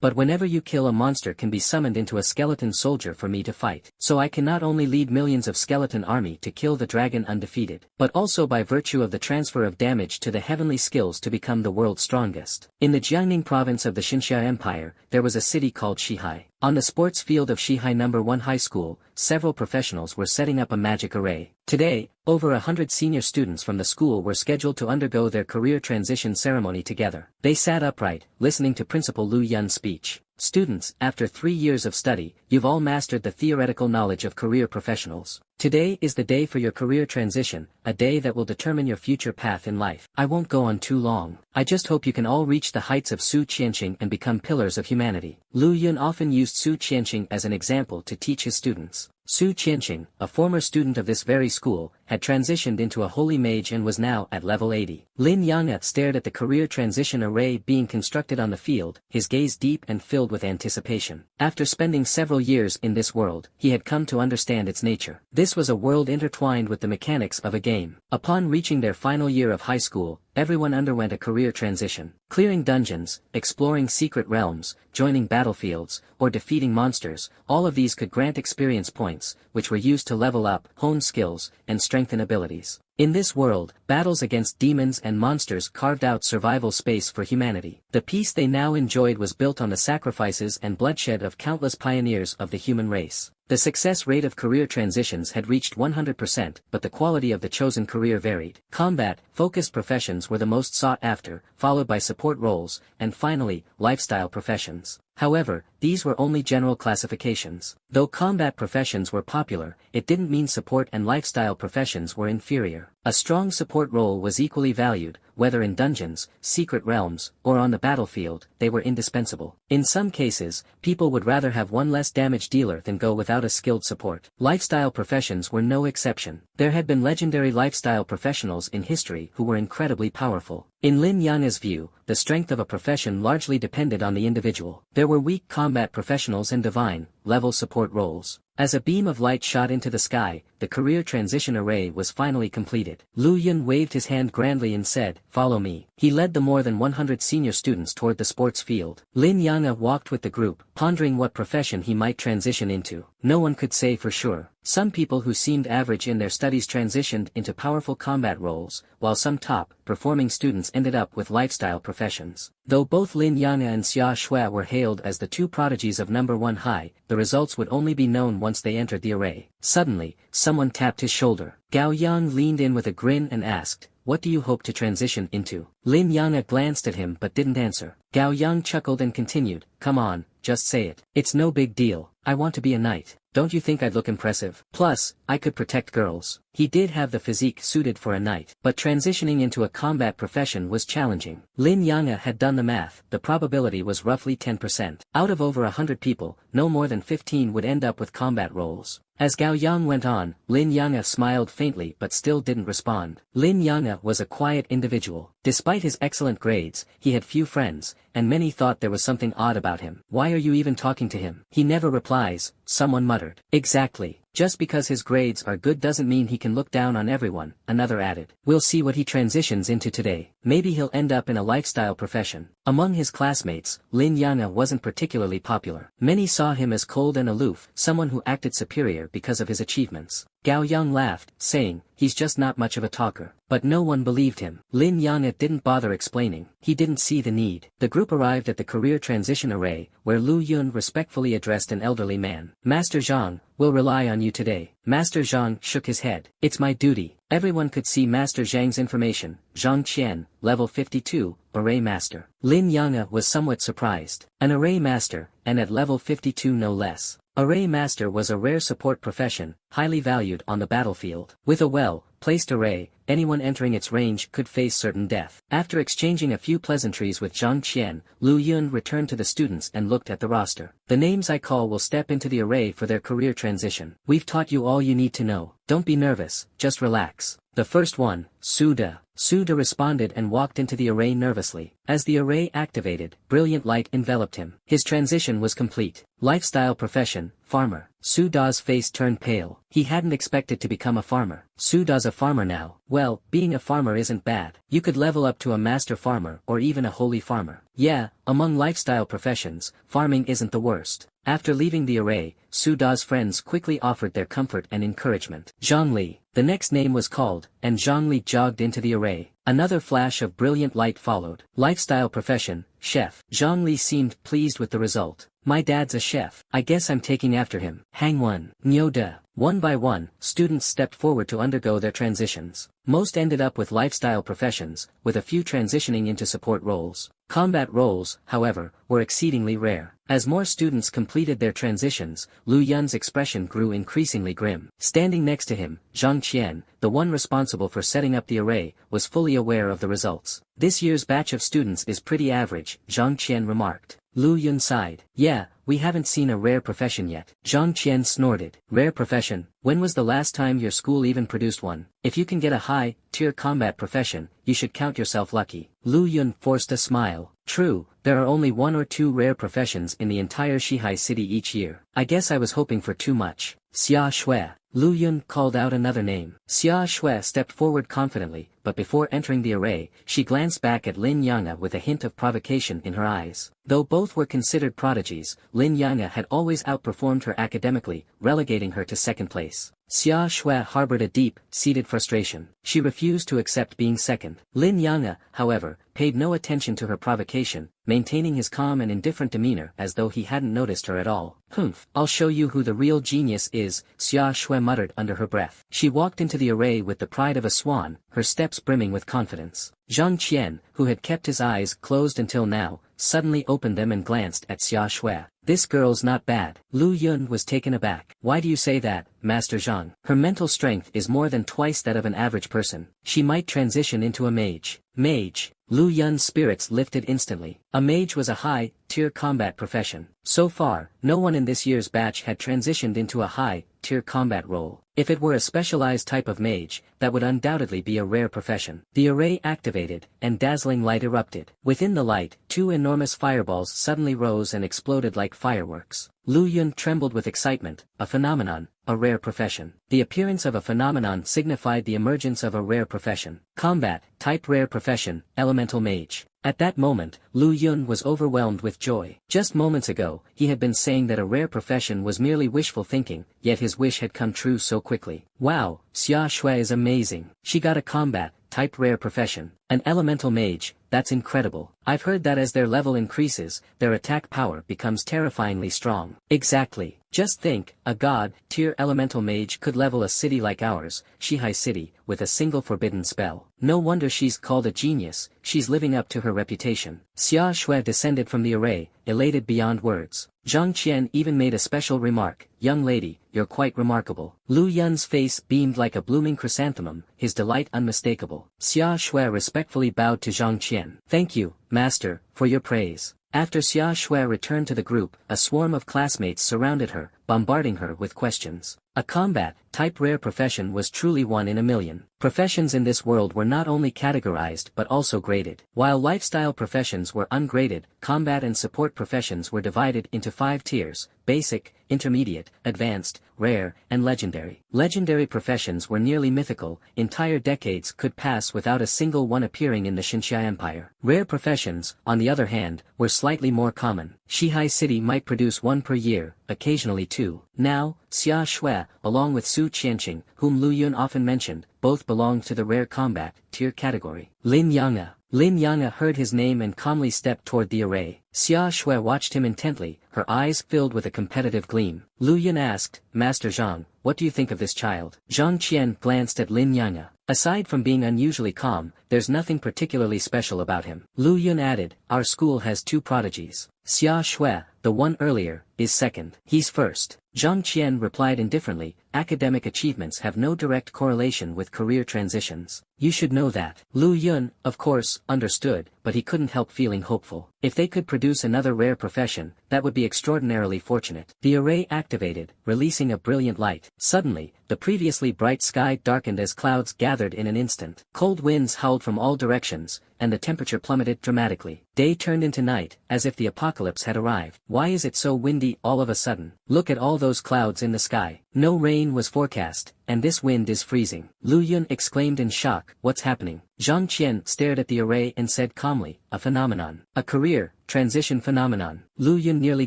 but whenever you kill a monster can be summoned into a skeleton soldier for me to fight. So I can not only lead millions of skeleton army to kill the dragon undefeated, but also by virtue of the transfer of damage to the heavenly skills to become the world's strongest. In the Jiangning province of the Xinxia Empire, there was a city called Shihai. On the sports field of Shihai No. 1 High School, several professionals were setting up a magic array. Today, over 100 senior students from the school were scheduled to undergo their career transition ceremony together. They sat upright, listening to Principal Lu Yun's speech. Students, after 3 years of study, you've all mastered the theoretical knowledge of career professionals. Today is the day for your career transition, a day that will determine your future path in life. I won't go on too long. I just hope you can all reach the heights of Su Qianxing and become pillars of humanity. Lu Yun often used Su Qianxing as an example to teach his students. Su Qianxing, a former student of this very school, had transitioned into a holy mage and was now at level 80. Lin Yang'e stared at the career transition array being constructed on the field, his gaze deep and filled with anticipation. After spending several years in this world, he had come to understand its nature. This was a world intertwined with the mechanics of a game. Upon reaching their final year of high school, everyone underwent a career transition. Clearing dungeons, exploring secret realms, joining battlefields, or defeating monsters, all of these could grant experience points, which were used to level up, hone skills, and strengthen abilities. In this world, battles against demons and monsters carved out survival space for humanity. The peace they now enjoyed was built on the sacrifices and bloodshed of countless pioneers of the human race. The success rate of career transitions had reached 100%, but the quality of the chosen career varied. Combat-focused professions were the most sought after, followed by support roles, and finally, lifestyle professions. However, these were only general classifications. Though combat professions were popular, it didn't mean support and lifestyle professions were inferior. A strong support role was equally valued, whether in dungeons, secret realms, or on the battlefield, they were indispensable. In some cases, people would rather have one less damage dealer than go without a skilled support. Lifestyle professions were no exception. There had been legendary lifestyle professionals in history who were incredibly powerful. In Lin Yang'e's view, the strength of a profession largely depended on the individual. There were weak combat professionals and divine-level support roles. As a beam of light shot into the sky, the career transition array was finally completed. Lu Yun waved his hand grandly and said, "Follow me." He led the more than 100 senior students toward the sports field. Lin Yang'e walked with the group, pondering what profession he might transition into. No one could say for sure. Some people who seemed average in their studies transitioned into powerful combat roles, while some top-performing students ended up with lifestyle professions. Though both Lin Yang'e and Xia Shui were hailed as the two prodigies of No. 1 High, the results would only be known once they entered the array. Suddenly, someone tapped his shoulder. Gao Yang leaned in with a grin and asked, "What do you hope to transition into?" Lin Yang'e glanced at him but didn't answer. Gao Yang chuckled and continued, "Come on, just say it. It's no big deal. I want to be a knight. Don't you think I'd look impressive? Plus, I could protect girls." He did have the physique suited for a knight, but transitioning into a combat profession was challenging. Lin Yang'e had done the math. The probability was roughly 10%. Out of over 100 people, no more than 15 would end up with combat roles. As Gao Yang went on, Lin Yang'e smiled faintly but still didn't respond. Lin Yang'e was a quiet individual. Despite his excellent grades, he had few friends, and many thought there was something odd about him. "Why are you even talking to him? He never replies," someone muttered. "Exactly. Just because his grades are good doesn't mean he can look down on everyone," another added. "We'll see what he transitions into today. Maybe he'll end up in a lifestyle profession." Among his classmates, Lin Yang'e wasn't particularly popular. Many saw him as cold and aloof, someone who acted superior because of his achievements. Gao Yang laughed, saying, "He's just not much of a talker." But no one believed him. Lin Yang'e didn't bother explaining. He didn't see the need. The group arrived at the career transition array, where Lu Yun respectfully addressed an elderly man. "Master Zhang, we'll rely on you today." Master Zhang shook his head. "It's my duty." Everyone could see Master Zhang's information. Zhang Qian, level 52, Array Master. Lin Yang'e was somewhat surprised. An Array Master, and at level 52 no less. Array Master was a rare support profession, highly valued on the battlefield. With a well-placed array, anyone entering its range could face certain death. After exchanging a few pleasantries with Zhang Qian, Lu Yun returned to the students and looked at the roster. "The names I call will step into the array for their career transition. We've taught you all you need to know. Don't be nervous, just relax. The first one, Su De. Su De responded and walked into the array nervously. As the array activated, brilliant light enveloped him. His transition was complete. Lifestyle profession, farmer. Su Da's face turned pale. He hadn't expected to become a farmer. Su Da's a farmer now. Well, being a farmer isn't bad. You could level up to a master farmer or even a holy farmer. Yeah, among lifestyle professions, farming isn't the worst. After leaving the array, Su Da's friends quickly offered their comfort and encouragement. Zhongli. The next name was called, and Zhongli jogged into the array. Another flash of brilliant light followed. Lifestyle profession, chef. Zhongli seemed pleased with the result. My dad's a chef. I guess I'm taking after him. Hangwon. Nyoda. One by one, students stepped forward to undergo their transitions. Most ended up with lifestyle professions, with a few transitioning into support roles. Combat roles, however, were exceedingly rare. As more students completed their transitions, Lu Yun's expression grew increasingly grim. Standing next to him, Zhang Qian, the one responsible for setting up the array, was fully aware of the results. This year's batch of students is pretty average, Zhang Qian remarked. Lu Yun sighed. Yeah, we haven't seen a rare profession yet. Zhang Qian snorted. Rare profession? When was the last time your school even produced one? If you can get a high-tier combat profession, you should count yourself lucky. Lu Yun forced a smile. True, there are only 1 or 2 rare professions in the entire Shihai city each year. I guess I was hoping for too much. Xia Shui. Lu Yun called out another name. Xia Shui stepped forward confidently, but before entering the array, she glanced back at Lin Yang'e with a hint of provocation in her eyes. Though both were considered prodigies, Lin Yang'e had always outperformed her academically, relegating her to second place. Xia Shui harbored a deep-seated frustration. She refused to accept being second. Lin Yang'e, however, paid no attention to her provocation, maintaining his calm and indifferent demeanor as though he hadn't noticed her at all. Humph, I'll show you who the real genius is, Xia Shui muttered under her breath. She walked into the array with the pride of a swan, her steps brimming with confidence. Zhang Qian, who had kept his eyes closed until now, suddenly opened them and glanced at Xia Shui. This girl's not bad. Lu Yun was taken aback. Why do you say that, Master Zhang? Her mental strength is more than twice that of an average person. She might transition into a mage. Mage. Lu Yun's spirits lifted instantly. A mage was a high-tier combat profession. So far, no one in this year's batch had transitioned into a high-tier combat role. If it were a specialized type of mage, that would undoubtedly be a rare profession. The array activated, and dazzling light erupted. Within the light, 2 enormous fireballs suddenly rose and exploded like fireworks. Lu Yun trembled with excitement. A phenomenon, a rare profession. The appearance of a phenomenon signified the emergence of a rare profession. Combat, type rare profession, elemental mage. At that moment, Lu Yun was overwhelmed with joy. Just moments ago, he had been saying that a rare profession was merely wishful thinking, yet his wish had come true so quickly. Wow, Xia Shui is amazing. She got a combat, type rare profession. An elemental mage, that's incredible. I've heard that as their level increases, their attack power becomes terrifyingly strong. Exactly. Just think, a god-tier elemental mage could level a city like ours, Shihai City, with a single forbidden spell. No wonder she's called a genius, she's living up to her reputation. Xia Shui descended from the array, elated beyond words. Zhang Qian even made a special remark. Young lady, you're quite remarkable. Lu Yun's face beamed like a blooming chrysanthemum, his delight unmistakable. Xia Shui respectfully bowed to Zhang Qian. Thank you, master, for your praise. After Xia Shui returned to the group, a swarm of classmates surrounded her, bombarding her with questions. A combat-type rare profession was truly one in a million. Professions in this world were not only categorized but also graded. While lifestyle professions were ungraded, combat and support professions were divided into 5 tiers: basic, intermediate, advanced, rare, and legendary. Legendary professions were nearly mythical, entire decades could pass without a single one appearing in the Xinxia Empire. Rare professions, on the other hand, were slightly more common. Shihai City might produce 1 per year, occasionally 2. Now, Xia Shui, along with Su Qianqing, whom Lu Yun often mentioned, both belonged to the rare combat tier category. Lin Yang'e. Lin Yang'e heard his name and calmly stepped toward the array. Xia Shui watched him intently, her eyes filled with a competitive gleam. Lu Yun asked, Master Zhang, what do you think of this child? Zhang Qian glanced at Lin Yang'e. Aside from being unusually calm, there's nothing particularly special about him. Lu Yun added, our school has 2 prodigies. Xia Shui, the one earlier, is second. He's first. Zhang Qian replied indifferently, academic achievements have no direct correlation with career transitions. You should know that. Lu Yun, of course, understood, but he couldn't help feeling hopeful. If they could produce another rare profession, that would be extraordinarily fortunate. The array activated, releasing a brilliant light. Suddenly, the previously bright sky darkened as clouds gathered in an instant. Cold winds howled from all directions, and the temperature plummeted dramatically. Day turned into night, as if the apocalypse had arrived. Why is it so windy all of a sudden? Look at all those clouds in the sky. No rain was forecast, and this wind is freezing. Lu Yun exclaimed in shock, what's happening? Zhang Qian stared at the array and said calmly, a phenomenon. A career transition phenomenon. Lu Yun nearly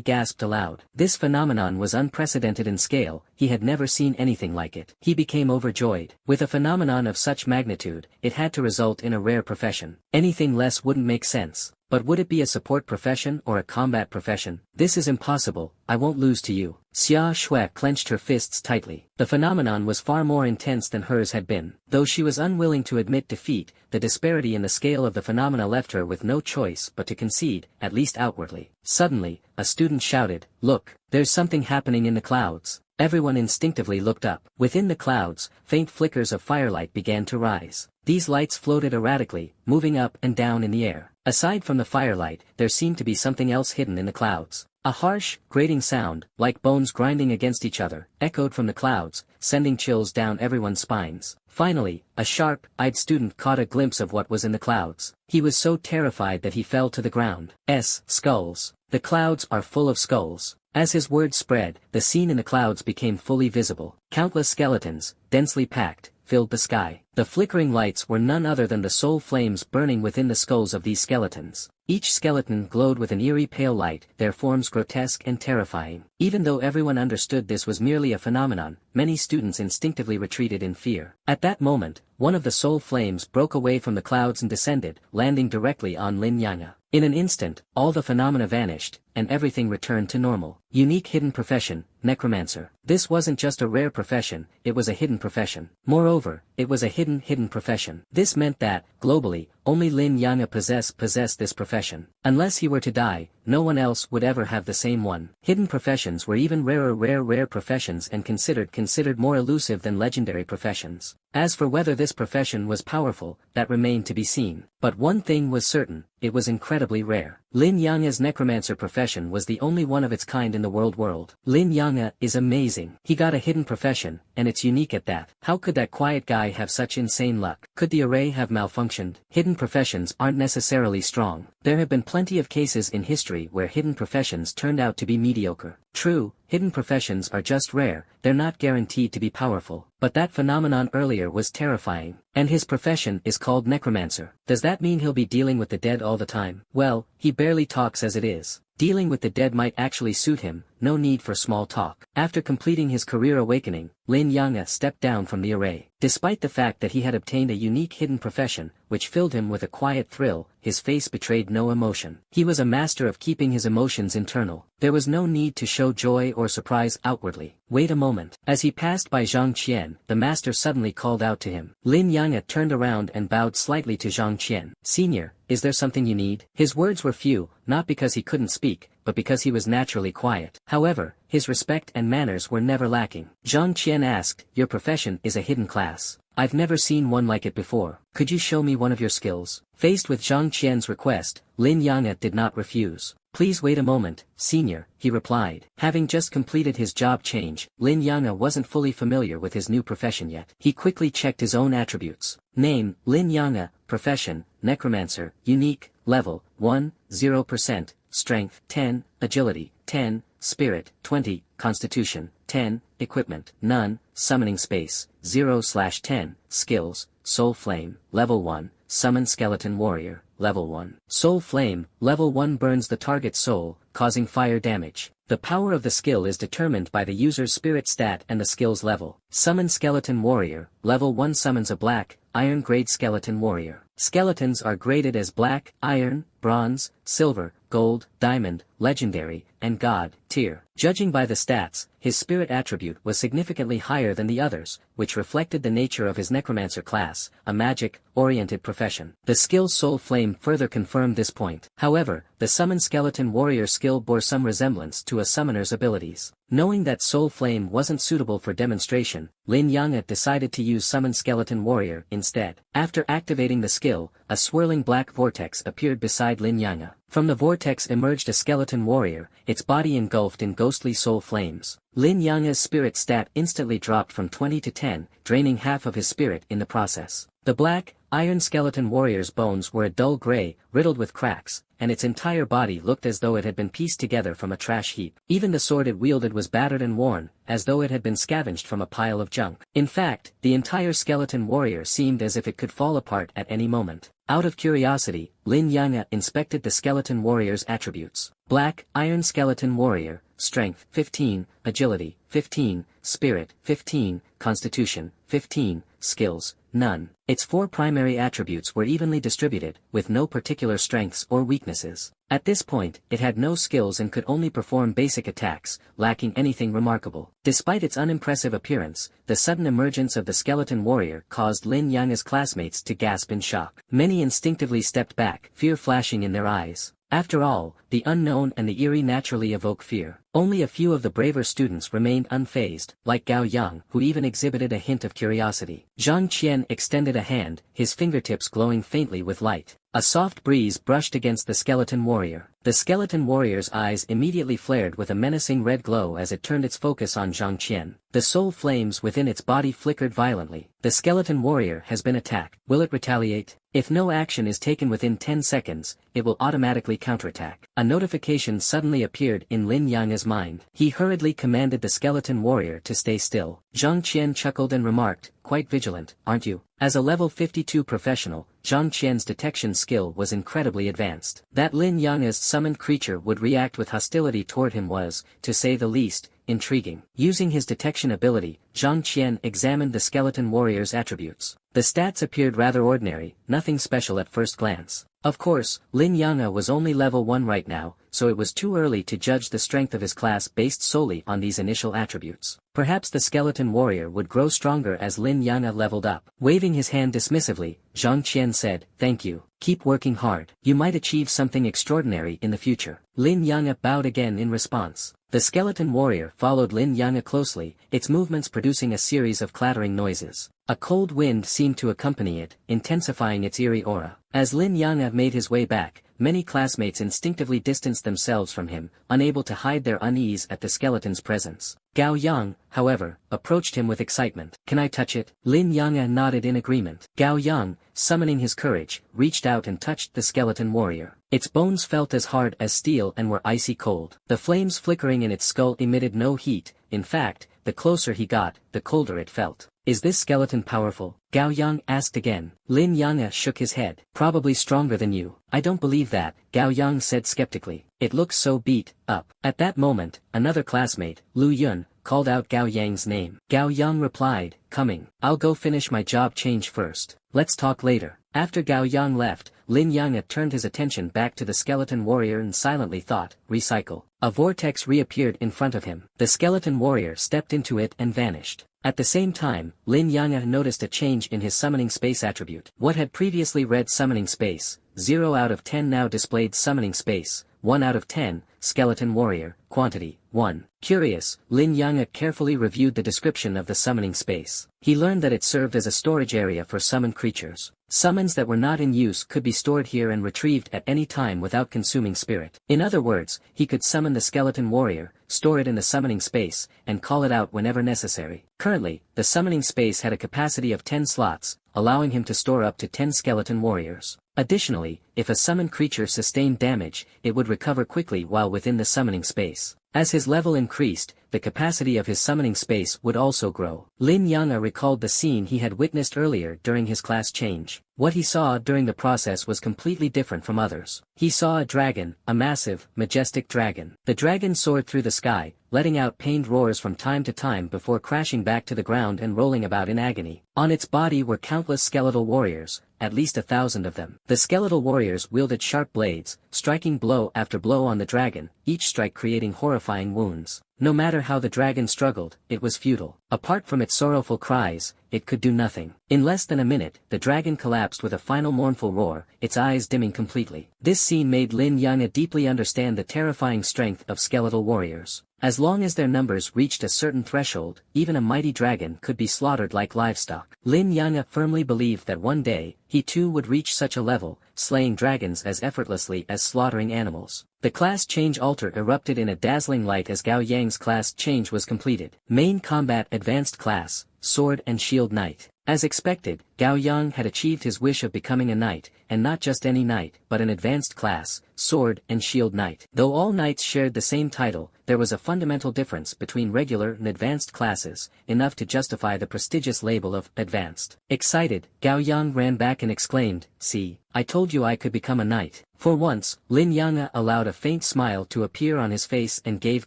gasped aloud. This phenomenon was unprecedented in scale, he had never seen anything like it. He became overjoyed. With a phenomenon of such magnitude, it had to result in a rare profession. Anything less wouldn't make sense. But would it be a support profession or a combat profession? This is impossible, I won't lose to you. Xia Shui clenched her fists tightly. The phenomenon was far more intense than hers had been. Though she was unwilling to admit defeat, the disparity in the scale of the phenomena left her with no choice but to concede, at least outwardly. Suddenly, a student shouted, look, there's something happening in the clouds. Everyone instinctively looked up. Within the clouds, faint flickers of firelight began to rise. These lights floated erratically, moving up and down in the air. Aside from the firelight, there seemed to be something else hidden in the clouds. A harsh, grating sound, like bones grinding against each other, echoed from the clouds, sending chills down everyone's spines. Finally, a sharp-eyed student caught a glimpse of what was in the clouds. He was so terrified that he fell to the ground. Skulls. The clouds are full of skulls. As his words spread, the scene in the clouds became fully visible. Countless skeletons, densely packed, filled the sky. The flickering lights were none other than the soul flames burning within the skulls of these skeletons. Each skeleton glowed with an eerie pale light, their forms grotesque and terrifying. Even though everyone understood this was merely a phenomenon, many students instinctively retreated in fear. At that moment, one of the soul flames broke away from the clouds and descended, landing directly on Lin Yang. In an instant, all the phenomena vanished, and everything returned to normal. Unique hidden profession, necromancer. This wasn't just a rare profession, it was a hidden profession. Moreover, it was a hidden profession. This meant that, globally, only Lin Yang possessed this profession. Unless he were to die, no one else would ever have the same one. Hidden professions were even rarer rare professions and considered more elusive than legendary professions. As for whether this profession was powerful, that remained to be seen. But one thing was certain, it was incredibly rare. Lin Yang's necromancer profession was the only one of its kind in the world. Lin Yang is amazing. He got a hidden profession, and it's unique at that. How could that quiet guy have such insane luck? Could the array have malfunctioned? Hidden professions aren't necessarily strong. There have been plenty of cases in history where hidden professions turned out to be mediocre. True, hidden professions are just rare, they're not guaranteed to be powerful. But that phenomenon earlier was terrifying. And his profession is called necromancer. Does that mean he'll be dealing with the dead all the time? Well, he barely talks as it is. Dealing with the dead might actually suit him, no need for small talk. After completing his career awakening, Lin Yang stepped down from the array. Despite the fact that he had obtained a unique hidden profession, which filled him with a quiet thrill, his face betrayed no emotion. He was a master of keeping his emotions internal. There was no need to show joy or surprise outwardly. Wait a moment. As he passed by Zhang Qian, the master suddenly called out to him. Lin Yang turned around and bowed slightly to Zhang Qian. Senior, is there something you need? His words were few, not because he couldn't speak, but because he was naturally quiet. However, his respect and manners were never lacking. Zhang Qian asked, your profession is a hidden class. I've never seen one like it before. Could you show me one of your skills? Faced with Zhang Qian's request, Lin Yang did not refuse. Please wait a moment, senior, he replied. Having just completed his job change, Lin Yang wasn't fully familiar with his new profession yet. He quickly checked his own attributes. Name, Lin Yang, profession, necromancer, unique, level, 1, 0%, strength, 10, agility, 10, spirit, 20, constitution, 10, equipment, none, summoning space, 0/10, skills, soul flame, level 1, summon skeleton warrior, level 1. Soul flame, level 1 burns the target's soul, causing fire damage. The power of the skill is determined by the user's spirit stat and the skill's level. Summon skeleton warrior, level 1 summons a black, iron grade skeleton warrior. Skeletons are graded as black, iron, bronze, silver, gold, diamond, legendary, and god tier. Judging by the stats, his spirit attribute was significantly higher than the others, which reflected the nature of his necromancer class, a magic-oriented profession. The skill Soul Flame further confirmed this point. However, the Summon Skeleton Warrior skill bore some resemblance to a summoner's abilities. Knowing that Soul Flame wasn't suitable for demonstration, Lin Yang'e decided to use Summon Skeleton Warrior instead. After activating the skill, a swirling black vortex appeared beside Lin Yang'e. From the vortex emerged a skeleton warrior, its body engulfed in ghostly soul flames. Lin Yang'e's spirit stat instantly dropped from 20 to 10, draining half of his spirit in the process. The black, iron skeleton warrior's bones were a dull gray, riddled with cracks, and its entire body looked as though it had been pieced together from a trash heap. Even the sword it wielded was battered and worn, as though it had been scavenged from a pile of junk. In fact, the entire skeleton warrior seemed as if it could fall apart at any moment. Out of curiosity, Lin Yang'e inspected the skeleton warrior's attributes. Black, iron skeleton warrior, strength, 15, agility, 15, spirit, 15, constitution, 15, skills, none. Its 4 primary attributes were evenly distributed, with no particular strengths or weaknesses. At this point, it had no skills and could only perform basic attacks, lacking anything remarkable. Despite its unimpressive appearance, the sudden emergence of the skeleton warrior caused Lin Yang'e's classmates to gasp in shock. Many instinctively stepped back, fear flashing in their eyes. After all, the unknown and the eerie naturally evoke fear. Only a few of the braver students remained unfazed, like Gao Yang, who even exhibited a hint of curiosity. Zhang Qian extended a hand, his fingertips glowing faintly with light. A soft breeze brushed against the skeleton warrior. The skeleton warrior's eyes immediately flared with a menacing red glow as it turned its focus on Zhang Qian. The soul flames within its body flickered violently. The skeleton warrior has been attacked. Will it retaliate? If no action is taken within 10 seconds, it will automatically counterattack. A notification suddenly appeared in Lin Yang'e's mind. He hurriedly commanded the skeleton warrior to stay still. Zhang Qian chuckled and remarked, "Quite vigilant, aren't you?" As a level 52 professional, Zhang Qian's detection skill was incredibly advanced. That Lin Yang'e's summoned creature would react with hostility toward him was, to say the least, intriguing. Using his detection ability, Zhang Qian examined the skeleton warrior's attributes. The stats appeared rather ordinary, nothing special at first glance. Of course, Lin Yang'e was only level 1 right now, so it was too early to judge the strength of his class based solely on these initial attributes. Perhaps the skeleton warrior would grow stronger as Lin Yang'e leveled up. Waving his hand dismissively, Zhang Qian said, "Thank you. Keep working hard. You might achieve something extraordinary in the future." Lin Yang'e bowed again in response. The skeleton warrior followed Lin Yang'e closely, its movements producing a series of clattering noises. A cold wind seemed to accompany it, intensifying its eerie aura. As Lin Yang'e made his way back, many classmates instinctively distanced themselves from him, unable to hide their unease at the skeleton's presence. Gao Yang, however, approached him with excitement. "Can I touch it?" Lin Yang'e nodded in agreement. Gao Yang, summoning his courage, reached out and touched the skeleton warrior. Its bones felt as hard as steel and were icy cold. The flames flickering in its skull emitted no heat. In fact, the closer he got, the colder it felt. "Is this skeleton powerful?" Gao Yang asked again. Lin Yang'e shook his head. "Probably stronger than you." "I don't believe that," Gao Yang said skeptically. "It looks so beat up." At that moment, another classmate, Lu Yun, called out Gao Yang's name. Gao Yang replied, "Coming. I'll go finish my job change first. Let's talk later." After Gao Yang left, Lin Yang'e turned his attention back to the skeleton warrior and silently thought, "Recycle." A vortex reappeared in front of him. The skeleton warrior stepped into it and vanished. At the same time, Lin Yang'e noticed a change in his summoning space attribute. What had previously read summoning space, 0 out of 10 now displayed summoning space, 1 out of 10, skeleton warrior, quantity, 1. Curious, Lin Yang'e carefully reviewed the description of the summoning space. He learned that it served as a storage area for summoned creatures. Summons that were not in use could be stored here and retrieved at any time without consuming spirit. In other words, he could summon the skeleton warrior, store it in the summoning space, and call it out whenever necessary. Currently, the summoning space had a capacity of 10 slots, allowing him to store up to 10 skeleton warriors. Additionally, if a summoned creature sustained damage, it would recover quickly while within the summoning space. As his level increased, the capacity of his summoning space would also grow. Lin Yang'e recalled the scene he had witnessed earlier during his class change. What he saw during the process was completely different from others. He saw a dragon, a massive, majestic dragon. The dragon soared through the sky, letting out pained roars from time to time before crashing back to the ground and rolling about in agony. On its body were countless skeletal warriors, at least 1,000 of them. The skeletal warriors wielded sharp blades, striking blow after blow on the dragon, each strike creating horrifying wounds. No matter how the dragon struggled, it was futile. Apart from its sorrowful cries, it could do nothing. In less than a minute, the dragon collapsed with a final mournful roar, its eyes dimming completely. This scene made Lin Yanga deeply understand the terrifying strength of skeletal warriors. As long as their numbers reached a certain threshold, even a mighty dragon could be slaughtered like livestock. Lin Yanga firmly believed that one day, he too would reach such a level, slaying dragons as effortlessly as slaughtering animals. The class change altar erupted in a dazzling light as Gao Yang's class change was completed. Main Combat Advanced Class, Sword and Shield Knight. As expected, Gao Yang had achieved his wish of becoming a knight, and not just any knight, but an advanced class, Sword and Shield Knight. Though all knights shared the same title, there was a fundamental difference between regular and advanced classes, enough to justify the prestigious label of advanced. Excited, Gao Yang ran back and exclaimed, "See, I told you I could become a knight." For once, Lin Yanga allowed a faint smile to appear on his face and gave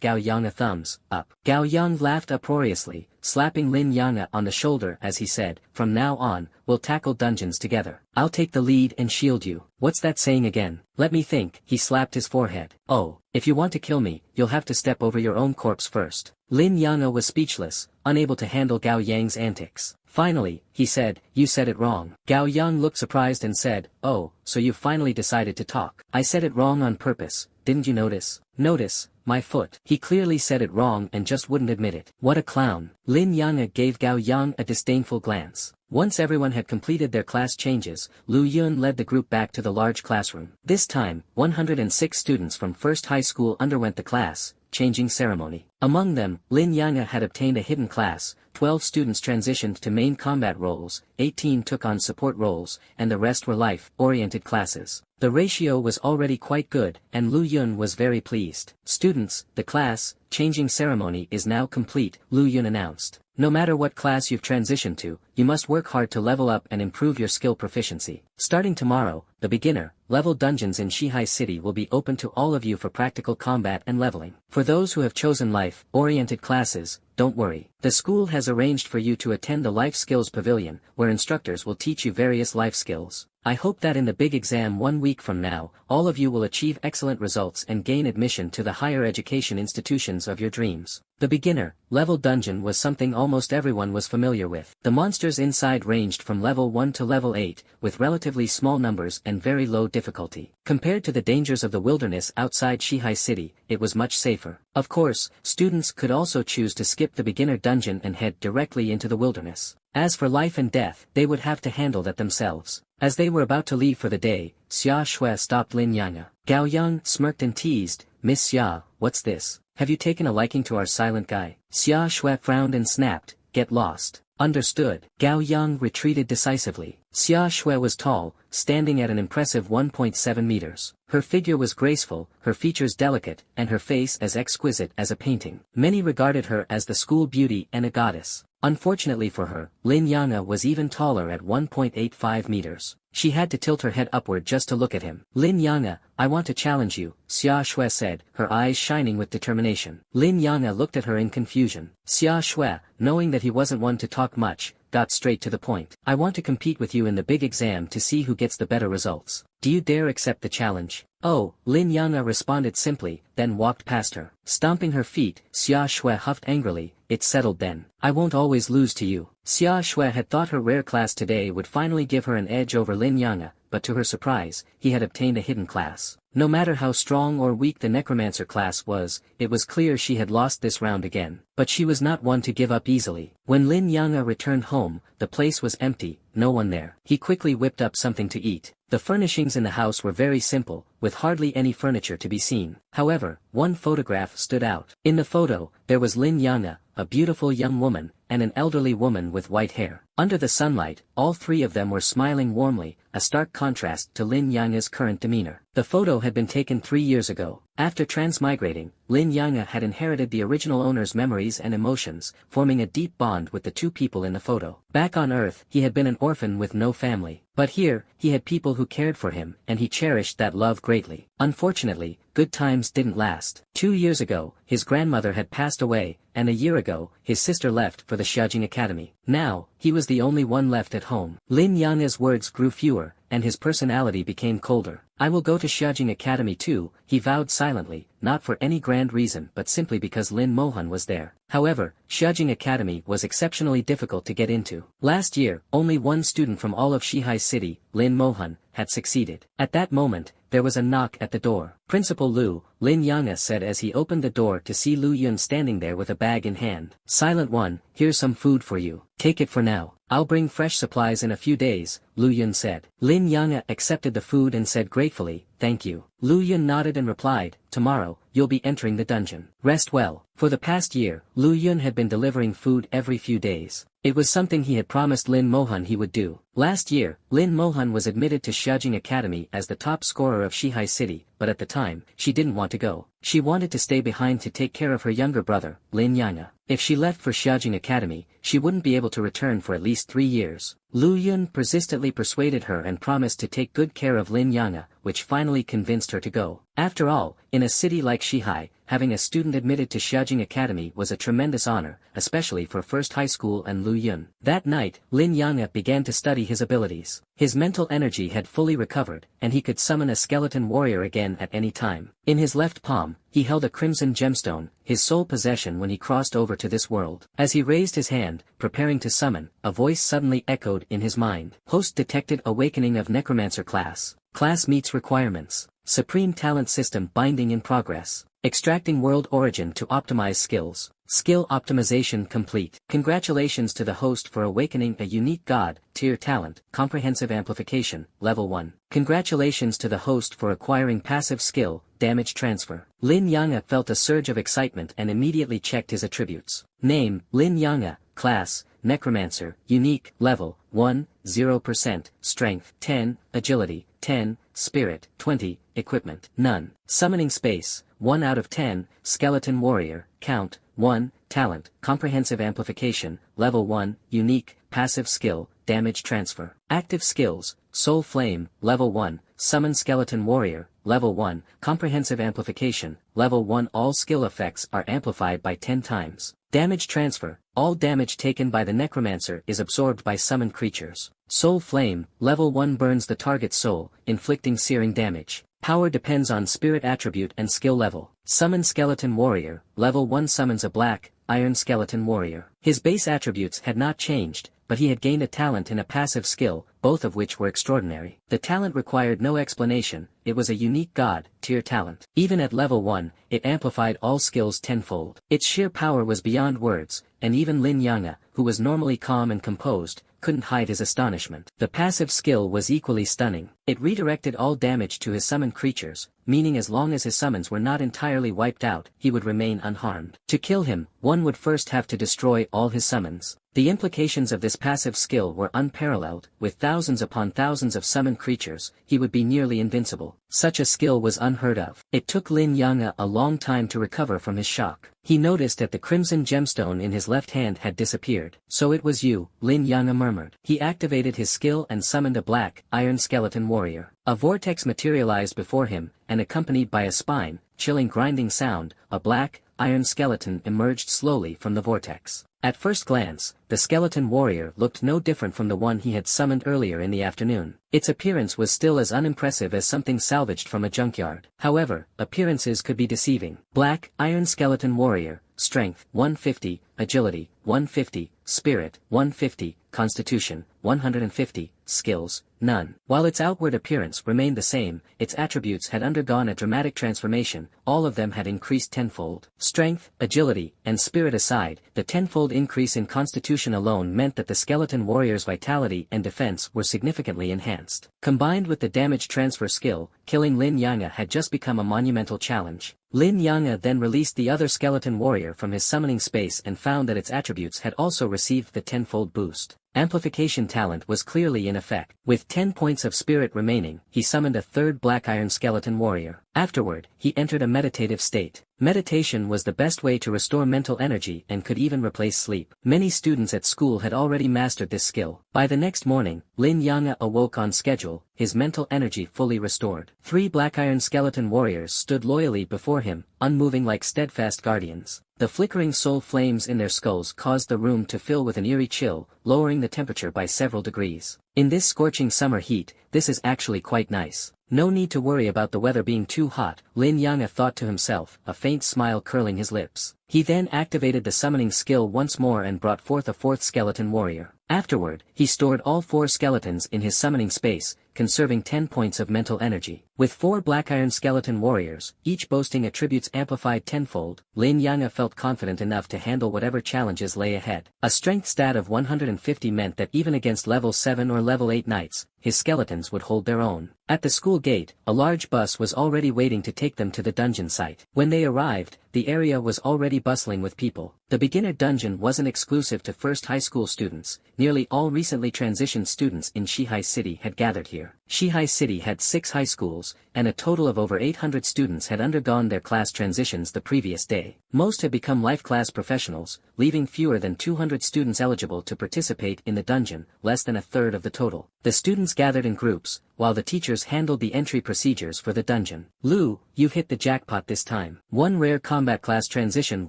Gao Yang a thumbs up. Gao Yang laughed uproariously, slapping Lin Yanga on the shoulder as he said, "From now on, we'll tackle dungeons together. I'll take the lead and shield you." "What's that saying again? Let me think." He slapped his forehead. "Oh, if you want to kill me, you'll have to step over your own corpse first." Lin Yanga was speechless, unable to handle Gao Yang's antics. Finally, he said, "You said it wrong." Gao Yang looked surprised and said, "Oh, so you finally decided to talk." "I said it wrong on purpose, didn't you notice?" "Notice? My foot." He clearly said it wrong and just wouldn't admit it. What a clown. Lin Yanga gave Gao Yang a disdainful glance. Once everyone had completed their class changes, Lu Yun led the group back to the large classroom. This time, 106 students from First High School underwent the class changing ceremony. Among them, Lin Yanga had obtained a hidden class, 12 students transitioned to main combat roles, 18 took on support roles, and the rest were life-oriented classes. The ratio was already quite good, and Lu Yun was very pleased. "Students, the class changing ceremony is now complete," Lu Yun announced. "No matter what class you've transitioned to, you must work hard to level up and improve your skill proficiency. Starting tomorrow, the beginner level dungeons in Shihai City will be open to all of you for practical combat and leveling. For those who have chosen life-oriented classes, don't worry. The school has arranged for you to attend the Life Skills Pavilion, where instructors will teach you various life skills. I hope that in the big exam 1 week from now, all of you will achieve excellent results and gain admission to the higher education institutions of your dreams." The beginner level dungeon was something almost everyone was familiar with. The monsters inside ranged from level 1 to level 8, with relatively small numbers and very low difficulty. Compared to the dangers of the wilderness outside Shihai City, it was much safer. Of course, students could also choose to skip the beginner dungeon and head directly into the wilderness. As for life and death, they would have to handle that themselves. As they were about to leave for the day, Xia Shui stopped Lin Yanga. Gao Yang smirked and teased, "Miss Xia, what's this? Have you taken a liking to our silent guy?" Xia Shui frowned and snapped, "Get lost." "Understood." Gao Yang retreated decisively. Xia Shui was tall, standing at an impressive 1.7 meters. Her figure was graceful, her features delicate, and her face as exquisite as a painting. Many regarded her as the school beauty and a goddess. Unfortunately for her, Lin Yanga was even taller at 1.85 meters. She had to tilt her head upward just to look at him. "Lin Yanga, I want to challenge you," Xia Shui said, her eyes shining with determination. Lin Yanga looked at her in confusion. Xia Shui, knowing that he wasn't one to talk much, got straight to the point. "I want to compete with you in the big exam to see who gets the better results. Do you dare accept the challenge?" "Oh," Lin Yanga responded simply, then walked past her. Stomping her feet, Xia Shui huffed angrily, "It's settled then. I won't always lose to you." Xia Shui had thought her rare class today would finally give her an edge over Lin Yanga, but to her surprise, he had obtained a hidden class. No matter how strong or weak the necromancer class was, it was clear she had lost this round again. But she was not one to give up easily. When Lin Yanga returned home, the place was empty, no one there. He quickly whipped up something to eat. The furnishings in the house were very simple, with hardly any furniture to be seen. However, one photograph stood out. In the photo, there was Lin Yanga, a beautiful young woman, and an elderly woman with white hair. Under the sunlight, all three of them were smiling warmly, a stark contrast to Lin Yanga's current demeanor. The photo had been taken 3 years ago, After transmigrating, Lin Yanghe had inherited the original owner's memories and emotions, forming a deep bond with the two people in the photo. Back on Earth, he had been an orphan with no family. But here, he had people who cared for him, and he cherished that love greatly. Unfortunately, good times didn't last. 2 years ago, his grandmother had passed away, and a year ago, his sister left for the Xiaojing Academy. Now, he was the only one left at home. Lin Yanghe's words grew fewer, and his personality became colder. I will go to Xiaojing Academy too, he vowed silently, not for any grand reason but simply because Lin Mohan was there. However, Xiaojing Academy was exceptionally difficult to get into. Last year, only one student from all of Shihai City, Lin Mohan, had succeeded. At that moment, there was a knock at the door. Principal Lu, Lin Yanghe said as he opened the door to see Lu Yun standing there with a bag in hand. Silent one, here's some food for you. Take it for now. I'll bring fresh supplies in a few days, Lu Yun said. Lin Yanghe accepted the food and said gratefully, thank you. Lu Yun nodded and replied, tomorrow, you'll be entering the dungeon. Rest well. For the past year, Lu Yun had been delivering food every few days. It was something he had promised Lin Mohan he would do. Last year, Lin Mohan was admitted to Xiaojing Academy as the top scorer of Shihai City, but at the time, she didn't want to go. She wanted to stay behind to take care of her younger brother, Lin Yanghe. If she left for Xiaojing Academy, she wouldn't be able to return for at least 3 years. Lu Yun persistently persuaded her and promised to take good care of Lin Yanghe, which finally convinced her to go. After all, in a city like Shihai, having a student admitted to Xiaojing Academy was a tremendous honor, especially for First High School and Lu Yun. That night, Lin Yanghe began to study his abilities. His mental energy had fully recovered, and he could summon a skeleton warrior again at any time. In his left palm, he held a crimson gemstone, his sole possession when he crossed over to this world. As he raised his hand, preparing to summon, a voice suddenly echoed in his mind. Host detected awakening of Necromancer class. Class meets requirements. Supreme talent system binding in progress. Extracting world origin to optimize skills. Skill optimization complete. Congratulations to the host for awakening a unique god, tier talent, comprehensive amplification, level 1. Congratulations to the host for acquiring passive skill, damage transfer. Lin Yanghe felt a surge of excitement and immediately checked his attributes. Name, Lin Yanghe. Class, Necromancer. Unique, level, 1, 0%, Strength, 10, Agility, 10, Spirit, 20, Equipment, none. Summoning space, 1 out of 10, Skeleton Warrior, count, 1, Talent, Comprehensive Amplification, level 1, Unique, Passive Skill, Damage Transfer. Active skills, Soul Flame, level 1, Summon Skeleton Warrior, level 1, Comprehensive Amplification, level 1. All skill effects are amplified by 10 times. Damage Transfer, all damage taken by the Necromancer is absorbed by summoned creatures. Soul Flame, level 1 burns the target's soul, inflicting searing damage. Power depends on spirit attribute and skill level. Summon Skeleton Warrior, level 1 summons a black, iron skeleton warrior. His base attributes had not changed, but he had gained a talent and a passive skill, both of which were extraordinary. The talent required no explanation, it was a unique god, tier talent. Even at level 1, it amplified all skills tenfold. Its sheer power was beyond words, and even Lin Yanghe, who was normally calm and composed, couldn't hide his astonishment. The passive skill was equally stunning. It redirected all damage to his summoned creatures, meaning as long as his summons were not entirely wiped out, he would remain unharmed. To kill him, one would first have to destroy all his summons. The implications of this passive skill were unparalleled. With thousands upon thousands of summoned creatures, he would be nearly invincible. Such a skill was unheard of. It took Lin Yanghe a long time to recover from his shock. He noticed that the crimson gemstone in his left hand had disappeared. So it was you, Lin Yanghe murmured. He activated his skill and summoned a black, iron skeleton warrior. A vortex materialized before him, and accompanied by a spine, chilling grinding sound, a black, iron skeleton emerged slowly from the vortex. At first glance, the skeleton warrior looked no different from the one he had summoned earlier in the afternoon. Its appearance was still as unimpressive as something salvaged from a junkyard. However, appearances could be deceiving. Black, iron skeleton warrior, strength, 150, agility, 150, spirit, 150, constitution, 150, skills, none. While its outward appearance remained the same, its attributes had undergone a dramatic transformation, all of them had increased tenfold. Strength, agility, and spirit aside, the tenfold increase in constitution alone meant that the skeleton warrior's vitality and defense were significantly enhanced. Combined with the damage transfer skill, killing Lin Yanghe had just become a monumental challenge. Lin Yanghe then released the other skeleton warrior from his summoning space and found that its attributes had also received the tenfold boost. amplification talent was clearly in effect. With 10 points of spirit remaining, he summoned a third black iron skeleton warrior. Afterward, he entered a meditative state. Meditation was the best way to restore mental energy and could even replace sleep. Many students at school had already mastered this skill. By the next morning, Lin Yanga awoke on schedule, his mental energy fully restored. 3 black iron skeleton warriors stood loyally before him, unmoving like steadfast guardians. The flickering soul flames in their skulls caused the room to fill with an eerie chill, lowering the temperature by several degrees. In this scorching summer heat, this is actually quite nice. No need to worry about the weather being too hot, Lin Yanga thought to himself, a faint smile curling his lips. He then activated the summoning skill once more and brought forth a 4th skeleton warrior. Afterward, he stored all 4 skeletons in his summoning space, conserving 10 points of mental energy. With 4 black iron skeleton warriors, each boasting attributes amplified tenfold, Lin Yanga felt confident enough to handle whatever challenges lay ahead. A strength stat of 150 meant that even against level 7 or level 8 knights, his skeletons would hold their own. At the school gate, a large bus was already waiting to take them to the dungeon site. When they arrived, the area was already bustling with people. The beginner dungeon wasn't exclusive to first high school students, nearly all recently transitioned students in Shihai City had gathered here. Shihai City had 6 high schools, and a total of over 800 students had undergone their class transitions the previous day. Most had become life class professionals, leaving fewer than 200 students eligible to participate in the dungeon, less than a third of the total. The students gathered in groups, while the teachers handled the entry procedures for the dungeon. Lu, you've hit the jackpot this time. One rare combat class transition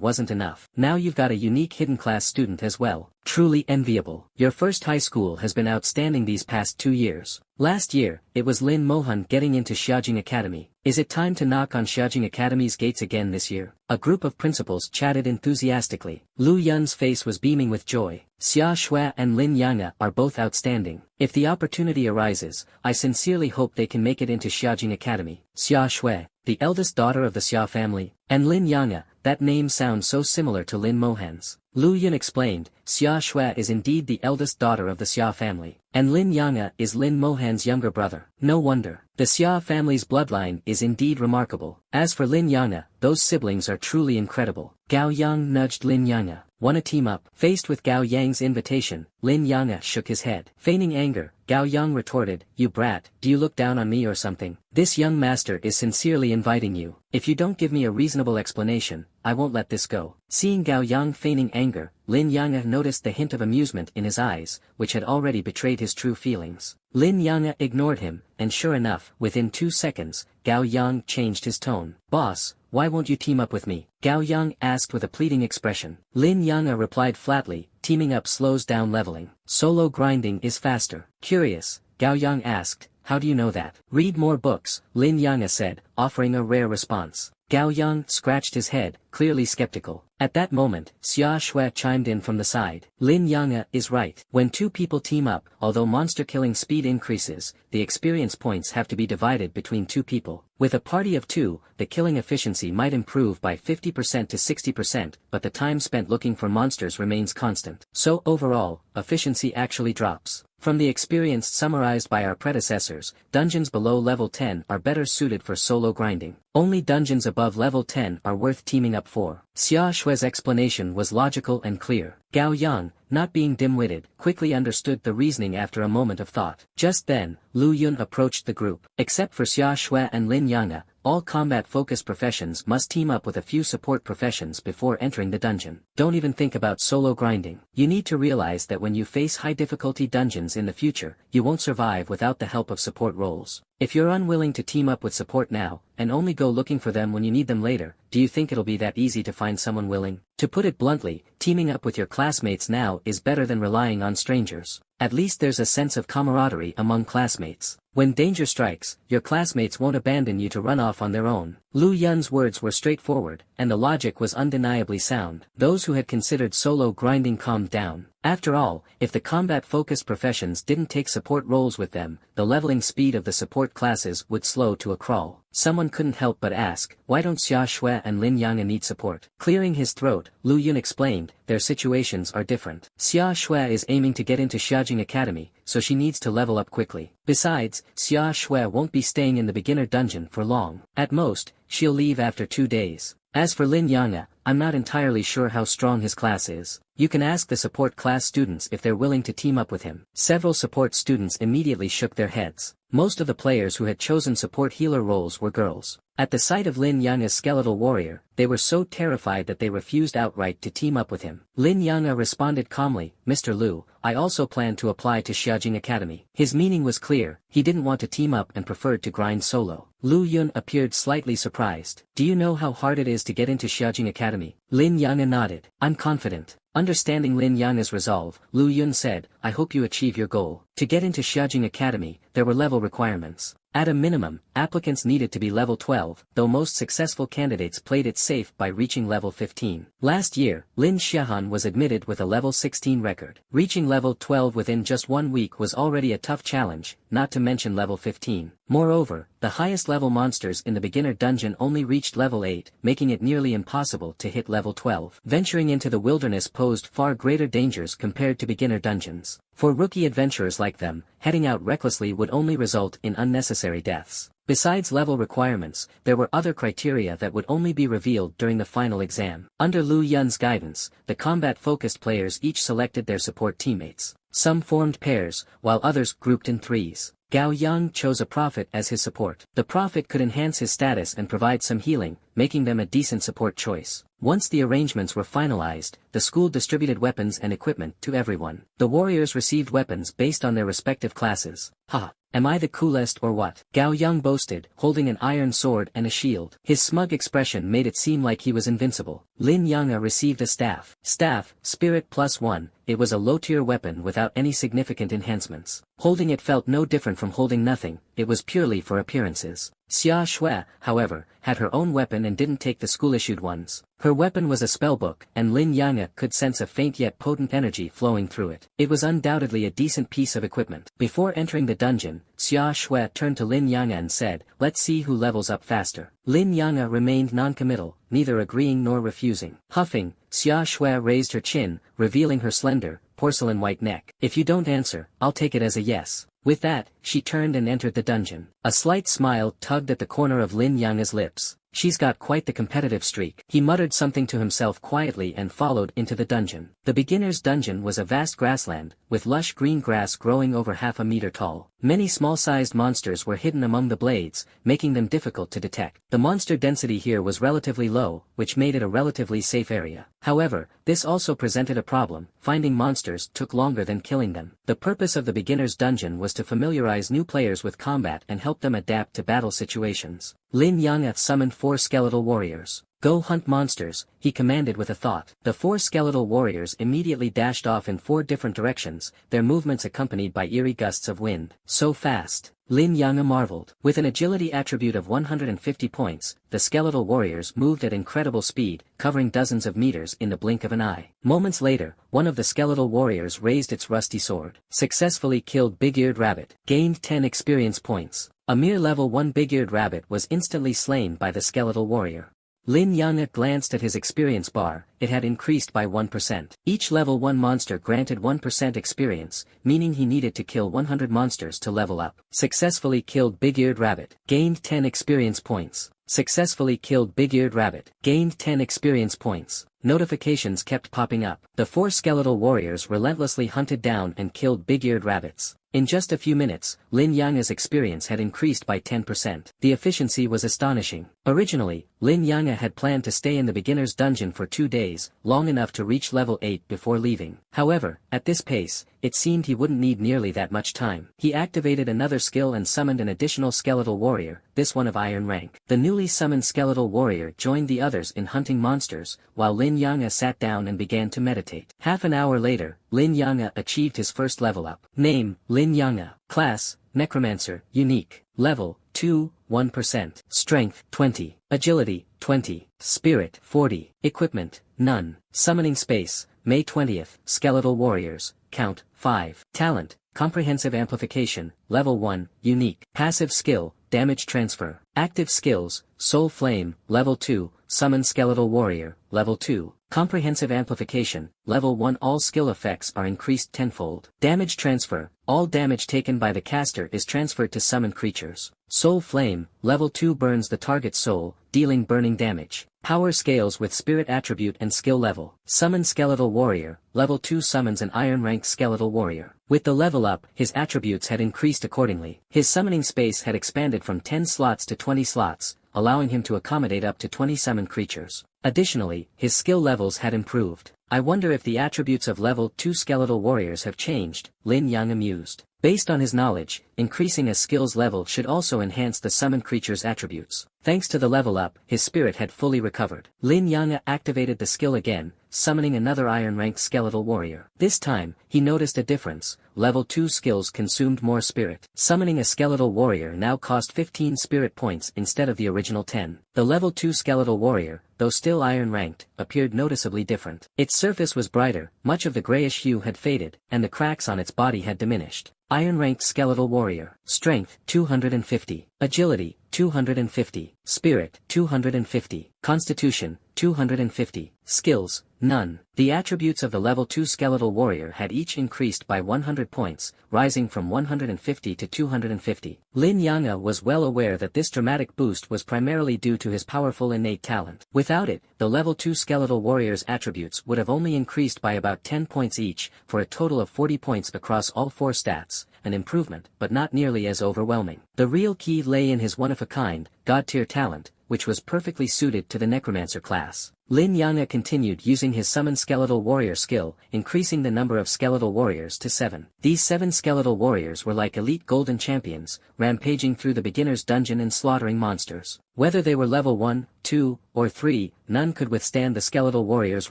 wasn't enough. Now you've got a unique hidden class student as well. Truly enviable. Your first high school has been outstanding these past 2 years. Last year, it was Lin Mohan getting into Xiaojing Academy. Is it time to knock on Xiaojing Academy's gates again this year? A group of principals chatted enthusiastically. Lu Yun's face was beaming with joy. Xia Shui and Lin Yanga are both outstanding. If the opportunity arises, I sincerely hope they can make it into Xiaojing Academy. Xia Shui, the eldest daughter of the Xia family, and Lin Yanga, that name sounds so similar to Lin Mohan's. Lu Yun explained, Xia Shui is indeed the eldest daughter of the Xia family, and Lin Yanga is Lin Mohan's younger brother. No wonder. The Xia family's bloodline is indeed remarkable. As for Lin Yanga, those siblings are truly incredible. Gao Yang nudged Lin Yanga. Wanna team up? Faced with Gao Yang's invitation, Lin Yanga shook his head. Feigning anger, Gao Yang retorted, you brat, do you look down on me or something? This young master is sincerely inviting you. If you don't give me a reasonable explanation, I won't let this go. Seeing Gao Yang feigning anger, Lin Yanga noticed the hint of amusement in his eyes, which had already betrayed his true feelings. Lin Yanga ignored him, and sure enough, within 2 seconds, Gao Yang changed his tone. Boss, why won't you team up with me? Gao Yang asked with a pleading expression. Lin Yanga replied flatly, teaming up slows down leveling. Solo grinding is faster. Curious, Gao Yang asked, how do you know that? Read more books, Lin Yanga said, offering a rare response. Gao Yang scratched his head, clearly skeptical. At that moment, Xia Shui chimed in from the side. Lin Yanga is right. When 2 people team up, although monster killing speed increases, the experience points have to be divided between 2 people. With a party of 2, the killing efficiency might improve by 50% to 60%, but the time spent looking for monsters remains constant. So overall, efficiency actually drops. From the experience summarized by our predecessors, dungeons below level 10 are better suited for solo grinding. Only dungeons above level 10 are worth teaming up for. Xia Shui's explanation was logical and clear. Gao Yang, not being dim-witted, quickly understood the reasoning after a moment of thought. Just then, Lu Yun approached the group. Except for Xia Shui and Lin Yanga, all combat-focused professions must team up with a few support professions before entering the dungeon. Don't even think about solo grinding. You need to realize that when you face high-difficulty dungeons in the future, you won't survive without the help of support roles. If you're unwilling to team up with support now, and only go looking for them when you need them later, do you think it'll be that easy to find someone willing? To put it bluntly, teaming up with your classmates now is better than relying on strangers. At least there's a sense of camaraderie among classmates. When danger strikes, your classmates won't abandon you to run off on their own. Lu Yun's words were straightforward, and the logic was undeniably sound. Those who had considered solo grinding calmed down. After all, if the combat-focused professions didn't take support roles with them, the leveling speed of the support classes would slow to a crawl. Someone couldn't help but ask, why don't Xia Shui and Lin Yanga need support? Clearing his throat, Lu Yun explained, their situations are different. Xia Shui is aiming to get into Xiaojing Academy, so she needs to level up quickly. Besides, Xia Shui won't be staying in the beginner dungeon for long. At most, she'll leave after 2 days. As for Lin Yanga, I'm not entirely sure how strong his class is. You can ask the support class students if they're willing to team up with him. Several support students immediately shook their heads. Most of the players who had chosen support healer roles were girls. At the sight of Lin Yang as skeletal warrior, they were so terrified that they refused outright to team up with him. Lin Yang responded calmly, "Mr. Liu, I also plan to apply to Xiaojing Academy." His meaning was clear, he didn't want to team up and preferred to grind solo. Lu Yun appeared slightly surprised. "Do you know how hard it is to get into Xiaojing Academy?" Lin Yang nodded. "I'm confident." Understanding Lin Yang's resolve, Lu Yun said, "I hope you achieve your goal." To get into Xiaojing Academy, there were level requirements. At a minimum, applicants needed to be level 12, though most successful candidates played it safe by reaching level 15. Last year, Lin Xiahan was admitted with a level 16 record. Reaching level 12 within just 1 week was already a tough challenge, not to mention level 15. Moreover, the highest level monsters in the beginner dungeon only reached level 8, making it nearly impossible to hit level 12. Venturing into the wilderness posed far greater dangers compared to beginner dungeons. For rookie adventurers like them, heading out recklessly would only result in unnecessary deaths. Besides level requirements, there were other criteria that would only be revealed during the final exam. Under Lu Yun's guidance, the combat-focused players each selected their support teammates. Some formed pairs, while others grouped in threes. Gao Yang chose a prophet as his support. The prophet could enhance his status and provide some healing, making them a decent support choice. Once the arrangements were finalized, the school distributed weapons and equipment to everyone. The warriors received weapons based on their respective classes. "Ha! Am I the coolest or what?" Gao Yang boasted, holding an iron sword and a shield. His smug expression made it seem like he was invincible. Lin Yang received a staff. Staff, Spirit +1, it was a low-tier weapon without any significant enhancements. Holding it felt no different from holding nothing, it was purely for appearances. Xia Shui, however, had her own weapon and didn't take the school-issued ones. Her weapon was a spellbook, and Lin Yang could sense a faint yet potent energy flowing through it. It was undoubtedly a decent piece of equipment. Before entering the dungeon, Xia Shui turned to Lin Yang and said, "Let's see who levels up faster." Lin Yang remained non-committal, neither agreeing nor refusing. Huffing, Xia Shui raised her chin, revealing her slender, porcelain white neck. "If you don't answer, I'll take it as a yes." With that, she turned and entered the dungeon. A slight smile tugged at the corner of Lin Yang's lips. "She's got quite the competitive streak." He muttered something to himself quietly and followed into the dungeon. The beginner's dungeon was a vast grassland, with lush green grass growing over half a meter tall. Many small-sized monsters were hidden among the blades, making them difficult to detect. The monster density here was relatively low, which made it a relatively safe area. However, this also presented a problem. Finding monsters took longer than killing them. The purpose of the beginner's dungeon was to familiarize new players with combat and help them adapt to battle situations. Lin Yang summoned 4 skeletal warriors. "Go hunt monsters," he commanded with a thought. The 4 skeletal warriors immediately dashed off in 4 different directions, their movements accompanied by eerie gusts of wind. So fast. Lin Yang marveled. With an agility attribute of 150 points, the skeletal warriors moved at incredible speed, covering dozens of meters in the blink of an eye. Moments later, one of the skeletal warriors raised its rusty sword. Successfully killed Big-Eared Rabbit. Gained 10 experience points. A mere level 1 Big-Eared Rabbit was instantly slain by the skeletal warrior. Lin Yang glanced at his experience bar, it had increased by 1%. Each level 1 monster granted 1% experience, meaning he needed to kill 100 monsters to level up. Successfully killed Big-Eared Rabbit. Gained 10 experience points. Successfully killed Big-Eared Rabbit. Gained 10 experience points. Notifications kept popping up. The 4 skeletal warriors relentlessly hunted down and killed Big-Eared Rabbits. In just a few minutes, Lin Yang's experience had increased by 10%. The efficiency was astonishing. Originally, Lin Yang had planned to stay in the beginner's dungeon for 2 days, long enough to reach level 8 before leaving. However, at this pace, it seemed he wouldn't need nearly that much time. He activated another skill and summoned an additional skeletal warrior, this one of iron rank. The newly summoned skeletal warrior joined the others in hunting monsters, while Lin Yang sat down and began to meditate. Half an hour later, Lin Yang achieved his first level up. Name, Lin Yang. Class, Necromancer, Unique. Level, 2, 1%. Strength, 20. Agility, 20. Spirit, 40. Equipment, none. Summoning space, May 20th. Skeletal Warriors, count, 5. Talent, Comprehensive Amplification, Level 1, Unique. Passive skill, Damage Transfer. Active skills: Soul Flame, Level 2, Summon Skeletal Warrior, Level 2, Comprehensive Amplification, Level 1. All skill effects are increased tenfold. Damage transfer: all damage taken by the caster is transferred to summoned creatures. Soul Flame, Level 2 burns the target's soul, dealing burning damage. Power scales with spirit attribute and skill level. Summon Skeletal Warrior, Level 2 summons an iron-ranked skeletal warrior. With the level up, his attributes had increased accordingly. His summoning space had expanded from 10 slots to 20 slots, allowing him to accommodate up to 20 summoned creatures. Additionally, his skill levels had improved. I wonder if the attributes of level 2 skeletal warriors have changed, Lin Yang amused. Based on his knowledge, increasing a skill's level should also enhance the summoned creature's attributes. Thanks to the level up, his spirit had fully recovered. Lin Yang activated the skill again, summoning another iron-ranked skeletal warrior. This time, he noticed a difference. Level 2 skills consumed more spirit. Summoning a skeletal warrior now cost 15 spirit points instead of the original 10. The level 2 skeletal warrior, though still iron-ranked, appeared noticeably different. Its surface was brighter, much of the grayish hue had faded, and the cracks on its body had diminished. Iron-ranked skeletal warrior. Strength, 250. Agility, 250. Spirit, 250. Constitution, 250. Skills, none. The attributes of the level 2 skeletal warrior had each increased by 100 points, rising from 150 to 250. Lin Yang was well aware that this dramatic boost was primarily due to his powerful innate talent. Without it, the level 2 skeletal warrior's attributes would have only increased by about 10 points each, for a total of 40 points across all 4 stats, an improvement, but not nearly as overwhelming. The real key lay in his one-of-a-kind, god-tier talent, which was perfectly suited to the Necromancer class. Lin Yang continued using his Summon Skeletal Warrior skill, increasing the number of skeletal warriors to 7. These 7 skeletal warriors were like elite golden champions, rampaging through the beginner's dungeon and slaughtering monsters. Whether they were level 1, 2, or 3, none could withstand the skeletal warrior's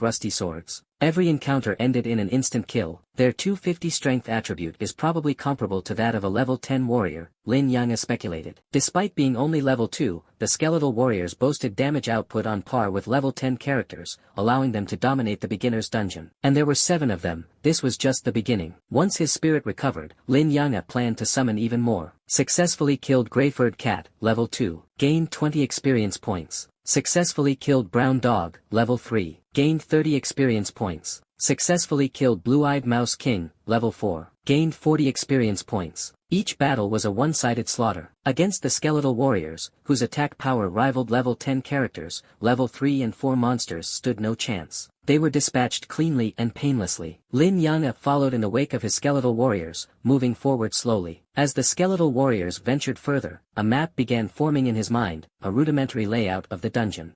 rusty swords. Every encounter ended in an instant kill. Their 250 strength attribute is probably comparable to that of a level 10 warrior, Lin Yang speculated. Despite being only level 2, the skeletal warriors boasted damage output on par with level 10 characters, allowing them to dominate the beginner's dungeon. And there were 7 of them. This was just the beginning. Once his spirit recovered, Lin Yang planned to summon even more. Successfully killed Grey-Furred Cat, level 2. Gained 20 experience points. Successfully killed Brown Dog, level 3. Gained 30 experience points. Successfully killed Blue-Eyed Mouse King, level 4. Gained 40 experience points. Each battle was a one-sided slaughter. Against the skeletal warriors, whose attack power rivaled level 10 characters, level 3 and 4 monsters stood no chance. They were dispatched cleanly and painlessly. Lin Yang followed in the wake of his skeletal warriors, moving forward slowly. As the skeletal warriors ventured further, a map began forming in his mind, a rudimentary layout of the dungeon.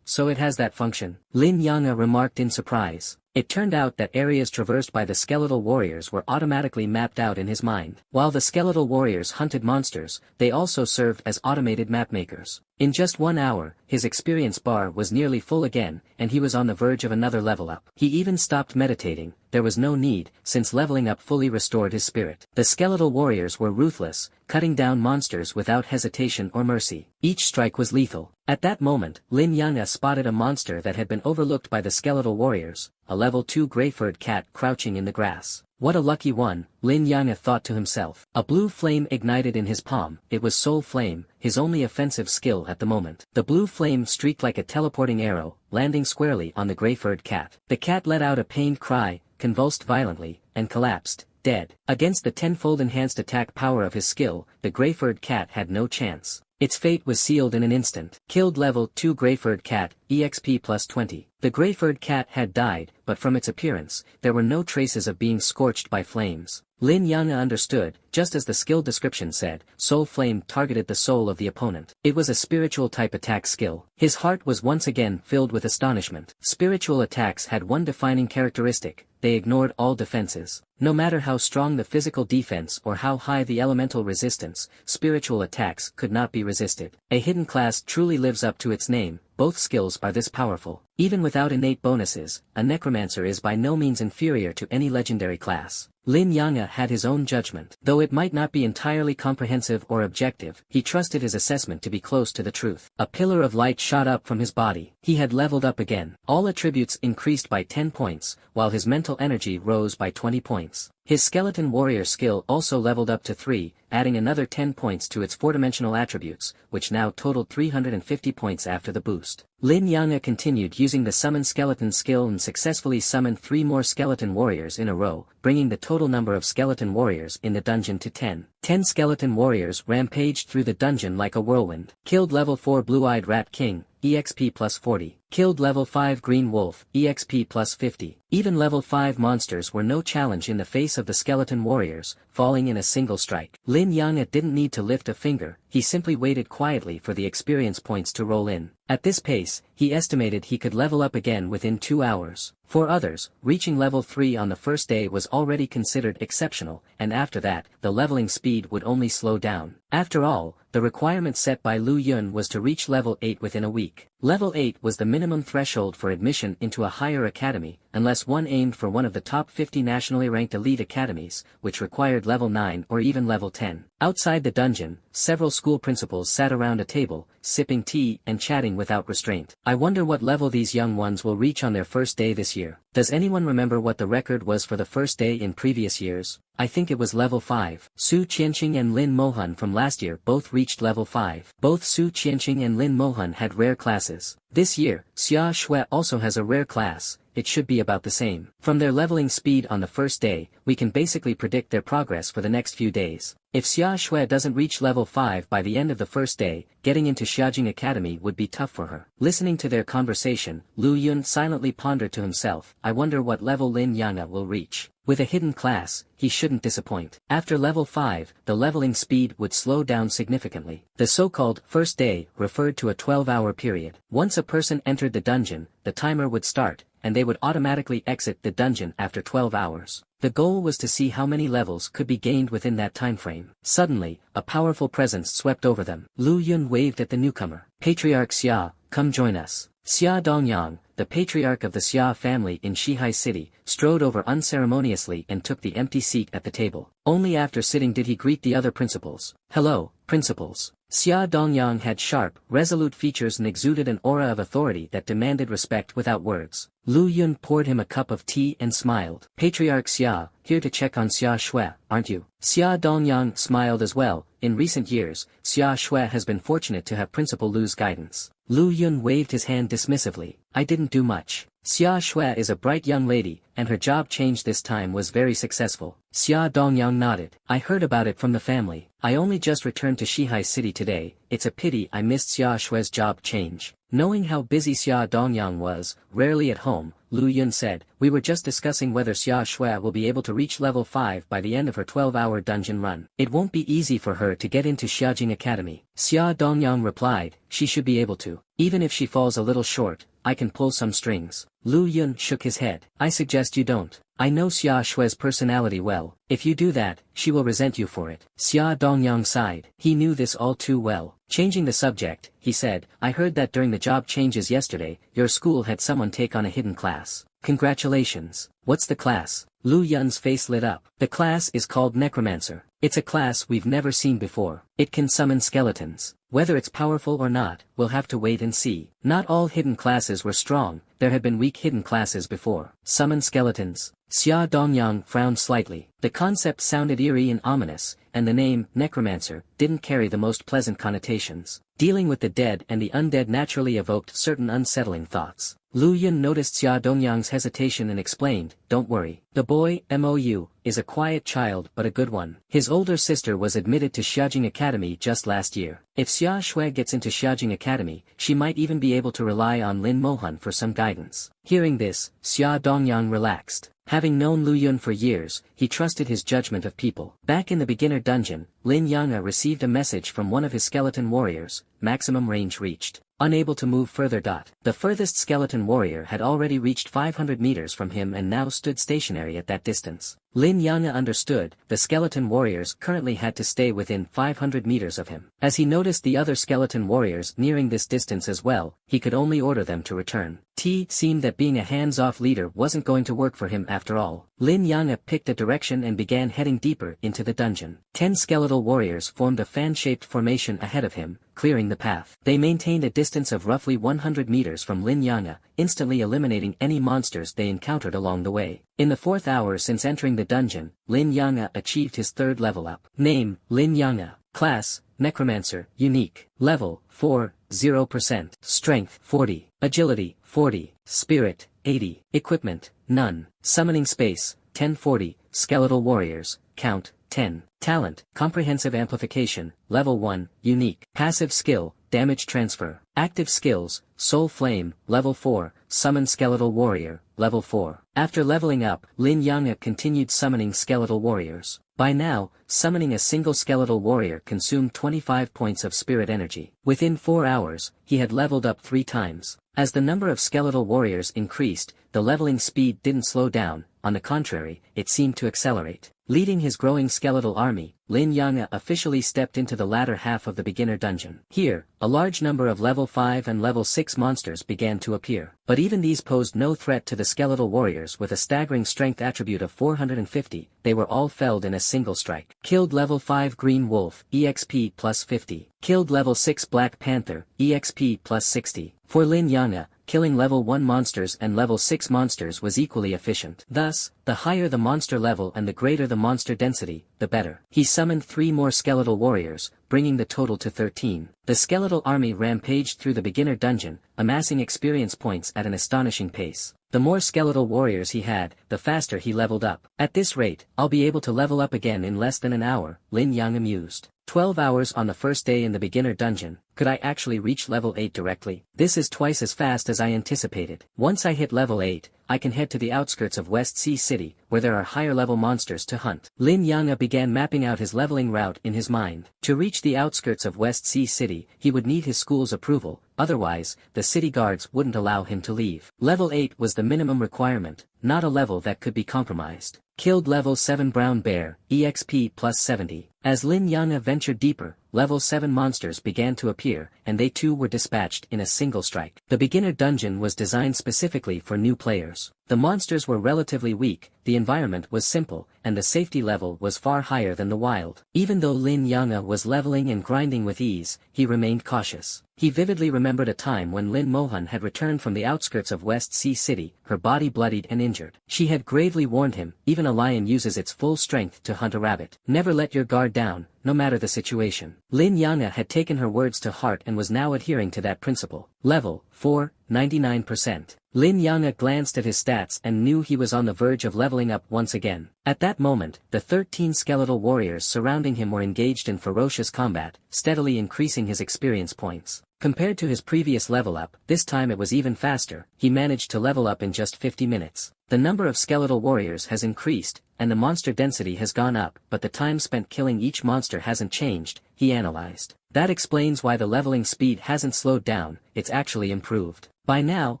So it has that function, Lin Yang remarked in surprise. It turned out that areas traversed by the skeletal warriors were automatically mapped out in his mind. While the skeletal warriors hunted monsters, they also served as automated mapmakers. In just 1 hour, his experience bar was nearly full again, and he was on the verge of another level up. He even stopped meditating. There was no need, since leveling up fully restored his spirit. The skeletal warriors were ruthless, cutting down monsters without hesitation or mercy. Each strike was lethal. At that moment, Lin Yang spotted a monster that had been overlooked by the skeletal warriors, a level 2 Grey-Furred Cat crouching in the grass. What a lucky one, Lin Yang thought to himself. A blue flame ignited in his palm. It was Soul Flame, his only offensive skill at the moment. The blue flame streaked like a teleporting arrow, landing squarely on the Grey-Furred Cat. The cat let out a pained cry, convulsed violently, and collapsed, dead. Against the tenfold enhanced attack power of his skill, the Grey-Furred Cat had no chance. Its fate was sealed in an instant. Killed level 2 Grey-Furred Cat, EXP plus 20. The Grey-Furred Cat had died, but from its appearance, there were no traces of being scorched by flames. Lin Yang understood, just as the skill description said, Soul Flame targeted the soul of the opponent. It was a spiritual type attack skill. His heart was once again filled with astonishment. Spiritual attacks had one defining characteristic: they ignored all defenses. No matter how strong the physical defense or how high the elemental resistance, spiritual attacks could not be resisted. A hidden class truly lives up to its name. Both skills are this powerful. Even without innate bonuses, a necromancer is by no means inferior to any legendary class. Lin Yang had his own judgment. Though it might not be entirely comprehensive or objective, he trusted his assessment to be close to the truth. A pillar of light shot up from his body. He had leveled up again. All attributes increased by 10 points, while his mental energy rose by 20 points. His skeleton warrior skill also leveled up to 3, adding another 10 points to its 4-dimensional attributes, which now totaled 350 points after the boost. Lin Yanga continued using the summon skeleton skill and successfully summoned 3 more skeleton warriors in a row, bringing the total number of skeleton warriors in the dungeon to 10. 10 skeleton warriors rampaged through the dungeon like a whirlwind. Killed level 4 Blue-Eyed Rat King, EXP plus 40. Killed level 5 Green Wolf, EXP plus 50. Even level 5 monsters were no challenge in the face of the skeleton warriors, falling in a single strike. Lin Yanga didn't need to lift a finger, he simply waited quietly for the experience points to roll in. At this pace, he estimated he could level up again within 2 hours. For others, reaching level 3 on the first day was already considered exceptional, and after that, the leveling speed would only slow down. After all, the requirement set by Lu Yun was to reach level 8 within a week. Level 8 was the minimum threshold for admission into a higher academy, unless one aimed for one of the top 50 nationally ranked elite academies, which required level 9 or even level 10. Outside the dungeon, several school principals sat around a table, sipping tea and chatting without restraint. I wonder what level these young ones will reach on their first day this year. Does anyone remember what the record was for the first day in previous years? I think it was level 5. Su Qianqing and Lin Mohan from last year both reached level 5. Both Su Qianqing and Lin Mohan had rare classes. This year, Xia Shui also has a rare class. It should be about the same. From their leveling speed on the first day, we can basically predict their progress for the next few days. If Xia Shui doesn't reach level 5 by the end of the first day, getting into Xiajing Academy would be tough for her. Listening to their conversation, Lu Yun silently pondered to himself, I wonder what level Lin Yanga will reach. With a hidden class, he shouldn't disappoint. After level 5, the leveling speed would slow down significantly. The so-called first day referred to a 12-hour period. Once a person entered the dungeon, the timer would start, and they would automatically exit the dungeon after 12 hours. The goal was to see how many levels could be gained within that time frame. Suddenly, a powerful presence swept over them. Lu Yun waved at the newcomer. Patriarch Xia, come join us. Xia Dongyang, the patriarch of the Xia family in Shihai City, strode over unceremoniously and took the empty seat at the table. Only after sitting did he greet the other principals. Hello, principals. Xia Dongyang had sharp, resolute features and exuded an aura of authority that demanded respect without words. Lu Yun poured him a cup of tea and smiled. Patriarch Xia, here to check on Xia Shui, aren't you? Xia Dongyang smiled as well. In recent years, Xia Shui has been fortunate to have Principal Lu's guidance. Lu Yun waved his hand dismissively. I didn't do much. Xia Shui is a bright young lady, and her job change this time was very successful. Xia Dongyang nodded. I heard about it from the family. I only just returned to Shihai City today. It's a pity I missed Xia Shui's job change. Knowing how busy Xia Dongyang was, rarely at home, Lu Yun said, we were just discussing whether Xia Shui will be able to reach level 5 by the end of her 12-hour dungeon run. It won't be easy for her to get into Xiajing Academy. Xia Dongyang replied, she should be able to. Even if she falls a little short, I can pull some strings. Lu Yun shook his head. I suggest you don't. I know Xia Shui's personality well. If you do that, she will resent you for it. Xia Dongyang sighed. He knew this all too well. Changing the subject, he said, I heard that during the job changes yesterday, your school had someone take on a hidden class. Congratulations. What's the class? Lu Yun's face lit up. The class is called Necromancer. It's a class we've never seen before. It can summon skeletons. Whether it's powerful or not, we'll have to wait and see. Not all hidden classes were strong, there had been weak hidden classes before. Summon skeletons. Xia Dongyang frowned slightly. The concept sounded eerie and ominous, and the name, Necromancer, didn't carry the most pleasant connotations. Dealing with the dead and the undead naturally evoked certain unsettling thoughts. Lu Yun noticed Xia Dongyang's hesitation and explained, don't worry. The boy, Mou, is a quiet child but a good one. His older sister was admitted to Xiajing Academy just last year. If Xia Shui gets into Xiajing Academy, she might even be able to rely on Lin Mohan for some guidance. Hearing this, Xia Dongyang relaxed. Having known Lu Yun for years, he trusted his judgment of people. Back in the beginner dungeon, Lin Yanga received a message from one of his skeleton warriors, maximum range reached. Unable to move further. The furthest skeleton warrior had already reached 500 meters from him and now stood stationary at that distance. Lin Yanga understood, the skeleton warriors currently had to stay within 500 meters of him. As he noticed the other skeleton warriors nearing this distance as well, he could only order them to return. It seemed that being a hands-off leader wasn't going to work for him after all. Lin Yanga picked a direction and began heading deeper into the dungeon. 10 skeletal warriors formed a fan-shaped formation ahead of him, clearing the path. They maintained a distance of roughly 100 meters from Lin Yang'e, instantly eliminating any monsters they encountered along the way. In the 4th hour since entering the dungeon, Lin Yang'e achieved his 3rd level up. Name, Lin Yang'e. Class, Necromancer, Unique. Level, 4, 0%. Strength, 40. Agility, 40. Spirit, 80. Equipment, none. Summoning space, 1040. Skeletal Warriors, count, 10. Talent, Comprehensive Amplification, Level 1, Unique. Passive skill, Damage Transfer. Active skills, Soul Flame, Level 4, Summon Skeletal Warrior, Level 4. After leveling up, Lin Yang'e continued summoning skeletal warriors. By now, summoning a single skeletal warrior consumed 25 points of spirit energy. Within 4 hours, he had leveled up 3 times. As the number of skeletal warriors increased, the leveling speed didn't slow down, on the contrary, it seemed to accelerate. Leading his growing skeletal army, Lin Yang'e officially stepped into the latter half of the beginner dungeon. Here, a large number of level 5 and level 6 monsters began to appear. But even these posed no threat to the skeletal warriors with a staggering strength attribute of 450, they were all felled in a single strike. Killed level 5 Green Wolf, EXP plus 50. Killed level 6 Black Panther, EXP plus 60. For Lin Yang'e, killing level 1 monsters and level 6 monsters was equally efficient. Thus, the higher the monster level and the greater the monster density, the better. He summoned 3 more skeletal warriors, bringing the total to 13. The skeletal army rampaged through the beginner dungeon, amassing experience points at an astonishing pace. The more skeletal warriors he had, the faster he leveled up. At this rate, I'll be able to level up again in less than an hour, Lin Yang'e mused. 12 hours on the first day in the beginner dungeon, could I actually reach level 8 directly? This is twice as fast as I anticipated. Once I hit level 8, I can head to the outskirts of West Sea City, where there are higher level monsters to hunt. Lin Yang'e began mapping out his leveling route in his mind. To reach the outskirts of West Sea City, he would need his school's approval, otherwise, the city guards wouldn't allow him to leave. Level 8 was the minimum requirement, not a level that could be compromised. Killed level 7 Brown Bear, EXP plus 70. As Lin Yang'e ventured deeper, level 7 monsters began to appear, and they too were dispatched in a single strike. The beginner dungeon was designed specifically for new players. The monsters were relatively weak, the environment was simple, and the safety level was far higher than the wild. Even though Lin Yang'e was leveling and grinding with ease, he remained cautious. He vividly remembered a time when Lin Mohan had returned from the outskirts of West Sea City, her body bloodied and injured. She had gravely warned him, even a lion uses its full strength to hunt a rabbit. Never let your guard down, no matter the situation. Lin Yang'e had taken her words to heart and was now adhering to that principle. Level 4, 99%. Lin Yang'e glanced at his stats and knew he was on the verge of leveling up once again. At that moment, the 13 skeletal warriors surrounding him were engaged in ferocious combat, steadily increasing his experience points. Compared to his previous level up, this time it was even faster. He managed to level up in just 50 minutes. The number of skeletal warriors has increased, and the monster density has gone up, but the time spent killing each monster hasn't changed, he analyzed. That explains why the leveling speed hasn't slowed down, it's actually improved. By now,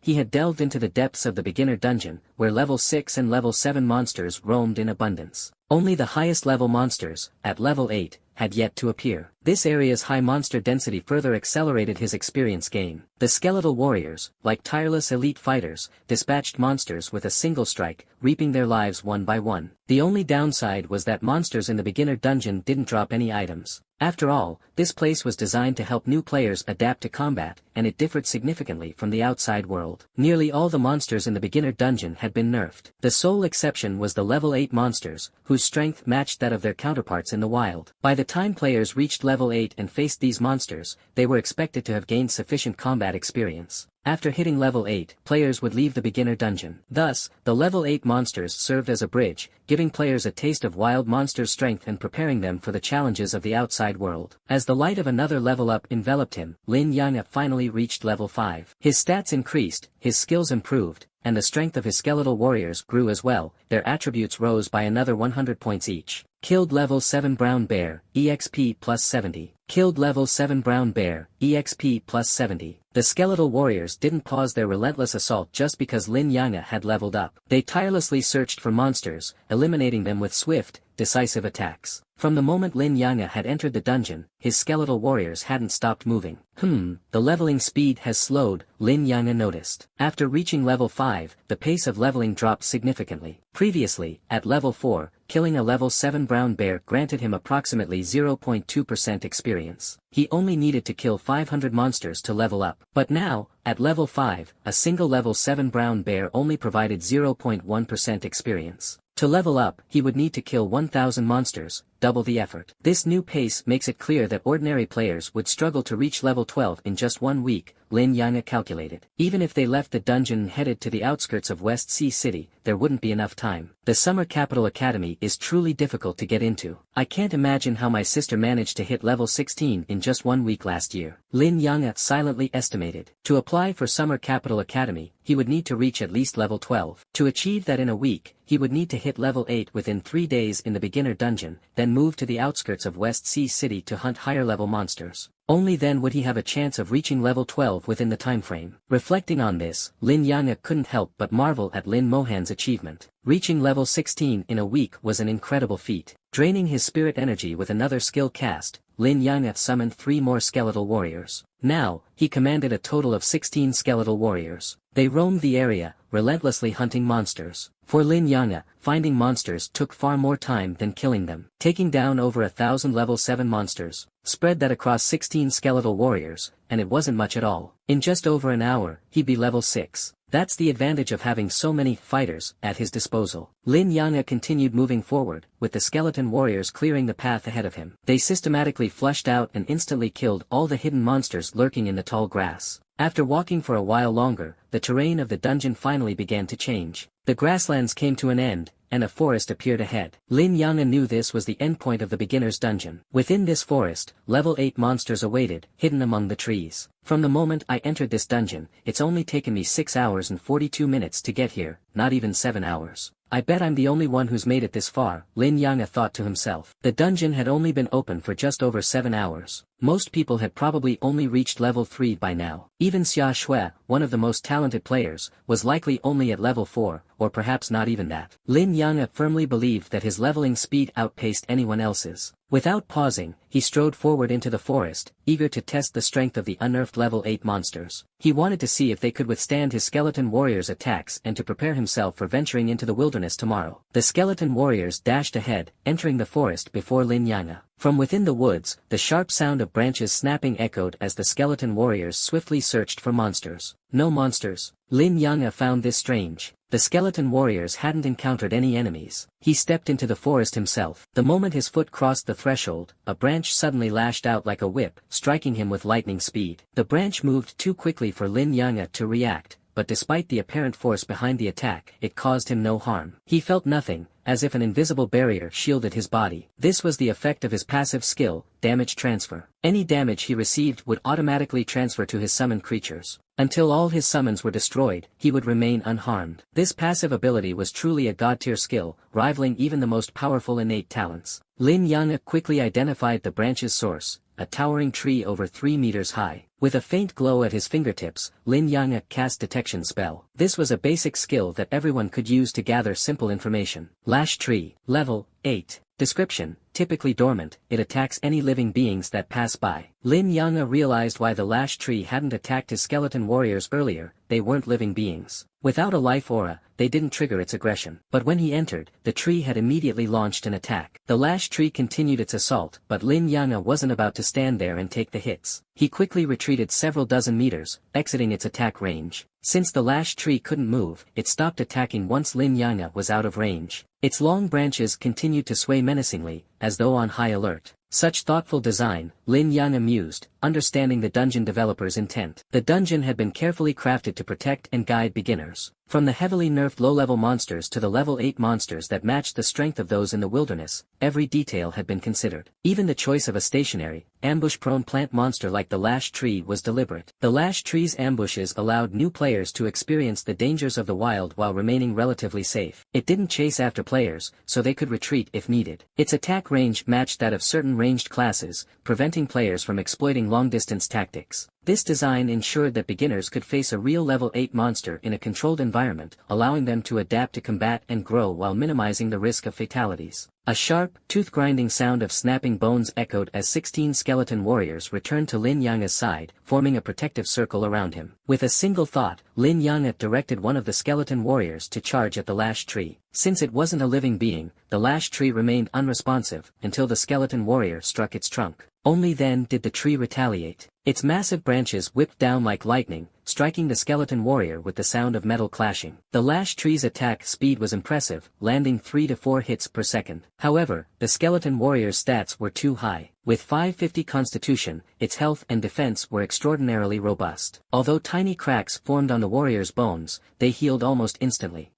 he had delved into the depths of the beginner dungeon, where level 6 and level 7 monsters roamed in abundance. Only the highest level monsters, at level 8, had yet to appear. This area's high monster density further accelerated his experience gain. The skeletal warriors, like tireless elite fighters, dispatched monsters with a single strike, reaping their lives one by one. The only downside was that monsters in the beginner dungeon didn't drop any items. After all, this place was designed to help new players adapt to combat, and it differed significantly from the outside world. Nearly all the monsters in the beginner dungeon had been nerfed. The sole exception was the level 8 monsters, whose strength matched that of their counterparts in the wild. By the time players reached level 8 and faced these monsters, they were expected to have gained sufficient combat experience. After hitting level 8, players would leave the beginner dungeon. Thus, the level 8 monsters served as a bridge, giving players a taste of wild monsters' strength and preparing them for the challenges of the outside world. As the light of another level up enveloped him, Lin Yang'e finally reached level 5. His stats increased, his skills improved, and the strength of his skeletal warriors grew as well. Their attributes rose by another 100 points each. Killed level 7 Brown Bear, EXP plus 70. Killed level 7 Brown Bear, EXP plus 70. The skeletal warriors didn't pause their relentless assault just because Lin Yang'e had leveled up. They tirelessly searched for monsters, eliminating them with swift, decisive attacks. From the moment Lin Yanga had entered the dungeon, his skeletal warriors hadn't stopped moving. The leveling speed has slowed, Lin Yanga noticed. After reaching level 5, the pace of leveling dropped significantly. Previously, at level 4, killing a level 7 brown bear granted him approximately 0.2% experience. He only needed to kill 500 monsters to level up. But now, at level 5, a single level 7 brown bear only provided 0.1% experience. To level up, he would need to kill 1,000 monsters, double the effort. This new pace makes it clear that ordinary players would struggle to reach level 12 in just 1 week, Lin Yanga calculated. Even if they left the dungeon and headed to the outskirts of West Sea City, there wouldn't be enough time. The Summer Capital Academy is truly difficult to get into. I can't imagine how my sister managed to hit level 16 in just 1 week last year, Lin Yanga silently estimated. To apply for Summer Capital Academy, he would need to reach at least level 12. To achieve that in a week, he would need to hit level 8 within 3 days in the beginner dungeon, then move to the outskirts of West Sea City to hunt higher level monsters. Only then would he have a chance of reaching level 12 within the time frame. Reflecting on this, Lin Yanga couldn't help but marvel at Lin Mohan's achievement. Reaching level 16 in a week was an incredible feat. Draining his spirit energy with another skill cast, Lin Yanga summoned 3 more skeletal warriors. Now, he commanded a total of 16 skeletal warriors. They roamed the area, relentlessly hunting monsters. For Lin Yanga, finding monsters took far more time than killing them. Taking down over 1,000 level 7 monsters, spread that across 16 skeletal warriors, and it wasn't much at all. In just over an hour, he'd be level 6. That's the advantage of having so many fighters at his disposal. Lin Yanga continued moving forward, with the skeleton warriors clearing the path ahead of him. They systematically flushed out and instantly killed all the hidden monsters lurking in the tall grass. After walking for a while longer, the terrain of the dungeon finally began to change. The grasslands came to an end, and a forest appeared ahead. Lin Yanga knew this was the endpoint of the beginner's dungeon. Within this forest, level 8 monsters awaited, hidden among the trees. From the moment I entered this dungeon, it's only taken me 6 hours and 42 minutes to get here, not even 7 hours. I bet I'm the only one who's made it this far, Lin Yanga thought to himself. The dungeon had only been open for just over 7 hours. Most people had probably only reached level 3 by now. Even Xia Shui, one of the most talented players, was likely only at level 4, or perhaps not even that. Lin Yanga firmly believed that his leveling speed outpaced anyone else's. Without pausing, he strode forward into the forest, eager to test the strength of the unnerved level 8 monsters. He wanted to see if they could withstand his skeleton warriors' attacks and to prepare himself for venturing into the wilderness tomorrow. The skeleton warriors dashed ahead, entering the forest before Lin Yanga. From within the woods, the sharp sound of branches snapping echoed as the skeleton warriors swiftly searched for monsters. No monsters. Lin Yanga found this strange. The skeleton warriors hadn't encountered any enemies. He stepped into the forest himself. The moment his foot crossed the threshold, a branch suddenly lashed out like a whip, striking him with lightning speed. The branch moved too quickly for Lin Yanga to react, but despite the apparent force behind the attack, it caused him no harm. He felt nothing, as if an invisible barrier shielded his body. This was the effect of his passive skill, damage transfer. Any damage he received would automatically transfer to his summoned creatures. Until all his summons were destroyed, he would remain unharmed. This passive ability was truly a god-tier skill, rivaling even the most powerful innate talents. Lin Yanga quickly identified the branch's source, a towering tree over 3 meters high. With a faint glow at his fingertips, Lin Yanga cast Detection Spell. This was a basic skill that everyone could use to gather simple information. Lash Tree, Level 8. Description: typically dormant, it attacks any living beings that pass by. Lin Yanga realized why the Lash Tree hadn't attacked his skeleton warriors earlier. They weren't living beings. Without a life aura, they didn't trigger its aggression. But when he entered, the tree had immediately launched an attack. The Lash Tree continued its assault, but Lin Yanga wasn't about to stand there and take the hits. He quickly retreated several dozen meters, exiting its attack range. Since the Lash Tree couldn't move, it stopped attacking once Lin Yanga was out of range. Its long branches continued to sway menacingly, as though on high alert. Such thoughtful design, Lin Yanga mused, understanding the dungeon developer's intent. The dungeon had been carefully crafted to protect and guide beginners. From the heavily nerfed low-level monsters to the level 8 monsters that matched the strength of those in the wilderness, every detail had been considered. Even the choice of a stationary, ambush-prone plant monster like the Lash Tree was deliberate. The Lash Tree's ambushes allowed new players to experience the dangers of the wild while remaining relatively safe. It didn't chase after players, so they could retreat if needed. Its attack range matched that of certain ranged classes, preventing players from exploiting long-distance tactics. This design ensured that beginners could face a real level 8 monster in a controlled environment, allowing them to adapt to combat and grow while minimizing the risk of fatalities. A sharp, tooth-grinding sound of snapping bones echoed as 16 skeleton warriors returned to Lin Yange's side, forming a protective circle around him. With a single thought, Lin Yange directed one of the skeleton warriors to charge at the lash tree. Since it wasn't a living being, the lash tree remained unresponsive until the skeleton warrior struck its trunk. Only then did the tree retaliate. Its massive branches whipped down like lightning, striking the skeleton warrior with the sound of metal clashing. The lash tree's attack speed was impressive, landing 3 to 4 hits per second. However, the skeleton warrior's stats were too high. With 550 constitution, its health and defense were extraordinarily robust. Although tiny cracks formed on the warrior's bones, they healed almost instantly.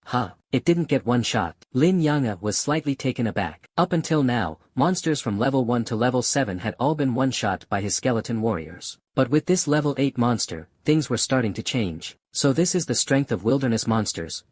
It didn't get one shot. Lin Yange was slightly taken aback. Up until now, monsters from level 1 to level 7 had all been one-shot by his skeleton warriors. But with this level 8 monster, things were starting to change. So this is the strength of wilderness monsters,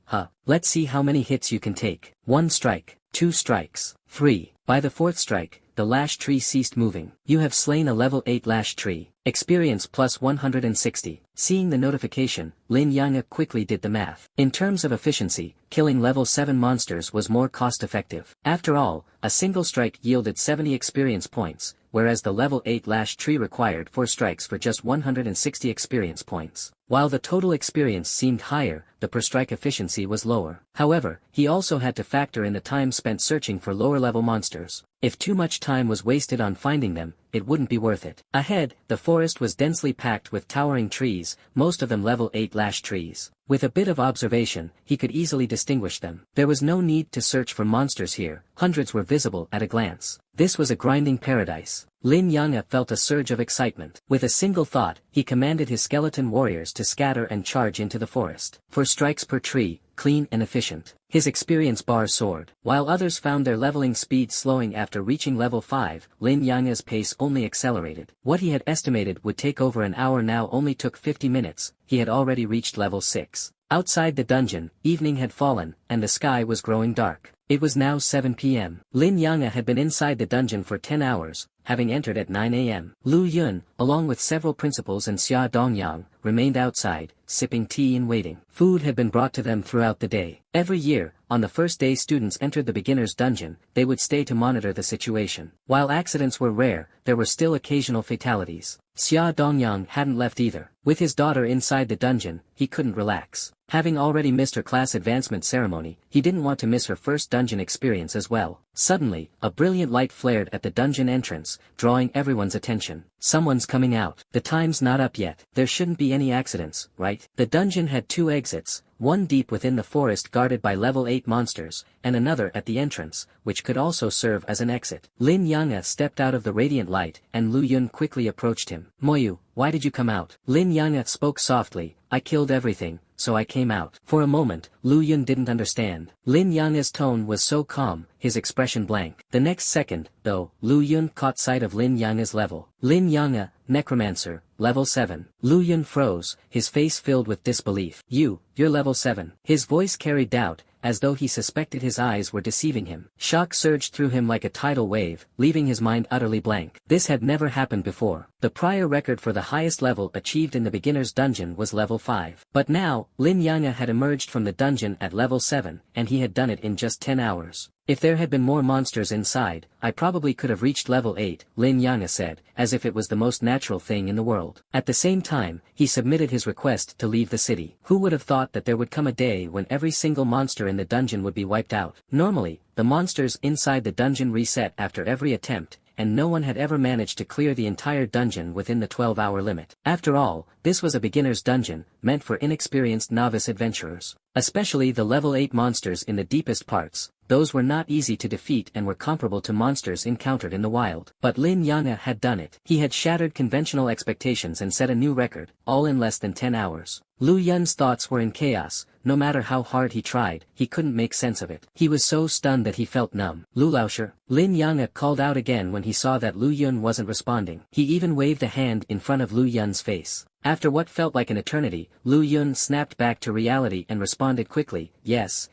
Let's see how many hits you can take. 1 strike, 2 strikes, 3. By the 4th strike, the lash tree ceased moving. You have slain a level 8 lash tree. Experience plus 160. Seeing the notification, Lin Yange quickly did the math. In terms of efficiency, killing level 7 monsters was more cost-effective. After all, a single strike yielded 70 experience points, whereas the level 8 lash tree required 4 strikes for just 160 experience points. While the total experience seemed higher, the per-strike efficiency was lower. However, he also had to factor in the time spent searching for lower-level monsters. If too much time was wasted on finding them, it wouldn't be worth it. Ahead, the forest was densely packed with towering trees, most of them level 8 lash trees. With a bit of observation, he could easily distinguish them. There was no need to search for monsters here, hundreds were visible at a glance. This was a grinding paradise. Lin Yange felt a surge of excitement. With a single thought, he commanded his skeleton warriors to scatter and charge into the forest. 4 strikes per tree, clean and efficient. His experience bar soared. While others found their leveling speed slowing after reaching level 5, Lin Yange's pace only accelerated. What he had estimated would take over an hour now only took 50 minutes, he had already reached level 6. Outside the dungeon, evening had fallen, and the sky was growing dark. It was now 7 p.m. Lin Yange had been inside the dungeon for 10 hours, having entered at 9 a.m. Lu Yun, along with several principals and Xia Dongyang, remained outside, sipping tea and waiting. Food had been brought to them throughout the day. Every year, on the first day students entered the beginner's dungeon, they would stay to monitor the situation. While accidents were rare, there were still occasional fatalities. Xia Dongyang hadn't left either. With his daughter inside the dungeon, he couldn't relax. Having already missed her class advancement ceremony, he didn't want to miss her first dungeon experience as well. Suddenly, a brilliant light flared at the dungeon entrance, drawing everyone's attention. Someone's coming out. The time's not up yet. There shouldn't be any accidents, right? The dungeon had 2 exits, one deep within the forest guarded by level 8 monsters, and another at the entrance, which could also serve as an exit. Lin Yange stepped out of the radiant light, and Lu Yun quickly approached him. Moyu, why did you come out? Lin Yange spoke softly, I killed everything, so I came out. For a moment, Lu Yun didn't understand. Lin Yange's tone was so calm, his expression blank. The next second, though, Lu Yun caught sight of Lin Yange's level. Lin Yange, Necromancer, level 7. Lu Yun froze, his face filled with disbelief. You're level 7. His voice carried doubt, as though he suspected his eyes were deceiving him. Shock surged through him like a tidal wave, leaving his mind utterly blank. This had never happened before. The prior record for the highest level achieved in the beginner's dungeon was level 5. But now, Lin Yange had emerged from the dungeon at level 7, and he had done it in just 10 hours. If there had been more monsters inside, I probably could have reached level 8, Lin Yange said, as if it was the most natural thing in the world. At the same time, he submitted his request to leave the city. Who would have thought that there would come a day when every single monster in the dungeon would be wiped out? Normally, the monsters inside the dungeon reset after every attempt, and no one had ever managed to clear the entire dungeon within the 12-hour limit. After all, this was a beginner's dungeon, meant for inexperienced novice adventurers. Especially the level 8 monsters in the deepest parts. Those were not easy to defeat and were comparable to monsters encountered in the wild. But Lin Yange had done it. He had shattered conventional expectations and set a new record, all in less than 10 hours. Lu Yun's thoughts were in chaos. No matter how hard he tried, he couldn't make sense of it. He was so stunned that he felt numb. Lu Laosher. Lin Yange called out again when he saw that Lu Yun wasn't responding. He even waved a hand in front of Lu Yun's face. After what felt like an eternity, Lu Yun snapped back to reality and responded quickly, yes,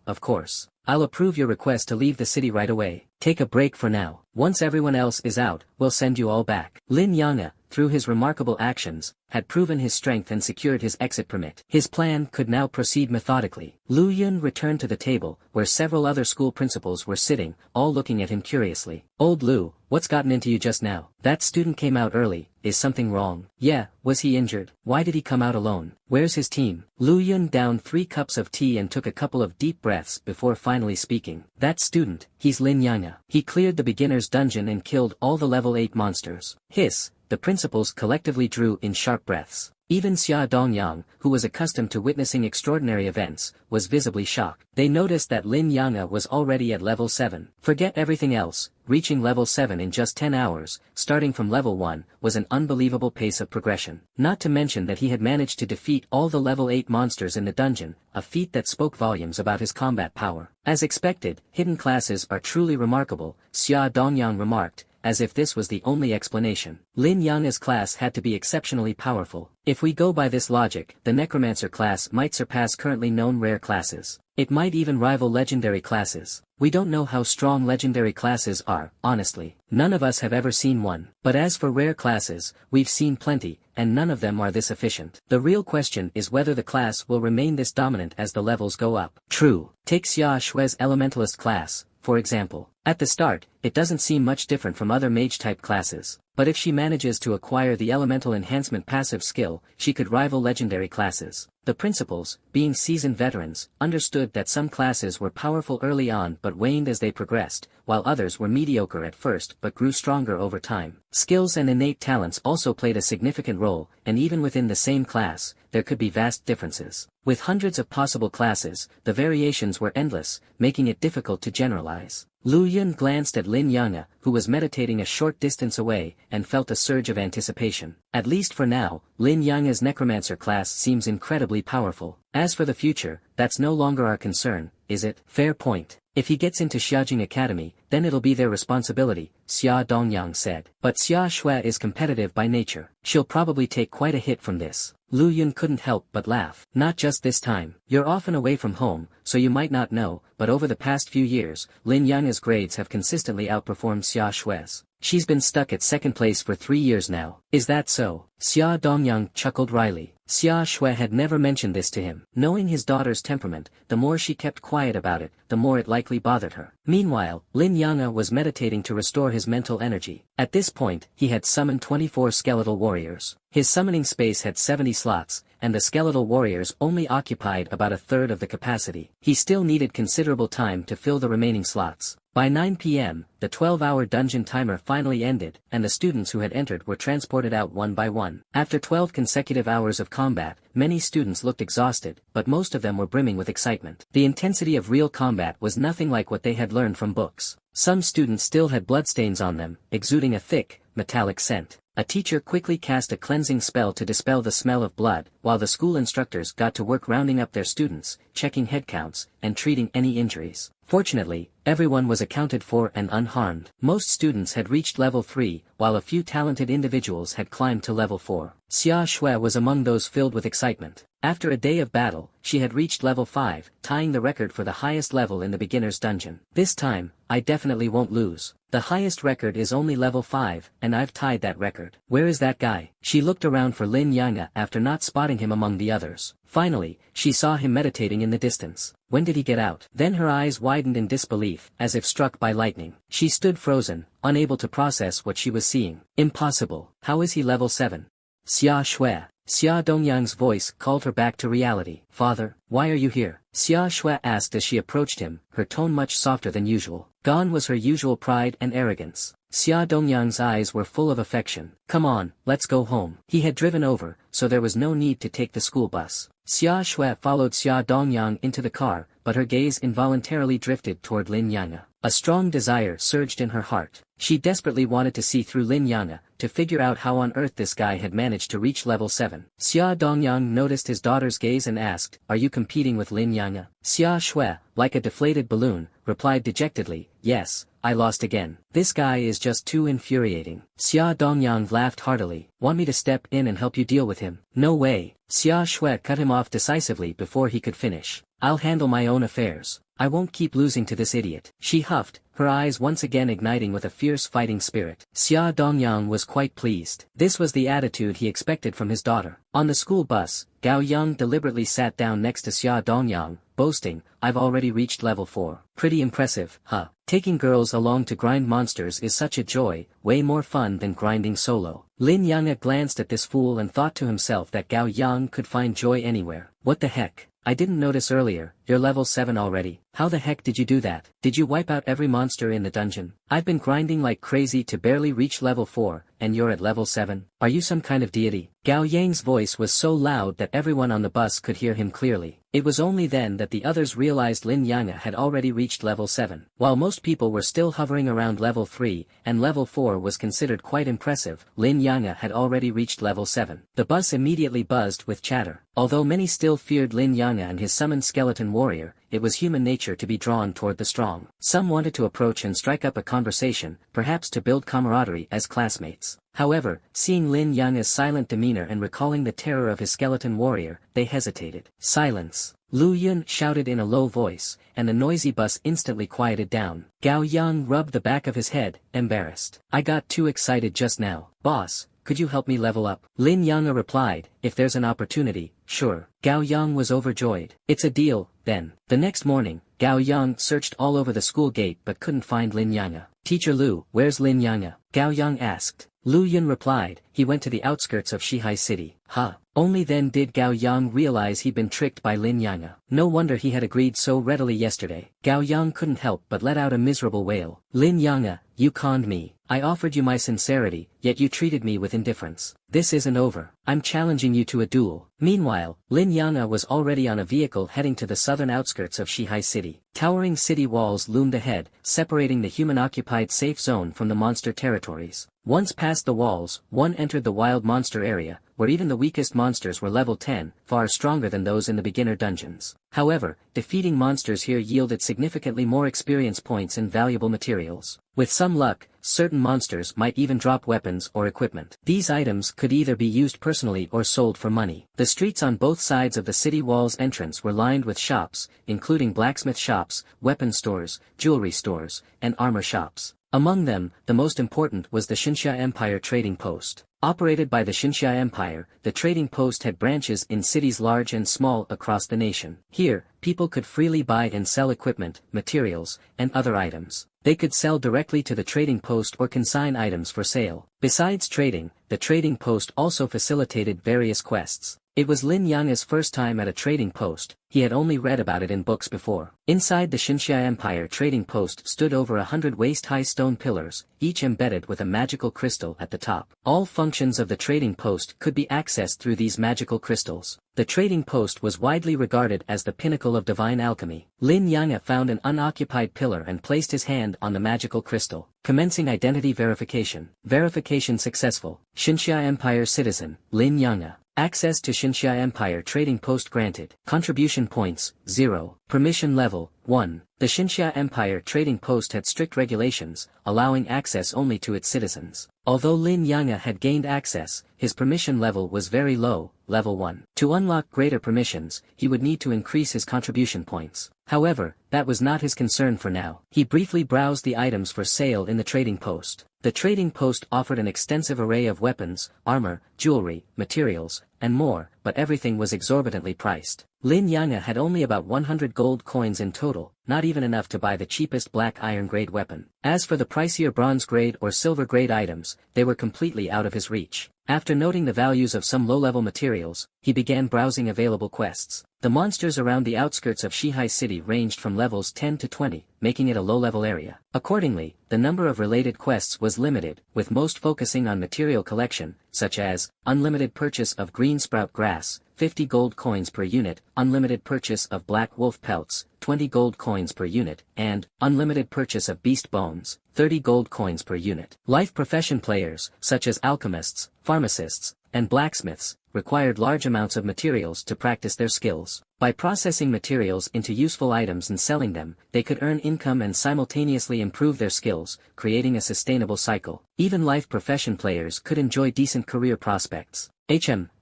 of course. I'll approve your request to leave the city right away. Take a break for now. Once everyone else is out, we'll send you all back. Lin Yanga, through his remarkable actions, had proven his strength and secured his exit permit. His plan could now proceed methodically. Lu Yun returned to the table, where several other school principals were sitting, all looking at him curiously. Old Lu, what's gotten into you just now? That student came out early. Is something wrong? Yeah, was he injured? Why did he come out alone? Where's his team? Lu Yun downed 3 cups of tea and took a couple of deep breaths before finally speaking. That student, he's Lin Yanga. He cleared the beginner's dungeon and killed all the level 8 monsters. Hiss, the principals collectively drew in sharp breaths. Even Xia Dongyang, who was accustomed to witnessing extraordinary events, was visibly shocked. They noticed that Lin Yanga was already at level 7. Forget everything else, reaching level 7 in just 10 hours, starting from level 1, was an unbelievable pace of progression. Not to mention that he had managed to defeat all the level 8 monsters in the dungeon, a feat that spoke volumes about his combat power. As expected, hidden classes are truly remarkable, Xia Dongyang remarked, as if this was the only explanation. Lin Yanga's class had to be exceptionally powerful. If we go by this logic, the Necromancer class might surpass currently known rare classes. It might even rival legendary classes. We don't know how strong legendary classes are, honestly. None of us have ever seen one. But as for rare classes, we've seen plenty, and none of them are this efficient. The real question is whether the class will remain this dominant as the levels go up. True. Take Xia Shue's Elementalist class, for example. At the start, it doesn't seem much different from other mage-type classes, but if she manages to acquire the elemental enhancement passive skill, she could rival legendary classes. The principals, being seasoned veterans, understood that some classes were powerful early on but waned as they progressed, while others were mediocre at first but grew stronger over time. Skills and innate talents also played a significant role, and even within the same class, there could be vast differences. With hundreds of possible classes, the variations were endless, making it difficult to generalize. Lu Yun glanced at Lin Yanga, who was meditating a short distance away, and felt a surge of anticipation. At least for now, Lin Yanga's Necromancer class seems incredibly powerful. As for the future, that's no longer our concern, is it? Fair point. If he gets into Xiaojing Academy, then it'll be their responsibility, Xia Dongyang said. But Xia Shui is competitive by nature. She'll probably take quite a hit from this. Lu Yun couldn't help but laugh. Not just this time. You're often away from home, so you might not know, but over the past few years, Lin Yanga's grades have consistently outperformed Xia Shui's. She's been stuck at second place for 3 years now. Is that so? Xia Dongyang chuckled wryly. Xia Shui had never mentioned this to him. Knowing his daughter's temperament, the more she kept quiet about it, the more it likely bothered her. Meanwhile, Lin Yanga was meditating to restore his mental energy. At this point, he had summoned 24 skeletal warriors. His summoning space had 70 slots, and the skeletal warriors only occupied about a third of the capacity. He still needed considerable time to fill the remaining slots. By 9 p.m., the 12-hour dungeon timer finally ended, and the students who had entered were transported out one by one. After 12 consecutive hours of combat, many students looked exhausted, but most of them were brimming with excitement. The intensity of real combat was nothing like what they had learned from books. Some students still had bloodstains on them, exuding a thick, metallic scent. A teacher quickly cast a cleansing spell to dispel the smell of blood, while the school instructors got to work rounding up their students, checking head counts, and treating any injuries. Fortunately, everyone was accounted for and unharmed. Most students had reached level 3, while a few talented individuals had climbed to level 4. Xia Shui was among those filled with excitement. After a day of battle, she had reached level 5, tying the record for the highest level in the beginner's dungeon. This time, I definitely won't lose. The highest record is only level 5, and I've tied that record. Where is that guy? She looked around for Lin Yanga after not spotting him among the others. Finally, she saw him meditating in the distance. When did he get out? Then her eyes widened in disbelief, as if struck by lightning. She stood frozen, unable to process what she was seeing. Impossible. How is he level 7? Xia Shui. Xia Dongyang's voice called her back to reality. Father, why are you here? Xia Shui asked as she approached him, her tone much softer than usual. Gone was her usual pride and arrogance. Xia Dongyang's eyes were full of affection. Come on, let's go home. He had driven over, so there was no need to take the school bus. Xia Shui followed Xia Dongyang into the car, but her gaze involuntarily drifted toward Lin Yanga. A strong desire surged in her heart. She desperately wanted to see through Lin Yanga, to figure out how on earth this guy had managed to reach level 7. Xia Dongyang noticed his daughter's gaze and asked, "Are you competing with Lin Yanga?" Xia Shui, like a deflated balloon, replied dejectedly, "Yes, I lost again. This guy is just too infuriating." Xia Dongyang laughed heartily. "Want me to step in and help you deal with him?" "No way." Xia Shui cut him off decisively before he could finish. "I'll handle my own affairs. I won't keep losing to this idiot. She huffed, her eyes once again igniting with a fierce fighting spirit. Xia Dongyang was quite pleased. This was the attitude he expected from his daughter. On the school bus, Gao Yang deliberately sat down next to Xia Dongyang, boasting, "I've already reached level 4. Pretty impressive, huh? Taking girls along to grind monsters is such a joy, way more fun than grinding solo." Lin Yang glanced at this fool and thought to himself that Gao Yang could find joy anywhere. What the heck? I didn't notice earlier, you're level 7 already. How the heck did you do that? Did you wipe out every monster in the dungeon? I've been grinding like crazy to barely reach level 4, and you're at level 7? Are you some kind of deity? Gao Yang's voice was so loud that everyone on the bus could hear him clearly. It was only then that the others realized Lin Yang had already reached level 7. While most people were still hovering around level 3, and level 4 was considered quite impressive, Lin Yang had already reached level 7. The bus immediately buzzed with chatter. Although many still feared Lin Yang and his summoned skeleton warrior, it was human nature to be drawn toward the strong. Some wanted to approach and strike up a conversation, perhaps to build camaraderie as classmates. However, seeing Lin Yang's silent demeanor and recalling the terror of his skeleton warrior, they hesitated. Silence! Lu Yun shouted in a low voice, and the noisy bus instantly quieted down. Gao Yang rubbed the back of his head, embarrassed. I got too excited just now. Boss, could you help me level up? Lin Yang replied, if there's an opportunity, sure. Gao Yang was overjoyed. It's a deal, then. The next morning, Gao Yang searched all over the school gate but couldn't find Lin Yang. Teacher Lu, where's Lin Yang? Gao Yang asked. Lu Yun replied, he went to the outskirts of Shihai City. Huh. Only then did Gao Yang realize he'd been tricked by Lin Yang. No wonder he had agreed so readily yesterday. Gao Yang couldn't help but let out a miserable wail. Lin Yang, you conned me. I offered you my sincerity, yet you treated me with indifference. This isn't over. I'm challenging you to a duel. Meanwhile, Lin Yang was already on a vehicle heading to the southern outskirts of Shihai City. Towering city walls loomed ahead, separating the human-occupied safe zone from the monster territories. Once past the walls, one entered the wild monster area, where even the weakest monsters were level 10, far stronger than those in the beginner dungeons. However, defeating monsters here yielded significantly more experience points and valuable materials. With some luck, certain monsters might even drop weapons or equipment. These items could either be used personally or sold for money. The streets on both sides of the city wall's entrance were lined with shops, including blacksmith shops, weapon stores, jewelry stores, and armor shops. Among them, the most important was the Xinxia Empire Trading Post. Operated by the Xinxia Empire, the trading post had branches in cities large and small across the nation. Here, people could freely buy and sell equipment, materials, and other items. They could sell directly to the trading post or consign items for sale. Besides trading, the trading post also facilitated various quests. It was Lin Yang's first time at a trading post. He had only read about it in books before. Inside the Xinxia Empire trading post stood over 100 waist-high stone pillars, each embedded with a magical crystal at the top. All functions of the trading post could be accessed through these magical crystals. The trading post was widely regarded as the pinnacle of divine alchemy. Lin Yang found an unoccupied pillar and placed his hand on the magical crystal. Commencing identity verification. Verification successful. Xinxia Empire citizen, Lin Yang. Access to Xinxia Empire trading post granted. Contribution points, 0. Permission level, 1. The Xinxia Empire trading post had strict regulations, allowing access only to its citizens. Although Lin Yang had gained access, his permission level was very low, level 1. To unlock greater permissions, he would need to increase his contribution points. However, that was not his concern for now. He briefly browsed the items for sale in the trading post. The trading post offered an extensive array of weapons, armor, jewelry, materials, and more, but everything was exorbitantly priced. Lin Yang had only about 100 gold coins in total, not even enough to buy the cheapest black iron grade weapon. As for the pricier bronze grade or silver grade items, they were completely out of his reach. After noting the values of some low-level materials, he began browsing available quests. The monsters around the outskirts of Shihai City ranged from levels 10 to 20, making it a low-level area. Accordingly, the number of related quests was limited, with most focusing on material collection, such as, unlimited purchase of green sprout grass, 50 gold coins per unit, unlimited purchase of black wolf pelts, 20 gold coins per unit, and, unlimited purchase of beast bones, 30 gold coins per unit. Life profession players, such as alchemists, pharmacists, and blacksmiths, required large amounts of materials to practice their skills. By processing materials into useful items and selling them, they could earn income and simultaneously improve their skills, creating a sustainable cycle. Even life profession players could enjoy decent career prospects.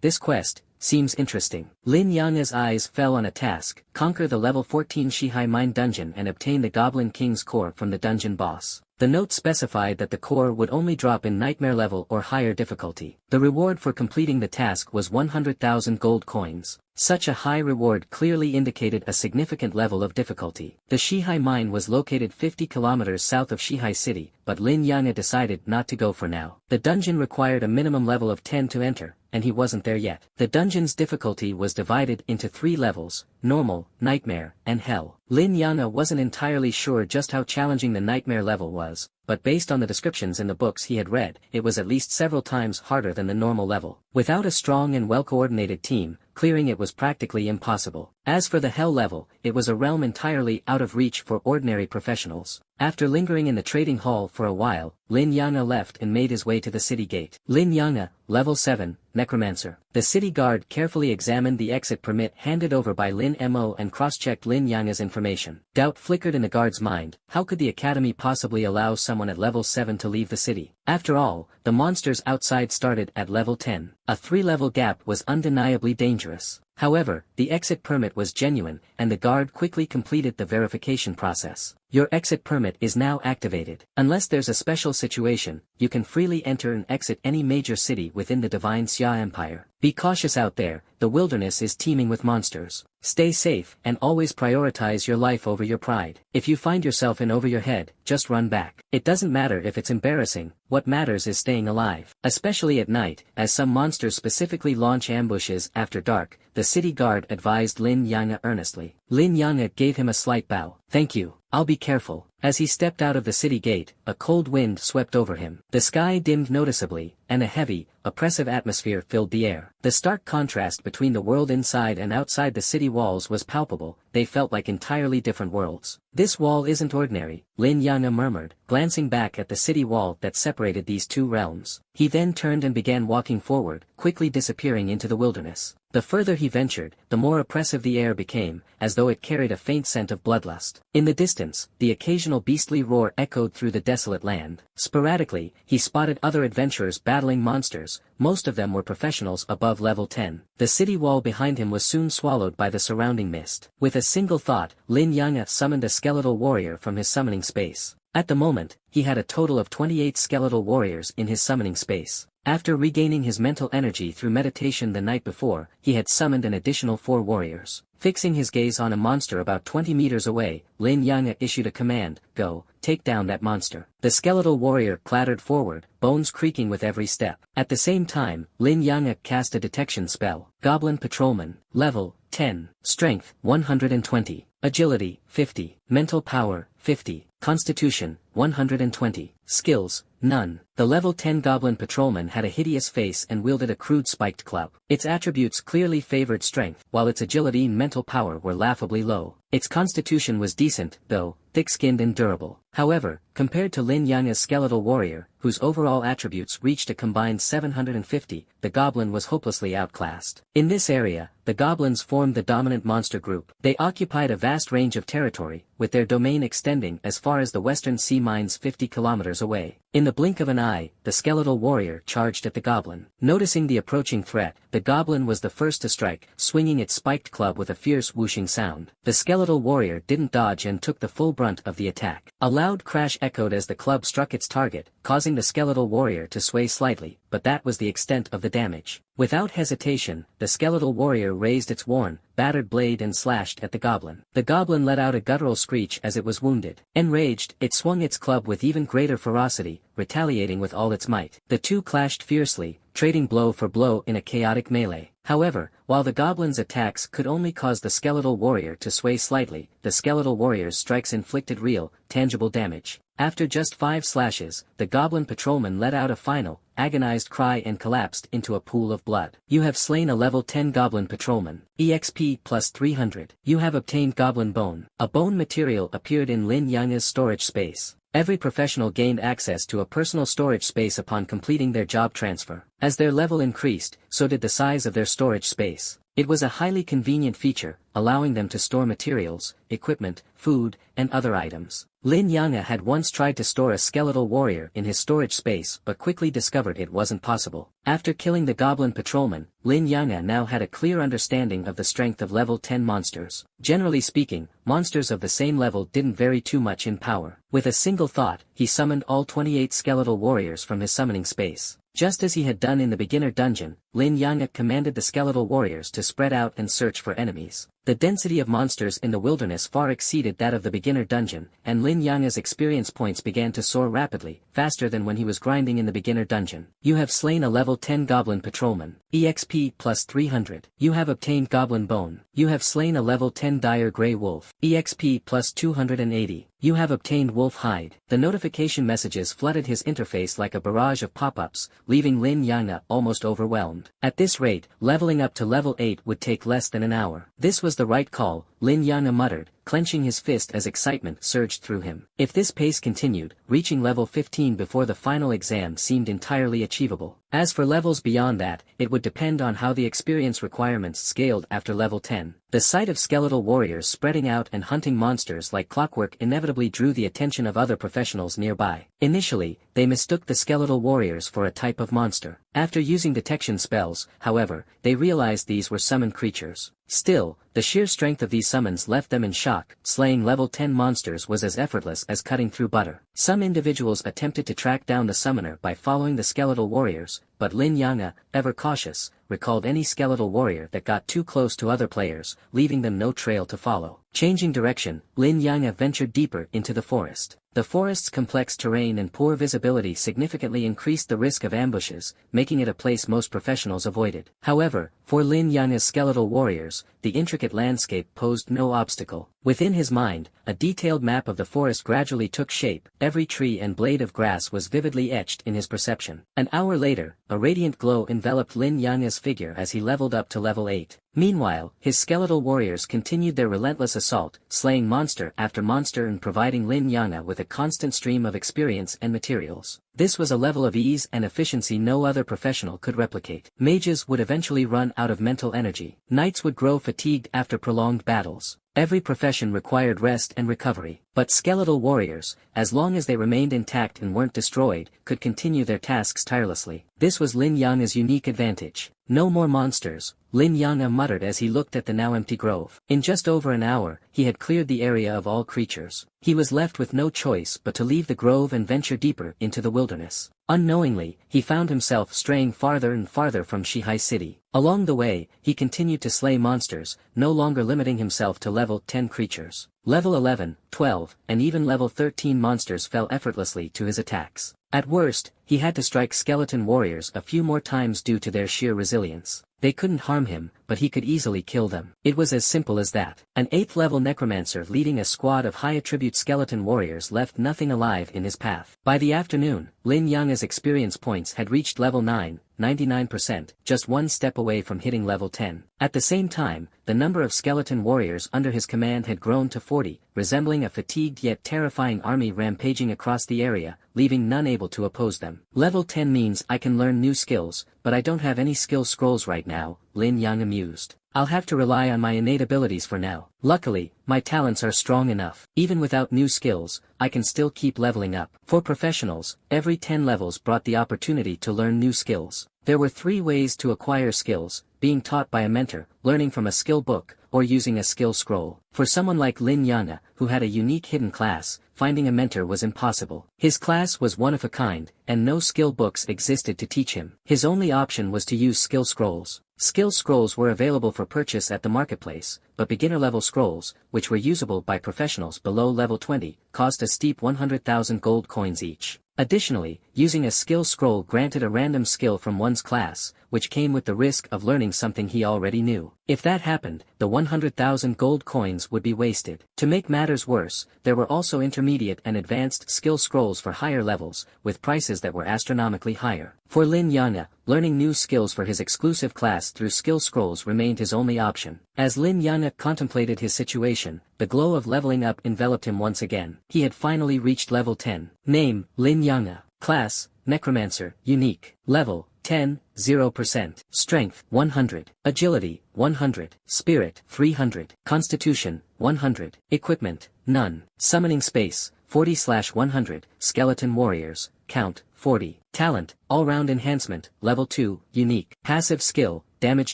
This quest, seems interesting. Lin Yang's eyes fell on a task: conquer the level 14 Shihai Mine dungeon and obtain the Goblin King's core from the dungeon boss. The note specified that the core would only drop in nightmare level or higher difficulty. The reward for completing the task was 100,000 gold coins. Such a high reward clearly indicated a significant level of difficulty. The Shihai mine was located 50 kilometers south of Shihai City, but Lin Yang decided not to go for now. The dungeon required a minimum level of 10 to enter, and he wasn't there yet. The dungeon's difficulty was divided into 3 levels: normal, nightmare, and hell. Lin Yang wasn't entirely sure just how challenging the nightmare level was, but based on the descriptions in the books he had read, it was at least several times harder than the normal level. Without a strong and well-coordinated team, clearing it was practically impossible. As for the hell level, it was a realm entirely out of reach for ordinary professionals. After lingering in the trading hall for a while, Lin Yang left and made his way to the city gate. Lin Yang, level 7, Necromancer. The city guard carefully examined the exit permit handed over by Lin Mo and cross-checked Lin Yang's information. Doubt flickered in the guard's mind: how could the academy possibly allow someone at level 7 to leave the city? After all, the monsters outside started at level 10. A 3-level gap was undeniably dangerous. However, the exit permit was genuine, and the guard quickly completed the verification process. Your exit permit is now activated. Unless there's a special situation, you can freely enter and exit any major city within the Divine Xia Empire. Be cautious out there, the wilderness is teeming with monsters. Stay safe, and always prioritize your life over your pride. If you find yourself in over your head, just run back. It doesn't matter if it's embarrassing, what matters is staying alive. Especially at night, as some monsters specifically launch ambushes after dark, the city guard advised Lin Yang earnestly. Lin Yang gave him a slight bow. Thank you, I'll be careful. As he stepped out of the city gate, a cold wind swept over him. The sky dimmed noticeably, and a heavy, oppressive atmosphere filled the air. The stark contrast between the world inside and outside the city walls was palpable. They felt like entirely different worlds. This wall isn't ordinary, Lin Yang murmured, glancing back at the city wall that separated these two realms. He then turned and began walking forward, quickly disappearing into the wilderness. The further he ventured, the more oppressive the air became, as though it carried a faint scent of bloodlust. In the distance, the occasional beastly roar echoed through the desolate land. Sporadically, he spotted other adventurers battling monsters. Most of them were professionals above level 10. The city wall behind him was soon swallowed by the surrounding mist. With a single thought, Lin Yang summoned a skeletal warrior from his summoning space. At the moment, he had a total of 28 skeletal warriors in his summoning space. After regaining his mental energy through meditation the night before, he had summoned an additional 4 warriors. Fixing his gaze on a monster about 20 meters away, Lin Yang issued a command: go, take down that monster. The skeletal warrior clattered forward, bones creaking with every step. At the same time, Lin Yang cast a detection spell. Goblin Patrolman, level 10, Strength 120, Agility 50, Mental Power 50, Constitution 120, Skills none. The level 10 Goblin Patrolman had a hideous face and wielded a crude spiked club. Its attributes clearly favored strength, while its agility and mental power were laughably low. Its constitution was decent, though, thick-skinned and durable. However, compared to Lin Yang's skeletal warrior, whose overall attributes reached a combined 750, the goblin was hopelessly outclassed. In this area, the goblins formed the dominant monster group. They occupied a vast range of territory, with their domain extending as far as the western sea mines 50 kilometers away. In the blink of an eye, the skeletal warrior charged at the goblin. Noticing the approaching threat, the goblin was the first to strike, swinging its spiked club with a fierce whooshing sound. The skeletal warrior didn't dodge and took the full brunt of the attack. A loud crash echoed as the club struck its target, causing the skeletal warrior to sway slightly, but that was the extent of the damage. Without hesitation, the skeletal warrior raised its worn, battered blade and slashed at the goblin. The goblin let out a guttural screech as it was wounded. Enraged, it swung its club with even greater ferocity, retaliating with all its might. The two clashed fiercely, trading blow for blow in a chaotic melee. However, while the goblin's attacks could only cause the skeletal warrior to sway slightly, the skeletal warrior's strikes inflicted real, tangible damage. After just 5 slashes, the goblin patrolman let out a final, agonized cry and collapsed into a pool of blood. You have slain a level 10 goblin patrolman. EXP plus 300. You have obtained goblin bone. A bone material appeared in Lin Yang's storage space. Every professional gained access to a personal storage space upon completing their job transfer. As their level increased, so did the size of their storage space. It was a highly convenient feature, allowing them to store materials, equipment, food, and other items. Lin Yang'e had once tried to store a skeletal warrior in his storage space but quickly discovered it wasn't possible. After killing the goblin patrolman, Lin Yang'e now had a clear understanding of the strength of level 10 monsters. Generally speaking, monsters of the same level didn't vary too much in power. With a single thought, he summoned all 28 skeletal warriors from his summoning space. Just as he had done in the beginner dungeon, Lin Yang'e commanded the skeletal warriors to spread out and search for enemies. The density of monsters in the wilderness far exceeded that of the beginner dungeon, and Lin Yang'e's experience points began to soar rapidly, faster than when he was grinding in the beginner dungeon. You have slain a level 10 goblin patrolman. EXP plus 300. You have obtained goblin bone. You have slain a level 10 dire grey wolf. EXP plus 280. You have obtained wolf hide. The notification messages flooded his interface like a barrage of pop-ups, leaving Lin Yang'e almost overwhelmed. At this rate, leveling up to level 8 would take less than an hour. This was the right call, Lin Yang'e muttered, clenching his fist as excitement surged through him. If this pace continued, reaching level 15 before the final exam seemed entirely achievable. As for levels beyond that, it would depend on how the experience requirements scaled after level 10. The sight of skeletal warriors spreading out and hunting monsters like clockwork inevitably drew the attention of other professionals nearby. Initially, they mistook the skeletal warriors for a type of monster. After using detection spells, however, they realized these were summoned creatures. Still, the sheer strength of these summons left them in shock. Slaying level 10 monsters was as effortless as cutting through butter. Some individuals attempted to track down the summoner by following the skeletal warriors, but Lin Yang'e, ever cautious, recalled any skeletal warrior that got too close to other players, leaving them no trail to follow. Changing direction, Lin Yang'e ventured deeper into the forest. The forest's complex terrain and poor visibility significantly increased the risk of ambushes, making it a place most professionals avoided. However, for Lin Yang'e's skeletal warriors, the intricate landscape posed no obstacle. Within his mind, a detailed map of the forest gradually took shape. Every tree and blade of grass was vividly etched in his perception. An hour later, a radiant glow enveloped Lin Yang'e's figure as he leveled up to level 8. Meanwhile, his skeletal warriors continued their relentless assault, slaying monster after monster and providing Lin Yang'e with a constant stream of experience and materials. This was a level of ease and efficiency no other professional could replicate. Mages would eventually run out of mental energy. Knights would grow fatigued after prolonged battles. Every profession required rest and recovery. But skeletal warriors, as long as they remained intact and weren't destroyed, could continue their tasks tirelessly. This was Lin Yang'e's unique advantage. No more monsters, Lin Yang'e muttered as he looked at the now empty grove. In just over an hour, he had cleared the area of all creatures. He was left with no choice but to leave the grove and venture deeper into the wilderness. Unknowingly, he found himself straying farther and farther from Shihai City. Along the way, he continued to slay monsters, no longer limiting himself to level 10 creatures. Level 11, 12, and even level 13 monsters fell effortlessly to his attacks. At worst, he had to strike skeleton warriors a few more times due to their sheer resilience. They couldn't harm him, but he could easily kill them. It was as simple as that. An 8th level necromancer leading a squad of high attribute skeleton warriors left nothing alive in his path. By the afternoon, Lin Yang'e's experience points had reached level 9, 99%, just one step away from hitting level 10. At the same time, the number of skeleton warriors under his command had grown to 40, resembling a fatigued yet terrifying army rampaging across the area, leaving none able to oppose them. Level 10 means I can learn new skills, but I don't have any skill scrolls right now, Lin Yang'e mused. I'll have to rely on my innate abilities for now. Luckily, my talents are strong enough. Even without new skills, I can still keep leveling up. For professionals, every 10 levels brought the opportunity to learn new skills. There were 3 ways to acquire skills: being taught by a mentor, learning from a skill book, or using a skill scroll. For someone like Lin Yang'e, who had a unique hidden class, finding a mentor was impossible. His class was one of a kind, and no skill books existed to teach him. His only option was to use skill scrolls. Skill scrolls were available for purchase at the marketplace, but beginner-level scrolls, which were usable by professionals below level 20, cost a steep 100,000 gold coins each. Additionally, using a skill scroll granted a random skill from one's class, which came with the risk of learning something he already knew. If that happened, the 100,000 gold coins would be wasted. To make matters worse, there were also intermediate and advanced skill scrolls for higher levels, with prices that were astronomically higher. For Lin Yang'e, learning new skills for his exclusive class through skill scrolls remained his only option. As Lin Yang'e contemplated his situation, the glow of leveling up enveloped him once again. He had finally reached level 10. Name: Lin Yang'e. Class: Necromancer. Unique. Level: 10, 0%. Strength, 100. Agility, 100. Spirit, 300. Constitution, 100. Equipment, none. Summoning space, 40/100. Skeleton warriors, count, 40. Talent, all-round enhancement, level 2, unique. Passive skill, damage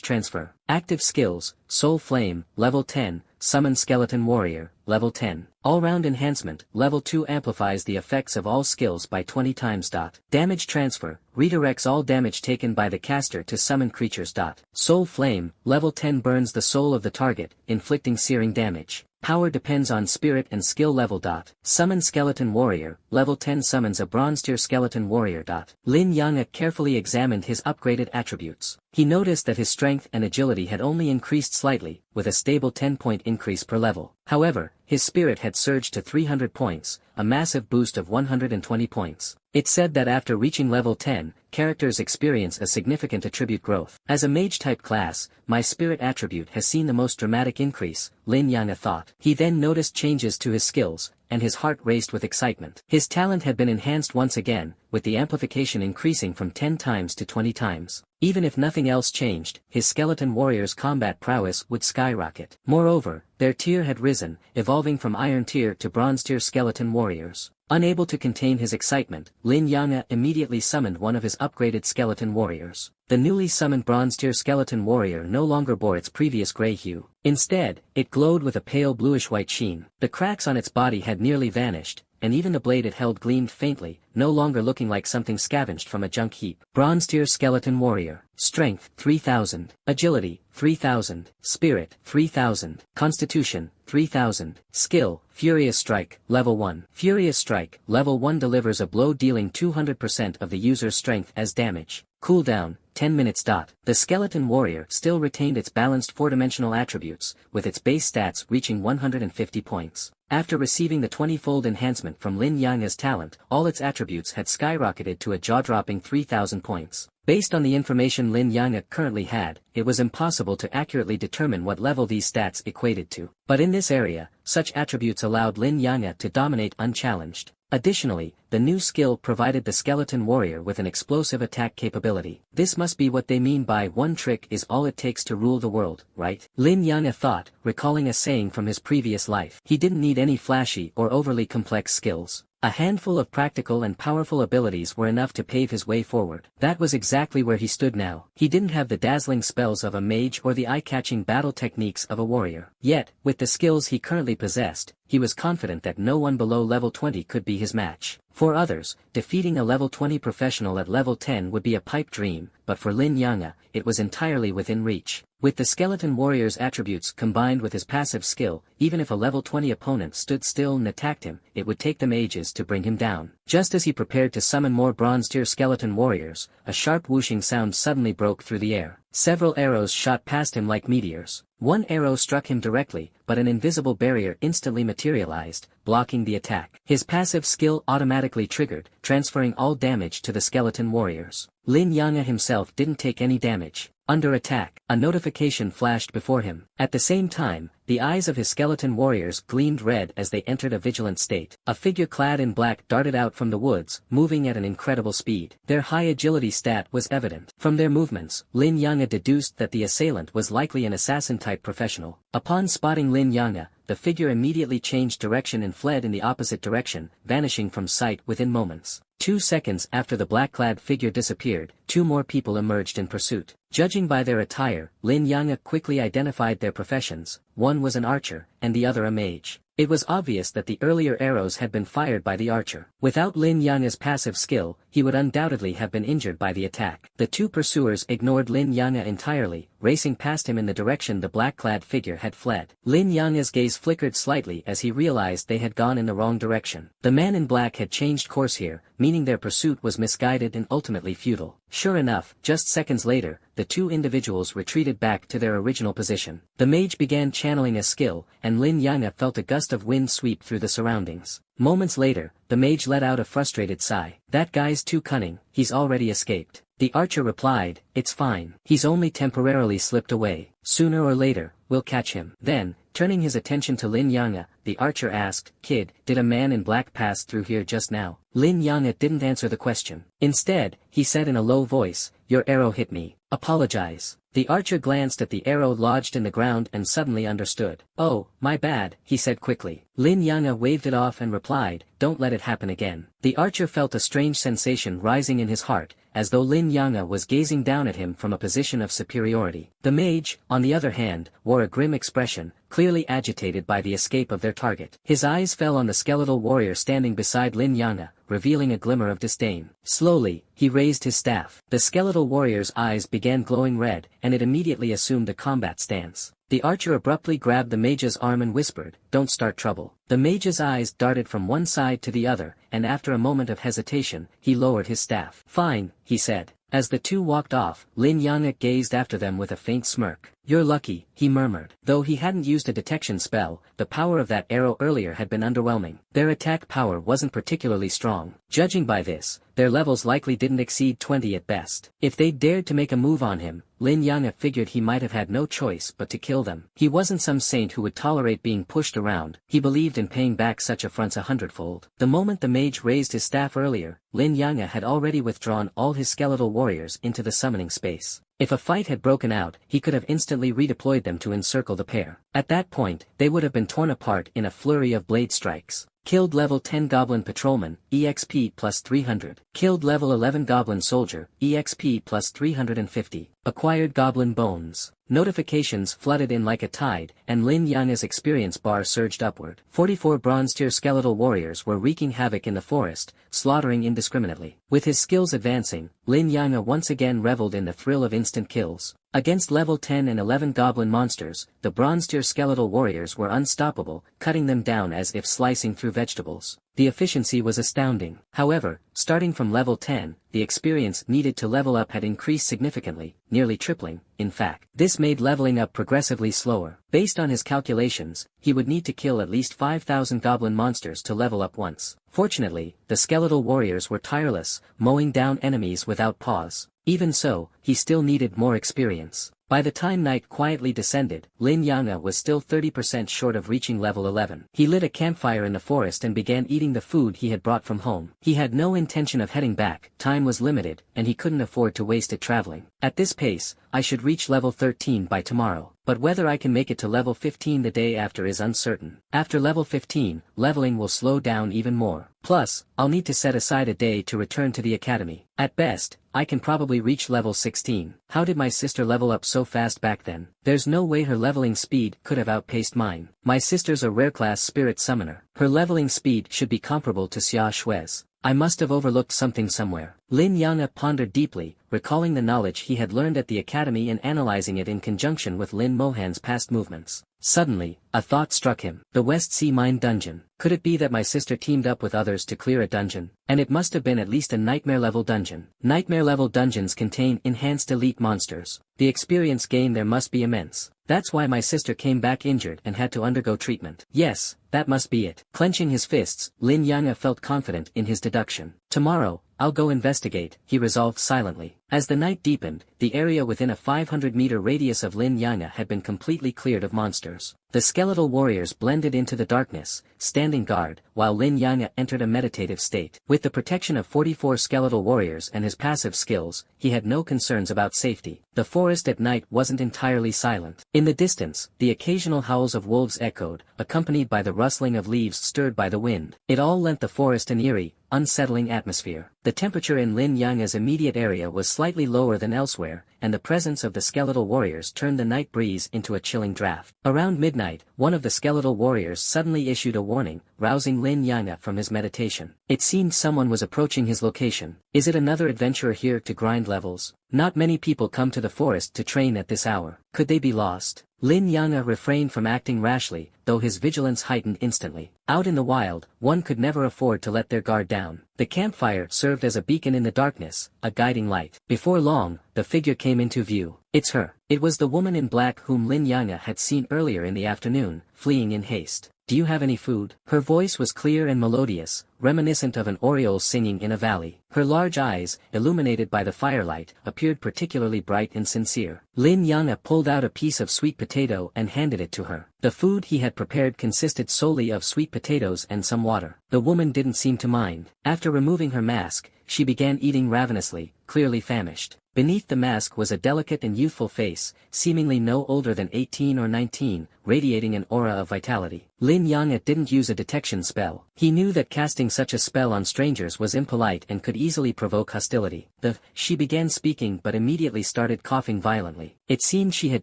transfer. Active skills, soul flame, level 10, summon skeleton warrior, level 10. All-round enhancement, level 2 amplifies the effects of all skills by 20 times. Damage transfer, redirects all damage taken by the caster to summon creatures. Soul flame, level 10 burns the soul of the target, inflicting searing damage. Power depends on spirit and skill level. Summon skeleton warrior, level 10 summons a bronze tier skeleton warrior. Lin Yang'e carefully examined his upgraded attributes. He noticed that his strength and agility had only increased slightly, with a stable 10-point increase per level. However, his spirit had surged to 300 points, a massive boost of 120 points. It said that after reaching level 10, characters experience a significant attribute growth. As a mage-type class, my spirit attribute has seen the most dramatic increase, Lin Yang'e thought. He then noticed changes to his skills, and his heart raced with excitement. His talent had been enhanced once again, with the amplification increasing from 10 times to 20 times. Even if nothing else changed, his skeleton warrior's combat prowess would skyrocket. Moreover, their tier had risen, evolving from Iron tier to Bronze tier skeleton warriors. Unable to contain his excitement, Lin Yang'e immediately summoned one of his upgraded skeleton warriors. The newly summoned Bronze tier skeleton warrior no longer bore its previous gray hue. Instead, it glowed with a pale bluish-white sheen. The cracks on its body had nearly vanished, and even the blade it held gleamed faintly, no longer looking like something scavenged from a junk heap. Bronze tier skeleton warrior. Strength, 3000. Agility, 3000. Spirit, 3000. Constitution, 3000. Skill, Furious Strike, level 1. Furious Strike, level 1 delivers a blow dealing 200% of the user's strength as damage. Cooldown, 10 minutes. The skeleton warrior still retained its balanced four-dimensional attributes, with its base stats reaching 150 points. After receiving the 20-fold enhancement from Lin Yang'e's talent, all its attributes had skyrocketed to a jaw-dropping 3,000 points. Based on the information Lin Yang'e currently had, it was impossible to accurately determine what level these stats equated to. But in this area, such attributes allowed Lin Yang'e to dominate unchallenged. Additionally, the new skill provided the skeleton warrior with an explosive attack capability. This must be what they mean by one trick is all it takes to rule the world, right? Lin Yang'e thought, recalling a saying from his previous life. He didn't need any flashy or overly complex skills. A handful of practical and powerful abilities were enough to pave his way forward. That was exactly where he stood now. He didn't have the dazzling spells of a mage or the eye-catching battle techniques of a warrior. Yet, with the skills he currently possessed, he was confident that no one below level 20 could be his match. For others, defeating a level 20 professional at level 10 would be a pipe dream, but for Lin Yang'e, it was entirely within reach. With the skeleton warrior's attributes combined with his passive skill, even if a level 20 opponent stood still and attacked him, it would take them ages to bring him down. Just as he prepared to summon more bronze tier skeleton warriors, a sharp whooshing sound suddenly broke through the air. Several arrows shot past him like meteors. One arrow struck him directly, but an invisible barrier instantly materialized, blocking the attack. His passive skill automatically triggered, transferring all damage to the skeleton warriors. Lin Yang'e himself didn't take any damage. Under attack, a notification flashed before him. At the same time, the eyes of his skeleton warriors gleamed red as they entered a vigilant state. A figure clad in black darted out from the woods, moving at an incredible speed. Their high agility stat was evident. From their movements, Lin Yang'e deduced that the assailant was likely an assassin-type professional. Upon spotting Lin Yang'e, the figure immediately changed direction and fled in the opposite direction, vanishing from sight within moments. 2 seconds after the black-clad figure disappeared, 2 more people emerged in pursuit. Judging by their attire, Lin Yang'e quickly identified their professions. One was an archer, and the other a mage. It was obvious that the earlier arrows had been fired by the archer. Without Lin Yang'e's passive skill, he would undoubtedly have been injured by the attack. The 2 pursuers ignored Lin Yang'e entirely, racing past him in the direction the black-clad figure had fled. Lin Yang'e's gaze flickered slightly as he realized they had gone in the wrong direction. The man in black had changed course here, meaning their pursuit was misguided and ultimately futile. Sure enough, just seconds later, the 2 individuals retreated back to their original position. The mage began channeling a skill, and Lin Yang'e felt a gust of wind sweep through the surroundings. Moments later, the mage let out a frustrated sigh. That guy's too cunning, he's already escaped. The archer replied, it's fine. He's only temporarily slipped away. Sooner or later, we'll catch him. Then, turning his attention to Lin Yanga, the archer asked, "Kid, did a man in black pass through here just now?" Lin Yanga didn't answer the question. Instead, he said in a low voice, "Your arrow hit me. Apologize." The archer glanced at the arrow lodged in the ground and suddenly understood. "Oh, my bad," he said quickly. Lin Yanga waved it off and replied, "Don't let it happen again." The archer felt a strange sensation rising in his heart, as though Lin Yanga was gazing down at him from a position of superiority. The mage, on the other hand, wore a grim expression, clearly agitated by the escape of their target. His eyes fell on the skeletal warrior standing beside Lin Yanga, revealing a glimmer of disdain. Slowly, he raised his staff. The skeletal warrior's eyes began glowing red, and it immediately assumed a combat stance. The archer abruptly grabbed the mage's arm and whispered, "Don't start trouble." The mage's eyes darted from one side to the other, and after a moment of hesitation, he lowered his staff. "Fine," he said. As the two walked off, Lin Yanga gazed after them with a faint smirk. "You're lucky," he murmured. Though he hadn't used a detection spell, the power of that arrow earlier had been underwhelming. Their attack power wasn't particularly strong. Judging by this, their levels likely didn't exceed 20 at best. If they'd dared to make a move on him, Lin Yanga figured he might have had no choice but to kill them. He wasn't some saint who would tolerate being pushed around. He believed in paying back such affronts 100-fold. The moment the mage raised his staff earlier, Lin Yanga had already withdrawn all his skeletal warriors into the summoning space. If a fight had broken out, he could have instantly redeployed them to encircle the pair. At that point, they would have been torn apart in a flurry of blade strikes. Killed level 10 Goblin Patrolman, EXP plus 300. Killed level 11 Goblin Soldier, EXP plus 350. Acquired Goblin Bones. Notifications flooded in like a tide, and Lin Yanga's experience bar surged upward. 44 bronze-tier skeletal warriors were wreaking havoc in the forest, slaughtering indiscriminately. With his skills advancing, Lin Yanga once again reveled in the thrill of instant kills. Against level 10 and 11 goblin monsters, the bronze-tier skeletal warriors were unstoppable, cutting them down as if slicing through vegetables. The efficiency was astounding. However, starting from level 10, the experience needed to level up had increased significantly, nearly tripling, in fact. This made leveling up progressively slower. Based on his calculations, he would need to kill at least 5,000 goblin monsters to level up once. Fortunately, the skeletal warriors were tireless, mowing down enemies without pause. Even so, he still needed more experience. By the time night quietly descended, Lin Yanga was still 30% short of reaching level 11. He lit a campfire in the forest and began eating the food he had brought from home. He had no intention of heading back, time was limited, and he couldn't afford to waste it traveling. At this pace, I should reach level 13 by tomorrow. But whether I can make it to level 15 the day after is uncertain. After level 15, leveling will slow down even more. Plus, I'll need to set aside a day to return to the academy. At best, I can probably reach level 16. How did my sister level up so fast back then? There's no way her leveling speed could have outpaced mine. My sister's a rare-class spirit summoner. Her leveling speed should be comparable to Xia Shui's. I must have overlooked something somewhere. Lin Yanga pondered deeply, recalling the knowledge he had learned at the academy and analyzing it in conjunction with Lin Mohan's past movements. Suddenly, a thought struck him. The West Sea Mine Dungeon. Could it be that my sister teamed up with others to clear a dungeon? And it must have been at least a nightmare-level dungeon. Nightmare-level dungeons contain enhanced elite monsters. The experience gain there must be immense. That's why my sister came back injured and had to undergo treatment. Yes, that must be it. Clenching his fists, Lin Yanga felt confident in his deduction. Tomorrow, I'll go investigate, he resolved silently. As the night deepened, the area within a 500-meter radius of Lin Yanga had been completely cleared of monsters. The skeletal warriors blended into the darkness, standing guard, while Lin Yanga entered a meditative state. With the protection of 44 skeletal warriors and his passive skills, he had no concerns about safety. The forest at night wasn't entirely silent. In the distance, the occasional howls of wolves echoed, accompanied by the rustling of leaves stirred by the wind. It all lent the forest an eerie, unsettling atmosphere. The temperature in Lin Yanga's immediate area was slightly lower than elsewhere, and the presence of the skeletal warriors turned the night breeze into a chilling draft. Around midnight, one of the skeletal warriors suddenly issued a warning, rousing Lin Yanga from his meditation. It seemed someone was approaching his location. Is it another adventurer here to grind levels? Not many people come to the forest to train at this hour. Could they be lost? Lin Yanga refrained from acting rashly, though his vigilance heightened instantly. Out in the wild, one could never afford to let their guard down. The campfire served as a beacon in the darkness, a guiding light. Before long, the figure came into view. It's her. It was the woman in black whom Lin Yanga had seen earlier in the afternoon, fleeing in haste. do you have any food? Her voice was clear and melodious, reminiscent of an oriole singing in a valley. Her large eyes, illuminated by the firelight, appeared particularly bright and sincere. Lin Yang'e pulled out a piece of sweet potato and handed it to her. The food he had prepared consisted solely of sweet potatoes and some water. The woman didn't seem to mind. After removing her mask, she began eating ravenously, clearly famished. Beneath the mask was a delicate and youthful face, seemingly no older than 18 or 19, radiating an aura of vitality. Lin Yang'e didn't use a detection spell. He knew that casting such a spell on strangers was impolite and could easily provoke hostility. She began speaking but immediately started coughing violently. It seemed she had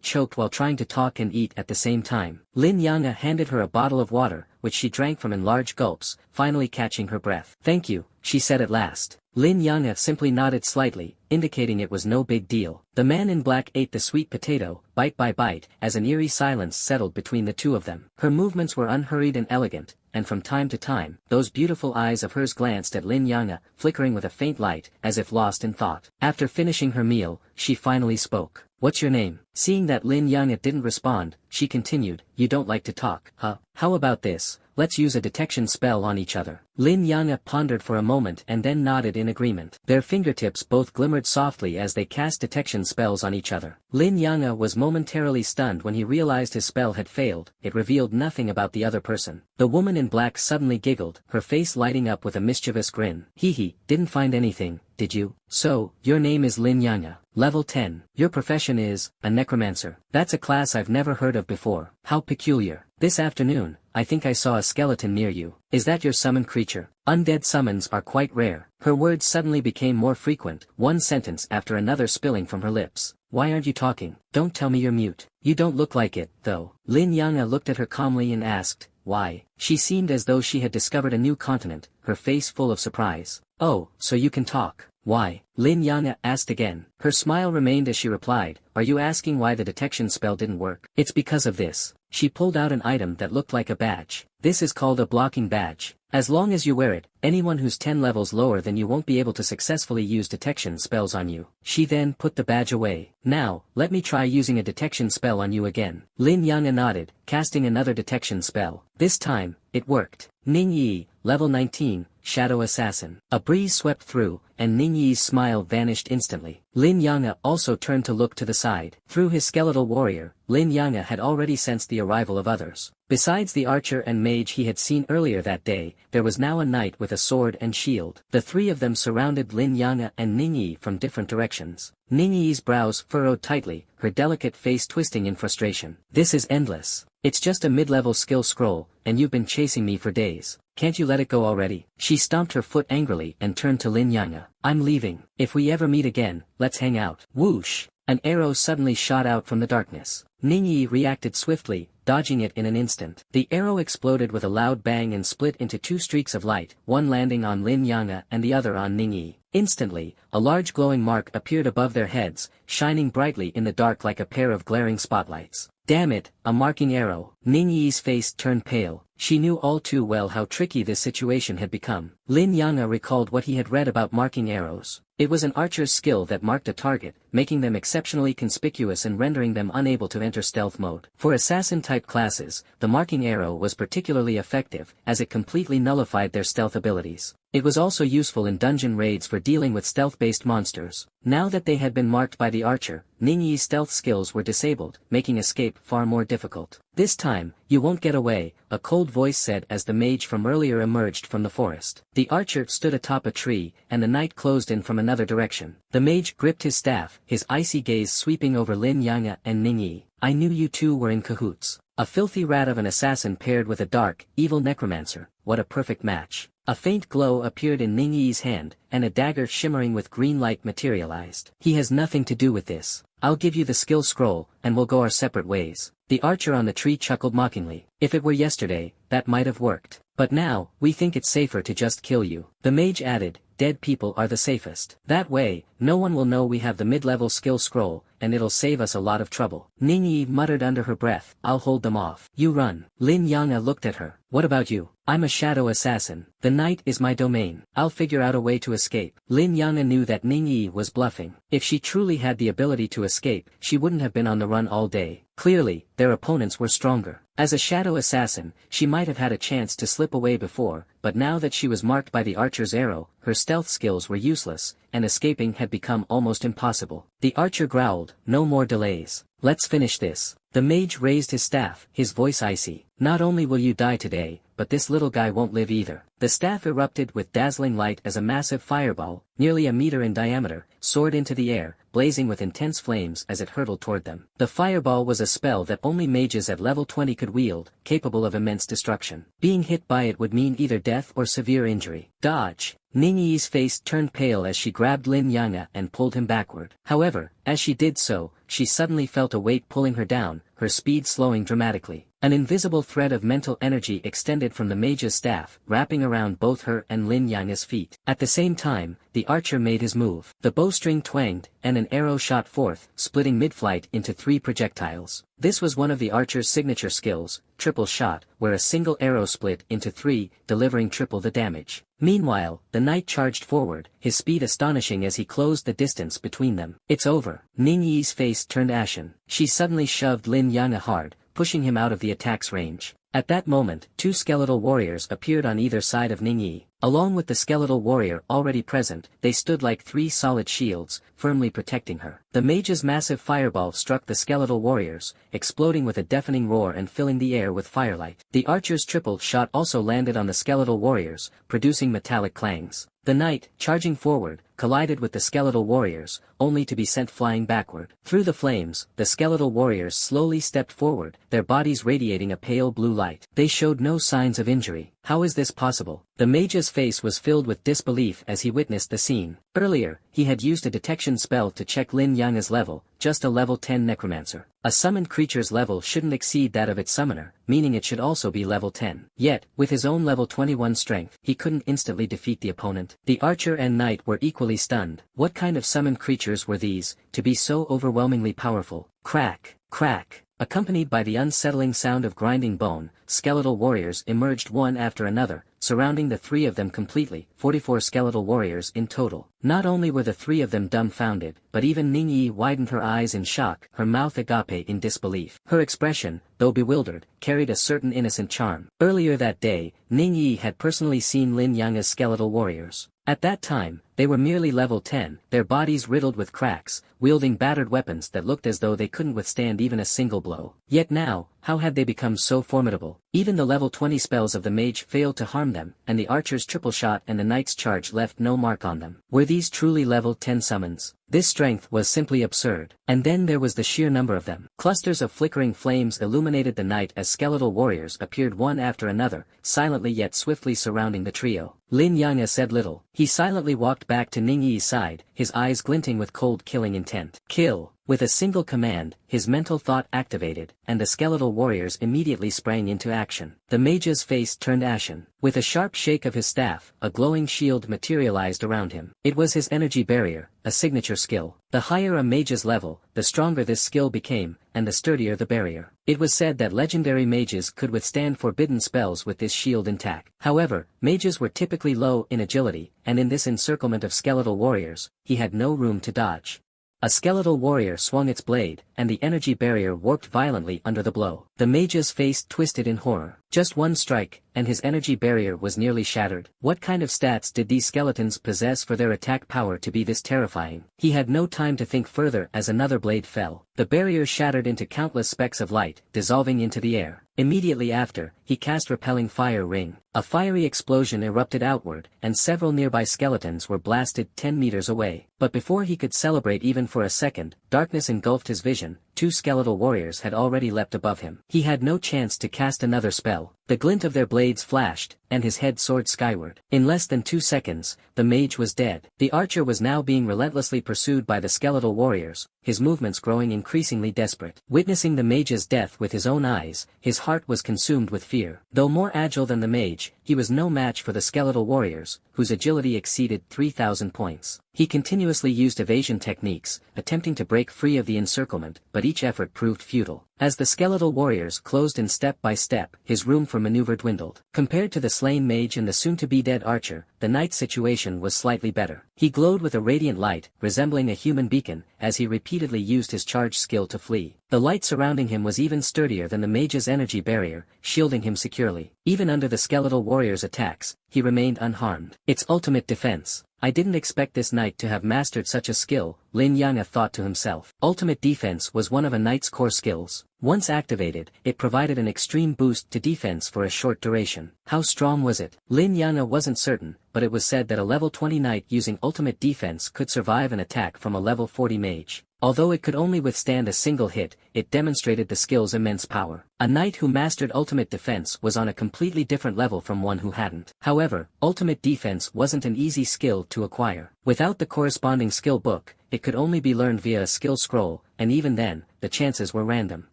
choked while trying to talk and eat at the same time. Lin Yang'e handed her a bottle of water, which she drank from in large gulps, finally catching her breath. "Thank you," she said at last. Lin Yang'e simply nodded slightly, indicating it was no big deal. The man in black ate the sweet potato, bite by bite, as an eerie silence settled between the two of them. Her movements were unhurried and elegant, and from time to time, those beautiful eyes of hers glanced at Lin Yang'e, flickering with a faint light, as if lost in thought. After finishing her meal, she finally spoke. "What's your name?" Seeing that Lin Yang'e didn't respond, she continued, "You don't like to talk, huh? How about this? Let's use a detection spell on each other." Lin Yang'e pondered for a moment and then nodded in agreement. Their fingertips both glimmered softly as they cast detection spells on each other. Lin Yang'e was momentarily stunned when he realized his spell had failed. It revealed nothing about the other person. The woman in black suddenly giggled, her face lighting up with a mischievous grin. "Hee, didn't find anything, did you? So, your name is Lin Yang'e. Level 10. Your profession is a necromancer. That's a class I've never heard of before. How peculiar. This afternoon, I think I saw a skeleton near you. Is that your summoned creature? Undead summons are quite rare." Her words suddenly became more frequent, one sentence after another spilling from her lips. "Why aren't you talking? Don't tell me you're mute. You don't look like it, though." Lin Yang'e looked at her calmly and asked, "Why?" She seemed as though she had discovered a new continent, her face full of surprise. "Oh, so you can talk. Why?" Lin Yang'e asked again. Her smile remained as she replied, "Are you asking why the detection spell didn't work? It's because of this." She pulled out an item that looked like a badge. "This is called a blocking badge. As long as you wear it, anyone who's 10 levels lower than you won't be able to successfully use detection spells on you." She then put the badge away. "Now, let me try using a detection spell on you again." Lin Yang'e nodded, casting another detection spell. This time, it worked. Ning Yi, level 19, Shadow Assassin. A breeze swept through, and Ning Yi's smile vanished instantly. Lin Yang'e also turned to look to the side. Through his skeletal warrior, Lin Yang'e had already sensed the arrival of others. Besides the archer and mage he had seen earlier that day, there was now a knight with a sword and shield. The three of them surrounded Lin Yang'e and Ning Yi from different directions. Ning Yi's brows furrowed tightly, her delicate face twisting in frustration. "This is endless. It's just a mid-level skill scroll, and you've been chasing me for days. Can't you let it go already?" She stomped her foot angrily and turned to Lin Yang'e. "I'm leaving. If we ever meet again, let's hang out." Whoosh! An arrow suddenly shot out from the darkness. Ning Yi reacted swiftly, dodging it in an instant. The arrow exploded with a loud bang and split into two streaks of light, one landing on Lin Yang'e and the other on Ning Yi. Instantly, a large glowing mark appeared above their heads, shining brightly in the dark like a pair of glaring spotlights. "Damn it, a marking arrow." Ning Yi's face turned pale. She knew all too well how tricky this situation had become. Lin Yang'e recalled what he had read about marking arrows. It was an archer's skill that marked a target, making them exceptionally conspicuous and rendering them unable to enter stealth mode. For assassin-type classes, the marking arrow was particularly effective, as it completely nullified their stealth abilities. It was also useful in dungeon raids for dealing with stealth-based monsters. Now that they had been marked by the archer, Ning Yi's stealth skills were disabled, making escape far more difficult. "This time, you won't get away," a cold voice said as the mage from earlier emerged from the forest. The archer stood atop a tree, and the knight closed in from another direction. The mage gripped his staff, his icy gaze sweeping over Lin Yang'e and Ning Yi. "I knew you two were in cahoots. A filthy rat of an assassin paired with a dark, evil necromancer. What a perfect match." A faint glow appeared in Ning Yi's hand, and a dagger shimmering with green light materialized. "He has nothing to do with this. I'll give you the skill scroll, and we'll go our separate ways." The archer on the tree chuckled mockingly. "If it were yesterday, that might have worked. But now, we think it's safer to just kill you." The mage added, "Dead people are the safest. That way, no one will know we have the mid-level skill scroll, and it'll save us a lot of trouble." Ning Yi muttered under her breath, "I'll hold them off." "You run." Lin Yang'e looked at her. "What about you?" "I'm a shadow assassin. The night is my domain. I'll figure out a way to escape." Lin Yang'e knew that Ning Yi was bluffing. If she truly had the ability to escape, she wouldn't have been on the run all day. Clearly, their opponents were stronger. As a shadow assassin, she might have had a chance to slip away before, but now that she was marked by the archer's arrow, her stealth skills were useless, and escaping had become almost impossible. The archer growled, "No more delays. Let's finish this." The mage raised his staff, his voice icy. "Not only will you die today, but this little guy won't live either." The staff erupted with dazzling light as a massive fireball, nearly a meter in diameter, soared into the air, blazing with intense flames as it hurtled toward them. The fireball was a spell that only mages at level 20 could wield, capable of immense destruction. Being hit by it would mean either death or severe injury. Dodge! Ningyi's face turned pale as she grabbed Lin Yang'e and pulled him backward. However, as she did so, she suddenly felt a weight pulling her down, her speed slowing dramatically. An invisible thread of mental energy extended from the mage's staff, wrapping around both her and Lin Yang'e's feet. At the same time, the archer made his move. The bowstring twanged, and an arrow shot forth, splitting mid-flight into 3 projectiles. This was one of the archer's signature skills, triple shot, where a single arrow split into 3, delivering triple the damage. Meanwhile, the knight charged forward, his speed astonishing as he closed the distance between them. "It's over." Ningyi's face turned ashen. She suddenly shoved Lin Yang'e hard, pushing him out of the attack's range. At that moment, 2 skeletal warriors appeared on either side of Ningyi. Along with the skeletal warrior already present, they stood like 3 solid shields, firmly protecting her. The mage's massive fireball struck the skeletal warriors, exploding with a deafening roar and filling the air with firelight. The archer's triple shot also landed on the skeletal warriors, producing metallic clangs. The knight, charging forward, collided with the skeletal warriors, only to be sent flying backward. Through the flames, the skeletal warriors slowly stepped forward, their bodies radiating a pale blue light. They showed no signs of injury. How is this possible? The mage's face was filled with disbelief as he witnessed the scene. Earlier, he had used a detection spell to check Lin Yang'e's level, just a level 10 necromancer. A summoned creature's level shouldn't exceed that of its summoner, meaning it should also be level 10. Yet, with his own level 21 strength, he couldn't instantly defeat the opponent. The archer and knight were equally stunned. What kind of summoned creatures were these, to be so overwhelmingly powerful? Crack, crack. Accompanied by the unsettling sound of grinding bone, skeletal warriors emerged one after another, surrounding the 3 of them completely, 44 skeletal warriors in total. Not only were the 3 of them dumbfounded, but even Ningyi widened her eyes in shock, her mouth agape in disbelief. Her expression, though bewildered, carried a certain innocent charm. Earlier that day, Ningyi had personally seen Lin Yang'e's skeletal warriors. At that time, they were merely level 10, their bodies riddled with cracks, wielding battered weapons that looked as though they couldn't withstand even a single blow. Yet now, how had they become so formidable? Even the level 20 spells of the mage failed to harm them, and the archer's triple shot and the knight's charge left no mark on them. Were these truly level 10 summons? This strength was simply absurd. And then there was the sheer number of them. Clusters of flickering flames illuminated the night as skeletal warriors appeared one after another, silently yet swiftly surrounding the trio. Lin Yang'e said little. He silently walked back to Ningyi's side, his eyes glinting with cold killing intent. Kill! With a single command, his mental thought activated, and the skeletal warriors immediately sprang into action. The mage's face turned ashen. With a sharp shake of his staff, a glowing shield materialized around him. It was his energy barrier, a signature skill. The higher a mage's level, the stronger this skill became, and the sturdier the barrier. It was said that legendary mages could withstand forbidden spells with this shield intact. However, mages were typically low in agility, and in this encirclement of skeletal warriors, he had no room to dodge. A skeletal warrior swung its blade, and the energy barrier warped violently under the blow. The mage's face twisted in horror. Just one strike, and his energy barrier was nearly shattered. What kind of stats did these skeletons possess for their attack power to be this terrifying? He had no time to think further as another blade fell. The barrier shattered into countless specks of light, dissolving into the air. Immediately after, he cast repelling fire ring. A fiery explosion erupted outward, and several nearby skeletons were blasted 10 meters away. But before he could celebrate even for a second, darkness engulfed his vision. 2 skeletal warriors had already leapt above him. He had no chance to cast another spell. The glint of their blades flashed, and his head soared skyward. In less than 2 seconds, the mage was dead. The archer was now being relentlessly pursued by the skeletal warriors, his movements growing increasingly desperate. Witnessing the mage's death with his own eyes, his heart was consumed with fear. Though more agile than the mage, he was no match for the skeletal warriors, whose agility exceeded 3,000 points. He continuously used evasion techniques, attempting to break free of the encirclement, but each effort proved futile. As the skeletal warriors closed in step by step, his room for maneuver dwindled. Compared to the slain mage and the soon-to-be-dead archer, the knight's situation was slightly better. He glowed with a radiant light, resembling a human beacon, as he repeatedly used his charge skill to flee. The light surrounding him was even sturdier than the mage's energy barrier, shielding him securely. Even under the skeletal warrior's attacks, he remained unharmed. Its ultimate defense. I didn't expect this knight to have mastered such a skill, Lin Yang'e thought to himself. Ultimate defense was one of a knight's core skills. Once activated, it provided an extreme boost to defense for a short duration. How strong was it? Lin Yang'e wasn't certain, but it was said that a level 20 knight using ultimate defense could survive an attack from a level 40 mage. Although it could only withstand a single hit, it demonstrated the skill's immense power. A knight who mastered ultimate defense was on a completely different level from one who hadn't. However, ultimate defense wasn't an easy skill to acquire. Without the corresponding skill book, it could only be learned via a skill scroll, and even then, the chances were random.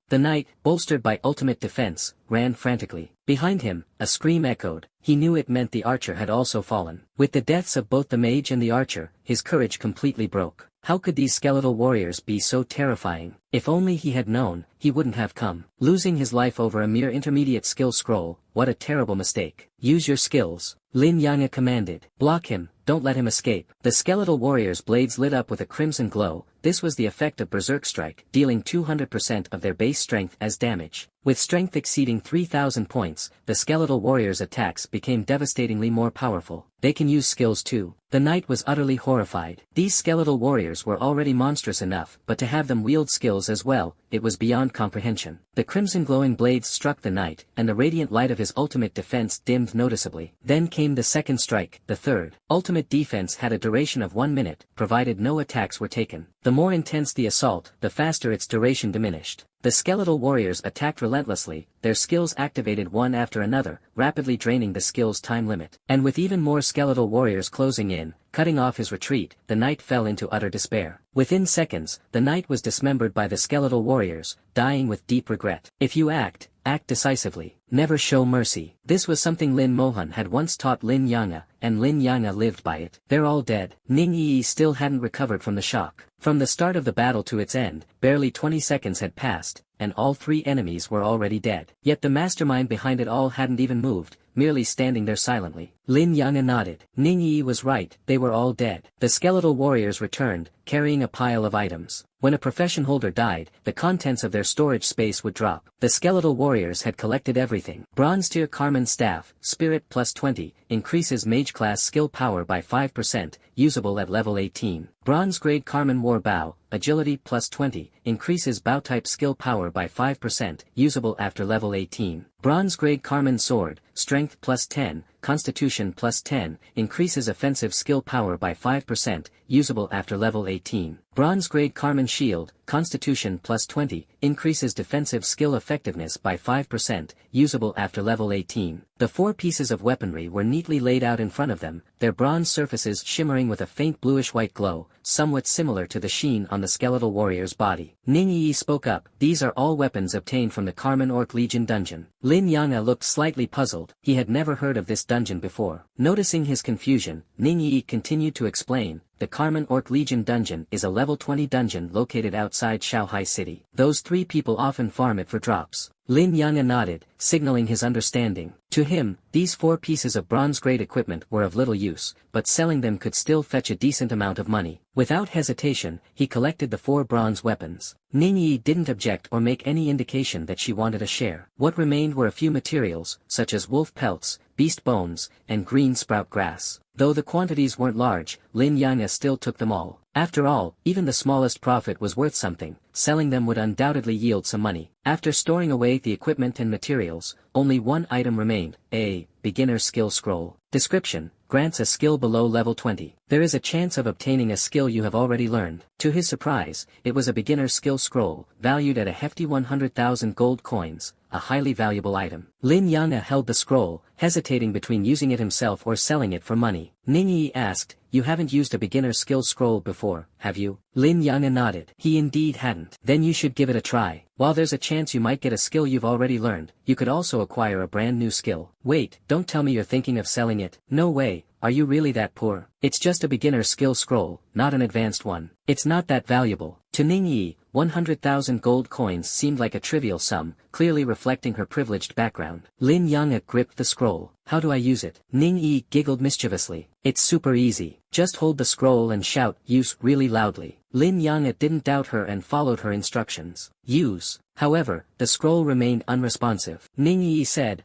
The knight, bolstered by ultimate defense, ran frantically. Behind him, a scream echoed. He knew it meant the archer had also fallen. With the deaths of both the mage and the archer, his courage completely broke. How could these skeletal warriors be so terrifying? If only he had known, he wouldn't have come. Losing his life over a mere intermediate skill scroll, what a terrible mistake. Use your skills, Lin Yang'e commanded. Block him, don't let him escape. The skeletal warrior's blades lit up with a crimson glow. This was the effect of Berserk Strike, dealing 200% of their base strength as damage. With strength exceeding 3,000 points, the skeletal warrior's attacks became devastatingly more powerful. They can use skills too. The knight was utterly horrified. These skeletal warriors were already monstrous enough, but to have them wield skills as well, it was beyond comprehension. The crimson glowing blades struck the knight, and the radiant light of his ultimate defense dimmed noticeably. Then came the second strike, the third. Ultimate defense had a duration of 1 minute, provided no attacks were taken. The more intense the assault, the faster its duration diminished. The skeletal warriors attacked relentlessly, their skills activated one after another, rapidly draining the skill's time limit. And with even more skeletal warriors closing in, cutting off his retreat, the knight fell into utter despair. Within seconds, the knight was dismembered by the skeletal warriors, dying with deep regret. If you act decisively. Never show mercy. This was something Lin Mohan had once taught Lin Yang'e, and Lin Yang'e lived by it. They're all dead. Ning Yi still hadn't recovered from the shock. From the start of the battle to its end, barely 20 seconds had passed, and all three enemies were already dead. Yet the mastermind behind it all hadn't even moved, merely standing there silently. Lin Yang'e nodded. Ning Yi was right, they were all dead. The skeletal warriors returned, carrying a pile of items. When a profession holder died, the contents of their storage space would drop. The skeletal warriors had collected everything. Bronze tier Carmen staff, spirit plus 20, increases mage class skill power by 5%, usable at level 18. Bronze grade Carmen war bow, agility plus 20, increases bow type skill power by 5%, usable after level 18. Bronze grade Carmen sword, strength plus 10, constitution plus 10, increases offensive skill power by 5%, usable after level 18. Bronze grade Carmen shield, constitution plus 20, increases defensive skill effectiveness by 5%, usable after level 18. The four pieces of weaponry were neatly laid out in front of them, their bronze surfaces shimmering with a faint bluish-white glow, somewhat similar to the sheen on the skeletal warrior's body. Ning Yi spoke up, these are all weapons obtained from the Carmen Orc Legion dungeon. Lin Yang'e looked slightly puzzled, he had never heard of this dungeon before. Noticing his confusion, Ning Yi continued to explain, the Carmen Orc Legion dungeon is a level 20 dungeon located outside Shanghai City. Those three people often farm it for drops. Lin Yang'e nodded, signaling his understanding. To him, these four pieces of bronze-grade equipment were of little use, but selling them could still fetch a decent amount of money. Without hesitation, he collected the four bronze weapons. Ning Yi didn't object or make any indication that she wanted a share. What remained were a few materials, such as wolf pelts, beast bones, and green sprout grass. Though the quantities weren't large, Lin Yang'e still took them all. After all, even the smallest profit was worth something, selling them would undoubtedly yield some money. After storing away the equipment and materials, only one item remained, a beginner skill scroll. Description: grants a skill below level 20. There is a chance of obtaining a skill you have already learned. To his surprise, it was a beginner skill scroll, valued at a hefty 100,000 gold coins, a highly valuable item. Lin Yang'e held the scroll, hesitating between using it himself or selling it for money. Ning Yi asked, you haven't used a beginner skill scroll before, have you? Lin Yang'e nodded. He indeed hadn't. Then you should give it a try. While there's a chance you might get a skill you've already learned, you could also acquire a brand new skill. Wait, don't tell me you're thinking of selling it. No way. Are you really that poor? It's just a beginner skill scroll, not an advanced one. It's not that valuable. To Ning Yi, 100,000 gold coins seemed like a trivial sum, clearly reflecting her privileged background. Lin Yanga gripped the scroll. How do I use it? Ning Yi giggled mischievously. It's super easy. Just hold the scroll and shout use really loudly. Lin Yanga didn't doubt her and followed her instructions. Use. However, the scroll remained unresponsive. Ning Yi said,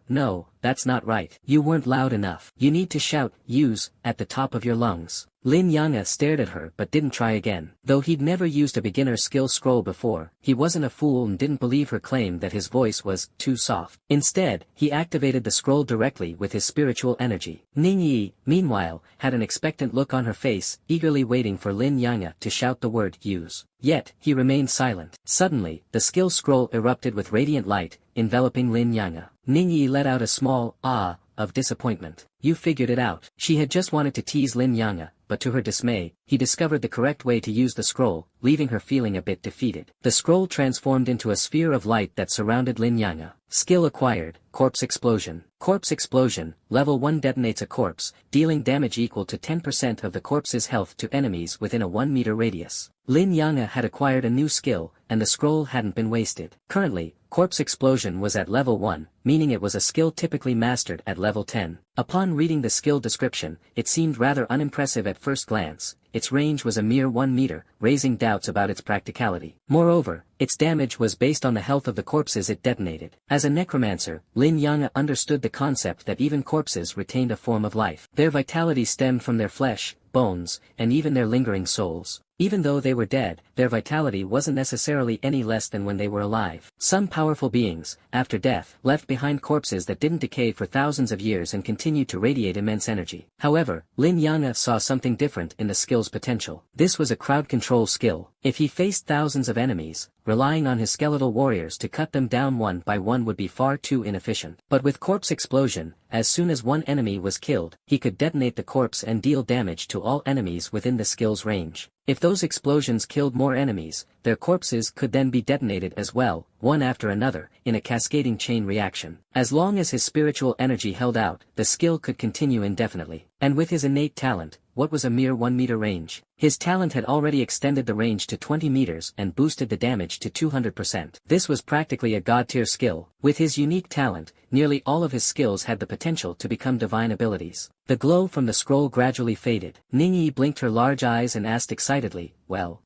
no, that's not right. You weren't loud enough. You need to shout use at the top of your lungs. Lin Yanga stared at her but didn't try again. Though he'd never used a beginner skill scroll before, he wasn't a fool and didn't believe her claim that his voice was too soft. Instead, he activated the scroll directly with his spiritual energy. Ning Yi, meanwhile, had an expectant look on her face, eagerly waiting for Lin Yanga to shout the word use. Yet, he remained silent. Suddenly, the skill scroll erupted with radiant light, enveloping Lin Yanga. Ning Yi let out a small of disappointment. You figured it out. She had just wanted to tease Lin Yanga, but to her dismay, he discovered the correct way to use the scroll, leaving her feeling a bit defeated. The scroll transformed into a sphere of light that surrounded Lin Yanga. Skill acquired, Corpse Explosion. Corpse Explosion, level 1 detonates a corpse, dealing damage equal to 10% of the corpse's health to enemies within a 1 meter radius. Lin Yanga had acquired a new skill, and the scroll hadn't been wasted. Currently, Corpse Explosion was at level 1, meaning it was a skill typically mastered at level 10. Upon reading the skill description, it seemed rather unimpressive at first glance. Its range was a mere 1 meter, raising doubts about its practicality. Moreover, its damage was based on the health of the corpses it detonated. As a necromancer, Lin Yanga understood the concept that even corpses retained a form of life. Their vitality stemmed from their flesh, bones, and even their lingering souls. Even though they were dead, their vitality wasn't necessarily any less than when they were alive. Some powerful beings, after death, left behind corpses that didn't decay for thousands of years and continued to radiate immense energy. However, Lin Yanga saw something different in the skill's potential. This was a crowd control skill. If he faced thousands of enemies, relying on his skeletal warriors to cut them down one by one would be far too inefficient. But with Corpse Explosion, as soon as one enemy was killed, he could detonate the corpse and deal damage to all enemies within the skill's range. If those explosions killed more enemies, their corpses could then be detonated as well, one after another, in a cascading chain reaction. As long as his spiritual energy held out, the skill could continue indefinitely. And with his innate talent, what was a mere 1 meter range? His talent had already extended the range to 20 meters and boosted the damage to 200%. This was practically a god-tier skill. With his unique talent, nearly all of his skills had the potential to become divine abilities. The glow from the scroll gradually faded. Ning Yi blinked her large eyes and asked excitedly, well,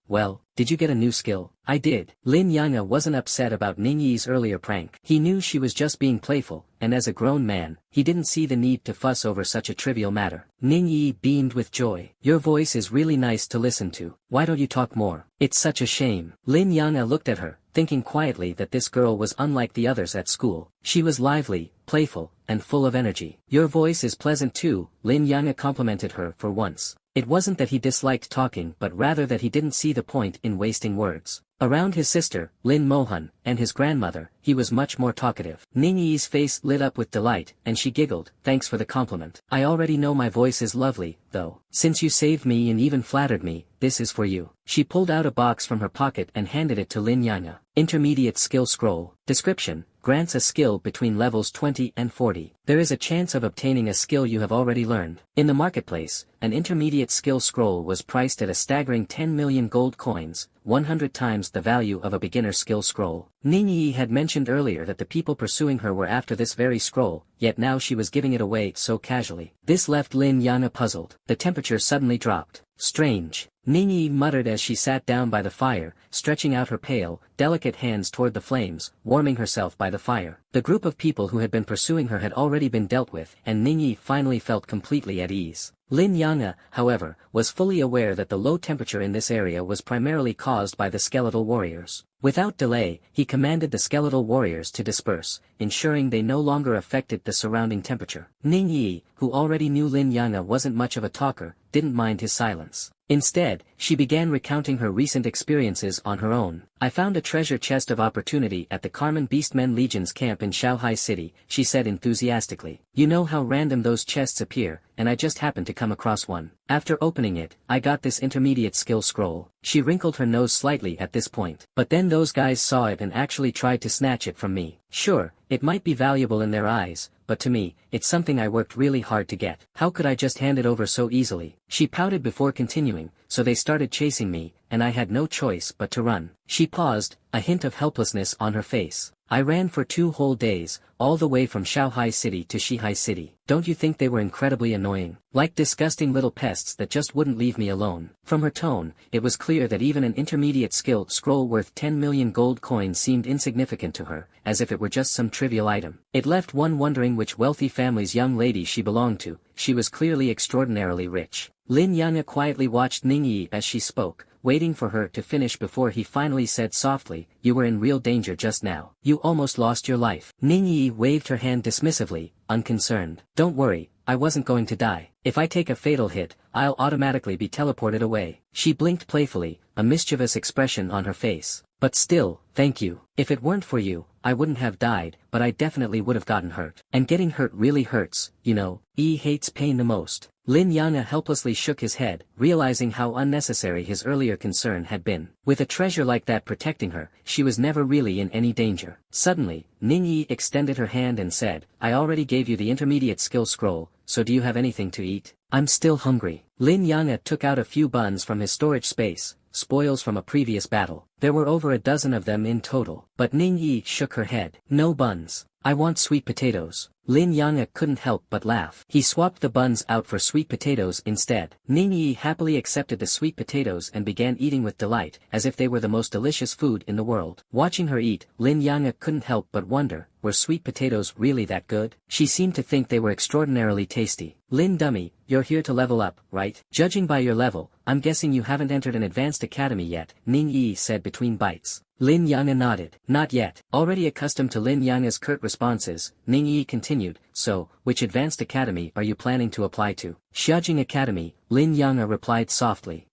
did you get a new skill? I did. Lin Yanga wasn't upset about Ning Yi's earlier prank. He knew she was just being playful, and as a grown man, he didn't see the need to fuss over such a trivial matter. Ning Yi beamed with joy. Your voice is really nice to listen to. Why don't you talk more? It's such a shame. Lin Yanga looked at her, thinking quietly that this girl was unlike the others at school. She was lively, playful, and full of energy. Your voice is pleasant too, Lin Yanga complimented her for once. It wasn't that he disliked talking but rather that he didn't see the point in wasting words. Around his sister, Lin Mohan, and his grandmother, he was much more talkative. Ning Yi's face lit up with delight, and she giggled, thanks for the compliment. I already know my voice is lovely, though. Since you saved me and even flattered me, this is for you. She pulled out a box from her pocket and handed it to Lin Yanga. Intermediate Skill Scroll. Description: grants a skill between levels 20 and 40. There is a chance of obtaining a skill you have already learned. In the marketplace, an intermediate skill scroll was priced at a staggering 10 million gold coins, 100 times the value of a beginner skill scroll. Ning Yi had mentioned earlier that the people pursuing her were after this very scroll, yet now she was giving it away so casually. This left Lin Yanga puzzled. The temperature suddenly dropped. Strange. Ning Yi muttered as she sat down by the fire, stretching out her pale, delicate hands toward the flames, warming herself by the fire. The group of people who had been pursuing her had already been dealt with, and Ning Yi finally felt completely at ease. Lin Yanga, however, was fully aware that the low temperature in this area was primarily caused by the skeletal warriors. Without delay, he commanded the skeletal warriors to disperse, ensuring they no longer affected the surrounding temperature. Ning Yi, who already knew Lin Yanga wasn't much of a talker, didn't mind his silence. Instead, she began recounting her recent experiences on her own. I found a treasure chest of opportunity at the Carmen Beastmen Legion's camp in Shanghai City, she said enthusiastically. You know how random those chests appear, and I just happened to come across one. After opening it, I got this intermediate skill scroll. She wrinkled her nose slightly at this point. But then those guys saw it and actually tried to snatch it from me. Sure, it might be valuable in their eyes, but to me, it's something I worked really hard to get. How could I just hand it over so easily? She pouted before continuing, so they started chasing me, and I had no choice but to run. She paused, a hint of helplessness on her face. I ran for 2 whole days, all the way from Shanghai City to Shihai City. Don't you think they were incredibly annoying? Like disgusting little pests that just wouldn't leave me alone. From her tone, it was clear that even an intermediate skill scroll worth 10 million gold coins seemed insignificant to her, as if it were just some trivial item. It left one wondering which wealthy family's young lady she belonged to. She was clearly extraordinarily rich. Lin Yanga quietly watched Ningyi as she spoke, waiting for her to finish before he finally said softly, "You were in real danger just now. You almost lost your life." Ningyi waved her hand dismissively, unconcerned. "Don't worry, I wasn't going to die. If I take a fatal hit, I'll automatically be teleported away." She blinked playfully, a mischievous expression on her face. "But still, thank you. If it weren't for you, I wouldn't have died, but I definitely would have gotten hurt. And getting hurt really hurts, you know. He hates pain the most." Lin Yanga helplessly shook his head, realizing how unnecessary his earlier concern had been. With a treasure like that protecting her, she was never really in any danger. Suddenly, Ningyi extended her hand and said, "I already gave you the intermediate skill scroll, so do you have anything to eat?" "I'm still hungry." Lin Yanga took out a few buns from his storage space, spoils from a previous battle. There were over a dozen of them in total. But Ningyi shook her head. "No buns. I want sweet potatoes." Lin Yanga couldn't help but laugh. He swapped the buns out for sweet potatoes instead. Ningyi happily accepted the sweet potatoes and began eating with delight, as if they were the most delicious food in the world. Watching her eat, Lin Yanga couldn't help but wonder, were sweet potatoes really that good? She seemed to think they were extraordinarily tasty. "Lin Dummy, you're here to level up, right? Judging by your level, I'm guessing you haven't entered an advanced academy yet," Ningyi said between bites. Lin Yanga nodded. "Not yet." Already accustomed to Lin Yanga's curt responses, Ningyi continued, "So, which advanced academy are you planning to apply to?" "Xiajing Academy," Lin Yanga replied softly.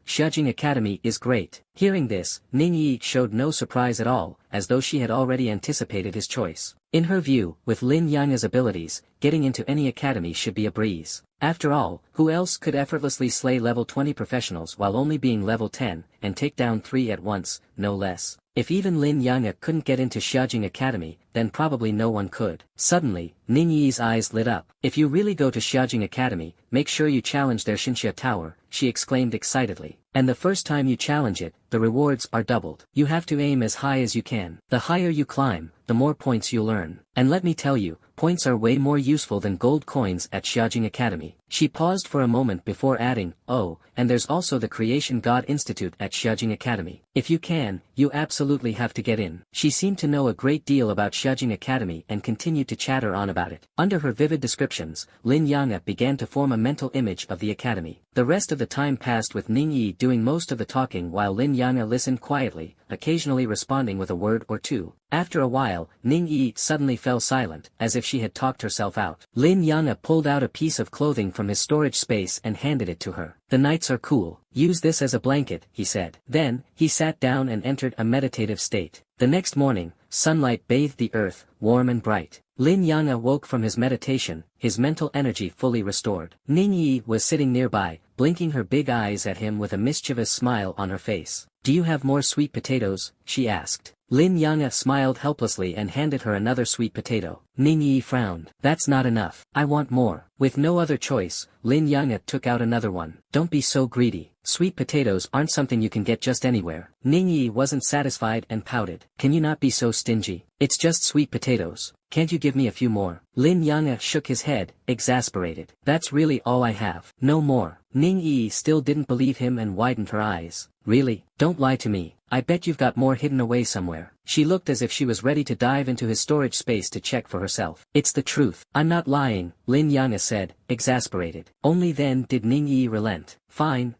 Xiajing Academy is great." Hearing this, Ningyi showed no surprise at all, as though she had already anticipated his choice. In her view, with Lin Yanga's abilities, getting into any academy should be a breeze. After all, who else could effortlessly slay level 20 professionals while only being level 10, and take down 3 at once, no less? If even Lin Yanga couldn't get into Xiajing Academy, then probably no one could. Suddenly, Ningyi's eyes lit up. "If you really go to Xiajing Academy, make sure you challenge their Xinxia Tower," she exclaimed excitedly. "And the first time you challenge it, the rewards are doubled. You have to aim as high as you can. The higher you climb, the more points you'll earn. And let me tell you, points are way more useful than gold coins at Xiajing Academy." She paused for a moment before adding, "Oh, and there's also the Creation God Institute at Xiajing Academy. If you can, you absolutely have to get in." She seemed to know a great deal about Xiajing Academy and continued to chatter on about it. Under her vivid descriptions, Lin Yanga began to form a mental image of the academy. The rest of the time passed with Ningyi doing most of the talking while Lin Yanga listened quietly, occasionally responding with a word or two. After a while, Ningyi suddenly fell silent, as if she had talked herself out. Lin Yanga pulled out a piece of clothing from his storage space and handed it to her. "The nights are cool. Use this as a blanket," he said. Then, he sat down and entered a meditative state. The next morning, sunlight bathed the earth, warm and bright. Lin Yanga woke from his meditation, his mental energy fully restored. Ningyi was sitting nearby, blinking her big eyes at him with a mischievous smile on her face. "Do you have more sweet potatoes?" she asked. Lin Yanga smiled helplessly and handed her another sweet potato. Ningyi frowned. "That's not enough. I want more." With no other choice, Lin Yanga took out another one. "Don't be so greedy. Sweet potatoes aren't something you can get just anywhere." Ningyi wasn't satisfied and pouted. "Can you not be so stingy? It's just sweet potatoes. Can't you give me a few more?" Lin Yanga shook his head, exasperated. "That's really all I have. No more." Ningyi still didn't believe him and widened her eyes. "Really? Don't lie to me. I bet you've got more hidden away somewhere." She looked as if she was ready to dive into his storage space to check for herself. "It's the truth. I'm not lying," Lin Yanga said, exasperated. Only then did Ningyi relent. Fine,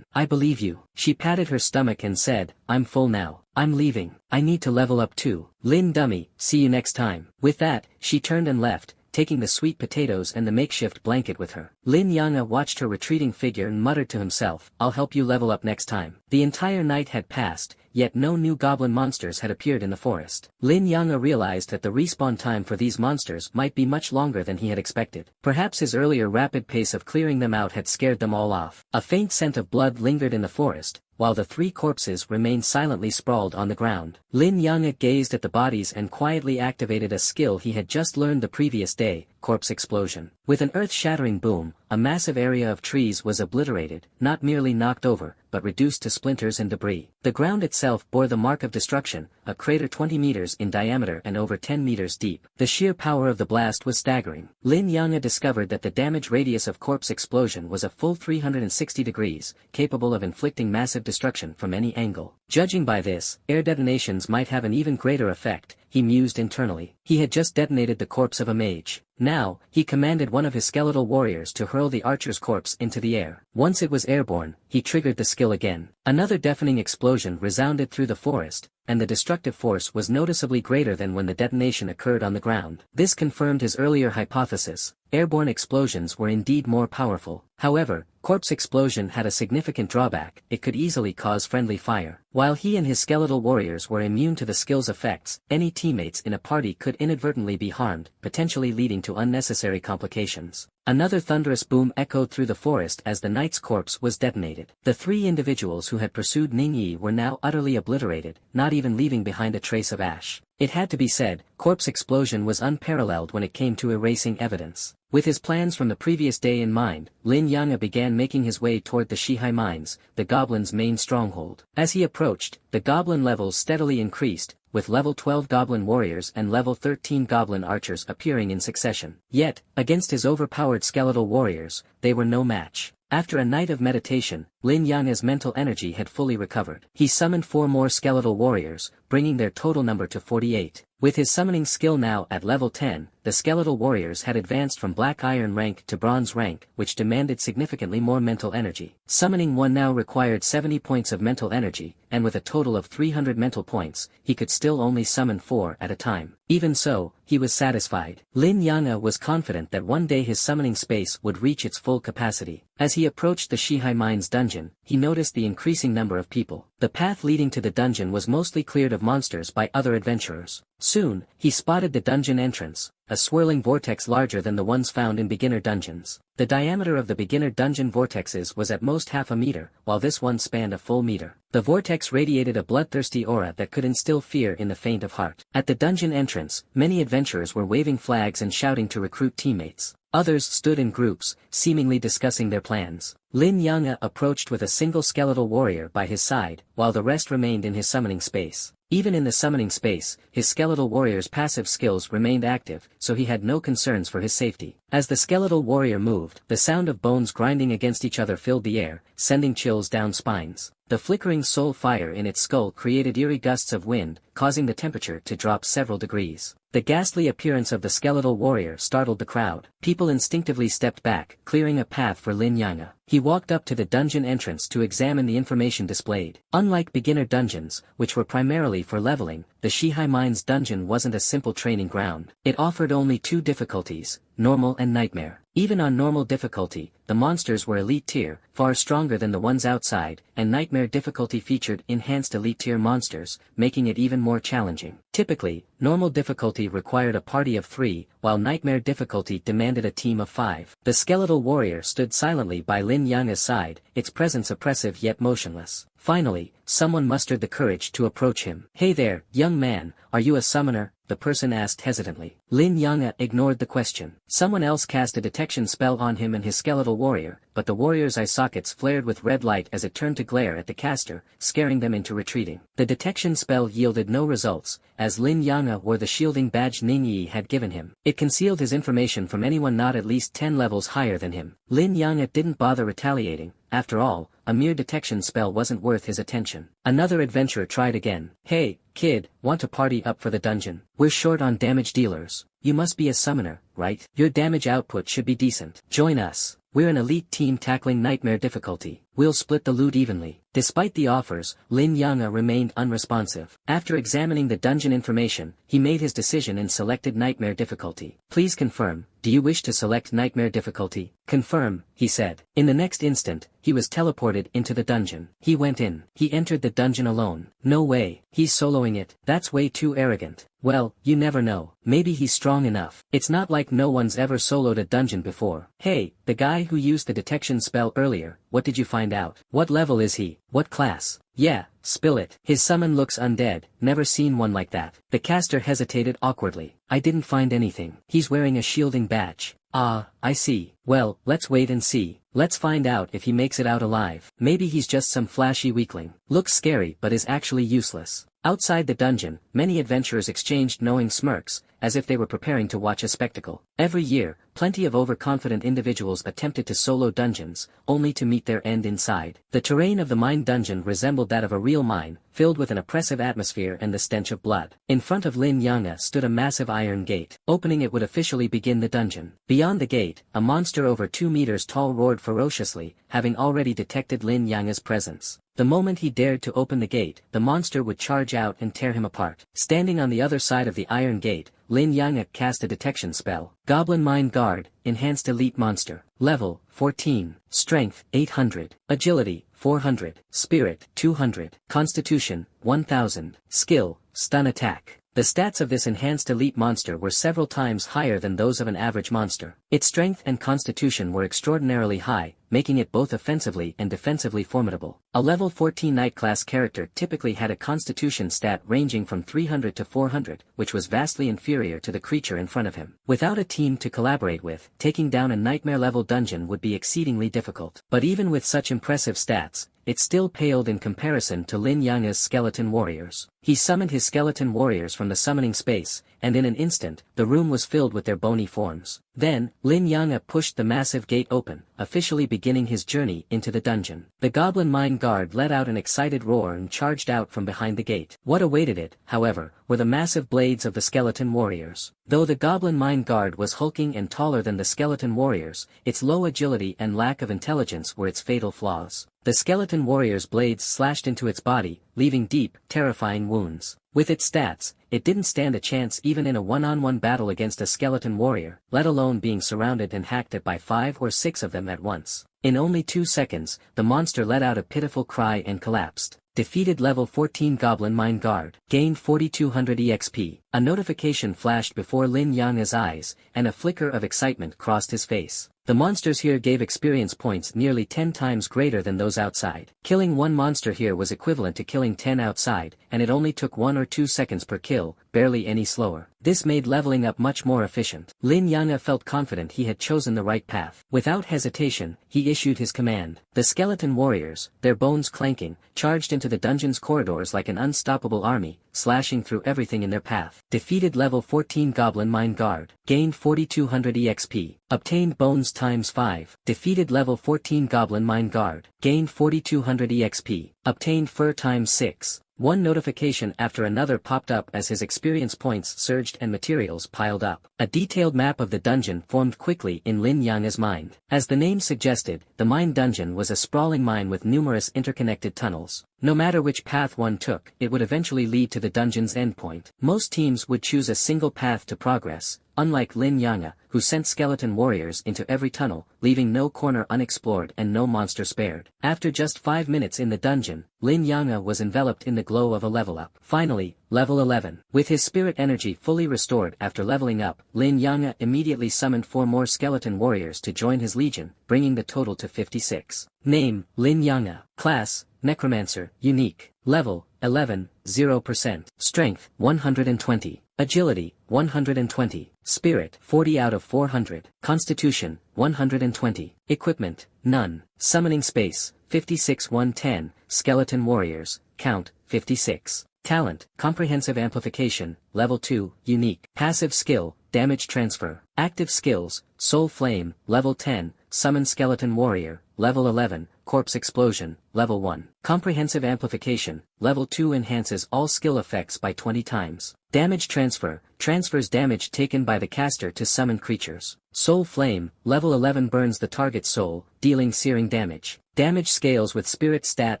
I believe you." She patted her stomach and said, "I'm full now. I'm leaving. I need to level up too. Lin Dummy, see you next time." With that, she turned and left, taking the sweet potatoes and the makeshift blanket with her. Lin Yanga watched her retreating figure and muttered to himself, "I'll help you level up next time." The entire night had passed, yet no new goblin monsters had appeared in the forest. Lin Yanghe realized that the respawn time for these monsters might be much longer than he had expected. Perhaps his earlier rapid pace of clearing them out had scared them all off. A faint scent of blood lingered in the forest, while the 3 corpses remained silently sprawled on the ground. Lin Yanghe gazed at the bodies and quietly activated a skill he had just learned the previous day, corpse explosion. With an earth-shattering boom, a massive area of trees was obliterated, not merely knocked over, but reduced to splinters and debris. The ground itself bore the mark of destruction, a crater 20 meters in diameter and over 10 meters deep. The sheer power of the blast was staggering. Lin Yanghe discovered that the damage radius of corpse explosion was a full 360 degrees, capable of inflicting massive destruction from any angle. Judging by this, air detonations might have an even greater effect, he mused internally. He had just detonated the corpse of a mage. Now, he commanded one of his skeletal warriors to hurl the archer's corpse into the air. Once it was airborne, he triggered the skill again. Another deafening explosion resounded through the forest, and the destructive force was noticeably greater than when the detonation occurred on the ground. This confirmed his earlier hypothesis. Airborne explosions were indeed more powerful. However, corpse explosion had a significant drawback: it could easily cause friendly fire. While he and his skeletal warriors were immune to the skill's effects, any teammates in a party could inadvertently be harmed, potentially leading to unnecessary complications. Another thunderous boom echoed through the forest as the knight's corpse was detonated. The 3 individuals who had pursued Ningyi were now utterly obliterated, not even leaving behind a trace of ash. It had to be said, corpse explosion was unparalleled when it came to erasing evidence. With his plans from the previous day in mind, Lin Yanghe began making his way toward the Shihai Mines, the goblin's main stronghold. As he approached, the goblin levels steadily increased, with level 12 goblin warriors and level 13 goblin archers appearing in succession. Yet, against his overpowered skeletal warriors, they were no match. After a night of meditation, Lin Yanghe's mental energy had fully recovered. He summoned 4 more skeletal warriors, bringing their total number to 48. With his summoning skill now at level 10, the skeletal warriors had advanced from black iron rank to bronze rank, which demanded significantly more mental energy. Summoning one now required 70 points of mental energy, and with a total of 300 mental points, he could still only summon 4 at a time. Even so, he was satisfied. Lin Yanghe was confident that one day his summoning space would reach its full capacity. As he approached the Shihai Mines dungeon, he noticed the increasing number of people. The path leading to the dungeon was mostly cleared of monsters by other adventurers. Soon, he spotted the dungeon entrance, a swirling vortex larger than the ones found in beginner dungeons. The diameter of the beginner dungeon vortexes was at most half a meter, while this one spanned a full meter. The vortex radiated a bloodthirsty aura that could instill fear in the faint of heart. At the dungeon entrance, many adventurers were waving flags and shouting to recruit teammates. Others stood in groups, seemingly discussing their plans. Lin Yanghe approached with a single skeletal warrior by his side, while the rest remained in his summoning space. Even in the summoning space, his skeletal warrior's passive skills remained active, so he had no concerns for his safety. As the skeletal warrior moved, the sound of bones grinding against each other filled the air, sending chills down spines. The flickering soul fire in its skull created eerie gusts of wind, causing the temperature to drop several degrees. The ghastly appearance of the skeletal warrior startled the crowd. People instinctively stepped back, clearing a path for Lin Yanghe. He walked up to the dungeon entrance to examine the information displayed. Unlike beginner dungeons, which were primarily for leveling, the Shihai Mines dungeon wasn't a simple training ground. It offered only 2 difficulties, normal and nightmare. Even on normal difficulty, the monsters were elite tier, far stronger than the ones outside, and nightmare difficulty featured enhanced elite tier monsters, making it even more challenging. Typically, normal difficulty required a party of 3, while nightmare difficulty demanded a team of 5. The skeletal warrior stood silently by Lin Yanghe's side, its presence oppressive yet motionless. Finally, someone mustered the courage to approach him. "Hey there, young man, are you a summoner?" the person asked hesitantly. Lin Yanghe ignored the question. Someone else cast a detection spell on him and his skeletal warrior, but the warrior's eye sockets flared with red light as it turned to glare at the caster, scaring them into retreating. The detection spell yielded no results, as Lin Yanghe wore the shielding badge Ningyi had given him. It concealed his information from anyone not at least 10 levels higher than him. Lin Yanghe didn't bother retaliating. After all, a mere detection spell wasn't worth his attention. Another adventurer tried again. "Hey, kid, want to party up for the dungeon? We're short on damage dealers. You must be a summoner, right? Your damage output should be decent. Join us. We're an elite team tackling nightmare difficulty. we'll split the loot evenly. Despite the offers, Lin Yang'e remained unresponsive. After examining the dungeon information, he made his decision and selected Nightmare difficulty. Please confirm, do you wish to select Nightmare difficulty? Confirm, he said. In the next instant, he was teleported into the dungeon. He went in. He entered the dungeon alone. No way, he's soloing it. That's way too arrogant. Well, you never know. Maybe he's strong enough. It's not like no one's ever soloed a dungeon before. Hey, the guy who used the detection spell earlier, what did you find out? What level is he? What class? Yeah, spill it. His summon looks undead, never seen one like that. The caster hesitated awkwardly. I didn't find anything. He's wearing a shielding badge. Ah, I see. Well, let's wait and see. Let's find out if he makes it out alive. Maybe he's just some flashy weakling. Looks scary but is actually useless. Outside the dungeon, many adventurers exchanged knowing smirks, as if they were preparing to watch a spectacle. Every year, plenty of overconfident individuals attempted to solo dungeons, only to meet their end inside. The terrain of the mine dungeon resembled that of a real mine, filled with an oppressive atmosphere and the stench of blood. In front of Lin Yang'e stood a massive iron gate. Opening it would officially begin the dungeon. Beyond the gate, a monster over 2 meters tall roared ferociously, having already detected Lin Yang'e's presence. The moment he dared to open the gate, the monster would charge out and tear him apart. Standing on the other side of the iron gate, Lin Yang'e cast a detection spell. Goblin Mind Guard, Enhanced Elite Monster. Level, 14. Strength, 800. Agility, 400. Spirit, 200. Constitution, 1000. Skill, Stun Attack. The stats of this enhanced elite monster were several times higher than those of an average monster. Its strength and constitution were extraordinarily high, making it both offensively and defensively formidable. A level 14 Night class character typically had a constitution stat ranging from 300 to 400, which was vastly inferior to the creature in front of him. Without a team to collaborate with, taking down a nightmare-level dungeon would be exceedingly difficult. But even with such impressive stats, it still paled in comparison to Lin Yang'e's skeleton warriors. He summoned his skeleton warriors from the summoning space, and in an instant, the room was filled with their bony forms. Then, Lin Yang'e pushed the massive gate open, officially beginning his journey into the dungeon. The Goblin Mind Guard let out an excited roar and charged out from behind the gate. What awaited it, however, were the massive blades of the skeleton warriors. Though the Goblin Mind Guard was hulking and taller than the skeleton warriors, its low agility and lack of intelligence were its fatal flaws. The skeleton warrior's blades slashed into its body, leaving deep, terrifying wounds. With its stats, it didn't stand a chance even in a one-on-one battle against a skeleton warrior, let alone being surrounded and hacked at by 5 or 6 of them at once. In only 2 seconds, the monster let out a pitiful cry and collapsed. Defeated level 14 Goblin Mind Guard. Gained 4200 EXP. A notification flashed before Lin Yang'e's eyes, and a flicker of excitement crossed his face. The monsters here gave experience points nearly 10 times greater than those outside. Killing one monster here was equivalent to killing 10 outside, and it only took 1 or 2 seconds per kill, barely any slower. This made leveling up much more efficient. Lin Yang'e felt confident he had chosen the right path. Without hesitation, he issued his command. The skeleton warriors, their bones clanking, charged into the dungeon's corridors like an unstoppable army, slashing through everything in their path. Defeated level 14 Goblin Mind Guard. Gained 4200 EXP. Obtained bones times 5. Defeated level 14 Goblin Mind Guard. Gained 4200 EXP. Obtained fur times 6. One notification after another popped up as his experience points surged and materials piled up. A detailed map of the dungeon formed quickly in Lin Yang'e's mind. As the name suggested, the mine dungeon was a sprawling mine with numerous interconnected tunnels. No matter which path one took, it would eventually lead to the dungeon's endpoint. Most teams would choose a single path to progress, unlike Lin Yang'e, who sent skeleton warriors into every tunnel, leaving no corner unexplored and no monster spared. After just 5 minutes in the dungeon, Lin Yang'e was enveloped in the glow of a level up. Finally, level 11. With his spirit energy fully restored after leveling up, Lin Yang'e immediately summoned 4 more skeleton warriors to join his legion, bringing the total to 56. Name, Lin Yang'e. Class, Necromancer, Unique. Level, 11, 0%. Strength, 120. Agility, 120. Spirit, 40 out of 400. Constitution, 120. Equipment, none. Summoning space, 56 110. Skeleton warriors, count, 56. Talent, Comprehensive Amplification, Level 2, Unique. Passive skill, Damage Transfer. Active skills, Soul Flame, Level 10, Summon Skeleton Warrior, Level 11, Corpse Explosion, Level 1. Comprehensive Amplification, Level 2 enhances all skill effects by 20 times. Damage Transfer, transfers damage taken by the caster to summon creatures. Soul Flame, Level 11 burns the target's soul, dealing searing damage. Damage scales with spirit stat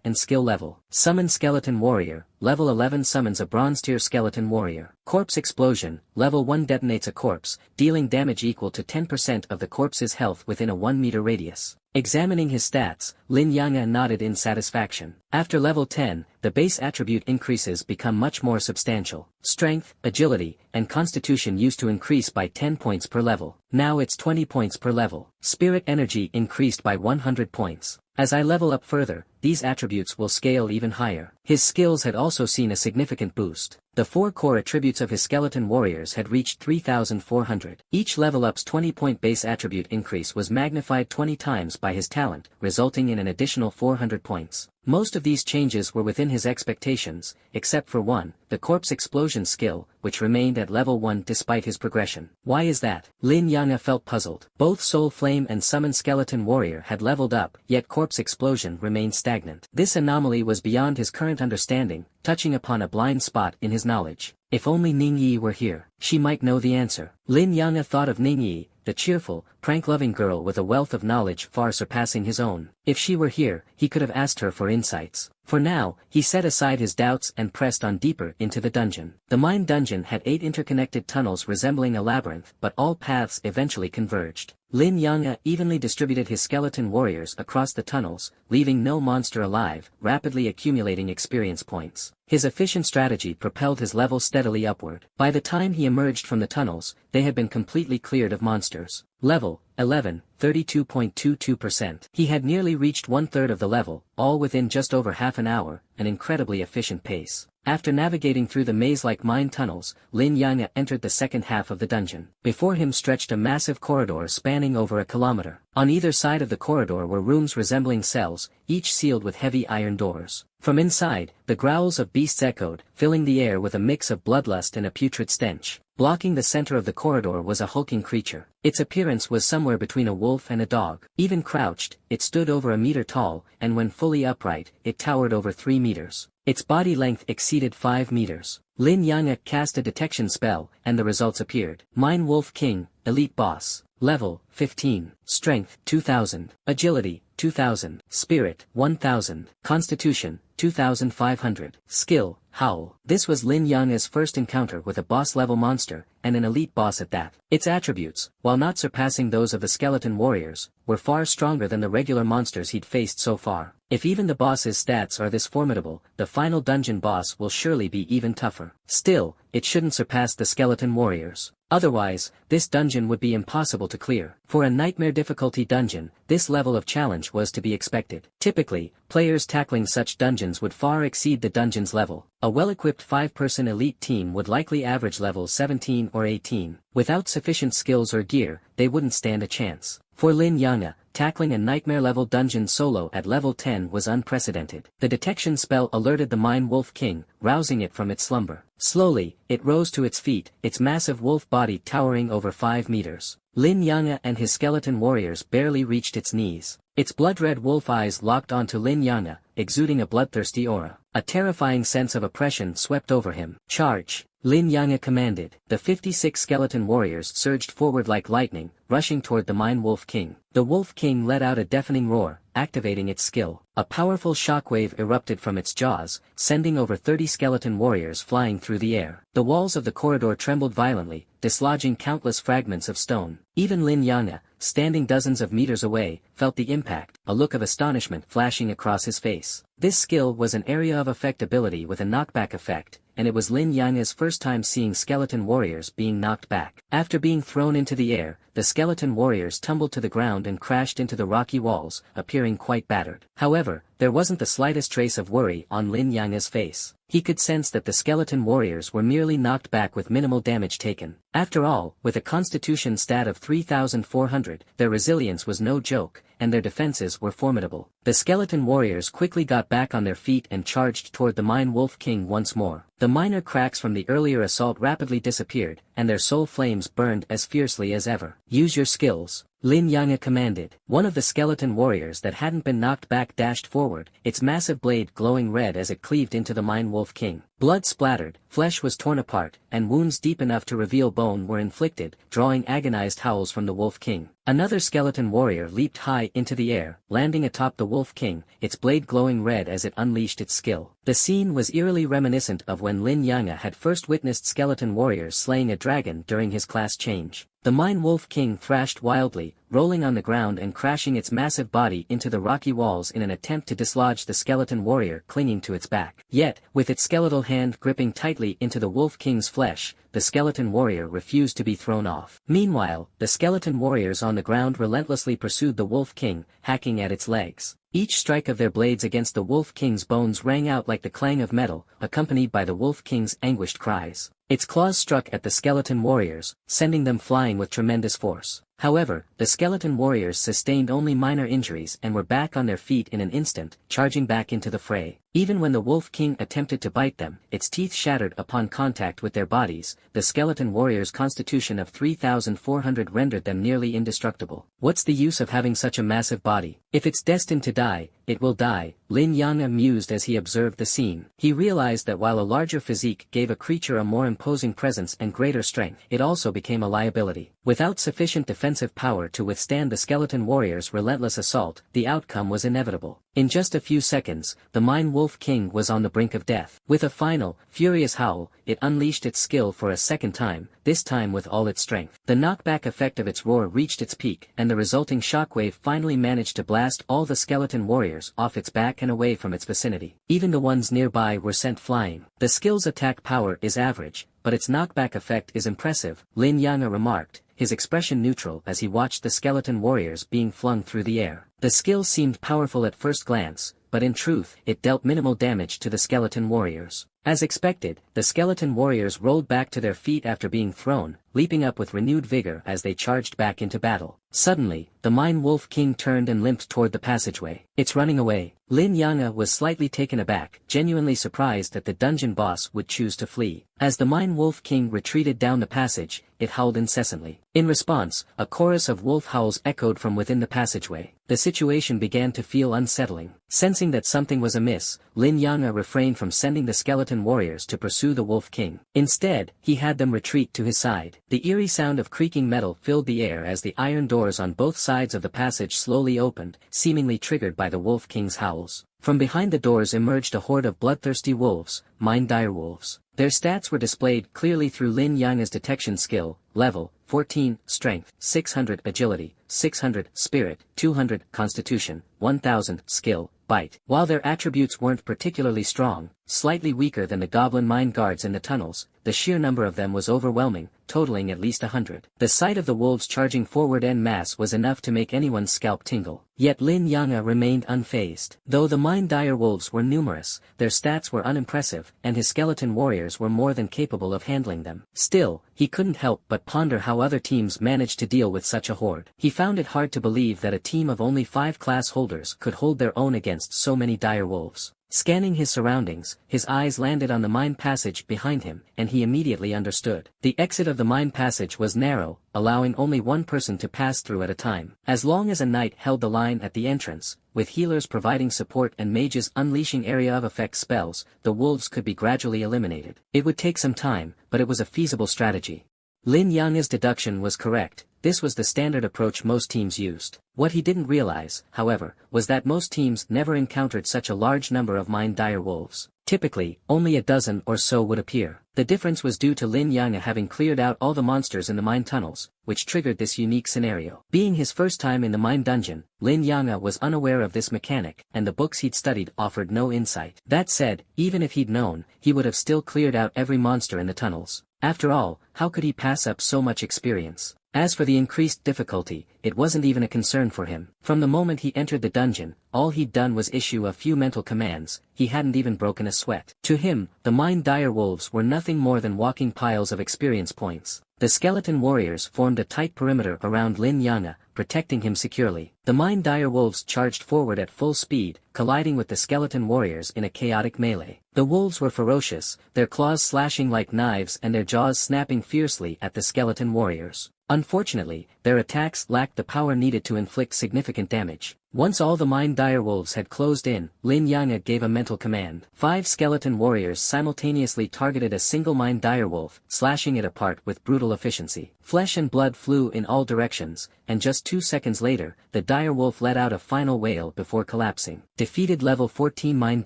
and skill level. Summon Skeleton Warrior, level 11 summons a bronze tier Skeleton Warrior. Corpse Explosion, level 1 detonates a corpse, dealing damage equal to 10% of the corpse's health within a 1 meter radius. Examining his stats, Lin Yang'e nodded in satisfaction. After level 10, the base attribute increases become much more substantial. Strength, agility, and constitution used to increase by 10 points per level. Now it's 20 points per level. Spirit energy increased by 100 points. As I level up further, these attributes will scale even higher. His skills had also seen a significant boost. The 4 core attributes of his skeleton warriors had reached 3,400. Each level up's 20-point base attribute increase was magnified 20 times by his talent, resulting in an additional 400 points. Most of these changes were within his expectations, except for one, the corpse explosion skill, which remained at level 1 despite his progression. Why is that? Lin Yang'e felt puzzled. Both Soul Flame and Summon Skeleton Warrior had leveled up, yet corpse explosion remained stagnant. This anomaly was beyond his current understanding, touching upon a blind spot in his knowledge. If only Ningyi were here, she might know the answer. Lin Yang'e thought of Ningyi, the cheerful, prank-loving girl with a wealth of knowledge far surpassing his own. If she were here, he could have asked her for insights. For now, he set aside his doubts and pressed on deeper into the dungeon. The mine dungeon had 8 interconnected tunnels resembling a labyrinth, but all paths eventually converged. Lin Yang'e evenly distributed his skeleton warriors across the tunnels, leaving no monster alive, rapidly accumulating experience points. His efficient strategy propelled his level steadily upward. By the time he emerged from the tunnels, they had been completely cleared of monsters. Level 11, 32.22%. He had nearly reached 1/3 of the level, all within just over half an hour, an incredibly efficient pace. After navigating through the maze-like mine tunnels, Lin Yang'e entered the second half of the dungeon. Before him stretched a massive corridor spanning over a kilometer. On either side of the corridor were rooms resembling cells, each sealed with heavy iron doors. From inside, the growls of beasts echoed, filling the air with a mix of bloodlust and a putrid stench. Blocking the center of the corridor was a hulking creature. Its appearance was somewhere between a wolf and a dog. Even crouched, it stood over a meter tall, and when fully upright, it towered over 3 meters. Its body length exceeded 5 meters. Lin Yang'e cast a detection spell, and the results appeared. Mine Wolf King, Elite Boss. Level 15. Strength 2000. Agility 2000. Spirit 1000. Constitution 2500. Skill Howl. This was Lin Yang'e's first encounter with a boss-level monster, and an elite boss at that. Its attributes, while not surpassing those of the skeleton warriors, were far stronger than the regular monsters he'd faced so far. If even the boss's stats are this formidable, the final dungeon boss will surely be even tougher. Still, it shouldn't surpass the skeleton warriors. Otherwise, this dungeon would be impossible to clear. For a nightmare difficulty dungeon, this level of challenge was to be expected. Typically, players tackling such dungeons would far exceed the dungeon's level. A well-equipped 5-person elite team would likely average level 17 or 18. Without sufficient skills or gear, they wouldn't stand a chance. For Lin Yang'e, tackling a nightmare-level dungeon solo at level 10 was unprecedented. The detection spell alerted the Mine Wolf King, rousing it from its slumber. Slowly, it rose to its feet, its massive wolf body towering over 5 meters. Lin Yang'e and his skeleton warriors barely reached its knees. Its blood-red wolf eyes locked onto Lin Yang'e, exuding a bloodthirsty aura. A terrifying sense of oppression swept over him. Charge! Lin Yang'e commanded. The 56 skeleton warriors surged forward like lightning, rushing toward the Mine Wolf King. The Wolf King let out a deafening roar, activating its skill. A powerful shockwave erupted from its jaws, sending over 30 skeleton warriors flying through the air. The walls of the corridor trembled violently, dislodging countless fragments of stone. Even Lin Yang'e, standing dozens of meters away, felt the impact, a look of astonishment flashing across his face. This skill was an area of effect ability with a knockback effect, and it was Lin Yang'e's first time seeing skeleton warriors being knocked back. After being thrown into the air, the skeleton warriors tumbled to the ground and crashed into the rocky walls, appearing quite battered. However, there wasn't the slightest trace of worry on Lin Yang'e's face. He could sense that the skeleton warriors were merely knocked back with minimal damage taken. After all, with a constitution stat of 3,400, their resilience was no joke, and their defenses were formidable. The skeleton warriors quickly got back on their feet and charged toward the Mine Wolf King once more. The minor cracks from the earlier assault rapidly disappeared, and their soul flames burned as fiercely as ever. Use your skills, Lin Yang'e commanded. One of the skeleton warriors that hadn't been knocked back dashed forward, its massive blade glowing red as it cleaved into the Mine Wolf King. Blood splattered, flesh was torn apart, and wounds deep enough to reveal bone were inflicted, drawing agonized howls from the Wolf King. Another skeleton warrior leaped high into the air, landing atop the Wolf King, its blade glowing red as it unleashed its skill. The scene was eerily reminiscent of when Lin Yanga had first witnessed skeleton warriors slaying a dragon during his class change. The Mine Wolf King thrashed wildly, rolling on the ground and crashing its massive body into the rocky walls in an attempt to dislodge the skeleton warrior clinging to its back. Yet, with its skeletal hand gripping tightly into the Wolf King's flesh, the skeleton warrior refused to be thrown off. Meanwhile, the skeleton warriors on the ground relentlessly pursued the Wolf King, hacking at its legs. Each strike of their blades against the Wolf King's bones rang out like the clang of metal, accompanied by the Wolf King's anguished cries. Its claws struck at the skeleton warriors, sending them flying with tremendous force. However, the skeleton warriors sustained only minor injuries and were back on their feet in an instant, charging back into the fray. Even when the Wolf King attempted to bite them, its teeth shattered upon contact with their bodies. The skeleton warriors' constitution of 3,400 rendered them nearly indestructible. What's the use of having such a massive body? If it's destined to die, it will die, Lin Yanga mused as he observed the scene. He realized that while a larger physique gave a creature a more imposing presence and greater strength, it also became a liability. Without sufficient defensive power to withstand the skeleton warriors' relentless assault, the outcome was inevitable. In just a few seconds, the Mine Wolf King was on the brink of death. With a final, furious howl, it unleashed its skill for a second time, this time with all its strength. The knockback effect of its roar reached its peak, and the resulting shockwave finally managed to blast all the skeleton warriors off its back and away from its vicinity. Even the ones nearby were sent flying. The skill's attack power is average, but its knockback effect is impressive, Lin Yanga remarked, his expression neutral as he watched the skeleton warriors being flung through the air. The skill seemed powerful at first glance, but in truth, it dealt minimal damage to the skeleton warriors. As expected, the skeleton warriors rolled back to their feet after being thrown, leaping up with renewed vigor as they charged back into battle. Suddenly, the Mine Wolf King turned and limped toward the passageway. It's running away. Lin Yanga was slightly taken aback, genuinely surprised that the dungeon boss would choose to flee. As the Mine Wolf King retreated down the passage, it howled incessantly. In response, a chorus of wolf howls echoed from within the passageway. The situation began to feel unsettling. Sensing that something was amiss, Lin Yanga refrained from sending the skeleton warriors to pursue the Wolf King. Instead, he had them retreat to his side. The eerie sound of creaking metal filled the air as the iron doors on both sides of the passage slowly opened, seemingly triggered by the Wolf King's howls. From behind the doors emerged a horde of bloodthirsty wolves, Mine direwolves. Their stats were displayed clearly through Lin Yanga's detection skill, level 14, strength, 600 agility, 600 spirit, 200 constitution, 1000 skill, bite. While their attributes weren't particularly strong, slightly weaker than the goblin mine guards in the tunnels, the sheer number of them was overwhelming, totaling at least 100. The sight of the wolves charging forward en masse was enough to make anyone's scalp tingle. Yet Lin Yanga remained unfazed. Though the Mine direwolves were numerous, their stats were unimpressive, and his skeleton warriors were more than capable of handling them. Still, he couldn't help but ponder how other teams managed to deal with such a horde. He found it hard to believe that a team of only 5 class holders could hold their own against so many direwolves. Scanning his surroundings, his eyes landed on the mine passage behind him, and he immediately understood. The exit of the mine passage was narrow, allowing only one person to pass through at a time. As long as a knight held the line at the entrance, with healers providing support and mages unleashing area of effect spells, the wolves could be gradually eliminated. It would take some time, but it was a feasible strategy. Lin Yanga's deduction was correct. This was the standard approach most teams used. What he didn't realize, however, was that most teams never encountered such a large number of Mine direwolves. Typically, only a dozen or so would appear. The difference was due to Lin Yanga having cleared out all the monsters in the mine tunnels, which triggered this unique scenario. Being his first time in the mine dungeon, Lin Yanga was unaware of this mechanic, and the books he'd studied offered no insight. That said, even if he'd known, he would have still cleared out every monster in the tunnels. After all, how could he pass up so much experience? As for the increased difficulty, it wasn't even a concern for him. From the moment he entered the dungeon, all he'd done was issue a few mental commands. He hadn't even broken a sweat. To him, the Mine direwolves were nothing more than walking piles of experience points. The skeleton warriors formed a tight perimeter around Lin Yanga, protecting him securely. The Mine direwolves charged forward at full speed, colliding with the skeleton warriors in a chaotic melee. The wolves were ferocious, their claws slashing like knives and their jaws snapping fiercely at the skeleton warriors. Unfortunately, their attacks lacked the power needed to inflict significant damage. Once all the Mind direwolves had closed in, Lin Yanga gave a mental command. 5 skeleton warriors simultaneously targeted a single Mind direwolf, slashing it apart with brutal efficiency. Flesh and blood flew in all directions, and just 2 seconds later, the direwolf let out a final wail before collapsing. Defeated level 14 Mind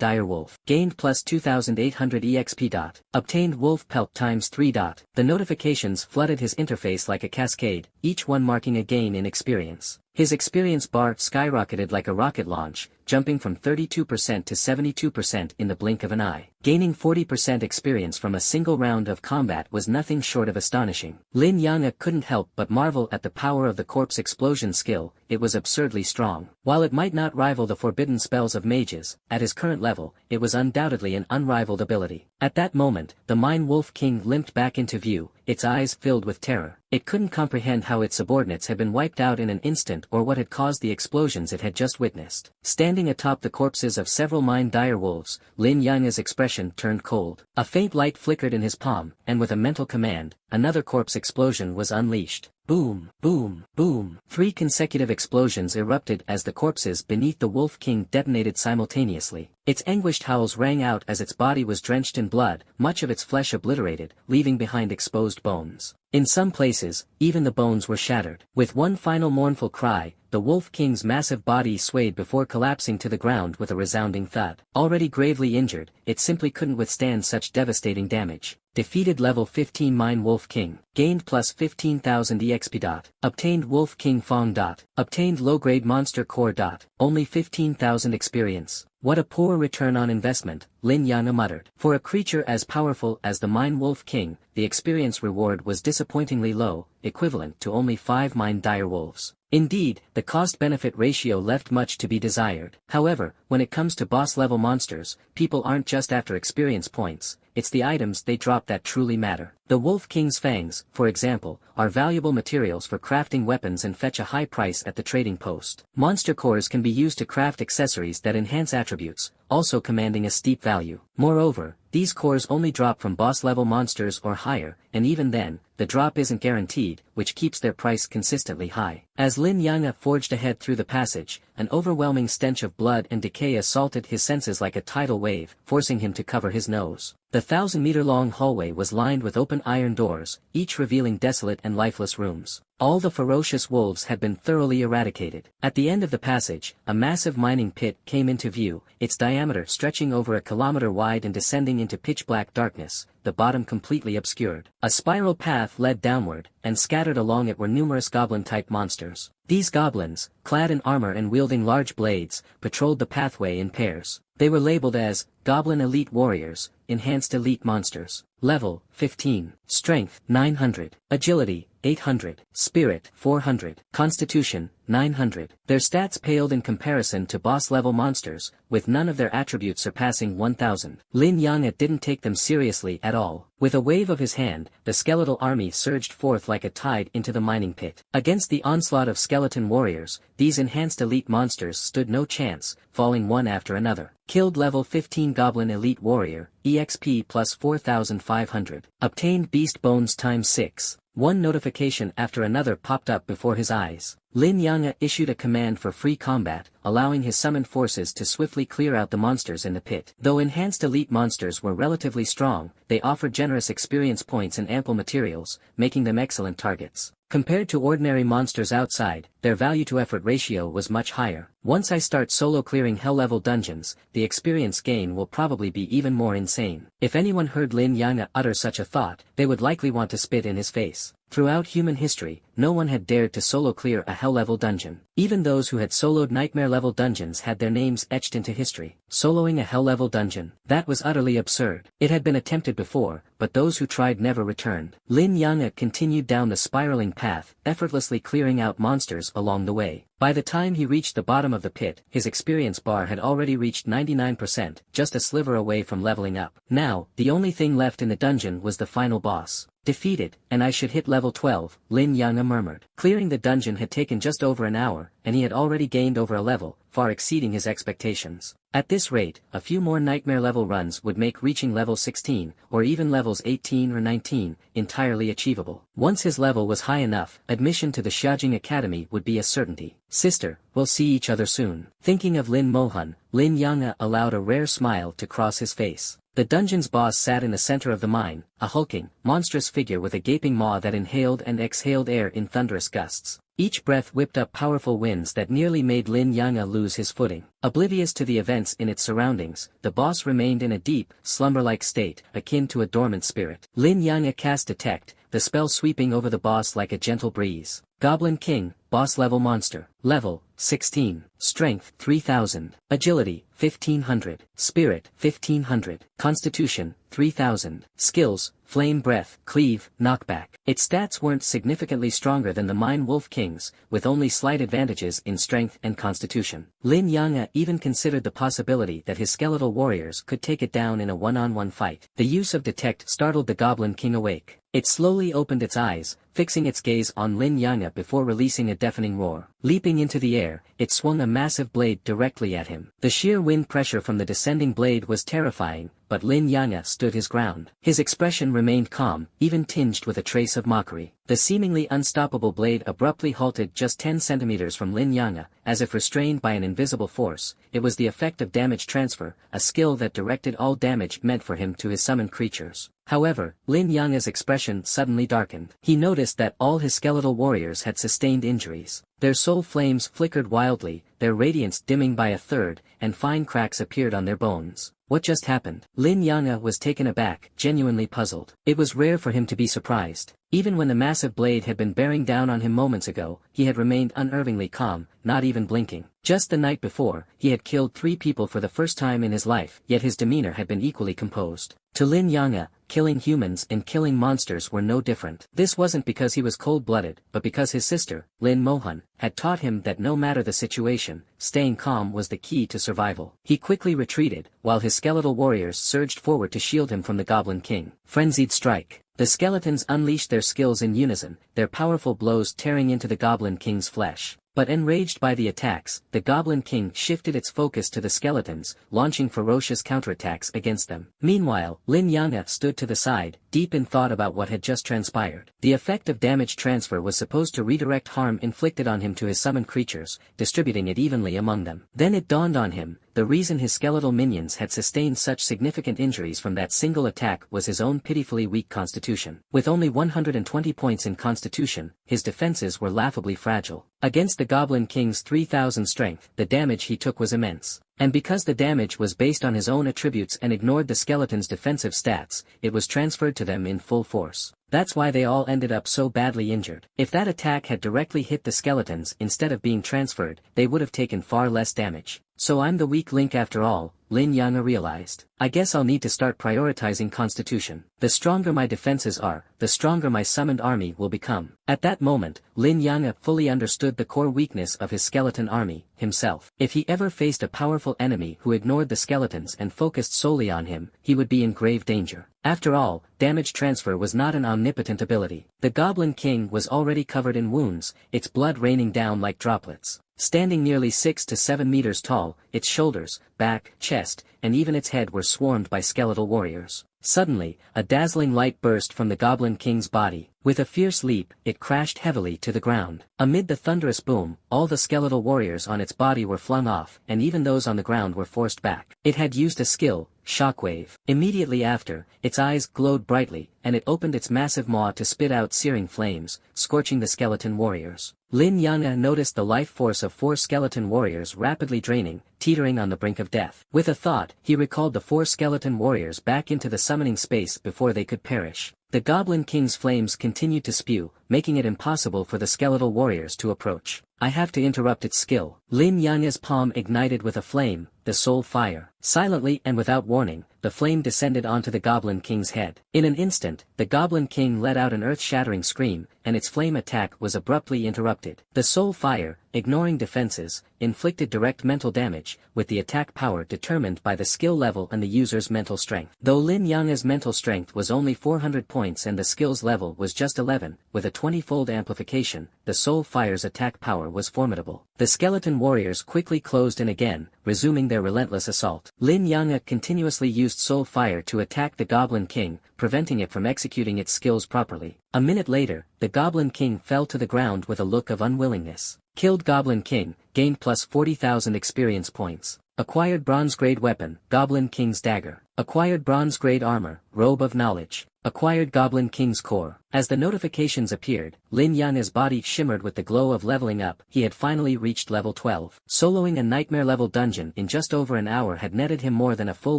direwolf. Gained plus 2800 EXP. Obtained wolf pelt times 3. The notifications flooded his interface like a cascade, each one marking a gain in experience. His experience bar skyrocketed like a rocket launch, jumping from 32% to 72% in the blink of an eye. Gaining 40% experience from a single round of combat was nothing short of astonishing. Lin Yanga couldn't help but marvel at the power of the corpse explosion skill. It was absurdly strong. While it might not rival the forbidden spells of mages, at his current level, it was undoubtedly an unrivaled ability. At that moment, the Mind Wolf King limped back into view, its eyes filled with terror. It couldn't comprehend how its subordinates had been wiped out in an instant or what had caused the explosions it had just witnessed. Standing atop the corpses of several Mind direwolves, Lin Yanga's expression turned cold. A faint light flickered in his palm, and with a mental command, another corpse explosion was unleashed. Boom, boom, boom. 3 consecutive explosions erupted as the corpses beneath the Wolf King detonated simultaneously. Its anguished howls rang out as its body was drenched in blood, much of its flesh obliterated, leaving behind exposed bones. In some places, even the bones were shattered. With one final mournful cry, the Wolf King's massive body swayed before collapsing to the ground with a resounding thud. Already gravely injured, it simply couldn't withstand such devastating damage. Defeated level 15 Mind Wolf King. Gained plus 15,000 EXP. Obtained Wolf King Fong. Obtained low-grade monster core. Only 15,000 experience. What a poor return on investment, Lin Yanga muttered. For a creature as powerful as the Mind Wolf King, the experience reward was disappointingly low, equivalent to only 5 Mind direwolves. Indeed, the cost-benefit ratio left much to be desired. However, when it comes to boss-level monsters, people aren't just after experience points, it's the items they drop that truly matter. The Wolf King's fangs, for example, are valuable materials for crafting weapons and fetch a high price at the trading post. Monster cores can be used to craft accessories that enhance attributes, also commanding a steep value. Moreover, these cores only drop from boss-level monsters or higher, and even then, the drop isn't guaranteed, which keeps their price consistently high. As Lin Yanga forged ahead through the passage, an overwhelming stench of blood and decay assaulted his senses like a tidal wave, forcing him to cover his nose. The 1,000-meter-long hallway was lined with open iron doors, each revealing desolate and lifeless rooms. All the ferocious wolves had been thoroughly eradicated. At the end of the passage, a massive mining pit came into view, its diameter stretching over a kilometer wide and descending into pitch-black darkness, the bottom completely obscured. A spiral path led downward, and scattered along it were numerous goblin-type monsters. These goblins, clad in armor and wielding large blades, patrolled the pathway in pairs. They were labeled as Goblin Elite Warriors, Enhanced Elite Monsters. Level 15. Strength 900. Agility 800. Spirit 400. Constitution 900. Their stats paled in comparison to boss-level monsters, with none of their attributes surpassing 1,000. Lin Yanga didn't take them seriously at all. With a wave of his hand, the skeletal army surged forth like a tide into the mining pit. Against the onslaught of skeleton warriors, these enhanced elite monsters stood no chance, falling one after another. Killed level 15 Goblin Elite Warrior, EXP plus 4,500. Obtained Beast Bones times 6. One notification after another popped up before his eyes. Lin Yanga issued a command for free combat, allowing his summoned forces to swiftly clear out the monsters in the pit. Though enhanced elite monsters were relatively strong, they offered generous experience points and ample materials, making them excellent targets. Compared to ordinary monsters outside, their value-to-effort ratio was much higher. Once I start solo clearing hell-level dungeons, the experience gain will probably be even more insane. If anyone heard Lin Yanga utter such a thought, they would likely want to spit in his face. Throughout human history, no one had dared to solo clear a hell-level dungeon. Even those who had soloed nightmare-level dungeons had their names etched into history. Soloing a hell-level dungeon, that was utterly absurd. It had been attempted before, but those who tried never returned. Lin Yanga continued down the spiraling path, effortlessly clearing out monsters along the way. By the time he reached the bottom of the pit, his experience bar had already reached 99%, just a sliver away from leveling up. Now, the only thing left in the dungeon was the final boss. Defeated, and I should hit level 12, Lin Yang'e murmured. Clearing the dungeon had taken just over an hour, and he had already gained over a level, far exceeding his expectations. At this rate, a few more nightmare level runs would make reaching level 16, or even levels 18 or 19, entirely achievable. Once his level was high enough, admission to the Xiaojing Academy would be a certainty. Sister, we'll see each other soon. Thinking of Lin Mohan, Lin Yang'e allowed a rare smile to cross his face. The dungeon's boss sat in the center of the mine, a hulking, monstrous figure with a gaping maw that inhaled and exhaled air in thunderous gusts. Each breath whipped up powerful winds that nearly made Lin Yang'e lose his footing. Oblivious to the events in its surroundings, the boss remained in a deep, slumber-like state, akin to a dormant spirit. Lin Yang'e cast Detect, the spell sweeping over the boss like a gentle breeze. Goblin King, boss level monster. Level, 16. Strength, 3000. Agility, 1500. Spirit, 1500. Constitution, 3000. Skills, Flame Breath, Cleave, Knockback. Its stats weren't significantly stronger than the Mine Wolf King's, with only slight advantages in strength and constitution. Lin Yang'e even considered the possibility that his skeletal warriors could take it down in a one-on-one fight. The use of Detect startled the Goblin King awake. It slowly opened its eyes, fixing its gaze on Lin Yang'e before releasing a deafening roar. Leaping into the air, it swung a massive blade directly at him. The sheer wind pressure from the descending blade was terrifying, but Lin Yang'e stood his ground. His expression remained calm, even tinged with a trace of mockery. The seemingly unstoppable blade abruptly halted just 10 centimeters from Lin Yang'e, as if restrained by an invisible force. It was the effect of damage transfer, a skill that directed all damage meant for him to his summoned creatures. However, Lin Yang'e's expression suddenly darkened. He noticed that all his skeletal warriors had sustained injuries. Their soul flames flickered wildly, their radiance dimming by a third, and fine cracks appeared on their bones. What just happened? Lin Yang'e was taken aback, genuinely puzzled. It was rare for him to be surprised. Even when the massive blade had been bearing down on him moments ago, he had remained unerringly calm, not even blinking. Just the night before, he had killed 3 people for the first time in his life, yet his demeanor had been equally composed. To Lin Yang'e, killing humans and killing monsters were no different. This wasn't because he was cold-blooded, but because his sister, Lin Mohan, had taught him that no matter the situation, staying calm was the key to survival. He quickly retreated, while his skeletal warriors surged forward to shield him from the Goblin King. Frenzied strike. The skeletons unleashed their skills in unison, their powerful blows tearing into the Goblin King's flesh. But enraged by the attacks, the Goblin King shifted its focus to the skeletons, launching ferocious counterattacks against them. Meanwhile, Lin Yang'e stood to the side, deep in thought about what had just transpired. The effect of damage transfer was supposed to redirect harm inflicted on him to his summoned creatures, distributing it evenly among them. Then it dawned on him, the reason his skeletal minions had sustained such significant injuries from that single attack was his own pitifully weak constitution. With only 120 points in constitution, his defenses were laughably fragile. Against the Goblin King's 3000 strength, the damage he took was immense. And because the damage was based on his own attributes and ignored the skeleton's defensive stats, it was transferred to them in full force. That's why they all ended up so badly injured. If that attack had directly hit the skeletons instead of being transferred, they would have taken far less damage. So I'm the weak link after all, Lin Yang'e realized. I guess I'll need to start prioritizing constitution. The stronger my defenses are, the stronger my summoned army will become. At that moment, Lin Yang'e fully understood the core weakness of his skeleton army, himself. If he ever faced a powerful enemy who ignored the skeletons and focused solely on him, he would be in grave danger. After all, damage transfer was not an omnipotent ability. The Goblin King was already covered in wounds, its blood raining down like droplets. Standing nearly 6 to 7 meters tall, its shoulders, back, chest, and even its head were swarmed by skeletal warriors. Suddenly, a dazzling light burst from the Goblin King's body. With a fierce leap, it crashed heavily to the ground. Amid the thunderous boom, all the skeletal warriors on its body were flung off, and even those on the ground were forced back. It had used a skill, Shockwave. Immediately after, its eyes glowed brightly, and it opened its massive maw to spit out searing flames, scorching the skeleton warriors. Lin Yang'e noticed the life force of 4 skeleton warriors rapidly draining, teetering on the brink of death. With a thought, he recalled the 4 skeleton warriors back into the summoning space before they could perish. The Goblin King's flames continued to spew, making it impossible for the skeletal warriors to approach. I have to interrupt its skill. Lin Yang's palm ignited with a flame, the soul fire. Silently and without warning, the flame descended onto the Goblin King's head. In an instant, the Goblin King let out an earth-shattering scream, and its flame attack was abruptly interrupted. The soul fire, ignoring defenses, inflicted direct mental damage, with the attack power determined by the skill level and the user's mental strength. Though Lin Yang's mental strength was only 400 points and the skills level was just 11, with a 20-fold amplification, the soul fire's attack power was formidable. The skeleton warriors quickly closed in again, resuming their relentless assault. Lin Yang continuously used soul fire to attack the Goblin King, preventing it from executing its skills properly. A minute later, the Goblin King fell to the ground with a look of unwillingness. Killed Goblin King, gained plus 40,000 experience points. Acquired bronze grade weapon, Goblin King's dagger. Acquired bronze grade armor, robe of knowledge. Acquired Goblin King's core. As the notifications appeared, Lin Yang's body shimmered with the glow of leveling up. He had finally reached level 12. Soloing a nightmare level dungeon in just over an hour had netted him more than a full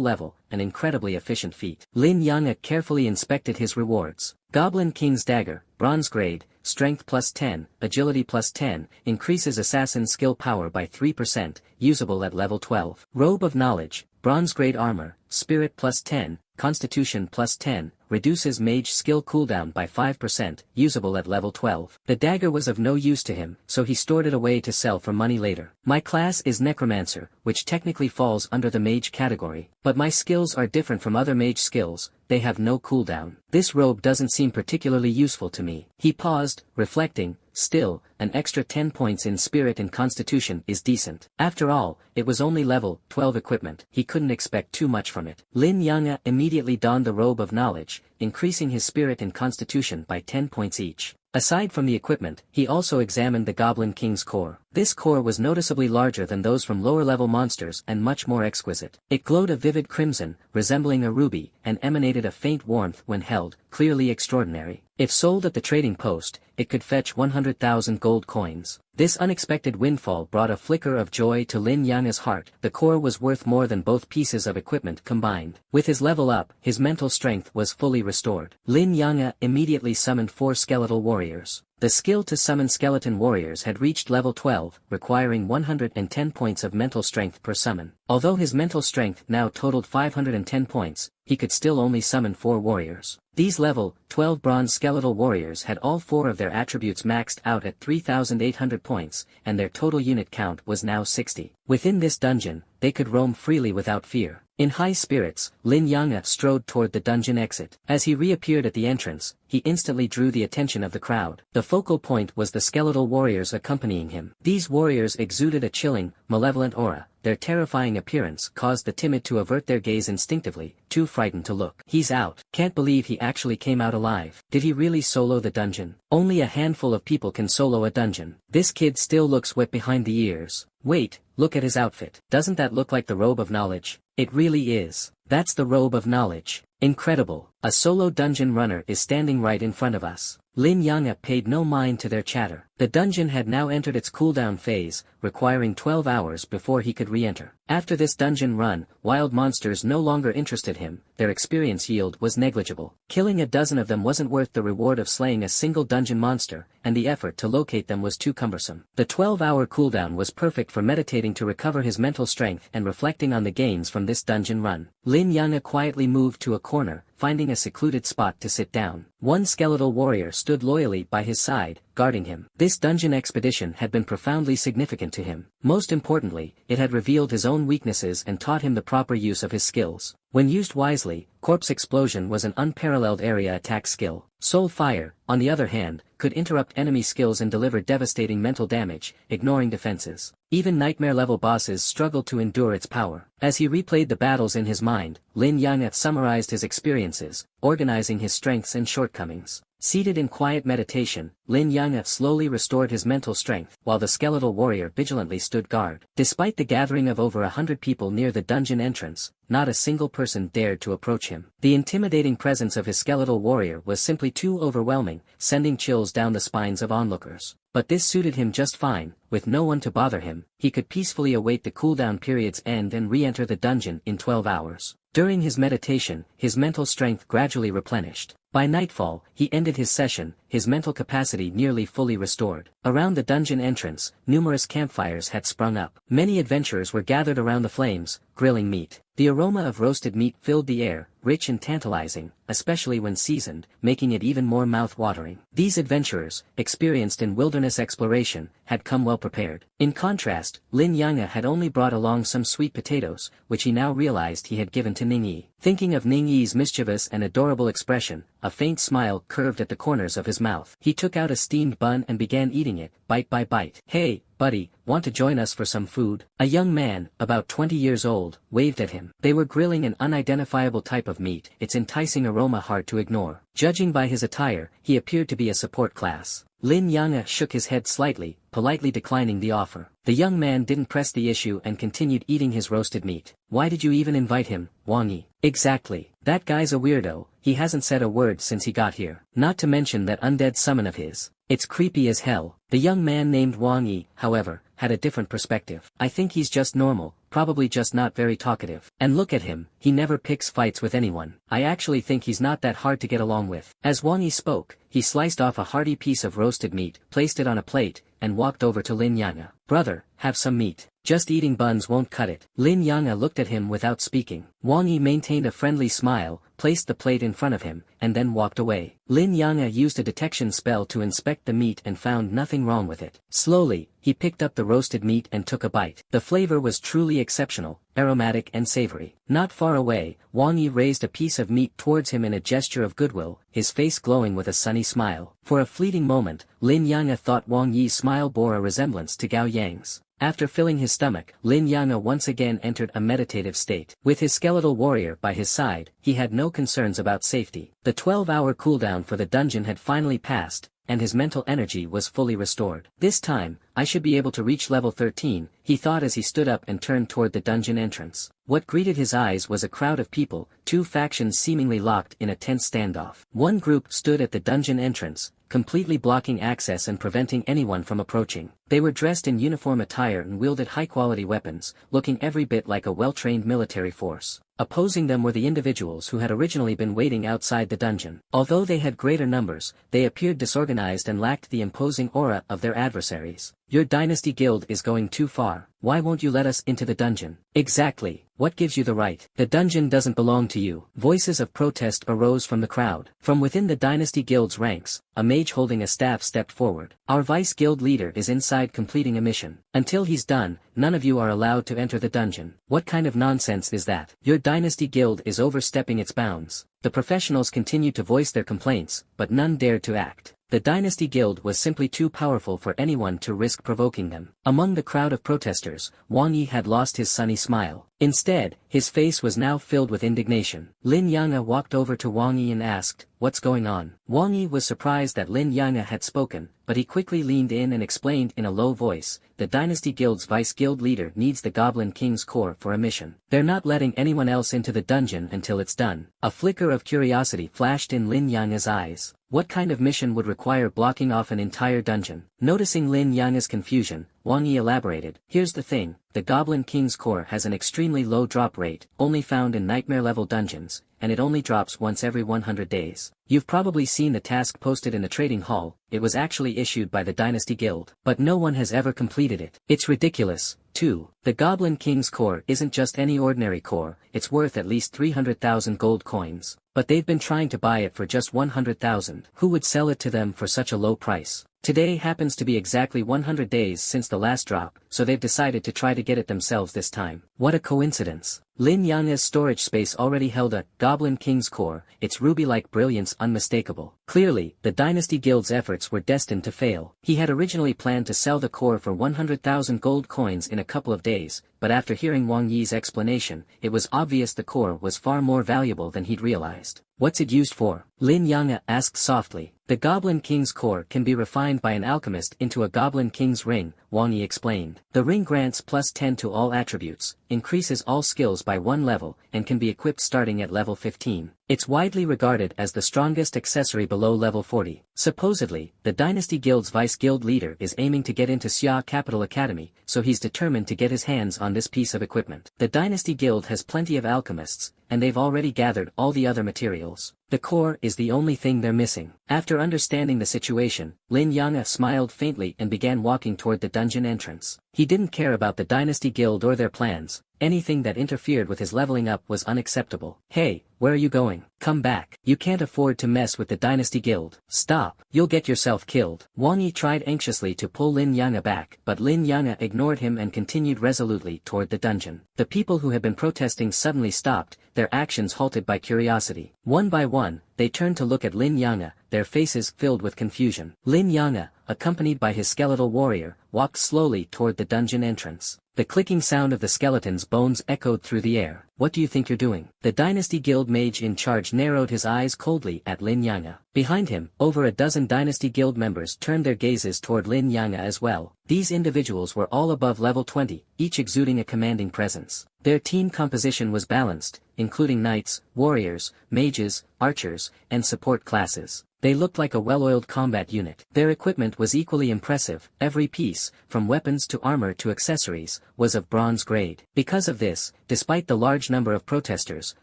level, an incredibly efficient feat. Lin Yang carefully inspected his rewards. Goblin King's dagger, bronze grade, strength plus 10, agility plus 10, increases assassin skill power by 3%, usable at level 12. Robe of knowledge, bronze grade armor, spirit plus 10, constitution plus 10, reduces mage skill cooldown by 5%, usable at level 12. The dagger was of no use to him, so he stored it away to sell for money later. My class is Necromancer, which technically falls under the mage category, but my skills are different from other mage skills, they have no cooldown. This robe doesn't seem particularly useful to me. He paused, reflecting. Still, an extra 10 points in spirit and constitution is decent. After all, it was only level 12 equipment. He couldn't expect too much from it. Lin Yang immediately donned the robe of knowledge, increasing his spirit and constitution by 10 points each. Aside from the equipment, he also examined the Goblin King's core. This core was noticeably larger than those from lower-level monsters and much more exquisite. It glowed a vivid crimson, resembling a ruby, and emanated a faint warmth when held, clearly extraordinary. If sold at the trading post, it could fetch 100,000 gold coins. This unexpected windfall brought a flicker of joy to Lin Yang's heart. The core was worth more than both pieces of equipment combined. With his level up, his mental strength was fully restored. Lin Yang immediately summoned 4 skeletal warriors. The skill to summon skeleton warriors had reached level 12, requiring 110 points of mental strength per summon. Although his mental strength now totaled 510 points, he could still only summon 4 warriors. These level 12 bronze skeletal warriors had all 4 of their attributes maxed out at 3,800 points, and their total unit count was now 60. Within this dungeon, they could roam freely without fear. In high spirits, Lin Yang strode toward the dungeon exit. As he reappeared at the entrance, he instantly drew the attention of the crowd. The focal point was the skeletal warriors accompanying him. These warriors exuded a chilling, malevolent aura. Their terrifying appearance caused the timid to avert their gaze instinctively, too frightened to look. He's out. Can't believe he actually came out alive. Did he really solo the dungeon? Only a handful of people can solo a dungeon. This kid still looks wet behind the ears. Wait, look at his outfit. Doesn't that look like the robe of knowledge? It really is. That's the robe of knowledge. Incredible. A solo dungeon runner is standing right in front of us. Lin Yang paid no mind to their chatter. The dungeon had now entered its cooldown phase, requiring 12 hours before he could re-enter. After this dungeon run, wild monsters no longer interested him, their experience yield was negligible. Killing a dozen of them wasn't worth the reward of slaying a single dungeon monster, and the effort to locate them was too cumbersome. The 12-hour cooldown was perfect for meditating to recover his mental strength and reflecting on the gains from this dungeon run. Lin Yang quietly moved to a corner, finding a secluded spot to sit down. One skeletal warrior stood loyally by his side, guarding him. This dungeon expedition had been profoundly significant to him. Most importantly, it had revealed his own weaknesses and taught him the proper use of his skills. When used wisely, Corpse Explosion was an unparalleled area attack skill. Soul Fire, on the other hand, could interrupt enemy skills and deliver devastating mental damage, ignoring defenses. Even nightmare-level bosses struggled to endure its power. As he replayed the battles in his mind, Lin Yang summarized his experiences, organizing his strengths and shortcomings. Seated in quiet meditation, Lin Yang slowly restored his mental strength, while the skeletal warrior vigilantly stood guard. Despite the gathering of over 100 people near the dungeon entrance, not a single person dared to approach him. The intimidating presence of his skeletal warrior was simply too overwhelming, sending chills down the spines of onlookers. But this suited him just fine. With no one to bother him, he could peacefully await the cooldown period's end and re-enter the dungeon in 12 hours. During his meditation, his mental strength gradually replenished. By nightfall, he ended his session, his mental capacity nearly fully restored. Around the dungeon entrance, numerous campfires had sprung up. Many adventurers were gathered around the flames, grilling meat. The aroma of roasted meat filled the air, rich and tantalizing, especially when seasoned, making it even more mouth-watering. These adventurers, experienced in wilderness exploration, had come well prepared. In contrast, Lin Yang'e had only brought along some sweet potatoes, which he now realized he had given to Ningyi. Thinking of Ningyi's mischievous and adorable expression, a faint smile curved at the corners of his mouth. He took out a steamed bun and began eating it, bite by bite. "Hey, buddy, want to join us for some food?" A young man, about 20 years old, waved at him. They were grilling an unidentifiable type of meat, its enticing aroma hard to ignore. Judging by his attire, he appeared to be a support class. Lin Yang'e shook his head slightly, politely declining the offer. The young man didn't press the issue and continued eating his roasted meat. "Why did you even invite him, Wang Yi?" "Exactly. That guy's a weirdo, he hasn't said a word since he got here. Not to mention that undead summon of his. It's creepy as hell." The young man named Wang Yi, however, had a different perspective. "I think he's just normal, probably just not very talkative. And look at him, he never picks fights with anyone. I actually think he's not that hard to get along with." As Wang Yi spoke, he sliced off a hearty piece of roasted meat, placed it on a plate, and walked over to Lin Yang'e. "Brother, have some meat. Just eating buns won't cut it." Lin Yang'e looked at him without speaking. Wang Yi maintained a friendly smile, placed the plate in front of him, and then walked away. Lin Yang'e used a detection spell to inspect the meat and found nothing wrong with it. Slowly, he picked up the roasted meat and took a bite. The flavor was truly exceptional, aromatic and savory. Not far away, Wang Yi raised a piece of meat towards him in a gesture of goodwill, his face glowing with a sunny smile. For a fleeting moment, Lin Yang'e thought Wang Yi's smile bore a resemblance to Gao Yang's. After filling his stomach, Lin Yang'e once again entered a meditative state. With his skeletal warrior by his side, he had no concerns about safety. The 12-hour cooldown for the dungeon had finally passed, and his mental energy was fully restored. "This time, I should be able to reach level 13, he thought as he stood up and turned toward the dungeon entrance. What greeted his eyes was a crowd of people, two factions seemingly locked in a tense standoff. One group stood at the dungeon entrance, completely blocking access and preventing anyone from approaching. They were dressed in uniform attire and wielded high-quality weapons, looking every bit like a well-trained military force. Opposing them were the individuals who had originally been waiting outside the dungeon. Although they had greater numbers, they appeared disorganized and lacked the imposing aura of their adversaries. "Your dynasty guild is going too far. Why won't you let us into the dungeon?" "Exactly. What gives you the right? The dungeon doesn't belong to you." Voices of protest arose from the crowd. From within the dynasty guild's ranks, a mage holding a staff stepped forward. "Our vice guild leader is inside completing a mission. Until he's done, none of you are allowed to enter the dungeon." "What kind of nonsense is that? Your dynasty guild is overstepping its bounds." The professionals continued to voice their complaints, but none dared to act. The Dynasty Guild was simply too powerful for anyone to risk provoking them. Among the crowd of protesters, Wang Yi had lost his sunny smile. Instead, his face was now filled with indignation. Lin Yang'e walked over to Wang Yi and asked, "What's going on?" Wang Yi was surprised that Lin Yang'e had spoken, but he quickly leaned in and explained in a low voice, "The Dynasty Guild's vice guild leader needs the Goblin King's core for a mission. They're not letting anyone else into the dungeon until it's done." A flicker of curiosity flashed in Lin Yang'e's eyes. What kind of mission would require blocking off an entire dungeon? Noticing Lin Yang'e's confusion, Wang Yi elaborated, "Here's the thing, the Goblin King's core has an extremely low drop rate, only found in nightmare-level dungeons, and it only drops once every 100 days. You've probably seen the task posted in the trading hall. It was actually issued by the Dynasty Guild, but no one has ever completed it. It's ridiculous, too. The Goblin King's core isn't just any ordinary core, it's worth at least 300,000 gold coins. But they've been trying to buy it for just 100,000. Who would sell it to them for such a low price? Today happens to be exactly 100 days since the last drop, so they've decided to try to get it themselves this time. What a coincidence." Lin Yang'e's storage space already held a Goblin King's core, its ruby-like brilliance unmistakable. Clearly, the Dynasty Guild's efforts were destined to fail. He had originally planned to sell the core for 100,000 gold coins in a couple of days, but after hearing Wang Yi's explanation, it was obvious the core was far more valuable than he'd realized. "What's it used for?" Lin Yang'e asked softly. "The Goblin King's core can be refined by an alchemist into a Goblin King's ring," Wang Yi explained. "The ring grants +10 to all attributes, increases all skills by 1 level, and can be equipped starting at level 15. It's widely regarded as the strongest accessory below level 40. Supposedly, the Dynasty Guild's vice guild leader is aiming to get into Xia Capital Academy, so he's determined to get his hands on this piece of equipment. The Dynasty Guild has plenty of alchemists, and they've already gathered all the other materials. The core is the only thing they're missing. After understanding the situation, Lin Yang'e smiled faintly and began walking toward the dungeon entrance. He didn't care about the Dynasty Guild or their plans. Anything that interfered with his leveling up was unacceptable. Hey, where are you going? Come back. You can't afford to mess with the Dynasty Guild. Stop. You'll get yourself killed. Wang Yi tried anxiously to pull Lin Yang'e back, but Lin Yang'e ignored him and continued resolutely toward the dungeon. The people who had been protesting suddenly stopped, their actions halted by curiosity. One by one, they turned to look at Lin Yang'e, their faces filled with confusion. Lin Yang'e, accompanied by his skeletal warrior, walked slowly toward the dungeon entrance. The clicking sound of the skeleton's bones echoed through the air. What do you think you're doing? The Dynasty Guild mage in charge narrowed his eyes coldly at Lin Yang'e. Behind him, over a dozen Dynasty Guild members turned their gazes toward Lin Yang'e as well. These individuals were all above level 20, each exuding a commanding presence. Their team composition was balanced, including knights, warriors, mages, archers, and support classes. They looked like a well-oiled combat unit. Their equipment was equally impressive. Every piece, from weapons to armor to accessories, was of bronze grade. Because of this, despite the large number of protesters,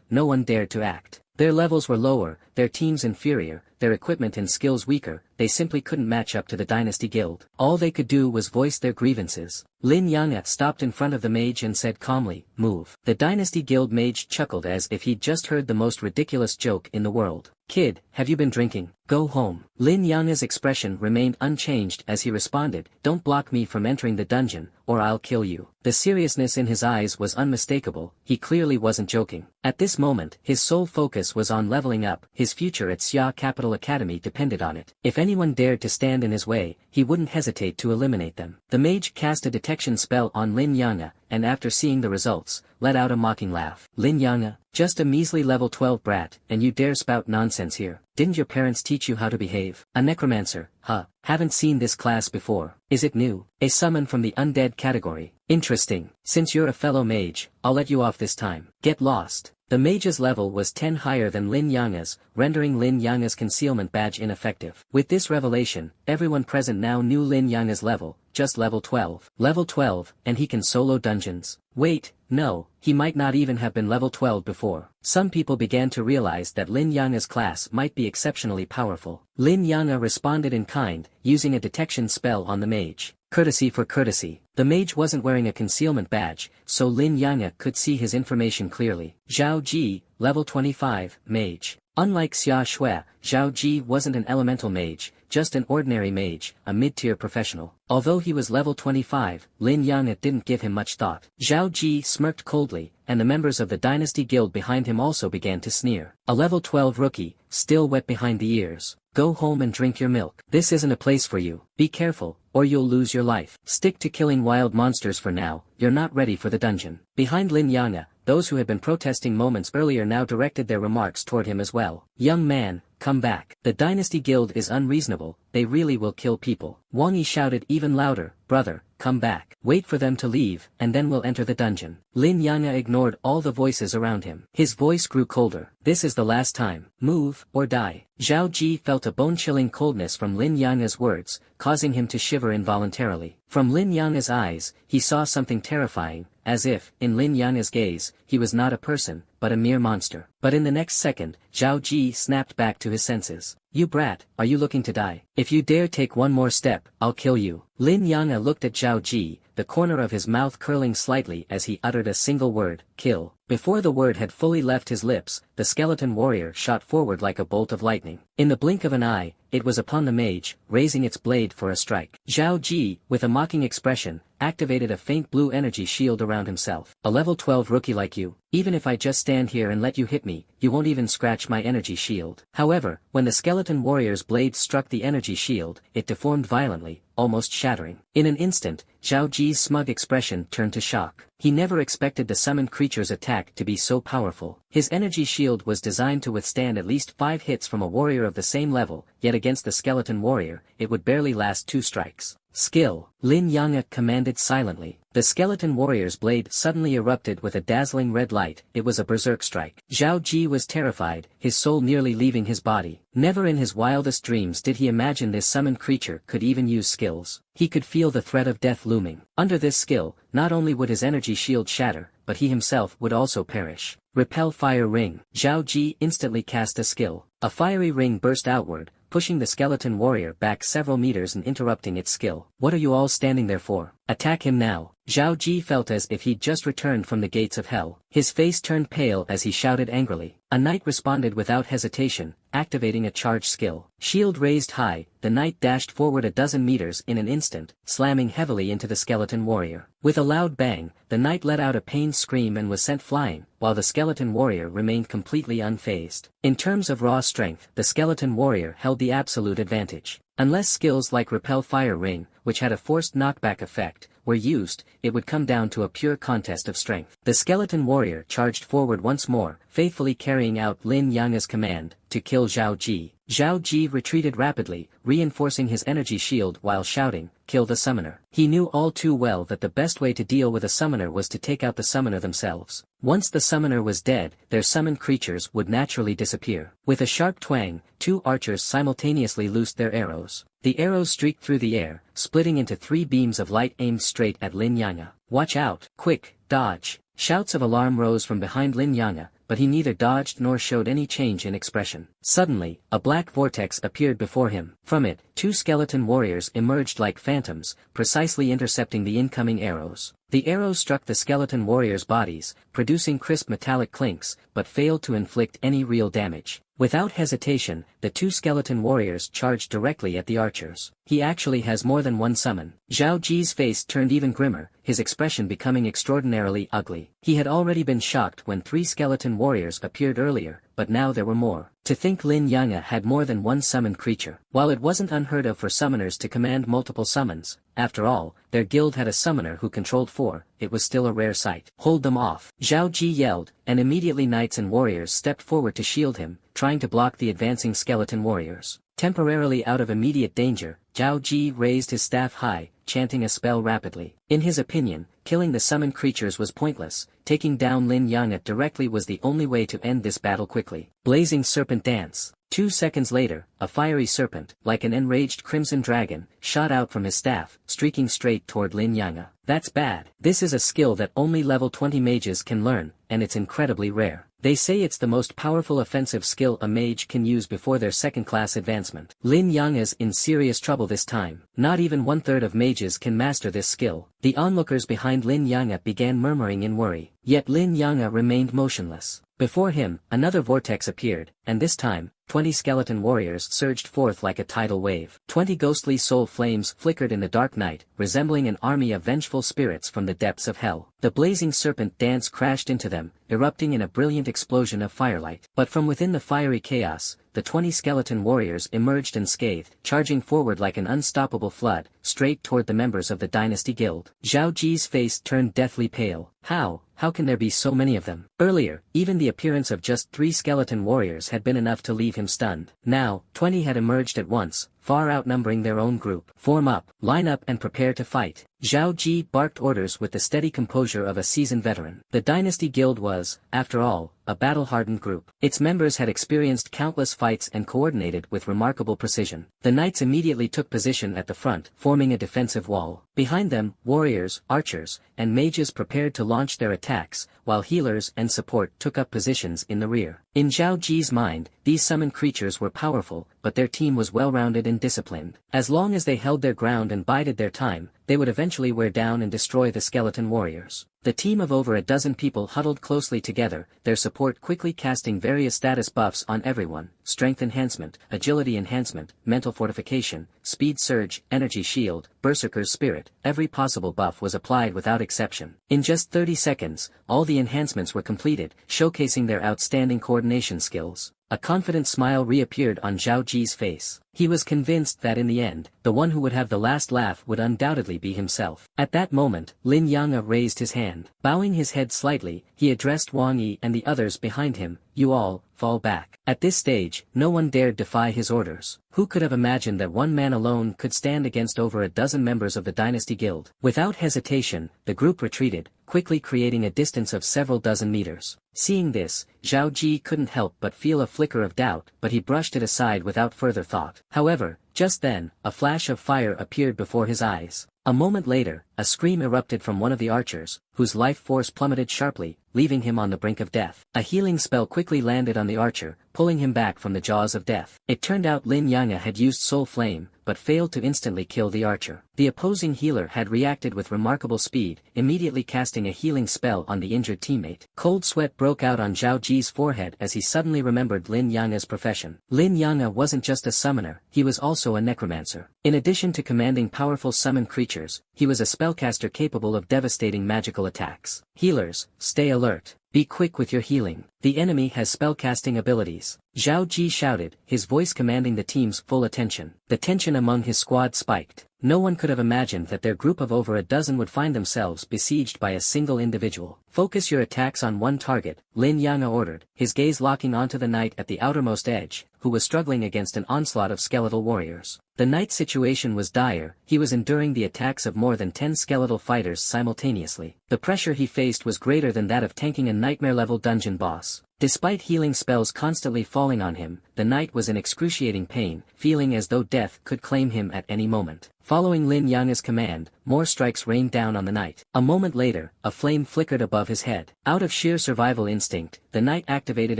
no one dared to act. Their levels were lower, their teams inferior, their equipment and skills weaker, they simply couldn't match up to the Dynasty Guild. All they could do was voice their grievances. Lin Yang'e stopped in front of the mage and said calmly, "Move." The Dynasty Guild mage chuckled as if he'd just heard the most ridiculous joke in the world. "Kid, have you been drinking? Go home." Lin Yang'e's expression remained unchanged as he responded, "Don't block me from entering the dungeon, or I'll kill you." The seriousness in his eyes was unmistakable, he clearly wasn't joking. At this moment, his sole focus was on leveling up, his future at Xia Capital Academy depended on it. If anyone dared to stand in his way, he wouldn't hesitate to eliminate them. The mage cast a detection spell on Lin Yang'e, and after seeing the results, let out a mocking laugh. "Lin Yang'e, just a measly level 12 brat, and you dare spout nonsense here. Didn't your parents teach you how to behave? A necromancer, huh? Haven't seen this class before. Is it new? A summon from the undead category. Interesting. Since you're a fellow mage, I'll let you off this time. Get lost." The mage's level was 10 higher than Lin Yang'e's, rendering Lin Yang'e's concealment badge ineffective. With this revelation, everyone present now knew Lin Yang'e's level, just level 12. Level 12, and he can solo dungeons. Wait, no, he might not even have been level 12 before. Some people began to realize that Lin Yang'e's class might be exceptionally powerful. Lin Yang'e responded in kind, using a detection spell on the mage. Courtesy for courtesy. The mage wasn't wearing a concealment badge, so Lin Yang'e could see his information clearly. Zhao Ji, level 25, mage. Unlike Xia Shui, Zhao Ji wasn't an elemental mage, just an ordinary mage, a mid-tier professional. Although he was level 25, Lin Yang'e didn't give him much thought. Zhao Ji smirked coldly, and the members of the Dynasty Guild behind him also began to sneer. A level 12 rookie, still wet behind the ears. Go home and drink your milk. This isn't a place for you. Be careful, or you'll lose your life. Stick to killing wild monsters for now, you're not ready for the dungeon. Behind Lin Yang'e, those who had been protesting moments earlier now directed their remarks toward him as well. "Young man, come back. The Dynasty Guild is unreasonable, they really will kill people." Wang Yi shouted even louder, "Brother, come back. Wait for them to leave, and then we'll enter the dungeon." Lin Yang'e ignored all the voices around him. His voice grew colder. "This is the last time. Move, or die." Zhao Ji felt a bone-chilling coldness from Lin Yang'e's words, causing him to shiver involuntarily. From Lin Yang'e's eyes, he saw something terrifying, as if, in Lin Yang'e's gaze, he was not a person, but a mere monster. But in the next second, Zhao Ji snapped back to his senses. "You brat, are you looking to die? If you dare take one more step, I'll kill you." Lin Yang'e looked at Zhao Ji, the corner of his mouth curling slightly as he uttered a single word, "Kill." Before the word had fully left his lips, the skeleton warrior shot forward like a bolt of lightning. In the blink of an eye, it was upon the mage, raising its blade for a strike. Zhao Ji, with a mocking expression, activated a faint blue energy shield around himself. "A level 12 rookie like you, even if I just stand here and let you hit me, you won't even scratch my energy shield." However, when the skeleton warrior's blade struck the energy shield, it deformed violently, almost shattering. In an instant, Zhao Ji's smug expression turned to shock. He never expected the summoned creature's attack to be so powerful. His energy shield was designed to withstand at least 5 hits from a warrior of the same level, yet against the skeleton warrior, it would barely last 2 strikes. "Skill," Lin Yang'e commanded silently. The skeleton warrior's blade suddenly erupted with a dazzling red light. It was a berserk strike. Zhao Ji was terrified, his soul nearly leaving his body. Never in his wildest dreams did he imagine this summoned creature could even use skills. He could feel the threat of death looming. Under this skill, not only would his energy shield shatter, but he himself would also perish. Repel Fire Ring. Zhao Ji instantly cast a skill. A fiery ring burst outward, pushing the skeleton warrior back several meters and interrupting its skill. What are you all standing there for? Attack him now. Zhao Ji felt as if he'd just returned from the gates of hell. His face turned pale as he shouted angrily. A knight responded without hesitation, activating a charge skill. Shield raised high, the knight dashed forward a dozen meters in an instant, slamming heavily into the skeleton warrior. With a loud bang, the knight let out a pained scream and was sent flying, while the skeleton warrior remained completely unfazed. In terms of raw strength, the skeleton warrior held the absolute advantage. Unless skills like Repel Fire Ring, which had a forced knockback effect, were used, it would come down to a pure contest of strength. The skeleton warrior charged forward once more, faithfully carrying out Lin Yang's command, to kill Zhao Ji. Zhao Ji retreated rapidly, reinforcing his energy shield while shouting, "Kill the summoner." He knew all too well that the best way to deal with a summoner was to take out the summoner themselves. Once the summoner was dead, their summoned creatures would naturally disappear. With a sharp twang, two archers simultaneously loosed their arrows. The arrows streaked through the air, splitting into three beams of light aimed straight at Lin Yang. "Watch out! Quick, dodge!" Shouts of alarm rose from behind Lin Yang, but he neither dodged nor showed any change in expression. Suddenly, a black vortex appeared before him. From it, two skeleton warriors emerged like phantoms, precisely intercepting the incoming arrows. The arrows struck the skeleton warriors' bodies, producing crisp metallic clinks, but failed to inflict any real damage. Without hesitation, the two skeleton warriors charged directly at the archers. He actually has more than one summon. Zhao Ji's face turned even grimmer, his expression becoming extraordinarily ugly. He had already been shocked when three skeleton warriors appeared earlier, but now there were more. To think Lin Yang had more than one summoned creature. While it wasn't unheard of for summoners to command multiple summons, after all, their guild had a summoner who controlled four, it was still a rare sight. "Hold them off!" Zhao Ji yelled, and immediately knights and warriors stepped forward to shield him, trying to block the advancing skeleton warriors. Temporarily out of immediate danger, Zhao Ji raised his staff high, chanting a spell rapidly. In his opinion, killing the summoned creatures was pointless. Taking down Lin Yang directly was the only way to end this battle quickly. Blazing Serpent Dance. 2 seconds later, a fiery serpent, like an enraged crimson dragon, shot out from his staff, streaking straight toward Lin Yang. That's bad. This is a skill that only level 20 mages can learn, and it's incredibly rare. They say it's the most powerful offensive skill a mage can use before their second-class advancement. Lin Yang is in serious trouble this time. Not even 1/3 of mages can master this skill. The onlookers behind Lin Yang began murmuring in worry. Yet Lin Yang remained motionless. Before him, another vortex appeared, and this time, 20 skeleton warriors surged forth like a tidal wave. 20 ghostly soul flames flickered in the dark night, resembling an army of vengeful spirits from the depths of hell. The blazing serpent dance crashed into them, erupting in a brilliant explosion of firelight. But from within the fiery chaos, the 20 skeleton warriors emerged unscathed, charging forward like an unstoppable flood, straight toward the members of the Dynasty Guild. Zhao Ji's face turned deathly pale. How can there be so many of them? Earlier, even the appearance of just 3 skeleton warriors had been enough to leave him stunned. Now, 20 had emerged at once, far outnumbering their own group. "Form up, line up and prepare to fight." Zhao Ji barked orders with the steady composure of a seasoned veteran. The Dynasty Guild was, after all, a battle-hardened group. Its members had experienced countless fights and coordinated with remarkable precision. The knights immediately took position at the front, forming a defensive wall. Behind them, warriors, archers, and mages prepared to launch their attacks, while healers and support took up positions in the rear. In Zhao Ji's mind, these summoned creatures were powerful, but their team was well-rounded and disciplined. As long as they held their ground and bided their time, they would eventually wear down and destroy the skeleton warriors. The team of over a dozen people huddled closely together, their support quickly casting various status buffs on everyone: strength enhancement, agility enhancement, mental fortification, speed surge, energy shield, berserker's spirit. Every possible buff was applied without exception. In just 30 seconds, all the enhancements were completed, showcasing their outstanding coordination skills. A confident smile reappeared on Zhao Ji's face. He was convinced that in the end, the one who would have the last laugh would undoubtedly be himself. At that moment, Lin Yang'e raised his hand. Bowing his head slightly, he addressed Wang Yi and the others behind him, "You all, fall back." At this stage, no one dared defy his orders. Who could have imagined that one man alone could stand against over a dozen members of the Dynasty Guild? Without hesitation, the group retreated, quickly creating a distance of several dozen meters. Seeing this, Zhao Ji couldn't help but feel a flicker of doubt, but he brushed it aside without further thought. However, just then, a flash of fire appeared before his eyes. A moment later, a scream erupted from one of the archers, whose life force plummeted sharply, leaving him on the brink of death. A healing spell quickly landed on the archer, pulling him back from the jaws of death. It turned out Lin Yang'e had used Soul Flame, but failed to instantly kill the archer. The opposing healer had reacted with remarkable speed, immediately casting a healing spell on the injured teammate. Cold sweat broke out on Zhao Ji's forehead as he suddenly remembered Lin Yang'e's profession. Lin Yang'e wasn't just a summoner, he was also a necromancer. In addition to commanding powerful summoned creatures, he was a spellcaster capable of devastating magical attacks. Healers, stay alert. Be quick with your healing. The enemy has spellcasting abilities. Zhao Ji shouted, his voice commanding the team's full attention. The tension among his squad spiked. No one could have imagined that their group of over a dozen would find themselves besieged by a single individual. Focus your attacks on one target, Lin Yang'e ordered, his gaze locking onto the knight at the outermost edge, who was struggling against an onslaught of skeletal warriors. The knight's situation was dire, he was enduring the attacks of more than 10 skeletal fighters simultaneously. The pressure he faced was greater than that of tanking a nightmare-level dungeon boss. Despite healing spells constantly falling on him, the knight was in excruciating pain, feeling as though death could claim him at any moment. Following Lin Yang'e's command, more strikes rained down on the knight. A moment later, a flame flickered above his head. Out of sheer survival instinct, the knight activated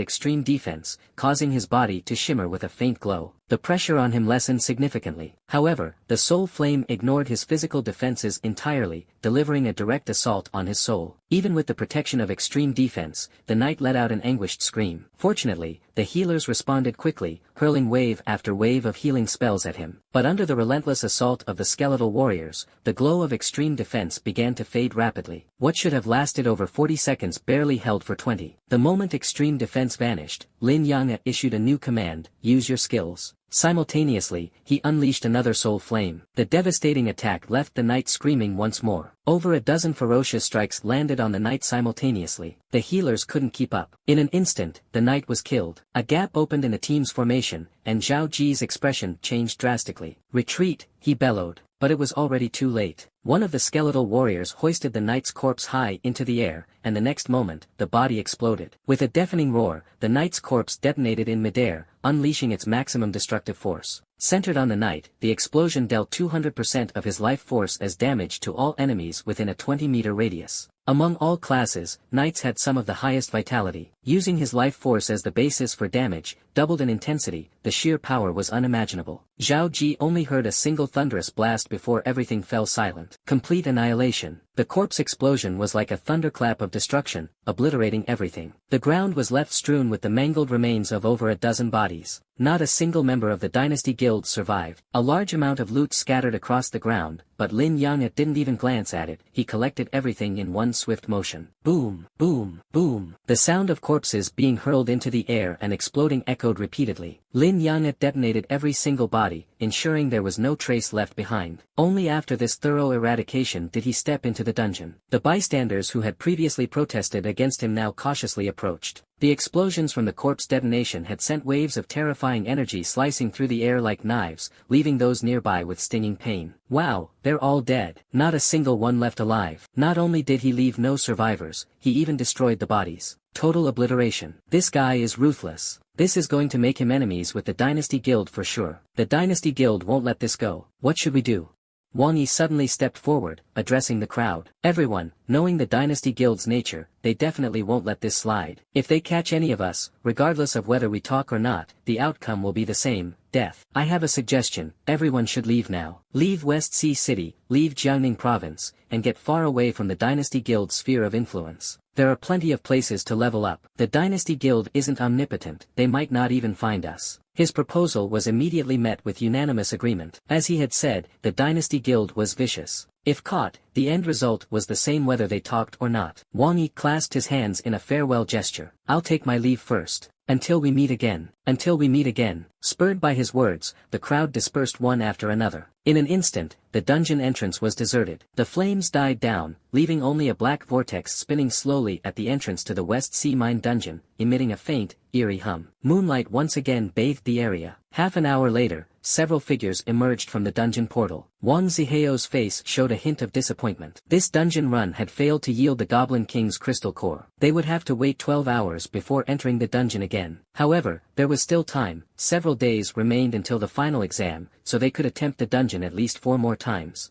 extreme defense, causing his body to shimmer with a faint glow. The pressure on him lessened significantly. However, the soul flame ignored his physical defenses entirely, delivering a direct assault on his soul. Even with the protection of extreme defense, the knight let out an anguished scream. Fortunately, the healers responded quickly, hurling wave after wave of healing spells at him. But under the relentless assault of the skeletal warriors, the glow of extreme defense began to fade rapidly. What should have lasted over 40 seconds barely held for 20. The moment extreme defense vanished, Lin Yang'e issued a new command, use your skills. Simultaneously, he unleashed another soul flame. The devastating attack left the knight screaming once more. Over a dozen ferocious strikes landed on the knight simultaneously. The healers couldn't keep up. In an instant, the knight was killed. A gap opened in the team's formation, and Zhao Ji's expression changed drastically. Retreat, he bellowed. But it was already too late. One of the skeletal warriors hoisted the knight's corpse high into the air, and the next moment, the body exploded. With a deafening roar, the knight's corpse detonated in midair, unleashing its maximum destructive force. Centered on the knight, the explosion dealt 200% of his life force as damage to all enemies within a 20-meter radius. Among all classes, knights had some of the highest vitality. Using his life force as the basis for damage, doubled in intensity, the sheer power was unimaginable. Zhao Ji only heard a single thunderous blast before everything fell silent. Complete annihilation. The corpse explosion was like a thunderclap of destruction, obliterating everything. The ground was left strewn with the mangled remains of over a dozen bodies. Not a single member of the Dynasty Guild survived. A large amount of loot scattered across the ground, but Lin Yang'e didn't even glance at it. He collected everything in one swift motion. Boom, boom, boom. The sound of corpses being hurled into the air and exploding echoed repeatedly. Lin Yang'e detonated every single body, ensuring there was no trace left behind. Only after this thorough eradication did he step into the dungeon. The bystanders who had previously protested against him now cautiously approached. The explosions from the corpse detonation had sent waves of terrifying energy slicing through the air like knives, leaving those nearby with stinging pain. Wow, they're all dead. Not a single one left alive. Not only did he leave no survivors, he even destroyed the bodies. Total obliteration. This guy is ruthless. This is going to make him enemies with the Dynasty Guild for sure. The Dynasty Guild won't let this go. What should we do? Wang Yi suddenly stepped forward, addressing the crowd. Everyone, knowing the Dynasty Guild's nature, they definitely won't let this slide. If they catch any of us, regardless of whether we talk or not, the outcome will be the same, death. I have a suggestion, everyone should leave now. Leave West Sea City, leave Jiangning Province, and get far away from the Dynasty Guild's sphere of influence. There are plenty of places to level up. The Dynasty Guild isn't omnipotent, they might not even find us. His proposal was immediately met with unanimous agreement. As he had said, the Dynasty Guild was vicious. If caught, the end result was the same whether they talked or not. Wang Yi clasped his hands in a farewell gesture. I'll take my leave first. Until we meet again. Until we meet again. Spurred by his words, the crowd dispersed one after another. In an instant, the dungeon entrance was deserted. The flames died down, leaving only a black vortex spinning slowly at the entrance to the West Sea Mine dungeon, emitting a faint, eerie hum. Moonlight once again bathed the area. Half an hour later, several figures emerged from the dungeon portal. Wang Ziheo's face showed a hint of disappointment. This dungeon run had failed to yield the Goblin King's crystal core. They would have to wait 12 hours before entering the dungeon again. However, there was still time. Several days remained until the final exam, so they could attempt the dungeon at least 4 more times.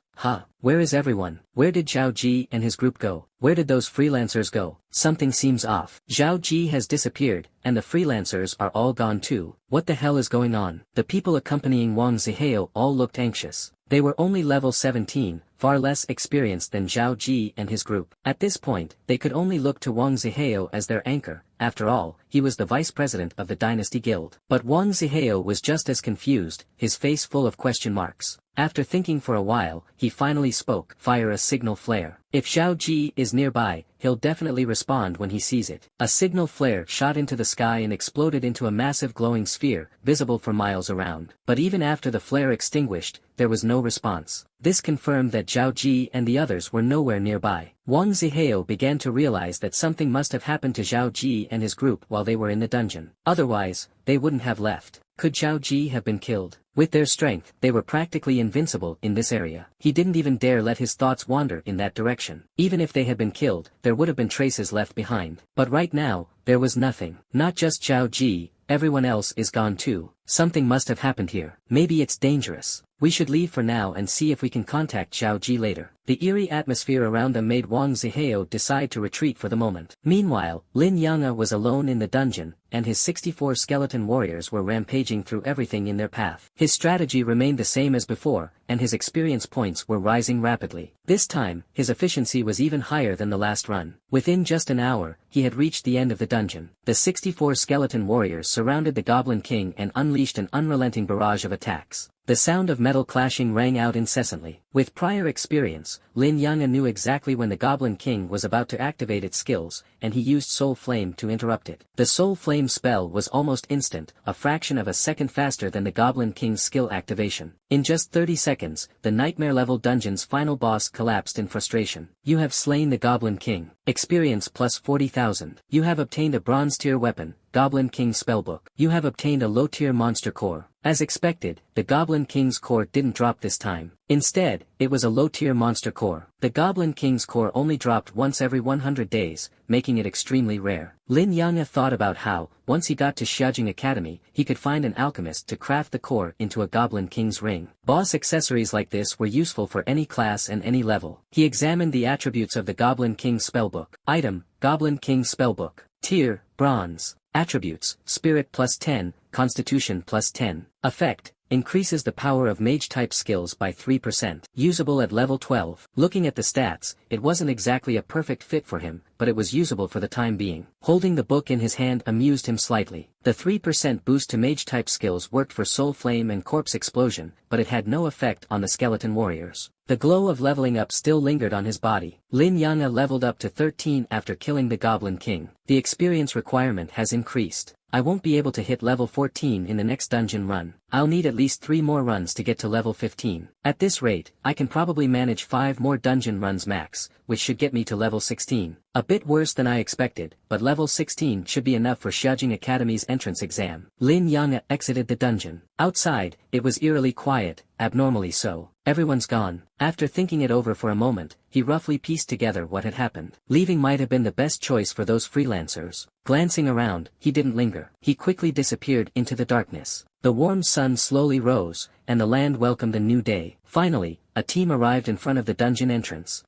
Where is everyone? Where did Zhao Ji and his group go? Where did those freelancers go? Something seems off. Zhao Ji has disappeared, and the freelancers are all gone too. What the hell is going on? The people accompanying Wang Ziheo all looked anxious. They were only level 17, far less experienced than Zhao Ji and his group. At this point, they could only look to Wang Ziheo as their anchor. After all, he was the vice president of the Dynasty Guild. But Wang Ziheo was just as confused, his face full of question marks. After thinking for a while, he finally spoke. Fire a signal flare. If Zhao Ji is nearby, he'll definitely respond when he sees it. A signal flare shot into the sky and exploded into a massive glowing sphere, visible for miles around. But even after the flare extinguished, there was no response. This confirmed that Zhao Ji and the others were nowhere nearby. Wang Ziheo began to realize that something must have happened to Zhao Ji and his group while they were in the dungeon. Otherwise, they wouldn't have left. Could Zhao Ji have been killed? With their strength, they were practically invincible in this area. He didn't even dare let his thoughts wander in that direction. Even if they had been killed, there would have been traces left behind. But right now, there was nothing. Not just Zhao Ji, everyone else is gone too. Something must have happened here. Maybe it's dangerous. We should leave for now and see if we can contact Zhao Ji later. The eerie atmosphere around them made Wang Ziheo decide to retreat for the moment. Meanwhile, Lin Yang'e was alone in the dungeon, and his 64 skeleton warriors were rampaging through everything in their path. His strategy remained the same as before, and his experience points were rising rapidly. This time, his efficiency was even higher than the last run. Within just an hour, he had reached the end of the dungeon. The 64 skeleton warriors surrounded the Goblin King and unleashed an unrelenting barrage of attacks. The sound of metal clashing rang out incessantly. With prior experience, Lin Yang'e knew exactly when the Goblin King was about to activate its skills, and he used Soul Flame to interrupt it. The Soul Flame spell was almost instant, a fraction of a second faster than the Goblin King's skill activation. In just 30 seconds, the Nightmare-level dungeon's final boss collapsed in frustration. You have slain the Goblin King. Experience plus 40,000. You have obtained a bronze-tier weapon, Goblin King Spellbook. You have obtained a low-tier monster core. As expected, the Goblin King's core didn't drop this time. Instead, it was a low-tier monster core. The Goblin King's core only dropped once every 100 days, making it extremely rare. Lin Yang'e thought about how, once he got to Xiaojing Academy, he could find an alchemist to craft the core into a Goblin King's ring. Boss accessories like this were useful for any class and any level. He examined the attributes of the Goblin King's Spellbook. Item, Goblin King Spellbook. Tier, Bronze. Attributes, Spirit plus 10, Constitution plus 10. Effect, increases the power of mage-type skills by 3%. Usable at level 12. Looking at the stats, it wasn't exactly a perfect fit for him, but it was usable for the time being. Holding the book in his hand amused him slightly. The 3% boost to mage-type skills worked for Soul Flame and Corpse Explosion, but it had no effect on the skeleton warriors. The glow of leveling up still lingered on his body. Lin Yang'e leveled up to 13 after killing the Goblin King. The experience requirement has increased. I won't be able to hit level 14 in the next dungeon run. I'll need at least 3 more runs to get to level 15. At this rate, I can probably manage 5 more dungeon runs max, which should get me to level 16. A bit worse than I expected, but level 16 should be enough for Xiaojing Academy's entrance exam. Lin Yang'e exited the dungeon. Outside, it was eerily quiet, abnormally so. Everyone's gone. After thinking it over for a moment, he roughly pieced together what had happened. Leaving might have been the best choice for those freelancers. Glancing around, he didn't linger. He quickly disappeared into the darkness. The warm sun slowly rose, and the land welcomed a new day. Finally, a team arrived in front of the dungeon entrance.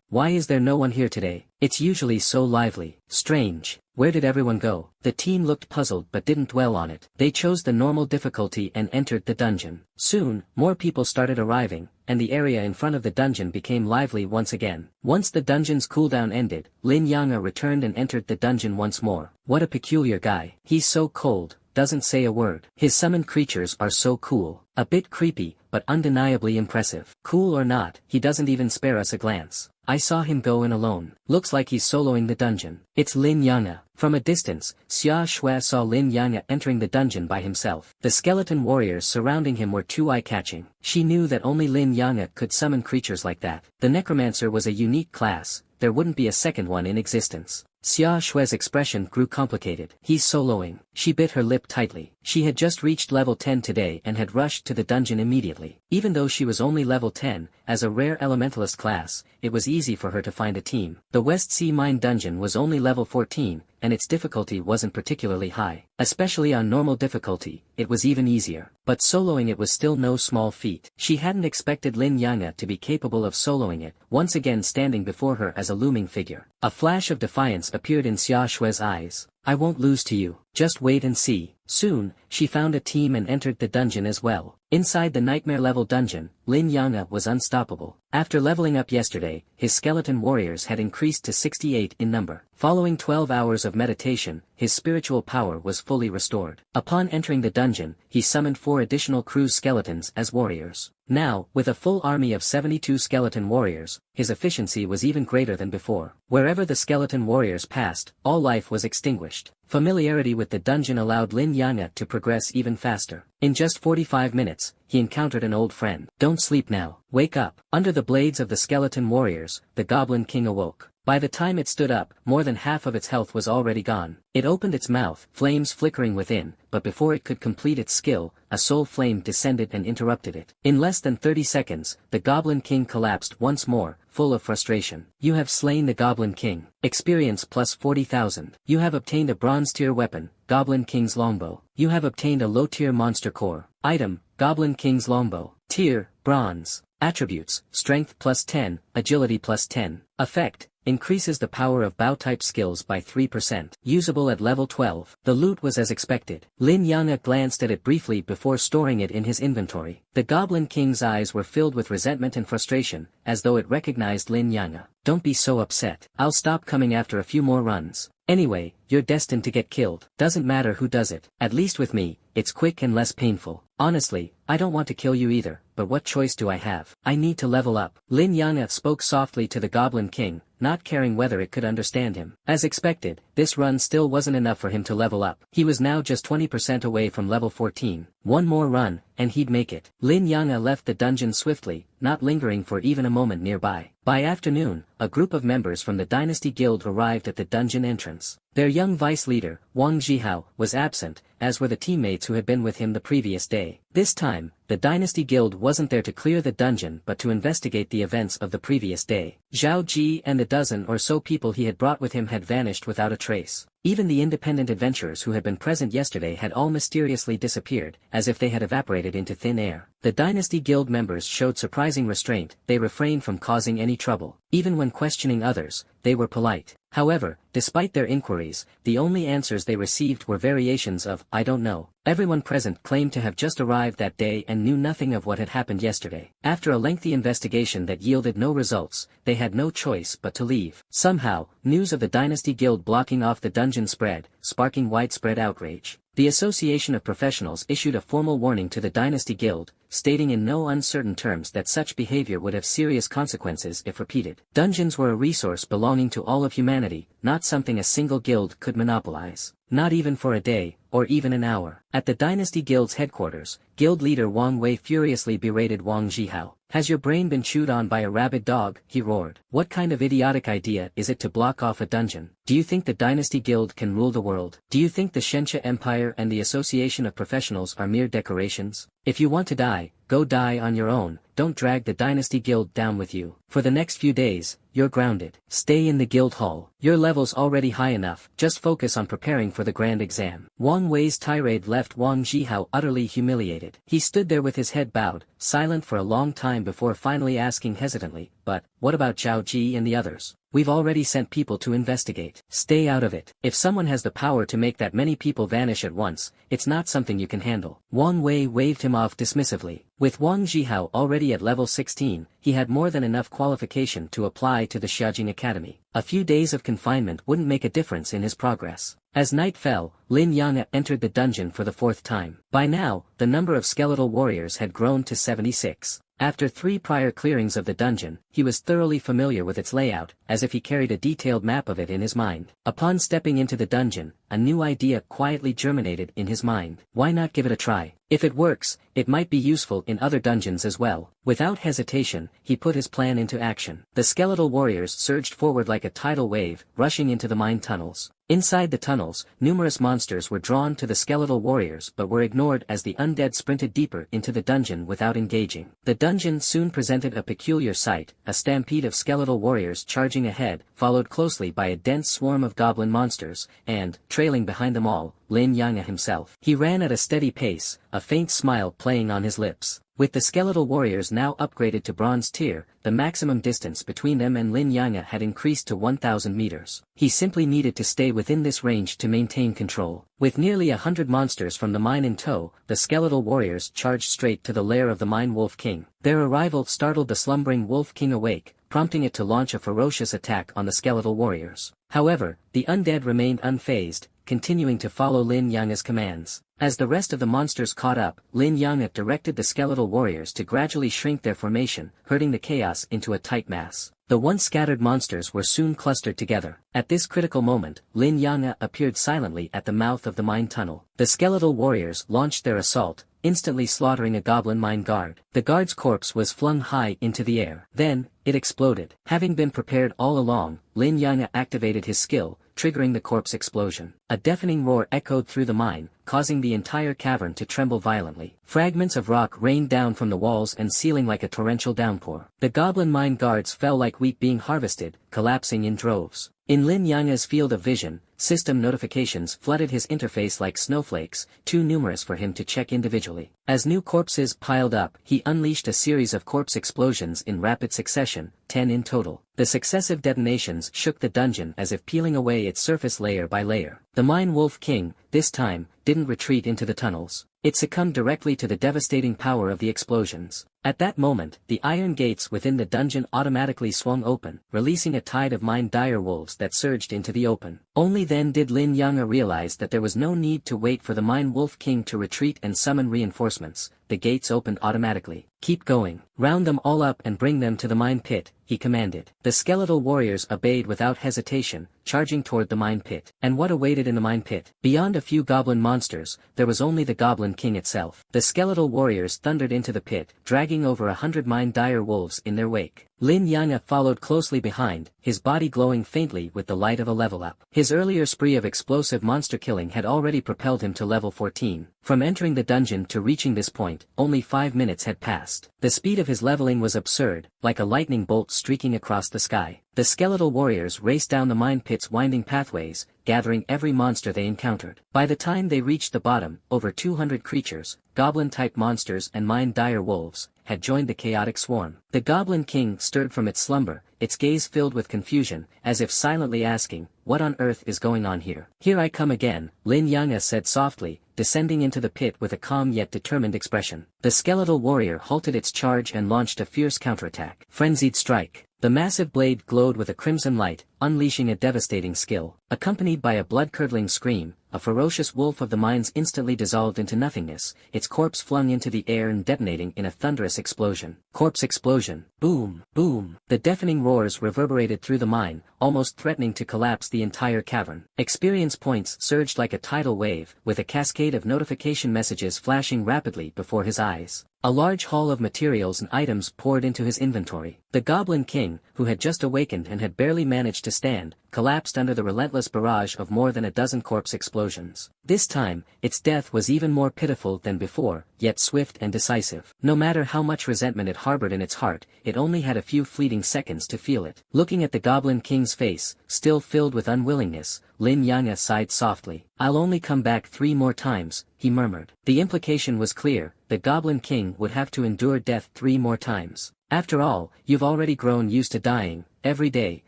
Why is there no one here today? It's usually so lively. Strange. Where did everyone go? The team looked puzzled but didn't dwell on it. They chose the normal difficulty and entered the dungeon. Soon, more people started arriving, and the area in front of the dungeon became lively once again. Once the dungeon's cooldown ended, Lin Yang'e returned and entered the dungeon once more. What a peculiar guy. He's so cold, doesn't say a word. His summoned creatures are so cool. A bit creepy, but undeniably impressive. Cool or not, he doesn't even spare us a glance. I saw him go in alone. Looks like he's soloing the dungeon. It's Lin Yang'e. From a distance, Xia Shui saw Lin Yang'e entering the dungeon by himself. The skeleton warriors surrounding him were too eye-catching. She knew that only Lin Yang'e could summon creatures like that. The necromancer was a unique class. There wouldn't be a second one in existence. Xia Shui's expression grew complicated. He's soloing. She bit her lip tightly. She had just reached level 10 today and had rushed to the dungeon immediately. Even though she was only level 10, as a rare elementalist class, it was easy for her to find a team. The West Sea Mine dungeon was only level 14, and its difficulty wasn't particularly high. Especially on normal difficulty, it was even easier. But soloing it was still no small feat. She hadn't expected Lin Yang'e to be capable of soloing it, once again standing before her as a looming figure. A flash of defiance appeared in Xia Shui's eyes. I won't lose to you. Just wait and see. Soon, she found a team and entered the dungeon as well. Inside the nightmare-level dungeon, Lin Yang'e was unstoppable. After leveling up yesterday, his skeleton warriors had increased to 68 in number. Following 12 hours of meditation, his spiritual power was fully restored. Upon entering the dungeon, he summoned 4 additional crew skeletons as warriors. Now, with a full army of 72 skeleton warriors, his efficiency was even greater than before. Wherever the skeleton warriors passed, all life was extinguished. Familiarity with the dungeon allowed Lin Yang'e to progress even faster. In just 45 minutes, he encountered an old friend. Don't sleep now. Wake up. Under the blades of the skeleton warriors, the Goblin King awoke. By the time it stood up, more than half of its health was already gone. It opened its mouth, flames flickering within, but before it could complete its skill, a soul flame descended and interrupted it. In less than 30 seconds, the Goblin King collapsed once more, full of frustration. You have slain the Goblin King. Experience plus 40,000. You have obtained a bronze-tier weapon, Goblin King's Longbow. You have obtained a low-tier monster core. Item, Goblin King's Longbow. Tier, Bronze. Attributes, Strength plus 10, Agility plus 10. Effect, increases the power of bow-type skills by 3%. Usable at level 12. The loot was as expected. Lin Yang'e glanced at it briefly before storing it in his inventory. The Goblin King's eyes were filled with resentment and frustration, as though it recognized Lin Yang'e. Don't be so upset. I'll stop coming after a few more runs. Anyway, you're destined to get killed. Doesn't matter who does it. At least with me, it's quick and less painful. Honestly, I don't want to kill you either, but what choice do I have? I need to level up. Lin Yang'e spoke softly to the Goblin King, not caring whether it could understand him. As expected, this run still wasn't enough for him to level up. He was now just 20% away from level 14. One more run, and he'd make it. Lin Yang'e left the dungeon swiftly, not lingering for even a moment nearby. By afternoon, a group of members from the Dynasty Guild arrived at the dungeon entrance. Their young vice leader, Wang Jihao, was absent, as were the teammates who had been with him the previous day. This time, the Dynasty Guild wasn't there to clear the dungeon but to investigate the events of the previous day. Zhao Ji and the dozen or so people he had brought with him had vanished without a trace. Even the independent adventurers who had been present yesterday had all mysteriously disappeared, as if they had evaporated into thin air. The Dynasty Guild members showed surprising restraint. They refrained from causing any trouble. Even when questioning others, they were polite. However, despite their inquiries, the only answers they received were variations of, I don't know. Everyone present claimed to have just arrived that day and knew nothing of what had happened yesterday. After a lengthy investigation that yielded no results, they had no choice but to leave. Somehow, news of the Dynasty Guild blocking off the dungeon spread, sparking widespread outrage. The Association of Professionals issued a formal warning to the Dynasty Guild, stating in no uncertain terms that such behavior would have serious consequences if repeated. Dungeons were a resource belonging to all of humanity, not something a single guild could monopolize. Not even for a day, or even an hour. At the Dynasty Guild's headquarters, Guild leader Wang Wei furiously berated Wang Jihao. Has your brain been chewed on by a rabid dog? He roared. What kind of idiotic idea is it to block off a dungeon? Do you think the Dynasty Guild can rule the world? Do you think the Shenxia Empire and the Association of Professionals are mere decorations? If you want to die, go die on your own. Don't drag the Dynasty Guild down with you. For the next few days, you're grounded. Stay in the guild hall. Your level's already high enough, just focus on preparing for the grand exam. Wang Wei's tirade left Wang Jihao utterly humiliated. He stood there with his head bowed, silent for a long time before finally asking hesitantly, but, what about Zhao Ji and the others? We've already sent people to investigate. Stay out of it. If someone has the power to make that many people vanish at once, it's not something you can handle. Wang Wei waved him off dismissively. With Wang Jihao already at level 16, he had more than enough qualification to apply to the Xiaojing Academy. A few days of confinement wouldn't make a difference in his progress. As night fell, Lin Yang entered the dungeon for the fourth time. By now, the number of skeletal warriors had grown to 76. After 3 prior clearings of the dungeon, he was thoroughly familiar with its layout, as if he carried a detailed map of it in his mind. Upon stepping into the dungeon, a new idea quietly germinated in his mind. Why not give it a try? If it works, it might be useful in other dungeons as well. Without hesitation, he put his plan into action. The skeletal warriors surged forward like a tidal wave, rushing into the mine tunnels. Inside the tunnels, numerous monsters were drawn to the skeletal warriors but were ignored as the undead sprinted deeper into the dungeon without engaging. The dungeon soon presented a peculiar sight, a stampede of skeletal warriors charging ahead, followed closely by a dense swarm of goblin monsters, and, trailing behind them all, Lin Yang himself. He ran at a steady pace, a faint smile playing on his lips. With the skeletal warriors now upgraded to bronze tier, the maximum distance between them and Lin Yang had increased to 1,000 meters. He simply needed to stay within this range to maintain control. With nearly 100 monsters from the mine in tow, the skeletal warriors charged straight to the lair of the mine Wolf King. Their arrival startled the slumbering Wolf King awake, prompting it to launch a ferocious attack on the skeletal warriors. However, the undead remained unfazed, continuing to follow Lin Yang's commands. As the rest of the monsters caught up, Lin Yang directed the skeletal warriors to gradually shrink their formation, herding the chaos into a tight mass. The once scattered monsters were soon clustered together. At this critical moment, Lin Yang appeared silently at the mouth of the mine tunnel. The skeletal warriors launched their assault, instantly slaughtering a goblin mine guard. The guard's corpse was flung high into the air. Then, it exploded. Having been prepared all along, Lin Yang activated his skill, triggering the corpse explosion. A deafening roar echoed through the mine, causing the entire cavern to tremble violently. Fragments of rock rained down from the walls and ceiling like a torrential downpour. The goblin mine guards fell like wheat being harvested, collapsing in droves. In Lin Yang's field of vision, system notifications flooded his interface like snowflakes, too numerous for him to check individually. As new corpses piled up, he unleashed a series of corpse explosions in rapid succession, 10 in total. The successive detonations shook the dungeon as if peeling away its surface layer by layer. The Mine Wolf King, this time, didn't retreat into the tunnels. It succumbed directly to the devastating power of the explosions. At that moment, the iron gates within the dungeon automatically swung open, releasing a tide of mine dire wolves that surged into the open. Only then did Lin Yang realize that there was no need to wait for the Mine Wolf King to retreat and summon reinforcements. The gates opened automatically. "Keep going. Round them all up and bring them to the mine pit," he commanded. The skeletal warriors obeyed without hesitation, charging toward the mine pit. And what awaited in the mine pit? Beyond a few goblin monsters, there was only the Goblin King itself. The skeletal warriors thundered into the pit, dragging over 100 mine dire wolves in their wake. Lin Yang followed closely behind, his body glowing faintly with the light of a level up. His earlier spree of explosive monster killing had already propelled him to level 14. From entering the dungeon to reaching this point, only 5 minutes had passed. The speed of his leveling was absurd, like a lightning bolt streaking across the sky. The skeletal warriors raced down the mine pit's winding pathways, gathering every monster they encountered. By the time they reached the bottom, over 200 creatures, goblin-type monsters and mine dire wolves, had joined the chaotic swarm. The Goblin King stirred from its slumber, its gaze filled with confusion, as if silently asking, "What on earth is going on here?" "Here I come again," Lin Yang said softly, descending into the pit with a calm yet determined expression. The skeletal warrior halted its charge and launched a fierce counterattack. Frenzied strike. The massive blade glowed with a crimson light, unleashing a devastating skill. Accompanied by a blood-curdling scream, a ferocious wolf of the mines instantly dissolved into nothingness, its corpse flung into the air and detonating in a thunderous explosion. Corpse explosion. Boom, boom. The deafening roars reverberated through the mine, almost threatening to collapse the entire cavern. Experience points surged like a tidal wave, with a cascade of notification messages flashing rapidly before his eyes. A large haul of materials and items poured into his inventory. The Goblin King, who had just awakened and had barely managed to stand, collapsed under the relentless barrage of more than a dozen corpse explosions. This time, its death was even more pitiful than before, yet swift and decisive. No matter how much resentment it harbored in its heart, it only had a few fleeting seconds to feel it. Looking at the Goblin King's face, still filled with unwillingness, Lin Yang sighed softly. "I'll only come back 3 more times," he murmured. The implication was clear, the Goblin King would have to endure death 3 more times. "After all, you've already grown used to dying," every day,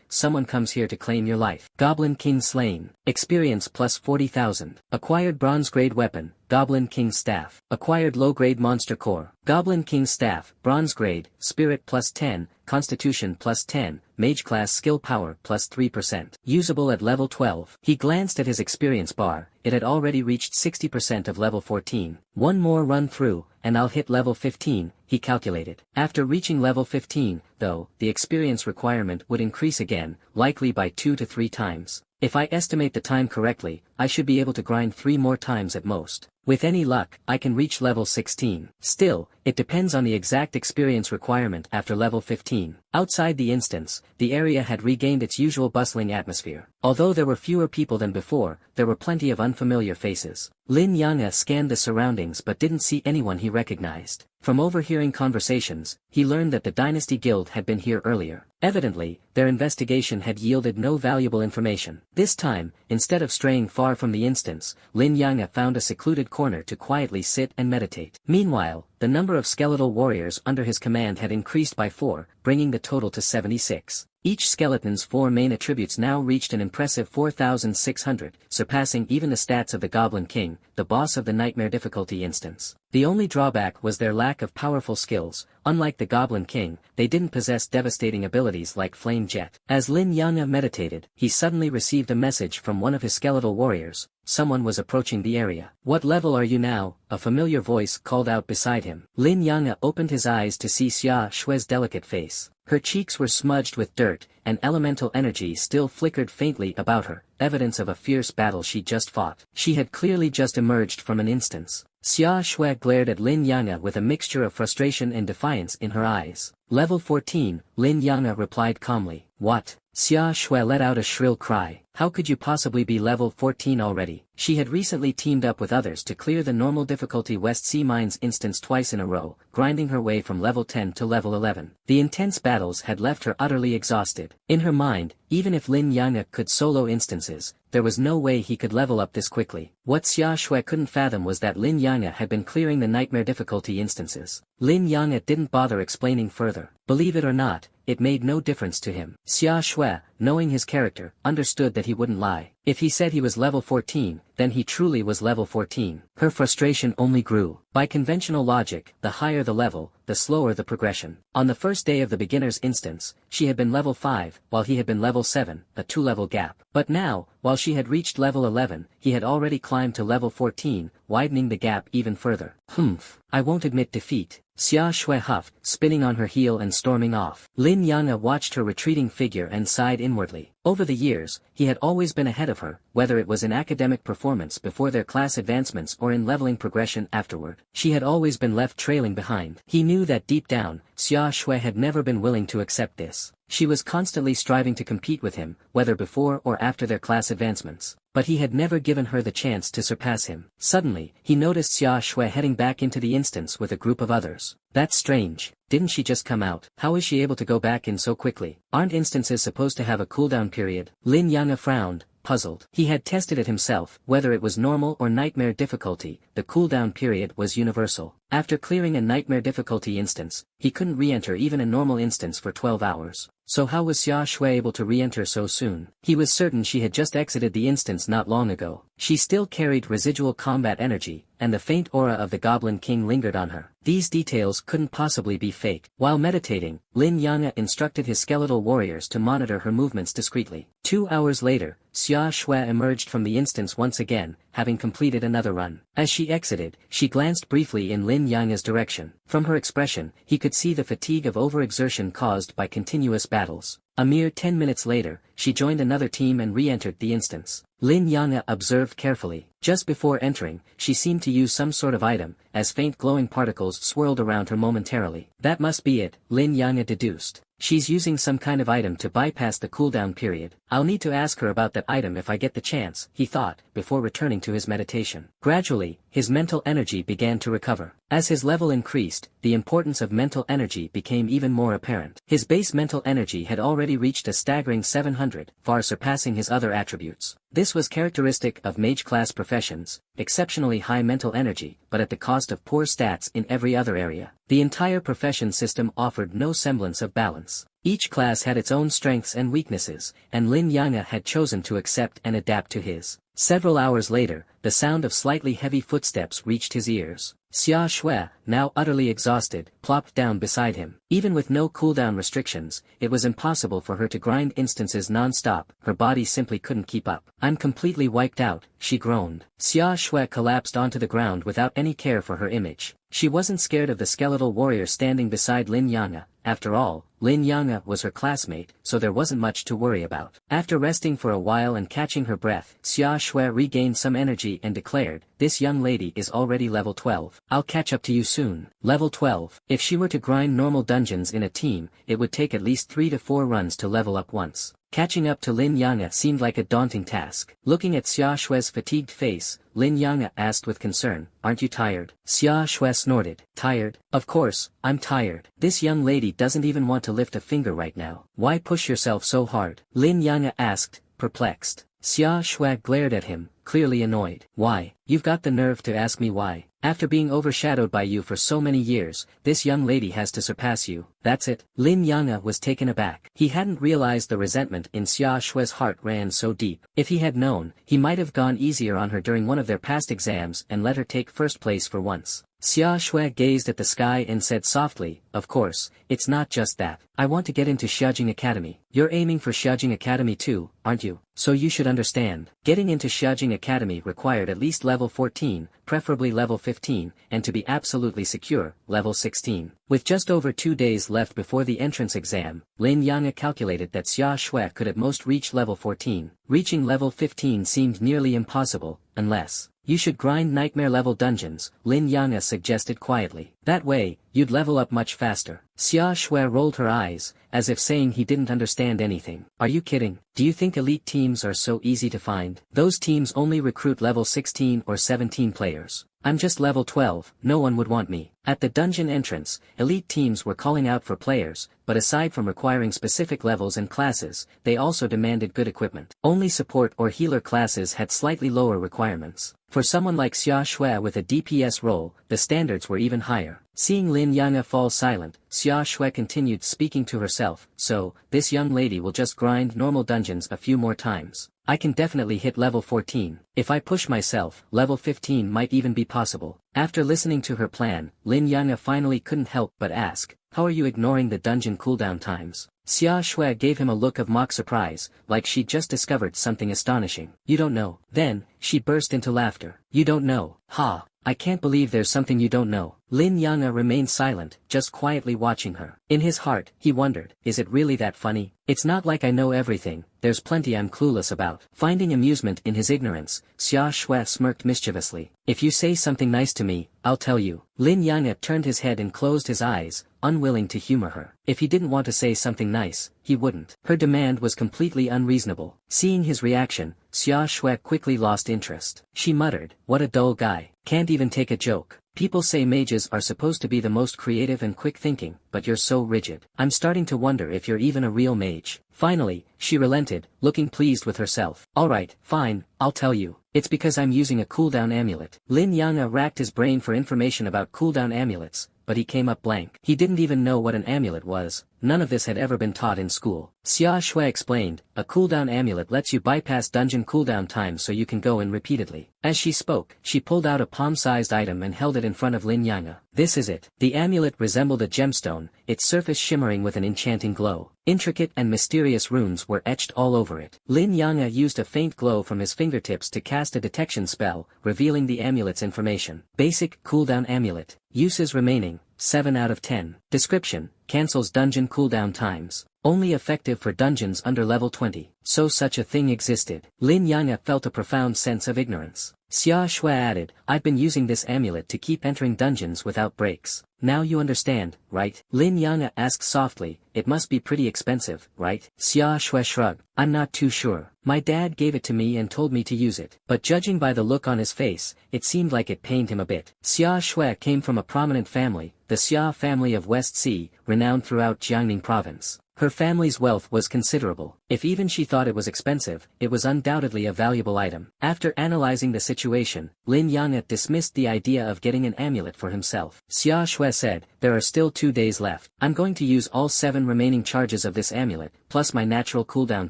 someone comes here to claim your life. Goblin King slain. Experience plus 40,000. Acquired bronze grade weapon, Goblin King Staff. Acquired low grade monster core. Goblin King Staff, bronze grade, spirit plus 10, constitution plus 10, mage class skill power plus 3%. Usable at level 12. He glanced at his experience bar, it had already reached 60% of level 14. One more run through, and I'll hit level 15, he calculated. After reaching level 15, though, the experience requirement would increase again, likely by 2 to 3 times. If I estimate the time correctly, I should be able to grind 3 more times at most. With any luck, I can reach level 16. Still, it depends on the exact experience requirement after level 15. Outside the instance, the area had regained its usual bustling atmosphere. Although there were fewer people than before, there were plenty of unfamiliar faces. Lin Yang'e scanned the surroundings but didn't see anyone he recognized. From overhearing conversations, he learned that the Dynasty Guild had been here earlier. Evidently, their investigation had yielded no valuable information. This time, instead of straying far from the instance, Lin Yang'e found a secluded corner to quietly sit and meditate. Meanwhile, the number of skeletal warriors under his command had increased by 4, bringing the total to 76. Each skeleton's 4 main attributes now reached an impressive 4,600, surpassing even the stats of the Goblin King, the boss of the Nightmare difficulty instance. The only drawback was their lack of powerful skills. Unlike the Goblin King, they didn't possess devastating abilities like Flame Jet. As Lin Yang'e meditated, he suddenly received a message from one of his skeletal warriors. Someone was approaching the area. "What level are you now?" a familiar voice called out beside him. Lin Yang'e opened his eyes to see Xia Shue's delicate face. Her cheeks were smudged with dirt, and elemental energy still flickered faintly about her, evidence of a fierce battle she'd just fought. She had clearly just emerged from an instance. Xia Shui glared at Lin Yang'e with a mixture of frustration and defiance in her eyes. "Level 14, Lin Yang'e replied calmly. "What?" Xia Shui let out a shrill cry. "How could you possibly be level 14 already?" She had recently teamed up with others to clear the normal difficulty West Sea Mines instance twice in a row, grinding her way from level 10 to level 11. The intense battles had left her utterly exhausted. In her mind, even if Lin Yang'e could solo instances, there was no way he could level up this quickly. What Xia Shui couldn't fathom was that Lin Yang'e had been clearing the nightmare difficulty instances. Lin Yang'e didn't bother explaining further. Believe it or not, it made no difference to him. Xia Shui, knowing his character, understood that he wouldn't lie. If he said he was level 14, then he truly was level 14. Her frustration only grew. By conventional logic, the higher the level, the slower the progression. On the first day of the beginner's instance, she had been level 5, while he had been level 7, a 2-level gap. But now, while she had reached level 11, he had already climbed to level 14, widening the gap even further. "Humph, I won't admit defeat," Xia Shui huffed, spinning on her heel and storming off. Lin Yang'e watched her retreating figure and sighed inwardly. Over the years, he had always been ahead of her, whether it was in academic performance before their class advancements or in leveling progression afterward. She had always been left trailing behind. He knew that deep down, Xia Shui had never been willing to accept this. She was constantly striving to compete with him, whether before or after their class advancements. But he had never given her the chance to surpass him. Suddenly, he noticed Xia Shui heading back into the instance with a group of others. "That's strange. Didn't she just come out? How is she able to go back in so quickly? Aren't instances supposed to have a cooldown period?" Lin Yang'e frowned, puzzled. He had tested it himself. Whether it was normal or nightmare difficulty, the cooldown period was universal. After clearing a nightmare difficulty instance, he couldn't re-enter even a normal instance for 12 hours. So how was Xia Shui able to re-enter so soon? He was certain she had just exited the instance not long ago. She still carried residual combat energy, and the faint aura of the Goblin King lingered on her. These details couldn't possibly be fake. While meditating, Lin Yang'e instructed his skeletal warriors to monitor her movements discreetly. 2 hours later, Xia Shui emerged from the instance once again, having completed another run. As she exited, she glanced briefly in Lin Yang'e's direction. From her expression, he could see the fatigue of overexertion caused by continuous battles. A mere 10 minutes later, she joined another team and re-entered the instance. Lin Yang'e observed carefully. Just before entering, she seemed to use some sort of item, as faint glowing particles swirled around her momentarily. That must be it, Lin Yang'e deduced. She's using some kind of item to bypass the cooldown period. I'll need to ask her about that item if I get the chance, he thought, before returning to his meditation. Gradually, his mental energy began to recover. As his level increased, the importance of mental energy became even more apparent. His base mental energy had already reached a staggering 700, far surpassing his other attributes. This was characteristic of mage-class professions, exceptionally high mental energy, but at the cost of poor stats in every other area. The entire profession system offered no semblance of balance. Each class had its own strengths and weaknesses, and Lin Yanga had chosen to accept and adapt to his. Several hours later, the sound of slightly heavy footsteps reached his ears. Xia Shui, now utterly exhausted, plopped down beside him. Even with no cooldown restrictions, it was impossible for her to grind instances non-stop, her body simply couldn't keep up. "I'm completely wiped out," she groaned. Xia Shui collapsed onto the ground without any care for her image. She wasn't scared of the skeletal warrior standing beside Lin Yanga. After all, Lin Yanga was her classmate, so there wasn't much to worry about. After resting for a while and catching her breath, Xia Shui regained some energy and declared, "This young lady is already level 12. I'll catch up to you soon." Level 12. If she were to grind normal dungeons in a team, it would take at least 3 to 4 runs to level up once. Catching up to Lin Yanga seemed like a daunting task. Looking at Xia Shui's fatigued face, Lin Yanga asked with concern, "Aren't you tired?" Xia Shui snorted. "Tired? Of course, I'm tired. This young lady doesn't even want to lift a finger right now. Why push yourself so hard?" Lin Yanga asked, perplexed. Xia Shui glared at him, clearly annoyed. "Why? You've got the nerve to ask me why? After being overshadowed by you for so many years, this young lady has to surpass you. That's it." Lin Yanga was taken aback. He hadn't realized the resentment in Xia Shui's heart ran so deep. If he had known, he might have gone easier on her during one of their past exams and let her take first place for once. Xia Shui gazed at the sky and said softly, "Of course, it's not just that. I want to get into Xiaojing Academy." "You're aiming for Xiaojing Academy too, aren't you? So you should understand. Getting into Xiaojing Academy required at least level 14, preferably level 15, and to be absolutely secure, level 16. With just over 2 days left before the entrance exam, Lin Yanga calculated that Xia Shui could at most reach level 14. Reaching level 15 seemed nearly impossible, unless you should grind nightmare-level dungeons, Lin Yanga suggested quietly. That way, you'd level up much faster. Xia Shui rolled her eyes, as if saying he didn't understand anything. "Are you kidding? Do you think elite teams are so easy to find? Those teams only recruit level 16 or 17 players. I'm just level 12, no one would want me." At the dungeon entrance, elite teams were calling out for players, but aside from requiring specific levels and classes, they also demanded good equipment. Only support or healer classes had slightly lower requirements. For someone like Xia Shui with a DPS role, the standards were even higher. Seeing Lin Yanga fall silent, Xia Shui continued speaking to herself, "So, this young lady will just grind normal dungeons a few more times. I can definitely hit level 14. If I push myself, level 15 might even be possible." After listening to her plan, Lin Yanga finally couldn't help but ask, "How are you ignoring the dungeon cooldown times?" Xia Shui gave him a look of mock surprise, like she'd just discovered something astonishing. "You don't know." Then, she burst into laughter. "You don't know? Ha! I can't believe there's something you don't know." Lin Yanga remained silent, just quietly watching her. In his heart, he wondered, is it really that funny? It's not like I know everything, there's plenty I'm clueless about. Finding amusement in his ignorance, Xia Shui smirked mischievously. "If you say something nice to me, I'll tell you." Lin Yanga turned his head and closed his eyes, unwilling to humor her. If he didn't want to say something nice, he wouldn't. Her demand was completely unreasonable. Seeing his reaction, Xia Shui quickly lost interest. She muttered, "What a dull guy. Can't even take a joke. People say mages are supposed to be the most creative and quick-thinking, but you're so rigid. I'm starting to wonder if you're even a real mage." Finally, she relented, looking pleased with herself. "Alright, fine, I'll tell you. It's because I'm using a cooldown amulet." Lin Yanga racked his brain for information about cooldown amulets, but he came up blank. He didn't even know what an amulet was. None of this had ever been taught in school. Xia Shui explained, "A cooldown amulet lets you bypass dungeon cooldown times so you can go in repeatedly." As she spoke, she pulled out a palm-sized item and held it in front of Lin Yanga. "This is it." The amulet resembled a gemstone, its surface shimmering with an enchanting glow. Intricate and mysterious runes were etched all over it. Lin Yanga used a faint glow from his fingertips to cast a detection spell, revealing the amulet's information. Basic cooldown amulet. Uses remaining, 7 out of 10. Description: cancels dungeon cooldown times. Only effective for dungeons under level 20. So such a thing existed. Lin Yang felt a profound sense of ignorance. Xia Shui added, I've been using this amulet to keep entering dungeons without breaks. Now you understand, right? Lin Yang asked softly, it must be pretty expensive, right? Xia Shui shrugged, I'm not too sure. My dad gave it to me and told me to use it. But judging by the look on his face, it seemed like it pained him a bit. Xia Shui came from a prominent family, the Xia family of West Sea, renowned throughout Jiangning province. Her family's wealth was considerable. If even she thought it was expensive, it was undoubtedly a valuable item. After analyzing the situation, Lin Yang dismissed the idea of getting an amulet for himself. Xia Shui said, there are still 2 days left. I'm going to use all 7 remaining charges of this amulet, plus my natural cooldown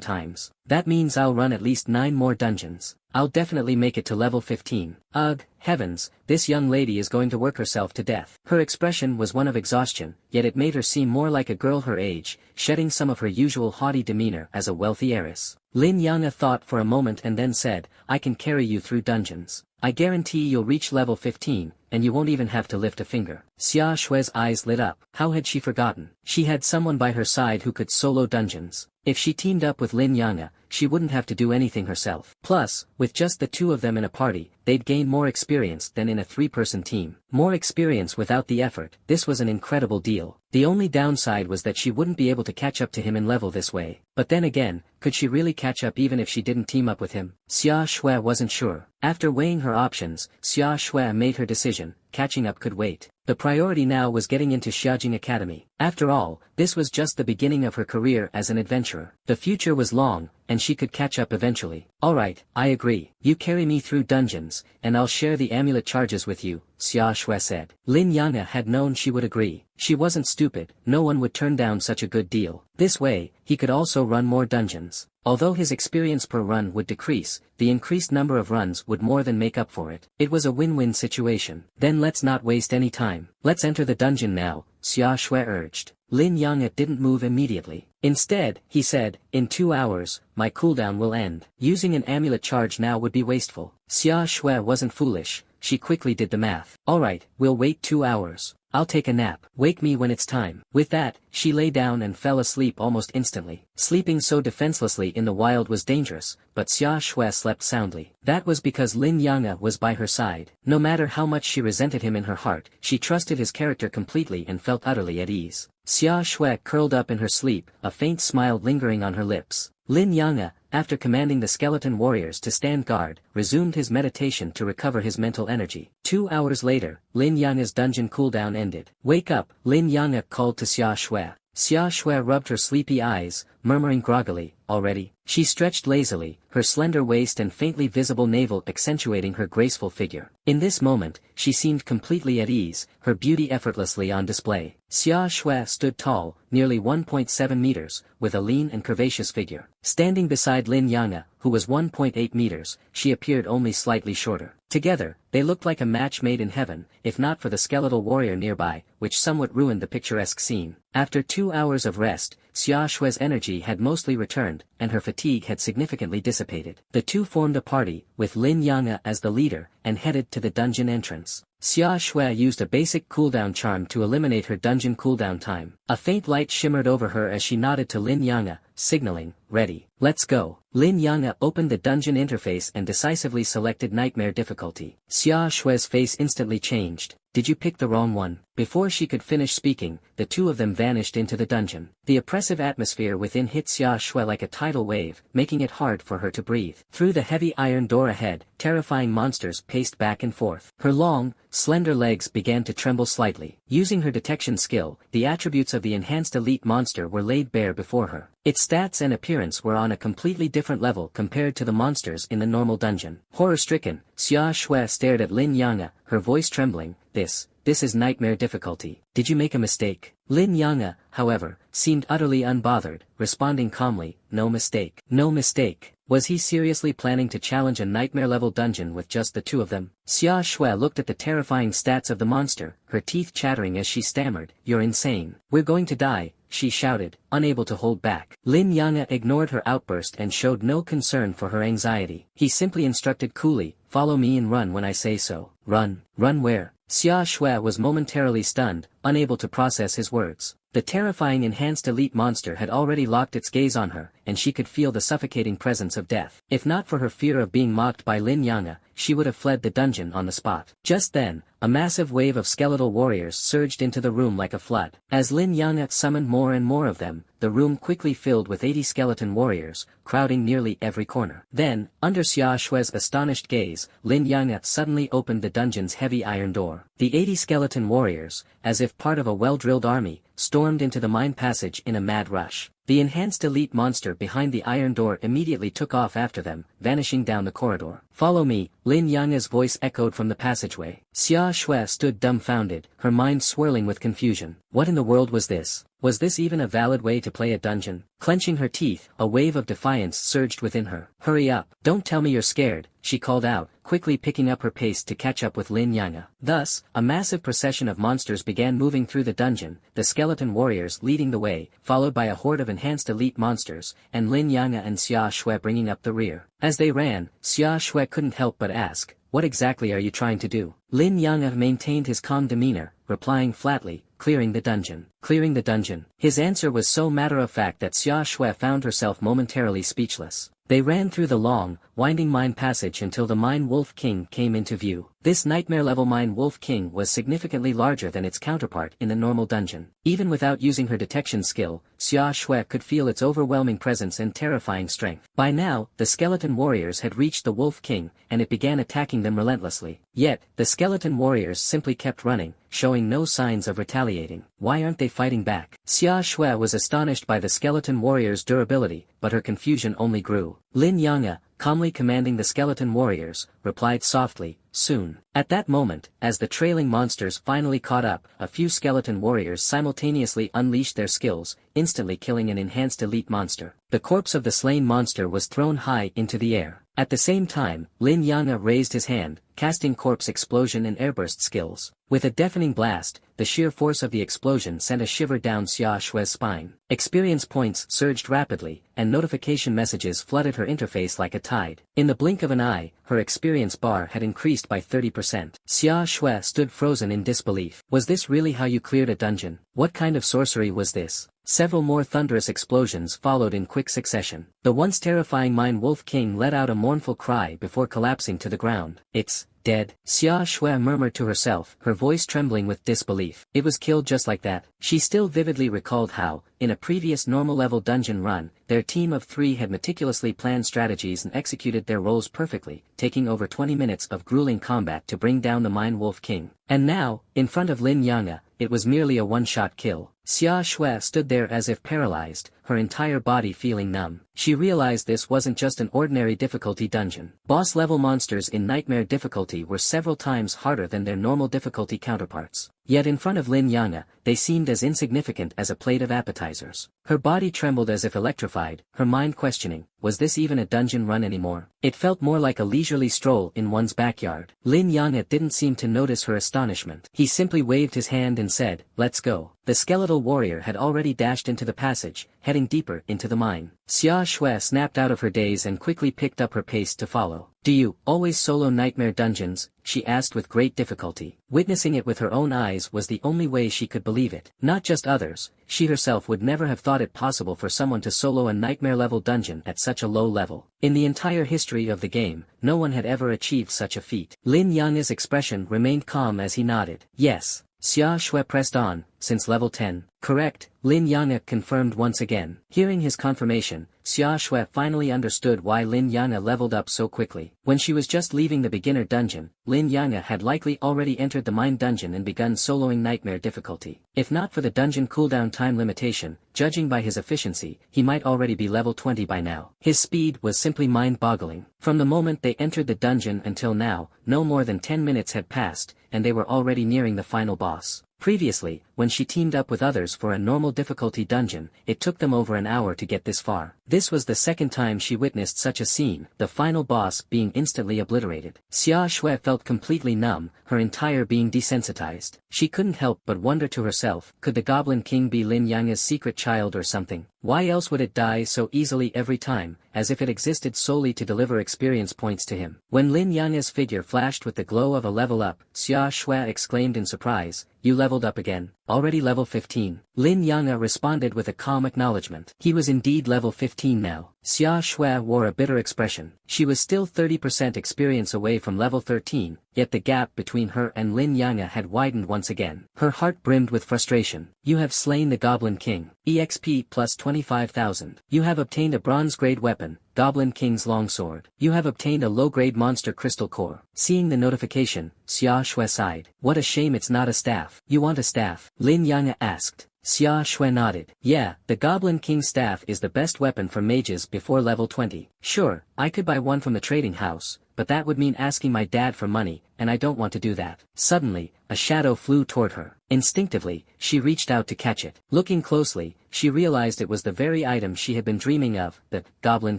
times. That means I'll run at least 9 more dungeons. I'll definitely make it to level 15. Ugh, heavens, this young lady is going to work herself to death. Her expression was one of exhaustion, yet it made her seem more like a girl her age, shedding some of her usual haughty demeanor as a wealthy heiress. Lin Yang thought for a moment and then said, I can carry you through dungeons. I guarantee you'll reach level 15, and you won't even have to lift a finger. Xia Shui's eyes lit up. How had she forgotten? She had someone by her side who could solo dungeons. If she teamed up with Lin Yang, she wouldn't have to do anything herself. Plus, with just the 2 of them in a party, they'd gain more experience than in a 3-person team. More experience without the effort. This was an incredible deal. The only downside was that she wouldn't be able to catch up to him in level this way. But then again, could she really catch up even if she didn't team up with him? Xia Shui wasn't sure. After weighing her options, Xia Shui made her decision. Catching up could wait. The priority now was getting into Xiaojing Academy. After all, this was just the beginning of her career as an adventurer. The future was long, and she could catch up eventually. Alright, I agree. You carry me through dungeons, and I'll share the amulet charges with you, Xia Shui said. Lin Yang had known she would agree. She wasn't stupid, no one would turn down such a good deal. This way, he could also run more dungeons. Although his experience per run would decrease, the increased number of runs would more than make up for it. It was a win-win situation. Then let's not waste any time. Let's enter the dungeon now, Xia Shui urged. Lin Yang didn't move immediately. Instead, he said, in 2 hours, my cooldown will end. Using an amulet charge now would be wasteful. Xia Shui wasn't foolish, she quickly did the math. Alright, we'll wait 2 hours. I'll take a nap. Wake me when it's time. With that, she lay down and fell asleep almost instantly. Sleeping so defenselessly in the wild was dangerous, but Xia Shui slept soundly. That was because Lin Yang was by her side. No matter how much she resented him in her heart, she trusted his character completely and felt utterly at ease. Xia Shui curled up in her sleep, a faint smile lingering on her lips. Lin Yang, after commanding the skeleton warriors to stand guard, resumed his meditation to recover his mental energy. 2 hours later, Lin Yang's dungeon cooldown ended. Wake up, Lin Yang called to Xia Shui. Xia Shui rubbed her sleepy eyes, murmuring groggily, already? She stretched lazily, her slender waist and faintly visible navel accentuating her graceful figure. In this moment, she seemed completely at ease, her beauty effortlessly on display. Xia Shui stood tall, nearly 1.7 meters, with a lean and curvaceous figure. Standing beside Lin Yang, who was 1.8 meters, she appeared only slightly shorter. Together, they looked like a match made in heaven, if not for the skeletal warrior nearby, which somewhat ruined the picturesque scene. After 2 hours of rest, Xia Shui's energy had mostly returned, and her fatigue had significantly dissipated. The 2 formed a party, with Lin Yang as the leader, and headed to the dungeon entrance. Xia Shui used a basic cooldown charm to eliminate her dungeon cooldown time. A faint light shimmered over her as she nodded to Lin Yang, signaling, ready. Let's go. Lin Yang opened the dungeon interface and decisively selected Nightmare difficulty. Xia Shui's face instantly changed. Did you pick the wrong one? Before she could finish speaking, the 2 of them vanished into the dungeon. The oppressive atmosphere within hit Xia Shui like a tidal wave, making it hard for her to breathe. Through the heavy iron door ahead, terrifying monsters paced back and forth. Her long, slender legs began to tremble slightly. Using her detection skill, the attributes of the enhanced elite monster were laid bare before her. Its stats and appearance were on a completely different level compared to the monsters in the normal dungeon. Horror-stricken, Xia Shui stared at Lin Yang, her voice trembling. This is Nightmare difficulty. Did you make a mistake? Lin Yang, however, seemed utterly unbothered, responding calmly, no mistake. No mistake. Was he seriously planning to challenge a nightmare-level dungeon with just the 2 of them? Xia Shui looked at the terrifying stats of the monster, her teeth chattering as she stammered, "You're insane. We're going to die," she shouted, unable to hold back. Lin Yang ignored her outburst and showed no concern for her anxiety. He simply instructed coolly, "Follow me and run when I say so." Run? Run where? Xia Shui was momentarily stunned, unable to process his words. The terrifying enhanced elite monster had already locked its gaze on her, and she could feel the suffocating presence of death. If not for her fear of being mocked by Lin Yanga, she would have fled the dungeon on the spot. Just then, a massive wave of skeletal warriors surged into the room like a flood. As Lin Yanga summoned more and more of them, the room quickly filled with 80 skeleton warriors, crowding nearly every corner. Then, under Xia Shui's astonished gaze, Lin Yanga suddenly opened the dungeon's heavy iron door. The 80 skeleton warriors, as if part of a well-drilled army, stormed into the mine passage in a mad rush. The enhanced elite monster behind the iron door immediately took off after them, vanishing down the corridor. "Follow me," Lin Yanga's voice echoed from the passageway. Xia Shui stood dumbfounded, her mind swirling with confusion. What in the world was this? Was this even a valid way to play a dungeon? Clenching her teeth, a wave of defiance surged within her. "Hurry up, don't tell me you're scared," she called out, quickly picking up her pace to catch up with Lin Yanga. Thus, a massive procession of monsters began moving through the dungeon, the skeleton warriors leading the way, followed by a horde of enhanced elite monsters, and Lin Yanga and Xia Shui bringing up the rear. As they ran, Xia Shui couldn't help but ask, "What exactly are you trying to do?" Lin Yanga maintained his calm demeanor, replying flatly, "Clearing the dungeon." Clearing the dungeon. His answer was so matter-of-fact that Xia Shui found herself momentarily speechless. They ran through the long, winding mine passage until the Mine Wolf King came into view. This nightmare-level Mine Wolf King was significantly larger than its counterpart in the normal dungeon. Even without using her detection skill, Xia Shui could feel its overwhelming presence and terrifying strength. By now, the skeleton warriors had reached the Wolf King, and it began attacking them relentlessly. Yet, the skeleton warriors simply kept running, showing no signs of retaliating. Why aren't they fighting back? Xia Shui was astonished by the skeleton warriors' durability, but her confusion only grew. Lin Yanga, calmly commanding the skeleton warriors, replied softly, "Soon." At that moment, as the trailing monsters finally caught up, a few skeleton warriors simultaneously unleashed their skills, instantly killing an enhanced elite monster. The corpse of the slain monster was thrown high into the air. At the same time, Lin Yanga raised his hand, casting corpse explosion and airburst skills. With a deafening blast, the sheer force of the explosion sent a shiver down Xia Shui's spine. Experience points surged rapidly, and notification messages flooded her interface like a tide. In the blink of an eye, her experience bar had increased by 30%. Xia Shui stood frozen in disbelief. Was this really how you cleared a dungeon? What kind of sorcery was this? Several more thunderous explosions followed in quick succession. The once terrifying Mine Wolf King let out a mournful cry before collapsing to the ground. "It's dead," Xia Shui murmured to herself, her voice trembling with disbelief. It was killed just like that. She still vividly recalled how, in a previous normal-level dungeon run, their team of 3 had meticulously planned strategies and executed their roles perfectly, taking over 20 minutes of grueling combat to bring down the Mine Wolf King. And now, in front of Lin Yanga, it was merely a one-shot kill. Xia Shui stood there as if paralyzed, her entire body feeling numb. She realized this wasn't just an ordinary difficulty dungeon. Boss-level monsters in nightmare difficulty were several times harder than their normal difficulty counterparts. Yet in front of Lin Yanga, they seemed as insignificant as a plate of appetizers. Her body trembled as if electrified, her mind questioning, was this even a dungeon run anymore? It felt more like a leisurely stroll in one's backyard. Lin Yanga didn't seem to notice her astonishment. He simply waved his hand and said, "Let's go." The skeletal warrior had already dashed into the passage, heading deeper into the mine. Xia Shui snapped out of her daze and quickly picked up her pace to follow. "Do you always solo nightmare dungeons?" she asked with great difficulty. Witnessing it with her own eyes was the only way she could believe it. Not just others, she herself would never have thought it possible for someone to solo a nightmare-level dungeon at such a low level. In the entire history of the game, no one had ever achieved such a feat. Lin Yanga's expression remained calm as he nodded. "Yes." Xia Shui pressed on, "Since level 10. "Correct," Lin Yanga confirmed once again. Hearing his confirmation, Xia Shui finally understood why Lin Yanga leveled up so quickly. When she was just leaving the beginner dungeon, Lin Yanga had likely already entered the mine dungeon and begun soloing nightmare difficulty. If not for the dungeon cooldown time limitation, judging by his efficiency, he might already be level 20 by now. His speed was simply mind-boggling. From the moment they entered the dungeon until now, no more than 10 minutes had passed, and they were already nearing the final boss. Previously, when she teamed up with others for a normal difficulty dungeon, it took them over an hour to get this far. This was the second time she witnessed such a scene, the final boss being instantly obliterated. Xia Shui felt completely numb, her entire being desensitized. She couldn't help but wonder to herself, could the Goblin King be Lin Yanga's secret child or something? Why else would it die so easily every time, as if it existed solely to deliver experience points to him? When Lin Yanga's figure flashed with the glow of a level up, Xia Shui exclaimed in surprise, "You leveled up again." already level 15. Lin Yang'e responded with a calm acknowledgement. He was indeed level 15 now. Xia Shui wore a bitter expression. She was still 30% experience away from level 13, yet the gap between her and Lin Yang'e had widened once again. Her heart brimmed with frustration. You have slain the Goblin King. EXP plus 25,000. You have obtained a bronze-grade weapon, Goblin King's Longsword. You have obtained a low-grade monster crystal core. Seeing the notification, Xia Shui sighed. What a shame it's not a staff. You want a staff? Lin Yang'e asked. Xia Shui nodded. Yeah, the Goblin King's staff is the best weapon for mages before level 20. Sure, I could buy one from the trading house, but that would mean asking my dad for money, and I don't want to do that. Suddenly, a shadow flew toward her. Instinctively, she reached out to catch it. Looking closely, she realized it was the very item she had been dreaming of, the Goblin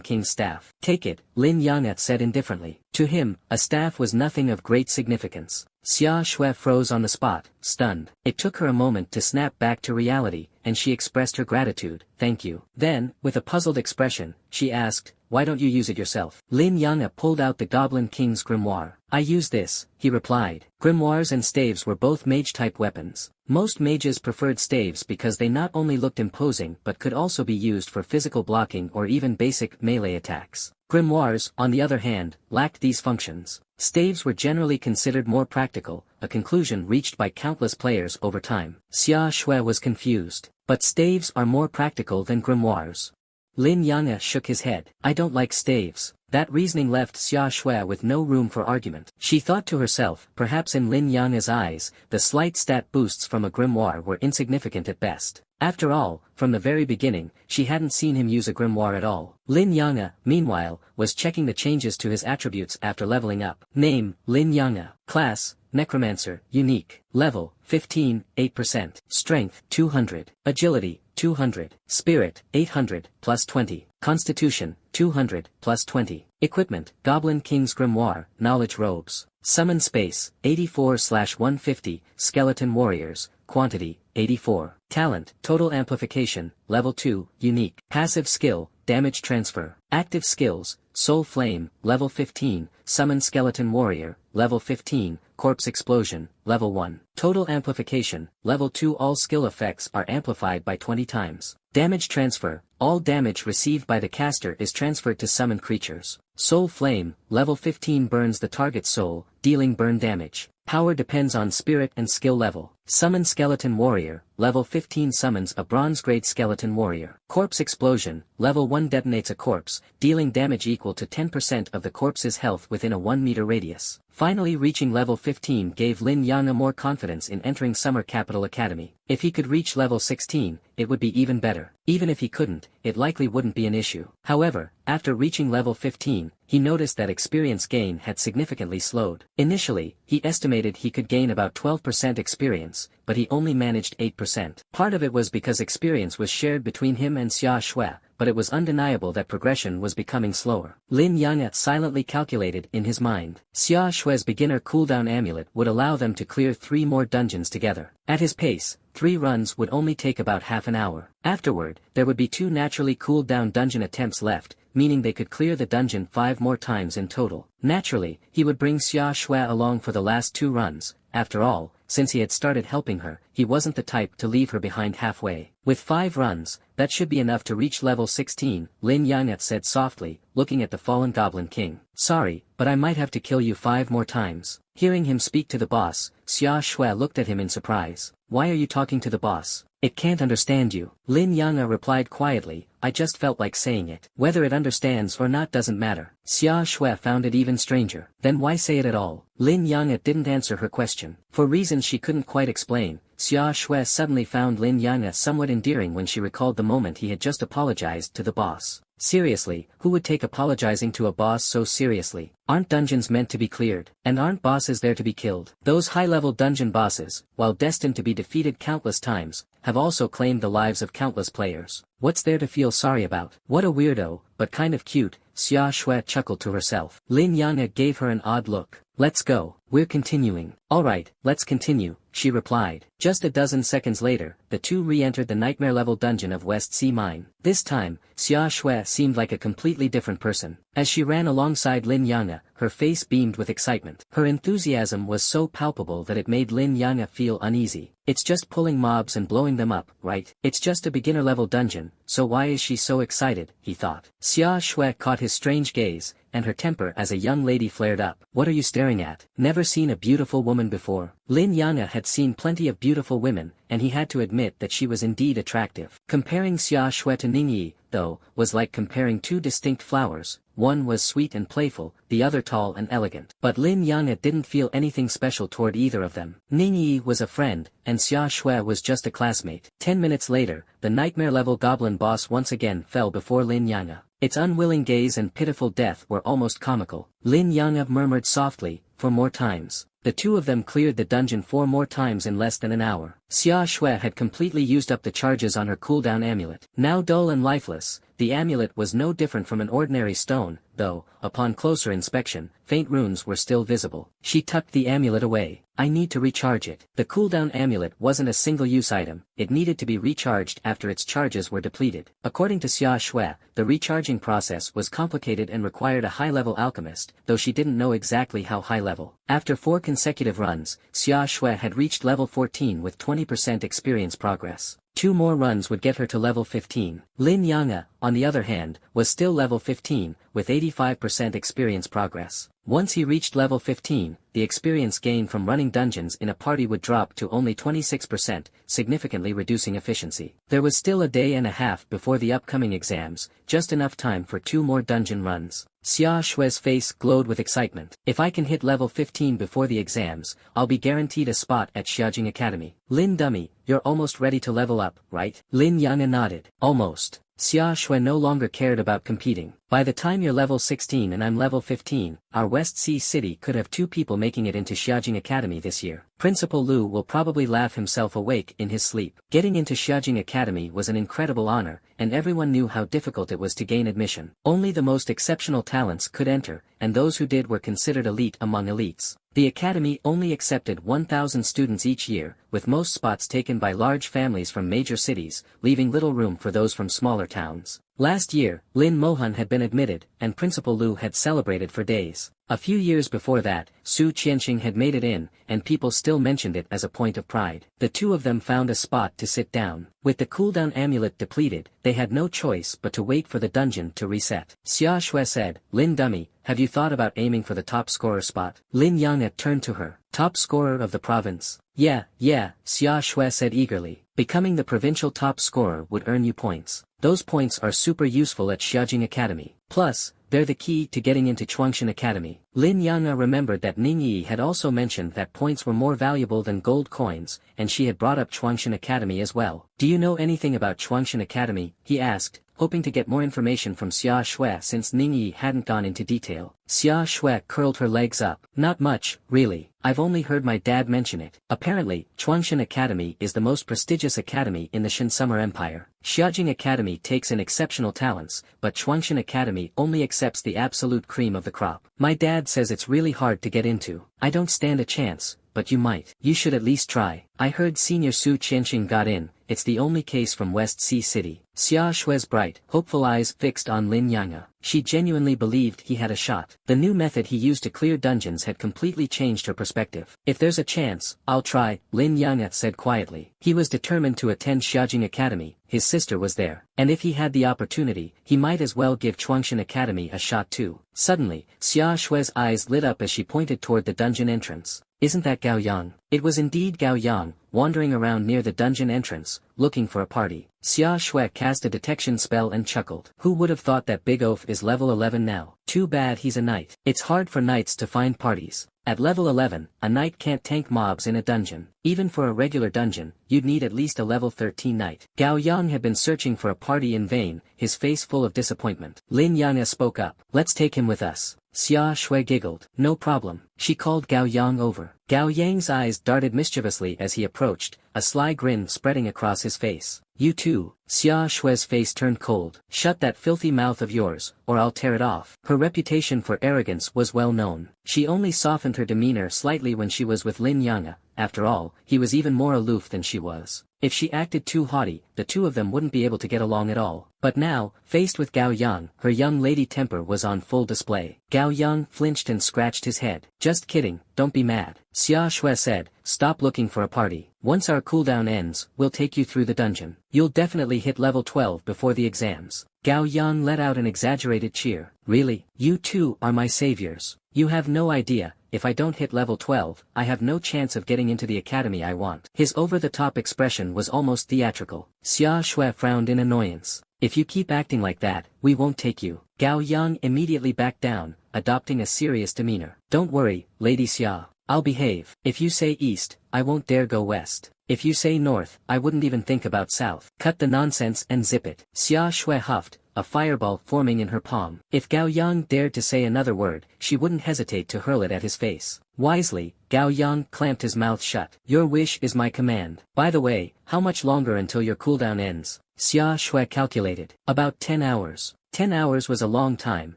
King's staff. Take it, Lin Yang'e said indifferently. To him, a staff was nothing of great significance. Xia Shui froze on the spot, stunned. It took her a moment to snap back to reality, and she expressed her gratitude. Thank you. Then, with a puzzled expression, she asked, why don't you use it yourself? Lin Yang'e pulled out the Goblin King's grimoire. I use this, he replied. Grimoires and staves were both mage-type weapons. Most mages preferred staves because they not only looked imposing but could also be used for physical blocking or even basic melee attacks. Grimoires, on the other hand, lacked these functions. Staves were generally considered more practical, a conclusion reached by countless players over time. Xia Shui was confused. But staves are more practical than grimoires. Lin Yang'e shook his head. I don't like staves. That reasoning left Xia Shui with no room for argument. She thought to herself, perhaps in Lin Yang'e's eyes, the slight stat boosts from a grimoire were insignificant at best. After all, from the very beginning, she hadn't seen him use a grimoire at all. Lin Yang'e, meanwhile, was checking the changes to his attributes after leveling up. Name, Lin Yang'e. Class, Necromancer, Unique. Level, 15, 8%. Strength, 200. Agility, 200. Spirit, 800, plus 20. Constitution, 200, plus 20. Equipment, Goblin King's Grimoire, Knowledge Robes. Summon Space, 84/150, Skeleton Warriors, Quantity, 84. Talent, Total Amplification, Level 2, Unique. Passive Skill, Damage Transfer. Active Skills, Soul Flame, Level 15, Summon Skeleton Warrior, Level 15, Corpse Explosion, Level 1. Total Amplification, Level 2. All skill effects are amplified by 20 times. Damage Transfer, all damage received by the caster is transferred to summoned creatures. Soul Flame, Level 15 burns the target's soul, dealing burn damage. Power depends on spirit and skill level. Summon Skeleton Warrior, Level 15 summons a bronze-grade Skeleton Warrior. Corpse Explosion, Level 1 detonates a corpse, dealing damage equal to 10% of the corpse's health within a 1-meter radius. Finally reaching level 15 gave Lin Yang'e more confidence in entering Summer Capital Academy. If he could reach level 16, it would be even better. Even if he couldn't, it likely wouldn't be an issue. However, after reaching level 15, he noticed that experience gain had significantly slowed. Initially, he estimated he could gain about 12% experience, but he only managed 8%. Part of it was because experience was shared between him and Xia Shui, but it was undeniable that progression was becoming slower. Lin Yang'e silently calculated in his mind. Xia Shui's beginner cooldown amulet would allow them to clear 3 more dungeons together. At his pace, 3 runs would only take about half an hour. Afterward, there would be 2 naturally cooled down dungeon attempts left, meaning they could clear the dungeon 5 more times in total. Naturally, he would bring Xia Shui along for the last 2 runs. After all, since he had started helping her, he wasn't the type to leave her behind halfway. With 5 runs, that should be enough to reach level 16, Lin Yang'e said softly, looking at the fallen Goblin King. Sorry, but I might have to kill you 5 more times. Hearing him speak to the boss, Xia Shui looked at him in surprise. Why are you talking to the boss? It can't understand you. Lin Yang'e replied quietly, I just felt like saying it. Whether it understands or not doesn't matter. Xia Shui found it even stranger. Then why say it at all? Lin Yang'e didn't answer her question. For reasons she couldn't quite explain, Xia Shui suddenly found Lin Yang'e somewhat endearing when she recalled the moment he had just apologized to the boss. Seriously, who would take apologizing to a boss so seriously? Aren't dungeons meant to be cleared? And aren't bosses there to be killed? Those high-level dungeon bosses, while destined to be defeated countless times, have also claimed the lives of countless players. What's there to feel sorry about? What a weirdo, but kind of cute, Xia Shui chuckled to herself. Lin Yang'e gave her an odd look. Let's go. we're continuing. Alright, let's continue, she replied. Just a dozen seconds later, the two re-entered the nightmare-level dungeon of West Sea Mine. This time, Xia Shui seemed like a completely different person. As she ran alongside Lin Yang'e, her face beamed with excitement. Her enthusiasm was so palpable that it made Lin Yang'e feel uneasy. It's just pulling mobs and blowing them up, right? It's just a beginner-level dungeon, so why is she so excited, he thought. Xia Shui caught his strange gaze, and her temper as a young lady flared up. What are you staring at? Never seen a beautiful woman before? Lin Yang'e had seen plenty of beautiful women, and he had to admit that she was indeed attractive. Comparing Xia Shui to Ningyi, though, was like comparing two distinct flowers. One was sweet and playful, the other tall and elegant. But Lin Yang'e didn't feel anything special toward either of them. Ningyi was a friend, and Xia Shui was just a classmate. 10 minutes later, the nightmare-level goblin boss once again fell before Lin Yang'e. Its unwilling gaze and pitiful death were almost comical. Lin Yang'e murmured softly, 4 more times. The two of them cleared the dungeon 4 more times in less than an hour. Xia Shui had completely used up the charges on her cooldown amulet. Now dull and lifeless, the amulet was no different from an ordinary stone, though, upon closer inspection, faint runes were still visible. She tucked the amulet away. I need to recharge it. The cooldown amulet wasn't a single-use item, it needed to be recharged after its charges were depleted. According to Xia Shui, the recharging process was complicated and required a high-level alchemist, though she didn't know exactly how high-level. After 4 consecutive runs, Xia Shui had reached level 14 with 20% experience progress. 2 more runs would get her to level 15. Lin Yang'e, on the other hand, was still level 15, with 85% experience progress. Once he reached level 15, the experience gained from running dungeons in a party would drop to only 26%, significantly reducing efficiency. There was still a day and a half before the upcoming exams, just enough time for 2 more dungeon runs. Xia Shui's face glowed with excitement. If I can hit level 15 before the exams, I'll be guaranteed a spot at Xiaojing Academy. Lin dummy, you're almost ready to level up, right? Lin Yang'e nodded. Almost. Xia Shui no longer cared about competing. By the time you're level 16 and I'm level 15, our West Sea City could have 2 people making it into Xiaojing Academy this year. Principal Lu will probably laugh himself awake in his sleep. Getting into Xiaojing Academy was an incredible honor, and everyone knew how difficult it was to gain admission. Only the most exceptional talents could enter, and those who did were considered elite among elites. The academy only accepted 1,000 students each year, with most spots taken by large families from major cities, leaving little room for those from smaller towns. Last year, Lin Mohan had been admitted, and Principal Lu had celebrated for days. A few years before that, Su Qianxing had made it in, and people still mentioned it as a point of pride. The two of them found a spot to sit down. With the cooldown amulet depleted, they had no choice but to wait for the dungeon to reset. Xia Shui said, Lin dummy, have you thought about aiming for the top scorer spot? Lin Yang'e turned to her. Top scorer of the province? Yeah, Xia Shui said eagerly. Becoming the provincial top scorer would earn you points. Those points are super useful at Xiaojing Academy. Plus, they're the key to getting into Chuangshan Academy. Lin Yang'e remembered that Ningyi had also mentioned that points were more valuable than gold coins, and she had brought up Chuangshan Academy as well. Do you know anything about Chuangshan Academy? He asked, hoping to get more information from Xia Shui since Ningyi hadn't gone into detail. Xia Shui curled her legs up. Not much, really. I've only heard my dad mention it. Apparently, Chuangshan Academy is the most prestigious academy in the Shan Summer Empire. Xiaojing Academy takes in exceptional talents, but Chuangshan Academy only accepts the absolute cream of the crop. My dad says it's really hard to get into. I don't stand a chance, but you might. You should at least try. I heard Senior Su Qianxing got in. It's the only case from West Sea City. Xia Shui's bright, hopeful eyes fixed on Lin Yang'e. She genuinely believed he had a shot. The new method he used to clear dungeons had completely changed her perspective. If there's a chance, I'll try, Lin Yang'e said quietly. He was determined to attend Xiaojing Academy. His sister was there. And if he had the opportunity, he might as well give Chuangshan Academy a shot too. Suddenly, Xia Shui's eyes lit up as she pointed toward the dungeon entrance. Isn't that Gao Yang? It was indeed Gao Yang, wandering around near the dungeon entrance, looking for a party. Xia Shui cast a detection spell and chuckled. Who would have thought that Big Oaf is level 11 now? Too bad he's a knight. It's hard for knights to find parties. At level 11, a knight can't tank mobs in a dungeon. Even for a regular dungeon, you'd need at least a level 13 knight. Gao Yang had been searching for a party in vain, his face full of disappointment. Lin Yang'e spoke up. Let's take him with us. Xia Shui giggled. No problem. She called Gao Yang over. Gao Yang's eyes darted mischievously as he approached, a sly grin spreading across his face. You too. Xia Shui's face turned cold. Shut that filthy mouth of yours, or I'll tear it off. Her reputation for arrogance was well known. She only softened her demeanor slightly when she was with Lin Yang. After all, he was even more aloof than she was. If she acted too haughty, the two of them wouldn't be able to get along at all. But now, faced with Gao Yang, her young lady temper was on full display. Gao Yang flinched and scratched his head. Just kidding, don't be mad. Xia Shui said, stop looking for a party. Once our cooldown ends, we'll take you through the dungeon. You'll definitely hit level 12 before the exams. Gao Yang let out an exaggerated cheer. Really? You two are my saviors. You have no idea. If I don't hit level 12, I have no chance of getting into the academy I want. His over-the-top expression was almost theatrical. Xia Shui frowned in annoyance. If you keep acting like that, we won't take you. Gao Yang immediately backed down, adopting a serious demeanor. Don't worry, Lady Xia. I'll behave. If you say east, I won't dare go west. If you say north, I wouldn't even think about south. Cut the nonsense and zip it. Xia Shui huffed, a fireball forming in her palm. If Gao Yang dared to say another word, she wouldn't hesitate to hurl it at his face. Wisely, Gao Yang clamped his mouth shut. Your wish is my command. By the way, how much longer until your cooldown ends? Xia Shui calculated. About 10 hours. 10 hours was a long time,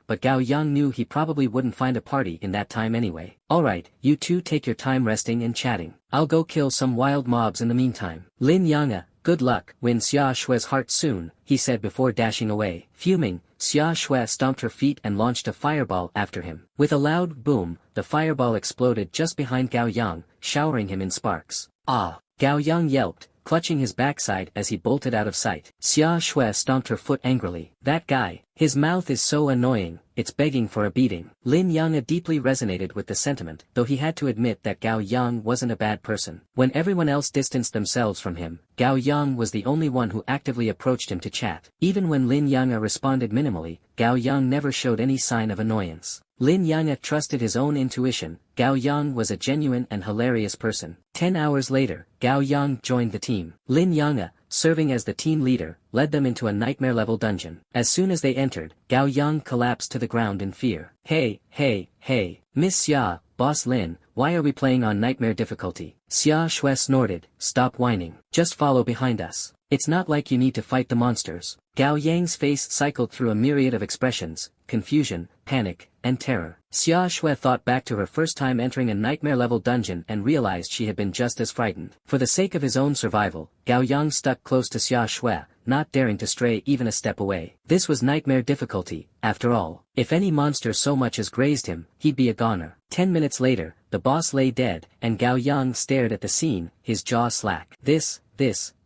but Gao Yang knew he probably wouldn't find a party in that time anyway. Alright, you two take your time resting and chatting. I'll go kill some wild mobs in the meantime. Lin Yang, good luck. Win Xia Shui's heart soon, he said before dashing away. Fuming, Xia Shui stomped her feet and launched a fireball after him. With a loud boom, the fireball exploded just behind Gao Yang, showering him in sparks. Ah! Gao Yang yelped, clutching his backside as he bolted out of sight. Xia Shui stomped her foot angrily. That guy, his mouth is so annoying, it's begging for a beating. Lin Yang deeply resonated with the sentiment, though he had to admit that Gao Yang wasn't a bad person. When everyone else distanced themselves from him, Gao Yang was the only one who actively approached him to chat. Even when Lin Yang responded minimally, Gao Yang never showed any sign of annoyance. Lin Yang trusted his own intuition. Gao Yang was a genuine and hilarious person. 10 hours later, Gao Yang joined the team. Lin Yang, serving as the team leader, led them into a nightmare-level dungeon. As soon as they entered, Gao Yang collapsed to the ground in fear. Hey, Miss Xia, Boss Lin, why are we playing on nightmare difficulty? Xia Shui snorted, stop whining. Just follow behind us. It's not like you need to fight the monsters. Gao Yang's face cycled through a myriad of expressions, confusion, panic, and terror. Xia Shui thought back to her first time entering a nightmare-level dungeon and realized she had been just as frightened. For the sake of his own survival, Gao Yang stuck close to Xia Shui, not daring to stray even a step away. This was nightmare difficulty, after all. If any monster so much as grazed him, he'd be a goner. 10 minutes later, the boss lay dead, and Gao Yang stared at the scene, his jaw slack.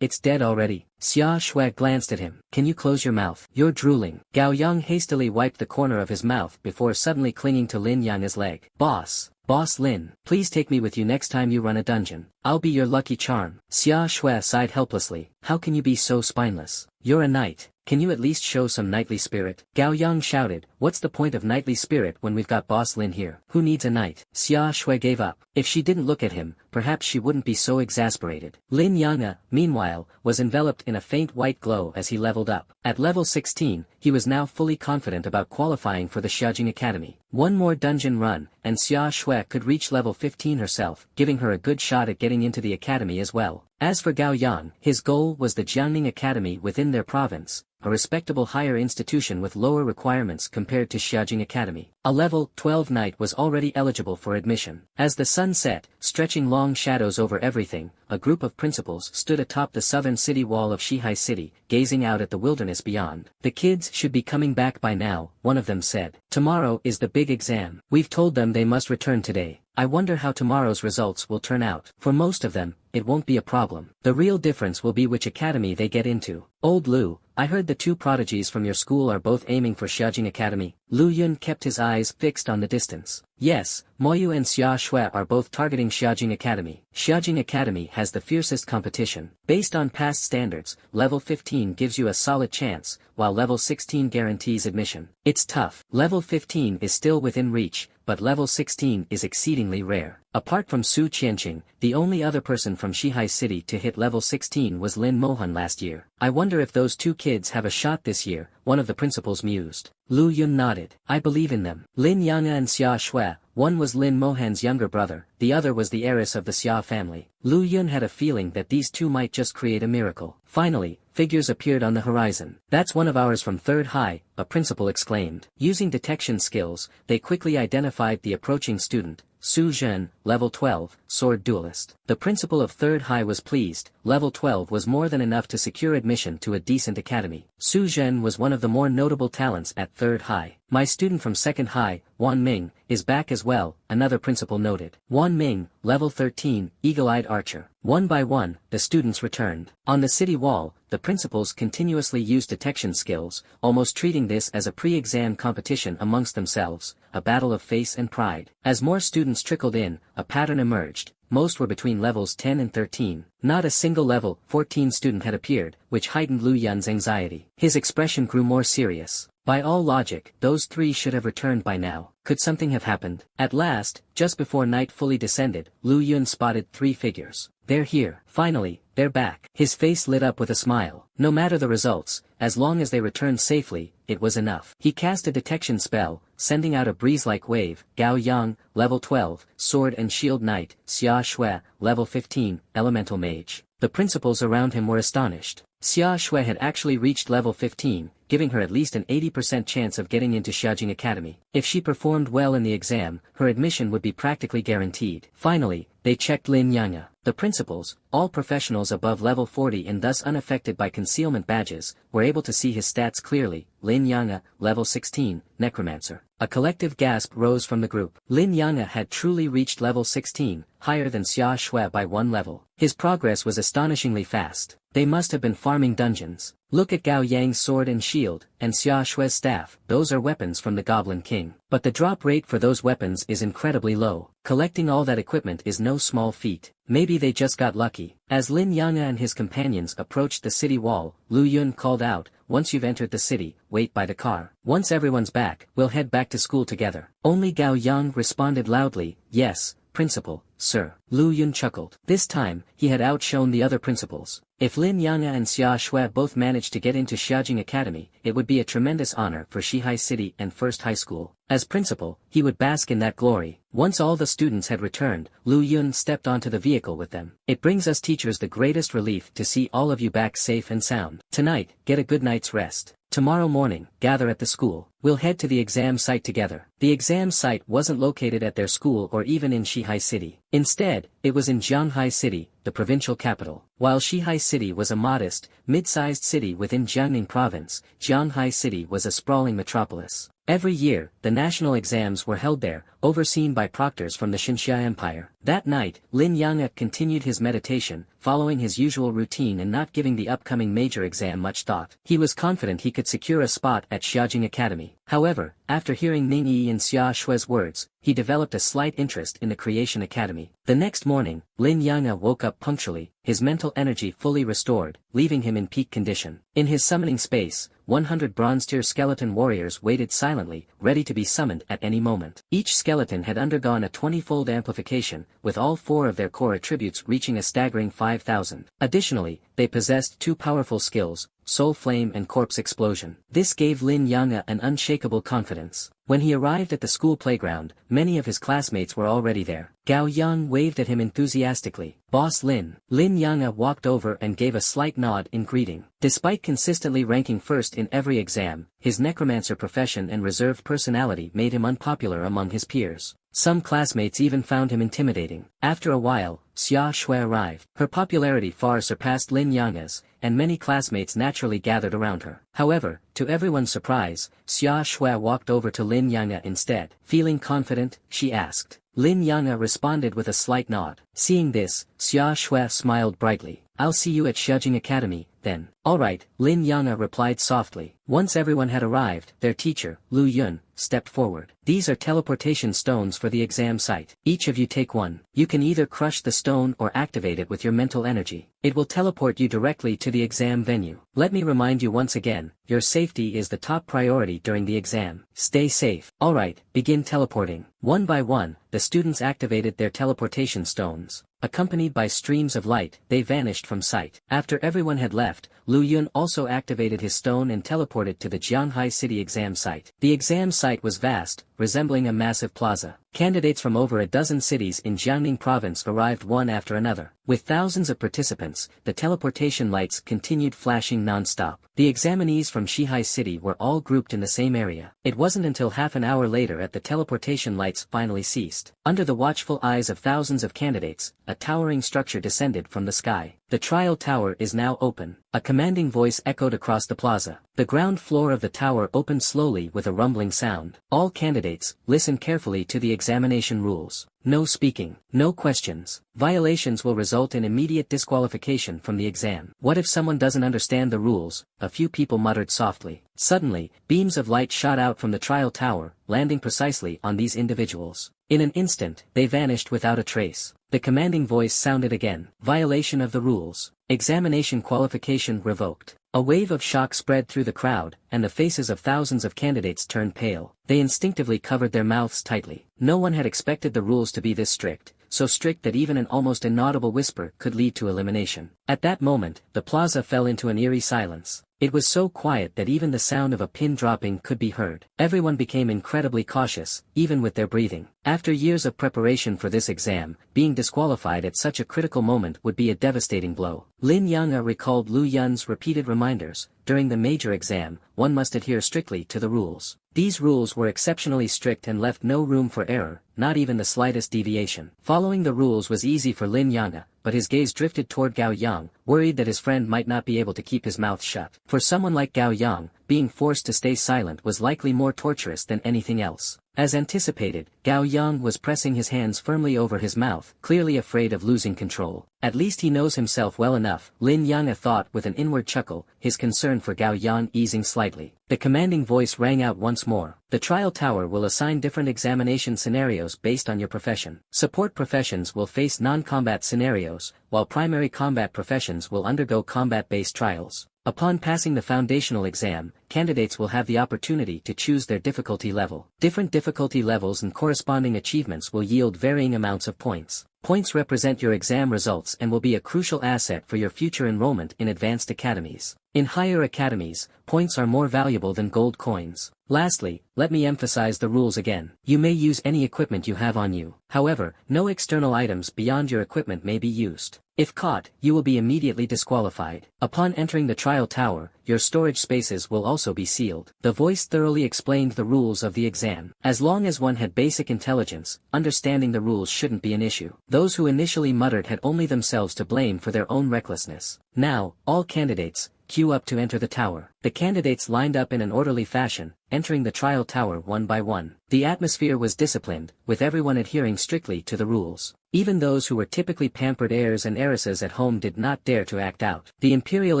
It's dead already. Xia Shui glanced at him. Can you close your mouth? You're drooling. Gao Yang hastily wiped the corner of his mouth before suddenly clinging to Lin Yang's leg. Boss Lin, please take me with you next time you run a dungeon. I'll be your lucky charm. Xia Shui sighed helplessly. How can you be so spineless? You're a knight. Can you at least show some knightly spirit? Gao Yang shouted. What's the point of knightly spirit when we've got Boss Lin here? Who needs a knight? Xia Shui gave up. If she didn't look at him, perhaps she wouldn't be so exasperated. Lin Yang, meanwhile, was enveloped in a faint white glow as he leveled up. At level 16, he was now fully confident about qualifying for the Xiaojing Academy. One more dungeon run, and Xia Shui could reach level 15 herself, giving her a good shot at getting into the academy as well. As for Gao Yang, his goal was the Jiangning Academy within their province, a respectable higher institution with lower requirements compared to Xiaojing Academy. A level 12 knight was already eligible for admission. As the sun set, stretching long shadows over everything, a group of principals stood atop the southern city wall of Shihai City, gazing out at the wilderness beyond. The kids should be coming back by now, one of them said. Tomorrow is the big exam. We've told them they must return today. I wonder how tomorrow's results will turn out. For most of them, it won't be a problem. The real difference will be which academy they get into. Old Lu, I heard the two prodigies from your school are both aiming for Xiaojing Academy. Lu Yun kept his eyes fixed on the distance. Yes, Moyu and Xia Shui are both targeting Xiaojing Academy. Xiaojing Academy has the fiercest competition. Based on past standards, level 15 gives you a solid chance, while level 16 guarantees admission. It's tough. Level 15 is still within reach, but level 16 is exceedingly rare. Apart from Su Qianqing, the only other person from Shihai City to hit level 16 was Lin Mohan last year. I wonder wonder if those two kids have a shot this year, one of the principals mused. Lu Yun nodded. I believe in them. Lin Yang and Xia Shui, one was Lin Mohan's younger brother, the other was the heiress of the Xia family. Lu Yun had a feeling that these two might just create a miracle. Finally, figures appeared on the horizon. That's one of ours from third high, a principal exclaimed. Using detection skills, they quickly identified the approaching student. Su Zhen, level 12, sword duelist. The principal of third high was pleased. Level 12 was more than enough to secure admission to a decent academy. Su Zhen was one of the more notable talents at third high. My student from second high, Wan Ming, is back as well, another principal noted. Wan Ming, level 13, eagle-eyed archer. One by one, the students returned. On the city wall, the principals continuously used detection skills, almost treating this as a pre-exam competition amongst themselves, a battle of face and pride. As more students trickled in, a pattern emerged. Most were between levels 10 and 13. Not a single level 14 student had appeared, which heightened Lu Yun's anxiety. His expression grew more serious. By all logic, those three should have returned by now. Could something have happened? At last, just before night fully descended, Lu Yun spotted three figures. They're here. Finally, they're back. His face lit up with a smile. No matter the results, as long as they returned safely, it was enough. He cast a detection spell, sending out a breeze-like wave. Gao Yang, level 12, sword and shield knight. Xia Shui, level 15, elemental mage. The principals around him were astonished. Xia Shui had actually reached level 15, giving her at least an 80% chance of getting into Xiajing Academy. If she performed well in the exam, her admission would be practically guaranteed. Finally, they checked Lin Yang. The principals, all professionals above level 40 and thus unaffected by concealment badges, were able to see his stats clearly. Lin Yang, level 16, Necromancer. A collective gasp rose from the group. Lin Yang had truly reached level 16, higher than Xia Shui by one level. His progress was astonishingly fast. They must have been farming dungeons. Look at Gao Yang's sword and shield, and Xia Shui's staff. Those are weapons from the Goblin King. But the drop rate for those weapons is incredibly low. Collecting all that equipment is no small feat. Maybe they just got lucky. As Lin Yang and his companions approached the city wall, Lu Yun called out, once you've entered the city, wait by the car. Once everyone's back, we'll head back to school together. Only Gao Yang responded loudly, yes, principal, sir. Lu Yun chuckled. This time, he had outshone the other principals. If Lin Yang and Xia Shui both managed to get into Xiajing Academy, it would be a tremendous honor for Shihai City and First High School. As principal, he would bask in that glory. Once all the students had returned, Lu Yun stepped onto the vehicle with them. It brings us teachers the greatest relief to see all of you back safe and sound. Tonight, get a good night's rest. Tomorrow morning, gather at the school. We'll head to the exam site together. The exam site wasn't located at their school or even in Shihai City. Instead, it was in Jianghai City, the provincial capital. While Shihai City was a modest, mid-sized city within Jiangning province, Jianghai City was a sprawling metropolis. Every year, the national exams were held there, overseen by proctors from the Xinxia Empire. That night, Lin Yang continued his meditation, following his usual routine and not giving the upcoming major exam much thought. He was confident he could secure a spot at Xiajing Academy. However, after hearing Ning Yi and Xia Shui's words, he developed a slight interest in the Creation Academy. The next morning, Lin Yang woke up punctually, his mental energy fully restored, leaving him in peak condition. In his summoning space, 100 bronze-tier skeleton warriors waited silently, ready to be summoned at any moment. Each skeleton had undergone a 20-fold amplification, with all 4 of their core attributes reaching a staggering 5,000. Additionally, they possessed 2 powerful skills, Soul Flame and Corpse Explosion. This gave Lin Yang an unshakable confidence. When he arrived at the school playground, many of his classmates were already there. Gao Yang waved at him enthusiastically. Boss Lin. Lin Yang walked over and gave a slight nod in greeting. Despite consistently ranking first in every exam, his necromancer profession and reserved personality made him unpopular among his peers. Some classmates even found him intimidating. After a while, Xia Shui arrived. Her popularity far surpassed Lin Yang's, and many classmates naturally gathered around her. However, to everyone's surprise, Xia Shui walked over to Lin Yang instead. Feeling confident, she asked. Lin Yang responded with a slight nod. Seeing this, Xia Shui smiled brightly. I'll see you at Xiajing Academy, then. Alright, Lin Yang replied softly. Once everyone had arrived, their teacher, Lu Yun, stepped forward. These are teleportation stones for the exam site. Each of you take one. You can either crush the stone or activate it with your mental energy. It will teleport you directly to the exam venue. Let me remind you once again, your safety is the top priority during the exam. Stay safe. Alright, begin teleporting. One by one, the students activated their teleportation stones. Accompanied by streams of light, they vanished from sight. After everyone had left, Lu Yun also activated his stone and teleported to the Jianghai City exam site. The exam site was vast, resembling a massive plaza. Candidates from over a dozen cities in Jiangning province arrived one after another. With thousands of participants, the teleportation lights continued flashing non-stop. The examinees from Shihai City were all grouped in the same area. It wasn't until half an hour later that the teleportation lights finally ceased. Under the watchful eyes of thousands of candidates, a towering structure descended from the sky. The trial tower is now open. A commanding voice echoed across the plaza. The ground floor of the tower opened slowly with a rumbling sound. All candidates, listen carefully to the examination rules. No speaking, no questions. Violations will result in immediate disqualification from the exam. What if someone doesn't understand the rules? A few people muttered softly. Suddenly, beams of light shot out from the trial tower, landing precisely on these individuals. In an instant, they vanished without a trace. The commanding voice sounded again. Violation of the rules. Examination qualification revoked. A wave of shock spread through the crowd, and the faces of thousands of candidates turned pale. They instinctively covered their mouths tightly. No one had expected the rules to be this strict, so strict that even an almost inaudible whisper could lead to elimination. At that moment, the plaza fell into an eerie silence. It was so quiet that even the sound of a pin dropping could be heard. Everyone became incredibly cautious, even with their breathing. After years of preparation for this exam, being disqualified at such a critical moment would be a devastating blow. Lin Yang'e recalled Lu Yun's repeated reminders. During the major exam, one must adhere strictly to the rules. These rules were exceptionally strict and left no room for error, not even the slightest deviation. Following the rules was easy for Lin Yang'e, but his gaze drifted toward Gao Yang, worried that his friend might not be able to keep his mouth shut. For someone like Gao Yang, being forced to stay silent was likely more torturous than anything else. As anticipated, Gao Yang was pressing his hands firmly over his mouth, clearly afraid of losing control. At least he knows himself well enough, Lin Yang'e thought with an inward chuckle, his concern for Gao Yang easing slightly. The commanding voice rang out once more. The trial tower will assign different examination scenarios based on your profession. Support professions will face non-combat scenarios, while primary combat professions will undergo combat-based trials. Upon passing the foundational exam, candidates will have the opportunity to choose their difficulty level. Different difficulty levels and corresponding achievements will yield varying amounts of points. Points represent your exam results and will be a crucial asset for your future enrollment in advanced academies. In higher academies, points are more valuable than gold coins. Lastly, let me emphasize the rules again. You may use any equipment you have on you. However, no external items beyond your equipment may be used. If caught, you will be immediately disqualified. Upon entering the trial tower, your storage spaces will also be sealed. The voice thoroughly explained the rules of the exam. As long as one had basic intelligence, understanding the rules shouldn't be an issue. Those who initially muttered had only themselves to blame for their own recklessness. Now, all candidates, queue up to enter the tower. The candidates lined up in an orderly fashion, entering the trial tower one by one. The atmosphere was disciplined, with everyone adhering strictly to the rules. Even those who were typically pampered heirs and heiresses at home did not dare to act out. The imperial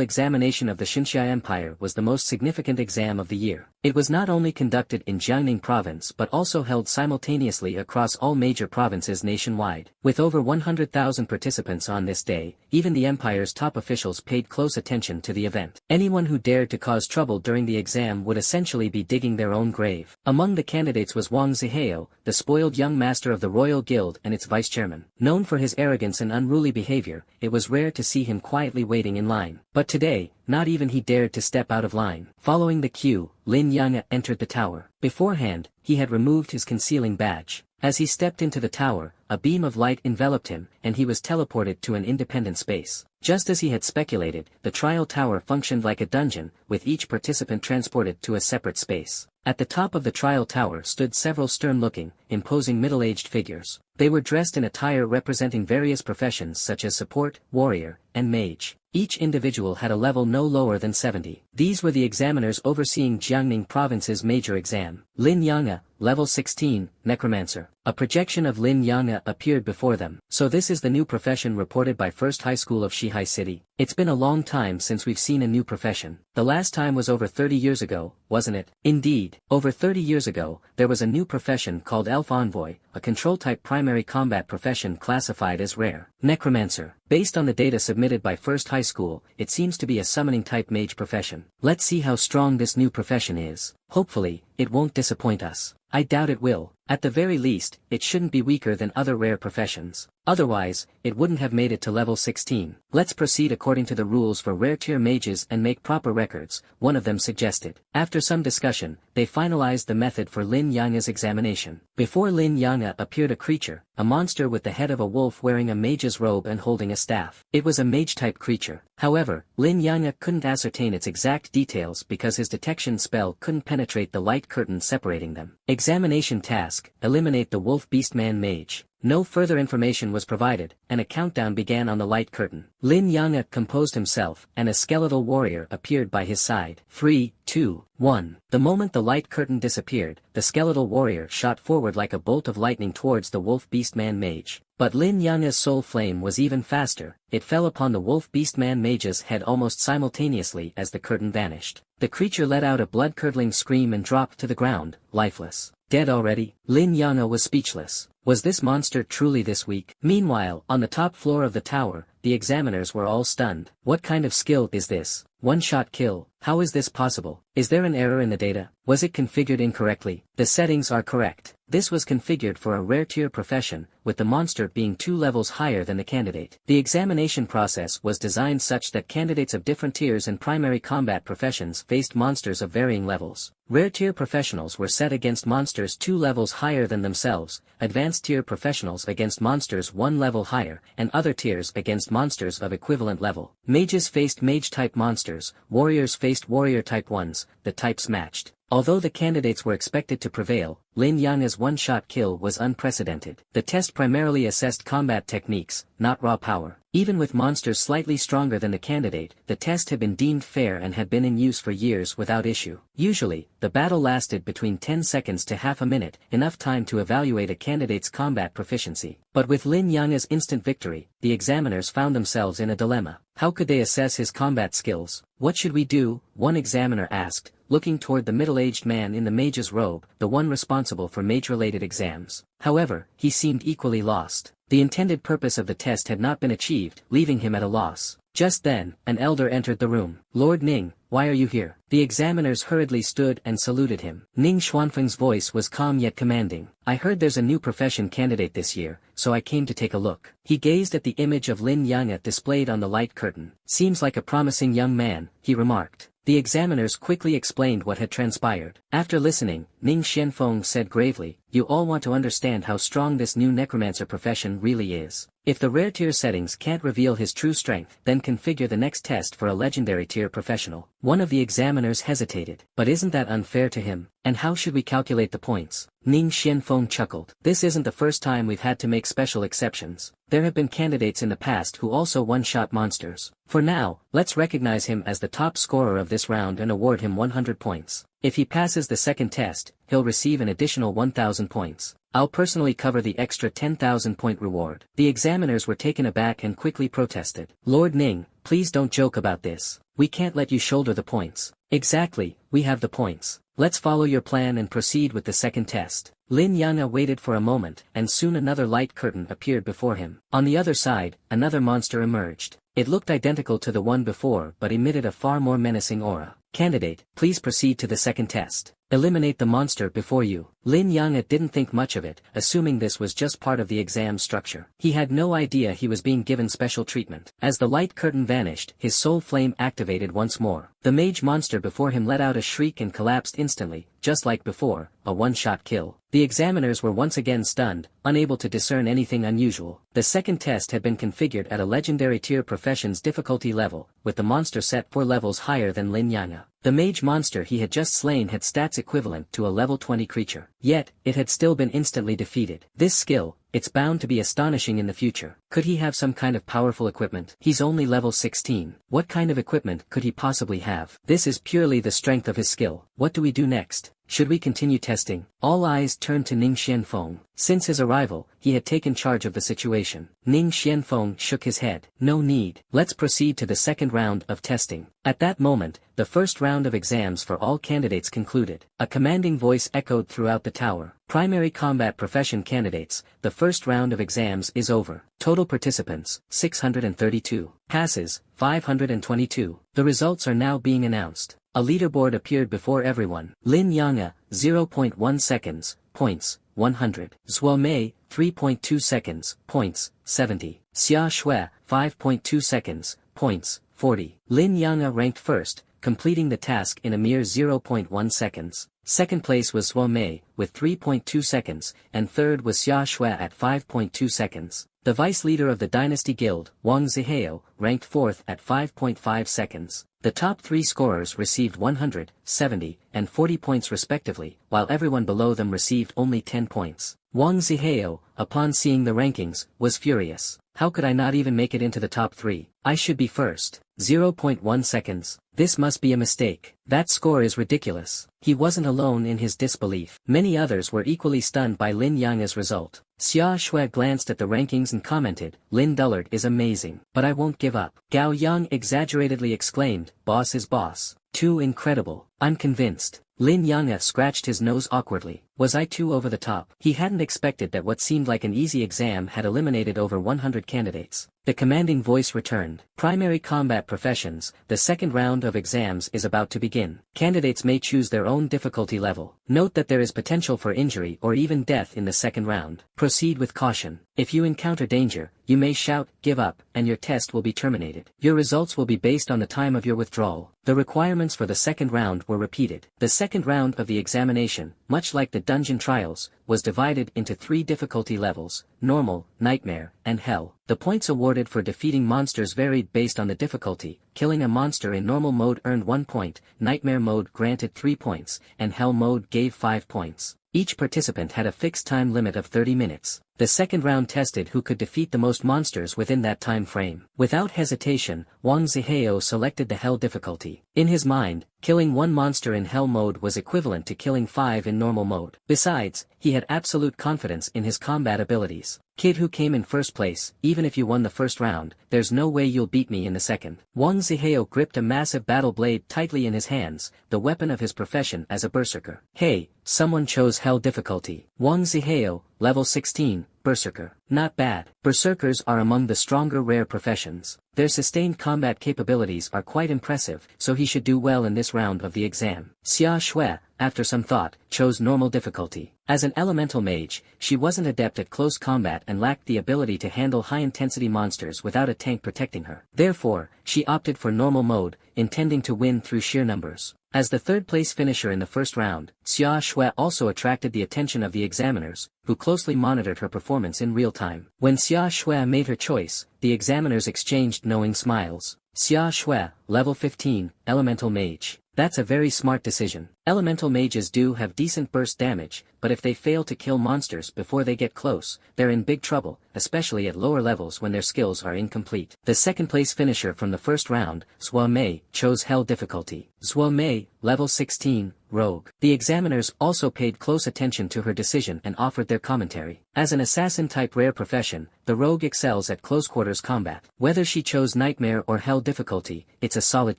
examination of the Xinxia Empire was the most significant exam of the year. It was not only conducted in Jiangning province but also held simultaneously across all major provinces nationwide. With over 100,000 participants on this day, even the empire's top officials paid close attention to the event. Anyone who dared to cause trouble during the exam would essentially be digging their own grave. Among the candidates was Wang Zihao, the spoiled young master of the Royal Guild and its vice-chairman. Known for his arrogance and unruly behavior, it was rare to see him quietly waiting in line. But today, not even he dared to step out of line. Following the queue, Lin Yang'e entered the tower. Beforehand, he had removed his concealing badge. As he stepped into the tower, a beam of light enveloped him, and he was teleported to an independent space. Just as he had speculated, the trial tower functioned like a dungeon, with each participant transported to a separate space. At the top of the trial tower stood several stern-looking, imposing middle-aged figures. They were dressed in attire representing various professions such as support, warrior, and mage. Each individual had a level no lower than 70. These were the examiners overseeing Jiangning province's major exam. Lin Yang'e, level 16, Necromancer. A projection of Lin Yang'e appeared before them. So this is the new profession reported by First High School of Shihai City. It's been a long time since we've seen a new profession. The last time was over 30 years ago, wasn't it? Indeed, over 30 years ago, there was a new profession called Elf Envoy, a control-type primary combat profession classified as rare. Necromancer. Based on the data submitted by First High School, it seems to be a summoning-type mage profession. Let's see how strong this new profession is. Hopefully, it won't disappoint us. I doubt it will, At the very least, it shouldn't be weaker than other rare professions. Otherwise, it wouldn't have made it to level 16. Let's proceed according to the rules for rare tier mages and make proper records, one of them suggested. After some discussion, they finalized the method for Lin Yanga's examination. Before Lin Yanga appeared a creature, a monster with the head of a wolf wearing a mage's robe and holding a staff. It was a mage-type creature. However, Lin Yanga couldn't ascertain its exact details because his detection spell couldn't penetrate the light curtain separating them. Examination task: eliminate the wolf beastman mage. No further information was provided, and a countdown began on the light curtain. Lin Yanga composed himself, and a skeletal warrior appeared by his side. 3, 2, 1. The moment the light curtain disappeared, the skeletal warrior shot forward like a bolt of lightning towards the wolf beastman mage. But Lin Yanga's soul flame was even faster. It fell upon the wolf beastman mage's head almost simultaneously as the curtain vanished. The creature let out a blood-curdling scream and dropped to the ground, lifeless. Dead already? Lin Yanga was speechless. Was this monster truly this weak? Meanwhile, on the top floor of the tower, the examiners were all stunned. What kind of skill is this? One-shot kill. How is this possible? Is there an error in the data? Was it configured incorrectly? The settings are correct. This was configured for a rare tier profession, with the monster being 2 levels higher than the candidate. The examination process was designed such that candidates of different tiers and primary combat professions faced monsters of varying levels. Rare tier professionals were set against monsters 2 levels higher than themselves, advanced tier professionals against monsters 1 level higher, and other tiers against monsters of equivalent level. Mages faced mage-type monsters, warriors faced warrior-type ones, the types matched. Although the candidates were expected to prevail, Lin Yanga's one-shot kill was unprecedented. The test primarily assessed combat techniques, not raw power. Even with monsters slightly stronger than the candidate, the test had been deemed fair and had been in use for years without issue. Usually, the battle lasted between 10 seconds to half a minute, enough time to evaluate a candidate's combat proficiency. But with Lin Yanga's instant victory, the examiners found themselves in a dilemma. How could they assess his combat skills? What should we do? One examiner asked, looking toward the middle-aged man in the mage's robe, the one responsible for mage-related exams. However, he seemed equally lost. The intended purpose of the test had not been achieved, leaving him at a loss. Just then, an elder entered the room. "Lord Ning, why are you here?" The examiners hurriedly stood and saluted him. Ning Xuanfeng's voice was calm yet commanding. "I heard there's a new profession candidate this year, so I came to take a look." He gazed at the image of Lin Yanga displayed on the light curtain. "Seems like a promising young man," he remarked. The examiners quickly explained what had transpired. After listening, Ning Xianfeng said gravely, "You all want to understand how strong this new necromancer profession really is. If the rare tier settings can't reveal his true strength, then configure the next test for a legendary tier professional." One of the examiners hesitated. "But isn't that unfair to him? And how should we calculate the points?" Ning Xianfeng chuckled. "This isn't the first time we've had to make special exceptions. There have been candidates in the past who also one-shot monsters. For now, let's recognize him as the top scorer of this round and award him 100 points. If he passes the second test, he'll receive an additional 1,000 points. I'll personally cover the extra 10,000 point reward." The examiners were taken aback and quickly protested. "Lord Ning, please don't joke about this. We can't let you shoulder the points." "Exactly, we have the points. Let's follow your plan and proceed with the second test." Lin Yanga waited for a moment, and soon another light curtain appeared before him. On the other side, another monster emerged. It looked identical to the one before but emitted a far more menacing aura. "Candidate, please proceed to the second test. Eliminate the monster before you." Lin Yanga didn't think much of it, assuming this was just part of the exam structure. He had no idea he was being given special treatment. As the light curtain vanished, his soul flame activated once more. The mage monster before him let out a shriek and collapsed instantly, just like before, a one-shot kill. The examiners were once again stunned, unable to discern anything unusual. The second test had been configured at a legendary tier profession's difficulty level, with the monster set 4 levels higher than Lin Yanga. The mage monster he had just slain had stats equivalent to a level 20 creature. Yet, it had still been instantly defeated. This skill, it's bound to be astonishing in the future. Could he have some kind of powerful equipment? He's only level 16. What kind of equipment could he possibly have? This is purely the strength of his skill. What do we do next? Should we continue testing? All eyes turned to Ning Xianfeng. Since his arrival, he had taken charge of the situation. Ning Xianfeng shook his head. "No need. Let's proceed to the second round of testing." At that moment, the first round of exams for all candidates concluded. A commanding voice echoed throughout the tower. "Primary combat profession candidates, the first round of exams is over. Total participants, 632. Passes, 522. The results are now being announced." A leaderboard appeared before everyone. Lin Yanga, 0.1 seconds, points, 100. Zhuo Mei, 3.2 seconds, points, 70. Xia Shui, 5.2 seconds, points, 40. Lin Yanghe ranked first, completing the task in a mere 0.1 seconds. Second place was Zhuo Mei, with 3.2 seconds, and third was Xia Shui at 5.2 seconds. The vice leader of the Dynasty Guild, Wang Zihao, ranked fourth at 5.5 seconds. The top three scorers received 100, 70, and 40 points respectively, while everyone below them received only 10 points. Wang Zihao, upon seeing the rankings, was furious. How could I not even make it into the top 3? I should be first. 0.1 seconds. This must be a mistake. That score is ridiculous. He wasn't alone in his disbelief. Many others were equally stunned by Lin Yanghe's result. Xia Shui glanced at the rankings and commented, "Lin Dullard is amazing. But I won't give up." Gao Yang exaggeratedly exclaimed, "Boss is boss. Too incredible. I'm convinced." Lin Yanghe scratched his nose awkwardly. Was I too over the top? He hadn't expected that what seemed like an easy exam had eliminated over 100 candidates. The commanding voice returned. Primary combat professions, the second round of exams is about to begin. Candidates may choose their own difficulty level. Note that there is potential for injury or even death in the second round. Proceed with caution. If you encounter danger, you may shout, "Give up," and your test will be terminated. Your results will be based on the time of your withdrawal. The requirements for the second round were repeated. The second round of the examination, much like the dungeon trials, was divided into 3 difficulty levels: normal, nightmare, and hell. The points awarded for defeating monsters varied based on the difficulty. Killing a monster in normal mode earned 1 point, nightmare mode granted 3 points, and hell mode gave 5 points. Each participant had a fixed time limit of 30 minutes. The second round tested who could defeat the most monsters within that time frame. Without hesitation, Wang Zihao selected the hell difficulty. In his mind, killing 1 monster in hell mode was equivalent to killing 5 in normal mode. Besides, he had absolute confidence in his combat abilities. "Kid who came in first place, even if you won the first round, there's no way you'll beat me in the second." Wang Zihao gripped a massive battle blade tightly in his hands, the weapon of his profession as a berserker. Hey, someone chose hell difficulty. Wang Zihao, level 16, berserker. Not bad. Berserkers are among the stronger rare professions. Their sustained combat capabilities are quite impressive, so he should do well in this round of the exam. Xia Shui, after some thought, chose normal difficulty. As an elemental mage, she wasn't adept at close combat and lacked the ability to handle high-intensity monsters without a tank protecting her. Therefore, she opted for normal mode, intending to win through sheer numbers. As the third-place finisher in the first round, Xia Shui also attracted the attention of the examiners, who closely monitored her performance in real time. When Xia Shui made her choice, the examiners exchanged knowing smiles. Xia Shui, level 15, elemental mage. That's a very smart decision. Elemental mages do have decent burst damage, but if they fail to kill monsters before they get close, they're in big trouble, especially at lower levels when their skills are incomplete. The second-place finisher from the first round, Zhuo Mei, chose hell difficulty. Zhuo Mei, level 16, rogue. The examiners also paid close attention to her decision and offered their commentary. As an assassin-type rare profession, the rogue excels at close-quarters combat. Whether she chose nightmare or hell difficulty, it's a solid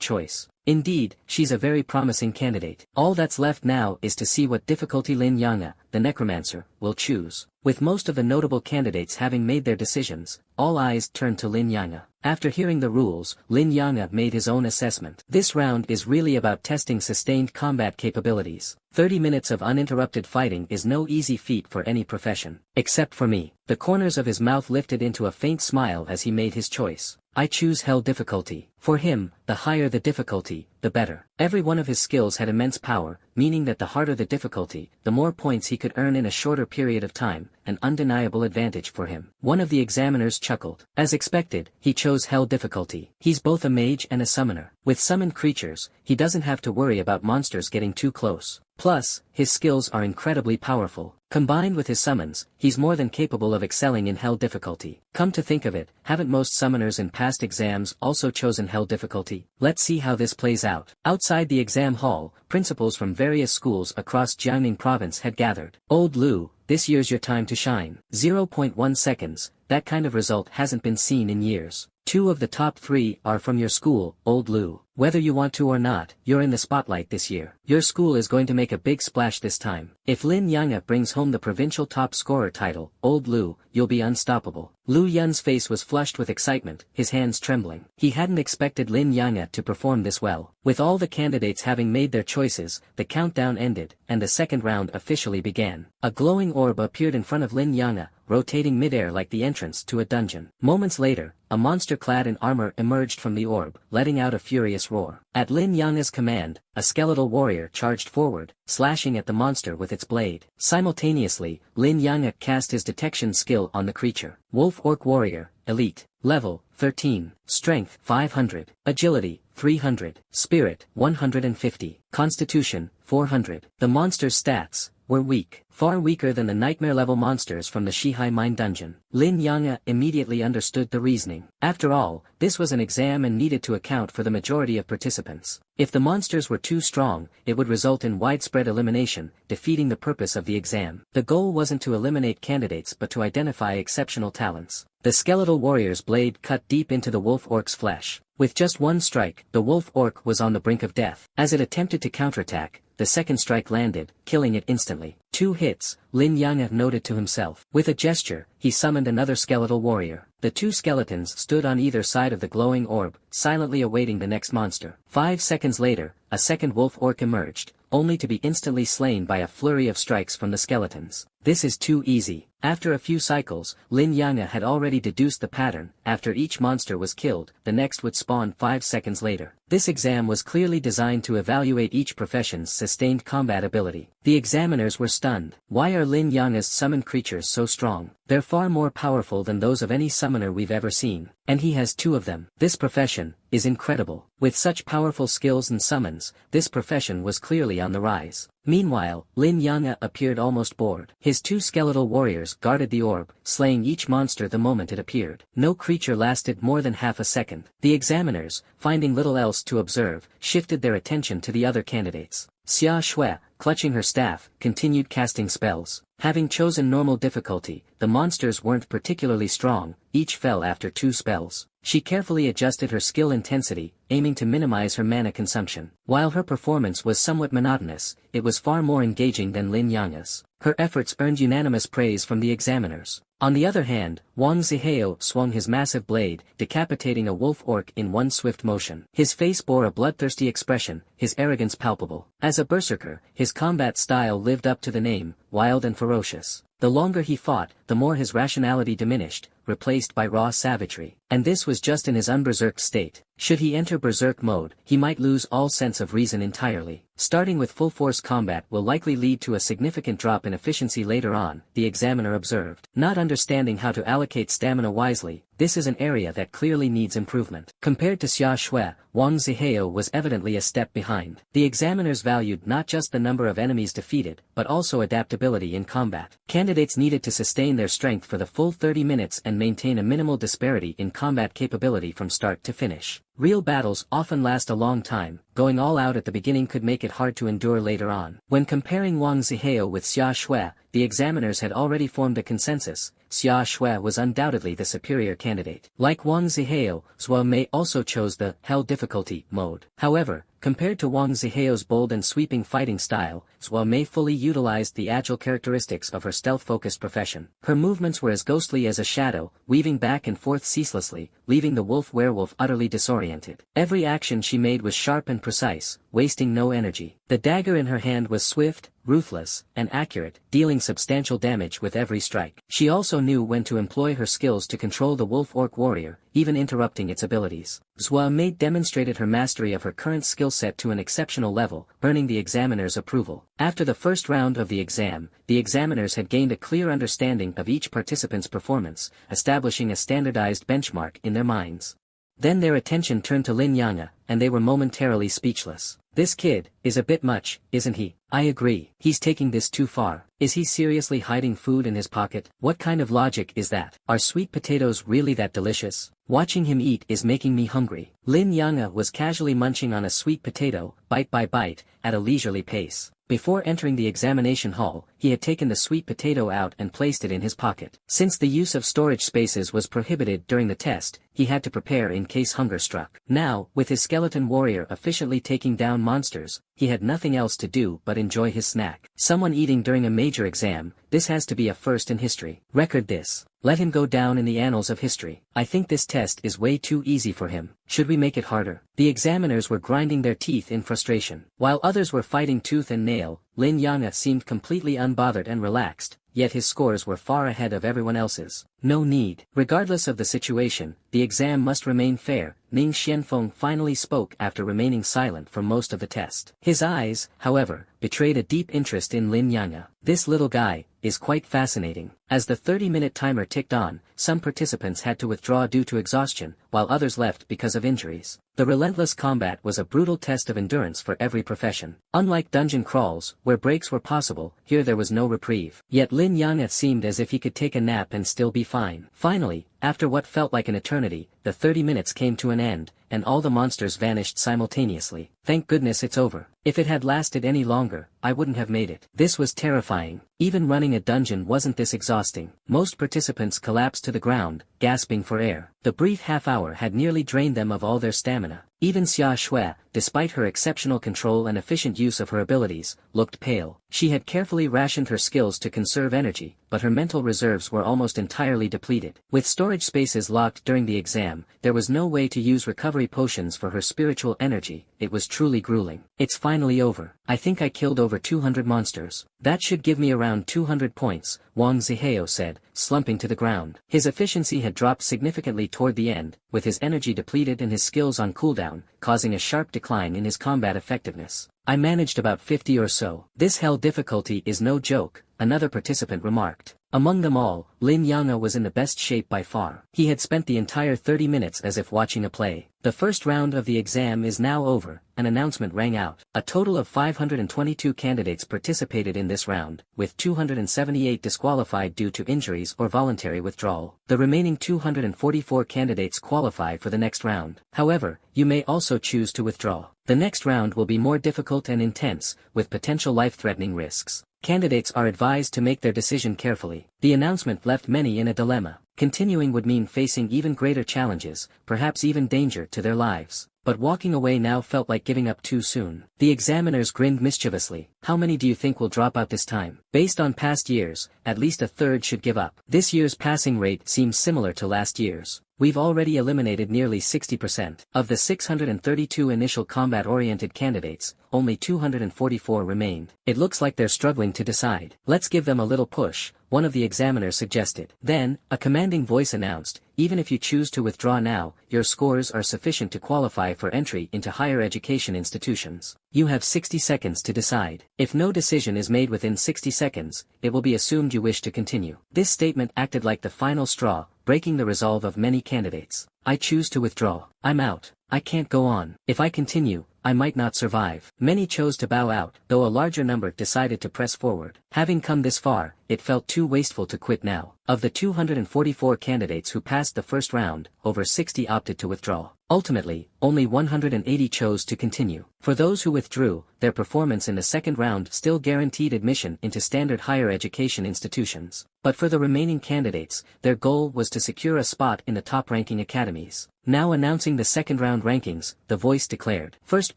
choice. Indeed, she's a very promising candidate. All that's left now is to see what difficulty Lin Yanghe, the Necromancer, will choose. With most of the notable candidates having made their decisions, all eyes turned to Lin Yanghe. After hearing the rules, Lin Yanghe made his own assessment. This round is really about testing sustained combat capabilities. 30 minutes of uninterrupted fighting is no easy feat for any profession. Except for me. The corners of his mouth lifted into a faint smile as he made his choice. I choose hell difficulty. For him, the higher the difficulty, the better. Every one of his skills had immense power, meaning that the harder the difficulty, the more points he could earn in a shorter period of time, an undeniable advantage for him. One of the examiners chuckled. As expected, he chose hell difficulty. He's both a mage and a summoner. With summoned creatures, he doesn't have to worry about monsters getting too close. Plus, his skills are incredibly powerful. Combined with his summons, he's more than capable of excelling in hell difficulty. Come to think of it, haven't most summoners in past exams also chosen hell difficulty? Let's see how this plays out. Outside the exam hall, principals from various schools across Jiangning province had gathered. Old Lu, this year's your time to shine. 0.1 seconds, that kind of result hasn't been seen in years. 2 of the top 3 are from your school, Old Lu. Whether you want to or not, you're in the spotlight this year. Your school is going to make a big splash this time. If Lin Yanghe brings home the provincial top scorer title, Old Lu, you'll be unstoppable. Lu Yun's face was flushed with excitement, his hands trembling. He hadn't expected Lin Yanghe to perform this well. With all the candidates having made their choices, the countdown ended, and the second round officially began. A glowing orb appeared in front of Lin Yanghe, rotating midair like the entrance to a dungeon. Moments later, a monster clad in armor emerged from the orb, letting out a furious roar. At Lin Yanghe's command, a skeletal warrior charged forward, slashing at the monster with its blade. Simultaneously, Lin Yanghe cast his detection skill on the creature. Wolf Orc Warrior, Elite, Level 13, Strength 500, Agility 300, Spirit 150, Constitution 400. The monster's stats were weak, far weaker than the nightmare-level monsters from the Shihai Mine dungeon. Lin Yanghe immediately understood the reasoning. After all, this was an exam and needed to account for the majority of participants. If the monsters were too strong, it would result in widespread elimination, defeating the purpose of the exam. The goal wasn't to eliminate candidates but to identify exceptional talents. The skeletal warrior's blade cut deep into the wolf orc's flesh. With just one strike, the wolf orc was on the brink of death. As it attempted to counterattack, the second strike landed, killing it instantly. 2 hits, Lin Yanghe noted to himself. With a gesture, he summoned another skeletal warrior. The 2 skeletons stood on either side of the glowing orb, silently awaiting the next monster. 5 seconds later, a second wolf orc emerged, only to be instantly slain by a flurry of strikes from the skeletons. This is too easy. After a few cycles, Lin Yanghe had already deduced the pattern. After each monster was killed, the next would spawn 5 seconds later. This exam was clearly designed to evaluate each profession's sustained combat ability. The examiners were stunned. Why are Lin Yanghe's summoned creatures so strong? They're far more powerful than those of any summoner we've ever seen. And he has 2 of them. This profession is incredible. With such powerful skills and summons, this profession was clearly on the rise. Meanwhile, Lin Yanghe appeared almost bored. His 2 skeletal warriors guarded the orb, slaying each monster the moment it appeared. No creature lasted more than half a second. The examiners, finding little else to observe, shifted their attention to the other candidates. Xia Shui, clutching her staff, continued casting spells. Having chosen normal difficulty, the monsters weren't particularly strong, each fell after 2 spells. She carefully adjusted her skill intensity, aiming to minimize her mana consumption. While her performance was somewhat monotonous, it was far more engaging than Lin Yanghe's. Her efforts earned unanimous praise from the examiners. On the other hand, Wang Zihao swung his massive blade, decapitating a wolf orc in one swift motion. His face bore a bloodthirsty expression, his arrogance palpable. As a berserker, his combat style lived up to the name, wild and ferocious. The longer he fought, the more his rationality diminished, replaced by raw savagery. And this was just in his unberserked state. Should he enter berserk mode, he might lose all sense of reason entirely. Starting with full-force combat will likely lead to a significant drop in efficiency later on, the examiner observed. Not understanding how to allocate stamina wisely, this is an area that clearly needs improvement. Compared to Xia Shui, Wang Zihao was evidently a step behind. The examiners valued not just the number of enemies defeated, but also adaptability in combat. Candidates needed to sustain their strength for the full 30 minutes and maintain a minimal disparity in combat capability from start to finish. Real battles often last a long time. Going all out at the beginning could make it hard to endure later on. When comparing Wang Zihao with Xia Shui, the examiners had already formed a consensus. Xia Shui was undoubtedly the superior candidate. Like Wang Zihao, Zhou Mei also chose the Hell difficulty mode. However, compared to Wang Zihao's bold and sweeping fighting style, Zhou Mei fully utilized the agile characteristics of her stealth-focused profession. Her movements were as ghostly as a shadow, weaving back and forth ceaselessly, leaving the wolf-werewolf utterly disoriented. Every action she made was sharp and precise, wasting no energy. The dagger in her hand was swift, ruthless, and accurate, dealing substantial damage with every strike. She also knew when to employ her skills to control the wolf-orc warrior, even interrupting its abilities. Zhou Mei demonstrated her mastery of her current skill set to an exceptional level, earning the examiner's approval. After the first round of the examiners had gained a clear understanding of each participant's performance, establishing a standardized benchmark in their minds. Then their attention turned to Lin Yanghe, and they were momentarily speechless. This kid is a bit much, isn't he? I agree. He's taking this too far. Is he seriously hiding food in his pocket? What kind of logic is that? Are sweet potatoes really that delicious? Watching him eat is making me hungry. Lin Yanghe was casually munching on a sweet potato, bite by bite, at a leisurely pace. Before entering the examination hall, he had taken the sweet potato out and placed it in his pocket. Since the use of storage spaces was prohibited during the test, he had to prepare in case hunger struck. Now, with his skeleton warrior efficiently taking down monsters, he had nothing else to do but enjoy his snack. Someone eating during a major exam, this has to be a first in history. Record this. Let him go down in the annals of history. I think this test is way too easy for him. Should we make it harder? The examiners were grinding their teeth in frustration. While others were fighting tooth and nail, Lin Yang'e seemed completely unbothered and relaxed, yet his scores were far ahead of everyone else's. No need. Regardless of the situation, the exam must remain fair. Ning Xianfeng finally spoke after remaining silent for most of the test. His eyes, however, betrayed a deep interest in Lin Yang'e. This little guy is quite fascinating. As the 30-minute timer ticked on, some participants had to withdraw due to exhaustion, while others left because of injuries. The relentless combat was a brutal test of endurance for every profession. Unlike dungeon crawls, where breaks were possible, here there was no reprieve. Yet Lin Yang'e seemed as if he could take a nap and still be fine. Finally, after what felt like an eternity, the 30 minutes came to an end, and all the monsters vanished simultaneously. Thank goodness it's over. If it had lasted any longer, I wouldn't have made it. This was terrifying. Even running a dungeon wasn't this exhausting. Most participants collapsed to the ground, gasping for air. The brief half-hour had nearly drained them of all their stamina. Even Xia Shui, despite her exceptional control and efficient use of her abilities, looked pale. She had carefully rationed her skills to conserve energy, but her mental reserves were almost entirely depleted. With storage spaces locked during the exam, there was no way to use recovery potions for her spiritual energy. It was truly grueling. It's finally over. I think I killed over 200 monsters. That should give me around 200 points, Wang Zihao said, slumping to the ground. His efficiency had dropped significantly toward the end, with his energy depleted and his skills on cooldown, causing a sharp decline in his combat effectiveness. I managed about 50 or so. This hell difficulty is no joke, another participant remarked. Among them all, Lin Yang'e was in the best shape by far. He had spent the entire 30 minutes as if watching a play. The first round of the exam is now over, an announcement rang out. A total of 522 candidates participated in this round, with 278 disqualified due to injuries or voluntary withdrawal. The remaining 244 candidates qualify for the next round. However, you may also choose to withdraw. The next round will be more difficult and intense, with potential life-threatening risks. Candidates are advised to make their decision carefully. The announcement left many in a dilemma. Continuing would mean facing even greater challenges, perhaps even danger to their lives. But walking away now felt like giving up too soon. The examiners grinned mischievously. How many do you think will drop out this time? Based on past years, at least a third should give up. This year's passing rate seems similar to last year's. We've already eliminated nearly 60%. Of the 632 initial combat-oriented candidates, only 244 remained. It looks like they're struggling to decide. Let's give them a little push, one of the examiners suggested. Then, a commanding voice announced, even if you choose to withdraw now, your scores are sufficient to qualify for entry into higher education institutions. You have 60 seconds to decide. If no decision is made within 60 seconds, it will be assumed you wish to continue. This statement acted like the final straw, breaking the resolve of many candidates. I choose to withdraw. I'm out. I can't go on. If I continue, I might not survive. Many chose to bow out, though a larger number decided to press forward. Having come this far, it felt too wasteful to quit now. Of the 244 candidates who passed the first round, over 60 opted to withdraw. Ultimately, only 180 chose to continue. For those who withdrew, their performance in the second round still guaranteed admission into standard higher education institutions. But for the remaining candidates, their goal was to secure a spot in the top-ranking academies. Now announcing the second round rankings, the voice declared. First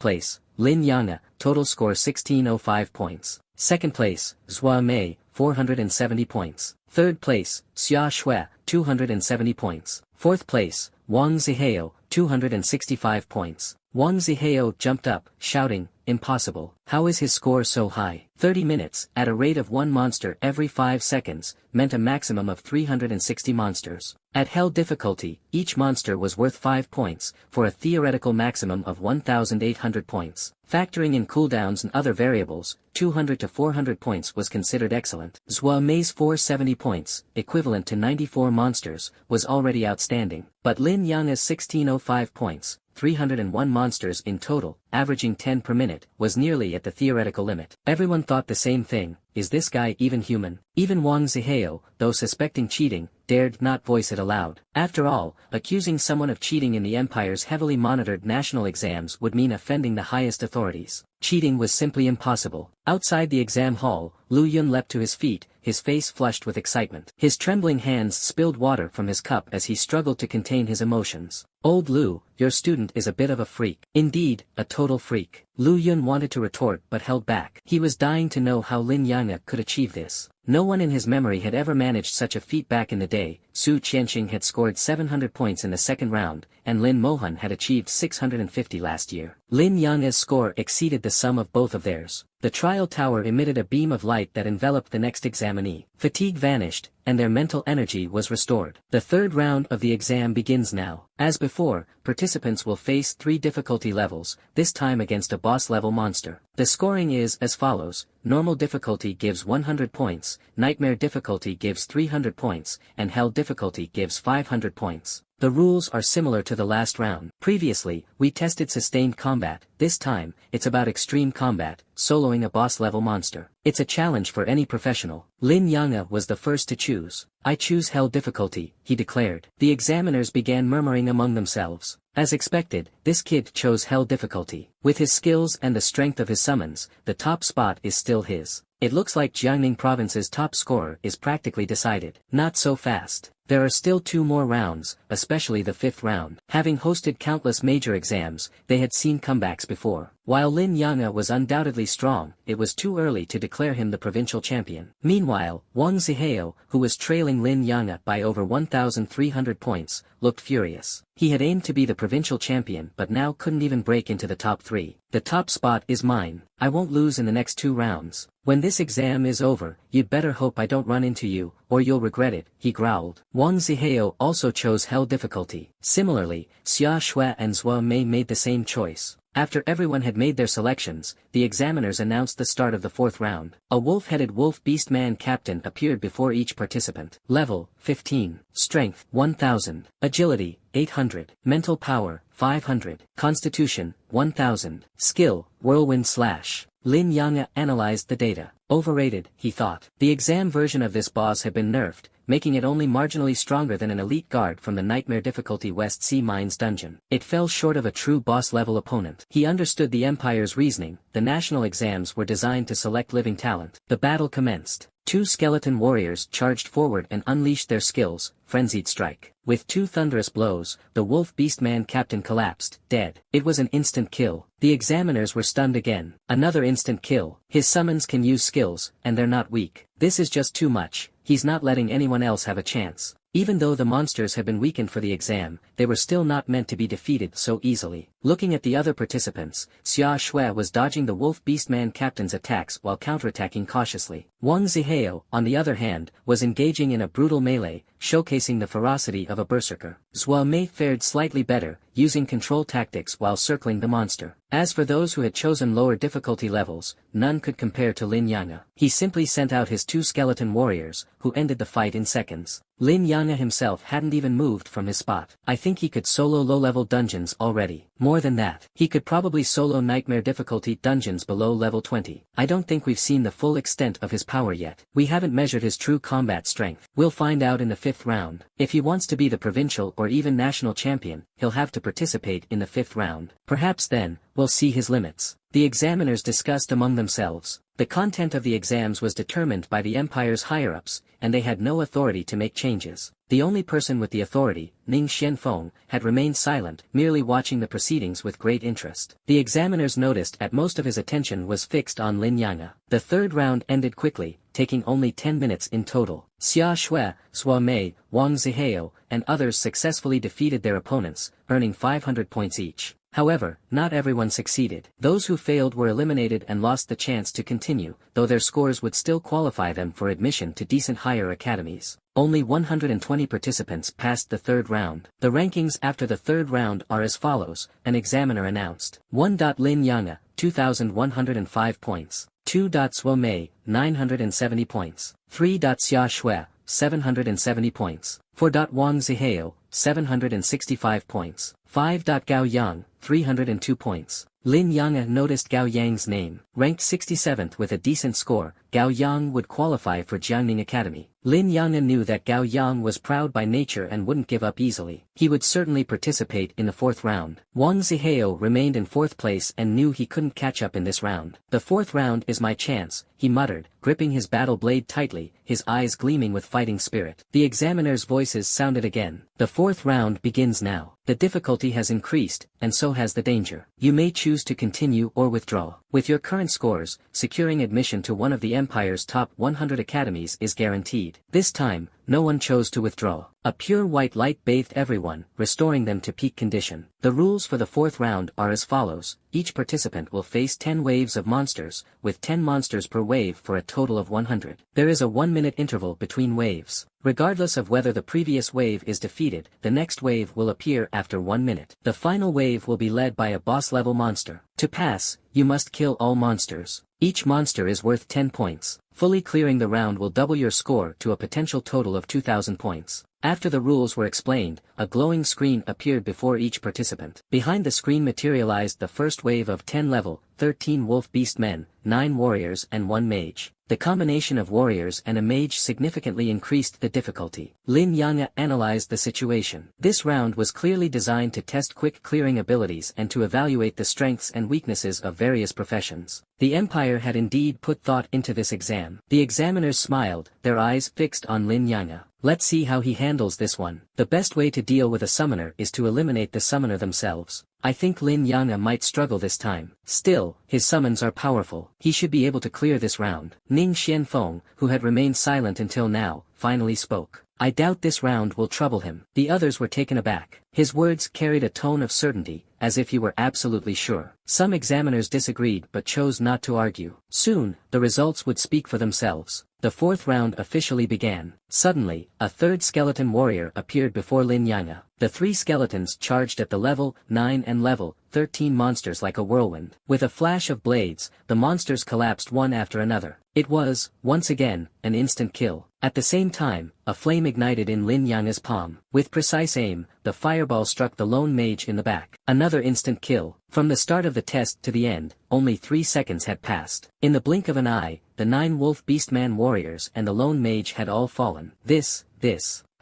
place, Lin Yang'e, total score 1605 points. Second place, Zhua Mei, 470 points. Third place, Xia Shui, 270 points. Fourth place, Wang Zihao, 265 points. Wang Zihao jumped up, shouting, impossible. How is his score so high? 30 minutes, at a rate of 1 monster every 5 seconds, meant a maximum of 360 monsters. At hell difficulty, each monster was worth 5 points, for a theoretical maximum of 1,800 points. Factoring in cooldowns and other variables, 200 to 400 points was considered excellent. Zhua Mei's 470 points, equivalent to 94 monsters, was already outstanding. But Lin Yang'e's 1605 points, 301 monsters in total, averaging 10 per minute, was nearly at the theoretical limit. Everyone thought the same thing: is this guy even human? Even Wang Zihao, though suspecting cheating, dared not voice it aloud. After all, accusing someone of cheating in the Empire's heavily monitored national exams would mean offending the highest authorities. Cheating was simply impossible. Outside the exam hall, Lu Yun leapt to his feet, his face flushed with excitement. His trembling hands spilled water from his cup as he struggled to contain his emotions. "Old Lu, your student is a bit of a freak." "Indeed, a total freak." Lu Yun wanted to retort but held back. He was dying to know how Lin Yang'e could achieve this. No one in his memory had ever managed such a feat back in the day. Su Qianxing had scored 700 points in the second round, and Lin Mohan had achieved 650 last year. Lin Yang'e's score exceeded the sum of both of theirs. The trial tower emitted a beam of light that enveloped the next examinee. Fatigue vanished, and their mental energy was restored. The third round of the exam begins now. As before, participants will face 3 difficulty levels, this time against a boss-level monster. The scoring is as follows: normal difficulty gives 100 points, nightmare difficulty gives 300 points, and hell difficulty gives 500 points. The rules are similar to the last round. Previously, we tested sustained combat. This time, it's about extreme combat, soloing a boss-level monster. It's a challenge for any professional. Lin Yang'e was the first to choose. "I choose hell difficulty," he declared. The examiners began murmuring among themselves. As expected, this kid chose hell difficulty. With his skills and the strength of his summons, the top spot is still his. It looks like Jiangning Province's top scorer is practically decided. Not so fast. There are still 2 more rounds, especially the 5th round. Having hosted countless major exams, they had seen comebacks before. While Lin Yang'e was undoubtedly strong, it was too early to declare him the provincial champion. Meanwhile, Wang Zihao, who was trailing Lin Yang'e by over 1,300 points, looked furious. He had aimed to be the provincial champion but now couldn't even break into the top 3. "The top spot is mine. I won't lose in the next 2 rounds. When this exam is over, you'd better hope I don't run into you, or you'll regret it," he growled. Wang Zihao also chose hell difficulty. Similarly, Xia Shui and Zhuo Mei made the same choice. After everyone had made their selections, the examiners announced the start of the 4th round. A wolf-headed wolf beast-man captain appeared before each participant. Level: 15. Strength: 1000. Agility: 800. Mental power: 500. Constitution: 1000. Skill: whirlwind slash. Lin Yang'e analyzed the data. Overrated, he thought. The exam version of this boss had been nerfed, making it only marginally stronger than an elite guard from the Nightmare difficulty West Sea Mines dungeon. It fell short of a true boss-level opponent. He understood the Empire's reasoning. The national exams were designed to select living talent. The battle commenced. 2 skeleton warriors charged forward and unleashed their skills, Frenzied Strike. With 2 thunderous blows, the wolf beastman captain collapsed, dead. It was an instant kill. The examiners were stunned again. Another instant kill. His summons can use skills, and they're not weak. This is just too much. He's not letting anyone else have a chance. Even though the monsters had been weakened for the exam, they were still not meant to be defeated so easily. Looking at the other participants, Xia Shui was dodging the wolf beastman captain's attacks while counterattacking cautiously. Wang Zihao, on the other hand, was engaging in a brutal melee, showcasing the ferocity of a berserker. Zhuo Mei fared slightly better, using control tactics while circling the monster. As for those who had chosen lower difficulty levels, none could compare to Lin Yang'e. He simply sent out his 2 skeleton warriors, who ended the fight in seconds. Lin Yang'e himself hadn't even moved from his spot. I think he could solo low-level dungeons already. More than that, he could probably solo nightmare difficulty dungeons below level 20. I don't think we've seen the full extent of his power yet. We haven't measured his true combat strength. We'll find out in the 5th round. If he wants to be the provincial or even national champion, he'll have to participate in the 5th round. Perhaps then, we'll see his limits. The examiners discussed among themselves. The content of the exams was determined by the Empire's higher-ups, and they had no authority to make changes. The only person with the authority, Ning Xianfeng, had remained silent, merely watching the proceedings with great interest. The examiners noticed that most of his attention was fixed on Lin Yang'e. The 3rd round ended quickly, taking only 10 minutes in total. Xia Shui, Zhuo Mei, Wang Zihao, and others successfully defeated their opponents, earning 500 points each. However, not everyone succeeded. Those who failed were eliminated and lost the chance to continue, though their scores would still qualify them for admission to decent higher academies. Only 120 participants passed the 3rd round. The rankings after the 3rd round are as follows, an examiner announced. 1. Lin Yang'e, 2,105 points. 2. Zhuo Mei, 970 points. 3. Xia Shui, 770 points. 4. Wang Zihao, 765 points. 5. Gao Yang, 302 points. Lin Yang noticed Gao Yang's name. Ranked 67th with a decent score, Gao Yang would qualify for Jiangning Academy. Lin Yang knew that Gao Yang was proud by nature and wouldn't give up easily. He would certainly participate in the 4th round. Wang Zihao remained in 4th place and knew he couldn't catch up in this round. The 4th round is my chance, he muttered, gripping his battle blade tightly, his eyes gleaming with fighting spirit. The examiners' voices sounded again. The 4th round begins now. The difficulty has increased, and so has the danger. You may choose to continue or withdraw. With your current scores, securing admission to one of the Empire's top 100 academies is guaranteed. This time, no one chose to withdraw. A pure white light bathed everyone, restoring them to peak condition. The rules for the 4th round are as follows. Each participant will face 10 waves of monsters, with 10 monsters per wave for a total of 100. There is a 1-minute interval between waves. Regardless of whether the previous wave is defeated, the next wave will appear after 1 minute. The final wave will be led by a boss-level monster. To pass, you must kill all monsters. Each monster is worth 10 points. Fully clearing the round will double your score to a potential total of 2,000 points. After the rules were explained, a glowing screen appeared before each participant. Behind the screen materialized the first wave of 10 level, 13 wolf beast men, 9 warriors and 1 mage. The combination of warriors and a mage significantly increased the difficulty. Lin Yang analyzed the situation. This round was clearly designed to test quick clearing abilities and to evaluate the strengths and weaknesses of various professions. The Empire had indeed put thought into this exam. The examiners smiled, their eyes fixed on Lin Yang. Let's see how he handles this one. The best way to deal with a summoner is to eliminate the summoner themselves. I think Lin Yang might struggle this time. Still, his summons are powerful. He should be able to clear this round. Ning Xianfeng, who had remained silent until now, finally spoke. I doubt this round will trouble him. The others were taken aback. His words carried a tone of certainty, as if he were absolutely sure. Some examiners disagreed but chose not to argue. Soon, the results would speak for themselves. The 4th round officially began. Suddenly, a 3rd skeleton warrior appeared before Lin Yang. The 3 skeletons charged at the level 9 and level 13 monsters like a whirlwind. With a flash of blades, the monsters collapsed one after another. It was, once again, an instant kill. At the same time, a flame ignited in Lin Yang's palm. With precise aim, the fireball struck the lone mage in the back. Another instant kill. From the start of the test to the end, only 3 seconds had passed. In the blink of an eye, the 9 wolf beastman warriors and the lone mage had all fallen.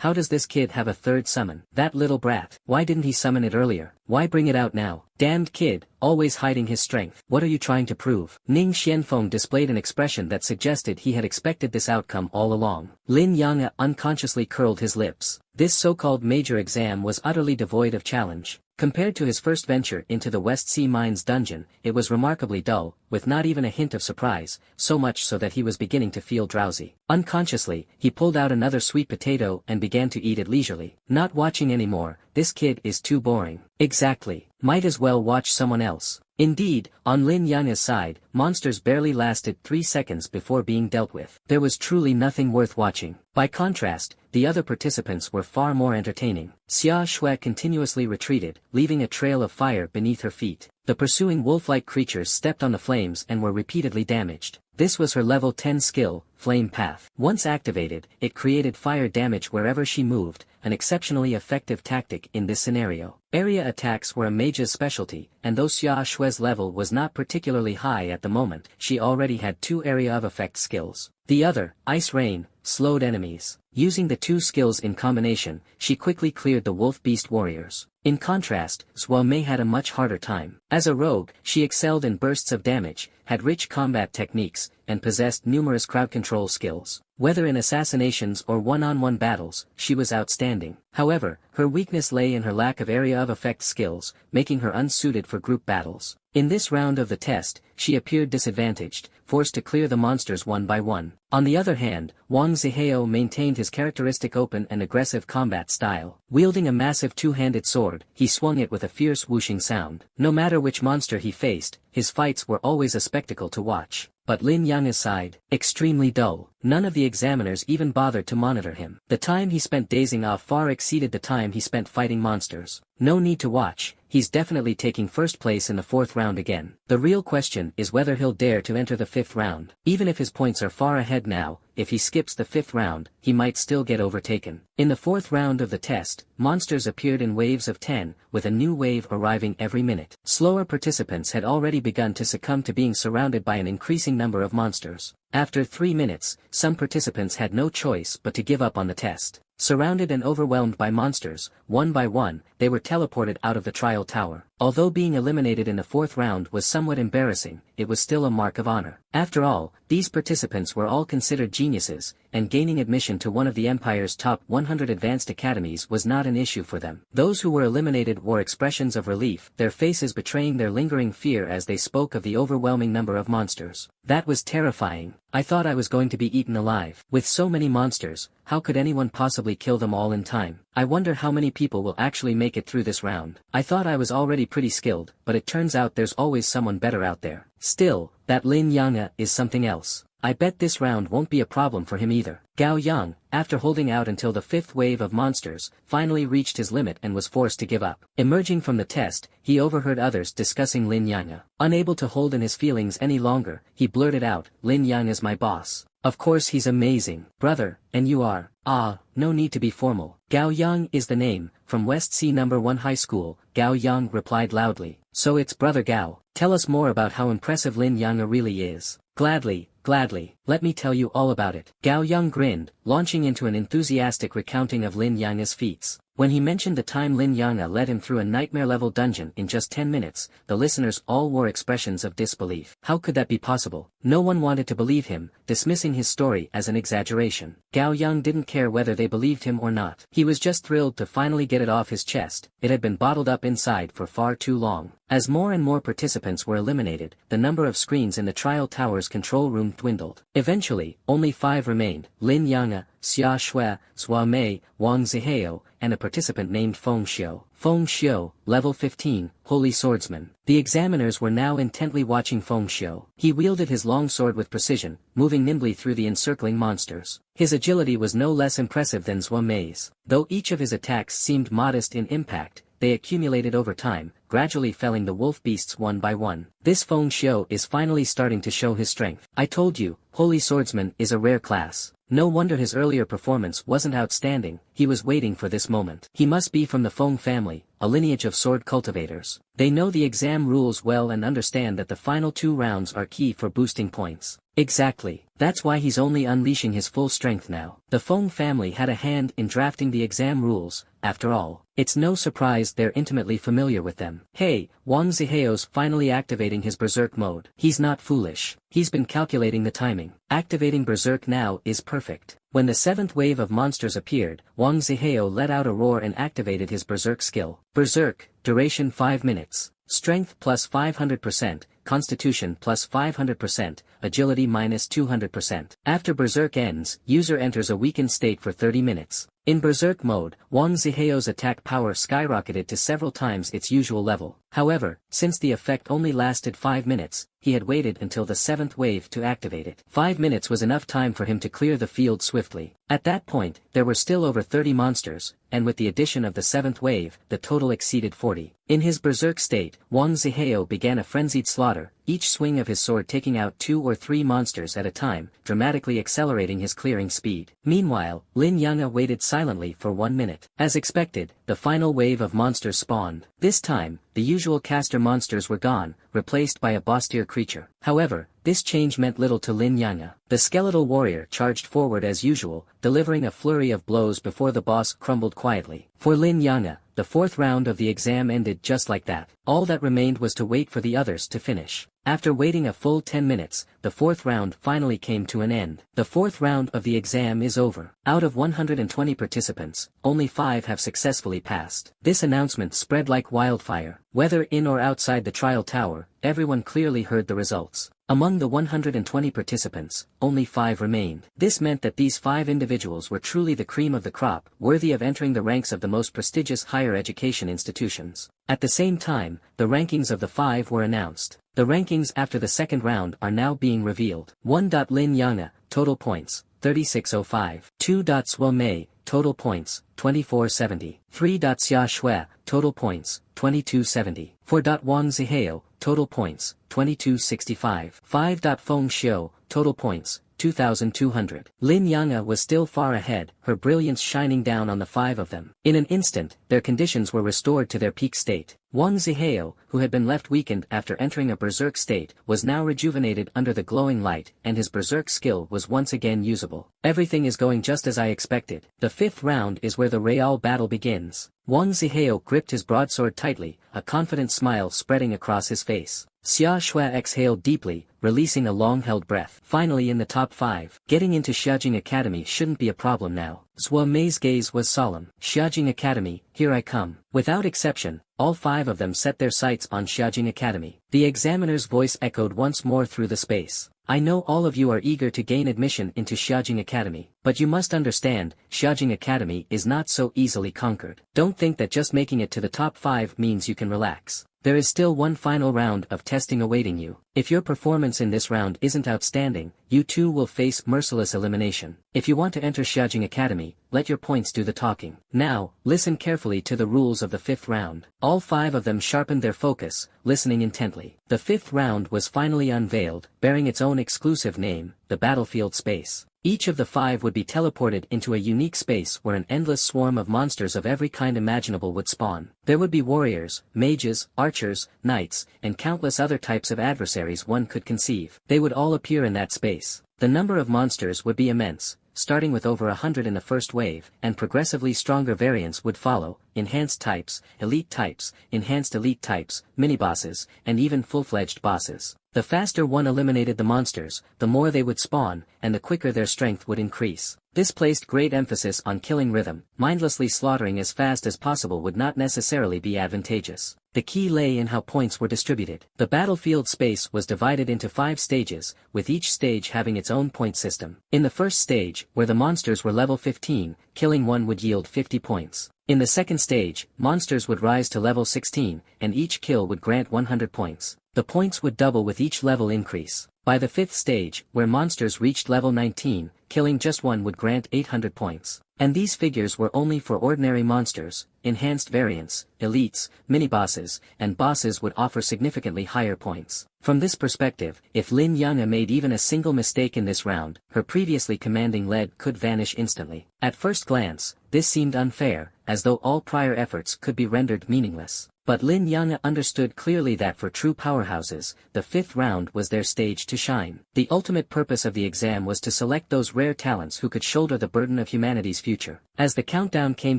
How does this kid have a 3rd summon? That little brat. Why didn't he summon it earlier? Why bring it out now? Damned kid, always hiding his strength. What are you trying to prove? Ning Xianfeng displayed an expression that suggested he had expected this outcome all along. Lin Yang unconsciously curled his lips. This so-called major exam was utterly devoid of challenge. Compared to his first venture into the West Sea Mines dungeon, it was remarkably dull, with not even a hint of surprise, so much so that he was beginning to feel drowsy. Unconsciously, he pulled out another sweet potato and began to eat it leisurely. Not watching anymore, this kid is too boring. Exactly. Might as well watch someone else. Indeed, on Lin Yang's side, monsters barely lasted 3 seconds before being dealt with. There was truly nothing worth watching. By contrast, the other participants were far more entertaining. Xia Shui continuously retreated, leaving a trail of fire beneath her feet. The pursuing wolf-like creatures stepped on the flames and were repeatedly damaged. This was her level 10 skill, Flame Path. Once activated, it created fire damage wherever she moved, an exceptionally effective tactic in this scenario. Area attacks were a mage's specialty, and though Xia Shui's level was not particularly high at the moment, she already had 2 area of effect skills. The other, Ice Rain, slowed enemies. Using the 2 skills in combination, she quickly cleared the wolf beast warriors. In contrast, Zhua Mei had a much harder time. As a rogue, she excelled in bursts of damage, had rich combat techniques, and possessed numerous crowd control skills. Whether in assassinations or one-on-one battles, she was outstanding. However, her weakness lay in her lack of area of effect skills, making her unsuited for group battles. In this round of the test, she appeared disadvantaged, forced to clear the monsters one by one. On the other hand, Wang Zihao maintained his characteristic open and aggressive combat style. Wielding a massive 2-handed sword, he swung it with a fierce whooshing sound. No matter which monster he faced, his fights were always a spectacle to watch. But Lin Yang's side, extremely dull. None of the examiners even bothered to monitor him. The time he spent dazing off far exceeded the time he spent fighting monsters. No need to watch, he's definitely taking first place in the 4th round again. The real question is whether he'll dare to enter the 5th round. Even if his points are far ahead now, if he skips the 5th round, he might still get overtaken. In the 4th round of the test, monsters appeared in waves of 10, with a new wave arriving every minute. Slower participants had already begun to succumb to being surrounded by an increasing number of monsters. After 3 minutes, some participants had no choice but to give up on the test. Surrounded and overwhelmed by monsters, one by one, they were teleported out of the trial tower. Although being eliminated in the 4th round was somewhat embarrassing, it was still a mark of honor. After all, these participants were all considered geniuses, and gaining admission to one of the Empire's top 100 advanced academies was not an issue for them. Those who were eliminated wore expressions of relief, their faces betraying their lingering fear as they spoke of the overwhelming number of monsters. That was terrifying. I thought I was going to be eaten alive. With so many monsters, how could anyone possibly kill them all in time? I wonder how many people will actually make it through this round. I thought I was already pretty skilled, but it turns out there's always someone better out there. Still, that Lin Yang'e is something else. I bet this round won't be a problem for him either. Gao Yang, after holding out until the 5th wave of monsters, finally reached his limit and was forced to give up. Emerging from the test, he overheard others discussing Lin Yang'e. Unable to hold in his feelings any longer, he blurted out, "Lin Yang is my boss. Of course he's amazing. Brother, and you are." "Ah, no need to be formal. Gao Yang is the name, from West C No. 1 High School," Gao Yang replied loudly. "So it's Brother Gao. Tell us more about how impressive Lin Yang'e really is." "Gladly, gladly. Let me tell you all about it." Gao Yang grinned, launching into an enthusiastic recounting of Lin Yang'e's feats. When he mentioned the time Lin Yang'e led him through a nightmare-level dungeon in just 10 minutes, the listeners all wore expressions of disbelief. How could that be possible? No one wanted to believe him, dismissing his story as an exaggeration. Gao Yang didn't care whether they believed him or not. He was just thrilled to finally get it off his chest. It had been bottled up inside for far too long. As more and more participants were eliminated, the number of screens in the trial tower's control room dwindled. Eventually, only 5 remained: Lin Yang'e, Xia Shui, Zhua Mei, Wang Zihao, and a participant named Feng Xiu. Feng Xiu, level 15, Holy Swordsman. The examiners were now intently watching Feng Xiu. He wielded his long sword with precision, moving nimbly through the encircling monsters. His agility was no less impressive than Zhua Mei's. Though each of his attacks seemed modest in impact, they accumulated over time, gradually felling the wolf beasts one by one. This Feng Xiu is finally starting to show his strength. I told you, Holy Swordsman is a rare class. No wonder his earlier performance wasn't outstanding. He was waiting for this moment. He must be from the Feng family, a lineage of sword cultivators. They know the exam rules well and understand that the final 2 rounds are key for boosting points. Exactly. That's why he's only unleashing his full strength now. The Feng family had a hand in drafting the exam rules, after all. It's no surprise they're intimately familiar with them. Hey, Wang Zihao's finally activating his Berserk mode. He's not foolish. He's been calculating the timing. Activating Berserk now is perfect. When the 7th wave of monsters appeared, Wang Zihao let out a roar and activated his Berserk skill. Berserk, duration 5 minutes. Strength plus 500%, Constitution plus 500%, Agility minus 200%. After Berserk ends, user enters a weakened state for 30 minutes. In Berserk mode, Wang Zihao's attack power skyrocketed to several times its usual level. However, since the effect only lasted 5 minutes, he had waited until the 7th wave to activate it. 5 minutes was enough time for him to clear the field swiftly. At that point, there were still over 30 monsters, and with the addition of the 7th wave, the total exceeded 40. In his Berserk state, Wang Zihao began a frenzied slaughter, each swing of his sword taking out 2 or 3 monsters at a time, dramatically accelerating his clearing speed. Meanwhile, Lin Yang'e waited silently for 1 minute. As expected, the final wave of monsters spawned. This time, the usual caster monsters were gone, replaced by a boss-tier creature. However, this change meant little to Lin Yang'e. The skeletal warrior charged forward as usual, delivering a flurry of blows before the boss crumbled quietly. For Lin Yang'e, the 4th round of the exam ended just like that. All that remained was to wait for the others to finish. After waiting a full 10 minutes, the 4th round finally came to an end. The 4th round of the exam is over. Out of 120 participants, only 5 have successfully passed. This announcement spread like wildfire. Whether in or outside the trial tower, everyone clearly heard the results. Among the 120 participants, only 5 remained. This meant that these 5 individuals were truly the cream of the crop, worthy of entering the ranks of the most prestigious higher education institutions. At the same time, the rankings of the 5 were announced. The rankings after the 2nd round are now being revealed. 1. Lin Yang'e, total points, 3605. 2. Zhua Mei, total points, 2470. 3. Xia Shui, total points, 2270. 4. Wang Zihao, total points, 2265. 5. Feng Xiu, total points, 2,200. Lin Yang'e was still far ahead, her brilliance shining down on the 5 of them. In an instant, their conditions were restored to their peak state. Wang Zihao, who had been left weakened after entering a berserk state, was now rejuvenated under the glowing light, and his berserk skill was once again usable. Everything is going just as I expected. The 5th round is where the real battle begins. Wang Zihao gripped his broadsword tightly, a confident smile spreading across his face. Xia Shui exhaled deeply, releasing a long-held breath. Finally in the top 5. Getting into Xiajing Academy shouldn't be a problem now. Zhua Mei's gaze was solemn. Xiajing Academy, here I come. Without exception, all 5 of them set their sights on Xiajing Academy. The examiner's voice echoed once more through the space. I know all of you are eager to gain admission into Xiajing Academy, but you must understand, Xiajing Academy is not so easily conquered. Don't think that just making it to the top 5 means you can relax. There is still one final round of testing awaiting you. If your performance in this round isn't outstanding, you too will face merciless elimination. If you want to enter Xiajing Academy, let your points do the talking. Now, listen carefully to the rules of the 5th round. All 5 of them sharpened their focus, listening intently. The 5th round was finally unveiled, bearing its own exclusive name, the battlefield space. Each of the 5 would be teleported into a unique space where an endless swarm of monsters of every kind imaginable would spawn. There would be warriors, mages, archers, knights, and countless other types of adversaries one could conceive. They would all appear in that space. The number of monsters would be immense, starting with over 100 in the first wave, and progressively stronger variants would follow, enhanced types, enhanced elite types, mini-bosses, and even full-fledged bosses. The faster one eliminated the monsters, the more they would spawn, and the quicker their strength would increase. This placed great emphasis on killing rhythm. Mindlessly slaughtering as fast as possible would not necessarily be advantageous. The key lay in how points were distributed. The battlefield space was divided into 5 stages, with each stage having its own point system. In the first stage, where the monsters were level 15, killing one would yield 50 points. In the second stage, monsters would rise to level 16, and each kill would grant 100 points. The points would double with each level increase. By the 5th stage, where monsters reached level 19, killing just one would grant 800 points. And these figures were only for ordinary monsters. Enhanced variants, elites, mini-bosses, and bosses would offer significantly higher points. From this perspective, if Lin Yang'e made even a single mistake in this round, her previously commanding lead could vanish instantly. At first glance, this seemed unfair, as though all prior efforts could be rendered meaningless. But Lin Yang'e understood clearly that for true powerhouses, the 5th round was their stage to shine. The ultimate purpose of the exam was to select those rare talents who could shoulder the burden of humanity's future. As the countdown came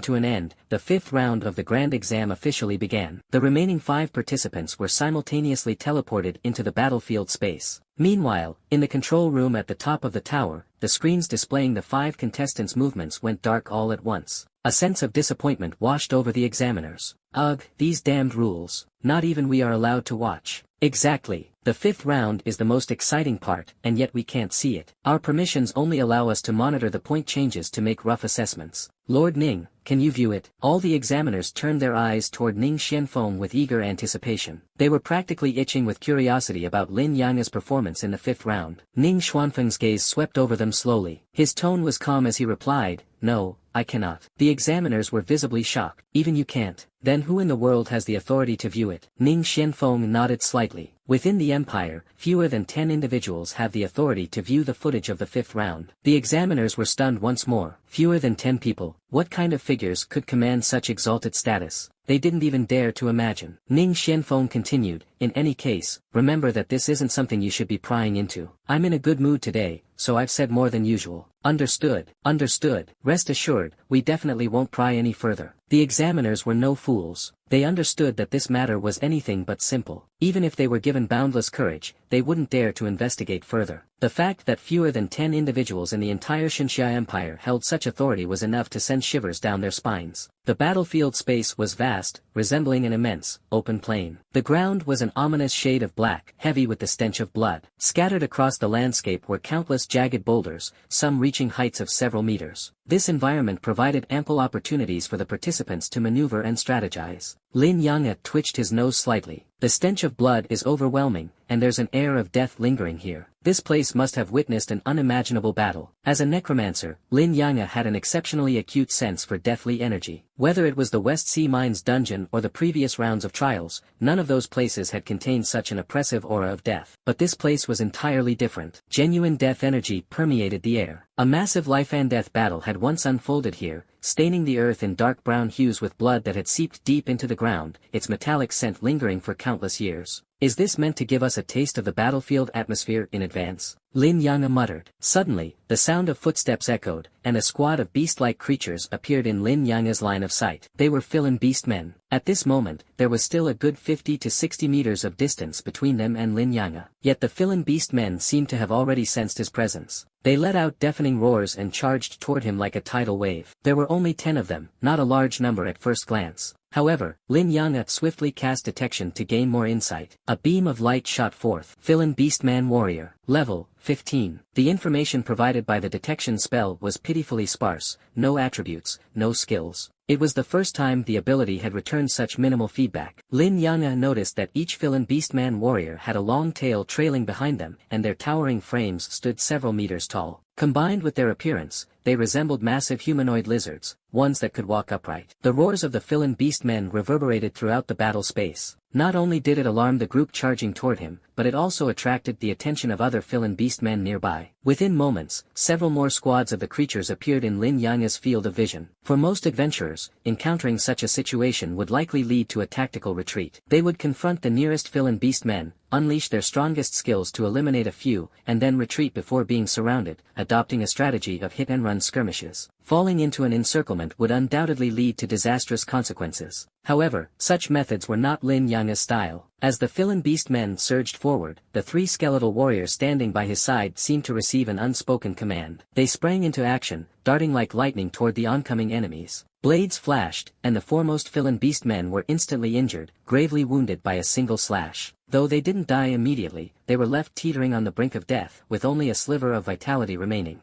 to an end, the 5th round of the grand exam officially began. The remaining 5 participants were simultaneously teleported into the battlefield space. Meanwhile, in the control room at the top of the tower, the screens displaying the 5 contestants' movements went dark all at once. A sense of disappointment washed over the examiners. Ugh, these damned rules. Not even we are allowed to watch. Exactly. The 5th round is the most exciting part, and yet we can't see it. Our permissions only allow us to monitor the point changes to make rough assessments. Lord Ning, can you view it? All the examiners turned their eyes toward Ning Xianfeng with eager anticipation. They were practically itching with curiosity about Lin Yang'e's performance in the 5th round. Ning Xuanfeng's gaze swept over them slowly. His tone was calm as he replied, "No, I cannot." The examiners were visibly shocked. Even you can't? Then who in the world has the authority to view it? Ning Xianfeng nodded slightly. Within the Empire, fewer than 10 individuals have the authority to view the footage of the 5th round. The examiners were stunned once more. Fewer than 10 people. What kind of figures could command such exalted status? They didn't even dare to imagine. Ning Xianfeng continued, "In any case, remember that this isn't something you should be prying into. I'm in a good mood today, so I've said more than usual." Understood, understood. Rest assured, we definitely won't pry any further. The examiners were no fools. They understood that this matter was anything but simple. Even if they were given boundless courage, they wouldn't dare to investigate further. The fact that fewer than 10 individuals in the entire Xinxia Empire held such authority was enough to send shivers down their spines. The battlefield space was vast, resembling an immense, open plain. The ground was an ominous shade of black, heavy with the stench of blood. Scattered across the landscape were countless jagged boulders, some reaching heights of several meters. This environment provided ample opportunities for the participants to maneuver and strategize. Lin Yang'e twitched his nose slightly. The stench of blood is overwhelming, and there's an air of death lingering here. This place must have witnessed an unimaginable battle. As a necromancer, Lin Yanga had an exceptionally acute sense for deathly energy. Whether it was the West Sea Mines dungeon or the previous rounds of trials, none of those places had contained such an oppressive aura of death. But this place was entirely different. Genuine death energy permeated the air. A massive life-and-death battle had once unfolded here, staining the earth in dark brown hues with blood that had seeped deep into the ground, its metallic scent lingering for countless years. Is this meant to give us a taste of the battlefield atmosphere in advance? Lin Yanga muttered. Suddenly, the sound of footsteps echoed, and a squad of beast-like creatures appeared in Lin Yanga's line of sight. They were Filan beast men. At this moment, there was still a good 50 to 60 meters of distance between them and Lin Yanga. Yet the Filan beast men seemed to have already sensed his presence. They let out deafening roars and charged toward him like a tidal wave. There were only 10 of them, not a large number at first glance. However, Lin Yanga swiftly cast detection to gain more insight. A beam of light shot forth. Filan Beastman Warrior. Level 15. The information provided by the detection spell was pitifully sparse, no attributes, no skills. It was the first time the ability had returned such minimal feedback. Lin Yanga noticed that each Filan Beastman warrior had a long tail trailing behind them, and their towering frames stood several meters tall. Combined with their appearance, they resembled massive humanoid lizards, ones that could walk upright. The roars of the Filan Beastmen reverberated throughout the battle space. Not only did it alarm the group charging toward him, but it also attracted the attention of other Filan Beastmen nearby. Within moments, several more squads of the creatures appeared in Lin Yanga's field of vision. For most adventurers, encountering such a situation would likely lead to a tactical retreat. They would confront the nearest Filan Beastmen, unleash their strongest skills to eliminate a few, and then retreat before being surrounded, adopting a strategy of hit-and-run skirmishes. Falling into an encirclement would undoubtedly lead to disastrous consequences. However, such methods were not Lin Yanga's style. As the Filan Beastmen surged forward, the 3 skeletal warriors standing by his side seemed to receive an unspoken command. They sprang into action, darting like lightning toward the oncoming enemies. Blades flashed, and the foremost Filan Beastmen were instantly injured, gravely wounded by a single slash. Though they didn't die immediately, they were left teetering on the brink of death, with only a sliver of vitality remaining.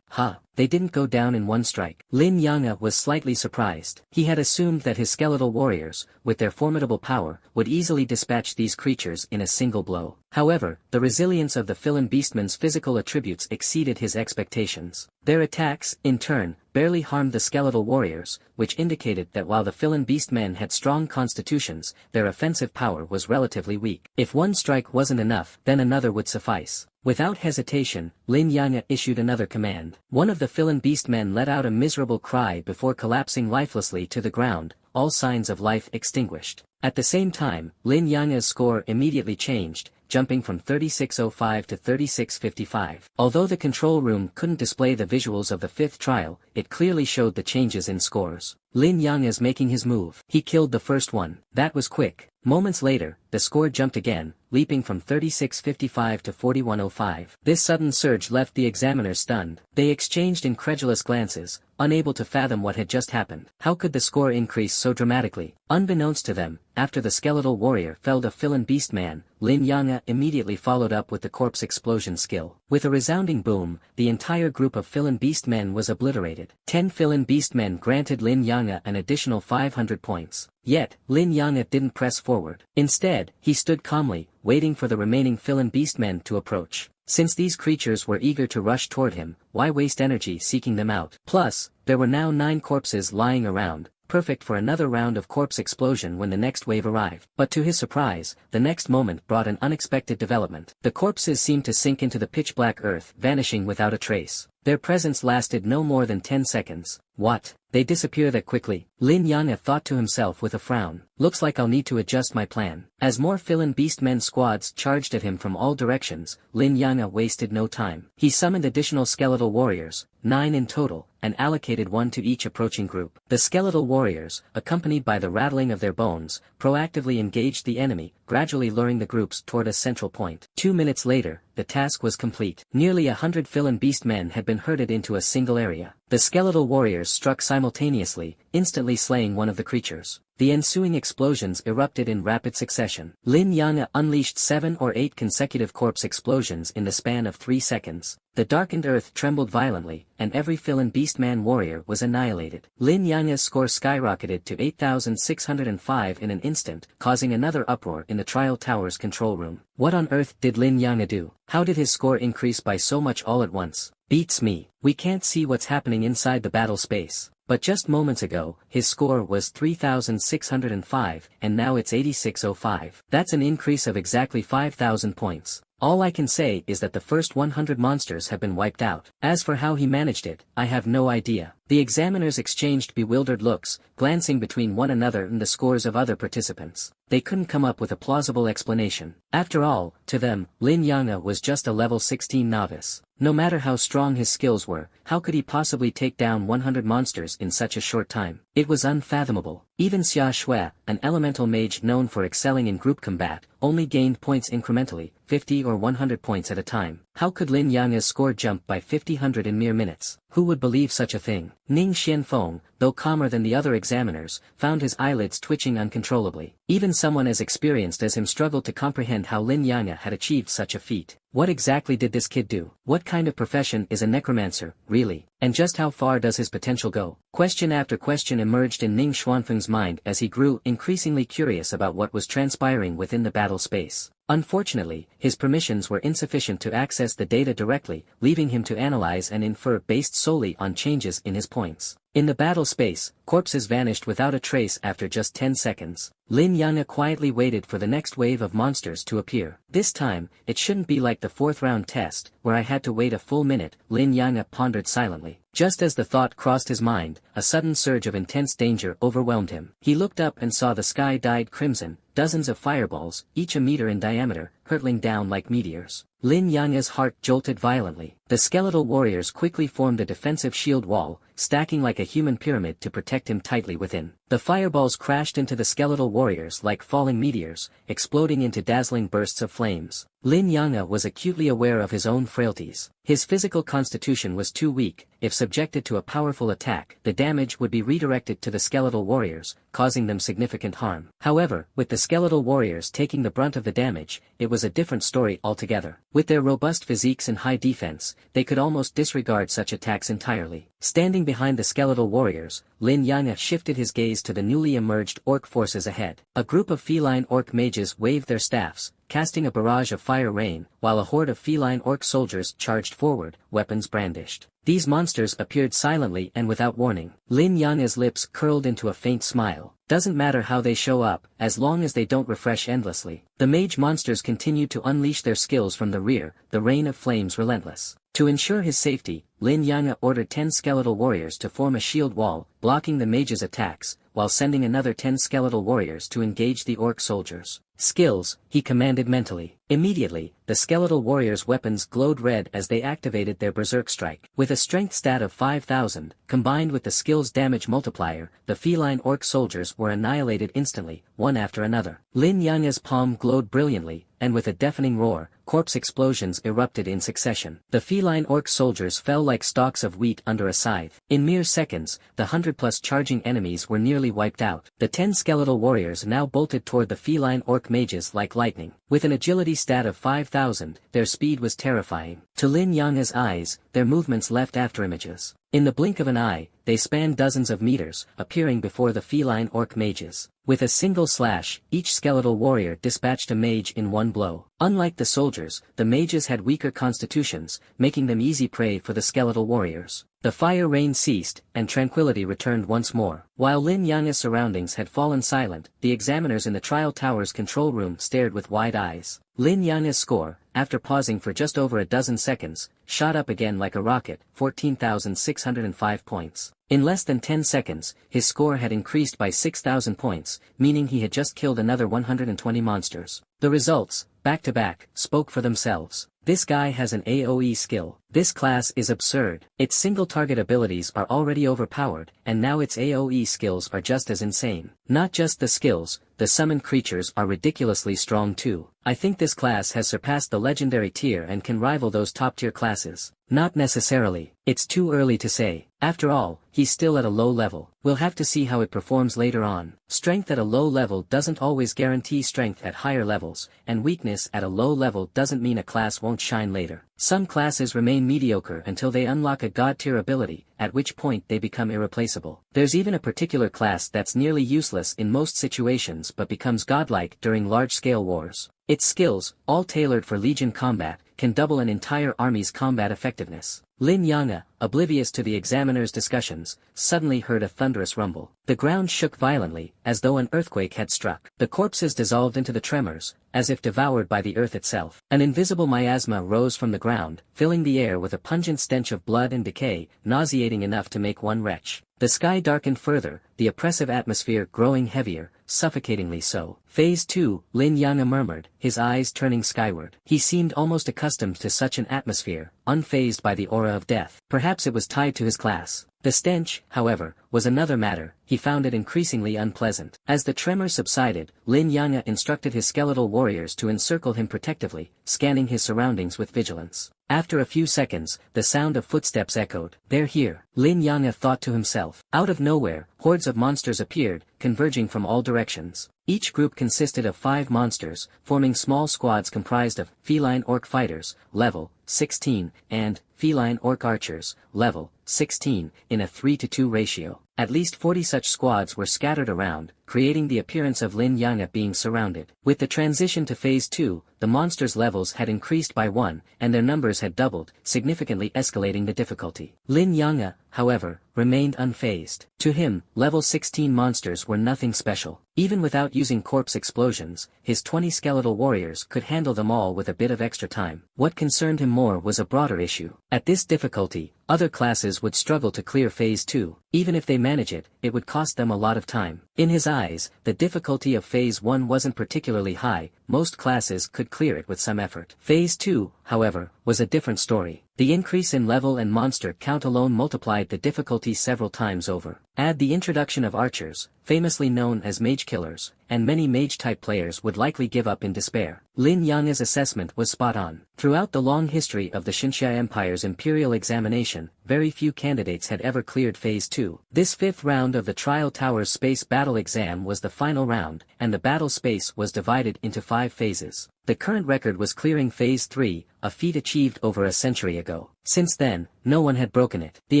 They didn't go down in one strike. Lin Yanga was slightly surprised. He had assumed that his skeletal warriors, with their formidable power, would easily dispatch these creatures in a single blow. However, the resilience of the Filan Beastmen's physical attributes exceeded his expectations. Their attacks, in turn, barely harmed the skeletal warriors, which indicated that while the Filan Beastmen had strong constitutions, their offensive power was relatively weak. If one strike wasn't enough, then another would suffice. Without hesitation, Lin Yanga issued another command. One of the Filan Beastmen let out a miserable cry before collapsing lifelessly to the ground, all signs of life extinguished. At the same time, Lin Yanga's score immediately changed, jumping from 3605 to 3655. Although the control room couldn't display the visuals of the 5th trial, it clearly showed the changes in scores. Lin Yanga's making his move. He killed the first one. That was quick. Moments later, the score jumped again, leaping from 3655 to 4105. This sudden surge left the examiners stunned. They exchanged incredulous glances, unable to fathom what had just happened. How could the score increase so dramatically? Unbeknownst to them, after the skeletal warrior felled a Filan Beastman, Lin Yanga immediately followed up with the corpse explosion skill. With a resounding boom, the entire group of Filan Beastmen was obliterated. 10 Filan Beastmen granted Lin Yanga an additional 500 points. Yet, Lin Yanga didn't press forward. Instead, he stood calmly, waiting for the remaining Filan Beastmen to approach. Since these creatures were eager to rush toward him, why waste energy seeking them out? Plus, there were now 9 corpses lying around, perfect for another round of corpse explosion when the next wave arrived. But to his surprise, the next moment brought an unexpected development. The corpses seemed to sink into the pitch-black earth, vanishing without a trace. Their presence lasted no more than 10 seconds. What? They disappear that quickly? Lin Yanga thought to himself with a frown. Looks like I'll need to adjust my plan. As more Filan Beastmen squads charged at him from all directions, Lin Yanga wasted no time. He summoned additional skeletal warriors, 9 in total, and allocated 1 to each approaching group. The skeletal warriors, accompanied by the rattling of their bones, proactively engaged the enemy, gradually luring the groups toward a central point. 2 minutes later, the task was complete. Nearly 100 Filan Beastmen had been herded into a single area. The The skeletal warriors struck simultaneously, instantly slaying one of the creatures. The ensuing explosions erupted in rapid succession. Lin Yang unleashed 7 or 8 consecutive corpse explosions in the span of 3 seconds. The darkened earth trembled violently, and every Filan Beastman warrior was annihilated. Lin Yang's score skyrocketed to 8,605 in an instant, causing another uproar in the Trial Tower's control room. What on earth did Lin Yang do? How did his score increase by so much all at once? Beats me. We can't see what's happening inside the battle space. But just moments ago, his score was 3,605, and now it's 8,605. That's an increase of exactly 5,000 points. All I can say is that the first 100 monsters have been wiped out. As for how he managed it, I have no idea. The examiners exchanged bewildered looks, glancing between one another and the scores of other participants. They couldn't come up with a plausible explanation. After all, to them, Lin Yang was just a level 16 novice. No matter how strong his skills were, how could he possibly take down 100 monsters in such a short time? It was unfathomable. Even Xia Shui, an elemental mage known for excelling in group combat, only gained points incrementally, 50 or 100 points at a time. How could Lin Yang's score jump by 50 in mere minutes? Who would believe such a thing? Ning Xianfeng, though calmer than the other examiners, found his eyelids twitching uncontrollably. Even someone as experienced as him struggled to comprehend how Lin Yang had achieved such a feat. What exactly did this kid do? What kind of profession is a necromancer, really? And just how far does his potential go? Question after question emerged in Ning Xuanfeng's mind as he grew increasingly curious about what was transpiring within the battle space. Unfortunately, his permissions were insufficient to access the data directly, leaving him to analyze and infer based solely on changes in his points. In the battle space, corpses vanished without a trace after just 10 seconds. Lin Yang quietly waited for the next wave of monsters to appear. This time, it shouldn't be like the 4th round test, where I had to wait a full minute, Lin Yang pondered silently. Just as the thought crossed his mind, a sudden surge of intense danger overwhelmed him. He looked up and saw the sky dyed crimson, dozens of fireballs, each a meter in diameter, hurtling down like meteors. Lin Yang's heart jolted violently. The skeletal warriors quickly formed a defensive shield wall, stacking like a human pyramid to protect him tightly within. The fireballs crashed into the skeletal warriors like falling meteors, exploding into dazzling bursts of flames. Lin Yang was acutely aware of his own frailties. His physical constitution was too weak. If subjected to a powerful attack, the damage would be redirected to the skeletal warriors, causing them significant harm. However, with the skeletal warriors taking the brunt of the damage, it was a different story altogether. With their robust physiques and high defense, they could almost disregard such attacks entirely. Standing behind the skeletal warriors, Lin Yang shifted his gaze to the newly emerged orc forces ahead. A group of feline orc mages waved their staffs, casting a barrage of fire rain, while a horde of feline orc soldiers charged forward, weapons brandished. These monsters appeared silently and without warning. Lin Yang's lips curled into a faint smile. Doesn't matter how they show up, as long as they don't refresh endlessly. The mage monsters continued to unleash their skills from the rear, the rain of flames relentless. To ensure his safety, Lin Yang ordered 10 skeletal warriors to form a shield wall, blocking the mage's attacks, while sending another 10 skeletal warriors to engage the orc soldiers. Skills, he commanded mentally. Immediately, the skeletal warriors' weapons glowed red as they activated their berserk strike. With a strength stat of 5,000, combined with the skill's damage multiplier, the feline orc soldiers were annihilated instantly, one after another. Lin Yang's palm glowed brilliantly, and with a deafening roar, corpse explosions erupted in succession. The feline orc soldiers fell like stalks of wheat under a scythe. In mere seconds, the 100+ charging enemies were nearly wiped out. The 10 skeletal warriors now bolted toward the feline orc mages like lightning. With an agility stat of 5,000, their speed was terrifying. To Lin Yang's eyes, their movements left afterimages. In the blink of an eye, they spanned dozens of meters, appearing before the feline orc mages. With a single slash, each skeletal warrior dispatched a mage in one blow. Unlike the soldiers, the mages had weaker constitutions, making them easy prey for the skeletal warriors. The fire rain ceased, and tranquility returned once more. While Lin Yang's surroundings had fallen silent, the examiners in the trial tower's control room stared with wide eyes. Lin Yang's score, after pausing for just over a dozen seconds, shot up again like a rocket, 14,605 points. In less than 10 seconds, his score had increased by 6,000 points, meaning he had just killed another 120 monsters. The results, back-to-back, spoke for themselves. This guy has an AoE skill. This class is absurd. Its single-target abilities are already overpowered, and now its AoE skills are just as insane. Not just the skills, the summoned creatures are ridiculously strong too. I think this class has surpassed the legendary tier and can rival those top-tier classes. Not necessarily. It's too early to say. After all, he's still at a low level. We'll have to see how it performs later on. Strength at a low level doesn't always guarantee strength at higher levels, and weakness at a low level doesn't mean a class won't shine later. Some classes remain mediocre until they unlock a god-tier ability, at which point they become irreplaceable. There's even a particular class that's nearly useless in most situations but becomes godlike during large-scale wars. Its skills, all tailored for Legion combat, can double an entire army's combat effectiveness. Lin Yang'e, oblivious to the examiner's discussions, suddenly heard a thunderous rumble. The ground shook violently, as though an earthquake had struck. The corpses dissolved into the tremors, as if devoured by the earth itself. An invisible miasma rose from the ground, filling the air with a pungent stench of blood and decay, nauseating enough to make one retch. The sky darkened further, the oppressive atmosphere growing heavier, suffocatingly so. Phase 2, Lin Yang'e murmured, his eyes turning skyward. He seemed almost accustomed to such an atmosphere, unfazed by the aura of death. Perhaps it was tied to his class. The stench, however, was another matter. He found it increasingly unpleasant. As the tremor subsided, Lin Yang'e instructed his skeletal warriors to encircle him protectively, scanning his surroundings with vigilance. After a few seconds, the sound of footsteps echoed. "They're here," Lin Yang'e thought to himself. Out of nowhere, hordes of monsters appeared, converging from all directions. Each group consisted of 5 monsters, forming small squads comprised of feline orc fighters, level 16, and feline orc archers, level 16, in a 3-to-2 ratio. At least 40 such squads were scattered around, creating the appearance of Lin Yang'e being surrounded. With the transition to Phase 2, the monsters' levels had increased by 1, and their numbers had doubled, significantly escalating the difficulty. Lin Yang'e, however, remained unfazed. To him, level 16 monsters were nothing special. Even without using corpse explosions, his 20 skeletal warriors could handle them all with a bit of extra time. What concerned him more was a broader issue. At this difficulty, other classes would struggle to clear Phase 2. Even if they manage it, it would cost them a lot of time. In his eyes, the difficulty of Phase 1 wasn't particularly high, most classes could clear it with some effort. Phase 2, however, was a different story. The increase in level and monster count alone multiplied the difficulty several times over. Add the introduction of archers, famously known as mage killers, and many mage-type players would likely give up in despair. Lin Yang'e's assessment was spot on. Throughout the long history of the Xinxia Empire's imperial examination, very few candidates had ever cleared Phase 2. This 5th round of the Trial Tower's space battle exam was the final round, and the battle space was divided into 5 phases. The current record was clearing Phase 3, a feat achieved over a century ago. Since then, no one had broken it. The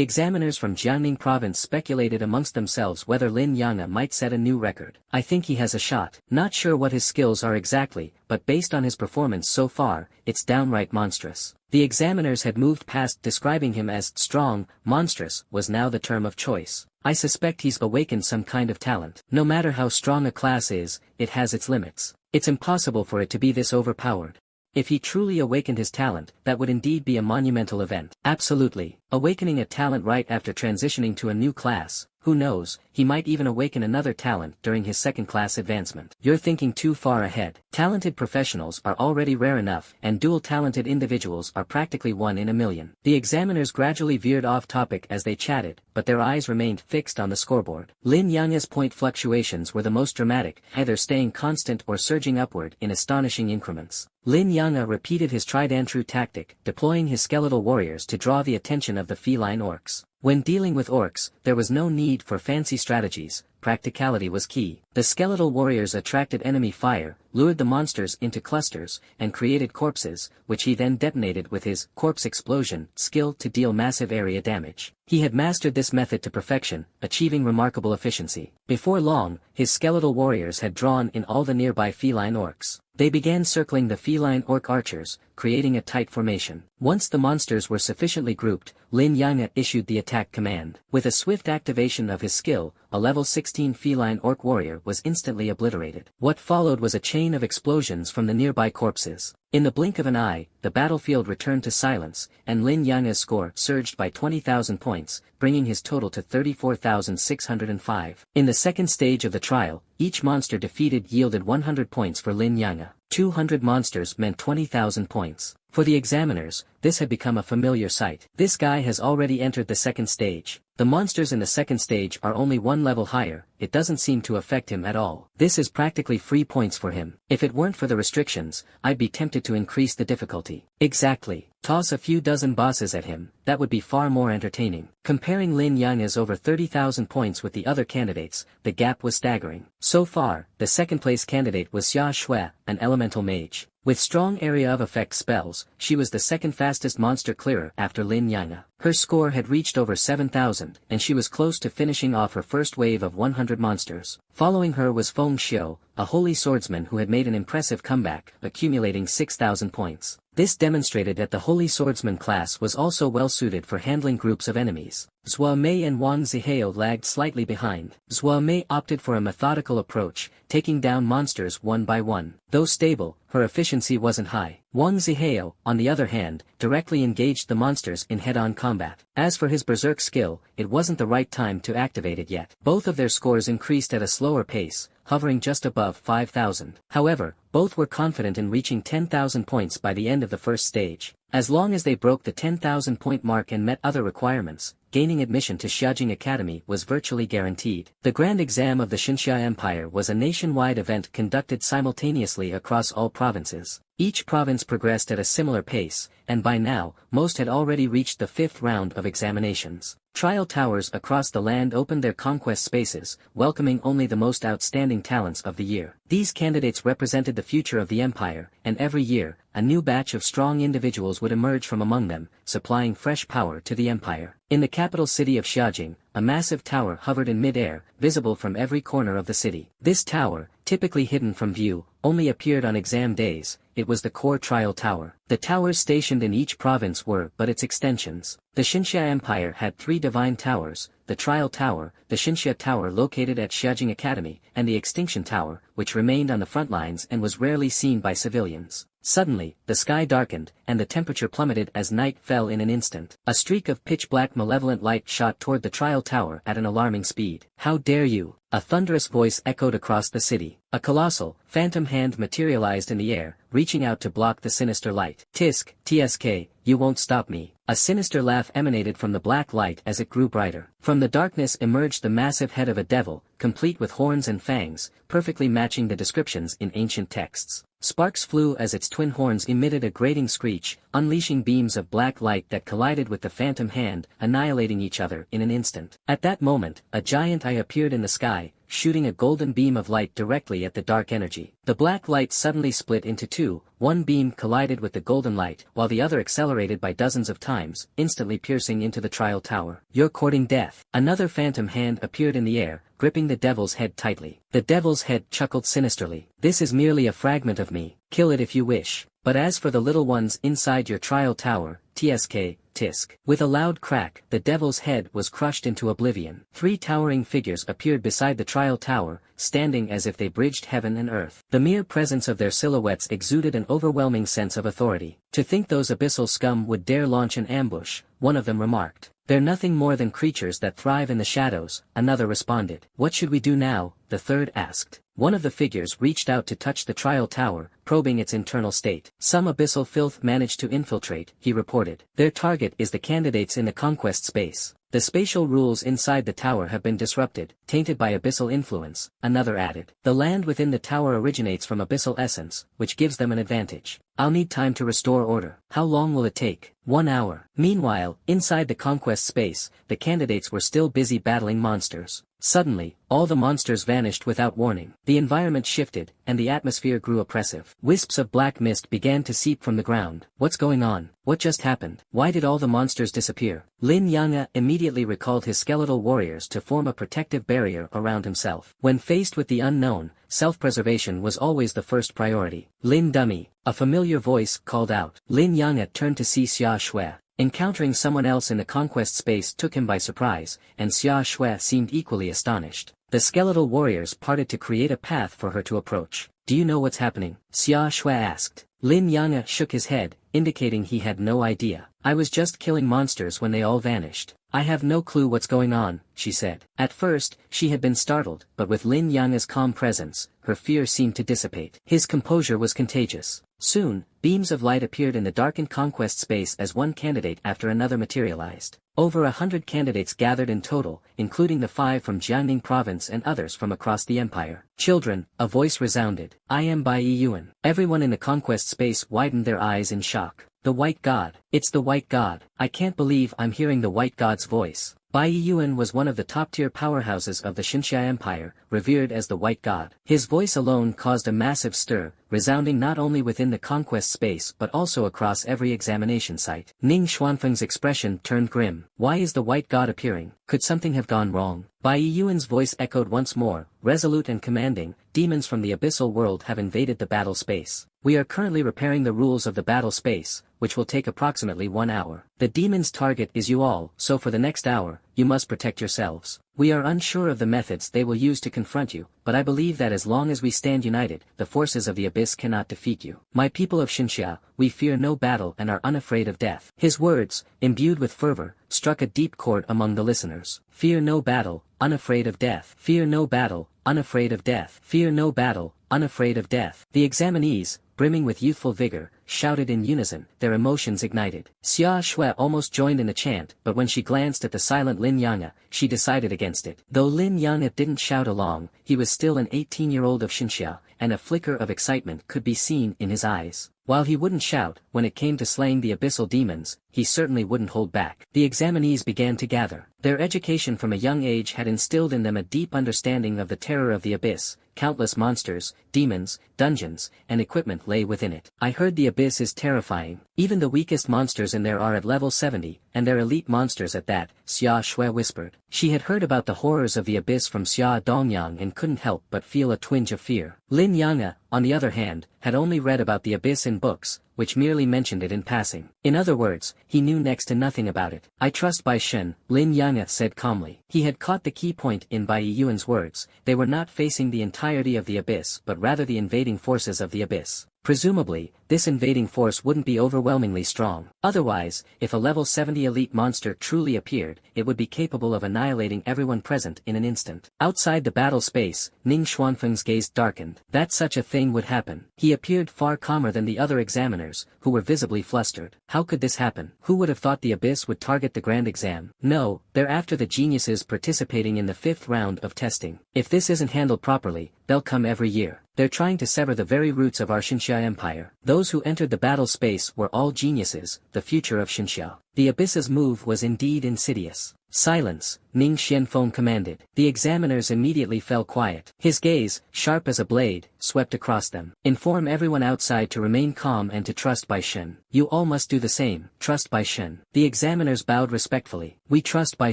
examiners from Jiangning province speculated amongst themselves whether Lin Yang'e might set a new record. "I think he has a shot. Not sure what his skills are exactly, but based on his performance so far, it's downright monstrous." The examiners had moved past describing him as strong. Monstrous was now the term of choice. "I suspect he's awakened some kind of talent. No matter how strong a class is, it has its limits. It's impossible for it to be this overpowered. If he truly awakened his talent, that would indeed be a monumental event." Absolutely. Awakening a talent right after transitioning to a new class, who knows, he might even awaken another talent during his second-class advancement. You're thinking too far ahead. Talented professionals are already rare enough, and dual-talented individuals are practically 1 in a million. The examiners gradually veered off topic as they chatted, but their eyes remained fixed on the scoreboard. Lin Yang'e's point fluctuations were the most dramatic, either staying constant or surging upward in astonishing increments. Lin Yang'e repeated his tried-and-true tactic, deploying his skeletal warriors to draw the attention of the feline orcs. When dealing with orcs, there was no need for fancy strategies. Practicality was key. The skeletal warriors attracted enemy fire, lured the monsters into clusters, and created corpses, which he then detonated with his corpse explosion skill to deal massive area damage. He had mastered this method to perfection, achieving remarkable efficiency. Before long, his skeletal warriors had drawn in all the nearby feline orcs. They began circling the feline orc archers, creating a tight formation. Once the monsters were sufficiently grouped, Lin Yang'e issued the attack command. With a swift activation of his skill, a level 16 feline orc warrior was instantly obliterated. What followed was a chain of explosions from the nearby corpses. In the blink of an eye, the battlefield returned to silence, and Lin Yang'e's score surged by 20,000 points, bringing his total to 34,605. In the second stage of the trial, each monster defeated yielded 100 points for Lin Yang'e. 200 monsters meant 20,000 points. For the examiners, this had become a familiar sight. This guy has already entered the second stage. The monsters in the second stage are only one level higher, it doesn't seem to affect him at all. This is practically free points for him. If it weren't for the restrictions, I'd be tempted to increase the difficulty. Exactly. Toss a few dozen bosses at him, that would be far more entertaining. Comparing Lin Yang's over 30,000 points with the other candidates, the gap was staggering. So far, the second place candidate was Xia Shui, an elemental mage. With strong area of effect spells, she was the second fastest monster clearer after Lin Yang. Her score had reached over 7,000, and she was close to finishing off her first wave of 100 monsters. Following her was Feng Xiu, a holy swordsman who had made an impressive comeback, accumulating 6,000 points. This demonstrated that the holy swordsman class was also well suited for handling groups of enemies. Zhua Mei and Wang Zihao lagged slightly behind. Zhua Mei opted for a methodical approach, taking down monsters one by one. Though stable, her efficiency wasn't high. Wang Zihao, on the other hand, directly engaged the monsters in head-on combat. As for his berserk skill, it wasn't the right time to activate it yet. Both of their scores increased at a slower pace, hovering just above 5,000. However, both were confident in reaching 10,000 points by the end of the first stage. As long as they broke the 10,000 point mark and met other requirements, gaining admission to Xiajing Academy was virtually guaranteed. The Grand Exam of the Xinxia Empire was a nationwide event conducted simultaneously across all provinces. Each province progressed at a similar pace, and by now, most had already reached the 5th round of examinations. Trial towers across the land opened their conquest spaces, welcoming only the most outstanding talents of the year. These candidates represented the future of the empire, and every year, a new batch of strong individuals would emerge from among them, supplying fresh power to the empire. In the capital city of Xiajing, a massive tower hovered in mid-air, visible from every corner of the city. This tower, typically hidden from view, only appeared on exam days. It was the core trial tower. The towers stationed in each province were but its extensions. The Xinxia Empire had 3 divine towers, the Trial Tower, the Xinxia Tower located at Xiajing Academy, and the Extinction Tower, which remained on the front lines and was rarely seen by civilians. Suddenly, the sky darkened, and the temperature plummeted as night fell in an instant. A streak of pitch-black malevolent light shot toward the Trial Tower at an alarming speed. "How dare you!" A thunderous voice echoed across the city. A colossal, phantom hand materialized in the air, reaching out to block the sinister light. "Tisk, TSK, you won't stop me." A sinister laugh emanated from the black light as it grew brighter. From the darkness emerged the massive head of a devil, complete with horns and fangs, perfectly matching the descriptions in ancient texts. Sparks flew as its twin horns emitted a grating screech, unleashing beams of black light that collided with the phantom hand, annihilating each other in an instant. At that moment, a giant eye appeared in the sky, shooting a golden beam of light directly at the dark energy. The black light suddenly split into two, one beam collided with the golden light, while the other accelerated by dozens of times, instantly piercing into the trial tower. "You're courting death." Another phantom hand appeared in the air, gripping the devil's head tightly. The devil's head chuckled sinisterly. "This is merely a fragment of me, kill it if you wish. But as for the little ones inside your trial tower, TSK, Tisk." With a loud crack, the devil's head was crushed into oblivion. 3 towering figures appeared beside the trial tower, standing as if they bridged heaven and earth. The mere presence of their silhouettes exuded an overwhelming sense of authority. "To think those abyssal scum would dare launch an ambush," one of them remarked. "They're nothing more than creatures that thrive in the shadows," another responded. "What should we do now?" the third asked. One of the figures reached out to touch the trial tower, probing its internal state. "Some abyssal filth managed to infiltrate," he reported. "Their target is the candidates in the conquest space. The spatial rules inside the tower have been disrupted, tainted by abyssal influence," another added. "The land within the tower originates from abyssal essence, which gives them an advantage. I'll need time to restore order." "How long will it take?" 1 hour. Meanwhile, inside the conquest space, the candidates were still busy battling monsters. Suddenly, all the monsters vanished without warning. The environment shifted, and the atmosphere grew oppressive. Wisps of black mist began to seep from the ground. "What's going on? What just happened? Why did all the monsters disappear?" Lin Yang immediately recalled his skeletal warriors to form a protective barrier around himself. When faced with the unknown, self-preservation was always the first priority. "Lin Dummy," a familiar voice called out. Lin Yang turned to see Xia Shui. Encountering someone else in the conquest space took him by surprise, and Xia Shui seemed equally astonished. The skeletal warriors parted to create a path for her to approach. "Do you know what's happening?" Xia Shui asked. Lin Yang shook his head, indicating he had no idea. "I was just killing monsters when they all vanished. I have no clue what's going on," she said. At first, she had been startled, but with Lin Yang's calm presence, her fear seemed to dissipate. His composure was contagious. Soon, beams of light appeared in the darkened conquest space as one candidate after another materialized. Over 100 candidates gathered in total, including the 5 from Jiangning province and others from across the empire. Children, a voice resounded. I am Bai Yuan. Everyone in the conquest space widened their eyes in shock. The White God. It's the White God. I can't believe I'm hearing the White God's voice. Bai Yuan was one of the top-tier powerhouses of the Xinxia Empire, revered as the White God. His voice alone caused a massive stir, resounding not only within the conquest space but also across every examination site. Ning Xuanfeng's expression turned grim. Why is the White God appearing? Could something have gone wrong? Bai Yuan's voice echoed once more, resolute and commanding. Demons from the abyssal world have invaded the battle space. We are currently repairing the rules of the battle space, which will take approximately 1 hour. The demon's target is you all, so for the next hour, you must protect yourselves. We are unsure of the methods they will use to confront you, but I believe that as long as we stand united, the forces of the abyss cannot defeat you. My people of Xinxia, we fear no battle and are unafraid of death. His words, imbued with fervor, struck a deep chord among the listeners. Fear no battle, unafraid of death. Fear no battle, unafraid of death. Fear no battle, unafraid of death. The examinees, brimming with youthful vigor, shouted in unison, their emotions ignited. Xia Shui almost joined in the chant, but when she glanced at the silent Lin Yanghe, she decided against it. Though Lin Yanghe didn't shout along, he was still an 18-year-old of Xinxia, and a flicker of excitement could be seen in his eyes. While he wouldn't shout, when it came to slaying the abyssal demons, he certainly wouldn't hold back. The examinees began to gather. Their education from a young age had instilled in them a deep understanding of the terror of the abyss. Countless monsters, demons, dungeons, and equipment lay within it. I heard the abyss is terrifying. Even the weakest monsters in there are at level 70, and they're elite monsters at that, Xia Shui whispered. She had heard about the horrors of the abyss from Xia Dongyang and couldn't help but feel a twinge of fear. Lin Yanghe, on the other hand, had only read about the abyss in books, which merely mentioned it in passing. In other words, he knew next to nothing about it. I trust Bai Shen, Lin Yanghe said calmly. He had caught the key point in Bai Yuan's words. They were not facing the entirety of the abyss but rather the invading forces of the abyss. Presumably, this invading force wouldn't be overwhelmingly strong. Otherwise, if a level 70 elite monster truly appeared, it would be capable of annihilating everyone present in an instant. Outside the battle space, Ning Xuanfeng's gaze darkened. That such a thing would happen. He appeared far calmer than the other examiners, who were visibly flustered. How could this happen? Who would have thought the abyss would target the grand exam? No, they're after the geniuses participating in the 5th round of testing. If this isn't handled properly, they'll come every year. They're trying to sever the very roots of our Xinxia Empire. Those who entered the battle space were all geniuses, the future of Xinxia. The abyss's move was indeed insidious. Silence, Ning Xianfeng commanded. The examiners immediately fell quiet. His gaze, sharp as a blade, swept across them. Inform everyone outside to remain calm and to trust Bai Shen. You all must do the same. Trust Bai Shen. The examiners bowed respectfully. We trust Bai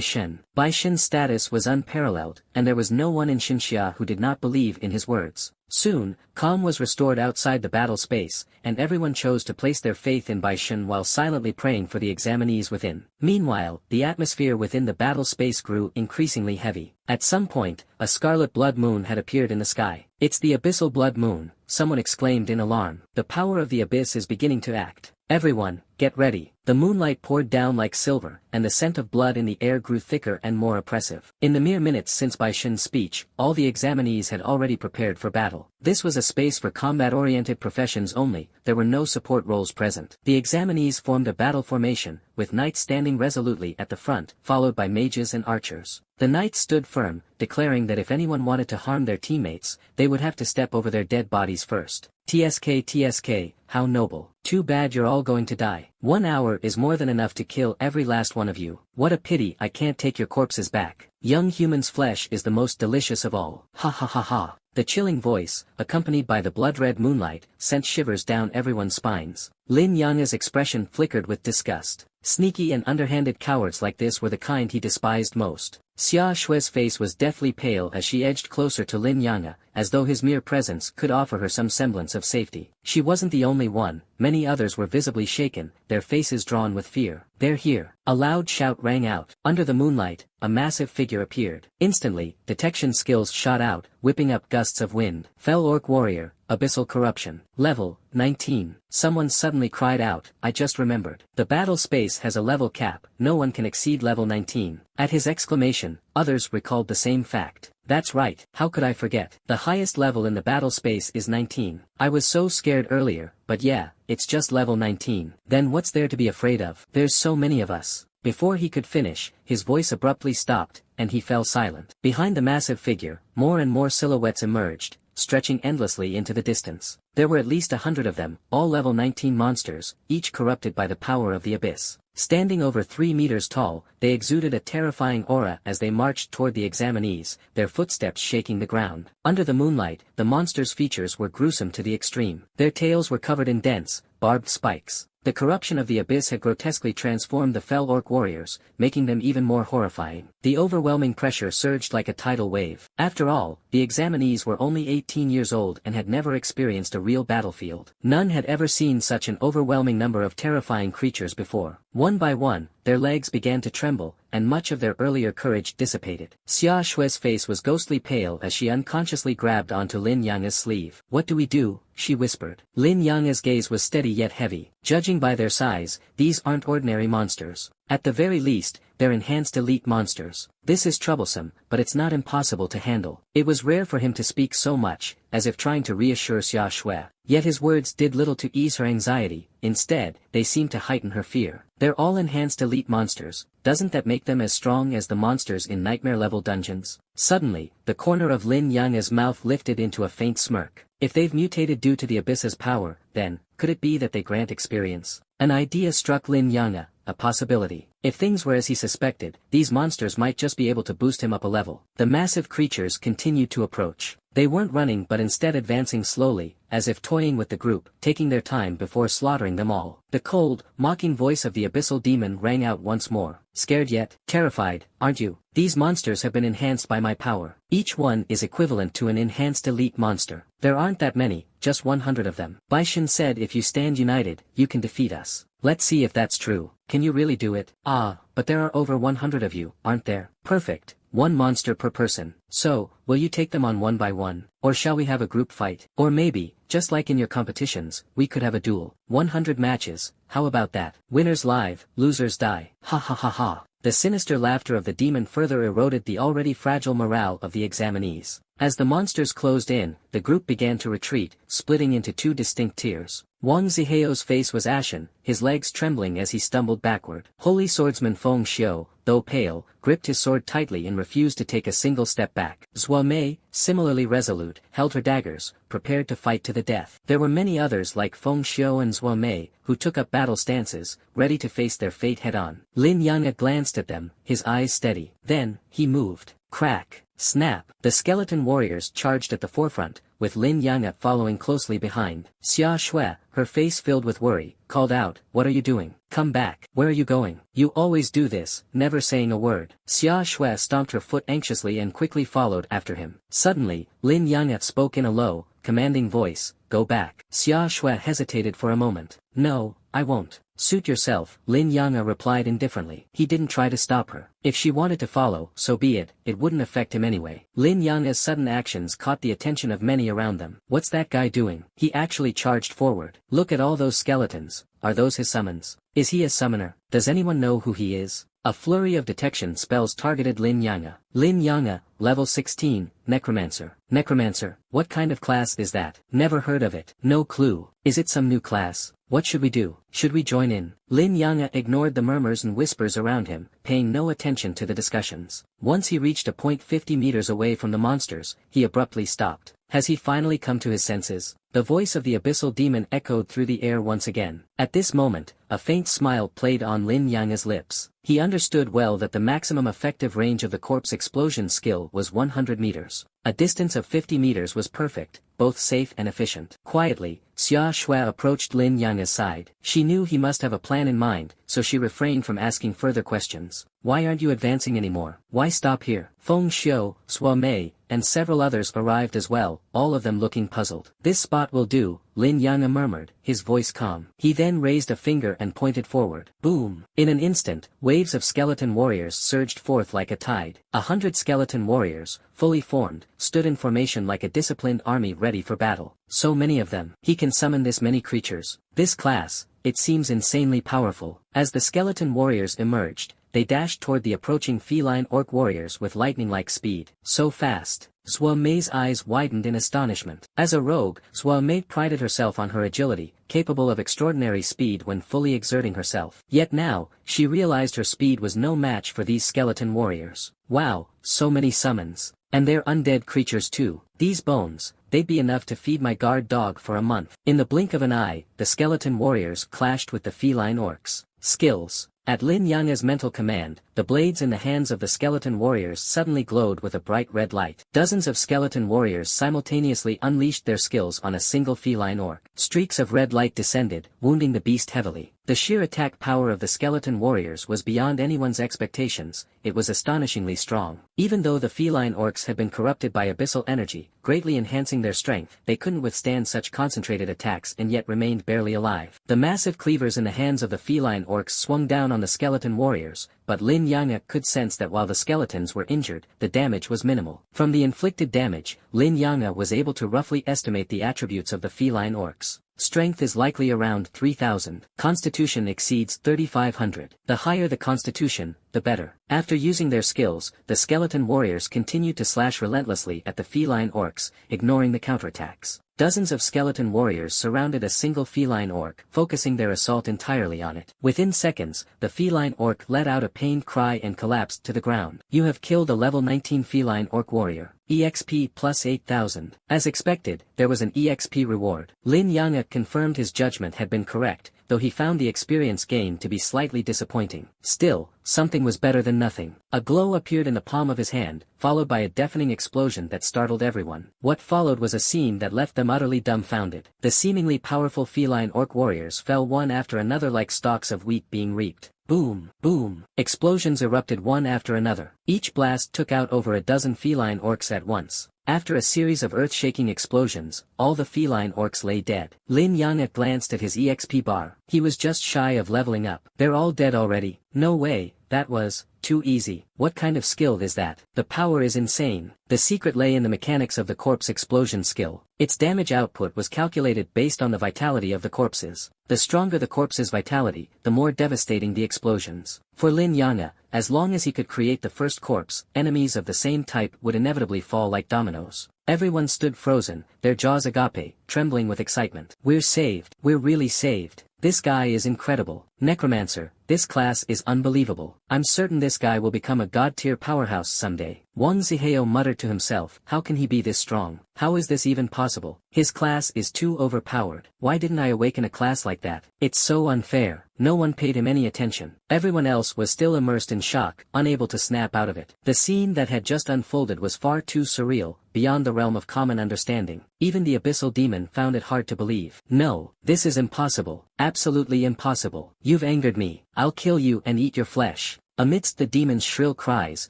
Shen. Bai Shen's status was unparalleled, and there was no one in Xinxia who did not believe in his words. Soon, calm was restored outside the battle space, and everyone chose to place their faith in Bai Shen while silently praying for the examinees within. Meanwhile, the atmosphere within the battle space grew increasingly heavy. At some point, a scarlet blood moon had appeared in the sky. It's the abyssal blood moon, someone exclaimed in alarm. The power of the abyss is beginning to act. Everyone, get ready. The moonlight poured down like silver, and the scent of blood in the air grew thicker and more oppressive. In the mere minutes since Bai Shen's speech, all the examinees had already prepared for battle. This was a space for combat-oriented professions only. There were no support roles present. The examinees formed a battle formation, with knights standing resolutely at the front, followed by mages and archers. The knights stood firm, declaring that if anyone wanted to harm their teammates, they would have to step over their dead bodies first. TSK, how noble. Too bad you're all going to die. 1 hour is more than enough to kill every last one of you. What a pity I can't take your corpses back. Young human's flesh is the most delicious of all. Ha ha ha ha. The chilling voice, accompanied by the blood-red moonlight, sent shivers down everyone's spines. Lin Yanghe's expression flickered with disgust. Sneaky and underhanded cowards like this were the kind he despised most. Xia Shui's face was deathly pale as she edged closer to Lin Yanghe, as though his mere presence could offer her some semblance of safety. She wasn't the only one. Many others were visibly shaken, their faces drawn with fear. They're here. A loud shout rang out. Under the moonlight, a massive figure appeared. Instantly, detection skills shot out, whipping up gusts of wind. Fell Orc Warrior, Abyssal Corruption. Level 19. Someone suddenly cried out, I just remembered. The battle space has a level cap, no one can exceed level 19. At his exclamation, others recalled the same fact. That's right, how could I forget? The highest level in the battle space is 19. I was so scared earlier, but yeah, it's just level 19. Then what's there to be afraid of? There's so many of us. Before he could finish, his voice abruptly stopped, and he fell silent. Behind the massive figure, more and more silhouettes emerged, stretching endlessly into the distance. There were at least 100 of them, all level 19 monsters, each corrupted by the power of the abyss. Standing over 3 meters tall, they exuded a terrifying aura as they marched toward the examinees, their footsteps shaking the ground. Under the moonlight, the monsters' features were gruesome to the extreme. Their tails were covered in dense, barbed spikes. The corruption of the abyss had grotesquely transformed the fell orc warriors, making them even more horrifying. The overwhelming pressure surged like a tidal wave. After all, the examinees were only 18 years old and had never experienced a real battlefield. None had ever seen such an overwhelming number of terrifying creatures before. One by one, their legs began to tremble, and much of their earlier courage dissipated. Xia Shue's face was ghostly pale as she unconsciously grabbed onto Lin Yang's sleeve. "What do we do?" she whispered. Lin Yang's gaze was steady yet heavy. "Judging by their size, these aren't ordinary monsters. At the very least, they're enhanced elite monsters. This is troublesome, but it's not impossible to handle." It was rare for him to speak so much, as if trying to reassure Xia Shui. Yet his words did little to ease her anxiety. Instead, they seemed to heighten her fear. "They're all enhanced elite monsters. Doesn't that make them as strong as the monsters in nightmare-level dungeons?" Suddenly, the corner of Lin Yang's mouth lifted into a faint smirk. "If they've mutated due to the abyss's power, then, could it be that they grant experience?" An idea struck Lin Yang, a possibility. If things were as he suspected, these monsters might just be able to boost him up a level. The massive creatures continued to approach. They weren't running but instead advancing slowly, as if toying with the group, taking their time before slaughtering them all. The cold, mocking voice of the abyssal demon rang out once more. "Scared yet? Terrified, aren't you? These monsters have been enhanced by my power. Each one is equivalent to an enhanced elite monster. There aren't that many, just 100 of them. Baishin said if you stand united, you can defeat us. Let's see if that's true. Can you really do it?" "Ah, but there are over 100 of you, aren't there?" "Perfect. 1 monster per person. So, will you take them on one by one? Or shall we have a group fight? Or maybe, just like in your competitions, we could have a duel. 100 matches, how about that? Winners live, losers die. Ha ha ha ha." The sinister laughter of the demon further eroded the already fragile morale of the examinees. As the monsters closed in, the group began to retreat, splitting into 2 distinct tiers. Wang Ziheo's face was ashen, his legs trembling as he stumbled backward. Holy swordsman Feng Xiu, though pale, gripped his sword tightly and refused to take a single step back. Zhua Mei, similarly resolute, held her daggers, prepared to fight to the death. There were many others like Feng Xiu and Zhua Mei, who took up battle stances, ready to face their fate head-on. Lin Yang glanced at them, his eyes steady. Then, he moved. Crack. Snap. The skeleton warriors charged at the forefront, with Lin Yang following closely behind. Xia Shui, her face filled with worry, called out, "What are you doing? Come back. Where are you going? You always do this," never saying a word. Xia Shui stomped her foot anxiously and quickly followed after him. Suddenly, Lin Yang spoke in a low, commanding voice, "Go back." Xia Shui hesitated for a moment. "No, I won't." "Suit yourself," Lin Yang replied indifferently. He didn't try to stop her. If she wanted to follow, so be it, it wouldn't affect him anyway. Lin Yang's sudden actions caught the attention of many around them. "What's that guy doing?" He actually charged forward. "Look at all those skeletons. Are those his summons? Is he a summoner? Does anyone know who he is?" A flurry of detection spells targeted Lin Yang. Lin Yang, level 16, Necromancer. Necromancer, what kind of class is that? Never heard of it. No clue. Is it some new class? What should we do? Should we join in? Lin Yang ignored the murmurs and whispers around him, paying no attention to the discussions. Once he reached a point 50 meters away from the monsters, he abruptly stopped. Has he finally come to his senses? The voice of the abyssal demon echoed through the air once again. At this moment, a faint smile played on Lin Yang's lips. He understood well that the maximum effective range of the corpse explosion skill was 100 meters. A distance of 50 meters was perfect, both safe and efficient. Quietly, Xia Shui approached Lin Yang's side. She knew he must have a plan in mind, so she refrained from asking further questions. "Why aren't you advancing anymore? Why stop here?" Feng Xiu, Zhua Mei, and several others arrived as well, all of them looking puzzled. "This spot will do," Lin Yang murmured, his voice calm. He then raised a finger and pointed forward. Boom! In an instant, waves of skeleton warriors surged forth like a tide. 100 skeleton warriors, fully formed, stood in formation like a disciplined army ready for battle. So many of them. He can summon this many creatures. This class, it seems insanely powerful. As the skeleton warriors emerged, they dashed toward the approaching feline orc warriors with lightning-like speed. So fast. Sua Mei's eyes widened in astonishment. As a rogue, Sua Mei prided herself on her agility, capable of extraordinary speed when fully exerting herself. Yet now, she realized her speed was no match for these skeleton warriors. Wow, so many summons. And they're undead creatures too. These bones, they'd be enough to feed my guard dog for a month. In the blink of an eye, the skeleton warriors clashed with the feline orcs. Skills. At Lin Yanga's mental command, the blades in the hands of the skeleton warriors suddenly glowed with a bright red light. Dozens of skeleton warriors simultaneously unleashed their skills on a single feline orc. Streaks of red light descended, wounding the beast heavily. The sheer attack power of the skeleton warriors was beyond anyone's expectations. It was astonishingly strong. Even though the feline orcs had been corrupted by abyssal energy, greatly enhancing their strength, they couldn't withstand such concentrated attacks and yet remained barely alive. The massive cleavers in the hands of the feline orcs swung down on the skeleton warriors, but Lin Yanga could sense that while the skeletons were injured, the damage was minimal. From the inflicted damage, Lin Yanga was able to roughly estimate the attributes of the feline orcs. Strength is likely around 3,000. Constitution exceeds 3,500. The higher the constitution, the better. After using their skills, the skeleton warriors continued to slash relentlessly at the feline orcs, ignoring the counterattacks. Dozens of skeleton warriors surrounded a single feline orc, focusing their assault entirely on it. Within seconds, the feline orc let out a pained cry and collapsed to the ground. You have killed a level 19 feline orc warrior. EXP plus 8,000. As expected, there was an EXP reward. Lin Yanga confirmed his judgment had been correct, though he found the experience gain to be slightly disappointing. Still, something was better than nothing. A glow appeared in the palm of his hand, followed by a deafening explosion that startled everyone. What followed was a scene that left them utterly dumbfounded. The seemingly powerful feline orc warriors fell one after another like stalks of wheat being reaped. Boom, boom. Explosions erupted one after another. Each blast took out over a dozen feline orcs at once. After a series of earth-shaking explosions, all the feline orcs lay dead. Lin Yanga glanced at his EXP bar. He was just shy of leveling up. They're all dead already. No way, that was too easy. What kind of skill is that? The power is insane. The secret lay in the mechanics of the corpse explosion skill. Its damage output was calculated based on the vitality of the corpses. The stronger the corpse's vitality, the more devastating the explosions. For Lin Yanga, as long as he could create the first corpse, enemies of the same type would inevitably fall like dominoes. Everyone stood frozen, their jaws agape, trembling with excitement. We're saved. We're really saved. This guy is incredible. Necromancer, this class is unbelievable. I'm certain this guy will become a god-tier powerhouse someday. Wang Zihao muttered to himself, how can he be this strong? How is this even possible? His class is too overpowered. Why didn't I awaken a class like that? It's so unfair. No one paid him any attention. Everyone else was still immersed in shock, unable to snap out of it. The scene that had just unfolded was far too surreal, beyond the realm of common understanding. Even the abyssal demon found it hard to believe. No, this is impossible. Absolutely impossible. You've angered me. I'll kill you and eat your flesh. Amidst the demon's shrill cries,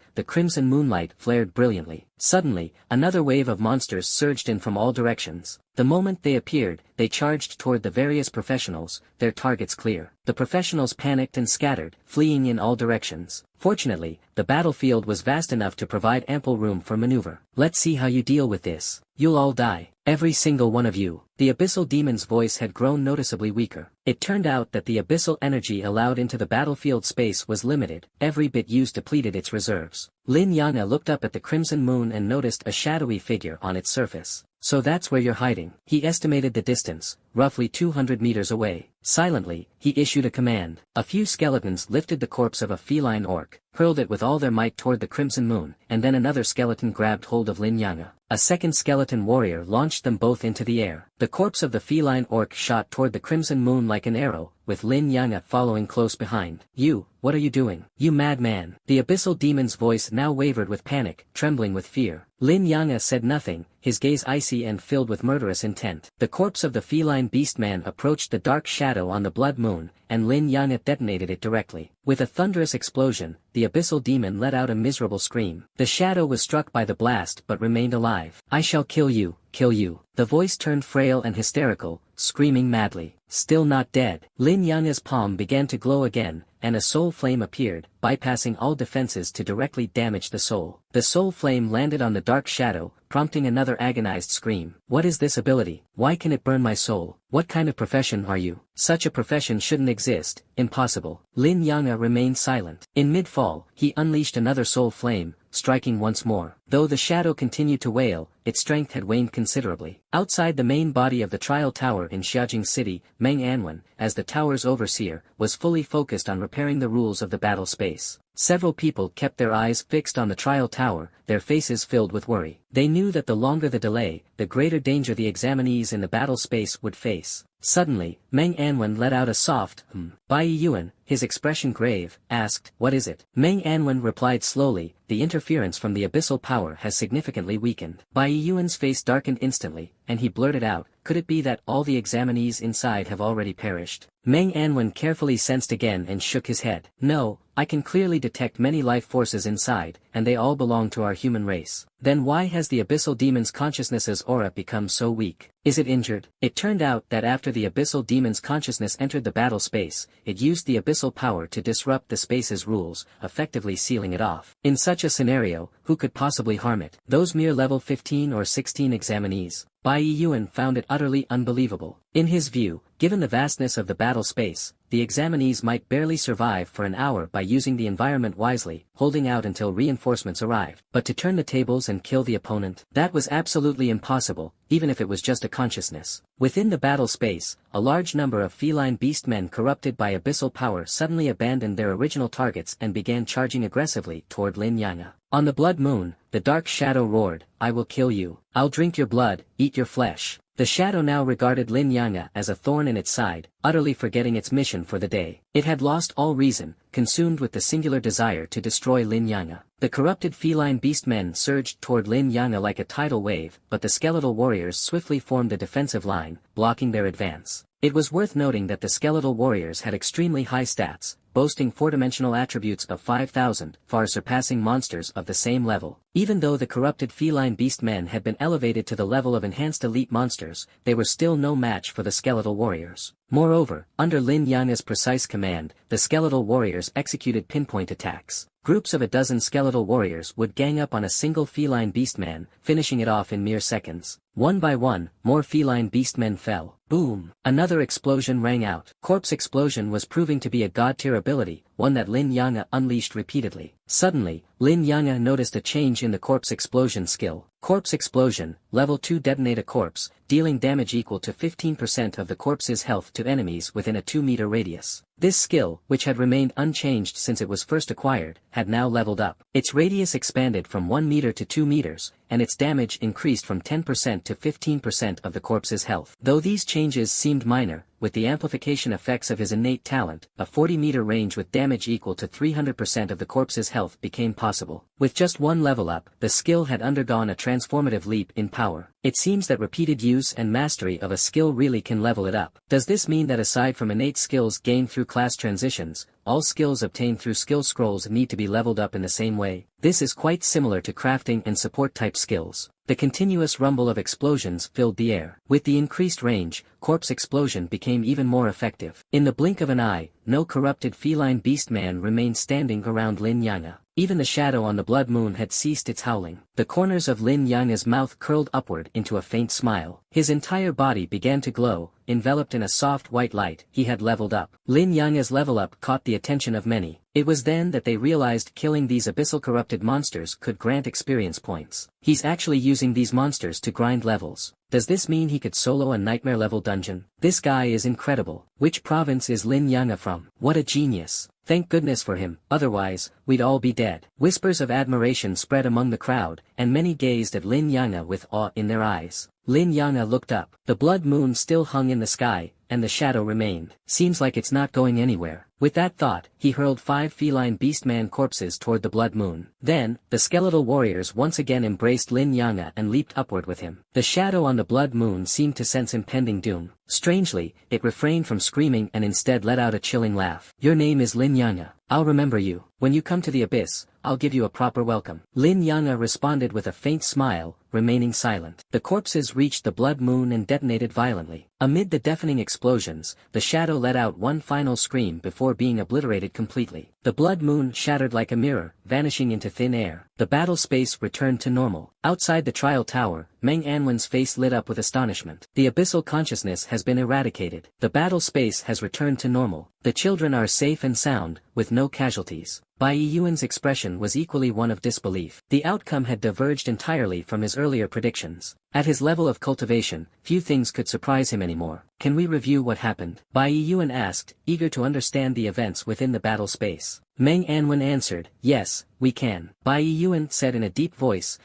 the crimson moonlight flared brilliantly. Suddenly, another wave of monsters surged in from all directions. The moment they appeared, they charged toward the various professionals, their targets clear. The professionals panicked and scattered, fleeing in all directions. Fortunately, the battlefield was vast enough to provide ample room for maneuver. Let's see how you deal with this. You'll all die. Every single one of you. The abyssal demon's voice had grown noticeably weaker. It turned out that the abyssal energy allowed into the battlefield space was limited. Every bit used depleted its reserves. Lin Yanga looked up at the crimson moon and noticed a shadowy figure on its surface. So that's where you're hiding. He estimated the distance, roughly 200 meters away. Silently, he issued a command. A few skeletons lifted the corpse of a feline orc, hurled it with all their might toward the crimson moon, and then another skeleton grabbed hold of Lin Yanga. A second skeleton warrior launched them both into the air. The corpse of the feline orc shot toward the crimson moon like an arrow, with Lin Yanga following close behind. You, what are you doing? You madman. The abyssal demon's voice now wavered with panic, trembling with fear. Lin Yanga said nothing, his gaze icy and filled with murderous intent. The corpse of the feline beastman approached the dark shadow on the blood moon, and Lin Yanga detonated it directly. With a thunderous explosion, the abyssal demon let out a miserable scream. The shadow was struck by the blast but remained alive. I shall kill you, kill you. The voice turned frail and hysterical, screaming madly. Still not dead. Lin Yanga's palm began to glow again, and a soul flame appeared, bypassing all defenses to directly damage the soul. The soul flame landed on the dark shadow, prompting another agonized scream. What is this ability? Why can it burn my soul? What kind of profession are you? Such a profession shouldn't exist, impossible. Lin Yang'e remained silent. In mid-fall, he unleashed another soul flame, striking once more. Though the shadow continued to wail, its strength had waned considerably. Outside the main body of the trial tower in Xiaojing City, Meng Anwen, as the tower's overseer, was fully focused on repairing the rules of the battle space. Several people kept their eyes fixed on the trial tower, their faces filled with worry. They knew that the longer the delay, the greater danger the examinees in the battle space would face. Suddenly, Meng Anwen let out a soft, Bai Yuan, his expression grave, asked, "What is it?" Meng Anwen replied slowly, "The interference from the abyssal power has significantly weakened." Bai Yuan's face darkened instantly, and he blurted out, "Could it be that all the examinees inside have already perished?" Meng Anwen carefully sensed again and shook his head. "No, I can clearly detect many life forces inside, and they all belong to our human race. Then why has the abyssal demon's consciousness's aura become so weak? Is it injured?" It turned out that after the abyssal demon's consciousness entered the battle space, it used the abyssal power to disrupt the space's rules, effectively sealing it off. In such a scenario, who could possibly harm it? Those mere level 15 or 16 examinees. Bai Yuan found it utterly unbelievable. In his view, given the vastness of the battle space, the examinees might barely survive for an hour by using the environment wisely, holding out until reinforcements arrived. But to turn the tables and kill the opponent, that was absolutely impossible, even if it was just a consciousness. Within the battle space, a large number of feline beastmen corrupted by abyssal power suddenly abandoned their original targets and began charging aggressively toward Lin Yang'e. On the blood moon, the dark shadow roared, "I will kill you. I'll drink your blood, eat your flesh." The shadow now regarded Lin Yang'e as a thorn in its side, utterly forgetting its mission for the day. It had lost all reason, consumed with the singular desire to destroy Lin Yang'e. The corrupted feline beastmen surged toward Lin Yang'e like a tidal wave, but the skeletal warriors swiftly formed a defensive line, blocking their advance. It was worth noting that the skeletal warriors had extremely high stats, boasting four-dimensional attributes of 5,000, far surpassing monsters of the same level. Even though the corrupted feline beastmen had been elevated to the level of enhanced elite monsters, they were still no match for the skeletal warriors. Moreover, under Lin Yang'e's precise command, the skeletal warriors executed pinpoint attacks. Groups of a dozen skeletal warriors would gang up on a single feline beastman, finishing it off in mere seconds. One by one, more feline beastmen fell. Boom! Another explosion rang out. Corpse explosion was proving to be a god-tier ability, one that Lin Yang'e unleashed repeatedly. Suddenly, Lin Yang'e noticed a change in the corpse explosion skill. Corpse explosion, level 2, detonate a corpse, dealing damage equal to 15% of the corpse's health to enemies within a 2-meter radius. This skill, which had remained unchanged since it was first acquired, had now leveled up. Its radius expanded from 1 meter to 2 meters, and its damage increased from 10% to 15% of the corpse's health. Though these changes seemed minor, with the amplification effects of his innate talent, a 40-meter range with damage equal to 300% of the corpse's health became possible. With just one level up, the skill had undergone a transformative leap in power. It seems that repeated use and mastery of a skill really can level it up. Does this mean that aside from innate skills gained through class transitions, all skills obtained through skill scrolls need to be leveled up in the same way? This is quite similar to crafting and support type skills. The continuous rumble of explosions filled the air. With the increased range, corpse explosion became even more effective. In the blink of an eye, no corrupted feline beastman remained standing around Lin Yang'e. Even the shadow on the blood moon had ceased its howling. The corners of Lin Yang'e's mouth curled upward into a faint smile. His entire body began to glow, enveloped in a soft white light. He had leveled up. Lin Yang'e's level up caught the attention of many. It was then that they realized killing these abyssal corrupted monsters could grant experience points. He's actually using these monsters to grind levels. Does this mean he could solo a nightmare-level dungeon? This guy is incredible. Which province is Lin Yang'e from? What a genius. Thank goodness for him, otherwise, we'd all be dead. Whispers of admiration spread among the crowd, and many gazed at Lin Yang'e with awe in their eyes. Lin Yang'e looked up. The blood moon still hung in the sky, and the shadow remained. Seems like it's not going anywhere. With that thought, he hurled 5 feline beastman corpses toward the blood moon. Then, the skeletal warriors once again embraced Lin Yang'e and leaped upward with him. The shadow on the blood moon seemed to sense impending doom. Strangely, it refrained from screaming and instead let out a chilling laugh. "Your name is Lin Yang'e. I'll remember you. When you come to the abyss, I'll give you a proper welcome. Lin Yanga responded with a faint smile, remaining silent. The corpses reached the blood moon and detonated violently. Amid the deafening explosions, the shadow let out one final scream before being obliterated completely. The blood moon shattered like a mirror, vanishing into thin air. The battle space returned to normal. Outside the trial tower, Meng Anwen's face lit up with astonishment. The abyssal consciousness has been eradicated. The battle space has returned to normal. The children are safe and sound, with no casualties. Bai Yuan's expression was equally one of disbelief. The outcome had diverged entirely from his earlier predictions. At his level of cultivation, few things could surprise him anymore. Can we review what happened? Bai Yuan asked, eager to understand the events within the battle space. Meng Anwen answered, yes, we can. Bai Yuan said in a deep voice,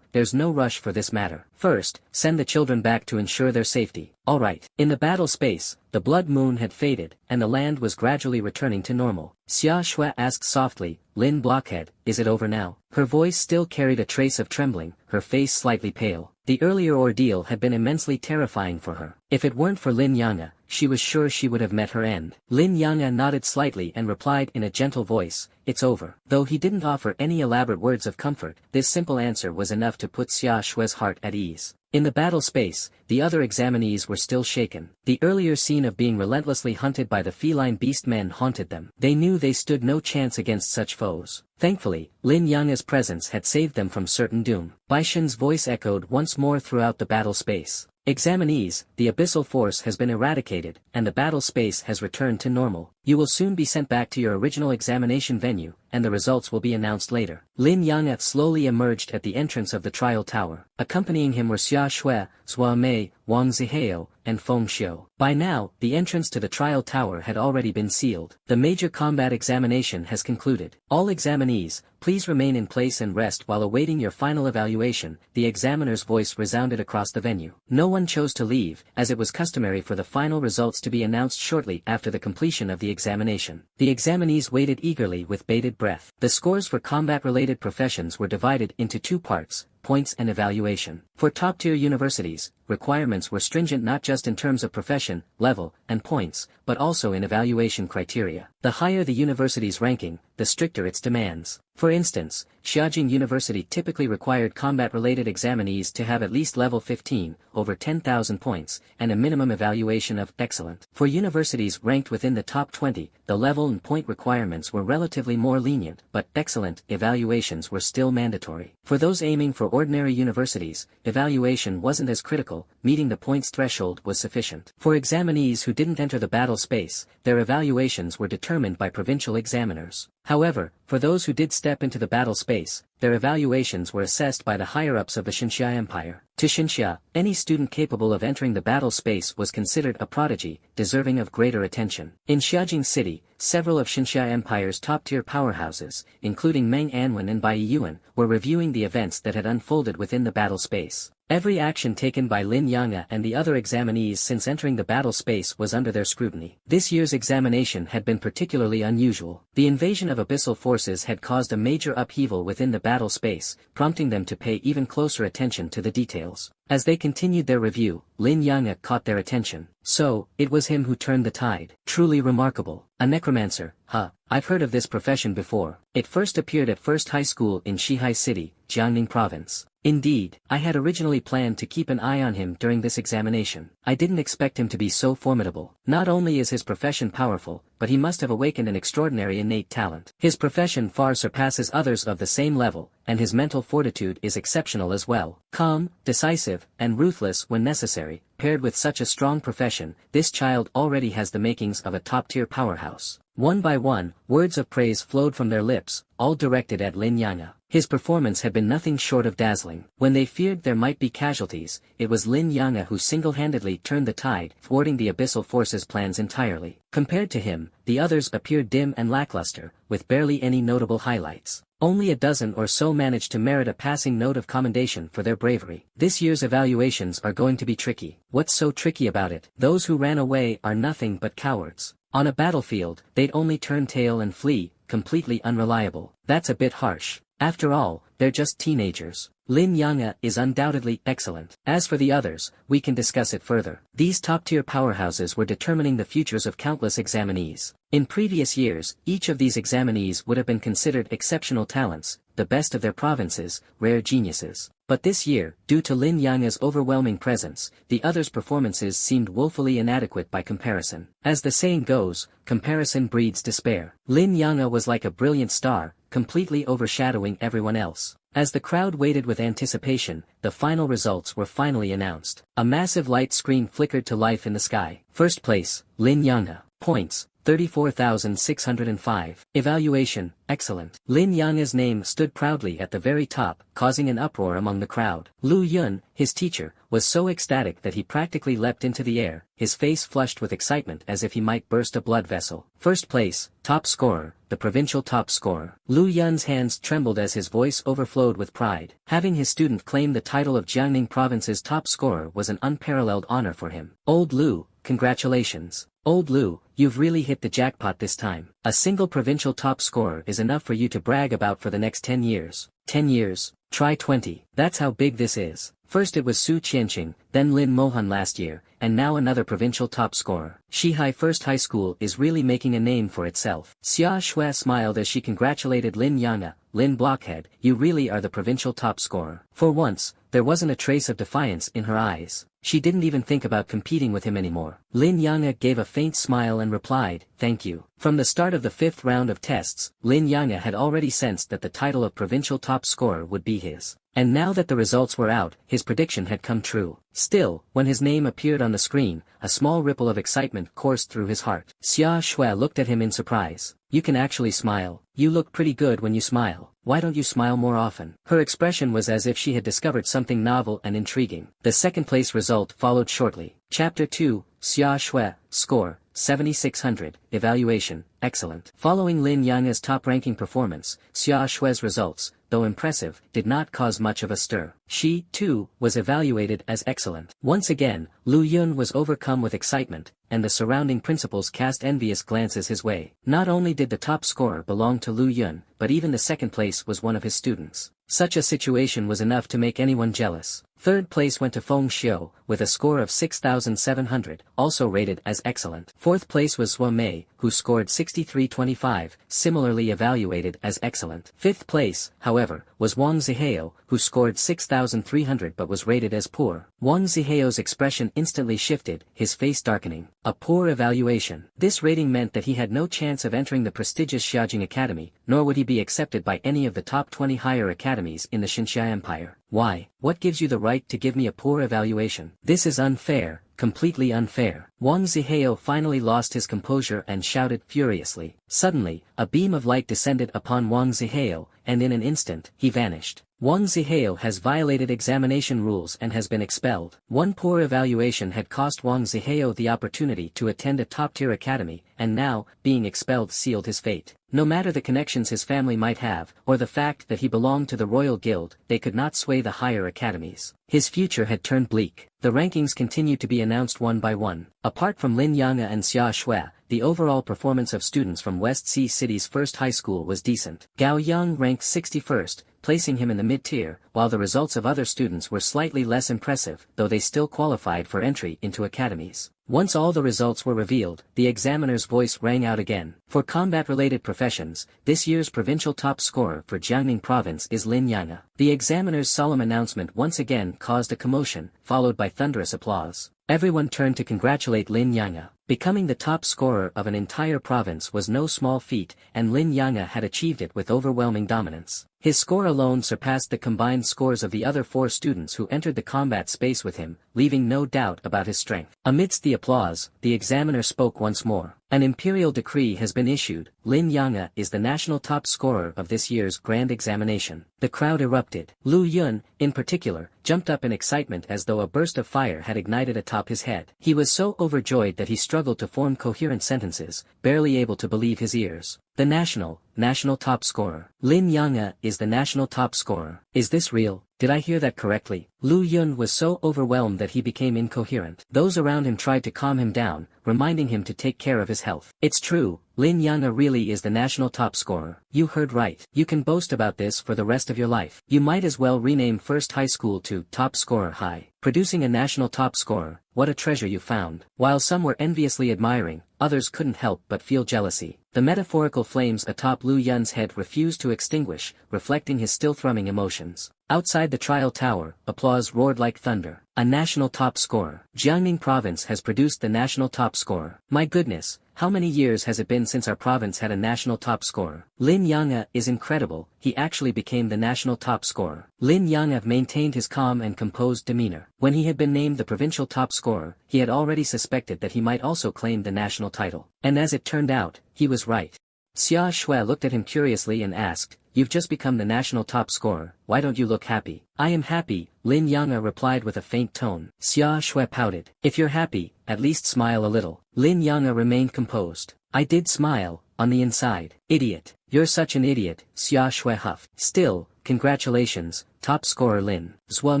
there's no rush for this matter. First, send the children back to ensure their safety. Alright. In the battle space, the blood moon had faded, and the land was gradually returning to normal. Xia Shui asked softly, Lin Blockhead, is it over now? Her voice still carried a trace of trembling, her face slightly pale. The earlier ordeal had been immensely terrifying for her. If it weren't for Lin Yanga, she was sure she would have met her end. Lin Yanga nodded slightly and replied in a gentle voice, it's over. Though he didn't offer any elaborate words of comfort, this simple answer was enough to put Xia Shui's heart at ease. In the battle space, the other examinees were still shaken. The earlier scene of being relentlessly hunted by the feline beastmen haunted them. They knew they stood no chance against such foes. Thankfully, Lin Yanga's presence had saved them from certain doom. Bai Shen's voice echoed once more throughout the battle space. Examinees, the abyssal force has been eradicated, and the battle space has returned to normal. You will soon be sent back to your original examination venue, and the results will be announced later. Lin Yanga slowly emerged at the entrance of the trial tower. Accompanying him were Xia Shui, Zhua Mei, Wang Zihao, and Feng Xiu. By now, the entrance to the trial tower had already been sealed. The major combat examination has concluded. All examinees, please remain in place and rest while awaiting your final evaluation, the examiner's voice resounded across the venue. No one chose to leave, as it was customary for the final results to be announced shortly after the completion of the examination. The examinees waited eagerly with bated breath. The scores for combat-related professions were divided into two parts: points and evaluation. For top-tier universities, requirements were stringent not just in terms of profession, level, and points, but also in evaluation criteria. The higher the university's ranking, the stricter its demands. For instance, Xiajing University typically required combat-related examinees to have at least level 15, over 10,000 points, and a minimum evaluation of excellent. For universities ranked within the top 20, the level and point requirements were relatively more lenient, but excellent evaluations were still mandatory. For those aiming for ordinary universities, evaluation wasn't as critical, meeting the points threshold was sufficient. For examinees who didn't enter the battle space, their evaluations were determined by provincial examiners. However, for those who did step into the battle space, their evaluations were assessed by the higher-ups of the Xinxia Empire. To Xinxia, any student capable of entering the battle space was considered a prodigy, deserving of greater attention. In Xiajing City, several of Xinxia Empire's top-tier powerhouses, including Meng Anwen and Bai Yuan, were reviewing the events that had unfolded within the battle space. Every action taken by Lin Yanga and the other examinees since entering the battle space was under their scrutiny. This year's examination had been particularly unusual. The invasion of abyssal forces had caused a major upheaval within the battle space, prompting them to pay even closer attention to the details. As they continued their review, Lin Yanga caught their attention. So, it was him who turned the tide. Truly remarkable. A necromancer, huh? I've heard of this profession before. It first appeared at First High School in Shihai City, Jiangning Province. Indeed, I had originally planned to keep an eye on him during this examination. I didn't expect him to be so formidable. Not only is his profession powerful, but he must have awakened an extraordinary innate talent. His profession far surpasses others of the same level, and his mental fortitude is exceptional as well. Calm, decisive, and ruthless when necessary, paired with such a strong profession, this child already has the makings of a top-tier powerhouse. One by one, words of praise flowed from their lips, all directed at Lin Yanga. His performance had been nothing short of dazzling. When they feared there might be casualties, it was Lin Yanga who single-handedly turned the tide, thwarting the abyssal forces' plans entirely. Compared to him, the others appeared dim and lackluster, with barely any notable highlights. Only a dozen or so managed to merit a passing note of commendation for their bravery. This year's evaluations are going to be tricky. What's so tricky about it? Those who ran away are nothing but cowards. On a battlefield, they'd only turn tail and flee, completely unreliable. That's a bit harsh. After all, they're just teenagers. Lin Yanghe is undoubtedly excellent. As for the others, we can discuss it further. These top-tier powerhouses were determining the futures of countless examinees. In previous years, each of these examinees would have been considered exceptional talents, the best of their provinces, rare geniuses. But this year, due to Lin Yanghe's overwhelming presence, the others' performances seemed woefully inadequate by comparison. As the saying goes, comparison breeds despair. Lin Yanghe was like a brilliant star, completely overshadowing everyone else. As the crowd waited with anticipation, the final results were finally announced. A massive light screen flickered to life in the sky. First place, Lin Yanghe. Points, 34,605. Evaluation, excellent. Lin Yanghe's name stood proudly at the very top, causing an uproar among the crowd. Lu Yun, his teacher, was so ecstatic that he practically leapt into the air, his face flushed with excitement as if he might burst a blood vessel. First place, top scorer, the provincial top scorer. Lu Yun's hands trembled as his voice overflowed with pride. Having his student claim the title of Jiangning Province's top scorer was an unparalleled honor for him. Old Lu, congratulations. Old Lu, you've really hit the jackpot this time. A single provincial top scorer is enough for you to brag about for the next 10 years. 10 years? Try 20. That's how big this is. First it was Su Qianqing, then Lin Mohan last year, and now another provincial top scorer. Shihai First High School is really making a name for itself. Xia Shui smiled as she congratulated Lin Yanghe. Lin Blockhead, you really are the provincial top scorer. For once, there wasn't a trace of defiance in her eyes. She didn't even think about competing with him anymore. Lin Yanghe gave a faint smile and replied, thank you. From the start of the 5th round of tests, Lin Yanghe had already sensed that the title of provincial top scorer would be his. And now that the results were out, his prediction had come true. Still, when his name appeared on the screen, a small ripple of excitement coursed through his heart. Xia Shui looked at him in surprise. You can actually smile. You look pretty good when you smile. Why don't you smile more often? Her expression was as if she had discovered something novel and intriguing. The second place result followed shortly. Chapter 2, Xia Shui, score, 7600, evaluation, excellent. Following Lin Yanghe's top-ranking performance, Xia Shui's results, though impressive, did not cause much of a stir. She, too, was evaluated as excellent. Once again, Lu Yun was overcome with excitement, and the surrounding principals cast envious glances his way. Not only did the top scorer belong to Lu Yun, but even the second place was one of his students. Such a situation was enough to make anyone jealous. Third place went to Feng Xiu, with a score of 6,700, also rated as excellent. Fourth place was Sua Mei, who scored 6325, similarly evaluated as excellent. Fifth place, however, was Wang Zihao, who scored 6,300 but was rated as poor. Wang Zihao's expression instantly shifted, his face darkening. A poor evaluation. This rating meant that he had no chance of entering the prestigious Xiaojing Academy, nor would he be accepted by any of the top 20 higher academies in the Xinxia Empire. Why? What gives you the right to give me a poor evaluation? This is unfair, completely unfair. Wang Zihao finally lost his composure and shouted furiously. Suddenly, a beam of light descended upon Wang Zihao, and in an instant, he vanished. Wang Zihao has violated examination rules and has been expelled. One poor evaluation had cost Wang Zihao the opportunity to attend a top-tier academy, and now, being expelled sealed his fate. No matter the connections his family might have, or the fact that he belonged to the royal guild, they could not sway the higher academies. His future had turned bleak. The rankings continued to be announced one by one. Apart from Lin Yanghe and Xia Shui, the overall performance of students from West Sea City's first high school was decent. Gao Yang ranked 61st, placing him in the mid-tier, while the results of other students were slightly less impressive, though they still qualified for entry into academies. Once all the results were revealed, the examiner's voice rang out again. For combat-related professions, this year's provincial top scorer for Jiangning Province is Lin Yanghe. The examiner's solemn announcement once again caused a commotion, followed by thunderous applause. Everyone turned to congratulate Lin Yanghe. Becoming the top scorer of an entire province was no small feat, and Lin Yanghe had achieved it with overwhelming dominance. His score alone surpassed the combined scores of the other 4 students who entered the combat space with him, leaving no doubt about his strength. Amidst the applause, the examiner spoke once more. An imperial decree has been issued. Lin Yanghe is the national top scorer of this year's grand examination. The crowd erupted. Lu Yun, in particular, jumped up in excitement as though a burst of fire had ignited atop his head. He was so overjoyed that he struggled to form coherent sentences, barely able to believe his ears. The national top scorer. Lin Yanghe is the national top scorer. Is this real? Did I hear that correctly? Lu Yun was so overwhelmed that he became incoherent. Those around him tried to calm him down, reminding him to take care of his health. It's true, Lin Yanghe really is the national top scorer. You heard right. You can boast about this for the rest of your life. You might as well rename First High School to Top Scorer High. Producing a national top scorer, what a treasure you found. While some were enviously admiring, others couldn't help but feel jealousy. The metaphorical flames atop Lu Yun's head refused to extinguish, reflecting his still thrumming emotions. Outside the trial tower, applause roared like thunder. A national top scorer. Jiangning province has produced the national top scorer. My goodness, how many years has it been since our province had a national top scorer? Lin Yanghe is incredible, he actually became the national top scorer. Lin Yanghe maintained his calm and composed demeanor. When he had been named the provincial top scorer, he had already suspected that he might also claim the national title. And as it turned out, he was right. Xia Shui looked at him curiously and asked, "You've just become the national top scorer, why don't you look happy?" "I am happy," Lin Yanghe replied with a faint tone. Xia Shui pouted. "If you're happy, at least smile a little." Lin Yanghe remained composed. "I did smile, on the inside." "Idiot. You're such an idiot," Xia Shui huffed. "Still, congratulations, top scorer Lin." Zhuo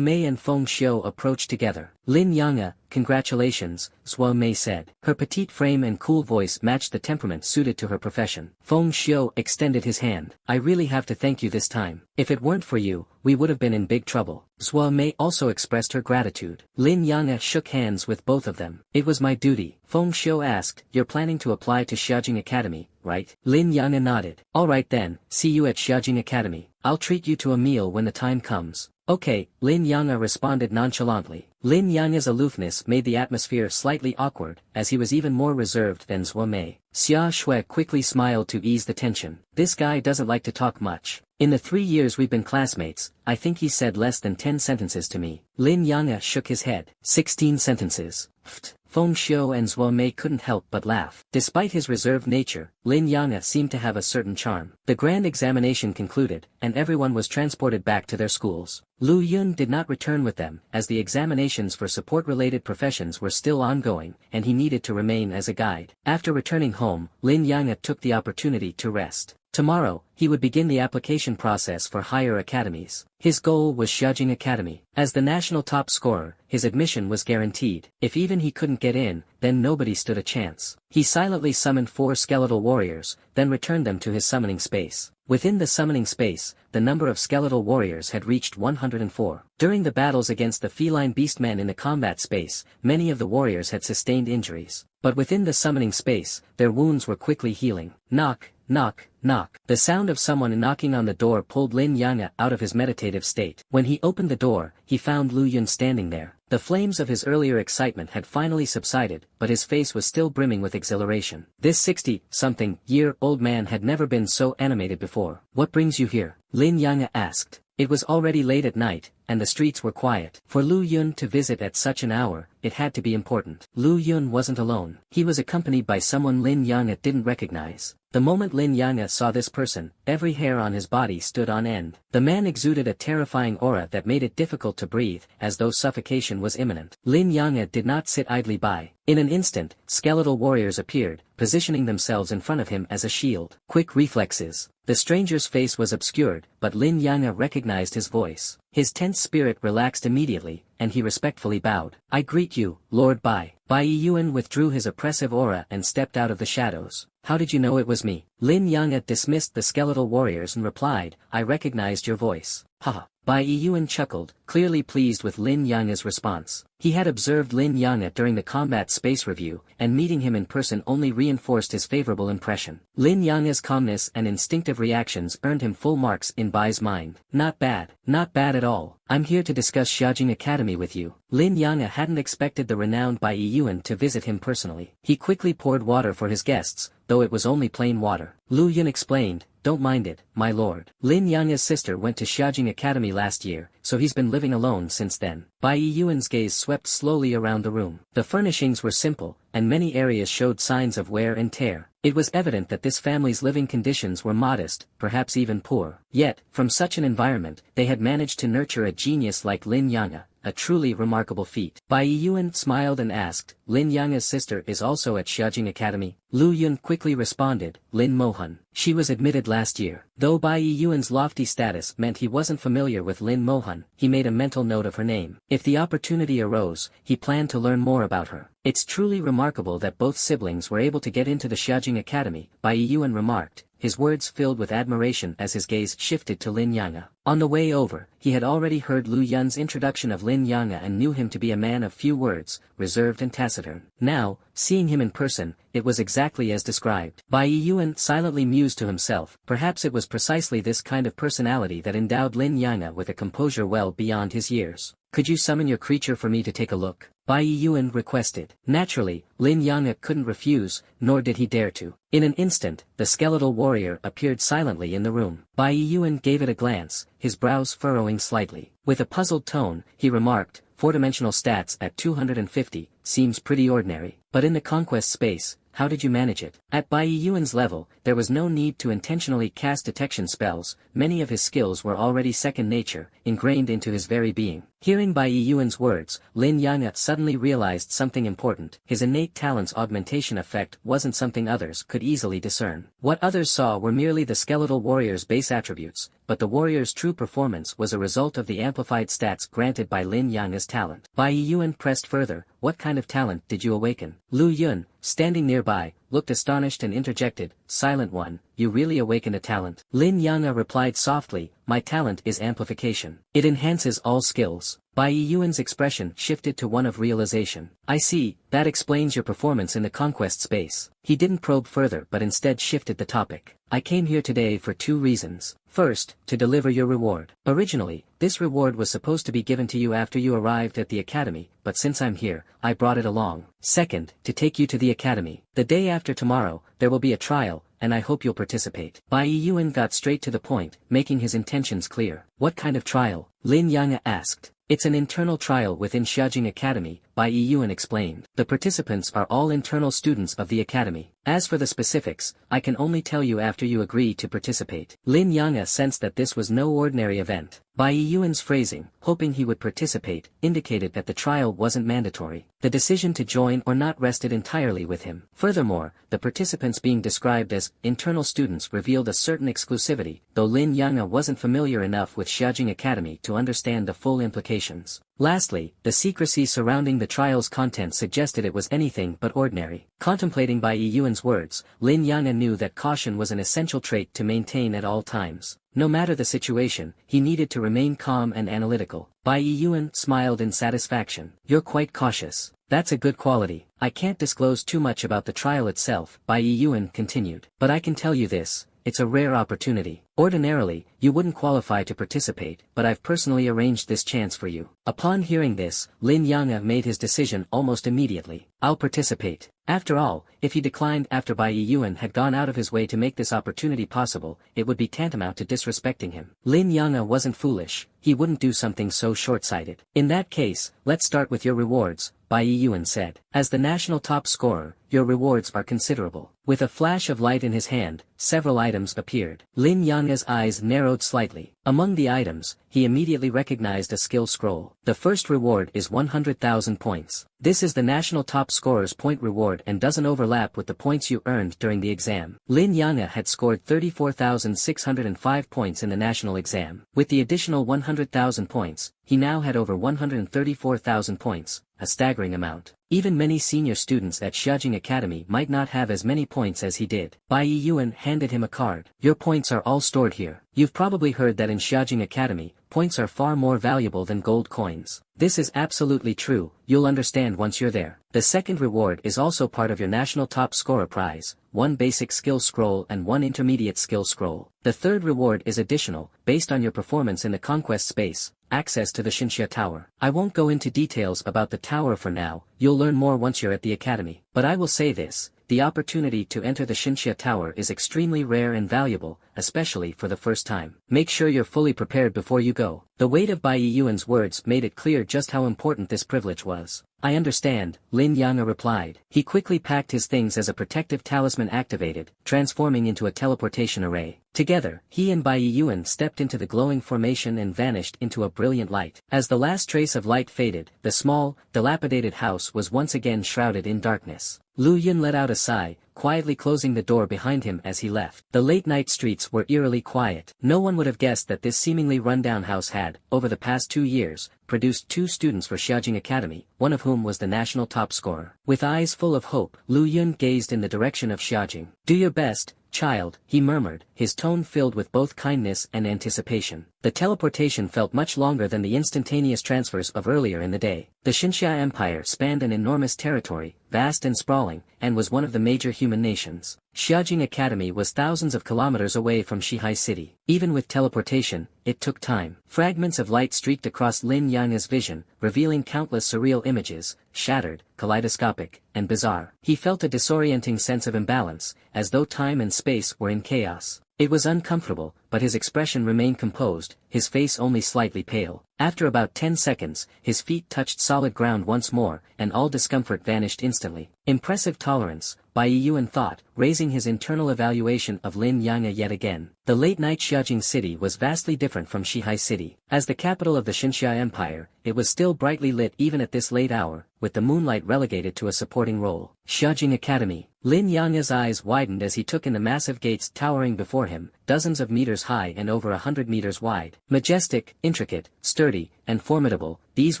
Mei and Feng Xiu approached together. "Lin Yanghe, congratulations," Zhuo Mei said. Her petite frame and cool voice matched the temperament suited to her profession. Feng Xiu extended his hand. "I really have to thank you this time. If it weren't for you, we would have been in big trouble." Zhuo Mei also expressed her gratitude. Lin Yanghe shook hands with both of them. "It was my duty." Feng Xiu asked, "You're planning to apply to Xiaojing Academy, right?" Lin Yanghe nodded. "All right then, see you at Xiaojing Academy. I'll treat you to a meal when the time comes." "Okay," Lin Yanghe responded nonchalantly. Lin Yanghe's aloofness made the atmosphere slightly awkward, as he was even more reserved than Zhuo Mei. Xia Shui quickly smiled to ease the tension. "This guy doesn't like to talk much. In the 3 years we've been classmates, I think he said less than 10 sentences to me." Lin Yanghe shook his head. 16 sentences. Pfft. Feng Xiu and Zhuo Mei couldn't help but laugh. Despite his reserved nature, Lin Yanghe seemed to have a certain charm. The grand examination concluded, and everyone was transported back to their schools. Lu Yun did not return with them, as the examinations for support-related professions were still ongoing, and he needed to remain as a guide. After returning home, Lin Yanghe took the opportunity to rest. Tomorrow, he would begin the application process for higher academies. His goal was Xiaojing Academy. As the national top scorer, his admission was guaranteed. If even he couldn't get in, then nobody stood a chance. He silently summoned 4 skeletal warriors, then returned them to his summoning space. Within the summoning space, the number of skeletal warriors had reached 104. During the battles against the feline beastmen in the combat space, many of the warriors had sustained injuries. But within the summoning space, their wounds were quickly healing. Knock, knock, knock. The sound of someone knocking on the door pulled Lin Yanghe out of his meditative state. When he opened the door, he found Lu Yun standing there. The flames of his earlier excitement had finally subsided, but his face was still brimming with exhilaration. This 60-something-year-old man had never been so animated before. "What brings you here?" Lin Yanghe asked. It was already late at night, and the streets were quiet. For Lu Yun to visit at such an hour, it had to be important. Lu Yun wasn't alone. He was accompanied by someone Lin Yanghe didn't recognize. The moment Lin Yanghe saw this person, every hair on his body stood on end. The man exuded a terrifying aura that made it difficult to breathe, as though suffocation was imminent. Lin Yanghe did not sit idly by. In an instant, skeletal warriors appeared, positioning themselves in front of him as a shield. Quick reflexes. The stranger's face was obscured, but Lin Yanghe recognized his voice. His tense spirit relaxed immediately, and he respectfully bowed. "I greet you, Lord Bai." Bai Yiyuan withdrew his oppressive aura and stepped out of the shadows. "How did you know it was me?" Lin Yanghe dismissed the skeletal warriors and replied, "I recognized your voice." "Haha." Bai Yiyuan chuckled, clearly pleased with Lin Yanghe's response. He had observed Lin Yanghe during the combat space review, and meeting him in person only reinforced his favorable impression. Lin Yanghe's calmness and instinctive reactions earned him full marks in Bai's mind. "Not bad. Not bad at all. I'm here to discuss Xiaojing Academy with you." Lin Yanghe hadn't expected the renowned Bai Yiyuan to visit him personally. He quickly poured water for his guests, though it was only plain water. Lu Yun explained, "Don't mind it, my lord. Lin Yanghe's sister went to Xiaojing Academy last year, so he's been living alone since then." Bai Yiyuan's gaze swept slowly around the room. The furnishings were simple, and many areas showed signs of wear and tear. It was evident that this family's living conditions were modest, perhaps even poor. Yet, from such an environment, they had managed to nurture a genius like Lin Yanghe. a truly remarkable feat. Bai Yun smiled and asked, Lin Yang's sister is also at Xiaojing Academy? Lu Yun quickly responded, Lin Mohan. She was admitted last year. Though Bai Yun's lofty status meant he wasn't familiar with Lin Mohan, he made a mental note of her name. If the opportunity arose, he planned to learn more about her. It's truly remarkable that both siblings were able to get into the Xiaojing Academy, Bai Yun remarked, his words filled with admiration as his gaze shifted to Lin Yang. On the way over, he had already heard Lu Yun's introduction of Lin Yang and knew him to be a man of few words, reserved and taciturn. Now, seeing him in person, it was exactly as described. Bai Yun silently mused to himself, perhaps it was precisely this kind of personality that endowed Lin Yang with a composure well beyond his years. Could you summon your creature for me to take a look? Bai Yun requested. Naturally, Lin Yang couldn't refuse, nor did he dare to. In an instant, the skeletal warrior appeared silently in the room. Bai Yun gave it a glance, his brows furrowing slightly. With a puzzled tone, he remarked, 4-dimensional stats at 250, seems pretty ordinary. But in the conquest space, how did you manage it? At Bai Yun's level, there was no need to intentionally cast detection spells, many of his skills were already second nature, ingrained into his very being. Hearing Bai Yun's words, Lin Yang suddenly realized something important. His innate talent's augmentation effect wasn't something others could easily discern. What others saw were merely the skeletal warrior's base attributes, but the warrior's true performance was a result of the amplified stats granted by Lin Yang's talent. Bai Yun pressed further, what kind of talent did you awaken? Lu Yun, standing nearby, looked astonished and interjected, Silent One, you really awakened a talent. Lin Yang replied softly, my talent is amplification. It enhances all skills. Bai Yun's expression shifted to one of realization. I see, that explains your performance in the conquest space. He didn't probe further but instead shifted the topic. I came here today for 2 reasons. First, to deliver your reward. Originally, this reward was supposed to be given to you after you arrived at the academy, but since I'm here, I brought it along. Second, to take you to the academy. The day after tomorrow, there will be a trial, and I hope you'll participate. Bai Yun got straight to the point, making his intentions clear. What kind of trial? Lin Yang asked. It's an internal trial within Xiaojing Academy, Bai Yun explained. The participants are all internal students of the academy. As for the specifics, I can only tell you after you agree to participate. Lin Yang sensed that this was no ordinary event. Bai Yun's phrasing, hoping he would participate, indicated that the trial wasn't mandatory. The decision to join or not rested entirely with him. Furthermore, the participants being described as internal students revealed a certain exclusivity, though Lin Yang wasn't familiar enough with Xiaojing Academy to understand the full implications. Lastly, the secrecy surrounding the trial's content suggested it was anything but ordinary. Contemplating Bai Yun's words, Lin Yang knew that caution was an essential trait to maintain at all times. No matter the situation, he needed to remain calm and analytical. Bai Yun smiled in satisfaction. You're quite cautious. That's a good quality. I can't disclose too much about the trial itself, Bai Yun continued. But I can tell you this. It's a rare opportunity. Ordinarily, you wouldn't qualify to participate, but I've personally arranged this chance for you. Upon hearing this, Lin Yang made his decision almost immediately. I'll participate. After all, if he declined after Bai Yun had gone out of his way to make this opportunity possible, it would be tantamount to disrespecting him. Lin Yang wasn't foolish. He wouldn't do something so short-sighted. In that case, let's start with your rewards, Bai Yun said. As the national top scorer, your rewards are considerable. With a flash of light in his hand, several items appeared. Lin Yang's eyes narrowed slightly. Among the items, he immediately recognized a skill scroll. The first reward is 100,000 points. This is the national top scorer's point reward and doesn't overlap with the points you earned during the exam. Lin Yang had scored 34,605 points in the national exam. With the additional 100,000 points, he now had over 134,000 points, a staggering amount. Even many senior students at Xiaojing Academy might not have as many points as he did. Bai Yun handed him a card. Your points are all stored here. You've probably heard that in Xiaojing Academy, points are far more valuable than gold coins. This is absolutely true, you'll understand once you're there. The second reward is also part of your national top scorer prize, 1 basic skill scroll and 1 intermediate skill scroll. The third reward is additional, based on your performance in the conquest space, access to the Xinxia Tower. I won't go into details about the tower for now, you'll learn more once you're at the academy. But I will say this, the opportunity to enter the Xinxia Tower is extremely rare and valuable, especially for the first time. Make sure you're fully prepared before you go. The weight of Bai Yuan's words made it clear just how important this privilege was. I understand, Lin Yanga replied. He quickly packed his things as a protective talisman activated, transforming into a teleportation array. Together, he and Bai Yuan stepped into the glowing formation and vanished into a brilliant light. As the last trace of light faded, the small, dilapidated house was once again shrouded in darkness. Lu Yun let out a sigh, quietly closing the door behind him as he left. The late-night streets were eerily quiet. No one would have guessed that this seemingly run-down house had, over the past 2 years, produced 2 students for Xiaojing Academy, one of whom was the national top scorer. With eyes full of hope, Lu Yun gazed in the direction of Xiaojing. Do your best, child, he murmured, his tone filled with both kindness and anticipation. The teleportation felt much longer than the instantaneous transfers of earlier in the day. The Xinxia Empire spanned an enormous territory, vast and sprawling, and was one of the major human nations. Xiaojing Academy was thousands of kilometers away from Shihai City. Even with teleportation, it took time. Fragments of light streaked across Lin Yanga's vision, revealing countless surreal images, shattered, kaleidoscopic, and bizarre. He felt a disorienting sense of imbalance, as though time and space were in chaos. It was uncomfortable, but his expression remained composed, his face only slightly pale. After about 10 seconds, his feet touched solid ground once more, and all discomfort vanished instantly. Impressive tolerance, Bai Yuan thought, raising his internal evaluation of Lin Yanga yet again. The late-night Xiaojing city was vastly different from Shihai City. As the capital of the Xinxia Empire, it was still brightly lit even at this late hour, with the moonlight relegated to a supporting role. Xiaojing Academy. Lin Yanga's eyes widened as he took in the massive gates towering before him, dozens of meters high and over 100 meters wide. Majestic, intricate, sturdy, and formidable, these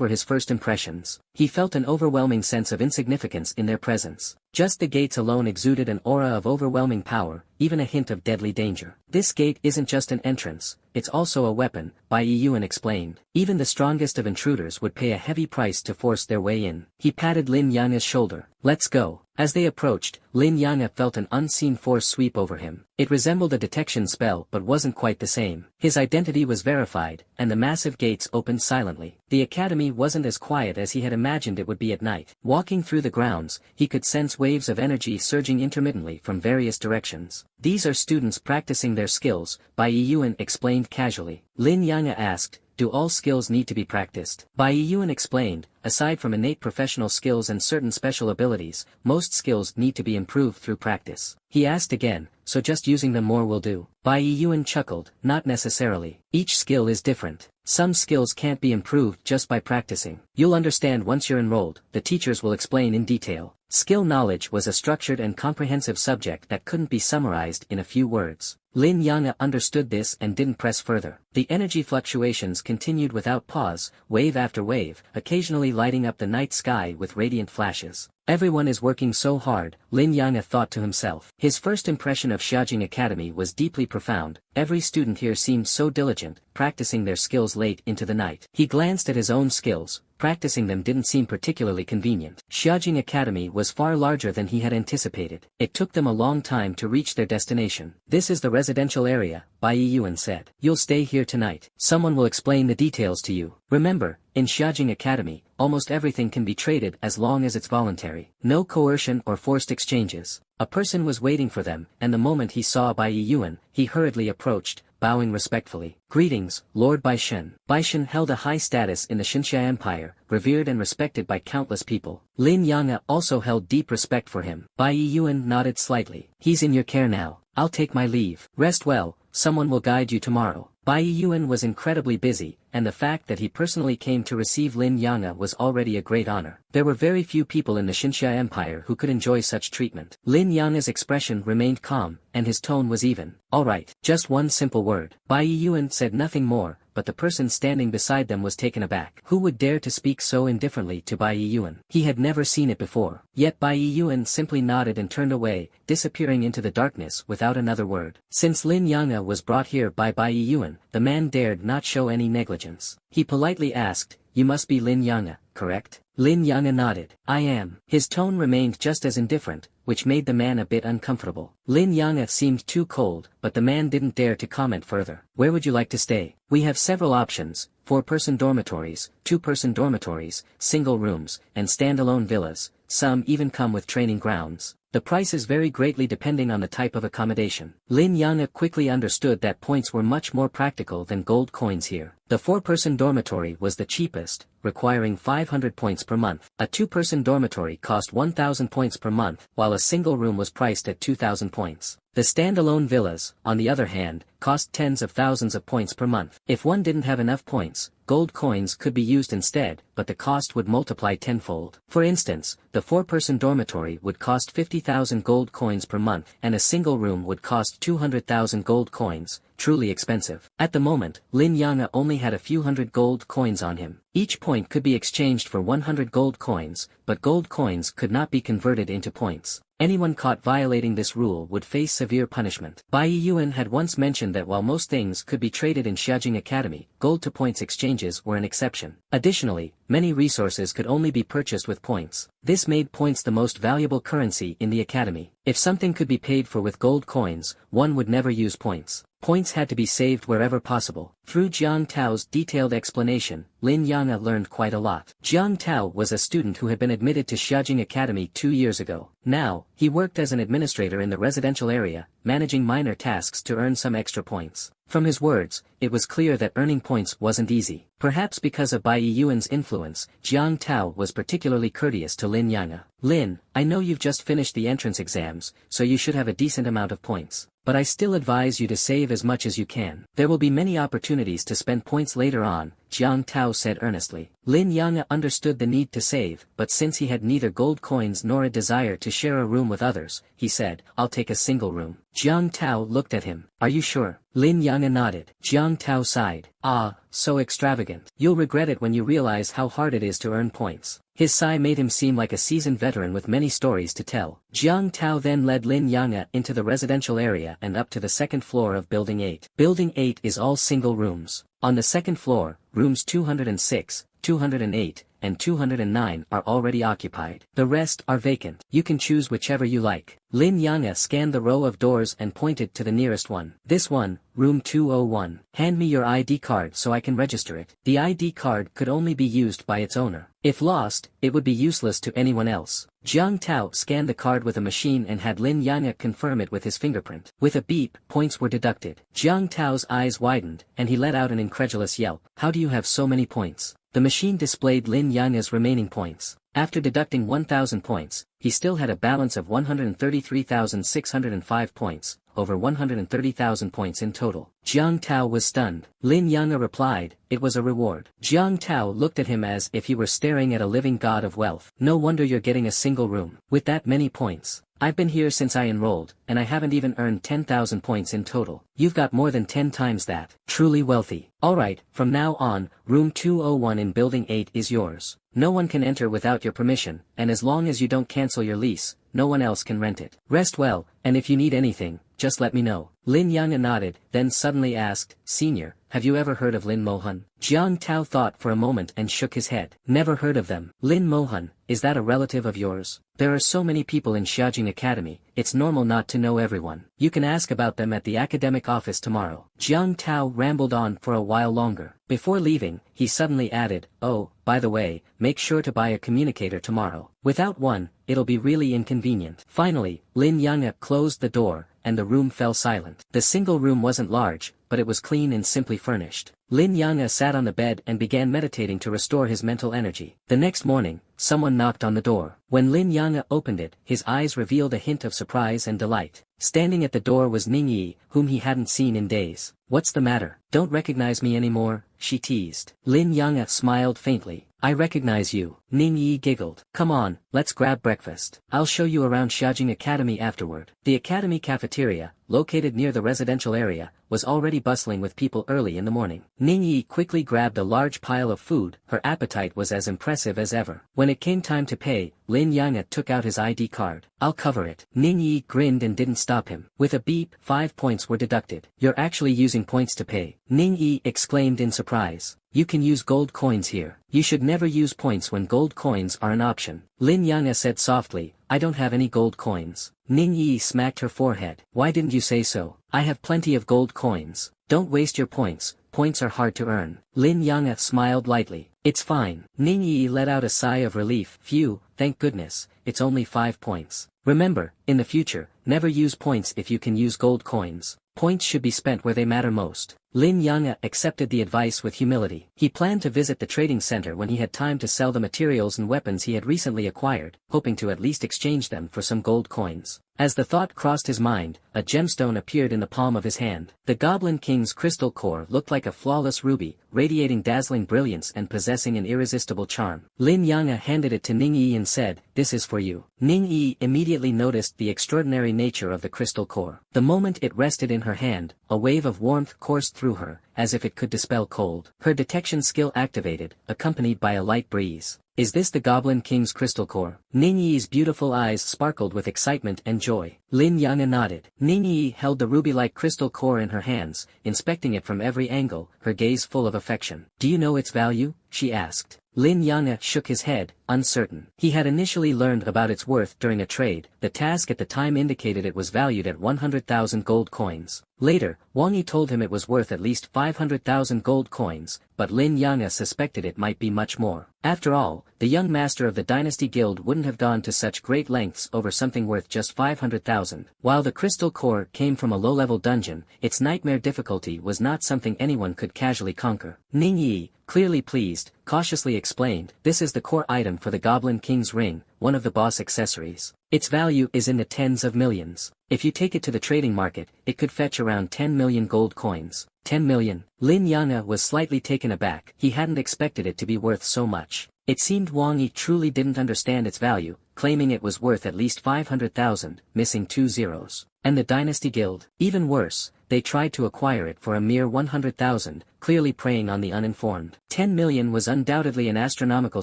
were his first impressions. He felt an overwhelming sense of insignificance in their presence. Just the gates alone exuded an aura of overwhelming power, even a hint of deadly danger. This gate isn't just an entrance, it's also a weapon, Bai Yuan explained. Even the strongest of intruders would pay a heavy price to force their way in. He patted Lin Yanga's shoulder. Let's go. As they approached, Lin Yanga felt an unseen force sweep over him. It resembled a detection spell but wasn't quite the same. His identity was verified, and the massive gates opened silently. The academy wasn't as quiet as he had imagined it would be at night. Walking through the grounds, he could sense waves of energy surging intermittently from various directions. These are students practicing their skills, Bai Yuan explained casually. Lin Yanga asked, do all skills need to be practiced? Bai Yuan explained, aside from innate professional skills and certain special abilities, most skills need to be improved through practice. He asked again, so just using them more will do? Bai Yuan chuckled, not necessarily. Each skill is different. Some skills can't be improved just by practicing. You'll understand once you're enrolled, the teachers will explain in detail. Skill knowledge was a structured and comprehensive subject that couldn't be summarized in a few words. Lin Yanga understood this and didn't press further. The energy fluctuations continued without pause, wave after wave, occasionally lighting up the night sky with radiant flashes. Everyone is working so hard, Lin Yanga thought to himself. His first impression of Xiaojing Academy was deeply profound. Every student here seemed so diligent, practicing their skills late into the night. He glanced at his own skills. Practicing them didn't seem particularly convenient. Xiaojing Academy was far larger than he had anticipated. It took them a long time to reach their destination. This is the residential area, Bai Yuan said. You'll stay here tonight. Someone will explain the details to you. Remember, in Xiaojing Academy, almost everything can be traded as long as it's voluntary. No coercion or forced exchanges. A person was waiting for them, and the moment he saw Bai Yuan, he hurriedly approached, bowing respectfully. Greetings, Lord Baishen. Baishen held a high status in the Xinxia Empire, revered and respected by countless people. Lin Yanga also held deep respect for him. Bai Yuan nodded slightly. He's in your care now. I'll take my leave. Rest well, someone will guide you tomorrow. Bai Yuan was incredibly busy, and the fact that he personally came to receive Lin Yanga was already a great honor. There were very few people in the Xinxia Empire who could enjoy such treatment. Lin Yanga's expression remained calm, and his tone was even. All right, just one simple word. Bai Yuan said nothing more, but the person standing beside them was taken aback. Who would dare to speak so indifferently to Bai Yuan? He had never seen it before. Yet Bai Yuan simply nodded and turned away, disappearing into the darkness without another word. Since Lin Yanga was brought here by Bai Yuan, the man dared not show any negligence. He politely asked, you must be Lin Yanga, correct? Lin Yanga nodded. I am. His tone remained just as indifferent, which made the man a bit uncomfortable. Lin Yanga seemed too cold, but the man didn't dare to comment further. Where would you like to stay? We have several options: 4-person dormitories, 2-person dormitories, single rooms, and standalone villas. Some even come with training grounds. The prices vary greatly depending on the type of accommodation. Lin Yang quickly understood that points were much more practical than gold coins here. The 4-person dormitory was the cheapest, requiring 500 points per month. A 2-person dormitory cost 1,000 points per month, while a single room was priced at 2,000 points. The standalone villas, on the other hand, cost tens of thousands of points per month. If one didn't have enough points, gold coins could be used instead, but the cost would multiply tenfold. For instance, the 4-person dormitory would cost 50,000 gold coins per month, and a single room would cost 200,000 gold coins, truly expensive. At the moment, Lin Yang only had a few hundred gold coins on him. Each point could be exchanged for 100 gold coins, but gold coins could not be converted into points. Anyone caught violating this rule would face severe punishment. Bai Yuan had once mentioned that while most things could be traded in Xiaojing Academy, gold-to-points exchanges were an exception. Additionally, many resources could only be purchased with points. This made points the most valuable currency in the academy. If something could be paid for with gold coins, one would never use points. Points had to be saved wherever possible. Through Jiang Tao's detailed explanation, Lin Yang learned quite a lot. Jiang Tao was a student who had been admitted to Xiaojing Academy 2 years ago. Now, he worked as an administrator in the residential area, managing minor tasks to earn some extra points. From his words, it was clear that earning points wasn't easy. Perhaps because of Bai Yuan's influence, Jiang Tao was particularly courteous to Lin Yang. Lin, I know you've just finished the entrance exams, so you should have a decent amount of points. But I still advise you to save as much as you can. There will be many opportunities to spend points later on, Jiang Tao said earnestly. Lin Yang understood the need to save, but since he had neither gold coins nor a desire to share a room with others, he said, I'll take a single room. Jiang Tao looked at him. Are you sure? Lin Yang nodded. Jiang Tao sighed. Ah, so extravagant. You'll regret it when you realize how hard it is to earn points. His sigh made him seem like a seasoned veteran with many stories to tell. Jiang Tao then led Lin Yang into the residential area and up to the second floor of Building 8. Building 8 is all single rooms. On the second floor, rooms 206, 208, and 209 are already occupied. The rest are vacant. You can choose whichever you like. Lin Yang scanned the row of doors and pointed to the nearest one. This one, room 201. Hand me your ID card so I can register it. The ID card could only be used by its owner. If lost, it would be useless to anyone else. Jiang Tao scanned the card with a machine and had Lin Yang confirm it with his fingerprint. With a beep, points were deducted. Jiang Tao's eyes widened, and he let out an incredulous yelp. How do you have so many points? The machine displayed Lin Yang's remaining points. After deducting 1,000 points, he still had a balance of 133,605 points, over 130,000 points in total. Jiang Tao was stunned. Lin Yang replied, it was a reward. Jiang Tao looked at him as if he were staring at a living god of wealth. No wonder you're getting a single room. With that many points. I've been here since I enrolled, and I haven't even earned 10,000 points in total. You've got more than 10 times that. Truly wealthy. Alright, from now on, room 201 in Building 8 is yours. No one can enter without your permission, and as long as you don't cancel your lease, no one else can rent it. Rest well, and if you need anything, just let me know. Lin Yang nodded, then suddenly asked, Senior, have you ever heard of Lin Mohan? Jiang Tao thought for a moment and shook his head. Never heard of them. Lin Mohan, is that a relative of yours? There are so many people in Xiaojing Academy, it's normal not to know everyone. You can ask about them at the academic office tomorrow. Jiang Tao rambled on for a while longer. Before leaving, he suddenly added, oh, by the way, make sure to buy a communicator tomorrow. Without one, it'll be really inconvenient. Finally, Lin Yang closed the door, and the room fell silent. The single room wasn't large, but it was clean and simply furnished. Lin Yang sat on the bed and began meditating to restore his mental energy. The next morning, someone knocked on the door. When Lin Yang opened it, his eyes revealed a hint of surprise and delight. Standing at the door was Ning Yi, whom he hadn't seen in days. What's the matter? Don't recognize me anymore? She teased. Lin Yang smiled faintly. I recognize you. Ning Yi giggled. Come on, let's grab breakfast. I'll show you around Xiaojing Academy afterward. The academy cafeteria, located near the residential area, was already bustling with people early in the morning. Ning Yi quickly grabbed a large pile of food. Her appetite was as impressive as ever. When it came time to pay, Lin Yang took out his ID card. I'll cover it. Ning Yi grinned and didn't stop him. With a beep, 5 points were deducted. You're actually using points to pay. Ning Yi exclaimed in surprise. You can use gold coins here. You should never use points when gold coins are an option. Lin Yang said softly, I don't have any gold coins. Ning Yi smacked her forehead. Why didn't you say so? I have plenty of gold coins. Don't waste your points. Points are hard to earn. Lin Yang smiled lightly. It's fine. Ning Yi let out a sigh of relief. Phew, thank goodness, it's only 5 points. Remember, in the future, never use points if you can use gold coins. Points should be spent where they matter most. Lin Yang'e accepted the advice with humility. He planned to visit the trading center when he had time to sell the materials and weapons he had recently acquired, hoping to at least exchange them for some gold coins. As the thought crossed his mind, a gemstone appeared in the palm of his hand. The Goblin King's crystal core looked like a flawless ruby, radiating dazzling brilliance and possessing an irresistible charm. Lin Yang'e handed it to Ning Yi and said, "This is for you." Ning Yi immediately noticed the extraordinary nature of the crystal core. The moment it rested in her hand, a wave of warmth coursed through her, as if it could dispel cold. Her detection skill activated, accompanied by a light breeze. "Is this the Goblin King's crystal core?" Ning Yi's beautiful eyes sparkled with excitement and joy. Lin Yang'e nodded. Ning Yi held the ruby-like crystal core in her hands, inspecting it from every angle, her gaze full of affection. "Do you know its value?" she asked. Lin Yang'e shook his head, uncertain. He had initially learned about its worth during a trade. The task at the time indicated it was valued at 100,000 gold coins. Later, Wang Yi told him it was worth at least 500,000 gold coins, but Lin Yang'e suspected it might be much more. After all, the young master of the Dynasty Guild wouldn't have gone to such great lengths over something worth just 500,000. While the crystal core came from a low-level dungeon, its nightmare difficulty was not something anyone could casually conquer. Ning Yi, clearly pleased, cautiously explained, "This is the core item for the Goblin King's ring, one of the boss accessories. Its value is in the tens of millions. If you take it to the trading market, it could fetch around 10 million gold coins." 10 million? Lin Yang'e was slightly taken aback. He hadn't expected it to be worth so much. It seemed Wang Yi truly didn't understand its value, claiming it was worth at least 500,000, missing 2 zeros. And the Dynasty Guild? Even worse, they tried to acquire it for a mere 100,000, clearly preying on the uninformed. 10 million was undoubtedly an astronomical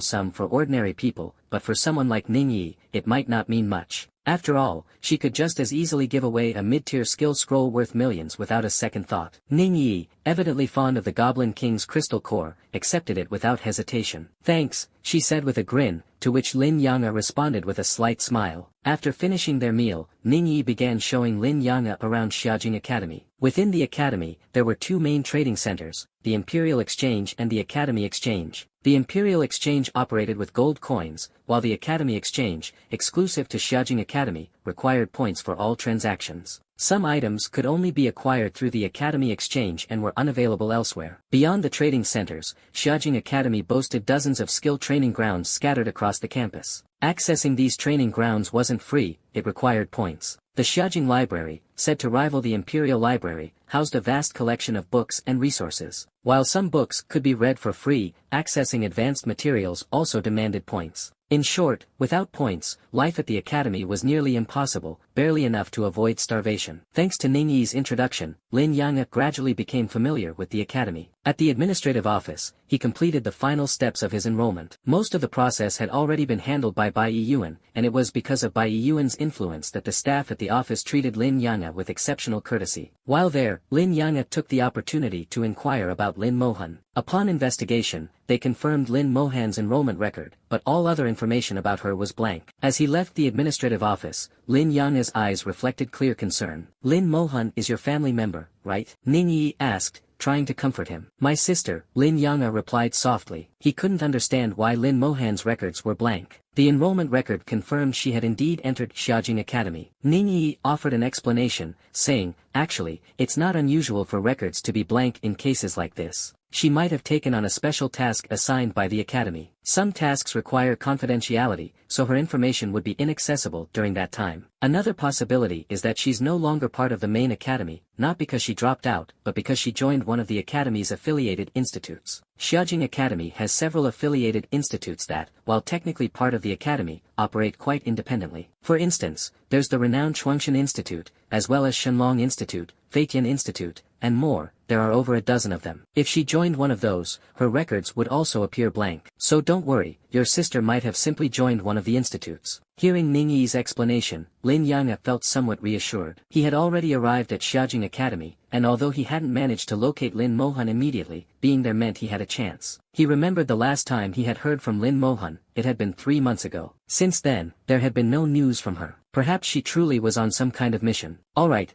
sum for ordinary people, but for someone like Ning Yi, it might not mean much. After all, she could just as easily give away a mid-tier skill scroll worth millions without a second thought. Ning Yi, evidently fond of the Goblin King's crystal core, accepted it without hesitation. "Thanks," she said with a grin, to which Lin Yang'e responded with a slight smile. After finishing their meal, Ning Yi began showing Lin Yang'e around Xiaojing Academy. Within the academy, there were two main trading centers, the Imperial Exchange and the Academy Exchange. The Imperial Exchange operated with gold coins, while the Academy Exchange, exclusive to Xiaojing Academy, required points for all transactions. Some items could only be acquired through the Academy Exchange and were unavailable elsewhere. Beyond the trading centers, Xiaojing Academy boasted dozens of skill training grounds scattered across the campus. Accessing these training grounds wasn't free, it required points. The Xiaojing Library, said to rival the Imperial Library, housed a vast collection of books and resources. While some books could be read for free, accessing advanced materials also demanded points. In short, without points, life at the academy was nearly impossible, barely enough to avoid starvation. Thanks to Ning Yi's introduction, Lin Yang'e gradually became familiar with the academy. At the administrative office, he completed the final steps of his enrollment. Most of the process had already been handled by Bai Yiyuan, and it was because of Bai Yiyuan's influence that the staff at the office treated Lin Yang'e with exceptional courtesy. While there, Lin Yang'e took the opportunity to inquire about Lin Mohan. Upon investigation, they confirmed Lin Mohan's enrollment record, but all other information about her was blank. As he left the administrative office, Lin Yang'e's eyes reflected clear concern. "Lin Mohan is your family member, right?" Ning Yi asked, trying to comfort him. "My sister," Lin Yang'e replied softly. He couldn't understand why Lin Mohan's records were blank. The enrollment record confirmed she had indeed entered Xiaojing Academy. Ning Yi offered an explanation, saying, "Actually, it's not unusual for records to be blank in cases like this. She might have taken on a special task assigned by the academy. Some tasks require confidentiality, so her information would be inaccessible during that time. Another possibility is that she's no longer part of the main academy, not because she dropped out, but because she joined one of the academy's affiliated institutes." Xiaojing Academy has several affiliated institutes that, while technically part of the academy, operate quite independently. For instance, there's the renowned Chuangshan Institute, as well as Shenlong Institute, Feitian Institute, and more. There are over a dozen of them. If she joined one of those, her records would also appear blank. So don't worry, your sister might have simply joined one of the institutes. Hearing Ning Yi's explanation, Lin Yang'e felt somewhat reassured. He had already arrived at Xiaojing Academy, and although he hadn't managed to locate Lin Mohan immediately, being there meant he had a chance. He remembered the last time he had heard from Lin Mohan, it had been 3 months ago. Since then, there had been no news from her. Perhaps she truly was on some kind of mission. Alright,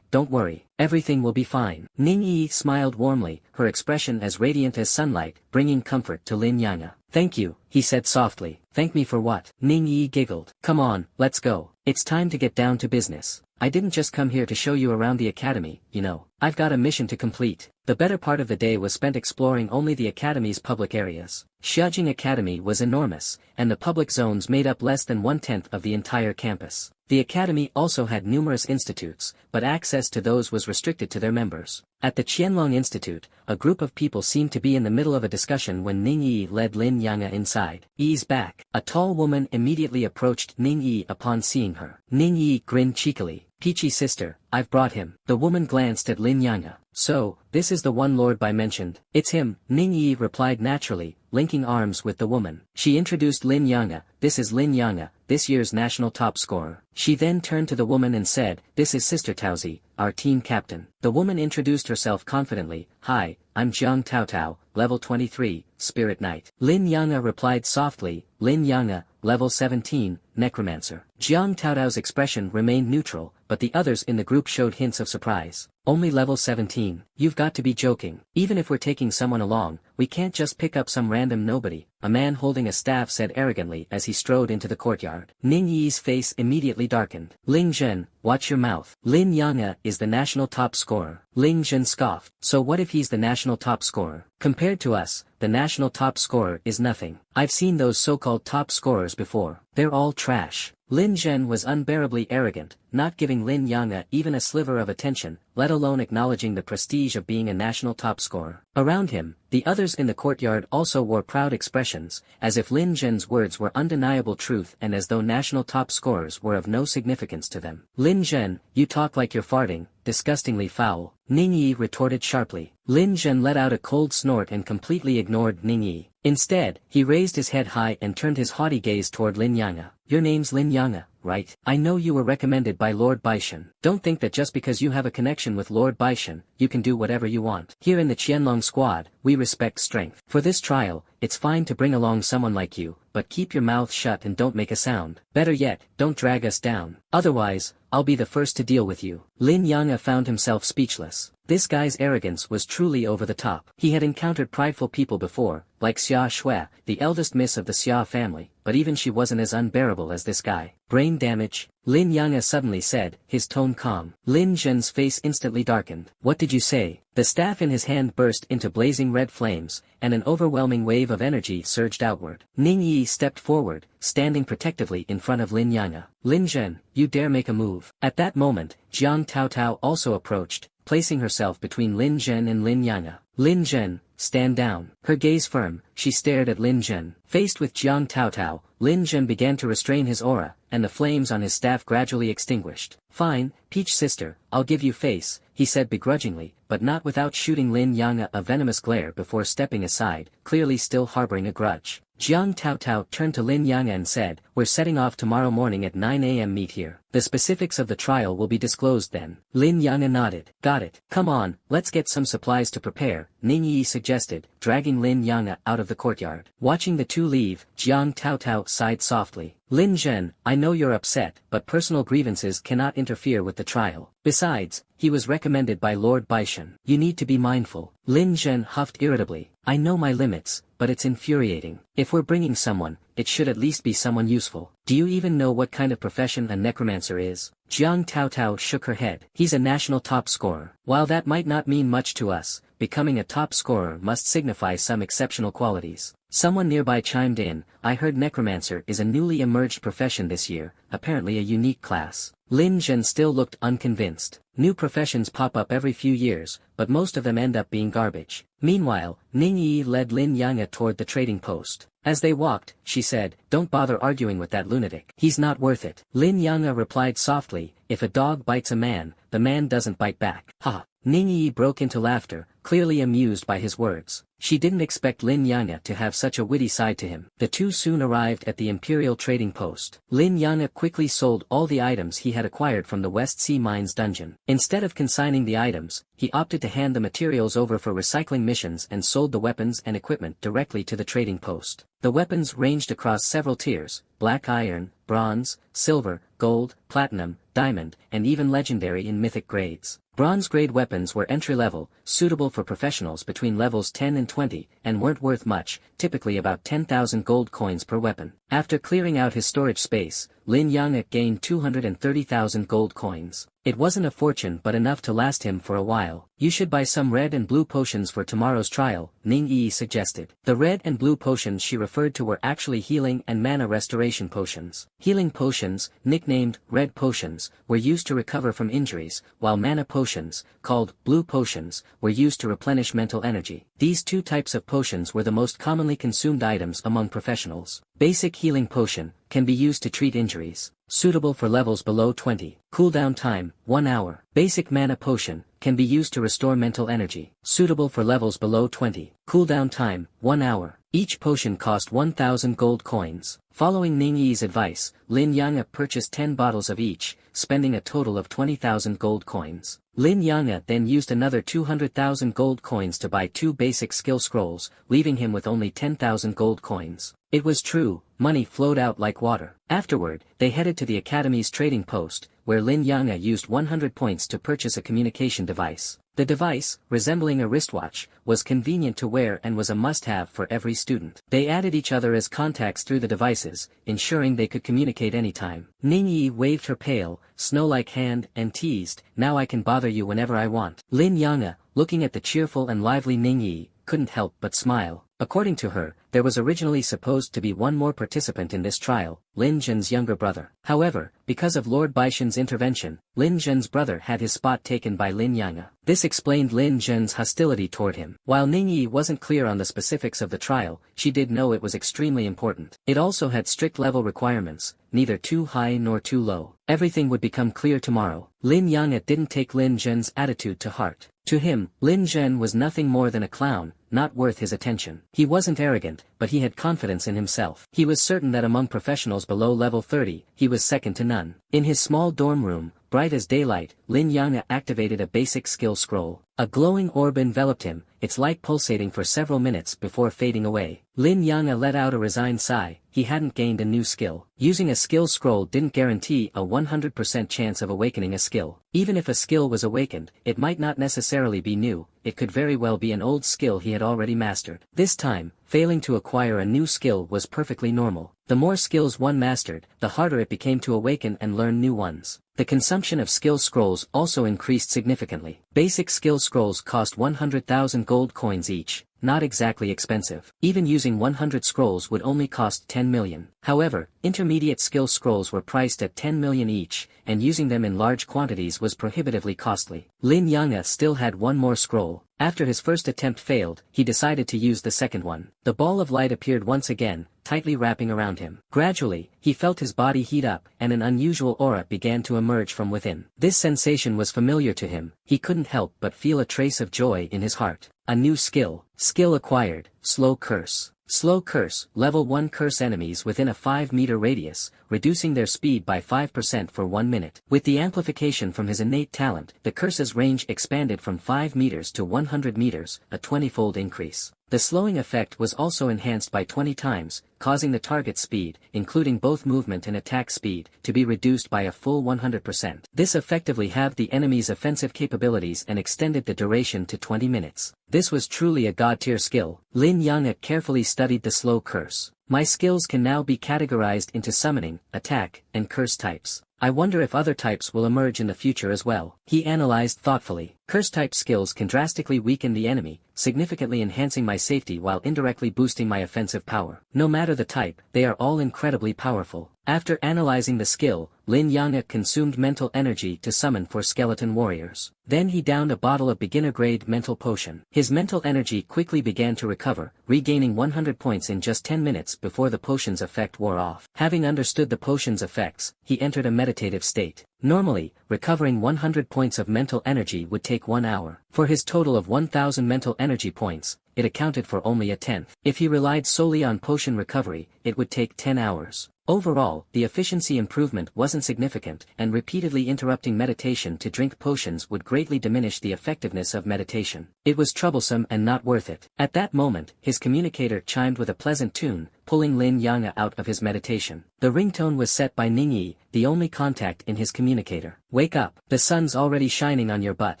don't worry. Everything will be fine." Ning Yi smiled warmly, her expression as radiant as sunlight, bringing comfort to Lin Yang'e. Thank you, he said softly. Thank me for what? Ning Yi giggled. Come on, let's go. It's time to get down to business. I didn't just come here to show you around the academy, you know. I've got a mission to complete. The better part of the day was spent exploring only the academy's public areas. Xiajing Academy was enormous, and the public zones made up less than 1/10 of the entire campus. The academy also had numerous institutes, but access to those was restricted to their members. At the Qianlong Institute, a group of people seemed to be in the middle of a discussion when Ning Yi led Lin Yang'e inside. Ease back. A tall woman immediately approached Ning Yi upon seeing her. Ning Yi grinned cheekily. Peachy sister, I've brought him. The woman glanced at Lin Yang'e. So, this is the one Lord Bai mentioned. It's him, Ning Yi replied naturally, linking arms with the woman. She introduced Lin Yang'e. This is Lin Yang'e, this year's national top scorer. She then turned to the woman and said, this is Sister Taozi, our team captain. The woman introduced herself confidently. Hi, I'm Jiang Taotao, level 23, Spirit Knight. Lin Yang'e replied softly, Lin Yang'e, level 17, Necromancer. Jiang Taotao's expression remained neutral, but the others in the group showed hints of surprise. Only level 17. You've got to be joking. Even if we're taking someone along, we can't just pick up some random nobody, a man holding a staff said arrogantly as he strode into the courtyard. Ning Yi's face immediately darkened. Ling Zhen, watch your mouth. Lin Yang'e is the national top scorer. Ling Zhen scoffed. So what if he's the national top scorer? Compared to us, the national top scorer is nothing. I've seen those so-called top scorers before. They're all trash. Lin Zhen was unbearably arrogant, not giving Lin Yang'e even a sliver of attention, let alone acknowledging the prestige of being a national top scorer. Around him, the others in the courtyard also wore proud expressions, as if Lin Zhen's words were undeniable truth and as though national top scorers were of no significance to them. Lin Zhen, you talk like you're farting, disgustingly foul, Ning Yi retorted sharply. Lin Zhen let out a cold snort and completely ignored Ning Yi. Instead, he raised his head high and turned his haughty gaze toward Lin Yang'e. Your name's Lin Yang'e, right? I know you were recommended by Lord Baishan. Don't think that just because you have a connection with Lord Baishan, you can do whatever you want. Here in the Qianlong squad, we respect strength. For this trial, it's fine to bring along someone like you, but keep your mouth shut and don't make a sound. Better yet, don't drag us down. Otherwise, I'll be the first to deal with you. Lin Yang'e found himself speechless. This guy's arrogance was truly over the top. He had encountered prideful people before, like Xia Shui, the eldest miss of the Xia family, but even she wasn't as unbearable as this guy. Brain damage? Lin Yang'e suddenly said, his tone calm. Lin Zhen's face instantly darkened. What did you say? The staff in his hand burst into blazing red flames, and an overwhelming wave of energy surged outward. Ning Yi stepped forward, standing protectively in front of Lin Yang'e. Lin Zhen, you dare make a move. At that moment, Jiang Taotao also approached, placing herself between Lin Zhen and Lin Yang'e. Lin Zhen, stand down. Her gaze firm, she stared at Lin Zhen. Faced with Jiang Taotao, Lin Zhen began to restrain his aura, and the flames on his staff gradually extinguished. Fine, Peach sister, I'll give you face, he said begrudgingly, but not without shooting Lin Yang'e a venomous glare before stepping aside, clearly still harboring a grudge. Jiang Taotao turned to Lin Yang'e and said, we're setting off tomorrow morning at 9 a.m. Meet here. The specifics of the trial will be disclosed then. Lin Yang'e nodded. Got it. Come on, let's get some supplies to prepare, Ning Yi suggested, dragging Lin Yang'e out of the courtyard. Watching the two leave, Jiang Taotao sighed softly. Lin Zhen, I know you're upset, but personal grievances cannot interfere with the trial. Besides, he was recommended by Lord Baishan. You need to be mindful. Lin Zhen huffed irritably. I know my limits, but it's infuriating. If we're bringing someone, it should at least be someone useful. Do you even know what kind of profession a necromancer is? Jiang Taotao shook her head. He's a national top scorer. While that might not mean much to us, becoming a top scorer must signify some exceptional qualities. Someone nearby chimed in, I heard necromancer is a newly emerged profession this year, apparently a unique class. Lin Zhen still looked unconvinced. New professions pop up every few years, but most of them end up being garbage. Meanwhile, Ning Yi led Lin Yang'e toward the trading post. As they walked, she said, don't bother arguing with that lunatic. He's not worth it. Lin Yang'e replied softly, if a dog bites a man, the man doesn't bite back. Ha! Ning Yi broke into laughter, clearly amused by his words. She didn't expect Lin Yang'e to have such a witty side to him. The two soon arrived at the Imperial Trading Post. Lin Yang'e quickly sold all the items he had acquired from the West Sea Mines dungeon. Instead of consigning the items, he opted to hand the materials over for recycling missions and sold the weapons and equipment directly to the trading post. The weapons ranged across several tiers: black iron, bronze, silver, gold, platinum, diamond, and even legendary in mythic grades. Bronze-grade weapons were entry-level, suitable for professionals between levels 10 and 20, and weren't worth much, typically about 10,000 gold coins per weapon. After clearing out his storage space, Lin Yang'e gained 230,000 gold coins. It wasn't a fortune but enough to last him for a while. You should buy some red and blue potions for tomorrow's trial, Ning Yi suggested. The red and blue potions she referred to were actually healing and mana restoration potions. Healing potions, nicknamed red potions, were used to recover from injuries, while mana potions, called blue potions, were used to replenish mental energy. These two types of potions were the most commonly consumed items among professionals. Basic healing potion can be used to treat injuries. Suitable for levels below 20. Cooldown time, 1 hour. Basic mana potion can be used to restore mental energy. Suitable for levels below 20. Cooldown time, 1 hour. Each potion cost 1,000 gold coins. Following Ning Yi's advice, Lin Yang'e purchased 10 bottles of each, spending a total of 20,000 gold coins. Lin Yang'e then used another 200,000 gold coins to buy 2 basic skill scrolls, leaving him with only 10,000 gold coins. It was true, money flowed out like water. Afterward, they headed to the Academy's trading post, where Lin Yang'e used 100 points to purchase a communication device. The device, resembling a wristwatch, was convenient to wear and was a must-have for every student. They added each other as contacts through the devices, ensuring they could communicate anytime. Ning Yi waved her pale, snow-like hand and teased, "Now I can bother you whenever I want." Lin Yang'e, looking at the cheerful and lively Ning Yi, couldn't help but smile. According to her, there was originally supposed to be one more participant in this trial, Lin Zhen's younger brother. However, because of Lord Baishan's intervention, Lin Zhen's brother had his spot taken by Lin Yang'e. This explained Lin Zhen's hostility toward him. While Ning Yi wasn't clear on the specifics of the trial, she did know it was extremely important. It also had strict level requirements, neither too high nor too low. Everything would become clear tomorrow. Lin Yang'e didn't take Lin Zhen's attitude to heart. To him, Lin Zhen was nothing more than a clown, not worth his attention. He wasn't arrogant, but he had confidence in himself. He was certain that among professionals below level 30, he was second to none. In his small dorm room, bright as daylight, Lin Yang'e activated a basic skill scroll. A glowing orb enveloped him, its light pulsating for several minutes before fading away. Lin Yang'e let out a resigned sigh. He hadn't gained a new skill. Using a skill scroll didn't guarantee a 100% chance of awakening a skill. Even if a skill was awakened, it might not necessarily be new, it could very well be an old skill he had already mastered. This time, failing to acquire a new skill was perfectly normal. The more skills one mastered, the harder it became to awaken and learn new ones. The consumption of skill scrolls also increased significantly. Basic skill scrolls cost 100,000 gold coins each, not exactly expensive. Even using 100 scrolls would only cost 10 million. However, intermediate skill scrolls were priced at 10 million each, and using them in large quantities was prohibitively costly. Lin Yang'e still had one more scroll. After his first attempt failed, he decided to use the second one. The ball of light appeared once again, tightly wrapping around him. Gradually, he felt his body heat up, and an unusual aura began to emerge from within. This sensation was familiar to him. He couldn't help but feel a trace of joy in his heart. A new skill. Skill acquired, Slow Curse. Slow Curse, level 1 curse enemies within a 5-meter radius, reducing their speed by 5% for 1 minute. With the amplification from his innate talent, the curse's range expanded from 5 meters to 100 meters, a 20-fold increase. The slowing effect was also enhanced by 20 times, causing the target speed, including both movement and attack speed, to be reduced by a full 100%. This effectively halved the enemy's offensive capabilities and extended the duration to 20 minutes. This was truly a god-tier skill. Lin Yang'e carefully studied the slow curse. My skills can now be categorized into summoning, attack, and curse types. I wonder if other types will emerge in the future as well. He analyzed thoughtfully. Curse-type skills can drastically weaken the enemy, significantly enhancing my safety while indirectly boosting my offensive power. No matter the type, they are all incredibly powerful. After analyzing the skill, Lin Yang'e consumed mental energy to summon 4 skeleton warriors. Then he downed a bottle of beginner-grade mental potion. His mental energy quickly began to recover, regaining 100 points in just 10 minutes before the potion's effect wore off. Having understood the potion's effects, he entered a meditative state. Normally, recovering 100 points of mental energy would take 1 hour. For his total of 1,000 mental energy points, it accounted for only a tenth. If he relied solely on potion recovery, it would take 10 hours. Overall, the efficiency improvement wasn't significant, and repeatedly interrupting meditation to drink potions would greatly diminish the effectiveness of meditation. It was troublesome and not worth it. At that moment, his communicator chimed with a pleasant tune, pulling Lin Yang'e out of his meditation. The ringtone was set by Ningyi, the only contact in his communicator. "Wake up, the sun's already shining on your butt."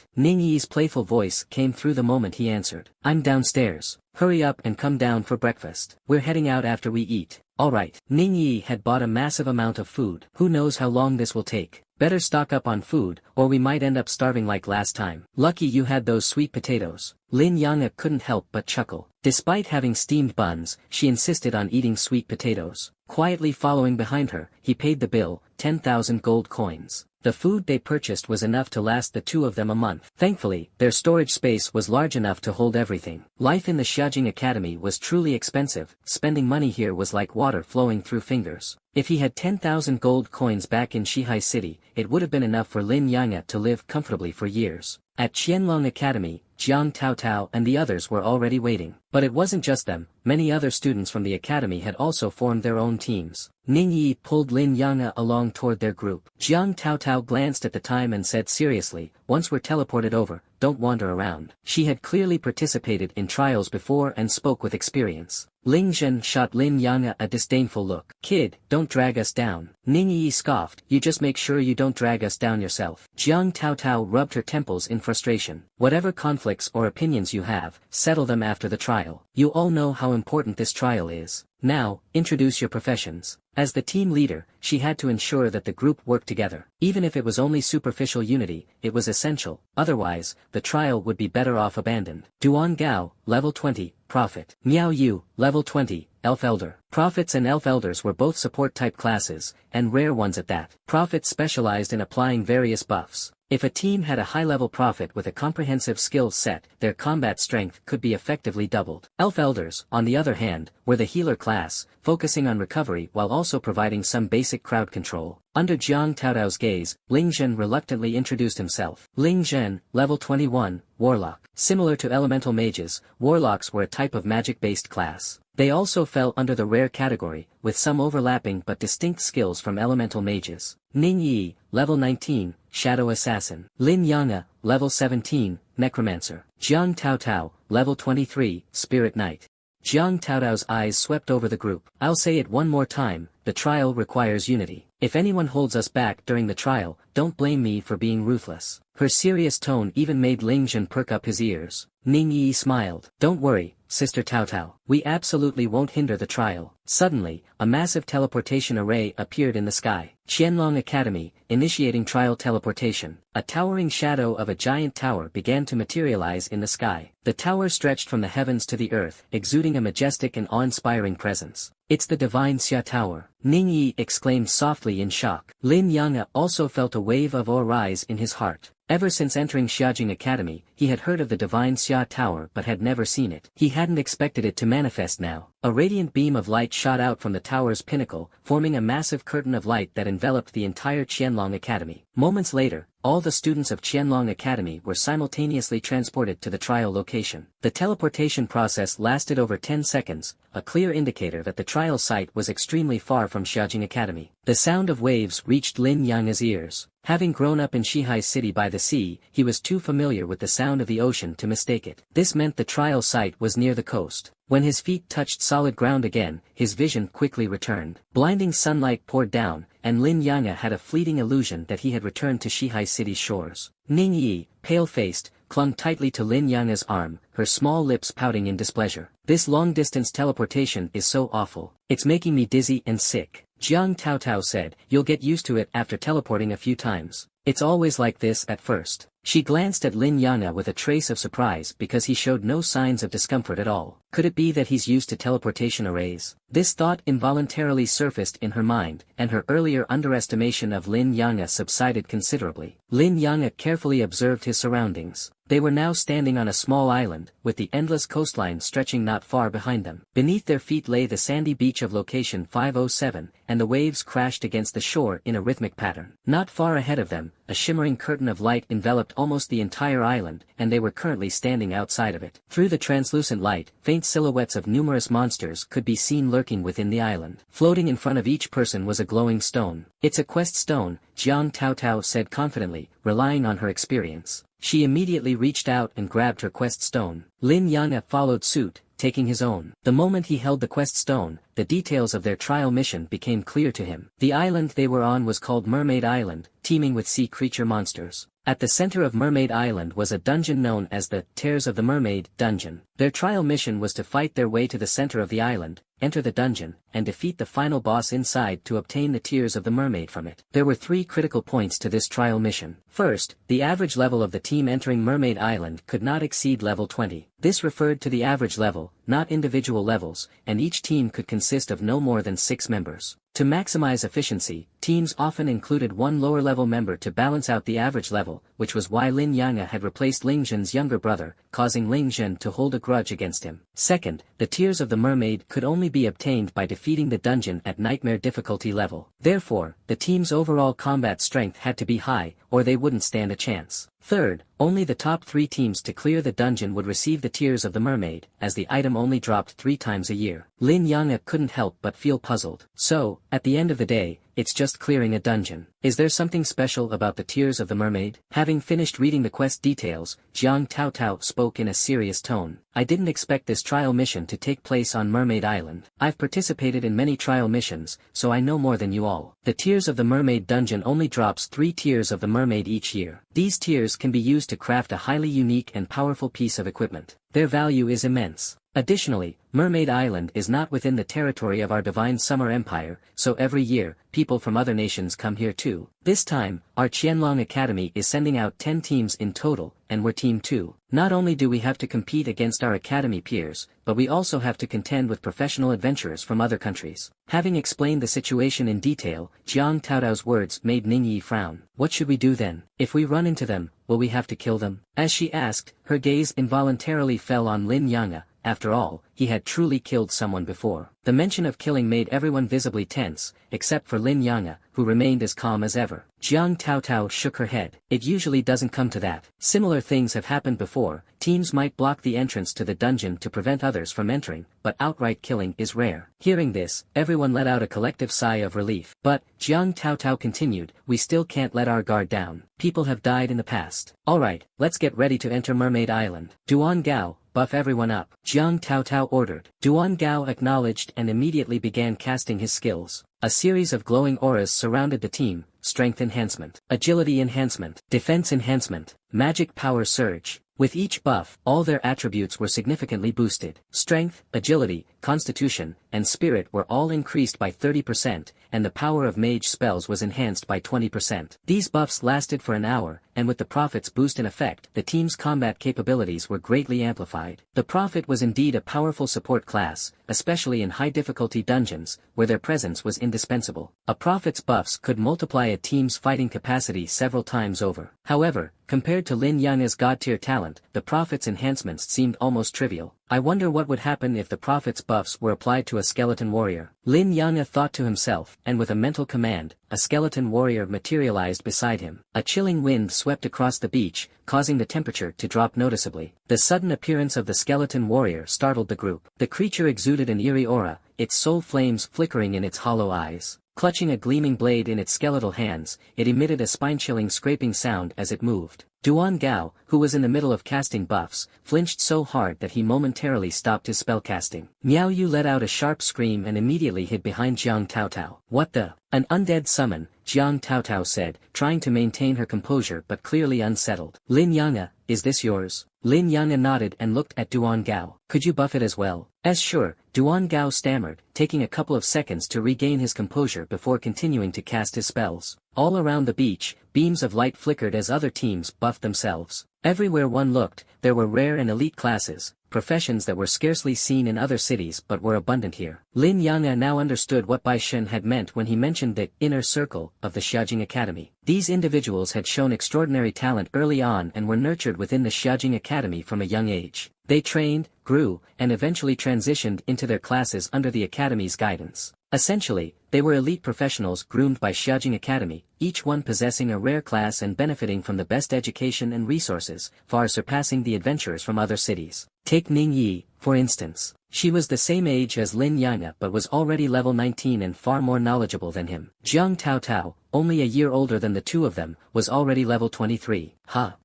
Ningyi's playful voice came through the moment he answered. "I'm downstairs. Hurry up and come down for breakfast. We're heading out after we eat." "Alright." Ningyi had bought a massive amount of food. Who knows how long this will take. Better stock up on food, or we might end up starving like last time. "Lucky you had those sweet potatoes." Lin Yang'e couldn't help but chuckle. Despite having steamed buns, she insisted on eating sweet potatoes. Quietly following behind her, he paid the bill, 10,000 gold coins. The food they purchased was enough to last the two of them a month. Thankfully, their storage space was large enough to hold everything. Life in the Xiaojing Academy was truly expensive. Spending money here was like water flowing through fingers. If he had 10,000 gold coins back in Shihai City, it would have been enough for Lin Yang'e to live comfortably for years. At Qianlong Academy, Jiang Taotao and the others were already waiting. But it wasn't just them, many other students from the academy had also formed their own teams. Ningyi pulled Lin Yang'e along toward their group. Jiang Taotao glanced at the time and said seriously, "Once we're teleported over, don't wander around." She had clearly participated in trials before and spoke with experience. Ling Zhen shot Lin Yang'e a disdainful look. "Kid, don't drag us down." Ningyi scoffed, "You just make sure you don't drag us down yourself." Jiang Taotao rubbed her temples in frustration. "Whatever conflicts or opinions you have, settle them after the trial. You all know how important this trial is. Now, introduce your professions." As the team leader, she had to ensure that the group worked together. Even if it was only superficial unity, it was essential, otherwise, the trial would be better off abandoned. Duan Gao, level 20, Prophet. Miao Yu, level 20, Elf Elder. Prophets and Elf Elders were both support-type classes, and rare ones at that. Prophets specialized in applying various buffs. If a team had a high-level prophet with a comprehensive skills set, their combat strength could be effectively doubled. Elf Elders, on the other hand, were the healer class, focusing on recovery while also providing some basic crowd control. Under Jiang Taotao's gaze, Ling Zhen reluctantly introduced himself. Ling Zhen, level 21, Warlock. Similar to elemental mages, warlocks were a type of magic-based class. They also fell under the rare category, with some overlapping but distinct skills from elemental mages. Ningyi, level 19, Shadow Assassin. Lin Yang'e, level 17, Necromancer. Jiang Taotao, level 23, Spirit Knight. Jiang Taotao's eyes swept over the group. "I'll say it one more time, the trial requires unity. If anyone holds us back during the trial, don't blame me for being ruthless." Her serious tone even made Ling Zhen perk up his ears. Ningyi smiled. "Don't worry, Sister Taotao. We absolutely won't hinder the trial." Suddenly, a massive teleportation array appeared in the sky. Qianlong Academy, initiating trial teleportation. A towering shadow of a giant tower began to materialize in the sky. The tower stretched from the heavens to the earth, exuding a majestic and awe-inspiring presence. "It's the Divine Xia Tower," Ningyi exclaimed softly in shock. Lin Yang'e also felt a wave of awe rise in his heart. Ever since entering Xiaojing Academy, he had heard of the Divine Xia Tower but had never seen it. He hadn't expected it to manifest now. A radiant beam of light shot out from the tower's pinnacle, forming a massive curtain of light that enveloped the entire Qianlong Academy. Moments later, all the students of Qianlong Academy were simultaneously transported to the trial location. The teleportation process lasted over 10 seconds, a clear indicator that the trial site was extremely far from Xiaojing Academy. The sound of waves reached Lin Yang'e's ears. Having grown up in Shihai City by the sea, he was too familiar with the sound of the ocean to mistake it. This meant the trial site was near the coast. When his feet touched solid ground again, his vision quickly returned. Blinding sunlight poured down, and Lin Yang'e had a fleeting illusion that he had returned to Shihai City's shores. Ningyi, pale-faced, clung tightly to Lin Yang'e's arm, her small lips pouting in displeasure. "This long-distance teleportation is so awful. It's making me dizzy and sick." Jiang Taotao said, "You'll get used to it after teleporting a few times. It's always like this at first." She glanced at Lin Yang'e with a trace of surprise because he showed no signs of discomfort at all. Could it be that he's used to teleportation arrays? This thought involuntarily surfaced in her mind, and her earlier underestimation of Lin Yang'e subsided considerably. Lin Yang'e carefully observed his surroundings. They were now standing on a small island, with the endless coastline stretching not far behind them. Beneath their feet lay the sandy beach of location 507, and the waves crashed against the shore in a rhythmic pattern. Not far ahead of them, a shimmering curtain of light enveloped almost the entire island, and they were currently standing outside of it. Through the translucent light, faint giant silhouettes of numerous monsters could be seen lurking within the island. Floating in front of each person was a glowing stone. "It's a quest stone," Jiang Taotao said confidently, relying on her experience. She immediately reached out and grabbed her quest stone. Lin Yang'e followed suit, taking his own. The moment he held the quest stone, the details of their trial mission became clear to him. The island they were on was called Mermaid Island, teeming with sea creature monsters. At the center of Mermaid Island was a dungeon known as the Tears of the Mermaid dungeon. Their trial mission was to fight their way to the center of the island, enter the dungeon, and defeat the final boss inside to obtain the Tears of the Mermaid from it. There were 3 critical points to this trial mission. First, the average level of the team entering Mermaid Island could not exceed level 20. This referred to the average level, not individual levels, and each team could consist of no more than 6 members. To maximize efficiency, teams often included one lower-level member to balance out the average level, which was why Lin Yang'e had replaced Ling Zhen's younger brother, causing Ling Zhen to hold a grudge against him. Second, the Tears of the Mermaid could only be obtained by defeating the dungeon at Nightmare difficulty level. Therefore, the team's overall combat strength had to be high, or they wouldn't stand a chance. Third, only the top 3 teams to clear the dungeon would receive the Tears of the Mermaid, as the item only dropped 3 times a year. Lin Yang'e couldn't help but feel puzzled. So, at the end of the day, it's just clearing a dungeon. Is there something special about the Tears of the Mermaid? Having finished reading the quest details, Jiang Taotao spoke in a serious tone. "I didn't expect this trial mission to take place on Mermaid Island. I've participated in many trial missions, so I know more than you all. The Tears of the Mermaid dungeon only drops 3 Tears of the Mermaid each year. These tears can be used to craft a highly unique and powerful piece of equipment. Their value is immense. Additionally, Mermaid Island is not within the territory of our divine summer empire, so every year, people from other nations come here too. This time, our Qianlong Academy is sending out 10 teams in total, and we're Team 2. Not only do we have to compete against our academy peers, but we also have to contend with professional adventurers from other countries." Having explained the situation in detail, Jiang Taotao's words made Ningyi frown. "What should we do then? If we run into them, will we have to kill them?" As she asked, her gaze involuntarily fell on Lin Yang'e. After all, he had truly killed someone before. The mention of killing made everyone visibly tense, except for Lin Yang'e, who remained as calm as ever. Jiang Taotao shook her head. "It usually doesn't come to that. Similar things have happened before. Teams might block the entrance to the dungeon to prevent others from entering, but outright killing is rare." Hearing this, everyone let out a collective sigh of relief. But, Jiang Taotao continued, "We still can't let our guard down. People have died in the past. Alright, let's get ready to enter Mermaid Island. Duan Gao, buff everyone up," Jiang Taotao ordered. Duan Gao acknowledged and immediately began casting his skills. A series of glowing auras surrounded the team: strength enhancement, agility enhancement, defense enhancement, magic power surge. With each buff, all their attributes were significantly boosted. Strength, agility, constitution, and spirit were all increased by 30%, and the power of mage spells was enhanced by 20%. These buffs lasted for an hour, and with the Prophet's boost in effect, the team's combat capabilities were greatly amplified. The Prophet was indeed a powerful support class, especially in high-difficulty dungeons, where their presence was indispensable. A Prophet's buffs could multiply a team's fighting capacity several times over. However, compared to Lin Yang'e's god-tier talent, the Prophet's enhancements seemed almost trivial. "I wonder what would happen if the Prophet's buffs were applied to a skeleton warrior." Lin Yang'e thought to himself, and with a mental command, a skeleton warrior materialized beside him. A chilling wind swept across the beach, causing the temperature to drop noticeably. The sudden appearance of the skeleton warrior startled the group. The creature exuded an eerie aura, its soul flames flickering in its hollow eyes. Clutching a gleaming blade in its skeletal hands, it emitted a spine-chilling scraping sound as it moved. Duan Gao, who was in the middle of casting buffs, flinched so hard that he momentarily stopped his spellcasting. Miao Yu let out a sharp scream and immediately hid behind Jiang Taotao. "What the?" "An undead summon," Jiang Taotao said, trying to maintain her composure but clearly unsettled. "Lin Yang'e, is this yours?" Lin Yang'e nodded and looked at Duan Gao. "Could you buff it as well?" "As sure," Duan Gao stammered, taking a couple of seconds to regain his composure before continuing to cast his spells. All around the beach, beams of light flickered as other teams buffed themselves. Everywhere one looked, there were rare and elite classes, professions that were scarcely seen in other cities but were abundant here. Lin Yang'e now understood what Bai Shen had meant when he mentioned the inner circle of the Xiaojing Academy. These individuals had shown extraordinary talent early on and were nurtured within the Xiaojing Academy from a young age. They trained, grew, and eventually transitioned into their classes under the Academy's guidance. Essentially, they were elite professionals groomed by Xiaojing Academy, each one possessing a rare class and benefiting from the best education and resources, far surpassing the adventurers from other cities. Take Ning Yi, for instance. She was the same age as Lin Yang'e but was already level 19 and far more knowledgeable than him. Jiang Taotao, only a year older than the two of them, was already level 23.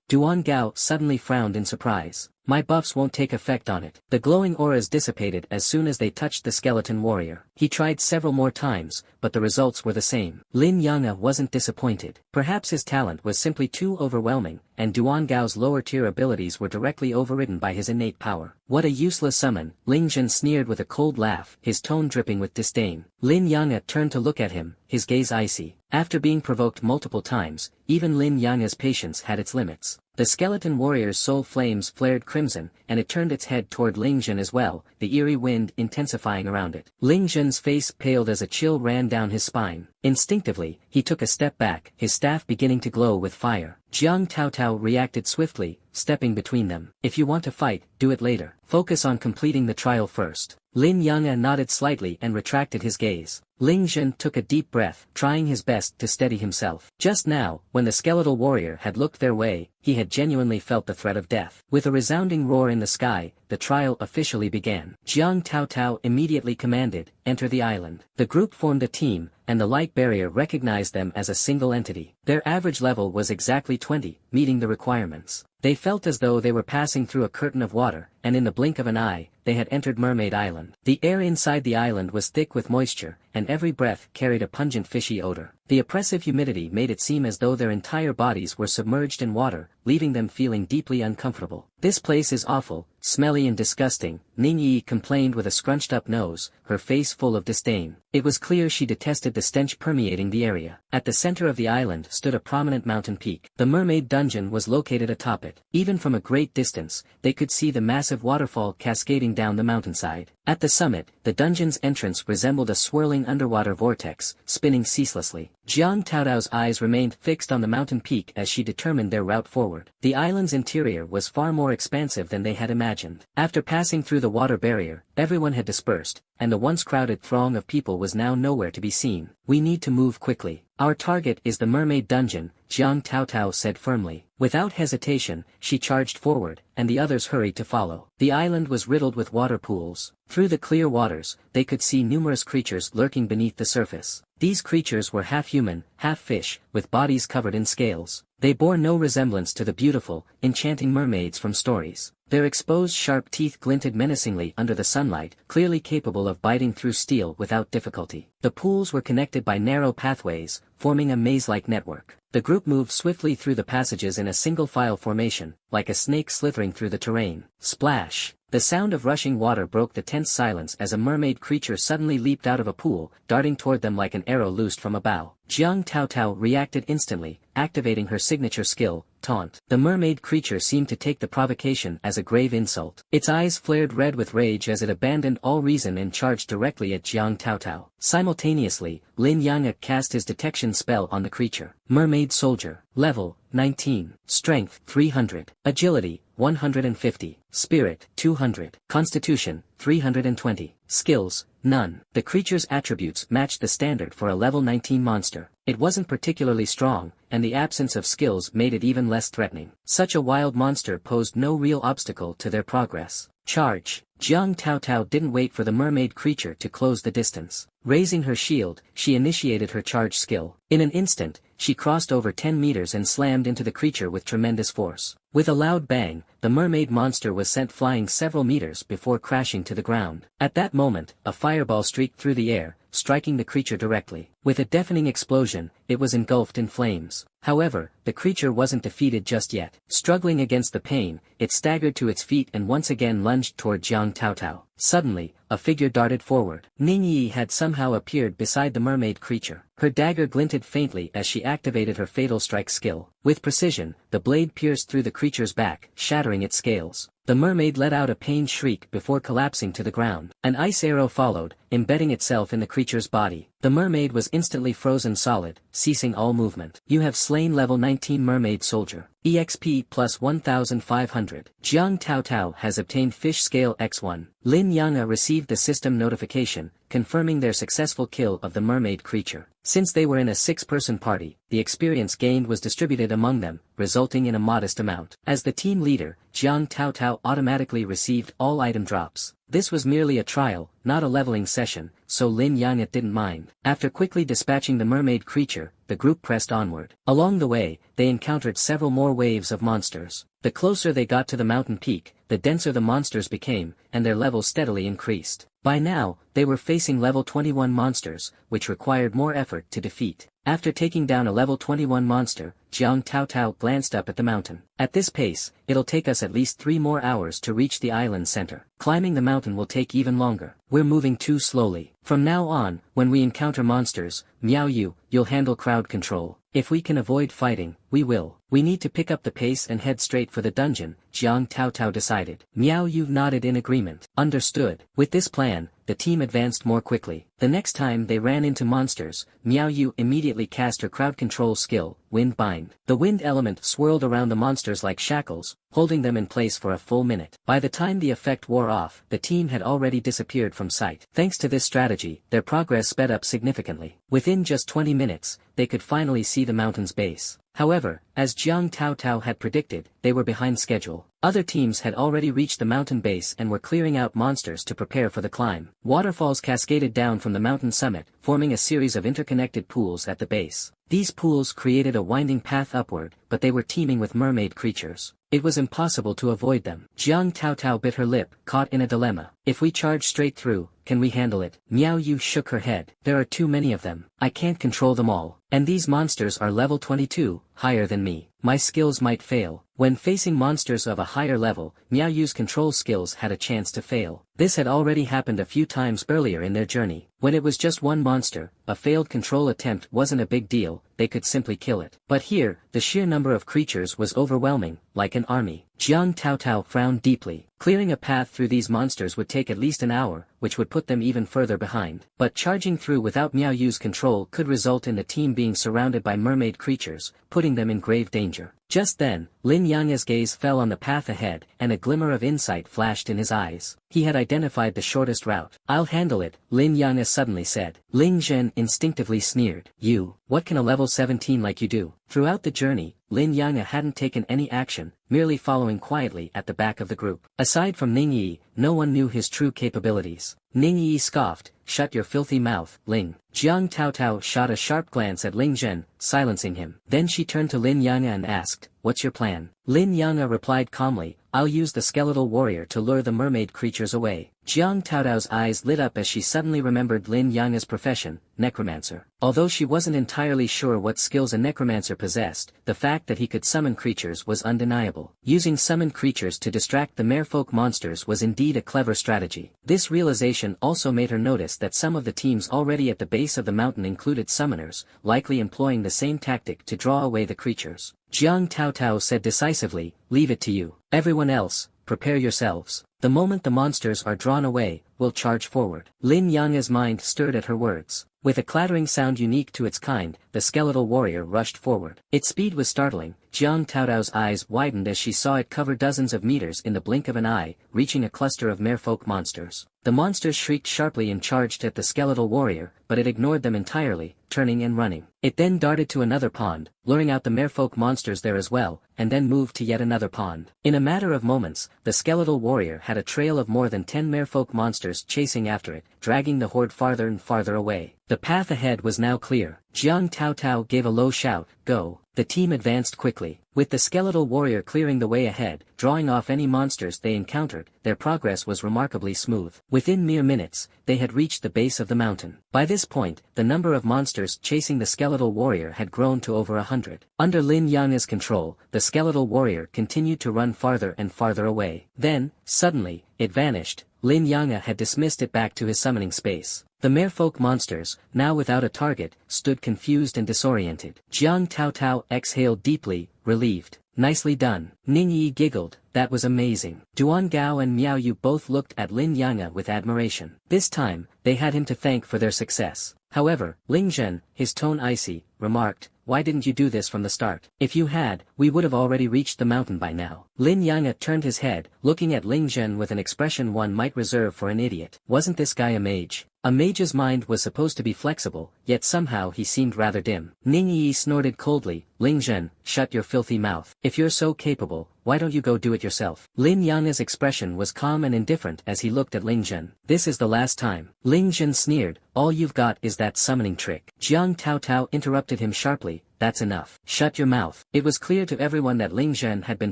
Duan Gao suddenly frowned in surprise. My buffs won't take effect on it. The glowing auras dissipated as soon as they touched the skeleton warrior. He tried several more times, but the results were the same. Lin Yang'e wasn't disappointed. Perhaps his talent was simply too overwhelming, and Duan Gao's lower-tier abilities were directly overridden by his innate power. What a useless summon, Ling Zhen sneered with a cold laugh, his tone dripping with disdain. Lin Yang'e turned to look at him, his gaze icy. After being provoked multiple times, even Lin Yang'e's patience had its limits. The skeleton warrior's soul flames flared crimson, and it turned its head toward Ling Zhen as well, the eerie wind intensifying around it. Ling Zhen's face paled as a chill ran down his spine. Instinctively, he took a step back, his staff beginning to glow with fire. Jiang Taotao reacted swiftly, stepping between them. If you want to fight, do it later. Focus on completing the trial first. Lin Yang'e nodded slightly and retracted his gaze. Ling Zhen took a deep breath, trying his best to steady himself. Just now, when the skeletal warrior had looked their way, he had genuinely felt the threat of death. With a resounding roar in the sky, the trial officially began. Jiang Taotao immediately commanded, "Enter the island." The group formed a team, and the light barrier recognized them as a single entity. Their average level was exactly 20, meeting the requirements. They felt as though they were passing through a curtain of water, and in the blink of an eye, they had entered Mermaid Island. The air inside the island was thick with moisture, and every breath carried a pungent fishy odor. The oppressive humidity made it seem as though their entire bodies were submerged in water, leaving them feeling deeply uncomfortable. "This place is awful, smelly and disgusting," Ning Yi complained with a scrunched-up nose, her face full of disdain. It was clear she detested the stench permeating the area. At the center of the island stood a prominent mountain peak. The mermaid dungeon was located atop it. Even from a great distance, they could see the massive waterfall cascading down the mountainside. At the summit, the dungeon's entrance resembled a swirling underwater vortex, spinning ceaselessly. Jiang Taotao's eyes remained fixed on the mountain peak as she determined their route forward. The island's interior was far more expansive than they had imagined. After passing through the water barrier, everyone had dispersed, and the once crowded throng of people was now nowhere to be seen. "We need to move quickly. Our target is the mermaid dungeon," Jiang Taotao said firmly. Without hesitation, she charged forward, and the others hurried to follow. The island was riddled with water pools. Through the clear waters, they could see numerous creatures lurking beneath the surface. These creatures were half human, half fish, with bodies covered in scales. They bore no resemblance to the beautiful, enchanting mermaids from stories. Their exposed sharp teeth glinted menacingly under the sunlight, clearly capable of biting through steel without difficulty. The pools were connected by narrow pathways, forming a maze-like network. The group moved swiftly through the passages in a single-file formation, like a snake slithering through the terrain. Splash! The sound of rushing water broke the tense silence as a mermaid creature suddenly leaped out of a pool, darting toward them like an arrow loosed from a bow. Jiang Taotao reacted instantly, activating her signature skill, Taunt. The mermaid creature seemed to take the provocation as a grave insult. Its eyes flared red with rage as it abandoned all reason and charged directly at Jiang Taotao. Simultaneously, Lin Yang'e cast his detection spell on the creature. Mermaid Soldier. Level, 19. Strength, 300. Agility, 150. Spirit, 200. Constitution, 320. Skills, none. The creature's attributes matched the standard for a level 19 monster. It wasn't particularly strong, and the absence of skills made it even less threatening. Such a wild monster posed no real obstacle to their progress. Charge! Jiang Taotao didn't wait for the mermaid creature to close the distance. Raising her shield, she initiated her charge skill. In an instant, she crossed over 10 meters and slammed into the creature with tremendous force. With a loud bang, the mermaid monster was sent flying several meters before crashing to the ground. At that moment, a fireball streaked through the air, striking the creature directly. With a deafening explosion, it was engulfed in flames. However, the creature wasn't defeated just yet. Struggling against the pain, it staggered to its feet and once again lunged toward Jiang Taotao. Suddenly, a figure darted forward. Ning Yi had somehow appeared beside the mermaid creature. Her dagger glinted faintly as she activated her fatal strike skill. With precision, the blade pierced through the creature's back, shattering its scales. The mermaid let out a pained shriek before collapsing to the ground. An ice arrow followed, embedding itself in the creature's body. The mermaid was instantly frozen solid, ceasing all movement. You have slain level 19 mermaid soldier. EXP plus 1500. Jiang Taotao has obtained fish scale X1. Lin Yang'e received the system notification, confirming their successful kill of the mermaid creature. Since they were in a 6-person party, the experience gained was distributed among them, resulting in a modest amount. As the team leader, Jiang Taotao automatically received all item drops. This was merely a trial, not a leveling session, so Lin Yang'e didn't mind. After quickly dispatching the mermaid creature, the group pressed onward. Along the way, they encountered several more waves of monsters. The closer they got to the mountain peak, the denser the monsters became, and their level steadily increased. By now, they were facing level 21 monsters, which required more effort to defeat. After taking down a level 21 monster, Jiang Taotao glanced up at the mountain. At this pace, it'll take us at least 3 more hours to reach the island center. Climbing the mountain will take even longer. We're moving too slowly. From now on, when we encounter monsters, Miao Yu, you'll handle crowd control. If we can avoid fighting, we will. We need to pick up the pace and head straight for the dungeon, Jiang Taotao decided. Miao Yu nodded in agreement. Understood. With this plan, the team advanced more quickly. The next time they ran into monsters, Miao Yu immediately cast her crowd control skill, Wind Bind. The wind element swirled around the monsters like shackles, holding them in place for a full minute. By the time the effect wore off, the team had already disappeared from sight. Thanks to this strategy, their progress sped up significantly. Within just 20 minutes, they could finally see the mountain's base. However, as Jiang Taotao had predicted, they were behind schedule. Other teams had already reached the mountain base and were clearing out monsters to prepare for the climb. Waterfalls cascaded down from the mountain summit, forming a series of interconnected pools at the base. These pools created a winding path upward, but they were teeming with mermaid creatures. It was impossible to avoid them. Jiang Taotao bit her lip, caught in a dilemma. If we charge straight through, can we handle it? Miao Yu shook her head. There are too many of them. I can't control them all. And these monsters are level 22, higher than me. My skills might fail. When facing monsters of a higher level, Miao Yu's control skills had a chance to fail. This had already happened a few times earlier in their journey. When it was just one monster, a failed control attempt wasn't a big deal, they could simply kill it. But here, the sheer number of creatures was overwhelming, like an army. Jiang Taotao frowned deeply. Clearing a path through these monsters would take at least an hour, which would put them even further behind. But charging through without Miao Yu's control could result in the team being surrounded by mermaid creatures, putting them in grave danger. Just then, Lin Yang'e's gaze fell on the path ahead, and a glimmer of insight flashed in his eyes. He had identified the shortest route. I'll handle it, Lin Yang'e suddenly said. Ling Zhen instinctively sneered. You, what can a level 17 like you do? Throughout the journey, Lin Yang'e hadn't taken any action, merely following quietly at the back of the group. Aside from Ning Yi, no one knew his true capabilities. Ning Yi scoffed, shut your filthy mouth, Ling. Jiang Taotao shot a sharp glance at Ling Zhen, silencing him. Then she turned to Lin Yang'e and asked, what's your plan? Lin Yang'e replied calmly, I'll use the skeletal warrior to lure the mermaid creatures away. Jiang Taotao's eyes lit up as she suddenly remembered Lin Yang'e's profession, necromancer. Although she wasn't entirely sure what skills a necromancer possessed, the fact that he could summon creatures was undeniable. Using summoned creatures to distract the merfolk monsters was indeed a clever strategy. This realization also made her notice that some of the teams already at the base of the mountain included summoners, likely employing the same tactic to draw away the creatures. Jiang Taotao said decisively, leave it to you. Everyone else, prepare yourselves. The moment the monsters are drawn away, we'll charge forward. Lin Yang'e's mind stirred at her words. With a clattering sound unique to its kind, the skeletal warrior rushed forward. Its speed was startling. Jiang Taotao's eyes widened as she saw it cover dozens of meters in the blink of an eye, reaching a cluster of merfolk monsters. The monsters shrieked sharply and charged at the skeletal warrior, but it ignored them entirely, turning and running. It then darted to another pond, luring out the merfolk monsters there as well, and then moved to yet another pond. In a matter of moments, the skeletal warrior had a trail of more than 10 merfolk monsters chasing after it, dragging the horde farther and farther away. The path ahead was now clear. Jiang Taotao gave a low shout, go. The team advanced quickly. With the skeletal warrior clearing the way ahead, drawing off any monsters they encountered, their progress was remarkably smooth. Within mere minutes, they had reached the base of the mountain. By this point, the number of monsters chasing the skeletal warrior had grown to over 100. Under Lin Yang'e's control, the skeletal warrior continued to run farther and farther away. Then, suddenly, it vanished. Lin Yang'e had dismissed it back to his summoning space. The merfolk monsters, now without a target, stood confused and disoriented. Jiang Taotao exhaled deeply, relieved. Nicely done. Ning Yi giggled, that was amazing. Duan Gao and Miao Yu both looked at Lin Yang'e with admiration. This time, they had him to thank for their success. However, Ling Zhen, his tone icy, remarked, why didn't you do this from the start? If you had, we would have already reached the mountain by now. Lin Yang'e turned his head, looking at Ling Zhen with an expression one might reserve for an idiot. Wasn't this guy a mage? A mage's mind was supposed to be flexible, yet somehow he seemed rather dim. Ning Yi snorted coldly, Ling Zhen, shut your filthy mouth. If you're so capable, why don't you go do it yourself? Lin Yang'e's expression was calm and indifferent as he looked at Ling Zhen. This is the last time. Ling Zhen sneered, all you've got is that summoning trick. Jiang Taotao interrupted him sharply, that's enough. Shut your mouth. It was clear to everyone that Ling Zhen had been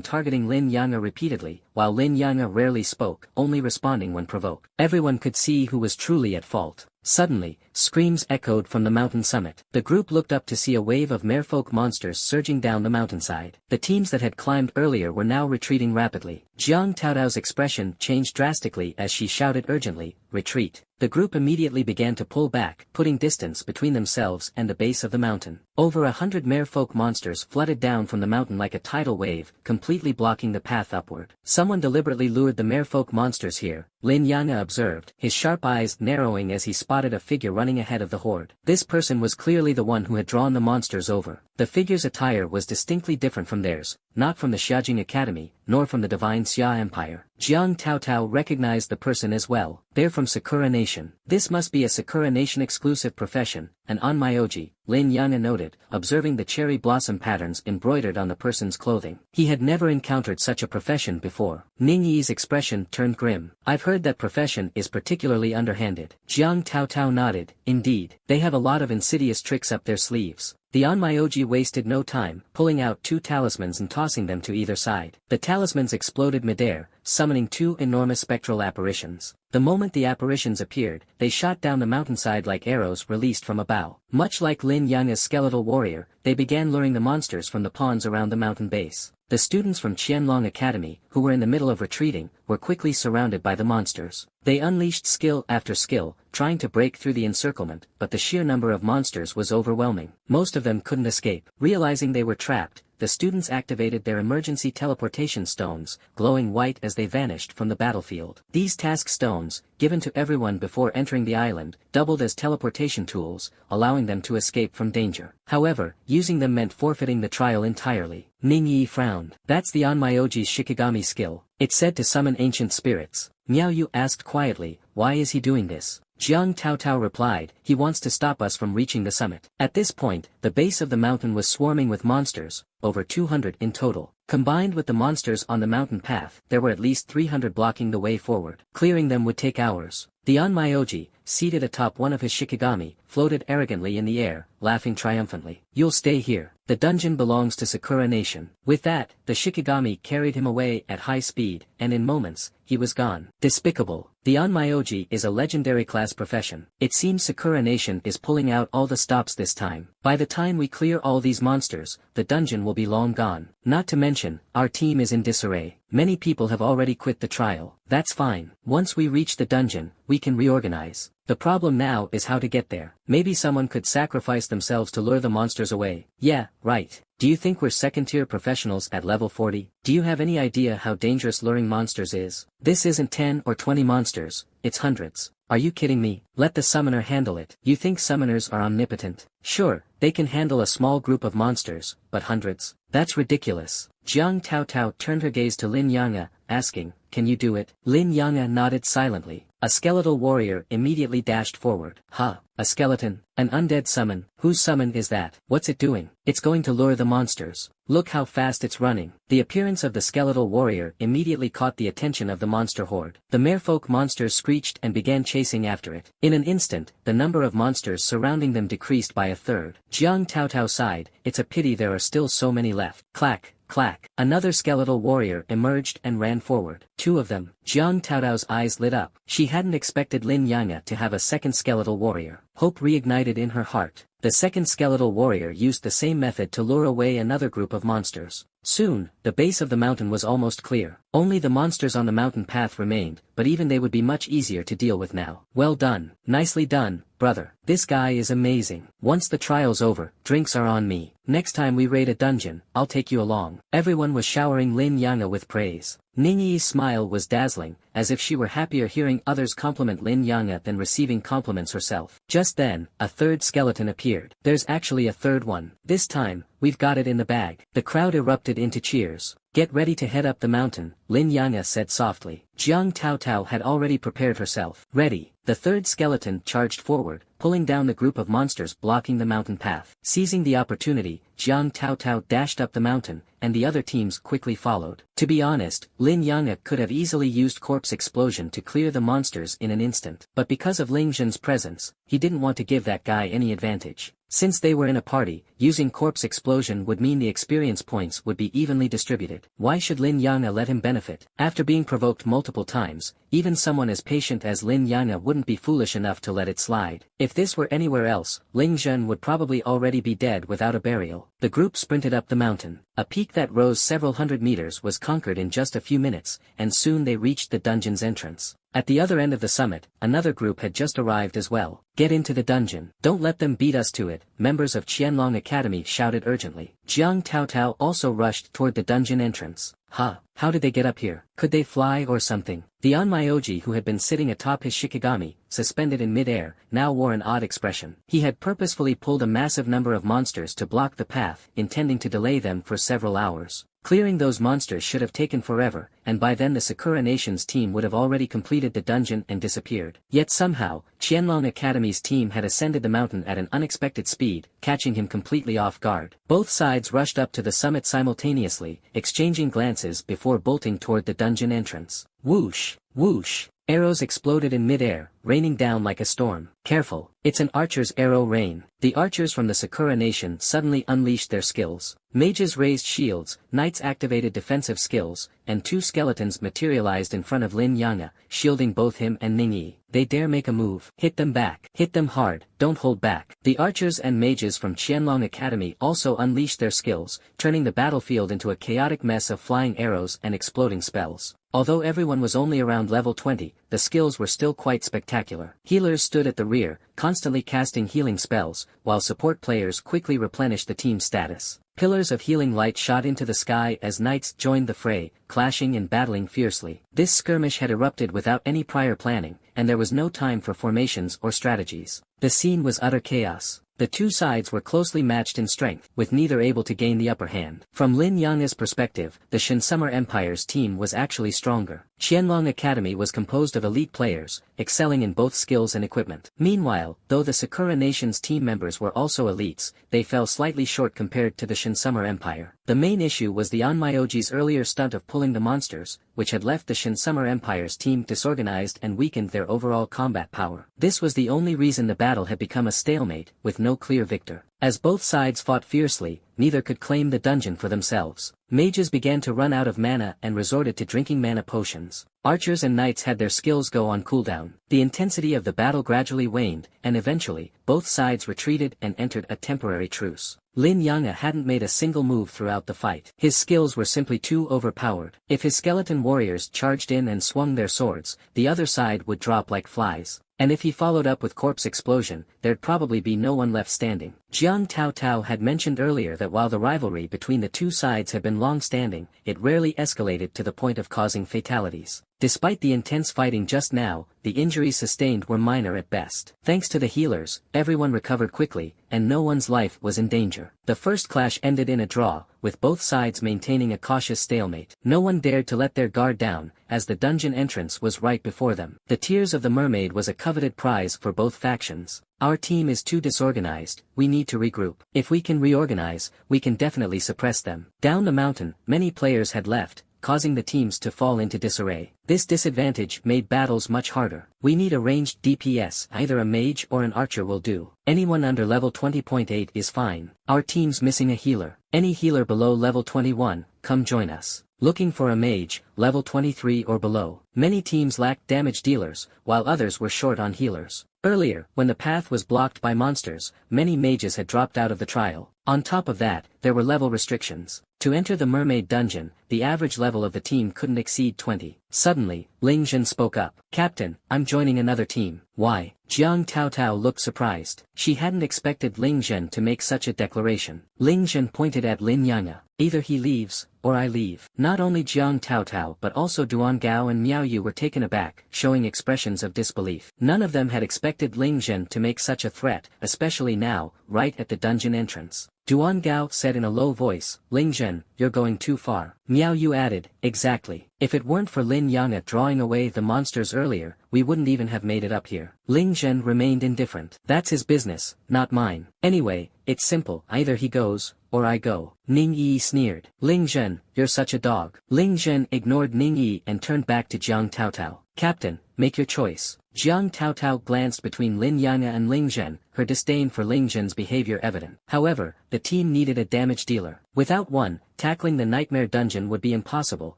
targeting Lin Yang'e repeatedly, while Lin Yang'e rarely spoke, only responding when provoked. Everyone could see who was truly at fault. Suddenly, screams echoed from the mountain summit. The group looked up to see a wave of merfolk monsters surging down the mountainside. The teams that had climbed earlier were now retreating rapidly. Jiang Taotao's expression changed drastically as she shouted urgently, retreat. The group immediately began to pull back, putting distance between themselves and the base of the mountain. Over 100 merfolk monsters flooded down from the mountain like a tidal wave, completely blocking the path upward. Someone deliberately lured the merfolk monsters here, Lin Yang'e observed, his sharp eyes narrowing as he spotted a figure running ahead of the horde. This person was clearly the one who had drawn the monsters over. The figure's attire was distinctly different from theirs, not from the Xiajing Academy, nor from the Divine Xia Empire. Jiang Taotao recognized the person as well. They're from Sakura Nation. This must be a Sakura Nation exclusive profession, an onmyoji, Lin Yang'e noted, observing the cherry blossom patterns embroidered on the person's clothing. He had never encountered such a profession before. Ning Yi's expression turned grim. I've heard that profession is particularly underhanded. Jiang Taotao nodded, indeed, they have a lot of insidious tricks up their sleeves. The onmyoji wasted no time, pulling out 2 talismans and tossing them to either side. The talismans exploded midair, summoning 2 enormous spectral apparitions. The moment the apparitions appeared, they shot down the mountainside like arrows released from a bow. Much like Lin Yang'e's skeletal warrior, they began luring the monsters from the ponds around the mountain base. The students from Qianlong Academy, who were in the middle of retreating, were quickly surrounded by the monsters. They unleashed skill after skill, trying to break through the encirclement, but the sheer number of monsters was overwhelming. Most of them couldn't escape. Realizing they were trapped, the students activated their emergency teleportation stones, glowing white as they vanished from the battlefield. These task stones, given to everyone before entering the island, doubled as teleportation tools, allowing them to escape from danger. However, using them meant forfeiting the trial entirely. Ning Yi frowned. That's the onmyoji's Shikigami skill. It's said to summon ancient spirits. Miao Yu asked quietly, why is he doing this? Jiang Taotao replied, he wants to stop us from reaching the summit. At this point, the base of the mountain was swarming with monsters, over 200 in total. Combined with the monsters on the mountain path, there were at least 300 blocking the way forward. Clearing them would take hours. The onmyoji, seated atop one of his Shikigami, floated arrogantly in the air, laughing triumphantly. You'll stay here. The dungeon belongs to Sakura Nation. With that, the Shikigami carried him away at high speed, and in moments, he was gone. Despicable. The onmyoji is a legendary class profession. It seems Sakura Nation is pulling out all the stops this time. By the time we clear all these monsters, the dungeon will be long gone. Not to mention, our team is in disarray. Many people have already quit the trial. That's fine. Once we reach the dungeon, we can reorganize. The problem now is how to get there. Maybe someone could sacrifice themselves to lure the monsters away. Yeah, right. Do you think we're second-tier professionals at level 40? Do you have any idea how dangerous luring monsters is? This isn't 10 or 20 monsters, it's hundreds. Are you kidding me? Let the summoner handle it. You think summoners are omnipotent? Sure, they can handle a small group of monsters, but hundreds? That's ridiculous. Jiang Taotao turned her gaze to Lin Yang'e, asking, can you do it? Lin Yang'e nodded silently. A skeletal warrior immediately dashed forward. Huh, a skeleton? An undead summon? Whose summon is that? What's it doing? It's going to lure the monsters. Look how fast it's running. The appearance of the skeletal warrior immediately caught the attention of the monster horde. The merfolk monsters screeched and began chasing after it. In an instant, the number of monsters surrounding them decreased by a third. Jiang Taotao sighed, it's a pity there are still so many left. Clack. Clack. Another skeletal warrior emerged and ran forward. 2 of them. Jiang Taotao's eyes lit up. She hadn't expected Lin Yang'e to have a second skeletal warrior. Hope reignited in her heart. the second skeletal warrior used the same method to lure away another group of monsters. Soon, the base of the mountain was almost clear. Only the monsters on the mountain path remained, but even they would be much easier to deal with now. Well done. Nicely done, brother. This guy is amazing. Once the trial's over, drinks are on me. Next time we raid a dungeon, I'll take you along. Everyone was showering Lin Yang'e with praise. Ningyi's smile was dazzling, as if she were happier hearing others compliment Lin Yang'e than receiving compliments herself. Just then, a third skeleton appeared. There's actually a third one. This time, we've got it in the bag. The crowd erupted into cheers. Get ready to head up the mountain, Lin Yang'e said softly. Jiang Taotao had already prepared herself. Ready. The third skeleton charged forward, pulling down the group of monsters blocking the mountain path. Seizing the opportunity, Jiang Taotao dashed up the mountain, and the other teams quickly followed. To be honest, Lin Yang'e could have easily used corpse explosion to clear the monsters in an instant. But because of Ling Zhen's presence, he didn't want to give that guy any advantage. Since they were in a party, using corpse explosion would mean the experience points would be evenly distributed. Why should Lin Yang'e let him benefit? After being provoked multiple times, even someone as patient as Lin Yang'e wouldn't be foolish enough to let it slide. If this were anywhere else, Ling Zhen would probably already be dead without a burial. The group sprinted up the mountain. A peak that rose several hundred meters was conquered in just a few minutes, and soon they reached the dungeon's entrance. At the other end of the summit, another group had just arrived as well. Get into the dungeon. Don't let them beat us to it, members of Qianlong Academy shouted urgently. Jiang Taotao also rushed toward the dungeon entrance. How did they get up here? Could they fly or something? The Onmyoji, who had been sitting atop his shikigami, suspended in mid-air, now wore an odd expression. He had purposefully pulled a massive number of monsters to block the path, intending to delay them for several hours. Clearing those monsters should have taken forever, and by then the Sakura Nation's team would have already completed the dungeon and disappeared. Yet somehow, Qianlong Academy's team had ascended the mountain at an unexpected speed, catching him completely off guard. Both sides rushed up to the summit simultaneously, exchanging glances before bolting toward the dungeon entrance. Whoosh! Whoosh! Arrows exploded in mid-air, raining down like a storm. Careful, it's an archer's arrow rain. The archers from the Sakura Nation suddenly unleashed their skills. Mages raised shields, knights activated defensive skills, and two skeletons materialized in front of Lin Yang'e, shielding both him and Ningyi. They dare make a move. Hit them back. Hit them hard, don't hold back. The archers and mages from Qianlong Academy also unleashed their skills, turning the battlefield into a chaotic mess of flying arrows and exploding spells. Although everyone was only around level 20, the skills were still quite spectacular. Healers stood at the rear, constantly casting healing spells, while support players quickly replenished the team's status. Pillars of healing light shot into the sky as knights joined the fray, clashing and battling fiercely. This skirmish had erupted without any prior planning, and there was no time for formations or strategies. The scene was utter chaos. The two sides were closely matched in strength, with neither able to gain the upper hand. From Lin Yang'e's perspective, the Shinsummer Empire's team was actually stronger. Qianlong Academy was composed of elite players, excelling in both skills and equipment. Meanwhile, though the Sakura Nation's team members were also elites, they fell slightly short compared to the Shinsummer Empire. The main issue was the Onmyoji's earlier stunt of pulling the monsters, which had left the Shinsummer Empire's team disorganized and weakened their overall combat power. This was the only reason the battle had become a stalemate, with no clear victor. As both sides fought fiercely, neither could claim the dungeon for themselves. Mages began to run out of mana and resorted to drinking mana potions. Archers and knights had their skills go on cooldown. The intensity of the battle gradually waned, and eventually, both sides retreated and entered a temporary truce. Lin Yang'e hadn't made a single move throughout the fight. His skills were simply too overpowered. If his skeleton warriors charged in and swung their swords, the other side would drop like flies. And if he followed up with corpse explosion, there'd probably be no one left standing. Jiang Taotao had mentioned earlier that while the rivalry between the two sides had been long-standing, it rarely escalated to the point of causing fatalities. Despite the intense fighting just now, the injuries sustained were minor at best. Thanks to the healers, everyone recovered quickly, and no one's life was in danger. The first clash ended in a draw, with both sides maintaining a cautious stalemate. No one dared to let their guard down, as the dungeon entrance was right before them. The Tears of the Mermaid was a coveted prize for both factions. Our team is too disorganized, we need to regroup. If we can reorganize, we can definitely suppress them. Down the mountain, many players had left, causing the teams to fall into disarray. This disadvantage made battles much harder. We need a ranged DPS, either a mage or an archer will do. Anyone under level 20.8 is fine. Our team's missing a healer. Any healer below level 21, come join us. Looking for a mage, level 23 or below. Many teams lacked damage dealers, while others were short on healers. Earlier, when the path was blocked by monsters, many mages had dropped out of the trial. On top of that, there were level restrictions. To enter the mermaid dungeon, the average level of the team couldn't exceed 20. Suddenly, Ling Zhen spoke up. "Captain, I'm joining another team." "Why?" Jiang Taotao looked surprised. She hadn't expected Ling Zhen to make such a declaration. Ling Zhen pointed at Lin Yang'e. "Either he leaves, or I leave." Not only Jiang Taotao but also Duan Gao and Miao Yu were taken aback, showing expressions of disbelief. None of them had expected Ling Zhen to make such a threat, especially now, right at the dungeon entrance. Duan Gao said in a low voice, "Ling Zhen, you're going too far." Miao Yu added, "Exactly. If it weren't for Lin Yang'e drawing away the monsters earlier, we wouldn't even have made it up here." Ling Zhen remained indifferent. "That's his business, not mine. Anyway, it's simple, either he goes, or I go." Ning Yi sneered. "Ling Zhen, you're such a dog." Ling Zhen ignored Ning Yi and turned back to Jiang Taotao. "Captain, make your choice." Jiang Taotao glanced between Lin Yang'e and Ling Zhen, her disdain for Ling Zhen's behavior evident. However, the team needed a damage dealer. Without one, tackling the nightmare dungeon would be impossible,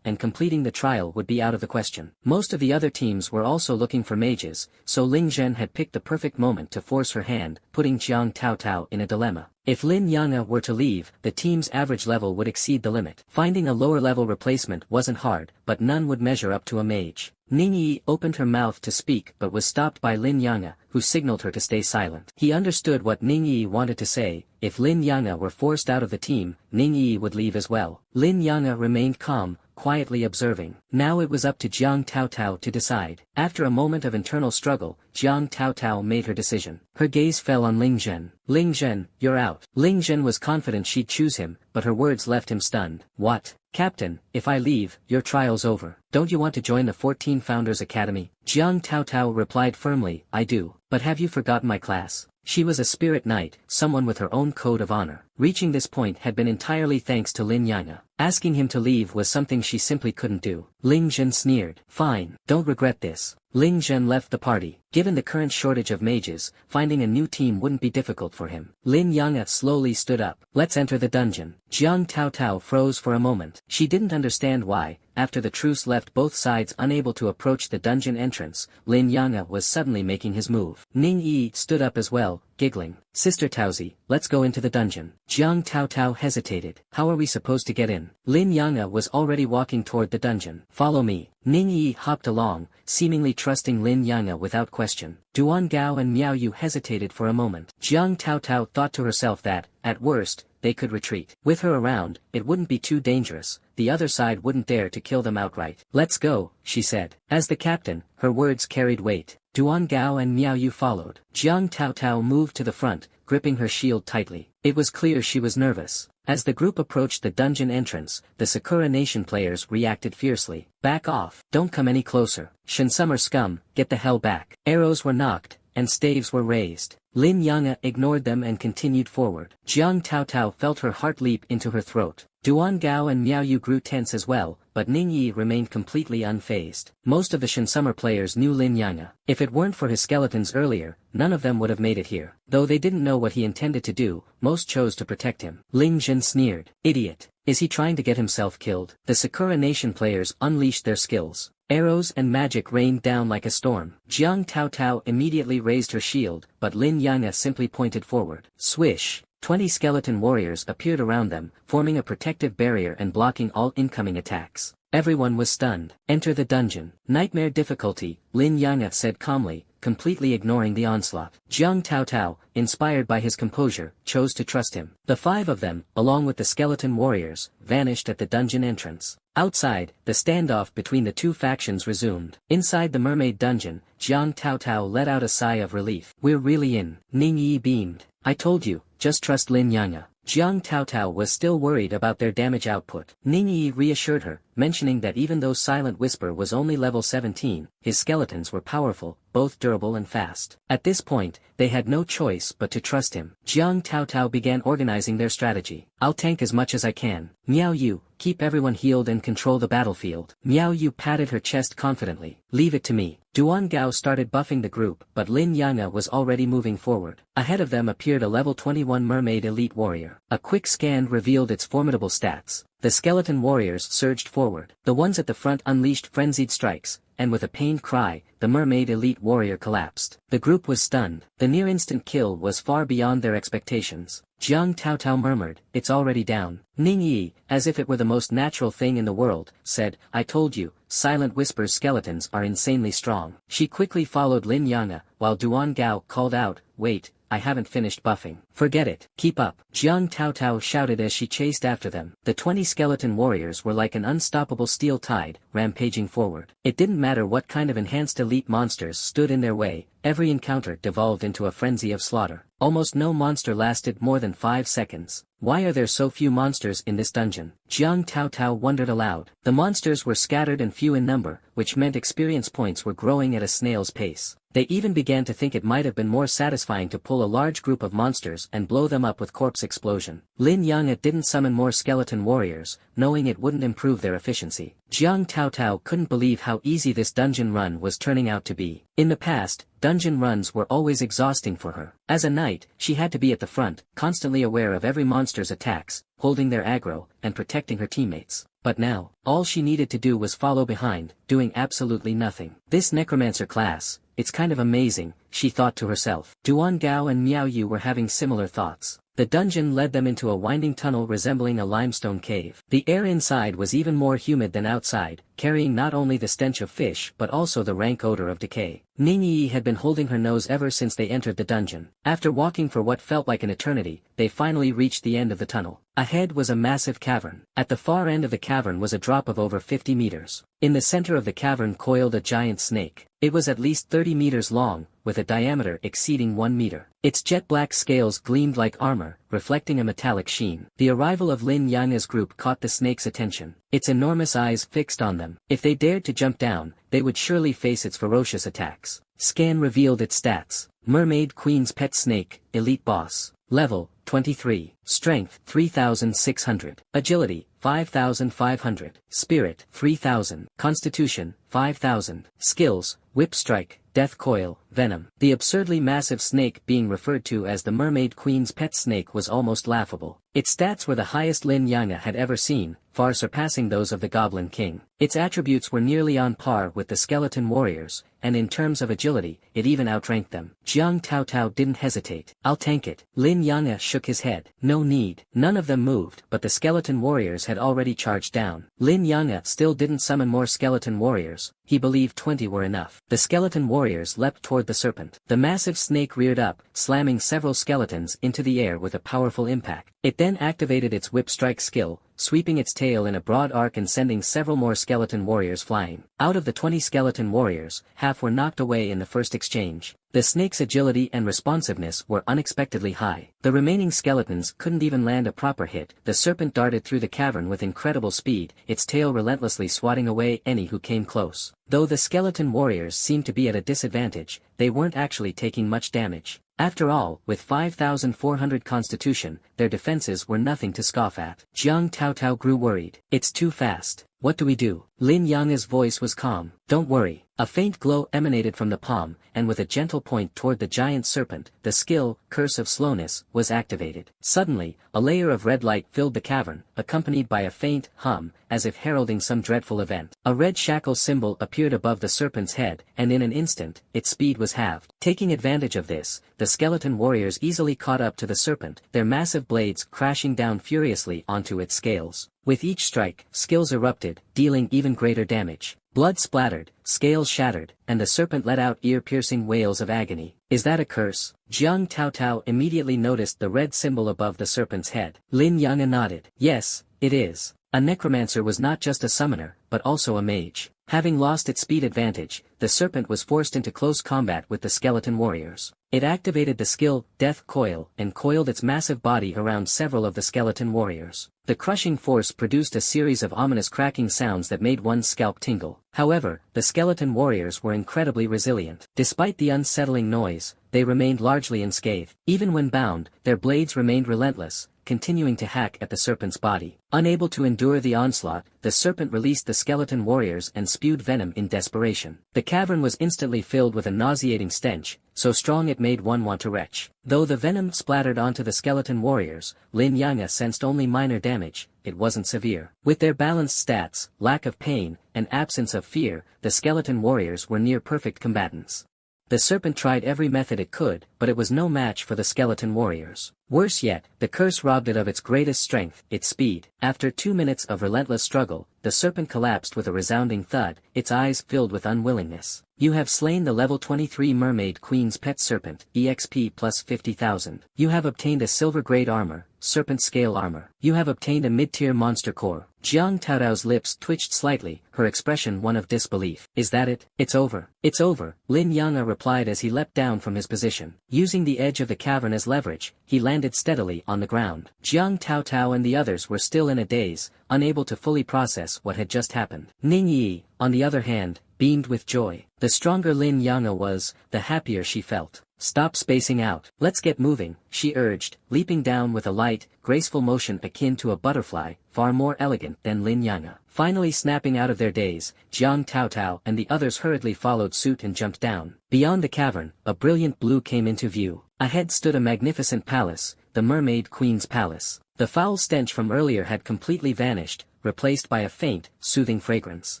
and completing the trial would be out of the question. Most of the other teams were also looking for mages, so Ling Zhen had picked the perfect moment to force her hand, putting Jiang Taotao in a dilemma. If Lin Yang'e were to leave, the team's average level would exceed the limit. Finding a lower level replacement wasn't hard, but none would measure up to a mage. Ning Yi opened her mouth to speak but was stopped by Lin Yang'e, who signaled her to stay silent. He understood what Ning Yi wanted to say. If Lin Yang'e were forced out of the team, Ning Yi would leave as well. Lin Yang'e remained calm, quietly observing. Now it was up to Jiang Taotao to decide. After a moment of internal struggle, Jiang Taotao made her decision. Her gaze fell on Ling Zhen. "Ling Zhen, you're out." Ling Zhen was confident she'd choose him, but her words left him stunned. "What?" "Captain, if I leave, your trial's over. Don't you want to join the 14 Founders Academy?" Jiang Taotao replied firmly, "I do. But have you forgotten my class?" She was a spirit knight, someone with her own code of honor. Reaching this point had been entirely thanks to Lin Yang'e. Asking him to leave was something she simply couldn't do. Ling Zhen sneered. "Fine, don't regret this." Ling Zhen left the party. Given the current shortage of mages, finding a new team wouldn't be difficult for him. Lin Yang'e slowly stood up. "Let's enter the dungeon." Jiang Taotao froze for a moment. She didn't understand why, after the truce left both sides unable to approach the dungeon entrance, Lin Yang'e was suddenly making his move. Ning Yi stood up as well, giggling. "Sister Taozi, let's go into the dungeon." Jiang Taotao hesitated. "How are we supposed to get in?" Lin Yang'e was already walking toward the dungeon. "Follow me." Ning Yi hopped along, seemingly trusting Lin Yang'e without question. Duan Gao and Miao Yu hesitated for a moment. Jiang Taotao thought to herself that, at worst, they could retreat. With her around, it wouldn't be too dangerous. The other side wouldn't dare to kill them outright. "Let's go," she said. As the captain, her words carried weight. Duan Gao and Miao Yu followed. Jiang Taotao moved to the front, gripping her shield tightly. It was clear she was nervous. As the group approached the dungeon entrance, the Sakura Nation players reacted fiercely. "Back off. Don't come any closer. Shinsummer scum, get the hell back." Arrows were knocked, and staves were raised. Lin Yang'e ignored them and continued forward. Jiang Taotao felt her heart leap into her throat. Duan Gao and Miao Yu grew tense as well, but Ning Yi remained completely unfazed. Most of the Shinsummer players knew Lin Yang'e. If it weren't for his skeletons earlier, none of them would have made it here. Though they didn't know what he intended to do, most chose to protect him. Ling Zhen sneered. "Idiot. Is he trying to get himself killed?" The Sakura Nation players unleashed their skills. Arrows and magic rained down like a storm. Jiang Taotao immediately raised her shield, but Lin Yang'e simply pointed forward. Swish! 20 skeleton warriors appeared around them, forming a protective barrier and blocking all incoming attacks. Everyone was stunned. "Enter the dungeon." "Nightmare difficulty," Lin Yang'e said calmly, completely ignoring the onslaught. Jiang Taotao, inspired by his composure, chose to trust him. The 5 of them, along with the skeleton warriors, vanished at the dungeon entrance. Outside, the standoff between the two factions resumed. Inside the mermaid dungeon, Jiang Taotao let out a sigh of relief. "We're really in." Ning Yi beamed. "I told you, just trust Lin Yang'e." Jiang Taotao was still worried about their damage output. Ning Yi reassured her, mentioning that even though Silent Whisper was only level 17, his skeletons were powerful, both durable and fast. At this point, they had no choice but to trust him. Jiang Taotao began organizing their strategy. I'll tank as much as I can. Miao Yu, keep everyone healed and control the battlefield. Miao Yu patted her chest confidently. Leave it to me. Duan Gao started buffing the group, but Lin Yanga was already moving forward. Ahead of them appeared a level 21 mermaid elite warrior. A quick scan revealed its formidable stats. The skeleton warriors surged forward. The ones at the front unleashed frenzied strikes, and with a pained cry, the mermaid elite warrior collapsed. The group was stunned. The near-instant kill was far beyond their expectations. Jiang Taotao murmured, "It's already down." Ning Yi, as if it were the most natural thing in the world, said, "I told you, Silent Whisper's skeletons are insanely strong." She quickly followed Lin Yanga, while Duan Gao called out, "Wait, I haven't finished buffing." "Forget it, keep up," Jiang Taotao shouted as she chased after them. The 20 skeleton warriors were like an unstoppable steel tide, rampaging forward. It didn't matter what kind of enhanced elite monsters stood in their way, every encounter devolved into a frenzy of slaughter. Almost no monster lasted more than 5 seconds. Why are there so few monsters in this dungeon? Jiang Taotao wondered aloud. The monsters were scattered and few in number, which meant experience points were growing at a snail's pace. They even began to think it might have been more satisfying to pull a large group of monsters and blow them up with corpse explosion. Lin Yanga didn't summon more skeleton warriors, knowing it wouldn't improve their efficiency. Jiang Taotao couldn't believe how easy this dungeon run was turning out to be. In the past, dungeon runs were always exhausting for her. As a knight, she had to be at the front, constantly aware of every monster's attacks, holding their aggro, and protecting her teammates. But now, all she needed to do was follow behind, doing absolutely nothing. This necromancer class, it's kind of amazing, she thought to herself. Duan Gao and Miao Yu were having similar thoughts. The dungeon led them into a winding tunnel resembling a limestone cave. The air inside was even more humid than outside, carrying not only the stench of fish but also the rank odor of decay. Ning Yi had been holding her nose ever since they entered the dungeon. After walking for what felt like an eternity, they finally reached the end of the tunnel. Ahead was a massive cavern. At the far end of the cavern was a drop of over 50 meters. In the center of the cavern coiled a giant snake. It was at least 30 meters long, with a diameter exceeding 1 meter. Its jet-black scales gleamed like armor, reflecting a metallic sheen. The arrival of Lin Yanga's group caught the snake's attention. Its enormous eyes fixed on them. If they dared to jump down, they would surely face its ferocious attacks. Scan revealed its stats. Mermaid Queen's pet snake, elite boss. Level, 23. Strength, 3,600. Agility, 5,500. Spirit, 3,000. Constitution, 5,000. Skills, Whip Strike, Death Coil, Venom. The absurdly massive snake being referred to as the Mermaid Queen's pet snake was almost laughable. Its stats were the highest Lin Yanga had ever seen, far surpassing those of the Goblin King. Its attributes were nearly on par with the skeleton warriors, and in terms of agility, it even outranked them. Jiang Taotao didn't hesitate. "I'll tank it." Lin Yanga shook his head. No need. None of them moved, but the skeleton warriors had already charged down. Lin Yanga still didn't summon more skeleton warriors. He believed 20 were enough. The skeleton warriors leapt toward the serpent. The massive snake reared up, slamming several skeletons into the air with a powerful impact. It then activated its whip strike skill, sweeping its tail in a broad arc and sending several more skeleton warriors flying. Out of the 20 skeleton warriors, half were knocked away in the first exchange. The snake's agility and responsiveness were unexpectedly high. The remaining skeletons couldn't even land a proper hit. The serpent darted through the cavern with incredible speed, its tail relentlessly swatting away any who came close. Though the skeleton warriors seemed to be at a disadvantage, they weren't actually taking much damage. After all, with 5,400 constitution, their defenses were nothing to scoff at. Jiang Taotao grew worried. "It's too fast. What do we do?" Lin Yanga's voice was calm. "Don't worry." A faint glow emanated from the palm, and with a gentle point toward the giant serpent, the skill, Curse of Slowness, was activated. Suddenly, a layer of red light filled the cavern, accompanied by a faint hum, as if heralding some dreadful event. A red shackle symbol appeared above the serpent's head, and in an instant, its speed was halved. Taking advantage of this, the skeleton warriors easily caught up to the serpent, their massive blades crashing down furiously onto its scales. With each strike, skills erupted, dealing even greater damage. Blood splattered, scales shattered, and the serpent let out ear-piercing wails of agony. "Is that a curse?" Jiang Taotao immediately noticed the red symbol above the serpent's head. Lin Yanga nodded. "Yes, it is." A necromancer was not just a summoner, but also a mage. Having lost its speed advantage, the serpent was forced into close combat with the skeleton warriors. It activated the skill, Death Coil, and coiled its massive body around several of the skeleton warriors. The crushing force produced a series of ominous cracking sounds that made one's scalp tingle. However, the skeleton warriors were incredibly resilient. Despite the unsettling noise, they remained largely unscathed. Even when bound, their blades remained relentless, continuing to hack at the serpent's body. Unable to endure the onslaught, the serpent released the skeleton warriors and spewed venom in desperation. The cavern was instantly filled with a nauseating stench, so strong it made one want to retch. Though the venom splattered onto the skeleton warriors, Lin Yanga sensed only minor damage. It wasn't severe. With their balanced stats, lack of pain, and absence of fear, the skeleton warriors were near perfect combatants. The serpent tried every method it could, but it was no match for the skeleton warriors. Worse yet, the curse robbed it of its greatest strength, its speed. After 2 minutes of relentless struggle, the serpent collapsed with a resounding thud, its eyes filled with unwillingness. You have slain the level 23 Mermaid Queen's pet serpent, EXP plus 50,000. You have obtained a silver grade armor, serpent scale armor. You have obtained a mid-tier monster core. Jiang Taotao's lips twitched slightly, her expression one of disbelief. Is that it? It's over. It's over, Lin Yanga replied as he leapt down from his position. Using the edge of the cavern as leverage, he landed steadily on the ground. Jiang Taotao and the others were still in a daze, unable to fully process what had just happened. Ning Yi, on the other hand, beamed with joy. The stronger Lin Yanga was, the happier she felt. Stop spacing out. Let's get moving, she urged, leaping down with a light, graceful motion akin to a butterfly, far more elegant than Lin Yanga. Finally snapping out of their daze, Jiang Taotao and the others hurriedly followed suit and jumped down. Beyond the cavern, a brilliant blue came into view. Ahead stood a magnificent palace, the Mermaid Queen's palace. The foul stench from earlier had completely vanished, replaced by a faint, soothing fragrance.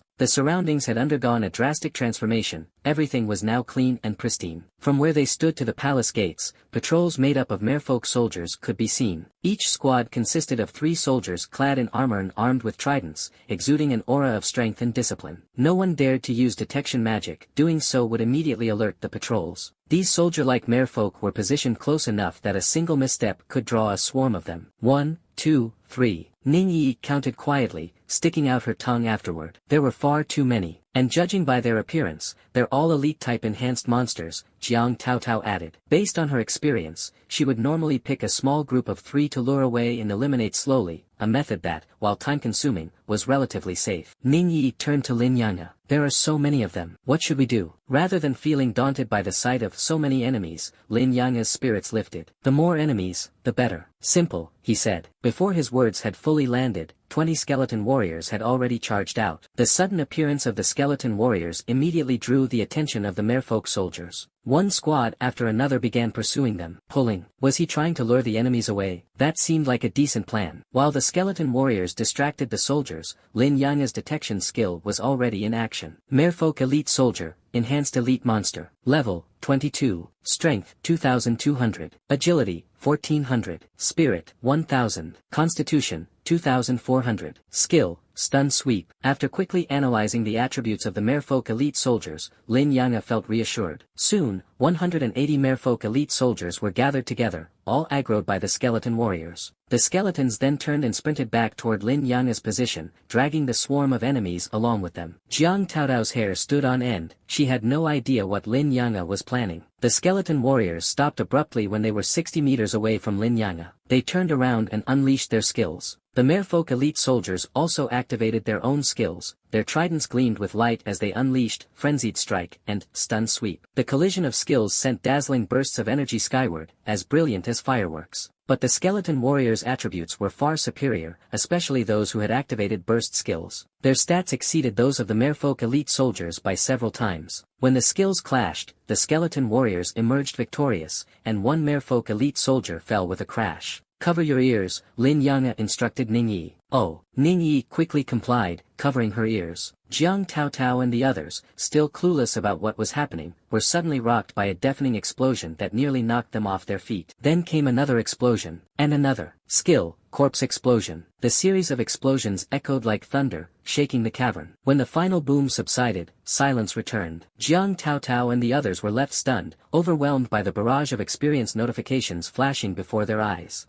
The surroundings had undergone a drastic transformation, everything was now clean and pristine. From where they stood to the palace gates, patrols made up of merfolk soldiers could be seen. Each squad consisted of 3 soldiers clad in armor and armed with tridents, exuding an aura of strength and discipline. No one dared to use detection magic, doing so would immediately alert the patrols. These soldier-like merfolk were positioned close enough that a single misstep could draw a swarm of them. 1, 2, 3. Ning Yi counted quietly, sticking out her tongue afterward. There were far too many, and judging by their appearance, they're all elite-type enhanced monsters, Jiang Taotao added. Based on her experience, she would normally pick a small group of 3 to lure away and eliminate slowly, a method that, while time-consuming, was relatively safe. Ning Yi turned to Lin Yanga. There are so many of them. What should we do? Rather than feeling daunted by the sight of so many enemies, Lin Yanga's spirits lifted. The more enemies, the better. Simple, he said. Before his words had fully landed, 20 skeleton warriors had already charged out. The sudden appearance of the skeleton warriors immediately drew the attention of the merfolk soldiers. One squad after another began pursuing them, pulling. Was he trying to lure the enemies away? That seemed like a decent plan. While the skeleton warriors distracted the soldiers, Lin Yanga's detection skill was already in action. Merfolk Elite Soldier, Enhanced Elite Monster. Level, 22. Strength, 2200. Agility, 1400. Spirit, 1000. Constitution, 2400. Skill, Stun Sweep. After quickly analyzing the attributes of the merfolk elite soldiers, Lin Yanga felt reassured. Soon, 180 merfolk elite soldiers were gathered together, all aggroed by the skeleton warriors. The skeletons then turned and sprinted back toward Lin Yanga's position, dragging the swarm of enemies along with them. Jiang Taotao's hair stood on end, she had no idea what Lin Yanga was planning. The skeleton warriors stopped abruptly when they were 60 meters away from Lin Yanga. They turned around and unleashed their skills. The merfolk elite soldiers also activated their own skills, their tridents gleamed with light as they unleashed Frenzied Strike and Stun Sweep. The collision of skills sent dazzling bursts of energy skyward, as brilliant as fireworks. But the skeleton warriors' attributes were far superior, especially those who had activated burst skills. Their stats exceeded those of the merfolk elite soldiers by several times. When the skills clashed, the skeleton warriors emerged victorious, and one merfolk elite soldier fell with a crash. Cover your ears, Lin Yanga instructed Ning Yi. Oh, Ning Yi quickly complied, covering her ears. Jiang Taotao and the others, still clueless about what was happening, were suddenly rocked by a deafening explosion that nearly knocked them off their feet. Then came another explosion, and another. Skill, Corpse Explosion. The series of explosions echoed like thunder, shaking the cavern. When the final boom subsided, silence returned. Jiang Taotao and the others were left stunned, overwhelmed by the barrage of experience notifications flashing before their eyes.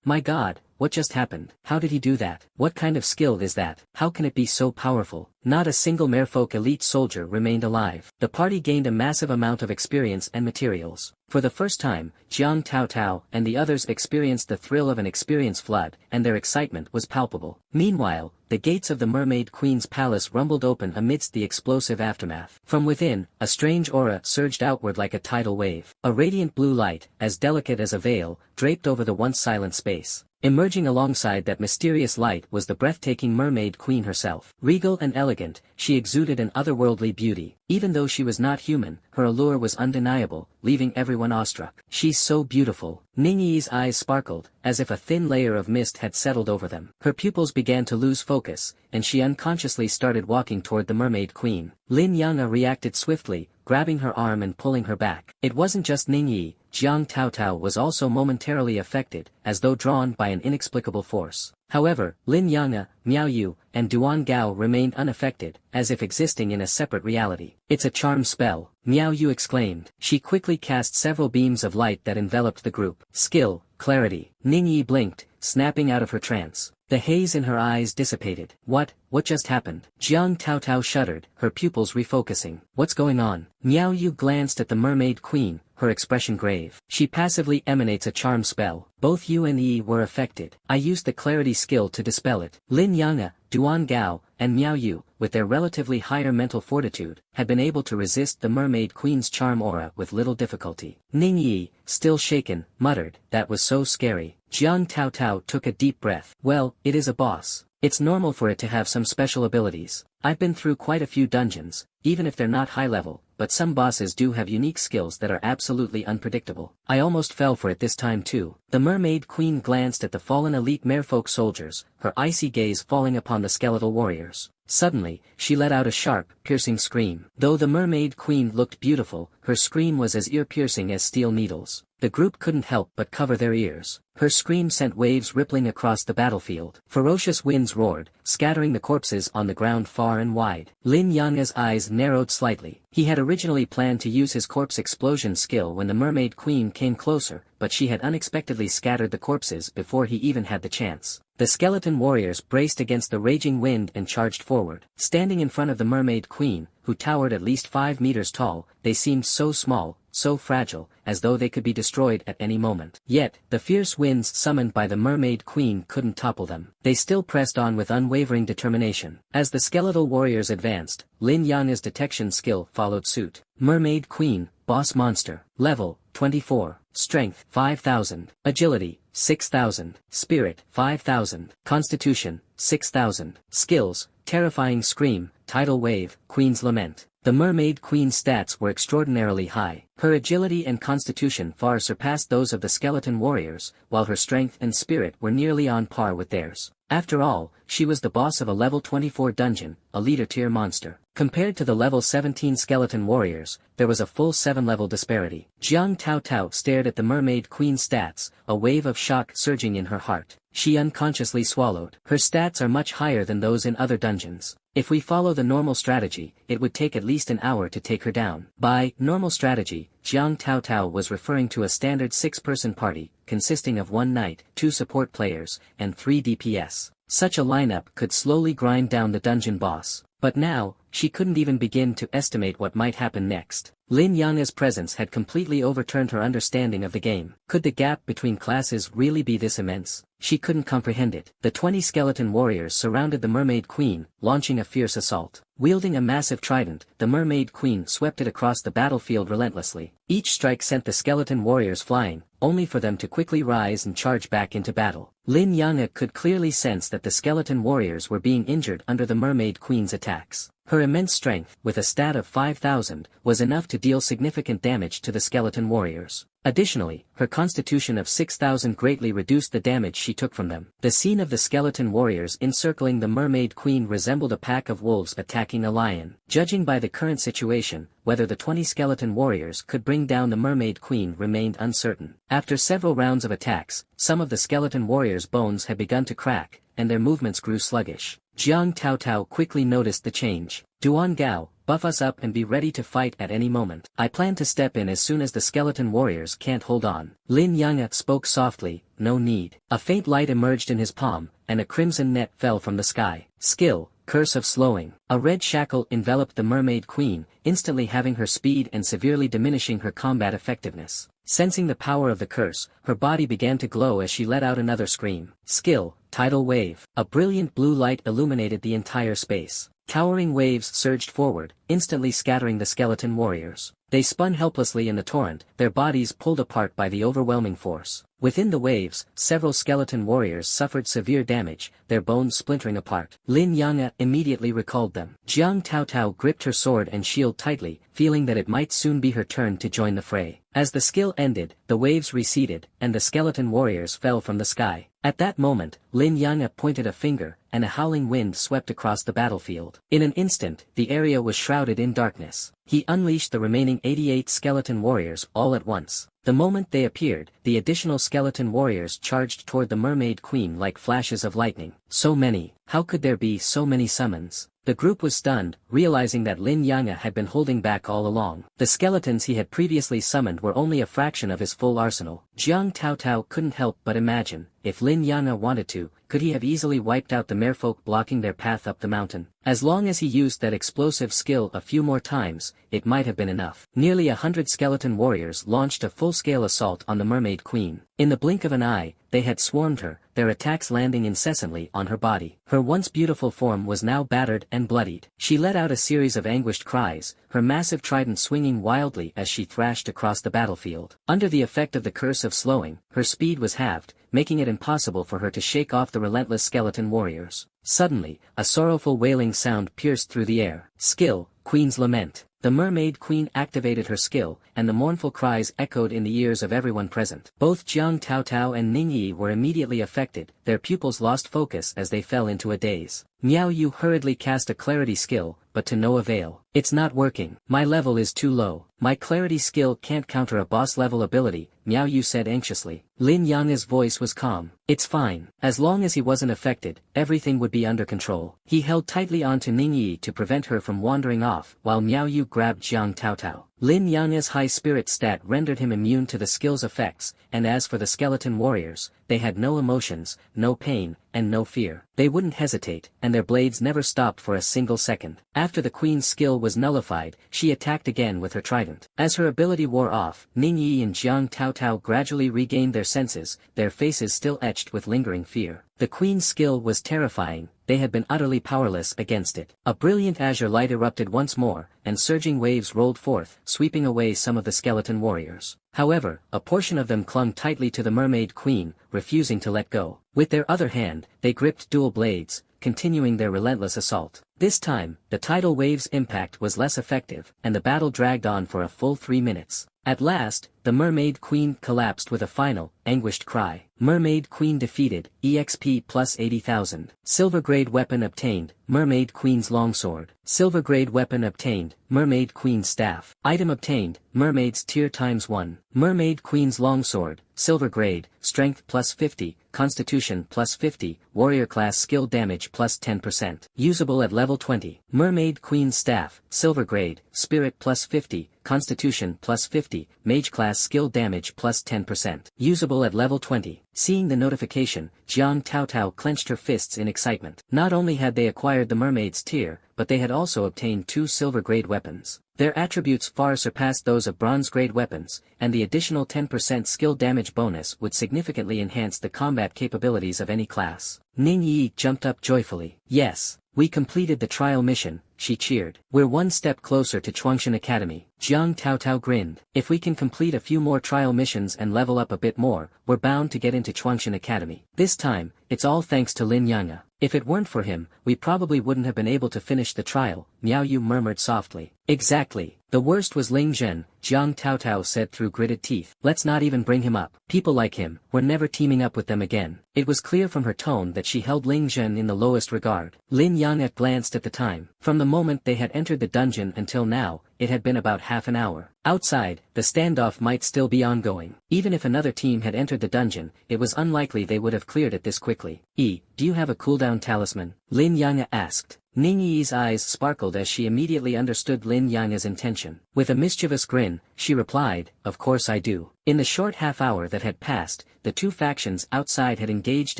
My God, what just happened? How did he do that? What kind of skill is that? How can it be so powerful? Not a single merfolk elite soldier remained alive. The party gained a massive amount of experience and materials. For the first time, Jiang Taotao and the others experienced the thrill of an experience flood, and their excitement was palpable. Meanwhile, the gates of the Mermaid Queen's palace rumbled open amidst the explosive aftermath. From within, a strange aura surged outward like a tidal wave. A radiant blue light, as delicate as a veil, draped over the once silent space. Emerging alongside that mysterious light was the breathtaking Mermaid Queen herself. Regal and elegant, she exuded an otherworldly beauty. Even though she was not human, her allure was undeniable, leaving everyone awestruck. "She's so beautiful." Ningyi's eyes sparkled, as if a thin layer of mist had settled over them. Her pupils began to lose focus, and she unconsciously started walking toward the Mermaid Queen. Lin Yang'e reacted swiftly, grabbing her arm and pulling her back. It wasn't just Ningyi. Jiang Taotao was also momentarily affected, as though drawn by an inexplicable force. However, Lin Yang'e, Miao Yu, and Duan Gao remained unaffected, as if existing in a separate reality. "It's a charm spell," Miao Yu exclaimed. She quickly cast several beams of light that enveloped the group. "Skill, clarity." Ningyi blinked, snapping out of her trance. The haze in her eyes dissipated. What just happened? Jiang Taotao shuddered, her pupils refocusing. "What's going on?" Miao Yu glanced at the Mermaid Queen, her expression grave. "She passively emanates a charm spell. Both you and Yi were affected. I used the clarity skill to dispel it." Lin Yang'e, Duan Gao, and Miao Yu, with their relatively higher mental fortitude, had been able to resist the Mermaid Queen's charm aura with little difficulty. Ningyi, still shaken, muttered, "That was so scary." Jiang Taotao took a deep breath. "Well, it is a boss. It's normal for it to have some special abilities. I've been through quite a few dungeons, even if they're not high level, but some bosses do have unique skills that are absolutely unpredictable. I almost fell for it this time too." The Mermaid Queen glanced at the fallen elite merfolk soldiers, her icy gaze falling upon the skeletal warriors. Suddenly, she let out a sharp, piercing scream. Though the Mermaid Queen looked beautiful, her scream was as ear-piercing as steel needles. The group couldn't help but cover their ears. Her scream sent waves rippling across the battlefield. Ferocious winds roared, scattering the corpses on the ground far and wide. Lin Yang'e's eyes narrowed slightly. He had originally planned to use his corpse explosion skill when the Mermaid Queen came closer, but she had unexpectedly scattered the corpses before he even had the chance. The skeleton warriors braced against the raging wind and charged forward. Standing in front of the Mermaid Queen, who towered at least 5 meters tall, they seemed so small, so fragile, as though they could be destroyed at any moment. Yet, the fierce winds summoned by the Mermaid Queen couldn't topple them. They still pressed on with unwavering determination. As the skeletal warriors advanced, Lin Yang'e's detection skill followed suit. Mermaid Queen, boss monster. Level, 24. Strength, 5000. Agility, 6000. Spirit, 5000. Constitution, 6000. Skills, terrifying scream, tidal wave, Queen's lament. The Mermaid Queen's stats were extraordinarily high. Her agility and constitution far surpassed those of the skeleton warriors, while her strength and spirit were nearly on par with theirs. After all, she was the boss of a level 24 dungeon, a leader-tier monster. Compared to the level 17 skeleton warriors, there was a full 7-level disparity. Jiang Taotao stared at the Mermaid Queen's stats, a wave of shock surging in her heart. She unconsciously swallowed. Her stats are much higher than those in other dungeons. If we follow the normal strategy, it would take at least an hour to take her down. By normal strategy, Jiang Taotao was referring to a standard 6-person party, consisting of 1 knight, 2 support players, and 3 DPS. Such a lineup could slowly grind down the dungeon boss. But now, she couldn't even begin to estimate what might happen next. Lin Yang'e's presence had completely overturned her understanding of the game. Could the gap between classes really be this immense? She couldn't comprehend it. The 20 skeleton warriors surrounded the Mermaid Queen, launching a fierce assault. Wielding a massive trident, the Mermaid Queen swept it across the battlefield relentlessly. Each strike sent the skeleton warriors flying, only for them to quickly rise and charge back into battle. Lin Yang'e could clearly sense that the skeleton warriors were being injured under the Mermaid Queen's attacks. Her immense strength, with a stat of 5000, was enough to deal significant damage to the skeleton warriors. Additionally, her constitution of 6000 greatly reduced the damage she took from them. The scene of the skeleton warriors encircling the Mermaid Queen resembled a pack of wolves attacking a lion. Judging by the current situation, whether the 20 skeleton warriors could bring down the Mermaid Queen remained uncertain. After several rounds of attacks, some of the skeleton warriors' bones had begun to crack, and their movements grew sluggish. Jiang Taotao quickly noticed the change. Duan Gao, buff us up and be ready to fight at any moment. I plan to step in as soon as the skeleton warriors can't hold on. Lin Yang'e spoke softly, no need. A faint light emerged in his palm, and a crimson net fell from the sky. Skill, Curse of Slowing. A red shackle enveloped the mermaid queen, instantly having her speed and severely diminishing her combat effectiveness. Sensing the power of the curse, her body began to glow as she let out another scream. Skill, Tidal Wave. A brilliant blue light illuminated the entire space. Towering waves surged forward, instantly scattering the skeleton warriors. They spun helplessly in the torrent, their bodies pulled apart by the overwhelming force. Within the waves, several skeleton warriors suffered severe damage, their bones splintering apart. Lin Yang'e immediately recalled them. Jiang Taotao gripped her sword and shield tightly, feeling that it might soon be her turn to join the fray. As the skill ended, the waves receded, and the skeleton warriors fell from the sky. At that moment, Lin Yang'e pointed a finger, and a howling wind swept across the battlefield. In an instant, the area was shrouded in darkness. He unleashed the remaining 88 skeleton warriors all at once. The moment they appeared, the additional skeleton warriors charged toward the mermaid queen like flashes of lightning. So many. How could there be so many summons? The group was stunned, realizing that Lin Yang'e had been holding back all along. The skeletons he had previously summoned were only a fraction of his full arsenal. Jiang Taotao couldn't help but imagine, if Lin Yang'e wanted to, could he have easily wiped out the merfolk blocking their path up the mountain? As long as he used that explosive skill a few more times, it might have been enough. Nearly 100 skeleton warriors launched a full-scale assault on the mermaid queen. In the blink of an eye, they had swarmed her, their attacks landing incessantly on her body. Her once beautiful form was now battered and bloodied. She let out a series of anguished cries, her massive trident swinging wildly as she thrashed across the battlefield. Under the effect of the curse of slowing, her speed was halved, making it impossible for her to shake off the relentless skeleton warriors. Suddenly, a sorrowful wailing sound pierced through the air. Skill, Queen's Lament. The mermaid queen activated her skill, and the mournful cries echoed in the ears of everyone present. Both Jiang Taotao and Ning Yi were immediately affected, their pupils lost focus as they fell into a daze. Miao Yu hurriedly cast a clarity skill, but to no avail. It's not working. My level is too low. My clarity skill can't counter a boss-level ability, Miao Yu said anxiously. Lin Yang'e's voice was calm. It's fine. As long as he wasn't affected, everything would be under control. He held tightly onto Ning Yi to prevent her from wandering off, while Miao Yu grabbed Jiang Taotao. Lin Yang'e's high spirit stat rendered him immune to the skill's effects, and as for the skeleton warriors, they had no emotions, no pain, and no fear. They wouldn't hesitate, and their blades never stopped for a single second. After the queen's skill was nullified, she attacked again with her trident. As her ability wore off, Ning Yi and Jiang Taotao gradually regained their senses, their faces still etched with lingering fear. The queen's skill was terrifying, they had been utterly powerless against it. A brilliant azure light erupted once more, and surging waves rolled forth, sweeping away some of the skeleton warriors. However, a portion of them clung tightly to the mermaid queen, refusing to let go. With their other hand, they gripped dual blades, continuing their relentless assault. This time, the tidal wave's impact was less effective, and the battle dragged on for a full 3 minutes. At last, the mermaid queen collapsed with a final, anguished cry. Mermaid queen defeated, EXP plus 80,000. Silver grade weapon obtained, mermaid queen's longsword. Silver grade weapon obtained, mermaid queen's staff. Item obtained, mermaid's tier ×1. Mermaid queen's longsword, silver grade, strength plus 50, constitution plus 50, warrior class skill damage plus 10%. Usable at level 20. Mermaid queen's staff, silver grade, spirit plus 50, constitution plus 50, mage class skill damage plus 10%. Usable at level 20. Seeing the notification, Jiang Taotao clenched her fists in excitement. Not only had they acquired the mermaid's tier, but they had also obtained 2 silver-grade weapons. Their attributes far surpassed those of bronze-grade weapons, and the additional 10% skill damage bonus would significantly enhance the combat capabilities of any class. Ning Yi jumped up joyfully. Yes, we completed the trial mission, she cheered. We're one step closer to Chuangshan Academy. Jiang Taotao grinned. If we can complete a few more trial missions and level up a bit more, we're bound to get into Chuangshan Academy. This time, it's all thanks to Lin Yang'e. If it weren't for him, we probably wouldn't have been able to finish the trial, Miao Yu murmured softly. Exactly. The worst was Ling Zhen, Jiang Taotao said through gritted teeth. Let's not even bring him up. People like him, we're never teaming up with them again. It was clear from her tone that she held Ling Zhen in the lowest regard. Lin Yang'e glanced at the time. From the moment they had entered the dungeon until now, it had been about half an hour. Outside, the standoff might still be ongoing. Even if another team had entered the dungeon, it was unlikely they would have cleared it this quickly. Do you have a cooldown talisman? Lin Yang asked. Ning Yi's eyes sparkled as she immediately understood Lin Yang's intention. With a mischievous grin, she replied, "Of course I do." In the short half-hour that had passed, the two factions outside had engaged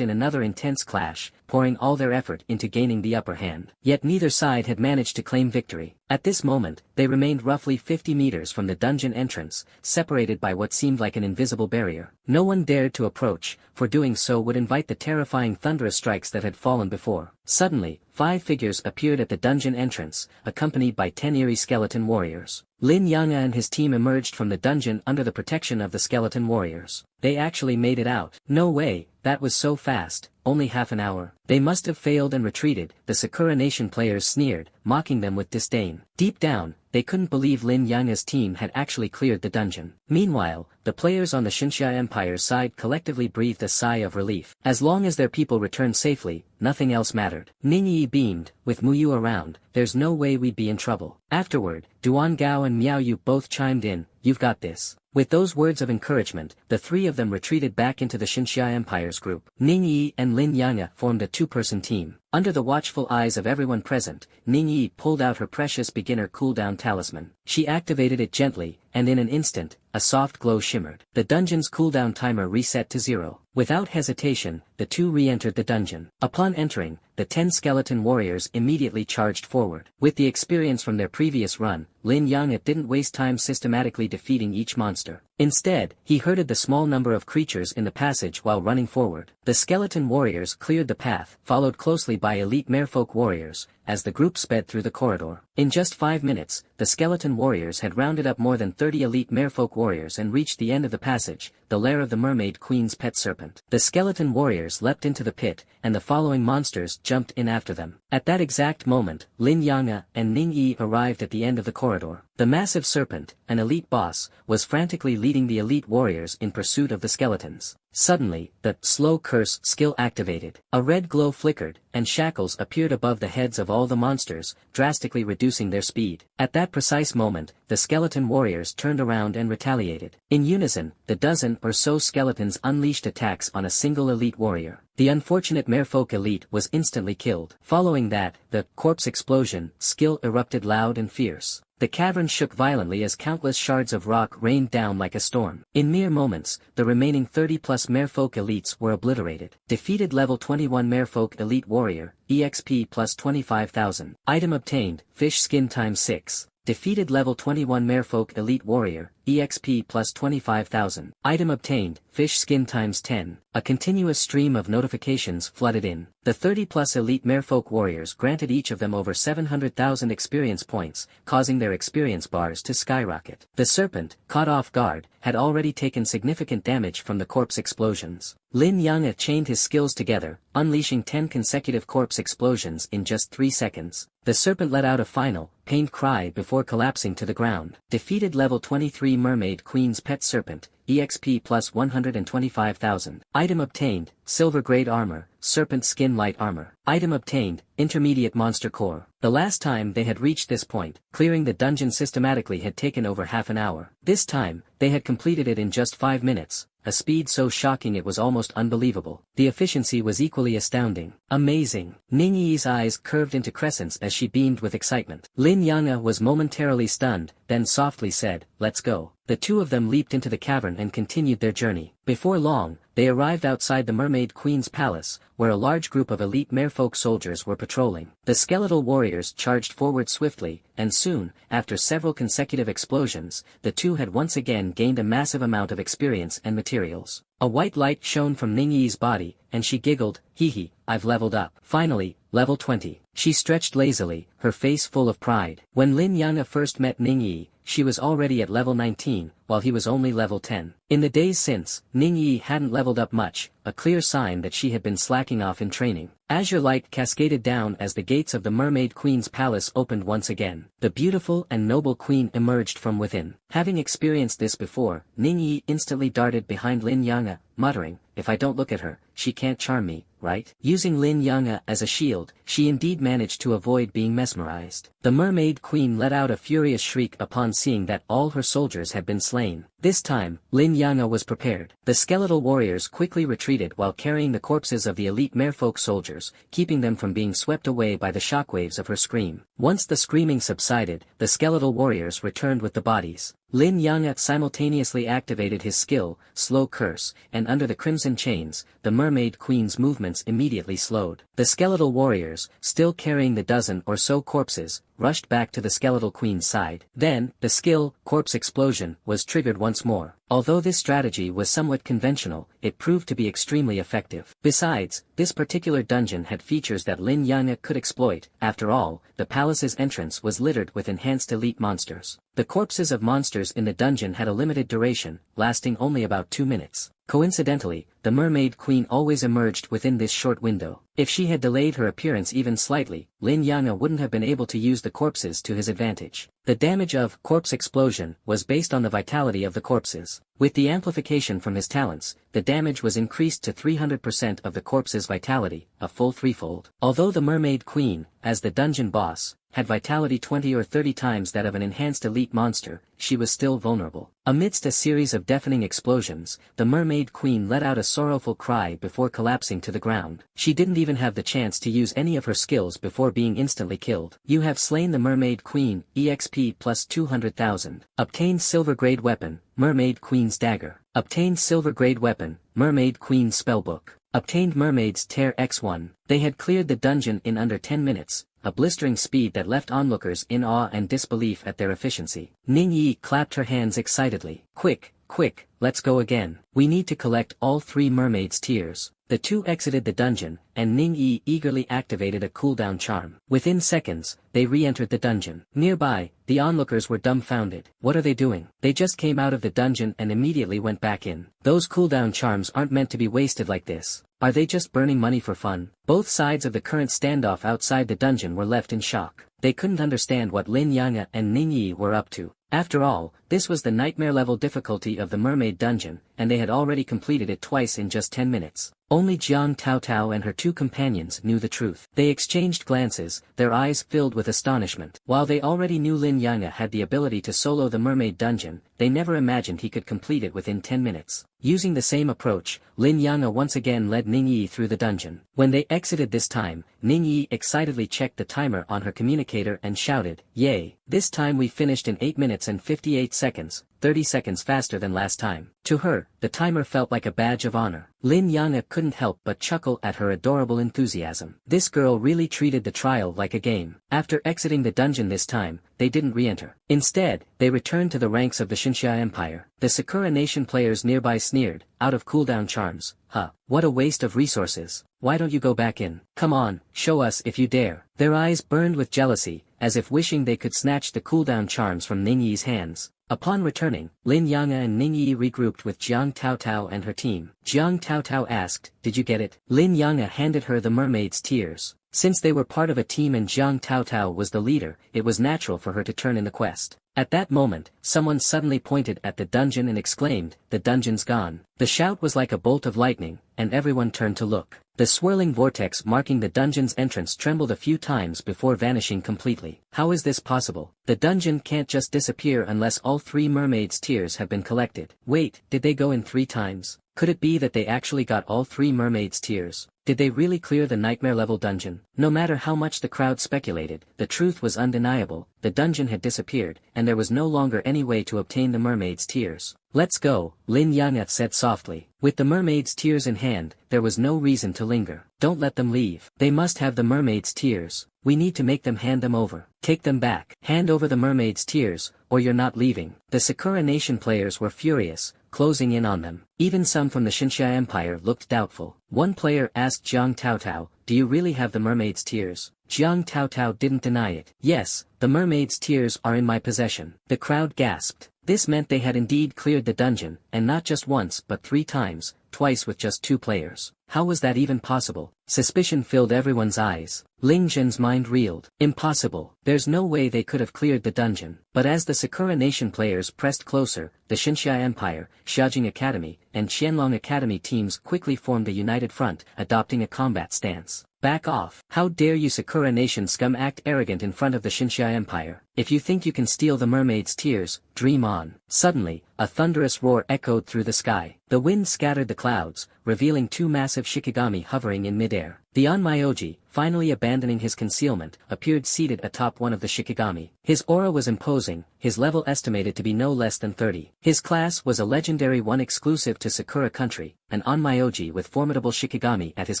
in another intense clash, pouring all their effort into gaining the upper hand. Yet neither side had managed to claim victory. At this moment, they remained roughly 50 meters from the dungeon entrance, separated by what seemed like an invisible barrier. No one dared to approach, for doing so would invite the terrifying thunderous strikes that had fallen before. Suddenly, 5 figures appeared at the dungeon entrance, accompanied by 10 eerie skeleton warriors. Lin Yang and his team emerged from the dungeon under the protection of the skeleton warriors. They actually made it out. No way, that was so fast, only half an hour. They must have failed and retreated, the Sakura Nation players sneered, mocking them with disdain. Deep down, they couldn't believe Lin Yang's team had actually cleared the dungeon. Meanwhile, the players on the Xinxia Empire's side collectively breathed a sigh of relief. As long as their people returned safely, nothing else mattered. Ning Yi beamed, with Muyu around, there's no way we'd be in trouble. Afterward, Duan Gao and Miao Yu both chimed in, you've got this. With those words of encouragement, the three of them retreated back into the Xinxia Empire's group. Ning Yi and Lin Yang formed a two-person team. Under the watchful eyes of everyone present, Ning Yi pulled out her precious beginner cooldown talisman. She activated it gently, and in an instant, a soft glow shimmered. The dungeon's cooldown timer reset to 0. Without hesitation, the two re-entered the dungeon. Upon entering, the 10 skeleton warriors immediately charged forward. With the experience from their previous run, Lin Yang didn't waste time systematically defeating each monster. Instead, he herded the small number of creatures in the passage while running forward. The skeleton warriors cleared the path, followed closely by elite merfolk warriors, as the group sped through the corridor. In just 5 minutes, the skeleton warriors had rounded up more than 30 elite merfolk warriors and reached the end of the passage, the lair of the mermaid queen's pet serpent. The skeleton warriors leapt into the pit, and the following monsters jumped in after them. At that exact moment, Lin Yang and Ning Yi arrived at the end of the corridor. The massive serpent, an elite boss, was frantically leading the elite warriors in pursuit of the skeletons. Suddenly, the slow curse skill activated. A red glow flickered, and shackles appeared above the heads of all the monsters, drastically reducing their speed. At that precise moment, the skeleton warriors turned around and retaliated. In unison, the dozen or so skeletons unleashed attacks on a single elite warrior. The unfortunate merfolk elite was instantly killed. Following that, the corpse explosion skill erupted loud and fierce. The cavern shook violently as countless shards of rock rained down like a storm. In mere moments, the remaining 30+ merfolk elites were obliterated. Defeated level 21 merfolk elite warrior, EXP plus 25,000. Item obtained, fish skin times 6. Defeated level 21 merfolk elite warrior, EXP plus 25,000. Item obtained, fish skin times 10. A continuous stream of notifications flooded in. The 30+ elite merfolk warriors granted each of them over 700,000 experience points, causing their experience bars to skyrocket. The serpent, caught off guard, had already taken significant damage from the corpse explosions. Lin Yang chained his skills together, unleashing 10 consecutive corpse explosions in just 3 seconds. The serpent let out a final, pained cry before collapsing to the ground. Defeated level 23 mermaid queen's pet serpent, EXP plus 125,000. Item obtained, silver grade armor, serpent skin light armor. Item obtained, intermediate monster core. The last time they had reached this point, clearing the dungeon systematically had taken over half an hour. This time, they had completed it in just 5 minutes. A speed so shocking it was almost unbelievable. The efficiency was equally astounding. Amazing. Ning Yi's eyes curved into crescents as she beamed with excitement. Lin Yang was momentarily stunned, then softly said, "Let's go." The two of them leaped into the cavern and continued their journey. Before long, they arrived outside the Mermaid Queen's palace, where a large group of elite merfolk soldiers were patrolling. The skeletal warriors charged forward swiftly, and soon, after several consecutive explosions, the two had once again gained a massive amount of experience and materials. A white light shone from Ning Yi's body, and she giggled, "Hee, I've leveled up. Finally, level 20. She stretched lazily, her face full of pride. When Lin Yang first met Ning Yi, she was already at level 19, while he was only level 10. In the days since, Ning Yi hadn't leveled up much, a clear sign that she had been slacking off in training. Azure light cascaded down as the gates of the Mermaid Queen's palace opened once again. The beautiful and noble queen emerged from within. Having experienced this before, Ning Yi instantly darted behind Lin Yang, muttering, "If I don't look at her, she can't charm me." right? Using Lin Yang'e as a shield, she indeed managed to avoid being mesmerized. The Mermaid Queen let out a furious shriek upon seeing that all her soldiers had been slain. This time, Lin Yang'e was prepared. The skeletal warriors quickly retreated while carrying the corpses of the elite merfolk soldiers, keeping them from being swept away by the shockwaves of her scream. Once the screaming subsided, the skeletal warriors returned with the bodies. Lin Yang'e simultaneously activated his skill, Slow Curse, and under the crimson chains, the Mermaid Queen's movements immediately slowed. The skeletal warriors, still carrying the dozen or so corpses, rushed back to the skeletal queen's side. Then, the skill, Corpse Explosion, was triggered once more. Although this strategy was somewhat conventional, it proved to be extremely effective. Besides, this particular dungeon had features that Lin Yang'e could exploit. After all, the palace's entrance was littered with enhanced elite monsters. The corpses of monsters in the dungeon had a limited duration, lasting only about 2 minutes. Coincidentally, the Mermaid Queen always emerged within this short window. If she had delayed her appearance even slightly, Lin Yang'e wouldn't have been able to use the corpses to his advantage. The damage of Corpse Explosion was based on the vitality of the corpses. With the amplification from his talents, the damage was increased to 300% of the corpse's vitality, a full threefold. Although the Mermaid Queen, as the dungeon boss, had vitality 20 or 30 times that of an enhanced elite monster, she was still vulnerable. Amidst a series of deafening explosions, the Mermaid Queen let out a sorrowful cry before collapsing to the ground. She didn't even have the chance to use any of her skills before being instantly killed. You have slain the Mermaid Queen, EXP plus 200,000. Obtained Silver Grade Weapon, Mermaid Queen's Dagger. Obtained Silver Grade Weapon, Mermaid Queen's Spellbook. Obtained Mermaid's Tear X1. They had cleared the dungeon in under 10 minutes, a blistering speed that left onlookers in awe and disbelief at their efficiency. Ning Yi clapped her hands excitedly. Quick, quick, let's go again. We need to collect all 3 mermaids' tears. The two exited the dungeon, and Ning Yi eagerly activated a cooldown charm. Within seconds, they re-entered the dungeon. Nearby, the onlookers were dumbfounded. What are they doing? They just came out of the dungeon and immediately went back in. Those cooldown charms aren't meant to be wasted like this. Are they just burning money for fun? Both sides of the current standoff outside the dungeon were left in shock. They couldn't understand what Lin Yang'e and Ning Yi were up to. After all, this was the nightmare level difficulty of the mermaid dungeon, and they had already completed it twice in just 10 minutes. Only Jiang Taotao and her 2 companions knew the truth. They exchanged glances, their eyes filled with astonishment. While they already knew Lin Yang'e had the ability to solo the mermaid dungeon, they never imagined he could complete it within 10 minutes. Using the same approach, Lin Yang'e once again led Ning Yi through the dungeon. When they exited this time, Ning Yi excitedly checked the timer on her communicator and shouted, "Yay! This time we finished in 8 minutes and 58 seconds, 30 seconds faster than last time." To her, the timer felt like a badge of honor. Lin Yang'e couldn't help but chuckle at her adorable enthusiasm. This girl really treated the trial like a game. After exiting the dungeon this time, they didn't re-enter. Instead, they returned to the ranks of the Xinxia Empire. The Sakura Nation players nearby sneered, "Out of cooldown charms, huh? What a waste of resources. Why don't you go back in? Come on, show us if you dare." Their eyes burned with jealousy, as if wishing they could snatch the cooldown charms from Ning Yi's hands. Upon returning, Lin Yang'e and Ning Yi regrouped with Jiang Taotao and her team. Jiang Taotao asked, "Did you get it?" Lin Yang'e handed her the mermaid's tears. Since they were part of a team and Jiang Taotao was the leader, it was natural for her to turn in the quest. At that moment, someone suddenly pointed at the dungeon and exclaimed, "The dungeon's gone." The shout was like a bolt of lightning, and everyone turned to look. The swirling vortex marking the dungeon's entrance trembled a few times before vanishing completely. How is this possible? The dungeon can't just disappear unless all 3 mermaids' tears have been collected. Wait, did they go in 3 times? Could it be that they actually got all 3 mermaids' tears? Did they really clear the nightmare level dungeon? No matter how much the crowd speculated, the truth was undeniable. The dungeon had disappeared, and there was no longer any way to obtain the mermaid's tears. "Let's go," Lin Yang'e said softly. With the mermaid's tears in hand, there was no reason to linger. "Don't let them leave. They must have the mermaid's tears. We need to make them hand them over. Take them back. Hand over the mermaid's tears, or you're not leaving." The Sakura Nation players were furious, closing in on them. Even some from the Xinxia Empire looked doubtful. One player asked Jiang Taotao, "Do you really have the mermaid's tears?" Jiang Taotao didn't deny it. "Yes, the mermaid's tears are in my possession." The crowd gasped. This meant they had indeed cleared the dungeon, and not just once but 3 times, twice with just 2 players. How was that even possible? Suspicion filled everyone's eyes. Ling Zhen's mind reeled. Impossible. There's no way they could have cleared the dungeon. But as the Sakura Nation players pressed closer, the Xinxia Empire, Xiaojing Academy, and Qianlong Academy teams quickly formed a united front, adopting a combat stance. Back off. How dare you Sakura Nation scum act arrogant in front of the Xinxia Empire. If you think you can steal the mermaid's tears, dream on. Suddenly, a thunderous roar echoed through the sky. The wind scattered the clouds, revealing two massive Shikigami hovering in midair. The Onmyoji, finally abandoning his concealment, appeared seated atop one of the Shikigami. His aura was imposing, his level estimated to be no less than 30. His class was a legendary one exclusive to Sakura country, an Onmyoji with formidable Shikigami at his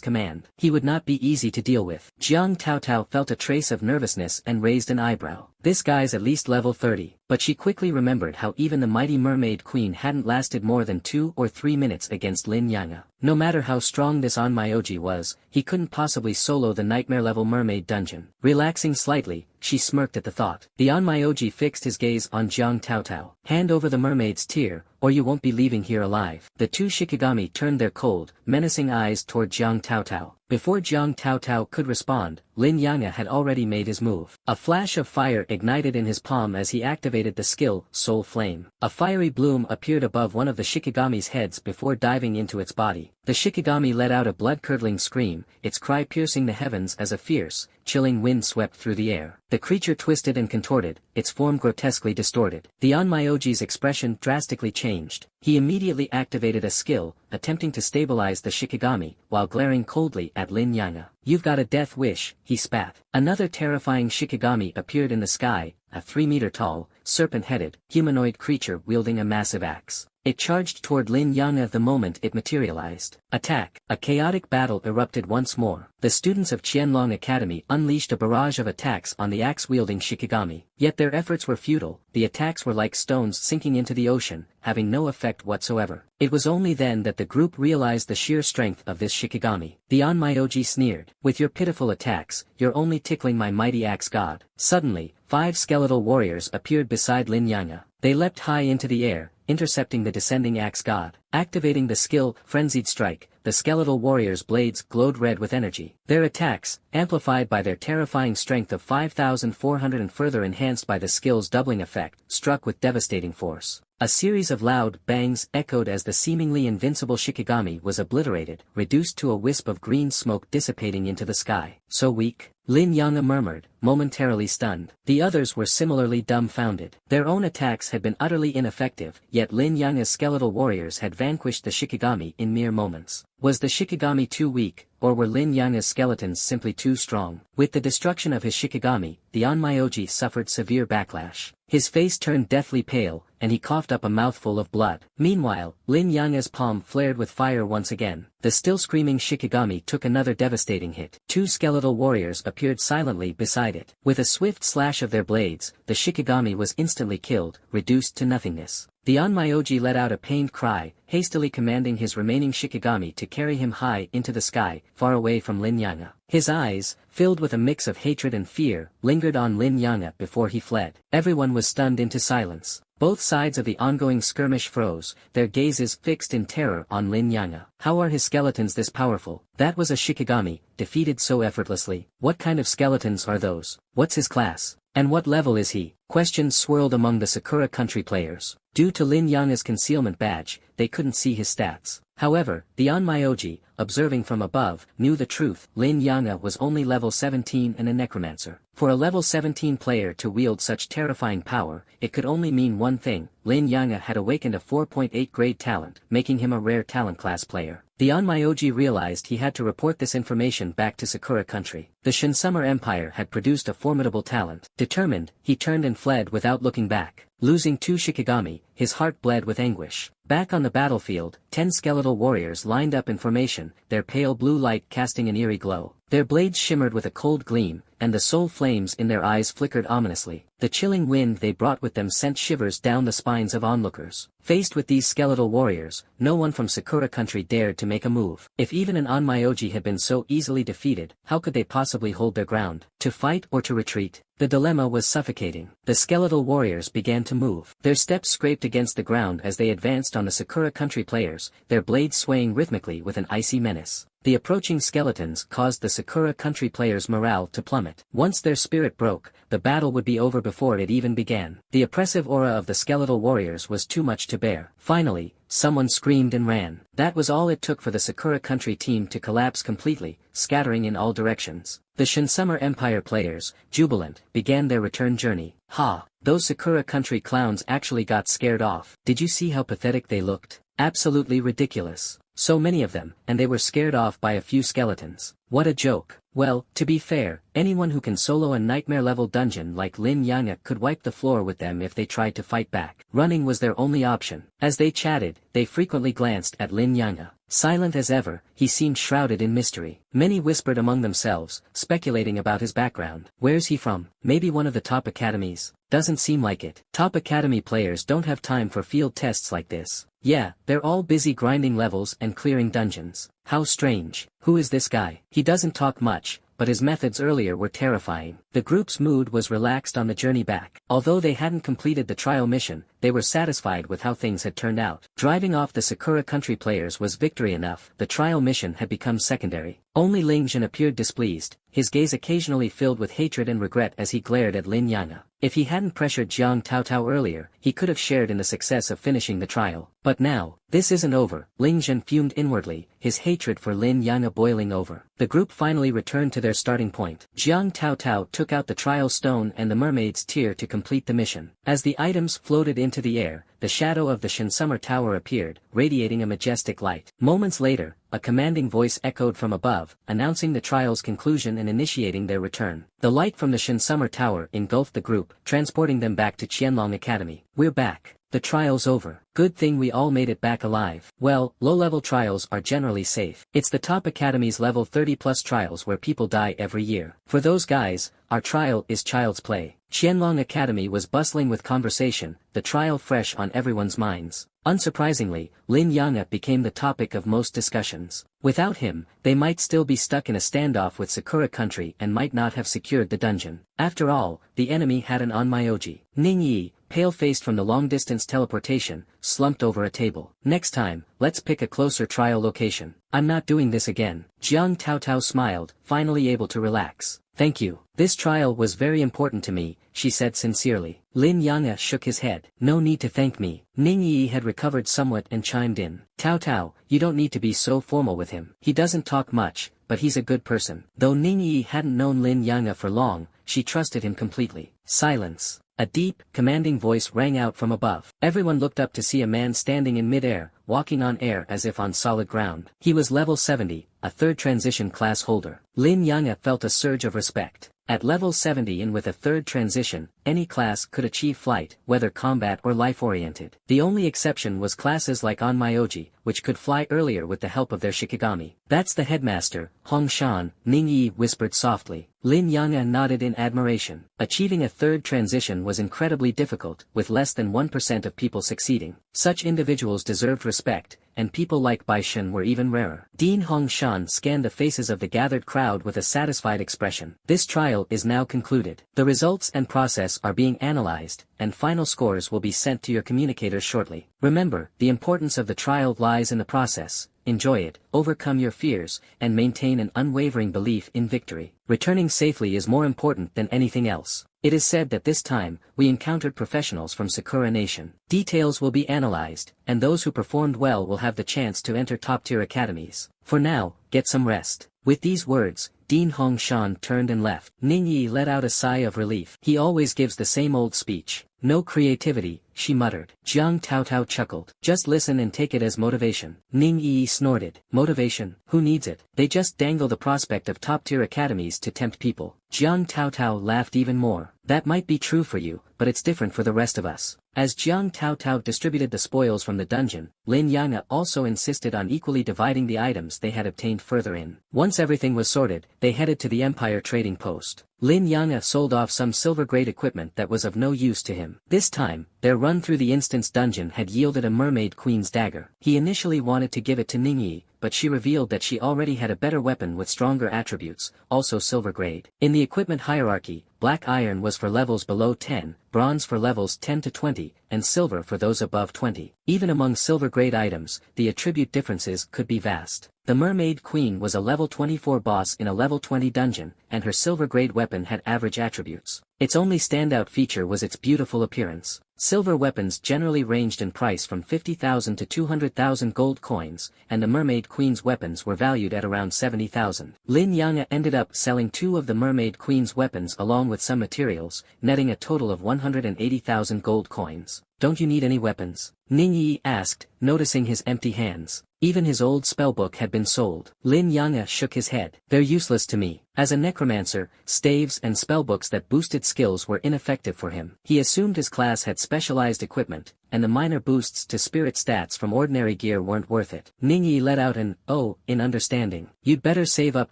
command. He would not be easy to deal with. Jiang Taotao felt a trace of nervousness and raised an eyebrow. This guy's at least level 30. But she quickly remembered how even the mighty mermaid queen hadn't lasted more than 2 or 3 minutes against Lin Yanga. No matter how strong this Onmyoji was, he couldn't possibly solo the nightmare-level mermaid dungeon. Relaxing slightly, she smirked at the thought. The Onmyoji fixed his gaze on Jiang Taotao. Hand over the mermaid's tear, or you won't be leaving here alive. The two Shikigami turned their cold, menacing eyes toward Jiang Taotao. Before Jiang Taotao could respond, Lin Yanga had already made his move. A flash of fire ignited in his palm as he activated the skill, Soul Flame. A fiery bloom appeared above one of the Shikigami's heads before diving into its body. The Shikigami let out a blood-curdling scream, its cry piercing the heavens as a fierce, chilling wind swept through the air. The creature twisted and contorted, its form grotesquely distorted. The Onmyoji's expression drastically changed. He immediately activated a skill, attempting to stabilize the Shikigami, while glaring coldly at Lin Yanga. You've got a death wish, he spat. Another terrifying Shikigami appeared in the sky, a 3-meter-tall, serpent-headed, humanoid creature wielding a massive axe. It charged toward Lin Yanga the moment it materialized. Attack! A chaotic battle erupted once more. The students of Qianlong Academy unleashed a barrage of attacks on the axe-wielding Shikigami. Yet their efforts were futile. The attacks were like stones sinking into the ocean, having no effect whatsoever. It was only then that the group realized the sheer strength of this Shikigami. The Onmyoji sneered. With your pitiful attacks, you're only tickling my mighty axe god. Suddenly, 5 skeletal warriors appeared beside Lin Yanga. They leapt high into the air, intercepting the descending axe god. Activating the skill, Frenzied Strike, the skeletal warriors' blades glowed red with energy. Their attacks, amplified by their terrifying strength of 5,400 and further enhanced by the skill's doubling effect, struck with devastating force. A series of loud bangs echoed as the seemingly invincible Shikigami was obliterated, reduced to a wisp of green smoke dissipating into the sky. So weak? Lin Yanga murmured, momentarily stunned. The others were similarly dumbfounded. Their own attacks had been utterly ineffective, yet Lin Yanga's skeletal warriors had vanquished the Shikigami in mere moments. Was the Shikigami too weak, or were Lin Yanga's skeletons simply too strong? With the destruction of his Shikigami, the Onmyoji suffered severe backlash. His face turned deathly pale, and he coughed up a mouthful of blood. Meanwhile, Lin Yanga's palm flared with fire once again. The still screaming Shikigami took another devastating hit. 2 skeletal warriors appeared silently beside it. With a swift slash of their blades, the Shikigami was instantly killed, reduced to nothingness. The Onmyoji let out a pained cry, hastily commanding his remaining Shikigami to carry him high into the sky, far away from Lin Yanga. His eyes, filled with a mix of hatred and fear, lingered on Lin Yanga before he fled. Everyone was stunned into silence. Both sides of the ongoing skirmish froze, their gazes fixed in terror on Lin Yanga. How are his skeletons this powerful? That was a Shikigami, defeated so effortlessly. What kind of skeletons are those? What's his class? And what level is he? Questions swirled among the Sakura country players. Due to Lin Yanga's concealment badge, they couldn't see his stats. However, the Onmyoji, observing from above, knew the truth. Lin Yanga was only level 17 and a necromancer. For a level 17 player to wield such terrifying power, it could only mean one thing: Lin Yanga had awakened a 4.8 grade talent, making him a rare talent class player. The Onmyoji realized he had to report this information back to Sakura country. The Shinsummer Empire had produced a formidable talent. Determined, he turned and fled without looking back. Losing 2 Shikigami, his heart bled with anguish. Back on the battlefield, 10 skeletal warriors lined up in formation, their pale blue light casting an eerie glow. Their blades shimmered with a cold gleam, and the soul flames in their eyes flickered ominously. The chilling wind they brought with them sent shivers down the spines of onlookers. Faced with these skeletal warriors, no one from Sakura country dared to make a move. If even an Onmyoji had been so easily defeated, how could they possibly hold their ground? To fight or to retreat? The dilemma was suffocating. The skeletal warriors began to move. Their steps scraped against the ground as they advanced on the Sakura country players, their blades swaying rhythmically with an icy menace. The approaching skeletons caused the Sakura country players' morale to plummet. Once their spirit broke, the battle would be over before it even began. The oppressive aura of the skeletal warriors was too much to bear. Finally, someone screamed and ran. That was all it took for the Sakura country team to collapse completely, scattering in all directions. The Shinsummer Empire players, jubilant, began their return journey. Ha! Those Sakura country clowns actually got scared off. Did you see how pathetic they looked? Absolutely ridiculous. So many of them, and they were scared off by a few skeletons. What a joke. Well, to be fair, anyone who can solo a nightmare-level dungeon like Lin Yanga could wipe the floor with them if they tried to fight back. Running was their only option. As they chatted, they frequently glanced at Lin Yanga. Silent as ever, he seemed shrouded in mystery. Many whispered among themselves, speculating about his background. Where's he from? Maybe one of the top academies? Doesn't seem like it. Top academy players don't have time for field tests like this. Yeah, they're all busy grinding levels and clearing dungeons. How strange. Who is this guy? He doesn't talk much, but his methods earlier were terrifying. The group's mood was relaxed on the journey back. Although they hadn't completed the trial mission, they were satisfied with how things had turned out. Driving off the Sakura country players was victory enough. The trial mission had become secondary. Only Ling Jin appeared displeased, his gaze occasionally filled with hatred and regret as he glared at Lin Yanga. If he hadn't pressured Jiang Taotao earlier, he could have shared in the success of finishing the trial. But now, this isn't over. Ling Jin fumed inwardly, his hatred for Lin Yanga boiling over. The group finally returned to their starting point. Jiang Taotao took out the trial stone and the mermaid's tear to complete the mission. As the items floated into the air, the shadow of the Shinsummer Tower appeared, radiating a majestic light. Moments later, a commanding voice echoed from above, announcing the trial's conclusion and initiating their return. The light from the Shinsummer Tower engulfed the group, transporting them back to Qianlong Academy. We're back. The trial's over. Good thing we all made it back alive. Well, low-level trials are generally safe. It's the top academies level 30+ trials where people die every year. For those guys, our trial is child's play. Qianlong Academy was bustling with conversation, the trial fresh on everyone's minds. Unsurprisingly, Lin Yanga became the topic of most discussions. Without him, they might still be stuck in a standoff with Sakura country and might not have secured the dungeon. After all, the enemy had an Onmyoji. Ning Yi, pale-faced from the long-distance teleportation, slumped over a table. Next time, let's pick a closer trial location. I'm not doing this again. Jiang Taotao smiled, finally able to relax. Thank you. This trial was very important to me, she said sincerely. Lin Yanga shook his head. No need to thank me. Ning Yi had recovered somewhat and chimed in. Taotao, you don't need to be so formal with him. He doesn't talk much, but he's a good person. Though Ning Yi hadn't known Lin Yanga for long, she trusted him completely. Silence. A deep, commanding voice rang out from above. Everyone looked up to see a man standing in mid-air, walking on air as if on solid ground. He was level 70, a third transition class holder. Lin Yanga felt a surge of respect. At level 70 and with a third transition, any class could achieve flight, whether combat or life-oriented. The only exception was classes like Onmyoji, which could fly earlier with the help of their Shikigami. That's the headmaster, Hong Shan, Ning Yi whispered softly. Lin Yanga nodded in admiration. Achieving a third transition was incredibly difficult, with less than 1% of people succeeding. Such individuals deserved respect, and people like Bai Shen were even rarer. Dean Hong Shan scanned the faces of the gathered crowd with a satisfied expression. This trial is now concluded. The results and process are being analyzed, and final scores will be sent to your communicators shortly. Remember, the importance of the trial lies in the process. Enjoy it, overcome your fears, and maintain an unwavering belief in victory. Returning safely is more important than anything else. It is said that this time, we encountered professionals from Sakura Nation. Details will be analyzed, and those who performed well will have the chance to enter top-tier academies. For now, get some rest. With these words, Dean Hong Shan turned and left. Ning Yi let out a sigh of relief. He always gives the same old speech. No creativity, she muttered. Jiang Taotao chuckled. Just listen and take it as motivation. Ning Yi snorted. Motivation? Who needs it? They just dangle the prospect of top-tier academies to tempt people. Jiang Taotao laughed even more. That might be true for you, but it's different for the rest of us. As Jiang Taotao distributed the spoils from the dungeon, Lin Yanga also insisted on equally dividing the items they had obtained further in. Once everything was sorted, they headed to the Empire trading post. Lin Yanga sold off some silver-grade equipment that was of no use to him. This time, their run through the instance dungeon had yielded a mermaid queen's dagger. He initially wanted to give it to Ning Yi, but she revealed that she already had a better weapon with stronger attributes, also silver-grade. In the equipment hierarchy, black iron was for levels below 10, bronze for levels 10 to 20, and silver for those above 20. Even among silver-grade items, the attribute differences could be vast. The Mermaid Queen was a level 24 boss in a level 20 dungeon, and her silver-grade weapon had average attributes. Its only standout feature was its beautiful appearance. Silver weapons generally ranged in price from 50,000 to 200,000 gold coins, and the Mermaid Queen's weapons were valued at around 70,000. Lin Yanga ended up selling 2 of the Mermaid Queen's weapons along with some materials, netting a total of 180,000 gold coins. "Don't you need any weapons?" Ning Yi asked, noticing his empty hands. Even his old spellbook had been sold. Lin Yanga shook his head. "They're useless to me. As a necromancer, staves and spellbooks that boosted skills were ineffective for him. He assumed his class had specialized equipment, and the minor boosts to spirit stats from ordinary gear weren't worth it." Ning Yi let out an "oh" in understanding. "You'd better save up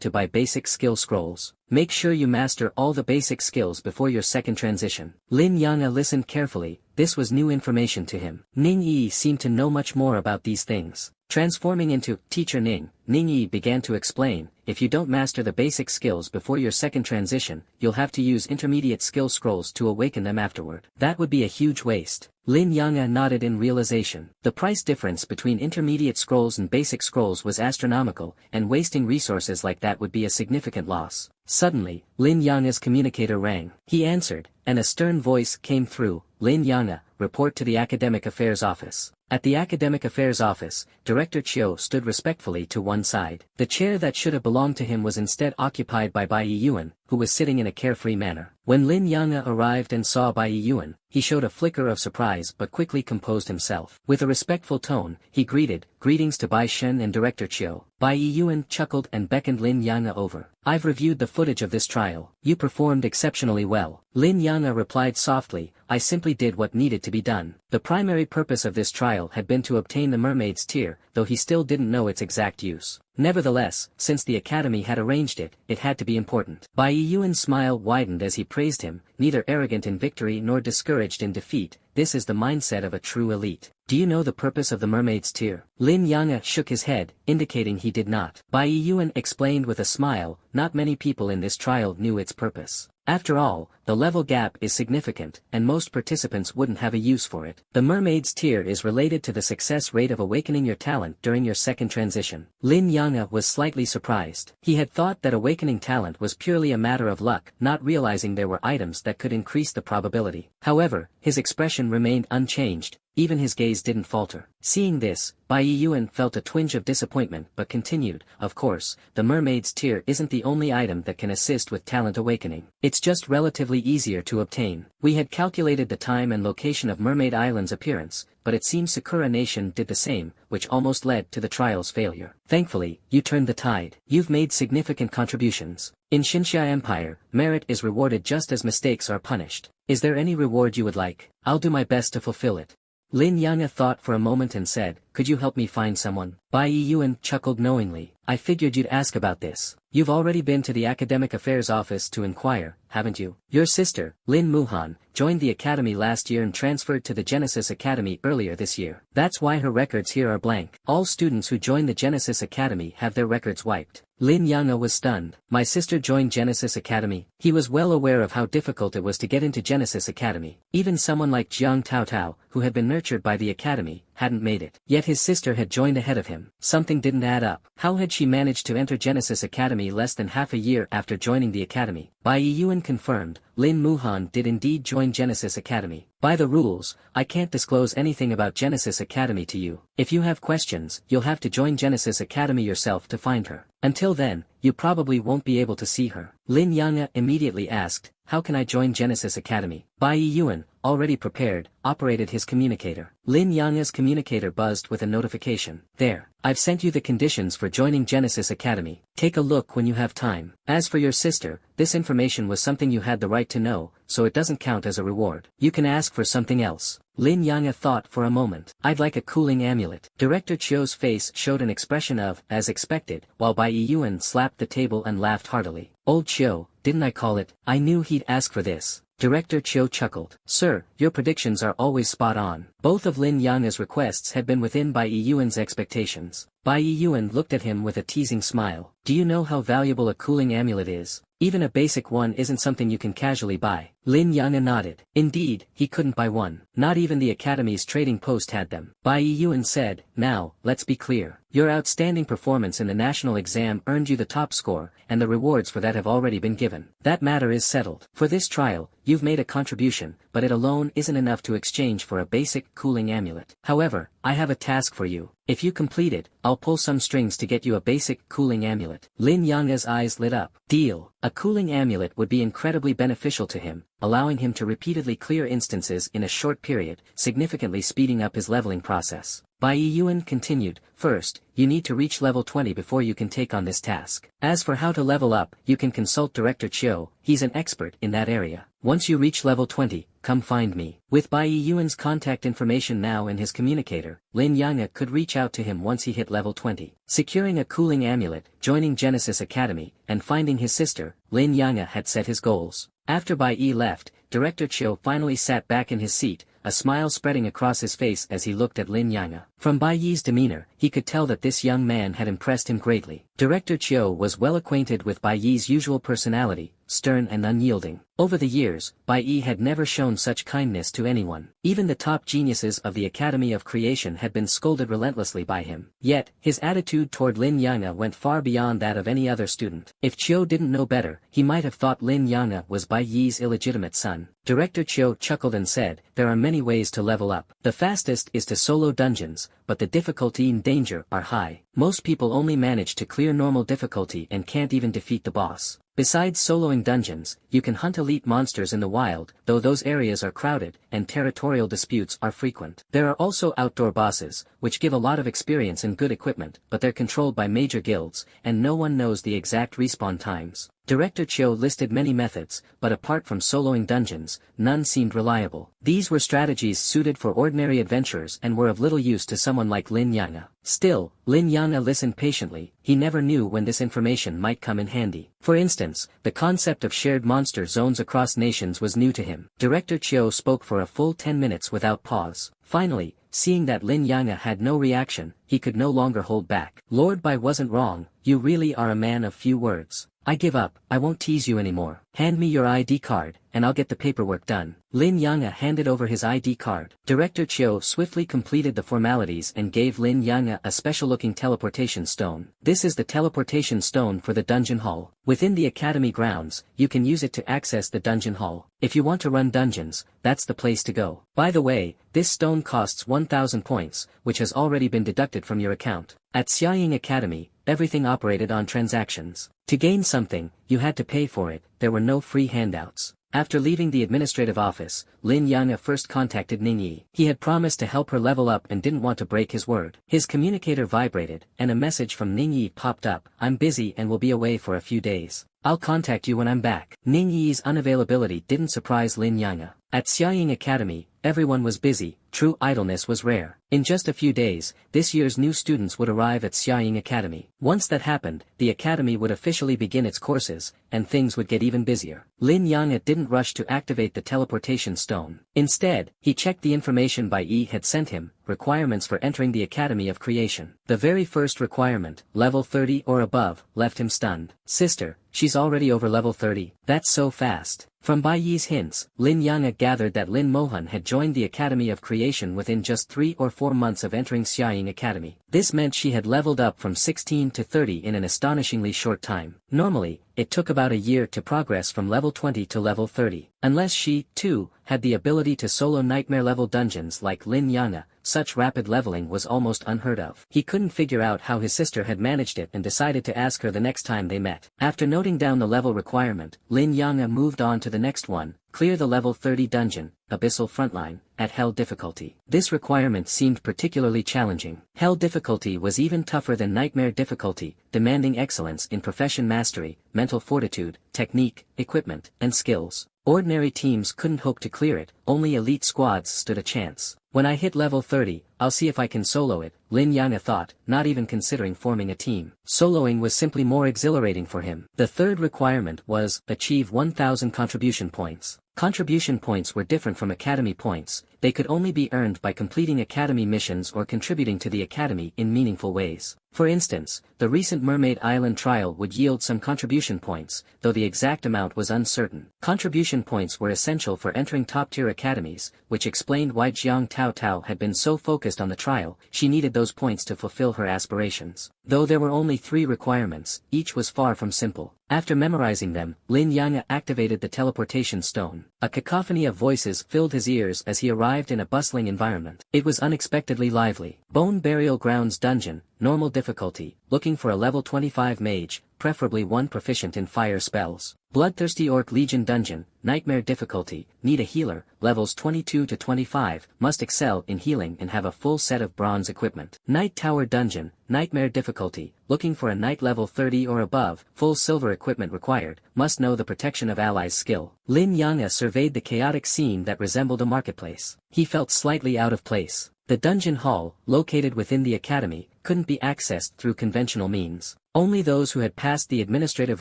to buy basic skill scrolls. Make sure you master all the basic skills before your second transition." Lin Yanga listened carefully. This was new information to him. Ning Yi seemed to know much more about these things. Transforming into Teacher Ning, Ning Yi began to explain, "If you don't master the basic skills before your second transition, you'll have to use intermediate skill scrolls to awaken them afterward. That would be a huge waste." Lin Yanga nodded in realization. The price difference between intermediate scrolls and basic scrolls was astronomical, and wasting resources like that would be a significant loss. Suddenly, Lin Yanga's communicator rang. He answered, and a stern voice came through. "Lin Yanga, report to the Academic Affairs Office." At the Academic Affairs Office, Director Chiu stood respectfully to one side. The chair that should have belonged to him was instead occupied by Bai Yiyuan, who was sitting in a carefree manner. When Lin Yanga arrived and saw Bai Yiyuan, he showed a flicker of surprise but quickly composed himself. With a respectful tone, he greeted, "Greetings to Bai Shen and Director Chiu." Bai Yiyuan chuckled and beckoned Lin Yanga over. "I've reviewed the footage of this trial. You performed exceptionally well." Lin Yanga replied softly, "I simply did what needed to be done." The primary purpose of this trial had been to obtain the Mermaid's Tear, though he still didn't know its exact use. Nevertheless, since the Academy had arranged it, it had to be important. Bai Yiyuan's smile widened as he praised him, neither arrogant in victory nor discouraged in defeat. "This is the mindset of a true elite. Do you know the purpose of the Mermaid's Tear?" Lin Yanga shook his head, indicating he did not. Bai Yiyuan explained with a smile, "Not many people in this trial knew its purpose. After all, the level gap is significant, and most participants wouldn't have a use for it. The Mermaid's Tear is related to the success rate of awakening your talent during your second transition." Lin Yanga was slightly surprised. He had thought that awakening talent was purely a matter of luck, not realizing there were items that could increase the probability. However, his expression remained unchanged. Even his gaze didn't falter. Seeing this, Bai Yiyuan felt a twinge of disappointment but continued, "Of course, the Mermaid's Tear isn't the only item that can assist with talent awakening. It's just relatively easier to obtain. We had calculated the time and location of Mermaid Island's appearance, but it seems Sakura Nation did the same, which almost led to the trial's failure. Thankfully, you turned the tide. You've made significant contributions. In Xinxia Empire, merit is rewarded just as mistakes are punished. Is there any reward you would like? I'll do my best to fulfill it." Lin Yanga thought for a moment and said, "Could you help me find someone?" Bai Yiyuan chuckled knowingly. "I figured you'd ask about this. You've already been to the Academic Affairs Office to inquire, haven't you? Your sister, Lin Muhan, joined the Academy last year and transferred to the Genesis Academy earlier this year. That's why her records here are blank. All students who join the Genesis Academy have their records wiped." Lin Yanga was stunned. "My sister joined Genesis Academy?" He was well aware of how difficult it was to get into Genesis Academy. Even someone like Jiang Taotao, who had been nurtured by the Academy, hadn't made it. Yet his sister had joined ahead of him. Something didn't add up. How had she managed to enter Genesis Academy less than half a year after joining the Academy? Bai Yiyuan confirmed, Lin Muhan did indeed join Genesis Academy. "By the rules, I can't disclose anything about Genesis Academy to you. If you have questions, you'll have to join Genesis Academy yourself to find her. Until then, you probably won't be able to see her." Lin Yanga immediately asked, "How can I join Genesis Academy?" Bai Yiyuan, already prepared, operated his communicator. Lin Yanga's communicator buzzed with a notification. "There. I've sent you the conditions for joining Genesis Academy. Take a look when you have time. As for your sister, this information was something you had the right to know, so it doesn't count as a reward. You can ask for something else." Lin Yanga thought for a moment. "I'd like a cooling amulet." Director Chiu's face showed an expression of, as expected, while Bai Yiyuan slapped the table and laughed heartily. "Old Chiu, didn't I call it? I knew he'd ask for this." Director Chiu chuckled. "Sir, your predictions are always spot on." Both of Lin Yanga's requests had been within Bai Yiyuan's expectations. Bai Yiyuan looked at him with a teasing smile. "Do you know how valuable a cooling amulet is?" Even a basic one isn't something you can casually buy. Lin Yanga nodded. Indeed, he couldn't buy one. Not even the Academy's trading post had them. Bai Yiyuan said, now, let's be clear. Your outstanding performance in the national exam earned you the top score, and the rewards for that have already been given. That matter is settled. For this trial, you've made a contribution, but it alone isn't enough to exchange for a basic cooling amulet. However, I have a task for you. If you complete it, I'll pull some strings to get you a basic cooling amulet. Lin Yanga's eyes lit up. Deal. A cooling amulet would be incredibly beneficial to him, allowing him to repeatedly clear instances in a short period, significantly speeding up his leveling process. Bai Yiyuan continued, first, you need to reach level 20 before you can take on this task. As for how to level up, you can consult Director Chiu, he's an expert in that area. Once you reach level 20, come find me. With Bai Yiyuan's contact information now in his communicator, Lin Yanga could reach out to him once he hit level 20. Securing a cooling amulet, joining Genesis Academy, and finding his sister, Lin Yanga had set his goals. After Bai Yi left, Director Chiu finally sat back in his seat, a smile spreading across his face as he looked at Lin Yanga. From Bai Yi's demeanor, he could tell that this young man had impressed him greatly. Director Chiu was well acquainted with Bai Yi's usual personality, stern and unyielding. Over the years, Bai Yi had never shown such kindness to anyone. Even the top geniuses of the Academy of Creation had been scolded relentlessly by him. Yet, his attitude toward Lin Yanga went far beyond that of any other student. If Chiu didn't know better, he might have thought Lin Yanga was Bai Yi's illegitimate son. Director Chiu chuckled and said, there are many ways to level up. The fastest is to solo dungeons, but the difficulty and danger are high. Most people only manage to clear normal difficulty and can't even defeat the boss. Besides soloing dungeons, you can hunt elite monsters in the wild, though those areas are crowded, and territorial disputes are frequent. There are also outdoor bosses, which give a lot of experience and good equipment, but they're controlled by major guilds, and no one knows the exact respawn times. Director Chiu listed many methods, but apart from soloing dungeons, none seemed reliable. These were strategies suited for ordinary adventurers and were of little use to someone like Lin Yanga. Still, Lin Yanga listened patiently. He never knew when this information might come in handy. For instance, the concept of shared monster zones across nations was new to him. Director Chiu spoke for a full 10 minutes without pause. Finally, seeing that Lin Yanga had no reaction, he could no longer hold back. Lord Bai wasn't wrong, you really are a man of few words. I give up, I won't tease you anymore. Hand me your ID card, and I'll get the paperwork done. Lin Yanga handed over his ID card. Director Chiu swiftly completed the formalities and gave Lin Yanga a special-looking teleportation stone. This is the teleportation stone for the dungeon hall. Within the academy grounds, you can use it to access the dungeon hall. If you want to run dungeons, that's the place to go. By the way, this stone costs 1,000 points, which has already been deducted from your account. At Xiaoying Academy, everything operated on transactions. To gain something, you had to pay for it, there were no free handouts. After leaving the administrative office, Lin Yanga first contacted Ningyi. He had promised to help her level up and didn't want to break his word. His communicator vibrated, and a message from Ningyi popped up. I'm busy and will be away for a few days. I'll contact you when I'm back. Ningyi's unavailability didn't surprise Lin Yanga. At Xiaoying Academy, everyone was busy, true idleness was rare. In just a few days, this year's new students would arrive at Xiaoying Academy. Once that happened, the academy would officially begin its courses, and things would get even busier. Lin Yanga didn't rush to activate the teleportation stone. Instead, he checked the information Bai Yi had sent him, requirements for entering the Academy of Creation. The very first requirement, level 30 or above, left him stunned. Sister, she's already over level 30. That's so fast. From Bai Yi's hints, Lin Yanga gathered that Lin Mohan had joined the Academy of Creation within just 3 or 4 months of entering Xiaoying Academy. This meant she had leveled up from 16 to 30 in an astonishingly short time. Normally, it took about a year to progress from level 20 to level 30. Unless she, too, had the ability to solo nightmare-level dungeons like Lin Yanga, such rapid leveling was almost unheard of. He couldn't figure out how his sister had managed it and decided to ask her the next time they met. After noting down the level requirement, Lin Yanga moved on to the next one, clear the level 30 dungeon, Abyssal Frontline, at Hell difficulty. This requirement seemed particularly challenging. Hell difficulty was even tougher than Nightmare difficulty, demanding excellence in profession mastery, mental fortitude, technique, equipment, and skills. Ordinary teams couldn't hope to clear it, only elite squads stood a chance. When I hit level 30, I'll see if I can solo it, Lin Yanga thought, not even considering forming a team. Soloing was simply more exhilarating for him. The third requirement was, achieve 1,000 contribution points. Contribution points were different from academy points, they could only be earned by completing academy missions or contributing to the academy in meaningful ways. For instance, the recent Mermaid Island trial would yield some contribution points, though the exact amount was uncertain. Contribution points were essential for entering top-tier academies, which explained why Jiang Tao Tao had been so focused on the trial. She needed those points to fulfill her aspirations. Though there were only 3 requirements, each was far from simple. After memorizing them, Lin Yanga activated the teleportation stone. A cacophony of voices filled his ears as he arrived in a bustling environment. It was unexpectedly lively. Bone Burial Grounds Dungeon, normal difficulty, looking for a level 25 mage, preferably one proficient in fire spells. Bloodthirsty Orc Legion Dungeon, nightmare difficulty, need a healer, levels 22 to 25, must excel in healing and have a full set of bronze equipment. Night Tower Dungeon, nightmare difficulty, looking for a knight level 30 or above, full silver equipment required, must know the protection of allies skill. Lin Yanga surveyed the chaotic scene that resembled a marketplace. He felt slightly out of place. The dungeon hall, located within the academy, couldn't be accessed through conventional means. Only those who had passed the administrative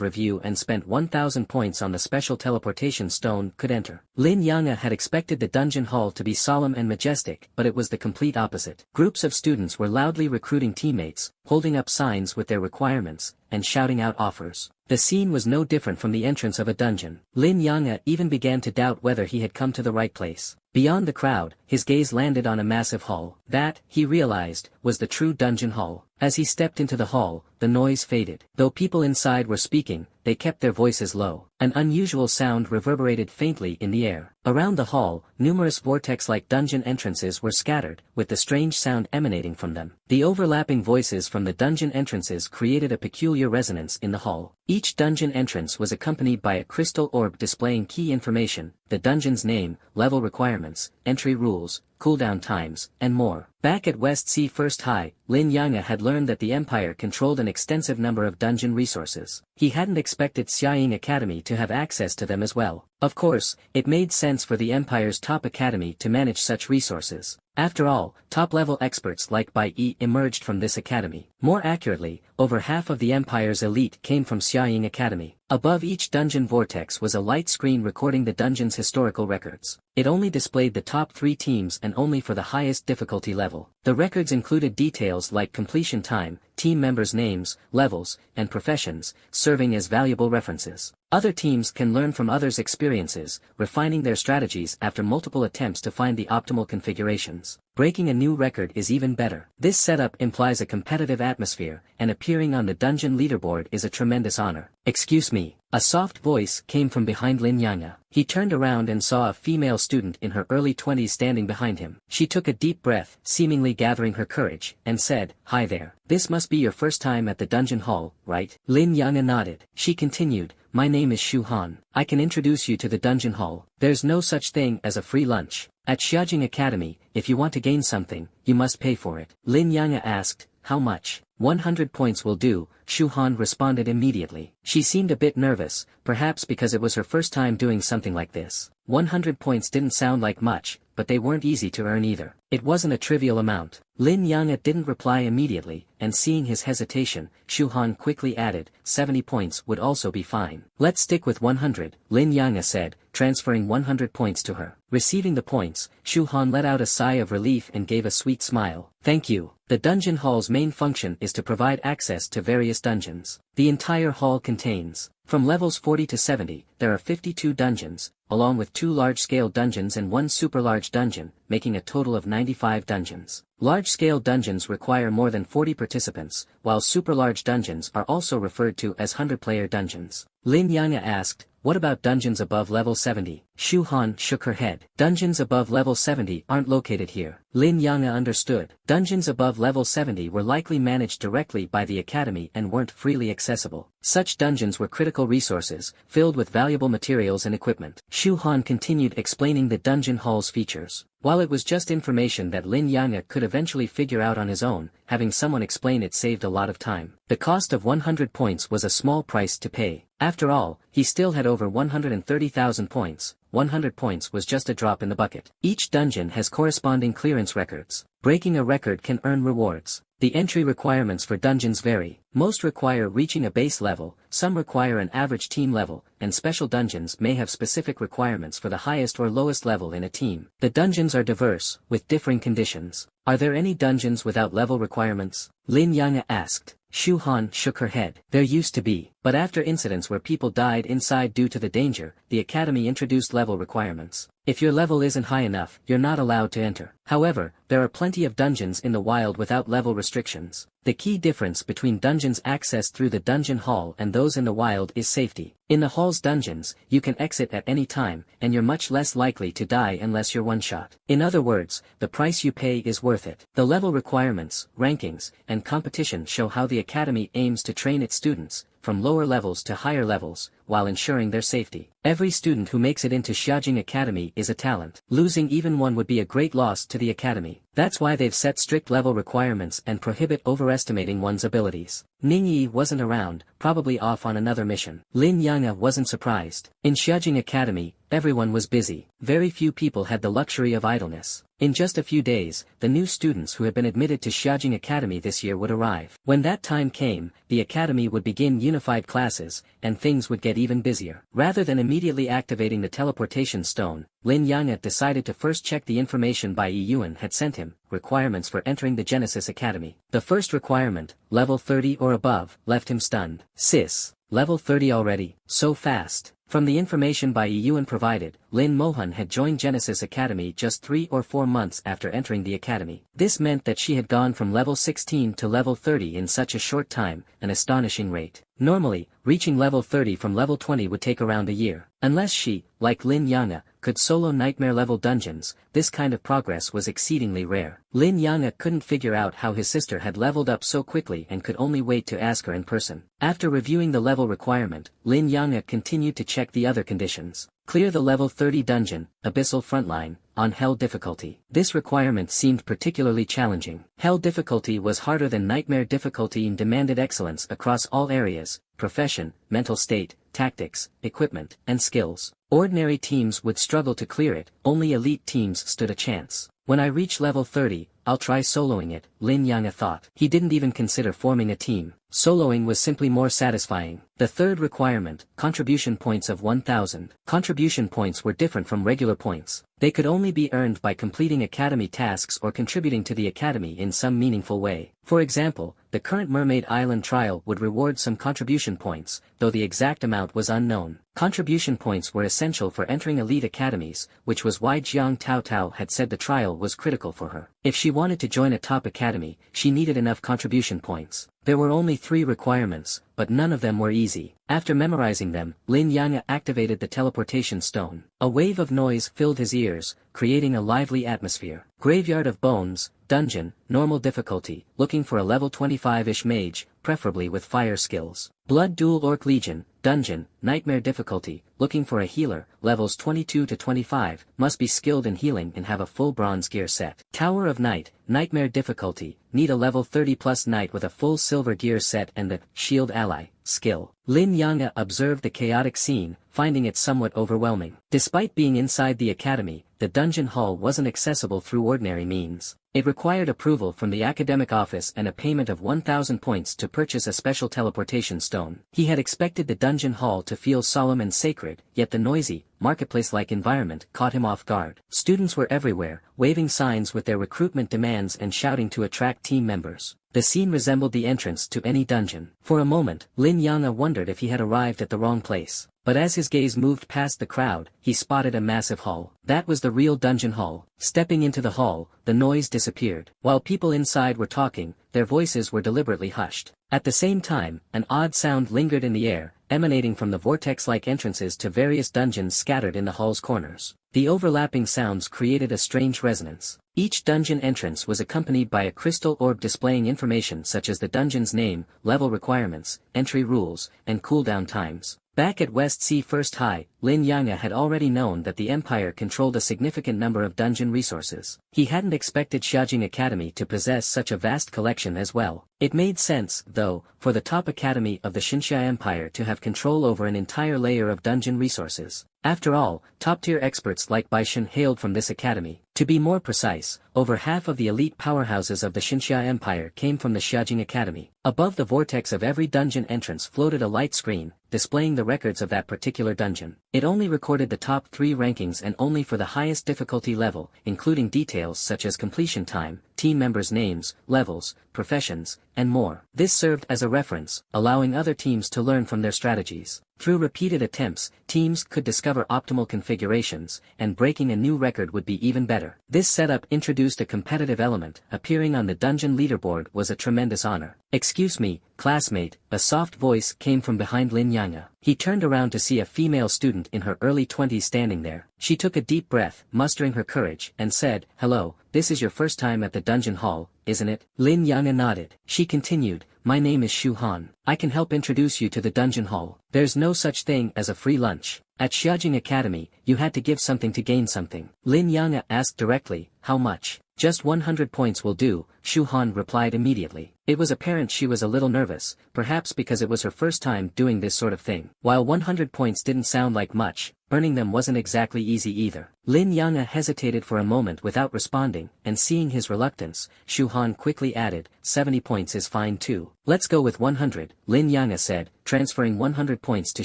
review and spent 1,000 points on the special teleportation stone could enter. Lin Yanga had expected the dungeon hall to be solemn and majestic, but it was the complete opposite. Groups of students were loudly recruiting teammates, holding up signs with their requirements, and shouting out offers. The scene was no different from the entrance of a dungeon. Lin Yanga even began to doubt whether he had come to the right place. Beyond the crowd, his gaze landed on a massive hall. That, he realized, was the true dungeon hall. As he stepped into the hall, the noise faded. Though people inside were speaking, they kept their voices low. An unusual sound reverberated faintly in the air. Around the hall, numerous vortex-like dungeon entrances were scattered, with the strange sound emanating from them. The overlapping voices from the dungeon entrances created a peculiar resonance in the hall. Each dungeon entrance was accompanied by a crystal orb displaying key information, the dungeon's name, level requirements, entry rules, cooldown times, and more. Back at West Sea First High, Lin Yanga had learned that the Empire controlled an extensive number of dungeon resources. He hadn't expected Xiaoying Academy to have access to them as well. Of course, it made sense for the Empire's top academy to manage such resources. After all, top-level experts like Bai Yi emerged from this academy. More accurately, over half of the Empire's elite came from Xiaoying Academy. Above each dungeon vortex was a light screen recording the dungeon's historical records. It only displayed the top 3 teams and only for the highest difficulty level. The records included details like completion time, team members' names, levels, and professions, serving as valuable references. Other teams can learn from others' experiences, refining their strategies after multiple attempts to find the optimal configurations. Breaking a new record is even better. This setup implies a competitive atmosphere, and appearing on the dungeon leaderboard is a tremendous honor. Excuse me. A soft voice came from behind Lin Yanga. He turned around and saw a female student in her early 20s standing behind him. She took a deep breath, seemingly gathering her courage, and said, "Hi there. This must be your first time at the dungeon hall, right?" Lin Yanga nodded. She continued, "My name is Shu Han. I can introduce you to the dungeon hall. There's no such thing as a free lunch. At Xiaojing Academy, if you want to gain something, you must pay for it." Lin Yanga asked, "How much?" 100 points will do, Shu Han responded immediately. She seemed a bit nervous, perhaps because it was her first time doing something like this. 100 points didn't sound like much, but they weren't easy to earn either. It wasn't a trivial amount. Lin Yanga didn't reply immediately, and seeing his hesitation, Shu Han quickly added, 70 points would also be fine. "Let's stick with 100, Lin Yanga said, transferring 100 points to her. Receiving the points, Shu Han let out a sigh of relief and gave a sweet smile. "Thank you." The dungeon hall's main function is to provide access to various dungeons. The entire hall contains, from levels 40 to 70, there are 52 dungeons, along with 2 large-scale dungeons and 1 super-large dungeon, making a total of 95 dungeons. Large-scale dungeons require more than 40 participants, while super-large dungeons are also referred to as 100-player dungeons. Lin Yanga asked, "What about dungeons above level 70? Shu Han shook her head. "Dungeons above level 70 aren't located here." Lin Yanga understood. Dungeons above level 70 were likely managed directly by the academy and weren't freely accessible. Such dungeons were critical resources, filled with valuable materials and equipment. Shu Han continued explaining the dungeon hall's features. While it was just information that Lin Yanga could eventually figure out on his own, having someone explain it saved a lot of time. The cost of 100 points was a small price to pay. After all, he still had over 130,000 points, 100 points was just a drop in the bucket. Each dungeon has corresponding clearance records. Breaking a record can earn rewards. The entry requirements for dungeons vary. Most require reaching a base level, some require an average team level, and special dungeons may have specific requirements for the highest or lowest level in a team. The dungeons are diverse, with differing conditions. Are there any dungeons without level requirements? Lin Yang asked. Shu Han shook her head. There used to be, but after incidents where people died inside due to the danger, the academy introduced level requirements. If your level isn't high enough, you're not allowed to enter. However, there are plenty of dungeons in the wild without level restrictions. The key difference between dungeons accessed through the dungeon hall and those in the wild is safety. In the hall's dungeons, you can exit at any time, and you're much less likely to die unless you're one-shot. In other words, the price you pay is worth it. The level requirements, rankings, and competition show how the academy aims to train its students, from lower levels to higher levels, while ensuring their safety. Every student who makes it into Xiaojing Academy is a talent. Losing even one would be a great loss to the academy. That's why they've set strict level requirements and prohibit overestimating one's abilities. Ning Yi wasn't around, probably off on another mission. Lin Yang wasn't surprised. In Xiaojing Academy, everyone was busy. Very few people had the luxury of idleness. In just a few days, the new students who had been admitted to Xiaojing Academy this year would arrive. When that time came, the academy would begin unified classes, and things would get even busier. Rather than immediately activating the teleportation stone, Lin Yang decided to first check the information Bai Yuan had sent him, requirements for entering the Genesis Academy. The first requirement, level 30 or above, left him stunned. Sis, level 30 already, so fast. From the information Bai Yuan provided, Lin Mohan had joined Genesis Academy just 3 or 4 months after entering the academy. This meant that she had gone from level 16 to level 30 in such a short time, an astonishing rate. Normally, reaching level 30 from level 20 would take around a year. Unless she, like Lin Yang, could solo nightmare-level dungeons, this kind of progress was exceedingly rare. Lin Yang couldn't figure out how his sister had leveled up so quickly and could only wait to ask her in person. After reviewing the level requirement, Lin Yang continued to check the other conditions. Clear the level 30 dungeon, Abyssal Frontline, on Hell difficulty. This requirement seemed particularly challenging. Hell difficulty was harder than Nightmare difficulty and demanded excellence across all areas: profession, mental state, tactics, equipment, and skills. Ordinary teams would struggle to clear it, only elite teams stood a chance. When I reach level 30, I'll try soloing it, Lin Yang thought. He didn't even consider forming a team. Soloing was simply more satisfying. The third requirement, contribution points of 1,000. Contribution points were different from regular points. They could only be earned by completing academy tasks or contributing to the academy in some meaningful way. For example, the current Mermaid Island trial would reward some contribution points, though the exact amount was unknown. Contribution points were essential for entering elite academies, which was why Jiang Taotao had said the trial was critical for her. If she wanted to join a top academy, she needed enough contribution points. There were only 3 requirements, but none of them were easy. After memorizing them, Lin Yang activated the teleportation stone. A wave of noise filled his ears, creating a lively atmosphere. Graveyard of Bones, dungeon, normal difficulty, looking for a level 25-ish mage, preferably with fire skills. Blood Duel Orc Legion, dungeon, nightmare difficulty, looking for a healer, levels 22 to 25, must be skilled in healing and have a full bronze gear set. Tower of Night, nightmare difficulty, need a level 30 plus knight with a full silver gear set and the shield ally skill. Lin Yang observed the chaotic scene, finding it somewhat overwhelming. Despite being inside the academy, the dungeon hall wasn't accessible through ordinary means. It required approval from the academic office and a payment of 1,000 points to purchase a special teleportation stone. He had expected the dungeon hall to feel solemn and sacred, yet the noisy, marketplace-like environment caught him off guard. Students were everywhere, waving signs with their recruitment demands and shouting to attract team members. The scene resembled the entrance to any dungeon. For a moment, Lin Yang wondered if he had arrived at the wrong place. But as his gaze moved past the crowd, he spotted a massive hall. That was the real dungeon hall. Stepping into the hall, the noise disappeared. While people inside were talking, their voices were deliberately hushed. At the same time, an odd sound lingered in the air, emanating from the vortex-like entrances to various dungeons scattered in the hall's corners. The overlapping sounds created a strange resonance. Each dungeon entrance was accompanied by a crystal orb displaying information such as the dungeon's name, level requirements, entry rules, and cooldown times. Back at West Sea First High, Lin Yang had already known that the Empire controlled a significant number of dungeon resources. He hadn't expected Xiaojing Academy to possess such a vast collection as well. It made sense, though, for the top academy of the Xinxia Empire to have control over an entire layer of dungeon resources. After all, top-tier experts like Baishan hailed from this academy. To be more precise, over half of the elite powerhouses of the Xinxia Empire came from the Xiaojing Academy. Above the vortex of every dungeon entrance floated a light screen, displaying the records of that particular dungeon. It only recorded the top 3 rankings and only for the highest difficulty level, including details such as completion time, team members' names, levels, professions, and more. This served as a reference, allowing other teams to learn from their strategies. Through repeated attempts, teams could discover optimal configurations, and breaking a new record would be even better. This setup introduced a competitive element. Appearing on the dungeon leaderboard was a tremendous honor. "Excuse me, classmate," a soft voice came from behind Lin Yang'e. He turned around to see a female student in her early 20s standing there. She took a deep breath, mustering her courage, and said, "Hello, this is your first time at the dungeon hall, isn't it?" Lin Yang'e nodded. She continued, "My name is Shu Han. I can help introduce you to the dungeon hall. There's no such thing as a free lunch. At Xiaojing Academy, you had to give something to gain something." Lin Yang'e asked directly, "How much?" "Just 100 points will do," Shu Han replied immediately. It was apparent she was a little nervous, perhaps because it was her first time doing this sort of thing. While 100 points didn't sound like much, earning them wasn't exactly easy either. Lin Yang'e hesitated for a moment without responding, and seeing his reluctance, Shu Han quickly added, 70 points is fine too. "Let's go with 100, Lin Yang'e said, transferring 100 points to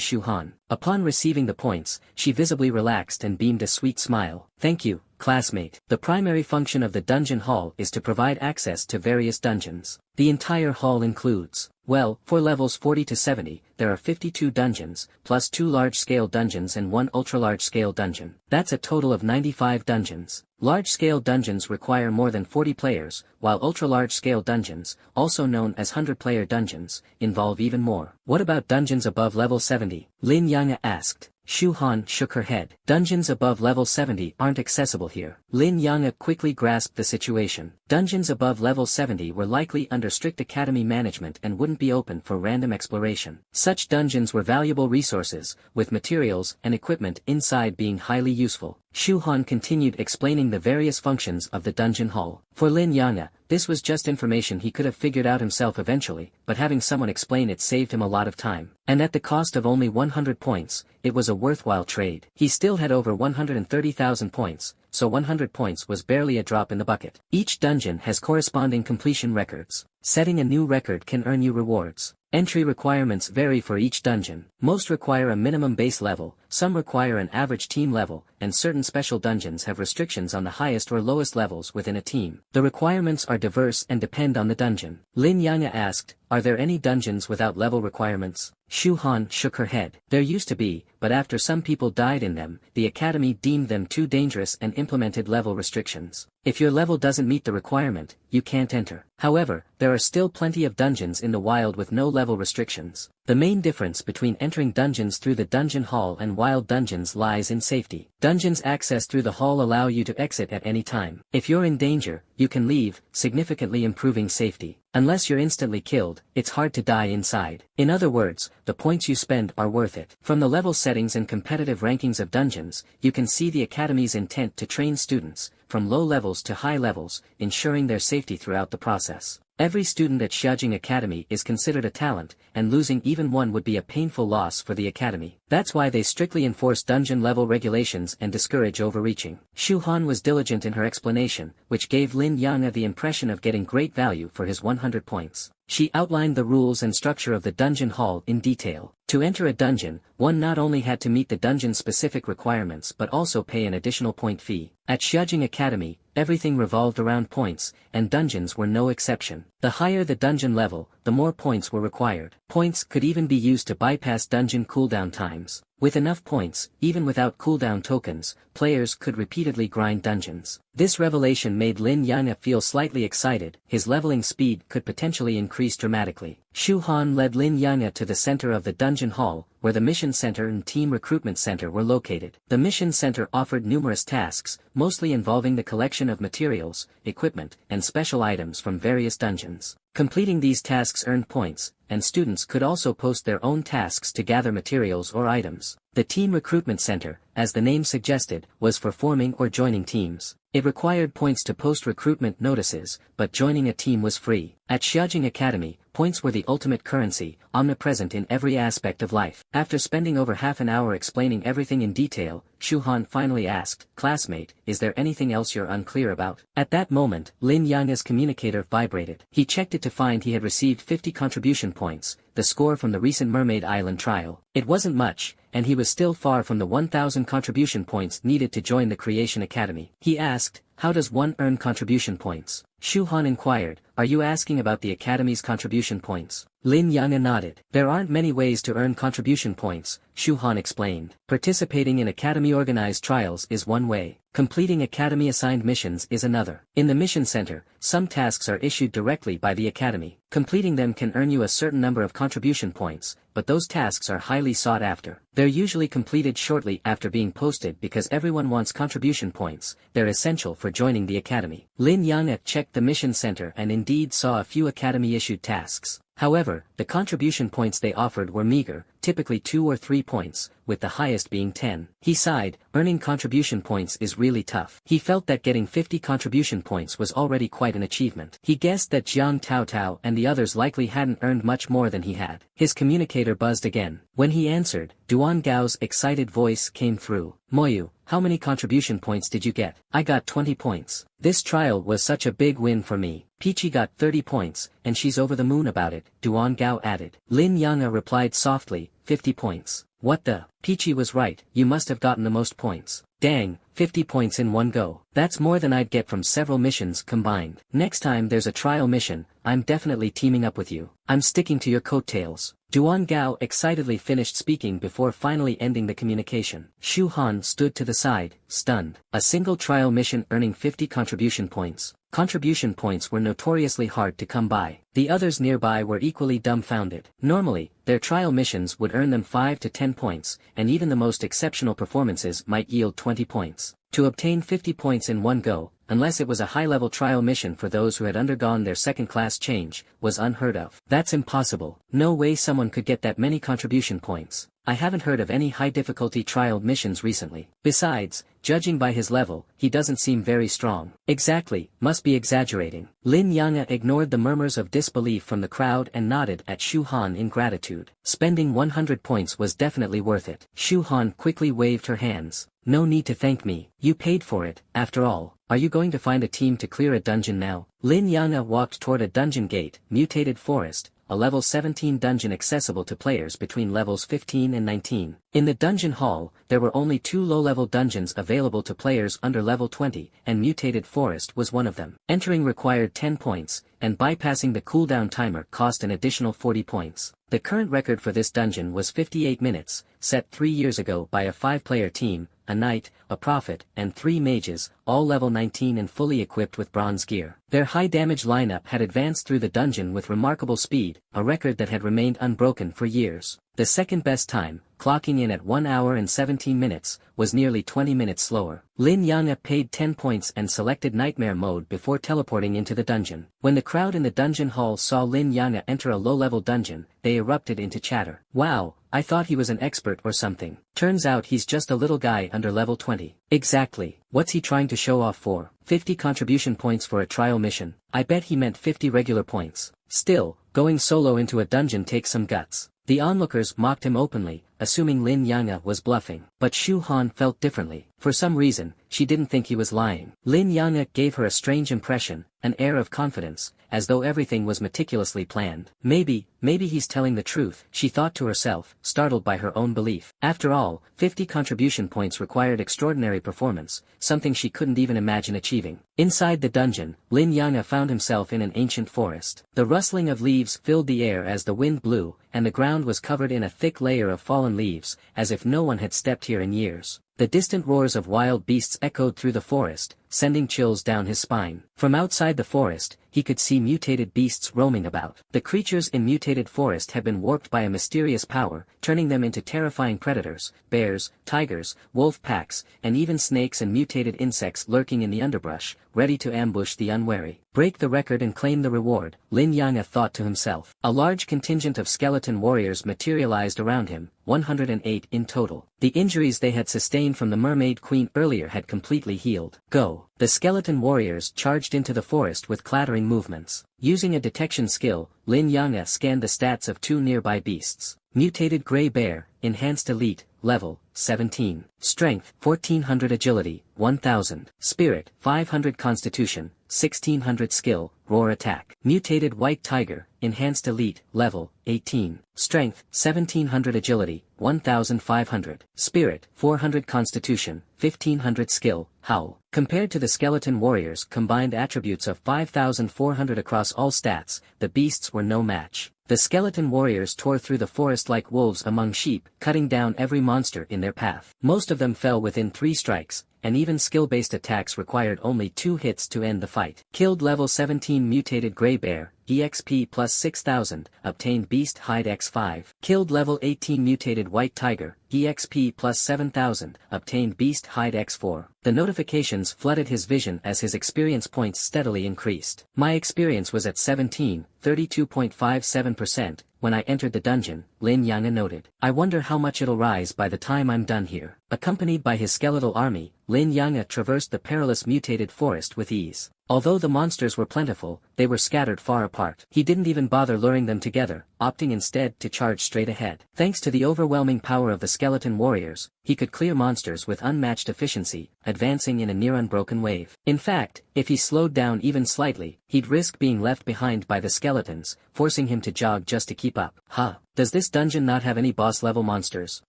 Shu Han. Upon receiving the points, she visibly relaxed and beamed a sweet smile. "Thank you, classmate." The primary function of the dungeon hall is to provide access to various dungeons. The entire hall includes, well, for levels 40 to 70, there are 52 dungeons, plus 2 large-scale dungeons and 1 ultra-large-scale dungeon. That's a total of 95 dungeons. Large-scale dungeons require more than 40 players, while ultra-large-scale dungeons, also known as 100-player dungeons, involve even more. "What about dungeons above level 70? Lin Yang'e asked. Shu Han shook her head. "Dungeons above level 70 aren't accessible here." Lin Yang'e quickly grasped the situation. Dungeons above level 70 were likely under strict academy management and wouldn't be open for random exploration. Such dungeons were valuable resources, with materials and equipment inside being highly useful. Shu Han continued explaining the various functions of the dungeon hall. For Lin Yang'e, this was just information he could have figured out himself eventually, but having someone explain it saved him a lot of time. And at the cost of only 100 points, it was a worthwhile trade. He still had over 130,000 points, so 100 points was barely a drop in the bucket. Each dungeon has corresponding completion records. Setting a new record can earn you rewards. Entry requirements vary for each dungeon. Most require a minimum base level, some require an average team level, and certain special dungeons have restrictions on the highest or lowest levels within a team. The requirements are diverse and depend on the dungeon. Lin Yang'e asked, "Are there any dungeons without level requirements?" Shu Han shook her head. "There used to be, but after some people died in them, the academy deemed them too dangerous and implemented level restrictions. If your level doesn't meet the requirement, you can't enter. However, there are still plenty of dungeons in the wild with no level restrictions. The main difference between entering dungeons through the dungeon hall and wild dungeons lies in safety. Dungeons accessed through the hall allow you to exit at any time. If you're in danger, you can leave, significantly improving safety. Unless you're instantly killed, it's hard to die inside. In other words, the points you spend are worth it." From the level settings and competitive rankings of dungeons, you can see the academy's intent to train students, from low levels to high levels, ensuring their safety throughout the process. Every student at Xiaojing Academy is considered a talent, and losing even one would be a painful loss for the academy. That's why they strictly enforce dungeon level regulations and discourage overreaching. Shu Han was diligent in her explanation, which gave Lin Yang'e the impression of getting great value for his 100 points. She outlined the rules and structure of the dungeon hall in detail. To enter a dungeon, one not only had to meet the dungeon-specific requirements but also pay an additional point fee. At Xiaojing Academy, everything revolved around points, and dungeons were no exception. The higher the dungeon level, the more points were required. Points could even be used to bypass dungeon cooldown times. With enough points, even without cooldown tokens, players could repeatedly grind dungeons. This revelation made Lin Yang'e feel slightly excited. His leveling speed could potentially increase dramatically. Shu Han led Lin Yang'e to the center of the dungeon hall, where the mission center and team recruitment center were located. The mission center offered numerous tasks, mostly involving the collection of materials, equipment, and special items from various dungeons. Completing these tasks earned points, and students could also post their own tasks to gather materials or items. The team recruitment center, as the name suggested, was for forming or joining teams. It required points to post recruitment notices, but joining a team was free. At Xiaojing Academy, points were the ultimate currency, omnipresent in every aspect of life. After spending over half an hour explaining everything in detail, Shu Han finally asked, "Classmate, is there anything else you're unclear about?" At that moment, Lin Yang's communicator vibrated. He checked it to find he had received 50 contribution points, the score from the recent Mermaid Island trial. It wasn't much, and he was still far from the 1,000 contribution points needed to join the Creation Academy. He asked, "How does one earn contribution points?" Shu Han inquired, "Are you asking about the Academy's contribution points?" Lin Yang nodded. "There aren't many ways to earn contribution points," Shu Han explained. "Participating in Academy-organized trials is one way. Completing Academy-assigned missions is another. In the Mission Center, some tasks are issued directly by the Academy. Completing them can earn you a certain number of contribution points, but those tasks are highly sought after. They're usually completed shortly after being posted because everyone wants contribution points. They're essential for joining the Academy." Lin Yang checked the Mission Center and indeed saw a few Academy-issued tasks. However, the contribution points they offered were meager, typically 2 or 3 points, with the highest being 10. He sighed, earning contribution points is really tough. He felt that getting 50 contribution points was already quite an achievement. He guessed that Jiang Taotao and the others likely hadn't earned much more than he had. His communicator buzzed again. When he answered, Duan Gao's excited voice came through. "Moyu, how many contribution points did you get?" "I got 20 points. This trial was such a big win for me." "Peachy got 30 points, and she's over the moon about it," Duan Gao added. Lin Yang replied softly, 50 points. "What the?" "Peachy was right, you must have gotten the most points." "Dang, 50 points in one go. That's more than I'd get from several missions combined. Next time there's a trial mission, I'm definitely teaming up with you. I'm sticking to your coattails." Duan Gao excitedly finished speaking before finally ending the communication. Shu Han stood to the side, stunned. A single trial mission earning 50 contribution points. Contribution points were notoriously hard to come by. The others nearby were equally dumbfounded. Normally, their trial missions would earn them 5 to 10 points, and even the most exceptional performances might yield 20 points. To obtain 50 points in one go, unless it was a high-level trial mission for those who had undergone their second-class change, was unheard of. That's impossible. No way someone could get that many contribution points. I haven't heard of any high-difficulty trial missions recently. Besides, judging by his level, he doesn't seem very strong. Exactly, must be exaggerating. Lin Yang ignored the murmurs of disbelief from the crowd and nodded at Shu Han in gratitude. Spending 100 points was definitely worth it. Shu Han quickly waved her hands. "No need to thank me, you paid for it, after all. Are you going to find a team to clear a dungeon now?" Lin Yang walked toward a dungeon gate, Mutated Forest, a level 17 dungeon accessible to players between levels 15 and 19. In the dungeon hall, there were only 2 low-level dungeons available to players under level 20, and Mutated Forest was one of them. Entering required 10 points, and bypassing the cooldown timer cost an additional 40 points. The current record for this dungeon was 58 minutes, set 3 years ago by a 5-player team, a knight, a prophet, and 3 mages, all level 19 and fully equipped with bronze gear. Their high-damage lineup had advanced through the dungeon with remarkable speed, a record that had remained unbroken for years. The second-best time, clocking in at 1 hour and 17 minutes, was nearly 20 minutes slower. Lin Yang paid 10 points and selected Nightmare mode before teleporting into the dungeon. When the crowd in the dungeon hall saw Lin Yang enter a low-level dungeon, they erupted into chatter. "Wow, I thought he was an expert or something. Turns out he's just a little guy under level 20. Exactly, what's he trying to show off for? 50 contribution points for a trial mission. I bet he meant 50 regular points. Still, going solo into a dungeon takes some guts." The onlookers mocked him openly, assuming Lin Yang was bluffing. But Shu Han felt differently. For some reason, she didn't think he was lying. Lin Yang gave her a strange impression, an air of confidence, as though everything was meticulously planned. Maybe he's telling the truth, she thought to herself, startled by her own belief. After all, 50 contribution points required extraordinary performance, something she couldn't even imagine achieving. Inside the dungeon, Lin Yang found himself in an ancient forest. The rustling of leaves filled the air as the wind blew, and the ground was covered in a thick layer of fallen leaves, as if no one had stepped here in years. The distant roars of wild beasts echoed through the forest, sending chills down his spine. From outside the forest, he could see mutated beasts roaming about. The creatures in Mutated Forest had been warped by a mysterious power, turning them into terrifying predators, bears, tigers, wolf packs, and even snakes and mutated insects lurking in the underbrush, ready to ambush the unwary. Break the record and claim the reward, Lin Yanga thought to himself. A large contingent of skeleton warriors materialized around him, 108 in total. The injuries they had sustained from the Mermaid Queen earlier had completely healed. Go! The skeleton warriors charged into the forest with clattering movements. Using a detection skill, Lin Yanga scanned the stats of two nearby beasts. Mutated Grey Bear, Enhanced Elite, Level 17. Strength 1400, Agility 1000, Spirit 500, Constitution 1600, Skill, Roar Attack. Mutated White Tiger, Enhanced Elite, Level 18. Strength 1700, Agility 1500, Spirit 400, Constitution 1500, Skill, Howl. Compared to the skeleton warriors' combined attributes of 5400 across all stats, the beasts were no match. The skeleton warriors tore through the forest like wolves among sheep, cutting down every monster in their path. Most of them fell within 3 strikes, and even skill-based attacks required only 2 hits to end the fight. Killed level 17 Mutated Grey Bear, EXP plus 6000, obtained Beast Hide X5. Killed level 18 Mutated White Tiger, EXP plus 7000, obtained Beast Hide X4. The notifications flooded his vision as his experience points steadily increased. My experience was at 32.57%, when I entered the dungeon, Lin Yanga noted. I wonder how much it'll rise by the time I'm done here. Accompanied by his skeletal army, Lin Yanga traversed the perilous mutated forest with ease. Although the monsters were plentiful, they were scattered far apart. He didn't even bother luring them together, opting instead to charge straight ahead. Thanks to the overwhelming power of the skeleton warriors, he could clear monsters with unmatched efficiency, advancing in a near unbroken wave. In fact, if he slowed down even slightly, he'd risk being left behind by the skeletons, forcing him to jog just to keep up. Huh. Does this dungeon not have any boss-level monsters?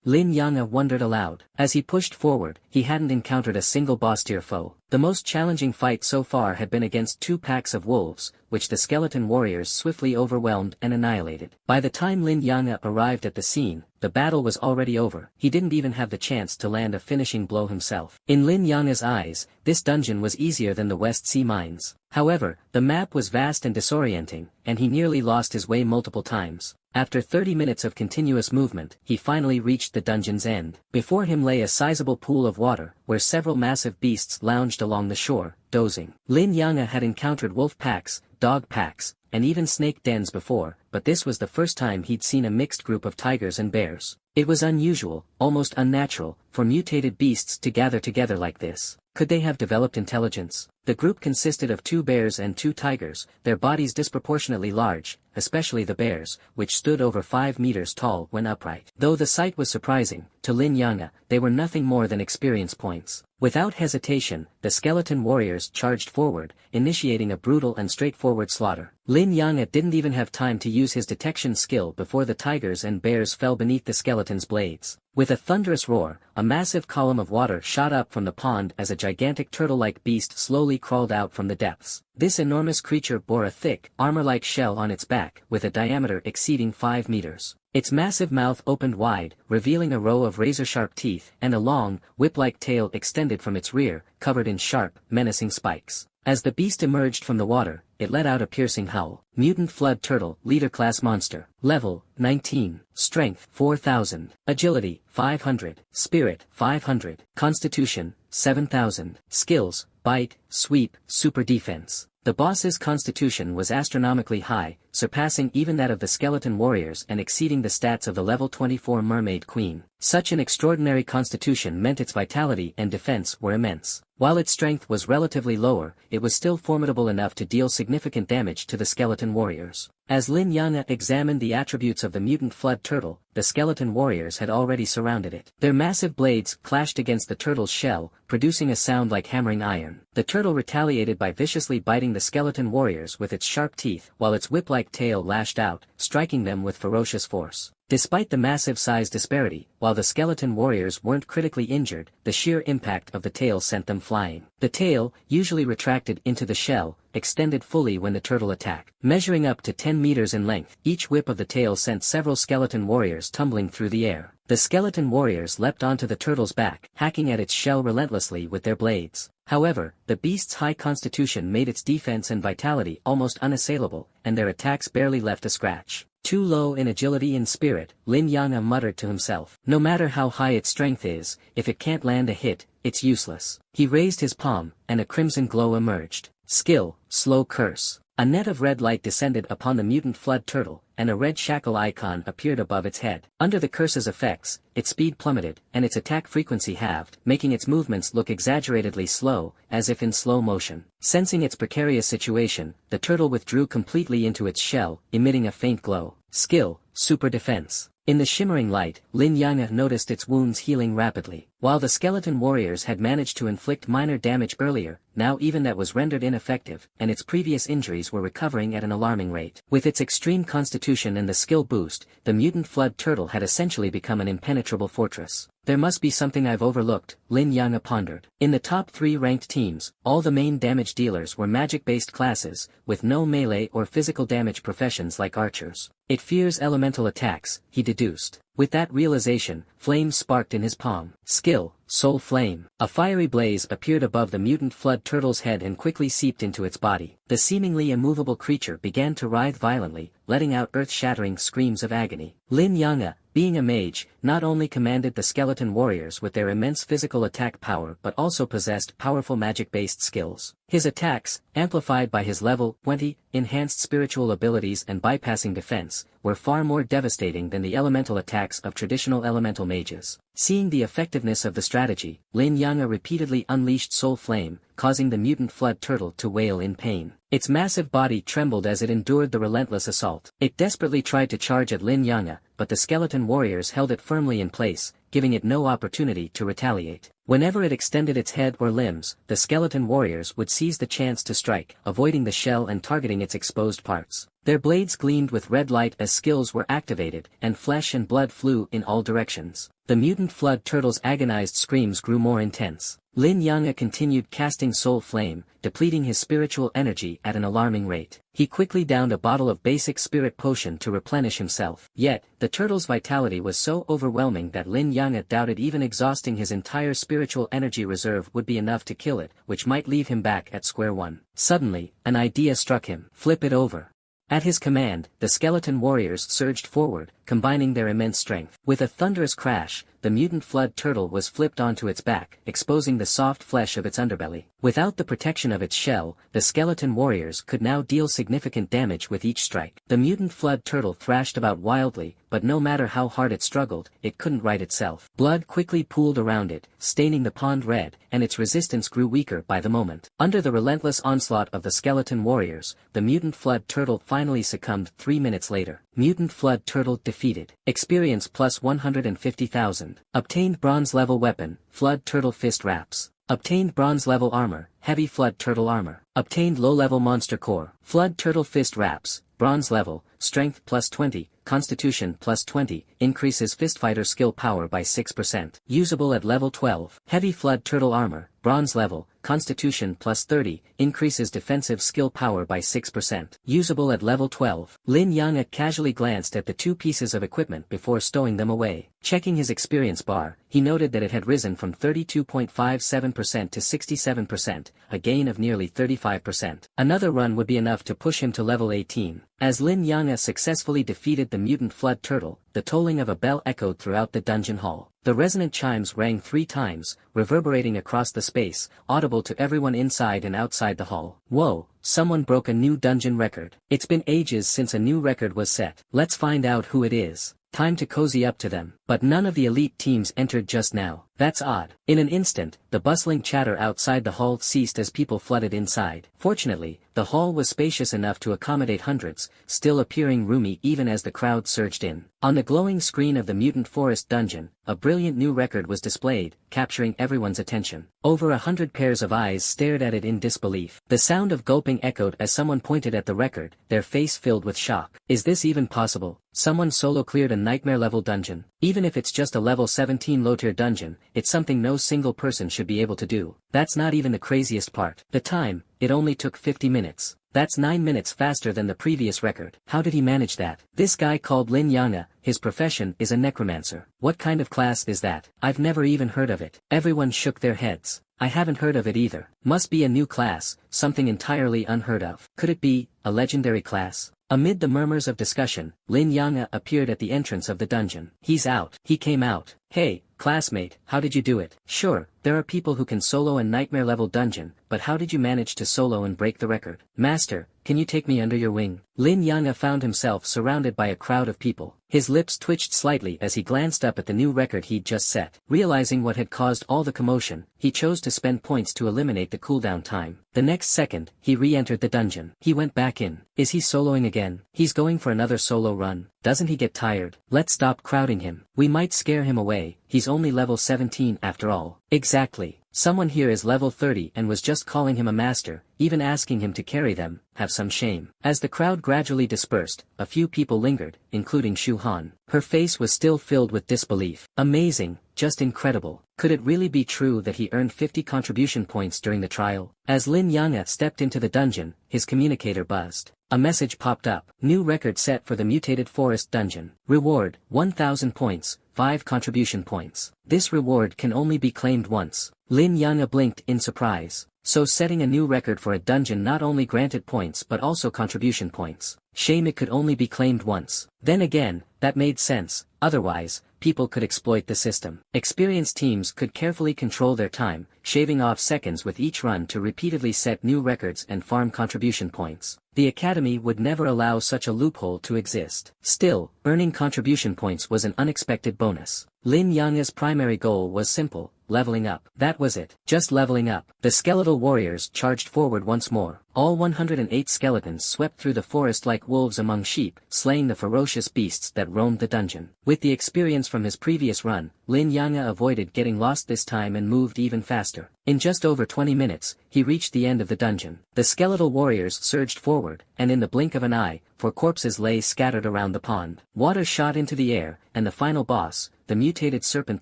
Lin Yanga wondered aloud. As he pushed forward, he hadn't encountered a single boss-tier foe. The most challenging fight so far had been against 2 packs of wolves, which the skeleton warriors swiftly overwhelmed and annihilated. By the time Lin Yanga arrived at the scene, the battle was already over. He didn't even have the chance to land a finishing blow himself. In Lin Yanga's eyes, this dungeon was easier than the West Sea mines. However, the map was vast and disorienting, and he nearly lost his way multiple times. After 30 minutes of continuous movement, he finally reached the dungeon's end. Before him lay a sizable pool of water, where several massive beasts lounged along the shore, dozing. Lin Yanga had encountered wolf packs, dog packs, and even snake dens before, but this was the first time he'd seen a mixed group of tigers and bears. It was unusual, almost unnatural, for mutated beasts to gather together like this. Could they have developed intelligence? The group consisted of 2 bears and 2 tigers, their bodies disproportionately large, especially the bears, which stood over 5 meters tall when upright. Though the sight was surprising, to Lin Yanga, they were nothing more than experience points. Without hesitation, the skeleton warriors charged forward, initiating a brutal and straightforward slaughter. Lin Yanga didn't even have time to use his detection skill before the tigers and bears fell beneath the skeleton's blades. With a thunderous roar, a massive column of water shot up from the pond as a gigantic turtle-like beast slowly crawled out from the depths. This enormous creature bore a thick, armor-like shell on its back, with a diameter exceeding 5 meters. Its massive mouth opened wide, revealing a row of razor-sharp teeth, and a long, whip-like tail extended from its rear, covered in sharp, menacing spikes. As the beast emerged from the water, it let out a piercing howl. Mutant Flood Turtle, Leader Class Monster. Level 19. Strength 4000. Agility 500. Spirit 500. Constitution 7000. Skills: Bite, Sweep, Super Defense. The boss's constitution was astronomically high, surpassing even that of the skeleton warriors and exceeding the stats of the level 24 Mermaid Queen. Such an extraordinary constitution meant its vitality and defense were immense. While its strength was relatively lower, it was still formidable enough to deal significant damage to the skeleton warriors. As Lin Yanga examined the attributes of the mutant flood turtle, the skeleton warriors had already surrounded it. Their massive blades clashed against the turtle's shell, producing a sound like hammering iron. The turtle retaliated by viciously biting the skeleton warriors with its sharp teeth, while its whip-like tail lashed out, striking them with ferocious force. Despite the massive size disparity, while the skeleton warriors weren't critically injured, the sheer impact of the tail sent them flying. The tail, usually retracted into the shell, extended fully when the turtle attacked. Measuring up to 10 meters in length, each whip of the tail sent several skeleton warriors tumbling through the air. The skeleton warriors leapt onto the turtle's back, hacking at its shell relentlessly with their blades. However, the beast's high constitution made its defense and vitality almost unassailable, and their attacks barely left a scratch. Too low in agility and spirit, Lin Yang'e muttered to himself. No matter how high its strength is, if it can't land a hit, it's useless. He raised his palm, and a crimson glow emerged. Skill, slow curse. A net of red light descended upon the mutant flood turtle, and a red shackle icon appeared above its head. Under the curse's effects, its speed plummeted, and its attack frequency halved, making its movements look exaggeratedly slow, as if in slow motion. Sensing its precarious situation, the turtle withdrew completely into its shell, emitting a faint glow. Skill, super defense. In the shimmering light, Lin Yang'e noticed its wounds healing rapidly. While the skeleton warriors had managed to inflict minor damage earlier, now even that was rendered ineffective, and its previous injuries were recovering at an alarming rate. With its extreme constitution and the skill boost, the mutant flood turtle had essentially become an impenetrable fortress. There must be something I've overlooked, Lin Yang'e pondered. In the top 3 ranked teams, all the main damage dealers were magic-based classes, with no melee or physical damage professions like archers. It fears elemental attacks, he deduced. With that realization, flames sparked in his palm. Skill, Soul Flame. A fiery blaze appeared above the mutant flood turtle's head and quickly seeped into its body. The seemingly immovable creature began to writhe violently, letting out earth-shattering screams of agony. Lin Yang'e, being a mage, not only commanded the skeleton warriors with their immense physical attack power but also possessed powerful magic-based skills. His attacks, amplified by his level 20, enhanced spiritual abilities and bypassing defense, were far more devastating than the elemental attacks of traditional elemental mages. Seeing the effectiveness of the strategy, Lin Yang'e repeatedly unleashed Soul Flame, causing the mutant flood turtle to wail in pain. Its massive body trembled as it endured the relentless assault. It desperately tried to charge at Lin Yang'e, but the skeleton warriors held it firmly in place, giving it no opportunity to retaliate. Whenever it extended its head or limbs, the skeleton warriors would seize the chance to strike, avoiding the shell and targeting its exposed parts. Their blades gleamed with red light as skills were activated, and flesh and blood flew in all directions. The mutant flood turtle's agonized screams grew more intense. Lin Yang'e continued casting Soul Flame, depleting his spiritual energy at an alarming rate. He quickly downed a bottle of basic spirit potion to replenish himself. Yet, the turtle's vitality was so overwhelming that Lin Yang'e doubted even exhausting his entire spiritual energy reserve would be enough to kill it, which might leave him back at square one. Suddenly, an idea struck him. Flip it over. At his command, the skeleton warriors surged forward, combining their immense strength. With a thunderous crash, the mutant flood turtle was flipped onto its back, exposing the soft flesh of its underbelly. Without the protection of its shell, the skeleton warriors could now deal significant damage with each strike. The mutant flood turtle thrashed about wildly, but no matter how hard it struggled, it couldn't right itself. Blood quickly pooled around it, staining the pond red, and its resistance grew weaker by the moment. Under the relentless onslaught of the skeleton warriors, the mutant flood turtle finally succumbed 3 minutes later. Mutant flood turtle defeated. Experience plus 150,000. Obtained bronze level weapon, flood turtle fist wraps. Obtained bronze level armor, heavy flood turtle armor. Obtained low level monster core, flood turtle fist wraps, bronze level, strength plus 20, constitution plus 20, increases fistfighter skill power by 6%. Usable at level 12. Heavy flood turtle armor, bronze level, constitution plus 30, increases defensive skill power by 6%. Usable at level 12. Lin Yang'e casually glanced at the 2 pieces of equipment before stowing them away. Checking his experience bar, he noted that it had risen from 32.57% to 67%, a gain of nearly 35%. Another run would be enough to push him to level 18. As Lin Yang'e successfully defeated the mutant flood turtle, the tolling of a bell echoed throughout the dungeon hall. The resonant chimes rang 3 times, reverberating across the space, audible to everyone inside and outside the hall. Whoa, someone broke a new dungeon record. It's been ages since a new record was set. Let's find out who it is. Time to cozy up to them. But none of the elite teams entered just now. That's odd. In an instant, the bustling chatter outside the hall ceased as people flooded inside. Fortunately, the hall was spacious enough to accommodate hundreds, still appearing roomy even as the crowd surged in. On the glowing screen of the mutant forest dungeon, a brilliant new record was displayed, capturing everyone's attention. Over 100 pairs of eyes stared at it in disbelief. The sound of gulping echoed as someone pointed at the record, their face filled with shock. Is this even possible? Someone solo cleared a nightmare-level dungeon. Even if it's just a level 17 low-tier dungeon, it's something no single person should be able to do. That's not even the craziest part. The time, it only took 50 minutes. That's 9 minutes faster than the previous record. How did he manage that? This guy called Lin Yang'e, his profession is a necromancer. What kind of class is that? I've never even heard of it. Everyone shook their heads. I haven't heard of it either. Must be a new class, something entirely unheard of. Could it be a legendary class? Amid the murmurs of discussion, Lin Yanga appeared at the entrance of the dungeon. He's out. He came out. Hey, classmate, how did you do it? Sure, there are people who can solo a nightmare level dungeon, but how did you manage to solo and break the record? Master, can you take me under your wing? Lin Yanga found himself surrounded by a crowd of people. His lips twitched slightly as he glanced up at the new record he'd just set. Realizing what had caused all the commotion, he chose to spend points to eliminate the cooldown time. The next second, he re-entered the dungeon. He went back in. Is he soloing again? He's going for another solo run. Doesn't he get tired? Let's stop crowding him. We might scare him away. He's only level 17 after all. Exactly. Someone here is level 30 and was just calling him a master, even asking him to carry them. Have some shame. As the crowd gradually dispersed, a few people lingered, including Shu Han. Her face was still filled with disbelief. Amazing, just incredible. Could it really be true that he earned 50 contribution points during the trial? As Lin Yanga stepped into the dungeon, his communicator buzzed. A message popped up. New record set for the Mutated Forest dungeon. Reward, 1000 points, 5 contribution points. This reward can only be claimed once. Lin Yanga blinked in surprise. So setting a new record for a dungeon not only granted points but also contribution points. Shame it could only be claimed once. Then again, that made sense. Otherwise, people could exploit the system. Experienced teams could carefully control their time, shaving off seconds with each run to repeatedly set new records and farm contribution points. The academy would never allow such a loophole to exist. Still, earning contribution points was an unexpected bonus. Lin Yanga's primary goal was simple: leveling up. That was it. Just leveling up. The skeletal warriors charged forward once more. All 108 skeletons swept through the forest like wolves among sheep, slaying the ferocious beasts that roamed the dungeon. With the experience from his previous run, Lin Yanga avoided getting lost this time and moved even faster. In just over 20 minutes, he reached the end of the dungeon. The skeletal warriors surged forward, and in the blink of an eye, 4 corpses lay scattered around the pond. Water shot into the air, and the final boss, the mutated serpent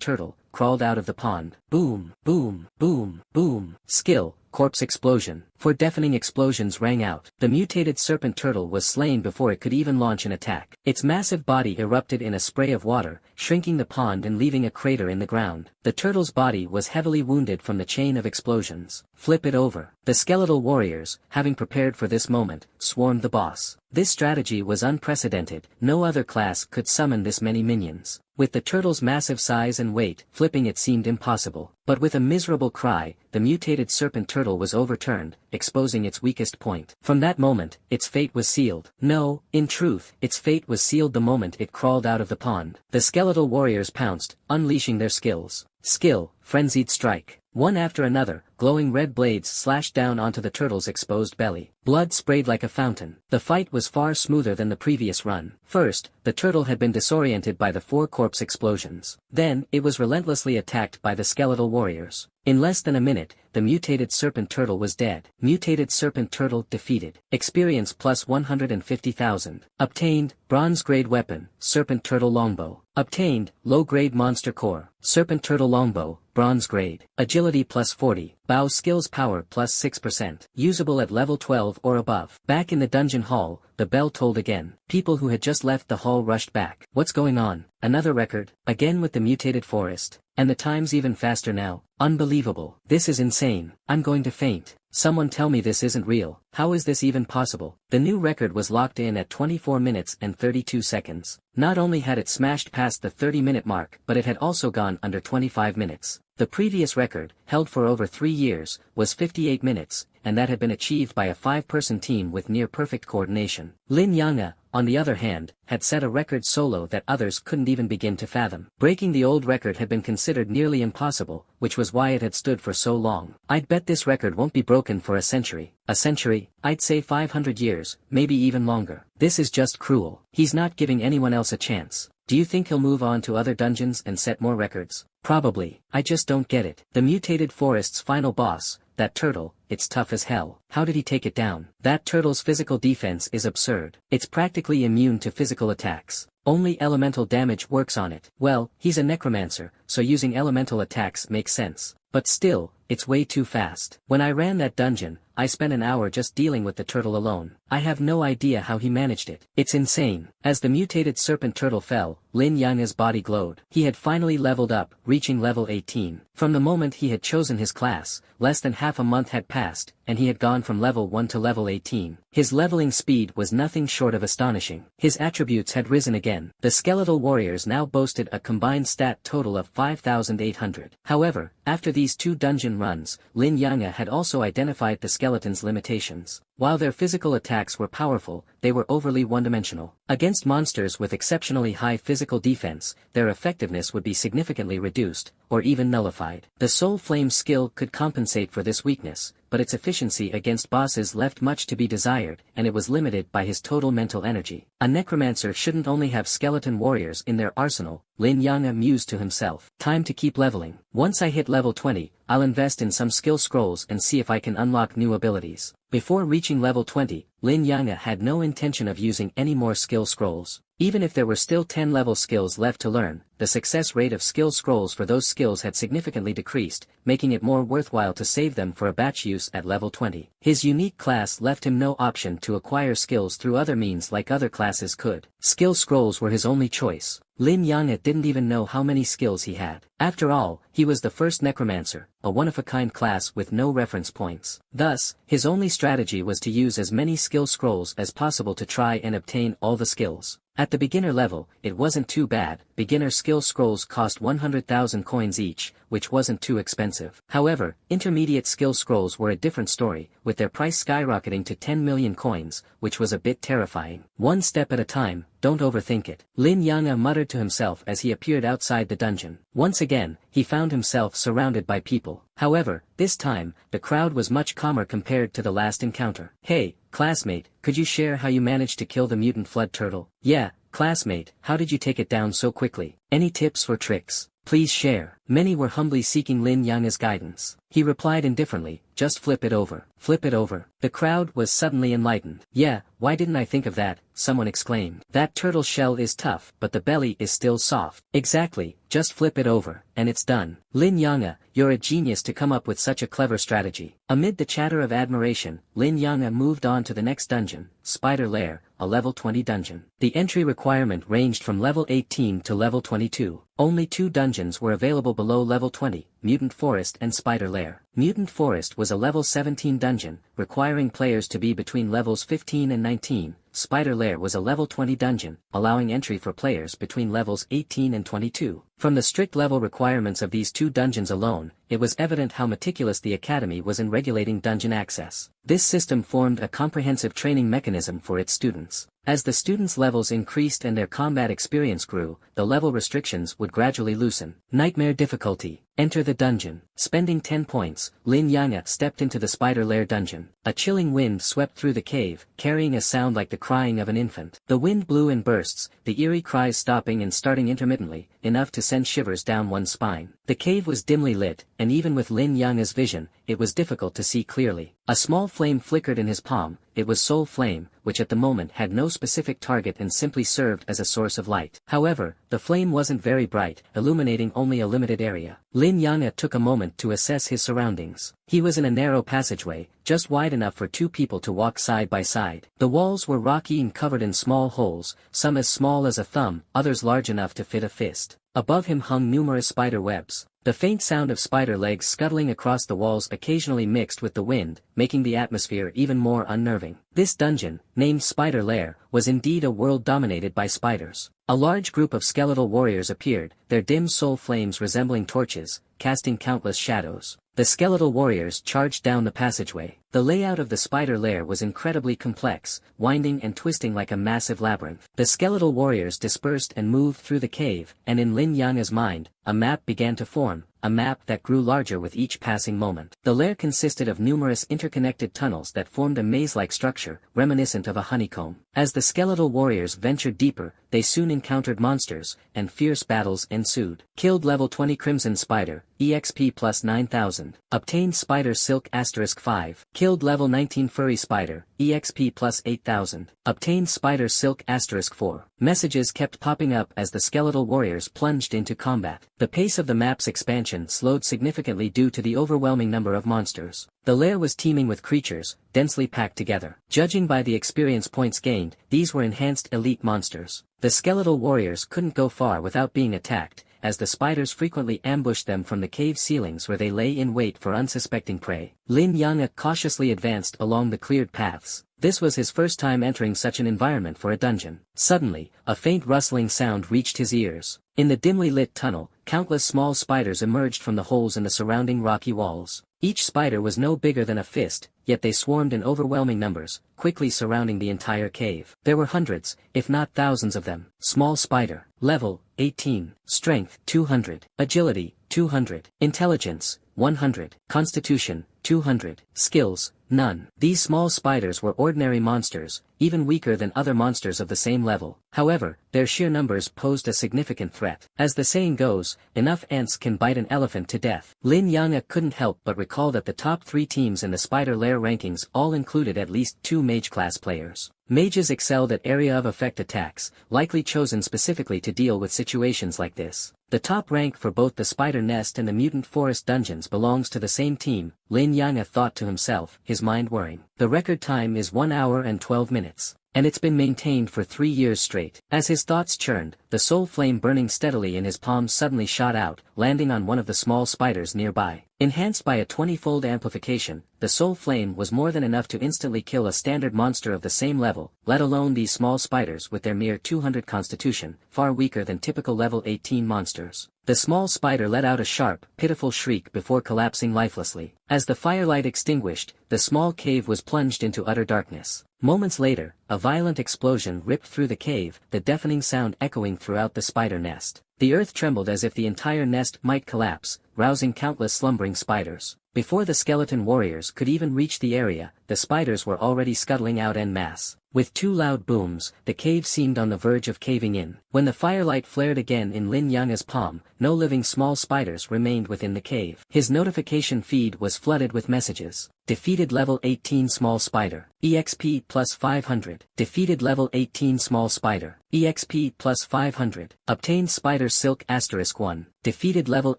turtle, crawled out of the pond. Boom, boom, boom, boom. Skill, corpse explosion. 4 deafening explosions rang out. The mutated serpent turtle was slain before it could even launch an attack. Its massive body erupted in a spray of water, shrinking the pond and leaving a crater in the ground. The turtle's body was heavily wounded from the chain of explosions. Flip it over. The skeletal warriors, having prepared for this moment, swarmed the boss. This strategy was unprecedented. No other class could summon this many minions. With the turtle's massive size and weight, flipping it seemed impossible. But with a miserable cry, the mutated serpent turtle was overturned, exposing its weakest point. From that moment, its fate was sealed. No, in truth, its fate was sealed the moment it crawled out of the pond. The skeletal warriors pounced, unleashing their skills. Skill, frenzied strike. One after another, glowing red blades slashed down onto the turtle's exposed belly. Blood sprayed like a fountain. The fight was far smoother than the previous run. First, the turtle had been disoriented by the 4 corpse explosions. Then, it was relentlessly attacked by the skeletal warriors. In less than a minute, the mutated serpent turtle was dead. Mutated serpent turtle defeated. Experience plus 150,000. Obtained, bronze grade weapon, serpent turtle longbow. Obtained, low grade monster core, serpent turtle longbow, bronze grade. Agility plus 40. Bow skills power plus 6%. Usable at level 12 or above. Back in the dungeon hall, the bell tolled again. People who had just left the hall rushed back. What's going on? Another record? Again with the mutated forest? And the time's even faster now. Unbelievable. This is insane. I'm going to faint. Someone tell me this isn't real. How is this even possible? The new record was locked in at 24 minutes and 32 seconds. Not only had it smashed past the 30-minute mark, but it had also gone under 25 minutes. The previous record, held for over 3 years, was 58 minutes, and that had been achieved by a 5-person team with near-perfect coordination. Lin Yanga, on the other hand, had set a record solo that others couldn't even begin to fathom. Breaking the old record had been considered nearly impossible, which was why it had stood for so long. I'd bet this record won't be broken for a century. A century? I'd say 500 years, maybe even longer. This is just cruel. He's not giving anyone else a chance. Do you think he'll move on to other dungeons and set more records? Probably. I just don't get it. The mutated forest's final boss, that turtle, it's tough as hell. How did he take it down? That turtle's physical defense is absurd. It's practically immune to physical attacks. Only elemental damage works on it. Well, he's a necromancer, so using elemental attacks makes sense. But still, it's way too fast. When I ran that dungeon, I spent an hour just dealing with the turtle alone. I have no idea how he managed it. It's insane. As the mutated serpent turtle fell, Lin Yanga's body glowed. He had finally leveled up, reaching level 18. From the moment he had chosen his class, less than half a month had passed, and he had gone from level 1 to level 18. His leveling speed was nothing short of astonishing. His attributes had risen again. The skeletal warriors now boasted a combined stat total of 5,800. However, after these 2 dungeon runs, Lin Yanga had also identified the skeletons' limitations. While their physical attacks were powerful, they were overly one-dimensional. Against monsters with exceptionally high physical defense, their effectiveness would be significantly reduced, or even nullified. The Soul Flame skill could compensate for this weakness, but its efficiency against bosses left much to be desired, and it was limited by his total mental energy. A necromancer shouldn't only have skeleton warriors in their arsenal, Lin Yanga mused to himself. Time to keep leveling. Once I hit level 20, I'll invest in some skill scrolls and see if I can unlock new abilities. Before reaching level 20, Lin Yanga had no intention of using any more skill scrolls. Even if there were still 10 level skills left to learn, the success rate of skill scrolls for those skills had significantly decreased, making it more worthwhile to save them for a batch use at level 20. His unique class left him no option to acquire skills through other means like other classes could. Skill scrolls were his only choice. Lin Yanga didn't even know how many skills he had. After all, he was the first necromancer, a one-of-a-kind class with no reference points. Thus, his only strategy was to use as many skill scrolls as possible to try and obtain all the skills. At the beginner level, it wasn't too bad. Beginner skill scrolls cost 100,000 coins each, which wasn't too expensive. However, intermediate skill scrolls were a different story, with their price skyrocketing to 10 million coins, which was a bit terrifying. One step at a time, don't overthink it. Lin Yanga muttered to himself as he appeared outside the dungeon. Once again, he found himself surrounded by people. However, this time, the crowd was much calmer compared to the last encounter. Hey, classmate, could you share how you managed to kill the mutant flood turtle? Yeah, classmate, how did you take it down so quickly? Any tips or tricks? Please share. Many were humbly seeking Lin Yanga's guidance. He replied indifferently, just flip it over. Flip it over. The crowd was suddenly enlightened. Yeah, why didn't I think of that? Someone exclaimed. That turtle shell is tough, but the belly is still soft. Exactly, just flip it over, and it's done. Lin Yanga, you're a genius to come up with such a clever strategy. Amid the chatter of admiration, Lin Yanga moved on to the next dungeon, Spider Lair, a level 20 dungeon. The entry requirement ranged from level 18 to level 22. Only 2 dungeons were available below level 20, Mutant Forest and Spider Lair. Mutant Forest was a level 17 dungeon, requiring players to be between levels 15 and 19. Spider Lair was a level 20 dungeon, allowing entry for players between levels 18 and 22. From the strict level requirements of these 2 dungeons alone, it was evident how meticulous the Academy was in regulating dungeon access. This system formed a comprehensive training mechanism for its students. As the students' levels increased and their combat experience grew, the level restrictions would gradually loosen. Nightmare difficulty. Enter the dungeon. Spending 10 points, Lin Yanga stepped into the Spider Lair dungeon. A chilling wind swept through the cave, carrying a sound like the crying of an infant. The wind blew in bursts, the eerie cries stopping and starting intermittently, enough to send shivers down one's spine. The cave was dimly lit, and even with Lin Yanga's vision, it was difficult to see clearly. A small flame flickered in his palm. It was Soul Flame, which at the moment had no specific target and simply served as a source of light. However, the flame wasn't very bright, illuminating only a limited area. Lin Yanga took a moment to assess his surroundings. He was in a narrow passageway, just wide enough for 2 people to walk side by side. The walls were rocky and covered in small holes, some as small as a thumb, others large enough to fit a fist. Above him hung numerous spider webs. The faint sound of spider legs scuttling across the walls occasionally mixed with the wind, making the atmosphere even more unnerving. This dungeon, named Spider Lair, was indeed a world dominated by spiders. A large group of skeletal warriors appeared, their dim soul flames resembling torches, casting countless shadows. The skeletal warriors charged down the passageway. The layout of the Spider Lair was incredibly complex, winding and twisting like a massive labyrinth. The skeletal warriors dispersed and moved through the cave, and in Lin Yanga's mind, a map began to form, a map that grew larger with each passing moment. The lair consisted of numerous interconnected tunnels that formed a maze-like structure, reminiscent of a honeycomb. As the skeletal warriors ventured deeper, they soon encountered monsters, and fierce battles ensued. Killed level 20 Crimson Spider, EXP plus 9000. Obtained Spider Silk *5. Killed level 19 Furry Spider, EXP plus 8000. Obtained Spider Silk *4. Messages kept popping up as the skeletal warriors plunged into combat. The pace of the map's expansion slowed significantly due to the overwhelming number of monsters. The lair was teeming with creatures, densely packed together. Judging by the experience points gained, these were enhanced elite monsters. The skeletal warriors couldn't go far without being attacked, as the spiders frequently ambushed them from the cave ceilings where they lay in wait for unsuspecting prey. Lin Yang cautiously advanced along the cleared paths. This was his first time entering such an environment for a dungeon. Suddenly, a faint rustling sound reached his ears. In the dimly lit tunnel, countless small spiders emerged from the holes in the surrounding rocky walls. Each spider was no bigger than a fist, yet they swarmed in overwhelming numbers, quickly surrounding the entire cave. There were hundreds, if not thousands of them. Small spider. Level, 18. Strength, 200. Agility, 200. Intelligence, 100. Constitution, 200. Skills, none. These small spiders were ordinary monsters, even weaker than other monsters of the same level. However, their sheer numbers posed a significant threat. As the saying goes, enough ants can bite an elephant to death. Lin Yang couldn't help but recall that the top 3 teams in the spider lair rankings all included at least 2 mage-class players. Mages excelled at area of effect attacks, likely chosen specifically to deal with situations like this. The top rank for both the spider nest and the mutant forest dungeons belongs to the same team, Lin Yang thought to himself, his mind whirring. The record time is 1 hour and 12 minutes. And it's been maintained for 3 years straight. As his thoughts churned, the soul flame burning steadily in his palms suddenly shot out, landing on one of the small spiders nearby. Enhanced by a 20-fold amplification, the soul flame was more than enough to instantly kill a standard monster of the same level, let alone these small spiders with their mere 200 constitution, far weaker than typical level 18 monsters. The small spider let out a sharp, pitiful shriek before collapsing lifelessly. As the firelight extinguished, the small cave was plunged into utter darkness. Moments later, a violent explosion ripped through the cave, the deafening sound echoing throughout the spider nest. The earth trembled as if the entire nest might collapse, rousing countless slumbering spiders. Before the skeleton warriors could even reach the area, the spiders were already scuttling out en masse. With 2 loud booms, the cave seemed on the verge of caving in. When the firelight flared again in Lin Yang's palm, no living small spiders remained within the cave. His notification feed was flooded with messages. Defeated level 18 small spider. EXP plus 500. Defeated level 18 small spider. EXP plus 500. Obtained spider silk *1. Defeated level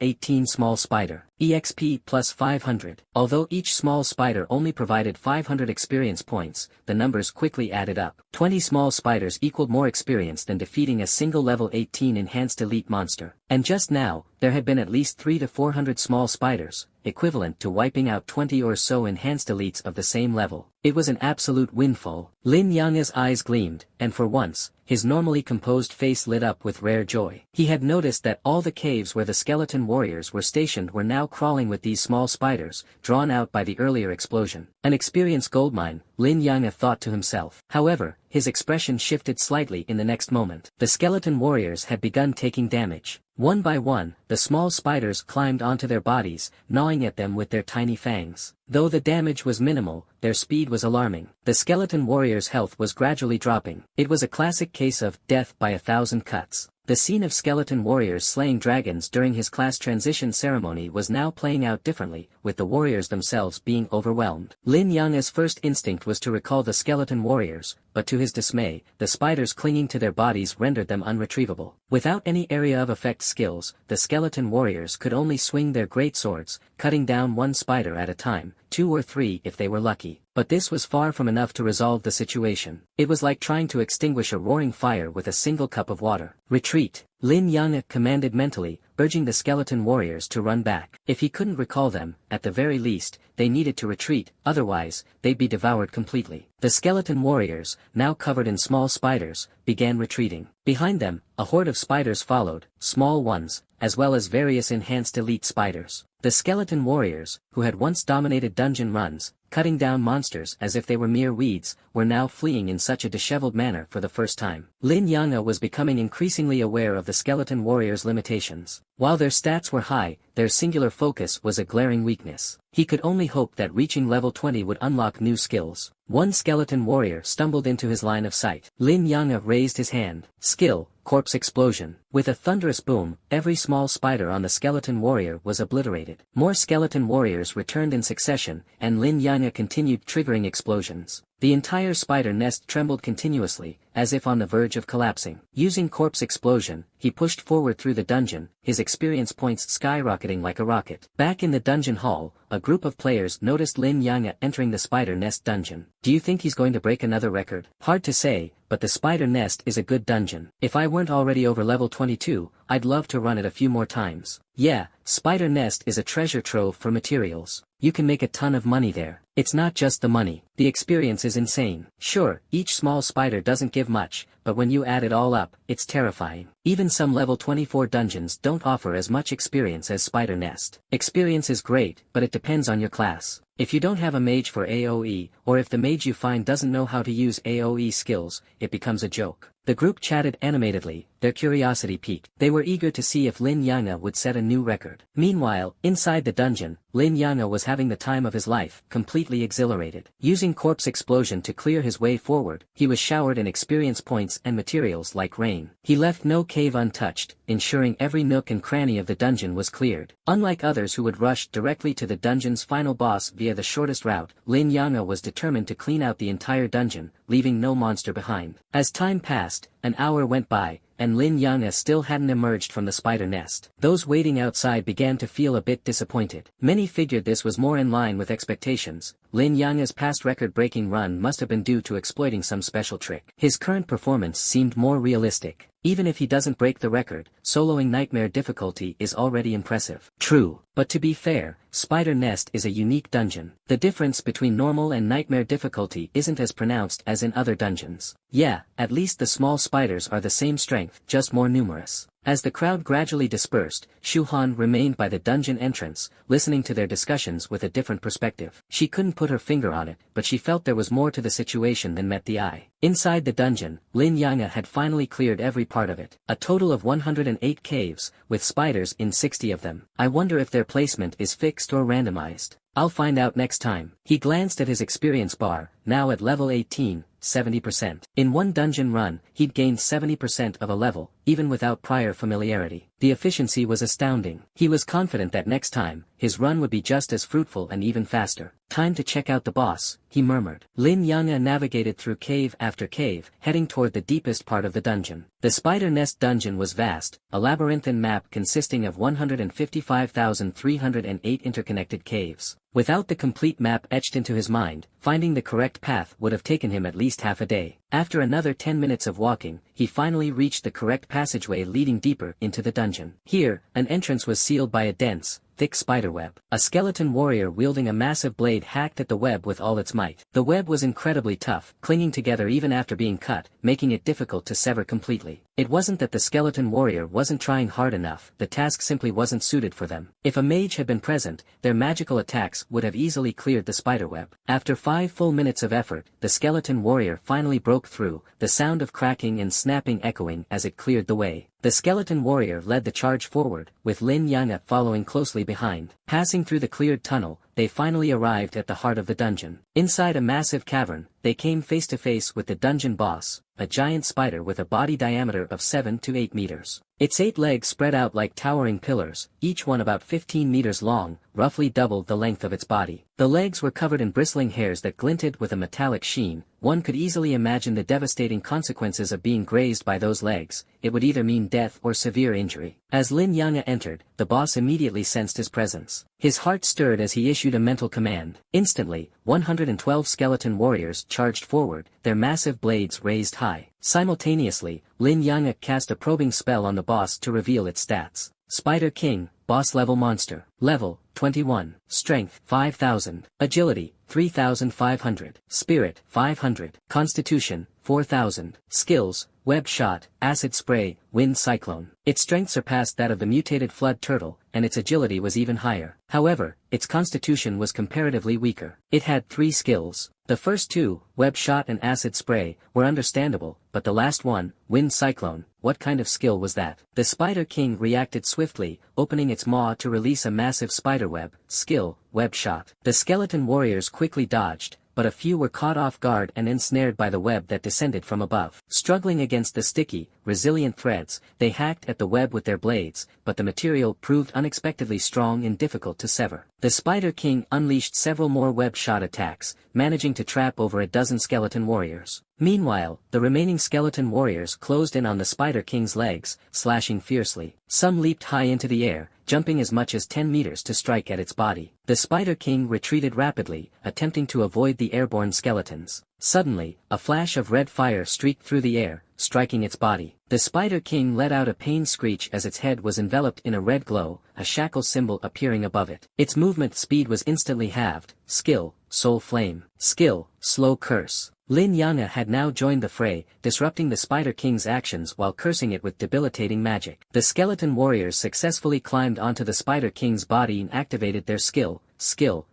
18 small spider. EXP plus 500. Although each small spider only provided 500 experience points, the numbers quickly added up. 20 small spiders equaled more experience than defeating a single level 18 enhanced elite monster. And just now, there had been at least 300 to 400 small spiders, equivalent to wiping out 20 or so enhanced elites of the same level. It was an absolute windfall. Lin Yang's eyes gleamed, and for once, his normally composed face lit up with rare joy. He had noticed that all the caves where the skeleton warriors were stationed were now crawling with these small spiders, drawn out by the earlier explosion. An experienced goldmine, Lin Yang thought to himself. However, his expression shifted slightly in the next moment. The skeleton warriors had begun taking damage. One by one, the small spiders climbed onto their bodies, gnawing at them with their tiny fangs. Though the damage was minimal, their speed was alarming. The skeleton warrior's health was gradually dropping. It was a classic case of death by 1,000 cuts. The scene of skeleton warriors slaying dragons during his class transition ceremony was now playing out differently, with the warriors themselves being overwhelmed. Lin Yang's first instinct was to recall the skeleton warriors, but to his dismay, the spiders clinging to their bodies rendered them unretrievable. Without any area of effect skills, the skeleton warriors could only swing their great swords, cutting down one spider at a time, 2 or 3 if they were lucky. But this was far from enough to resolve the situation. It was like trying to extinguish a roaring fire with a single cup of water. Retreat! Lin Yang commanded mentally, urging the skeleton warriors to run back. If he couldn't recall them, at the very least, they needed to retreat, otherwise, they'd be devoured completely. The skeleton warriors, now covered in small spiders, began retreating. Behind them, a horde of spiders followed, small ones, as well as various enhanced elite spiders. The skeleton warriors, who had once dominated dungeon runs, cutting down monsters as if they were mere weeds, were now fleeing in such a disheveled manner for the first time. Lin Yang was becoming increasingly aware of the skeleton warriors' limitations. While their stats were high, their singular focus was a glaring weakness. He could only hope that reaching level 20 would unlock new skills. One skeleton warrior stumbled into his line of sight. Lin Yang raised his hand. Skill, Corpse explosion. With a thunderous boom, every small spider on the skeleton warrior was obliterated. More skeleton warriors returned in succession, and Lin Yanga continued triggering explosions. The entire spider nest trembled continuously, as if on the verge of collapsing. Using Corpse explosion, he pushed forward through the dungeon, his experience points skyrocketing like a rocket. Back in the dungeon hall, a group of players noticed Lin Yanga entering the spider nest dungeon. Do you think he's going to break another record? Hard to say, but the spider nest is a good dungeon. If I weren't already over level 22, I'd love to run it a few more times. Yeah, spider nest is a treasure trove for materials. You can make a ton of money there. It's not just the money. The experience is insane. Sure, each small spider doesn't give much, but when you add it all up, it's terrifying. Even some level 24 dungeons don't offer as much experience as Spider Nest. Experience is great, but it depends on your class. If you don't have a mage for AoE, or if the mage you find doesn't know how to use AoE skills, it becomes a joke. The group chatted animatedly, their curiosity piqued. They were eager to see if Lin Yanga would set a new record. Meanwhile, inside the dungeon, Lin Yanga was having the time of his life, completely exhilarated. Using Corpse Explosion to clear his way forward, he was showered in experience points and materials like rain. He left no cave untouched, ensuring every nook and cranny of the dungeon was cleared. Unlike others who would rush directly to the dungeon's final boss via the shortest route, Lin Yanga was determined to clean out the entire dungeon, leaving no monster behind. As time passed, an hour went by, and Lin Yanga still hadn't emerged from the spider nest. Those waiting outside began to feel a bit disappointed. Many figured this was more in line with expectations. Lin Yanga's past record-breaking run must have been due to exploiting some special trick. His current performance seemed more realistic. Even if he doesn't break the record, soloing Nightmare difficulty is already impressive. True, but to be fair, Spider Nest is a unique dungeon. The difference between normal and Nightmare difficulty isn't as pronounced as in other dungeons. Yeah, at least the small spiders are the same strength, just more numerous. As the crowd gradually dispersed, Shu Han remained by the dungeon entrance, listening to their discussions with a different perspective. She couldn't put her finger on it, but she felt there was more to the situation than met the eye. Inside the dungeon, Lin Yanga had finally cleared every part of it. A total of 108 caves, with spiders in 60 of them. I wonder if their placement is fixed or randomized. I'll find out next time. He glanced at his experience bar, now at level 18, 70%. In one dungeon run, he'd gained 70% of a level, even without prior familiarity. The efficiency was astounding. He was confident that next time, his run would be just as fruitful and even faster. Time to check out the boss, he murmured. Lin Yanga navigated through cave after cave, heading toward the deepest part of the dungeon. The Spider Nest dungeon was vast, a labyrinthine map consisting of 155,308 interconnected caves. Without the complete map etched into his mind, finding the correct path would have taken him at least half a day. After another 10 minutes of walking, he finally reached the correct passageway leading deeper into the dungeon. Here, an entrance was sealed by a dense, thick spiderweb. A skeleton warrior wielding a massive blade hacked at the web with all its might. The web was incredibly tough, clinging together even after being cut, making it difficult to sever completely. It wasn't that the skeleton warrior wasn't trying hard enough, the task simply wasn't suited for them. If a mage had been present, their magical attacks would have easily cleared the spiderweb. After 5 full minutes of effort, the skeleton warrior finally broke through, the sound of cracking and snapping echoing as it cleared the way. The skeleton warrior led the charge forward, with Lin Yanga following closely behind. Passing through the cleared tunnel, they finally arrived at the heart of the dungeon. Inside a massive cavern, they came face to face with the dungeon boss, a giant spider with a body diameter of 7 to 8 meters. Its 8 legs spread out like towering pillars, each one about 15 meters long, roughly double the length of its body. The legs were covered in bristling hairs that glinted with a metallic sheen. One could easily imagine the devastating consequences of being grazed by those legs. It would either mean death or severe injury. As Lin Yanga entered, the boss immediately sensed his presence. His heart stirred as he issued a mental command. Instantly, 112 skeleton warriors charged forward, their massive blades raised high. Simultaneously, Lin Yanga cast a probing spell on the boss to reveal its stats. Spider King, boss level monster. Level, 21. Strength, 5,000. Agility, 3,500. Spirit, 500. Constitution, 4,000. Skills, Web Shot, Acid Spray, Wind Cyclone. Its strength surpassed that of the mutated Flood Turtle, and its agility was even higher. However, its constitution was comparatively weaker. It had 3 skills. The first 2, Web Shot and Acid Spray, were understandable, but the last one, Wind Cyclone, what kind of skill was that? The Spider King reacted swiftly, opening its maw to release a massive spiderweb. Skill, Web Shot. The skeleton warriors quickly dodged, but a few were caught off guard and ensnared by the web that descended from above. Struggling against the sticky, resilient threads, they hacked at the web with their blades, but the material proved unexpectedly strong and difficult to sever. The Spider King unleashed several more web-shot attacks, managing to trap over a dozen skeleton warriors. Meanwhile, the remaining skeleton warriors closed in on the Spider King's legs, slashing fiercely. Some leaped high into the air, jumping as much as 10 meters to strike at its body. The Spider King retreated rapidly, attempting to avoid the airborne skeletons. Suddenly, a flash of red fire streaked through the air, striking its body. The Spider King let out a pained screech as its head was enveloped in a red glow, a shackle symbol appearing above it. Its movement speed was instantly halved. Skill, Soul Flame. Skill, Slow Curse. Lin Yanga had now joined the fray, disrupting the Spider King's actions while cursing it with debilitating magic. The skeleton warriors successfully climbed onto the Spider King's body and activated their skill,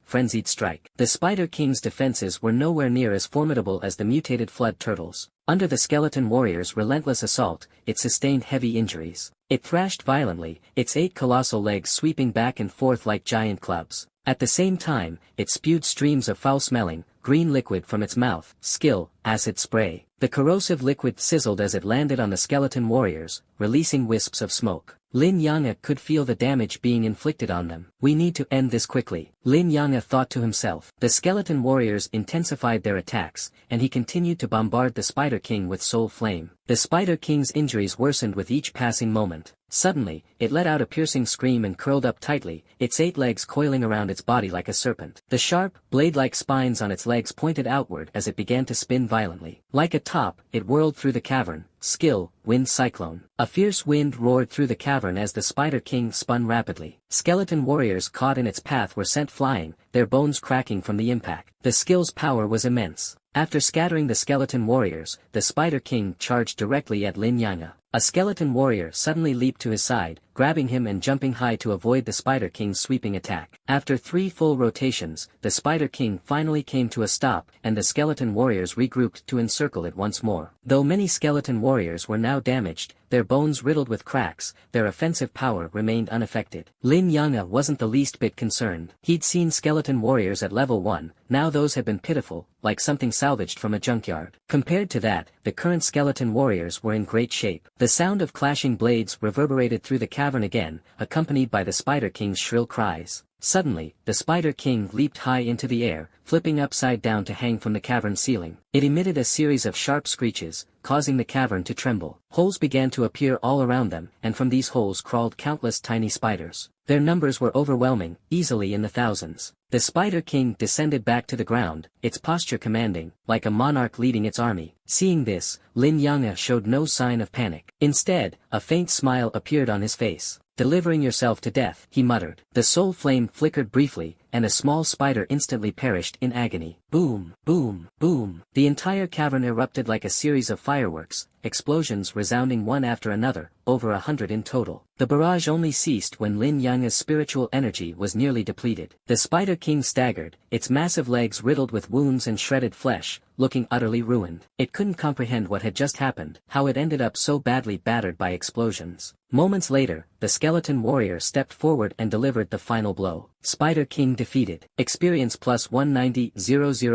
Frenzied Strike. The Spider King's defenses were nowhere near as formidable as the mutated flood turtles. Under the skeleton warrior's relentless assault, it sustained heavy injuries. It thrashed violently, its 8 colossal legs sweeping back and forth like giant clubs. At the same time, it spewed streams of foul-smelling, green liquid from its mouth. Skill, Acid Spray. The corrosive liquid sizzled as it landed on the skeleton warriors, releasing wisps of smoke. Lin Yanga could feel the damage being inflicted on them. We need to end this quickly, Lin Yanga thought to himself. The skeleton warriors intensified their attacks, and he continued to bombard the Spider King with Soul Flame. The Spider King's injuries worsened with each passing moment. Suddenly, it let out a piercing scream and curled up tightly, its 8 legs coiling around its body like a serpent. The sharp, blade-like spines on its legs pointed outward as it began to spin violently. Like a top, it whirled through the cavern. Skill, Wind Cyclone. A fierce wind roared through the cavern as the Spider King spun rapidly. Skeleton warriors caught in its path were sent flying, their bones cracking from the impact. The skill's power was immense. After scattering the skeleton warriors, the Spider King charged directly at Lin Yanga. A skeleton warrior suddenly leaped to his side, grabbing him and jumping high to avoid the Spider King's sweeping attack. After 3 full rotations, the Spider King finally came to a stop, and the skeleton warriors regrouped to encircle it once more. Though many skeleton warriors were now damaged, their bones riddled with cracks, their offensive power remained unaffected. Lin Yanga wasn't the least bit concerned. He'd seen skeleton warriors at level 1, now those had been pitiful, like something salvaged from a junkyard. Compared to that, the current skeleton warriors were in great shape. The sound of clashing blades reverberated through the cavern again, accompanied by the Spider King's shrill cries. Suddenly, the Spider King leaped high into the air, flipping upside down to hang from the cavern ceiling. It emitted a series of sharp screeches, causing the cavern to tremble. Holes began to appear all around them, and from these holes crawled countless tiny spiders. Their numbers were overwhelming, easily in the thousands. The Spider King descended back to the ground, its posture commanding, like a monarch leading its army. Seeing this, Lin Yanga showed no sign of panic. Instead, a faint smile appeared on his face. "Delivering yourself to death," he muttered. The soul flame flickered briefly, and a small spider instantly perished in agony. Boom, boom, boom. The entire cavern erupted like a series of fireworks, explosions resounding one after another, over 100 in total. The barrage only ceased when Lin Yanga's spiritual energy was nearly depleted. The Spider King staggered, its massive legs riddled with wounds and shredded flesh, looking utterly ruined. It couldn't comprehend what had just happened, how it ended up so badly battered by explosions. Moments later, the skeleton warrior stepped forward and delivered the final blow. Spider King defeated. Experience plus 190,000.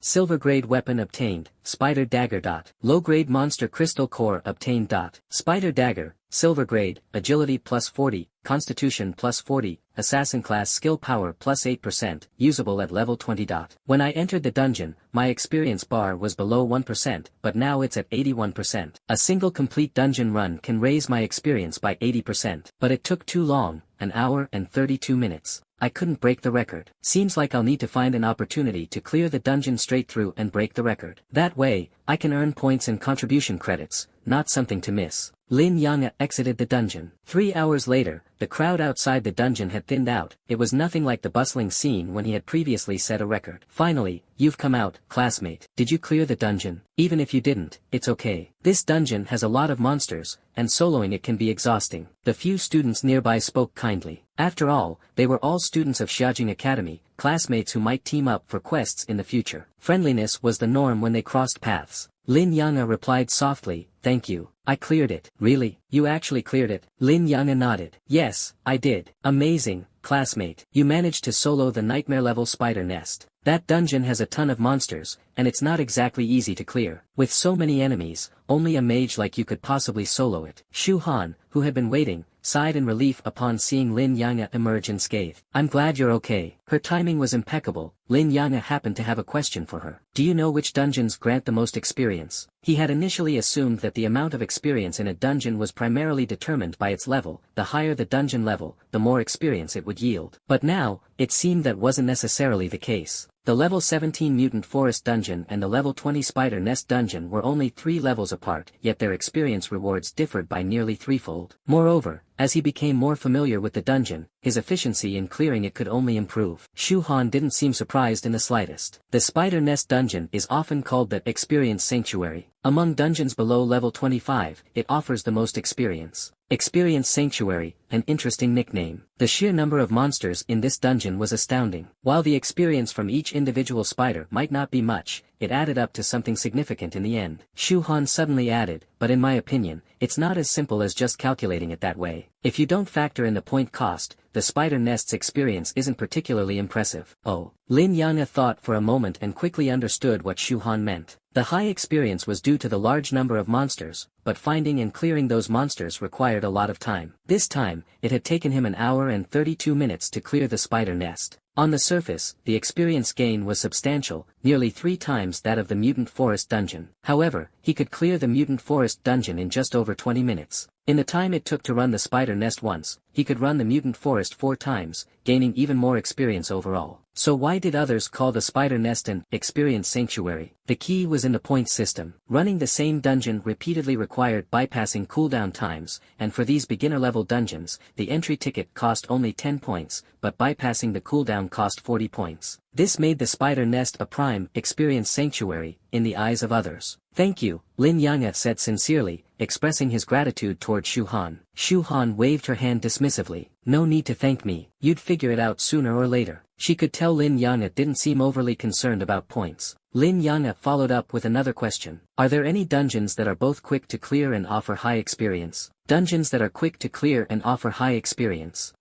Silver grade weapon obtained. Spider Dagger. Low grade monster crystal core obtained. Spider Dagger, silver grade, agility plus 40, constitution plus 40, assassin class skill power plus 8%, usable at level 20. When I entered the dungeon, my experience bar was below 1%, but now it's at 81%. A single complete dungeon run can raise my experience by 80%. But it took too long, an hour and 32 minutes. I couldn't break the record. Seems like I'll need to find an opportunity to clear the dungeon straight through and break the record. That way, I can earn points and contribution credits, not something to miss. Lin Yanga exited the dungeon. 3 hours later, the crowd outside the dungeon had thinned out. It was nothing like the bustling scene when he had previously set a record. Finally, you've come out, classmate. Did you clear the dungeon? Even if you didn't, it's okay. This dungeon has a lot of monsters, and soloing it can be exhausting. The few students nearby spoke kindly. After all, they were all students of Xiaojing Academy, classmates who might team up for quests in the future. Friendliness was the norm when they crossed paths. Lin Yanga replied softly, "Thank you. I cleared it." "Really? You actually cleared it?" Lin Yanga nodded. "Yes, I did." "Amazing, classmate. You managed to solo the nightmare level spider nest." That dungeon has a ton of monsters, and it's not exactly easy to clear. With so many enemies, only a mage like you could possibly solo it. Shu Han, who had been waiting, sighed in relief upon seeing Lin Yang emerge unscathed. I'm glad you're okay. Her timing was impeccable. Lin Yang happened to have a question for her. Do you know which dungeons grant the most experience? He had initially assumed that the amount of experience in a dungeon was primarily determined by its level. The higher the dungeon level, the more experience it would yield. But now, it seemed that wasn't necessarily the case. The level 17 Mutant Forest Dungeon and the level 20 Spider Nest Dungeon were only 3 levels apart, yet their experience rewards differed by nearly threefold. Moreover, as he became more familiar with the dungeon, his efficiency in clearing it could only improve. Shu Han didn't seem surprised in the slightest. The Spider Nest Dungeon is often called the Experience Sanctuary. Among dungeons below level 25, it offers the most experience. Experience Sanctuary, an interesting nickname. The sheer number of monsters in this dungeon was astounding. While the experience from each individual spider might not be much, it added up to something significant in the end. Shu Han suddenly added, but in my opinion, it's not as simple as just calculating it that way. If you don't factor in the point cost, the spider nest's experience isn't particularly impressive. Oh. Lin Yang thought for a moment and quickly understood what Shu Han meant. The high experience was due to the large number of monsters, but finding and clearing those monsters required a lot of time. This time, it had taken him 1 hour and 32 minutes to clear the spider nest. On the surface, the experience gain was substantial, nearly 3 times that of the Mutant Forest Dungeon. However, he could clear the Mutant Forest Dungeon in just over 20 minutes. In the time it took to run the spider nest once, he could run the Mutant Forest 4 times, gaining even more experience overall. So why did others call the spider nest an Experience Sanctuary? The key was in the point system. Running the same dungeon repeatedly required bypassing cooldown times, and for these beginner-level dungeons, the entry ticket cost only 10 points, but bypassing the cooldown cost 40 points. This made the spider nest a prime Experience Sanctuary in the eyes of others. Thank you, Lin Yang said sincerely, expressing his gratitude toward Shu Han. Shu Han waved her hand dismissively. No need to thank me, you'd figure it out sooner or later. She could tell Lin Yang didn't seem overly concerned about points. Lin Yang followed up with another question. Are there any dungeons that are both quick to clear and offer high experience? Dungeons that are quick to clear and offer high experience.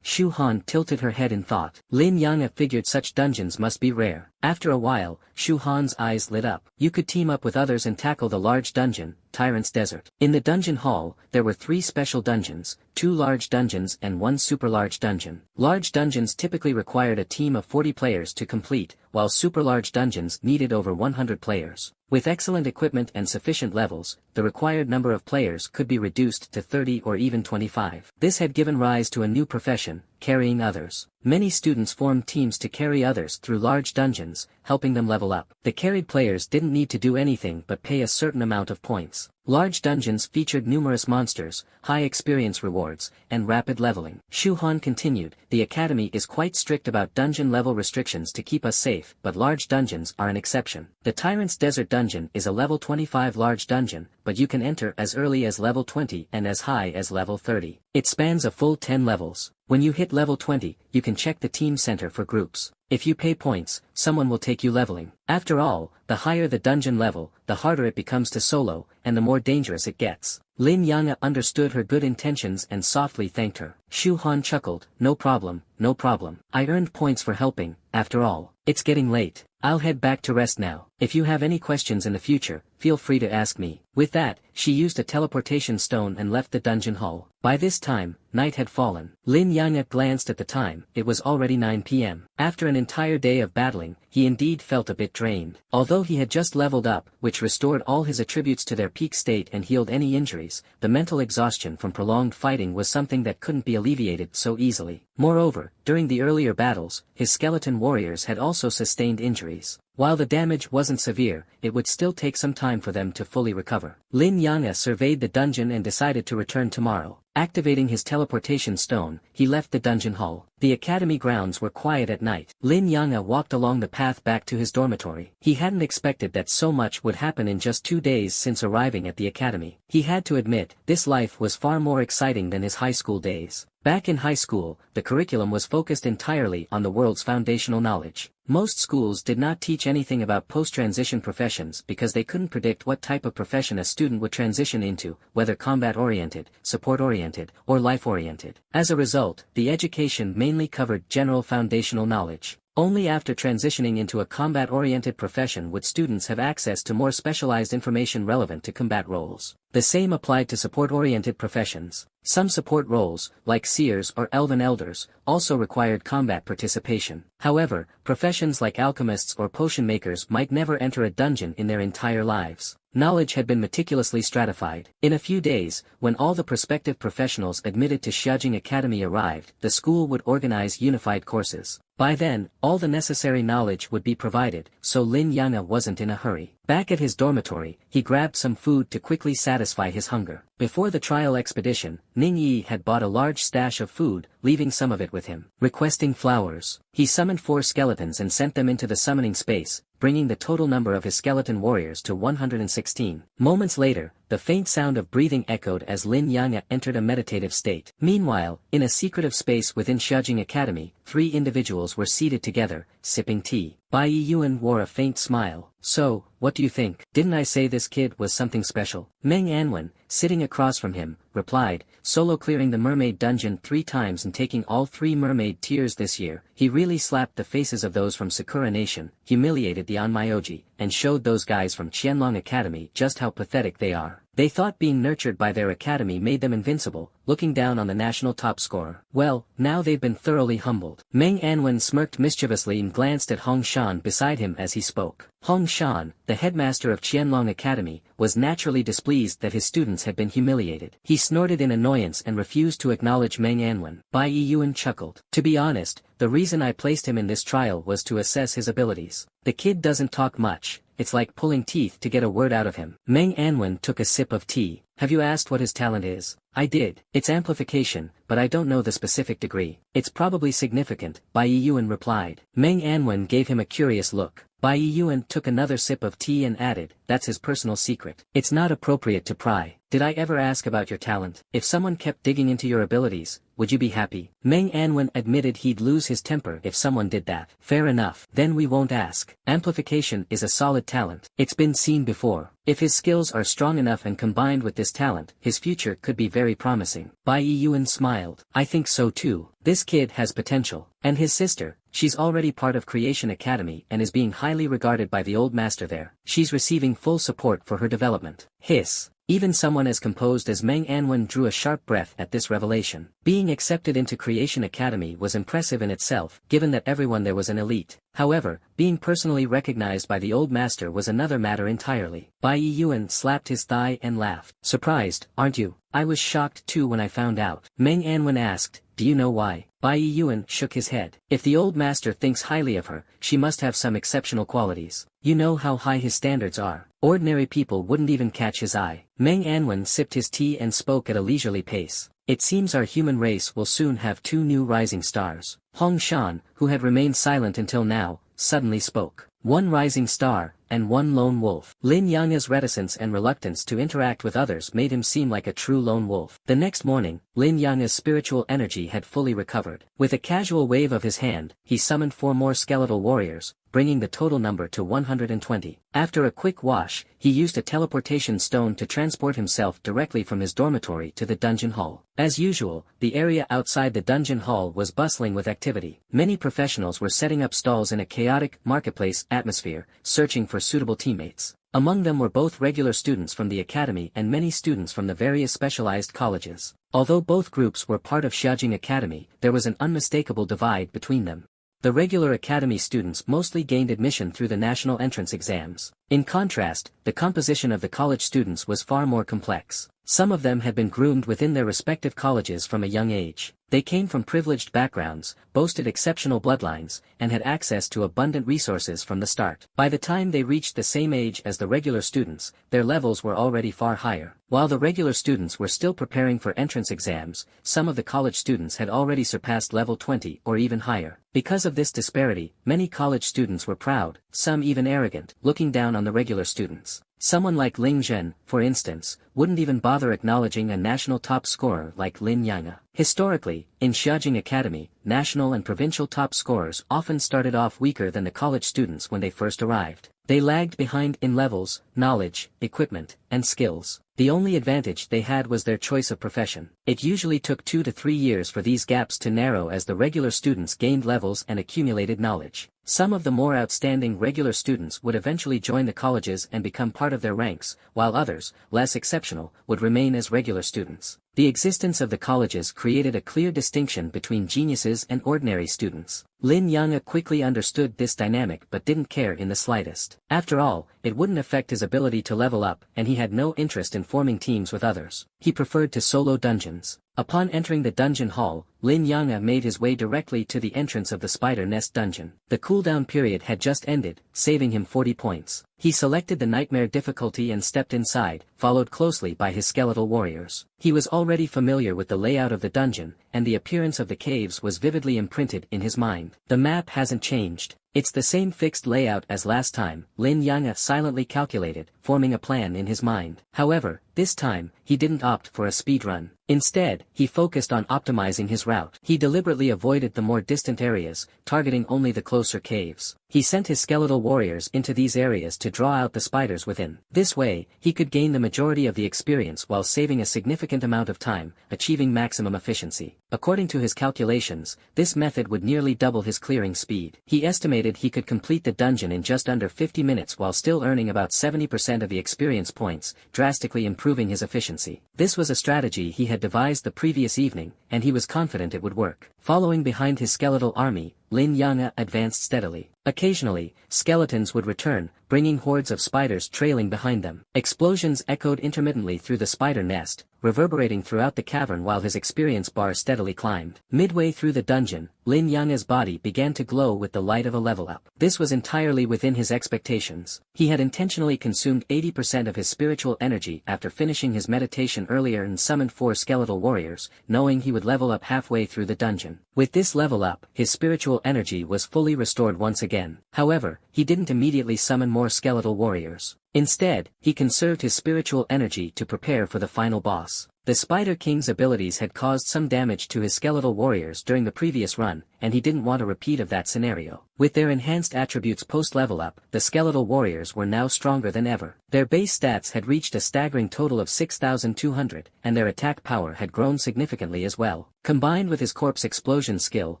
Shu Han tilted her head in thought. Lin Yang figured such dungeons must be rare. After a while, Shu Han's eyes lit up. You could team up with others and tackle the large dungeon, Tyrant's Desert. In the dungeon hall, there were 3 special dungeons, 2 large dungeons and 1 super large dungeon. Large dungeons typically required a team of 40 players to complete, while super large dungeons needed over 100 players. With excellent equipment and sufficient levels, the required number of players could be reduced to 30 or even 25. This had given rise to a new profession, carrying others. Many students formed teams to carry others through large dungeons, helping them level up. The carried players didn't need to do anything but pay a certain amount of points. Large dungeons featured numerous monsters, high experience rewards, and rapid leveling. Shu Han continued, the academy is quite strict about dungeon level restrictions to keep us safe, but large dungeons are an exception. The Tyrant's Desert Dungeon is a level 25 large dungeon, but you can enter as early as level 20 and as high as level 30. It spans a full 10 levels. When you hit level 20, you can check the team center for groups. If you pay points, someone will take you leveling. After all, the higher the dungeon level, the harder it becomes to solo, and the more dangerous it gets. Lin Yang understood her good intentions and softly thanked her. Shu Han chuckled, no problem, no problem. I earned points for helping, after all. It's getting late. I'll head back to rest now. If you have any questions in the future, feel free to ask me. With that, she used a teleportation stone and left the dungeon hall. By this time, night had fallen. Lin Yang glanced at the time. It was already 9 p.m. After an entire day of battling, he indeed felt a bit drained. Although he had just leveled up, which restored all his attributes to their peak state and healed any injuries, the mental exhaustion from prolonged fighting was something that couldn't be alleviated so easily. Moreover, during the earlier battles, his skeleton warriors had also sustained injuries. While the damage wasn't severe, it would still take some time for them to fully recover. Lin Yang surveyed the dungeon and decided to return tomorrow. Activating his teleportation stone, he left the dungeon hall. The academy grounds were quiet at night. Lin Yang walked along the path back to his dormitory. He hadn't expected that so much would happen in just 2 days since arriving at the academy. He had to admit, this life was far more exciting than his high school days. Back in high school, the curriculum was focused entirely on the world's foundational knowledge. Most schools did not teach anything about post-transition professions because they couldn't predict what type of profession a student would transition into, whether combat-oriented, support-oriented, or life-oriented. As a result, the education mainly covered general foundational knowledge. Only after transitioning into a combat-oriented profession would students have access to more specialized information relevant to combat roles. The same applied to support-oriented professions. Some support roles, like seers or elven elders, also required combat participation. However, professions like alchemists or potion makers might never enter a dungeon in their entire lives. Knowledge had been meticulously stratified. In a few days, when all the prospective professionals admitted to Xiaojing Academy arrived, the school would organize unified courses. By then, all the necessary knowledge would be provided, so Lin Yang'e wasn't in a hurry. Back at his dormitory, he grabbed some food to quickly satisfy his hunger. Before the trial expedition, Ning Yi had bought a large stash of food, leaving some of it with him. Requesting flowers, he summoned 4 skeletons and sent them into the summoning space, bringing the total number of his skeleton warriors to 116. Moments later, the faint sound of breathing echoed as Lin Yang'e entered a meditative state. Meanwhile, in a secretive space within Xiaojing Academy, 3 individuals were seated together, sipping tea. Bai Yiyuan wore a faint smile. So, what do you think? Didn't I say this kid was something special? Meng Anwen, sitting across from him, replied, solo clearing the mermaid dungeon 3 times and taking all 3 mermaid tiers this year. He really slapped the faces of those from Sakura Nation, humiliated the Onmyoji, and showed those guys from Qianlong Academy just how pathetic they are. They thought being nurtured by their academy made them invincible, looking down on the national top scorer. Well, now they've been thoroughly humbled. Meng Anwen smirked mischievously and glanced at Hong Shan beside him as he spoke. Hong Shan, the headmaster of Qianlong Academy, was naturally displeased that his students had been humiliated. He snorted in annoyance and refused to acknowledge Meng Anwen. Bai Yiyuan chuckled. To be honest, the reason I placed him in this trial was to assess his abilities. The kid doesn't talk much. It's like pulling teeth to get a word out of him. Meng Anwen took a sip of tea. Have you asked what his talent is? I did. It's amplification, but I don't know the specific degree. It's probably significant, Bai Yiyuan replied. Meng Anwen gave him a curious look. Bai Yiyuan took another sip of tea and added, that's his personal secret. It's not appropriate to pry. Did I ever ask about your talent? If someone kept digging into your abilities, would you be happy? Meng Anwen admitted he'd lose his temper if someone did that. Fair enough. Then we won't ask. Amplification is a solid talent. It's been seen before. If his skills are strong enough and combined with this talent, his future could be very promising. Bai Yiyuan smiled. I think so too. This kid has potential. And his sister, she's already part of Creation Academy and is being highly regarded by the old master there. She's receiving full support for her development. Hiss. Even someone as composed as Meng Anwen drew a sharp breath at this revelation. Being accepted into Creation Academy was impressive in itself, given that everyone there was an elite. However, being personally recognized by the old master was another matter entirely. Bai Yiyuan slapped his thigh and laughed. Surprised, aren't you? I was shocked too when I found out. Meng Anwen asked, do you know why? Bai Yiyuan shook his head. If the old master thinks highly of her, she must have some exceptional qualities. You know how high his standards are. Ordinary people wouldn't even catch his eye. Meng Anwen sipped his tea and spoke at a leisurely pace. It seems our human race will soon have 2 new rising stars. Hong Shan, who had remained silent until now, suddenly spoke. 1 rising star, and 1 lone wolf. Lin Yang'e's reticence and reluctance to interact with others made him seem like a true lone wolf. The next morning, Lin Yang'e's spiritual energy had fully recovered. With a casual wave of his hand, he summoned 4 more skeletal warriors, bringing the total number to 120. After a quick wash, he used a teleportation stone to transport himself directly from his dormitory to the dungeon hall. As usual, the area outside the dungeon hall was bustling with activity. Many professionals were setting up stalls in a chaotic marketplace atmosphere, searching for suitable teammates. Among them were both regular students from the academy and many students from the various specialized colleges. Although both groups were part of Xiaojing Academy, there was an unmistakable divide between them. The regular academy students mostly gained admission through the national entrance exams. In contrast, the composition of the college students was far more complex. Some of them had been groomed within their respective colleges from a young age. They came from privileged backgrounds, boasted exceptional bloodlines, and had access to abundant resources from the start. By the time they reached the same age as the regular students, their levels were already far higher. While the regular students were still preparing for entrance exams, some of the college students had already surpassed level 20 or even higher. Because of this disparity, many college students were proud, some even arrogant, looking down on the regular students. Someone like Ling Zhen, for instance, wouldn't even bother acknowledging a national top scorer like Lin Yang'e. Historically, in Xiaojing Academy, national and provincial top scorers often started off weaker than the college students when they first arrived. They lagged behind in levels, knowledge, equipment, and skills. The only advantage they had was their choice of profession. It usually took 2 to 3 years for these gaps to narrow as the regular students gained levels and accumulated knowledge. Some of the more outstanding regular students would eventually join the colleges and become part of their ranks, while others, less exceptional, would remain as regular students. The existence of the colleges created a clear distinction between geniuses and ordinary students. Lin Yanghe quickly understood this dynamic but didn't care in the slightest. After all, it wouldn't affect his ability to level up, and he had no interest in forming teams with others. He preferred to solo dungeons. Upon entering the dungeon hall, Lin Yanghe made his way directly to the entrance of the spider nest dungeon. The cooldown period had just ended, saving him 40 points. He selected the nightmare difficulty and stepped inside, followed closely by his skeletal warriors. He was already familiar with the layout of the dungeon, and the appearance of the caves was vividly imprinted in his mind. The map hasn't changed. It's the same fixed layout as last time, Lin Yanghe silently calculated, forming a plan in his mind. However, this time, he didn't opt for a speedrun. Instead, he focused on optimizing his route. He deliberately avoided the more distant areas, targeting only the closer caves. He sent his skeletal warriors into these areas to draw out the spiders within. This way, he could gain the majority of the experience while saving a significant amount of time, achieving maximum efficiency. According to his calculations, this method would nearly double his clearing speed. He estimated he could complete the dungeon in just under 50 minutes while still earning about 70% of the experience points, drastically improving his efficiency. This was a strategy he had devised the previous evening, and he was confident it would work. Following behind his skeletal army, Lin Yanghe advanced steadily. Occasionally, skeletons would return, bringing hordes of spiders trailing behind them. Explosions echoed intermittently through the spider nest, reverberating throughout the cavern while his experience bar steadily climbed. Midway through the dungeon, Lin Yanghe's body began to glow with the light of a level up. This was entirely within his expectations. He had intentionally consumed 80% of his spiritual energy after finishing his meditation earlier and summoned 4 skeletal warriors, knowing he would level up halfway through the dungeon. With this level up, his spiritual energy was fully restored once again. However, he didn't immediately summon more skeletal warriors. Instead, he conserved his spiritual energy to prepare for the final boss. The Spider King's abilities had caused some damage to his skeletal warriors during the previous run, and he didn't want a repeat of that scenario. With their enhanced attributes post-level up, the skeletal warriors were now stronger than ever. Their base stats had reached a staggering total of 6,200, and their attack power had grown significantly as well. Combined with his corpse explosion skill,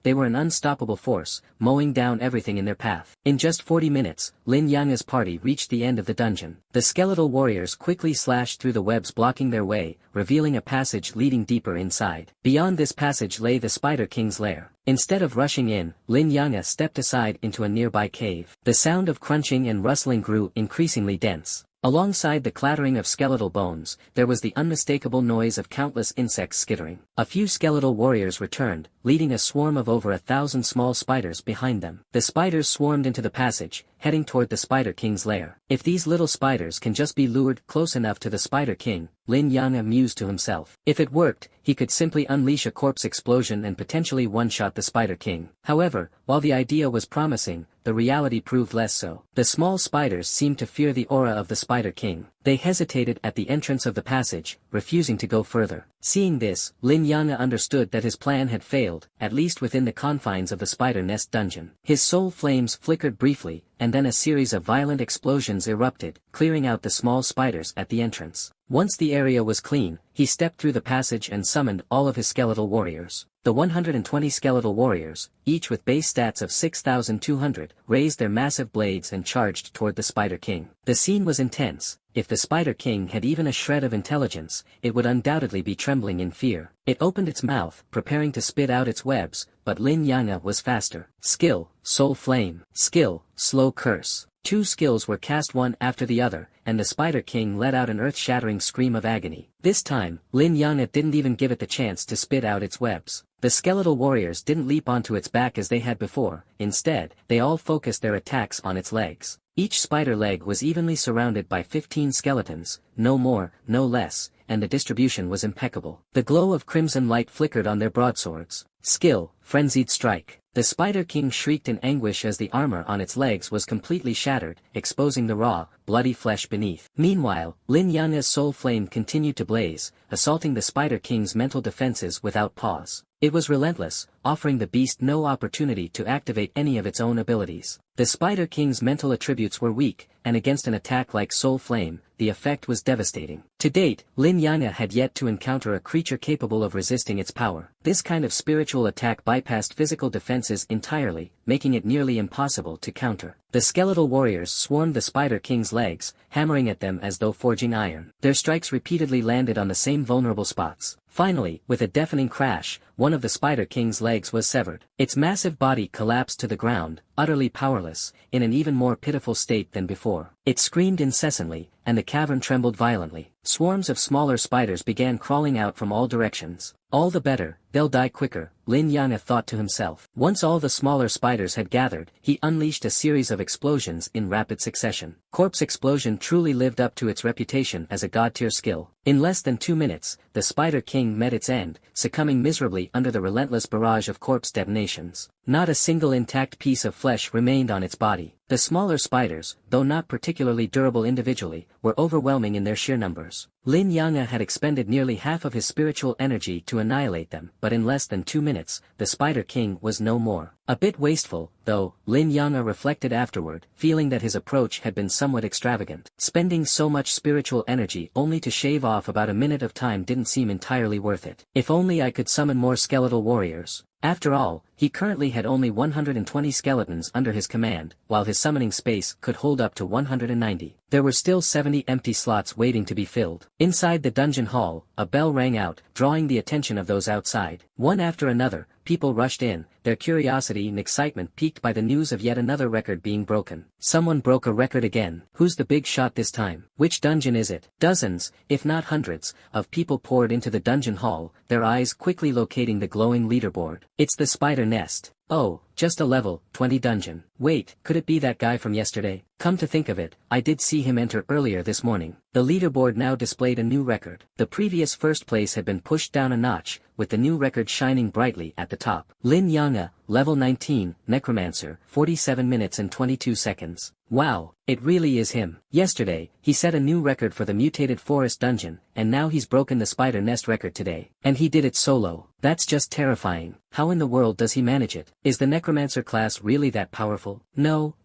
they were an unstoppable force, mowing down everything in their path. In just 40 minutes, Lin Yanghe's party reached the end of the dungeon. The skeletal warriors quickly slashed through the webs blocking their way, revealing a passage leading deeper inside. Beyond this passage lay the Spider King's lair. Instead of rushing in, Lin Yanghe stepped aside into a nearby cave. The sound of crunching and rustling grew increasingly dense. Alongside the clattering of skeletal bones, there was the unmistakable noise of countless insects skittering. A few skeletal warriors returned, leading a swarm of over 1,000 small spiders behind them. The spiders swarmed into the passage, heading toward the Spider King's lair. If these little spiders can just be lured close enough to the Spider King, Lin Yanghe mused to himself. If it worked, he could simply unleash a corpse explosion and potentially one-shot the Spider King. However, while the idea was promising, the reality proved less so. The small spiders seemed to fear the aura of the Spider King. They hesitated at the entrance of the passage, refusing to go further. Seeing this, Lin Yanghe understood that his plan had failed, at least within the confines of the spider nest dungeon. His soul flames flickered briefly, and then a series of violent explosions erupted, clearing out the small spiders at the entrance. Once the area was clean, he stepped through the passage and summoned all of his skeletal warriors. The 120 skeletal warriors, each with base stats of 6,200, raised their massive blades and charged toward the Spider King. The scene was intense. If the Spider King had even a shred of intelligence, it would undoubtedly be trembling in fear. It opened its mouth, preparing to spit out its webs, but Lin Yanghe was faster. Skill, Soul Flame. Skill, Slow Curse. 2 skills were cast one after the other, and the Spider King let out an earth-shattering scream of agony. This time, Lin Yanghe didn't even give it the chance to spit out its webs. The skeletal warriors didn't leap onto its back as they had before. Instead, they all focused their attacks on its legs. Each spider leg was evenly surrounded by 15 skeletons, no more, no less, and the distribution was impeccable. The glow of crimson light flickered on their broadswords. Skill, Frenzied Strike. The Spider King shrieked in anguish as the armor on its legs was completely shattered, exposing the raw, bloody flesh beneath. Meanwhile, Lin Yanghe's soul flame continued to blaze, assaulting the Spider King's mental defenses without pause. It was relentless, offering the beast no opportunity to activate any of its own abilities. The Spider King's mental attributes were weak, and against an attack like Soul Flame, the effect was devastating. To date, Lin Yanga had yet to encounter a creature capable of resisting its power. This kind of spiritual attack bypassed physical defenses entirely, making it nearly impossible to counter. The skeletal warriors swarmed the Spider King's legs, hammering at them as though forging iron. Their strikes repeatedly landed on the same vulnerable spots. Finally, with a deafening crash, one of the Spider King's legs was severed. Its massive body collapsed to the ground, utterly powerless, in an even more pitiful state than before. It screamed incessantly, and the cavern trembled violently. Swarms of smaller spiders began crawling out from all directions. All the better, they'll die quicker, Lin Yanga thought to himself. Once all the smaller spiders had gathered, he unleashed a series of explosions in rapid succession. Corpse Explosion truly lived up to its reputation as a god-tier skill. In less than 2 minutes, the Spider King met its end, succumbing miserably under the relentless barrage of corpse detonations. Not a single intact piece of flesh remained on its body. The smaller spiders, though not particularly durable individually, were overwhelming in their sheer numbers. Lin Yanga had expended nearly half of his spiritual energy to annihilate them, but in less than 2 minutes, the Spider King was no more. A bit wasteful, though, Lin Yanga reflected afterward, feeling that his approach had been somewhat extravagant. Spending so much spiritual energy only to shave off about a minute of time didn't seem entirely worth it. If only I could summon more skeletal warriors. After all, he currently had only 120 skeletons under his command, while his summoning space could hold up to 190. There were still 70 empty slots waiting to be filled. Inside the dungeon hall, a bell rang out, drawing the attention of those outside. One after another, people rushed in, their curiosity and excitement piqued by the news of yet another record being broken. Someone broke a record again. Who's the big shot this time? Which dungeon is it? Dozens, if not hundreds, of people poured into the dungeon hall, their eyes quickly locating the glowing leaderboard. It's the Spider Nest. Oh, just a level 20 dungeon. Wait, could it be that guy from yesterday? Come to think of it, I did see him enter earlier this morning. The leaderboard now displayed a new record. The previous first place had been pushed down a notch, with the new record shining brightly at the top. Lin Yanga, level 19, Necromancer, 47 minutes and 22 seconds. Wow, it really is him. Yesterday, he set a new record for the mutated forest dungeon, and now he's broken the Spider Nest record today. And he did it solo. That's just terrifying. How in the world does he manage it? Is the Necromancer class really that powerful? No,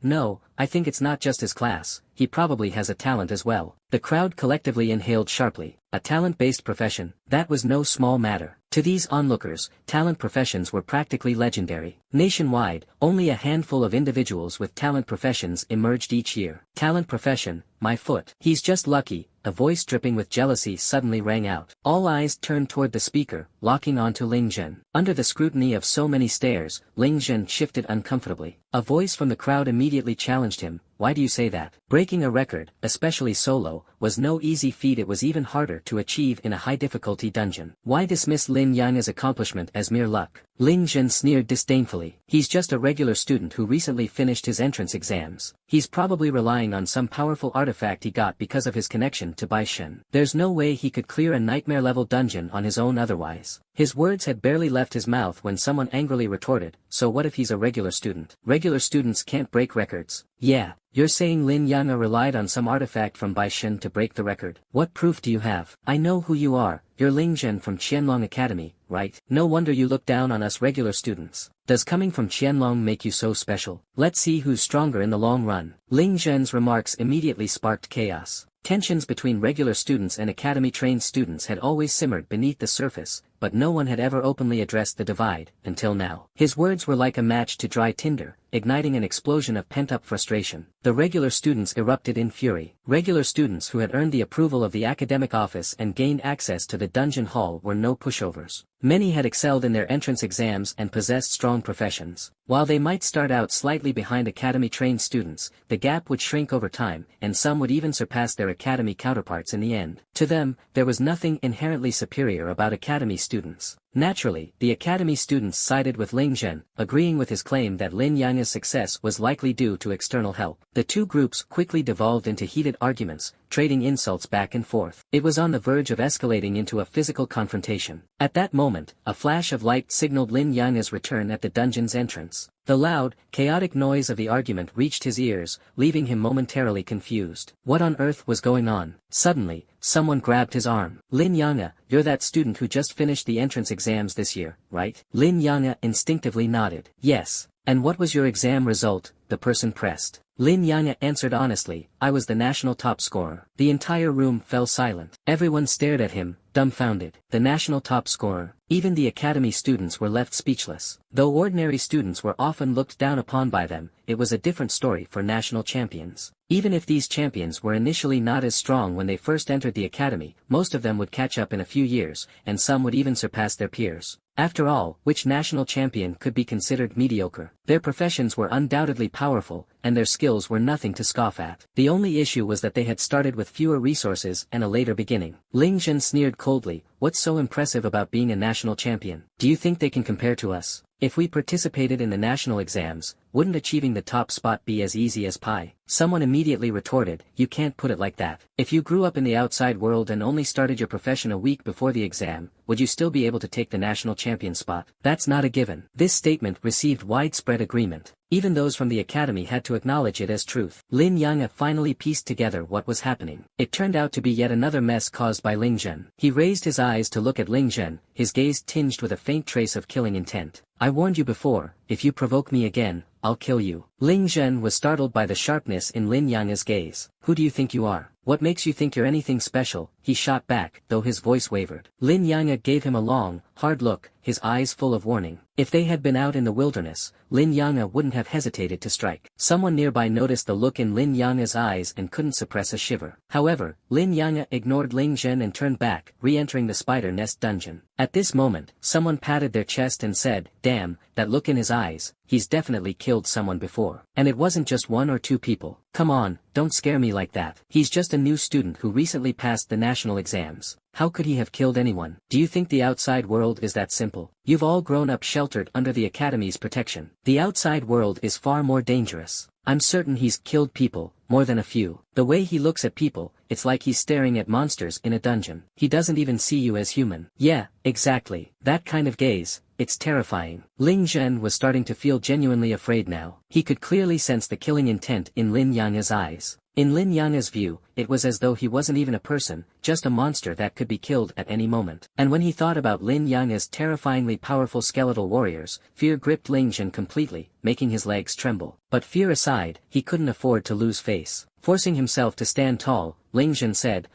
I think it's not just his class. He probably has a talent as well. The crowd collectively inhaled sharply. A talent-based profession, that was no small matter. To these onlookers, talent professions were practically legendary. Nationwide, only a handful of individuals with talent professions emerged each year. Talent profession, my foot. He's just lucky, a voice dripping with jealousy suddenly rang out. All eyes turned toward the speaker, locking on to Ling Zhen. Under the scrutiny of so many stares, Ling Zhen shifted uncomfortably. A voice from the crowd immediately challenged him. Why do you say that? Breaking a record, especially solo, was no easy feat. It was even harder to achieve in a high-difficulty dungeon. Why dismiss Lin Yanga's accomplishment as mere luck? Ling Zhen sneered disdainfully. He's just a regular student who recently finished his entrance exams. He's probably relying on some powerful artifact he got because of his connection to Baishen. There's no way he could clear a nightmare-level dungeon on his own otherwise. His words had barely left his mouth when someone angrily retorted, so what if he's a regular student? Regular students can't break records. Yeah, you're saying Lin Yanga relied on some artifact from Baishen to break the record. What proof do you have? I know who you are. You're Ling Zhen from Qianlong Academy, right? No wonder you look down on us regular students. Does coming from Qianlong make you so special? Let's see who's stronger in the long run. Ling Zhen's remarks immediately sparked chaos. Tensions between regular students and academy-trained students had always simmered beneath the surface, but no one had ever openly addressed the divide, until now. His words were like a match to dry tinder, igniting an explosion of pent-up frustration. The regular students erupted in fury. Regular students who had earned the approval of the academic office and gained access to the dungeon hall were no pushovers. Many had excelled in their entrance exams and possessed strong professions. While they might start out slightly behind academy-trained students, the gap would shrink over time, and some would even surpass their academy counterparts in the end. To them, there was nothing inherently superior about academy students. Naturally, the academy students sided with Ling Zhen, agreeing with his claim that Lin Yanga's success was likely due to external help. The two groups quickly devolved into heated arguments, trading insults back and forth. It was on the verge of escalating into a physical confrontation. At that moment, a flash of light signaled Lin Yanga's return at the dungeon's entrance. The loud, chaotic noise of the argument reached his ears, leaving him momentarily confused. What on earth was going on? Suddenly, someone grabbed his arm. Lin Yanga, you're that student who just finished the entrance exams this year, right? Lin Yanga instinctively nodded. Yes. And what was your exam result? The person pressed. Lin Yang answered honestly, I was the national top scorer. The entire room fell silent. Everyone stared at him, dumbfounded. The national top scorer. Even the academy students were left speechless. Though ordinary students were often looked down upon by them, it was a different story for national champions. Even if these champions were initially not as strong when they first entered the academy, most of them would catch up in a few years, and some would even surpass their peers. After all, which national champion could be considered mediocre? Their professions were undoubtedly powerful, and their skills were nothing to scoff at. The only issue was that they had started with fewer resources and a later beginning. Ling Zhen sneered coldly, what's so impressive about being a national champion? Do you think they can compare to us? If we participated in the national exams, wouldn't achieving the top spot be as easy as pie? Someone immediately retorted, you can't put it like that. If you grew up in the outside world and only started your profession a week before the exam, would you still be able to take the national champion spot? That's not a given. This statement received widespread agreement. Even those from the academy had to acknowledge it as truth. Lin Yang finally pieced together what was happening. It turned out to be yet another mess caused by Ling Zhen. He raised his eyes to look at Ling Zhen, his gaze tinged with a faint trace of killing intent. I warned you before, if you provoke me again, I'll kill you. Ling Zhen was startled by the sharpness in Lin Yang's gaze. Who do you think you are? What makes you think you're anything special? He shot back, though his voice wavered. Lin Yang gave him a long, hard look, his eyes full of warning. If they had been out in the wilderness, Lin Yang wouldn't have hesitated to strike. Someone nearby noticed the look in Lin Yang's eyes and couldn't suppress a shiver. However, Lin Yang ignored Ling Zhen and turned back, re-entering the spider nest dungeon. At this moment, someone patted their chest and said, damn, that look in his eyes, he's definitely killed someone before. And it wasn't just one or two people. Come on, don't scare me like that. He's just a new student who recently passed the national exams. How could he have killed anyone? Do you think the outside world is that simple? You've all grown up sheltered under the academy's protection. The outside world is far more dangerous. I'm certain he's killed people, more than a few. The way he looks at people, it's like he's staring at monsters in a dungeon. He doesn't even see you as human. Yeah, exactly. That kind of gaze, it's terrifying. Ling Zhen was starting to feel genuinely afraid now. He could clearly sense the killing intent in Lin Yang's eyes. In Lin Yang's view, it was as though he wasn't even a person, just a monster that could be killed at any moment. And when he thought about Lin Yang's terrifyingly powerful skeletal warriors, fear gripped Ling Zhen completely, making his legs tremble. But fear aside, he couldn't afford to lose face. Forcing himself to stand tall, Ling Zhen said,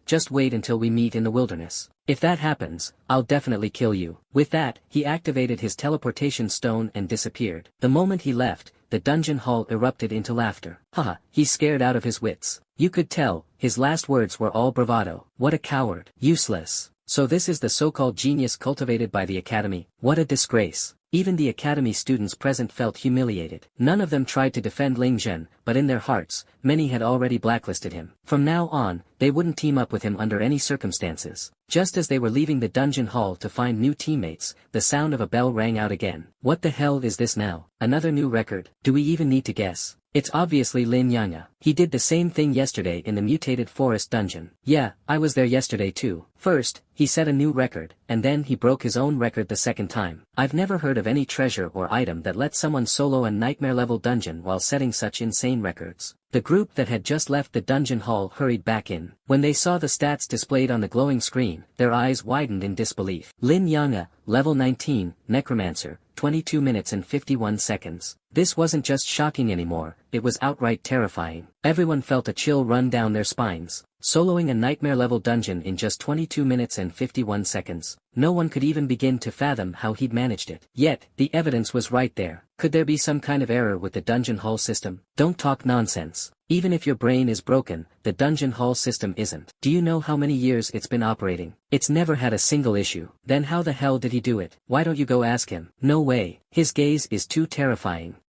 just wait until we meet in the wilderness. If that happens, I'll definitely kill you. With that, he activated his teleportation stone and disappeared. The moment he left, the dungeon hall erupted into laughter. Haha, he's scared out of his wits. You could tell, his last words were all bravado. What a coward. Useless. So this is the so-called genius cultivated by the academy. What a disgrace. Even the academy students present felt humiliated. None of them tried to defend Ling Zhen, but in their hearts, many had already blacklisted him. From now on, they wouldn't team up with him under any circumstances. Just as they were leaving the dungeon hall to find new teammates, the sound of a bell rang out again. What the hell is this now? Another new record? Do we even need to guess? It's obviously Lin Yang. He did the same thing yesterday in the mutated forest dungeon. Yeah, I was there yesterday too. First, he set a new record, and then he broke his own record the second time. I've never heard of any treasure or item that lets someone solo a nightmare-level dungeon while setting such insane records. The group that had just left the dungeon hall hurried back in. When they saw the stats displayed on the glowing screen, their eyes widened in disbelief. Lin Yang, level 19, Necromancer, 22 minutes and 51 seconds. This wasn't just shocking anymore, it was outright terrifying. Everyone felt a chill run down their spines. Soloing a nightmare-level dungeon in just 22 minutes and 51 seconds. No one could even begin to fathom how he'd managed it. Yet, the evidence was right there. Could there be some kind of error with the dungeon hall system? Don't talk nonsense. Even if your brain is broken, the dungeon hall system isn't. Do you know how many years it's been operating? It's never had a single issue. Then how the hell did he do it? Why don't you go ask him? No way. His gaze is too terrifying.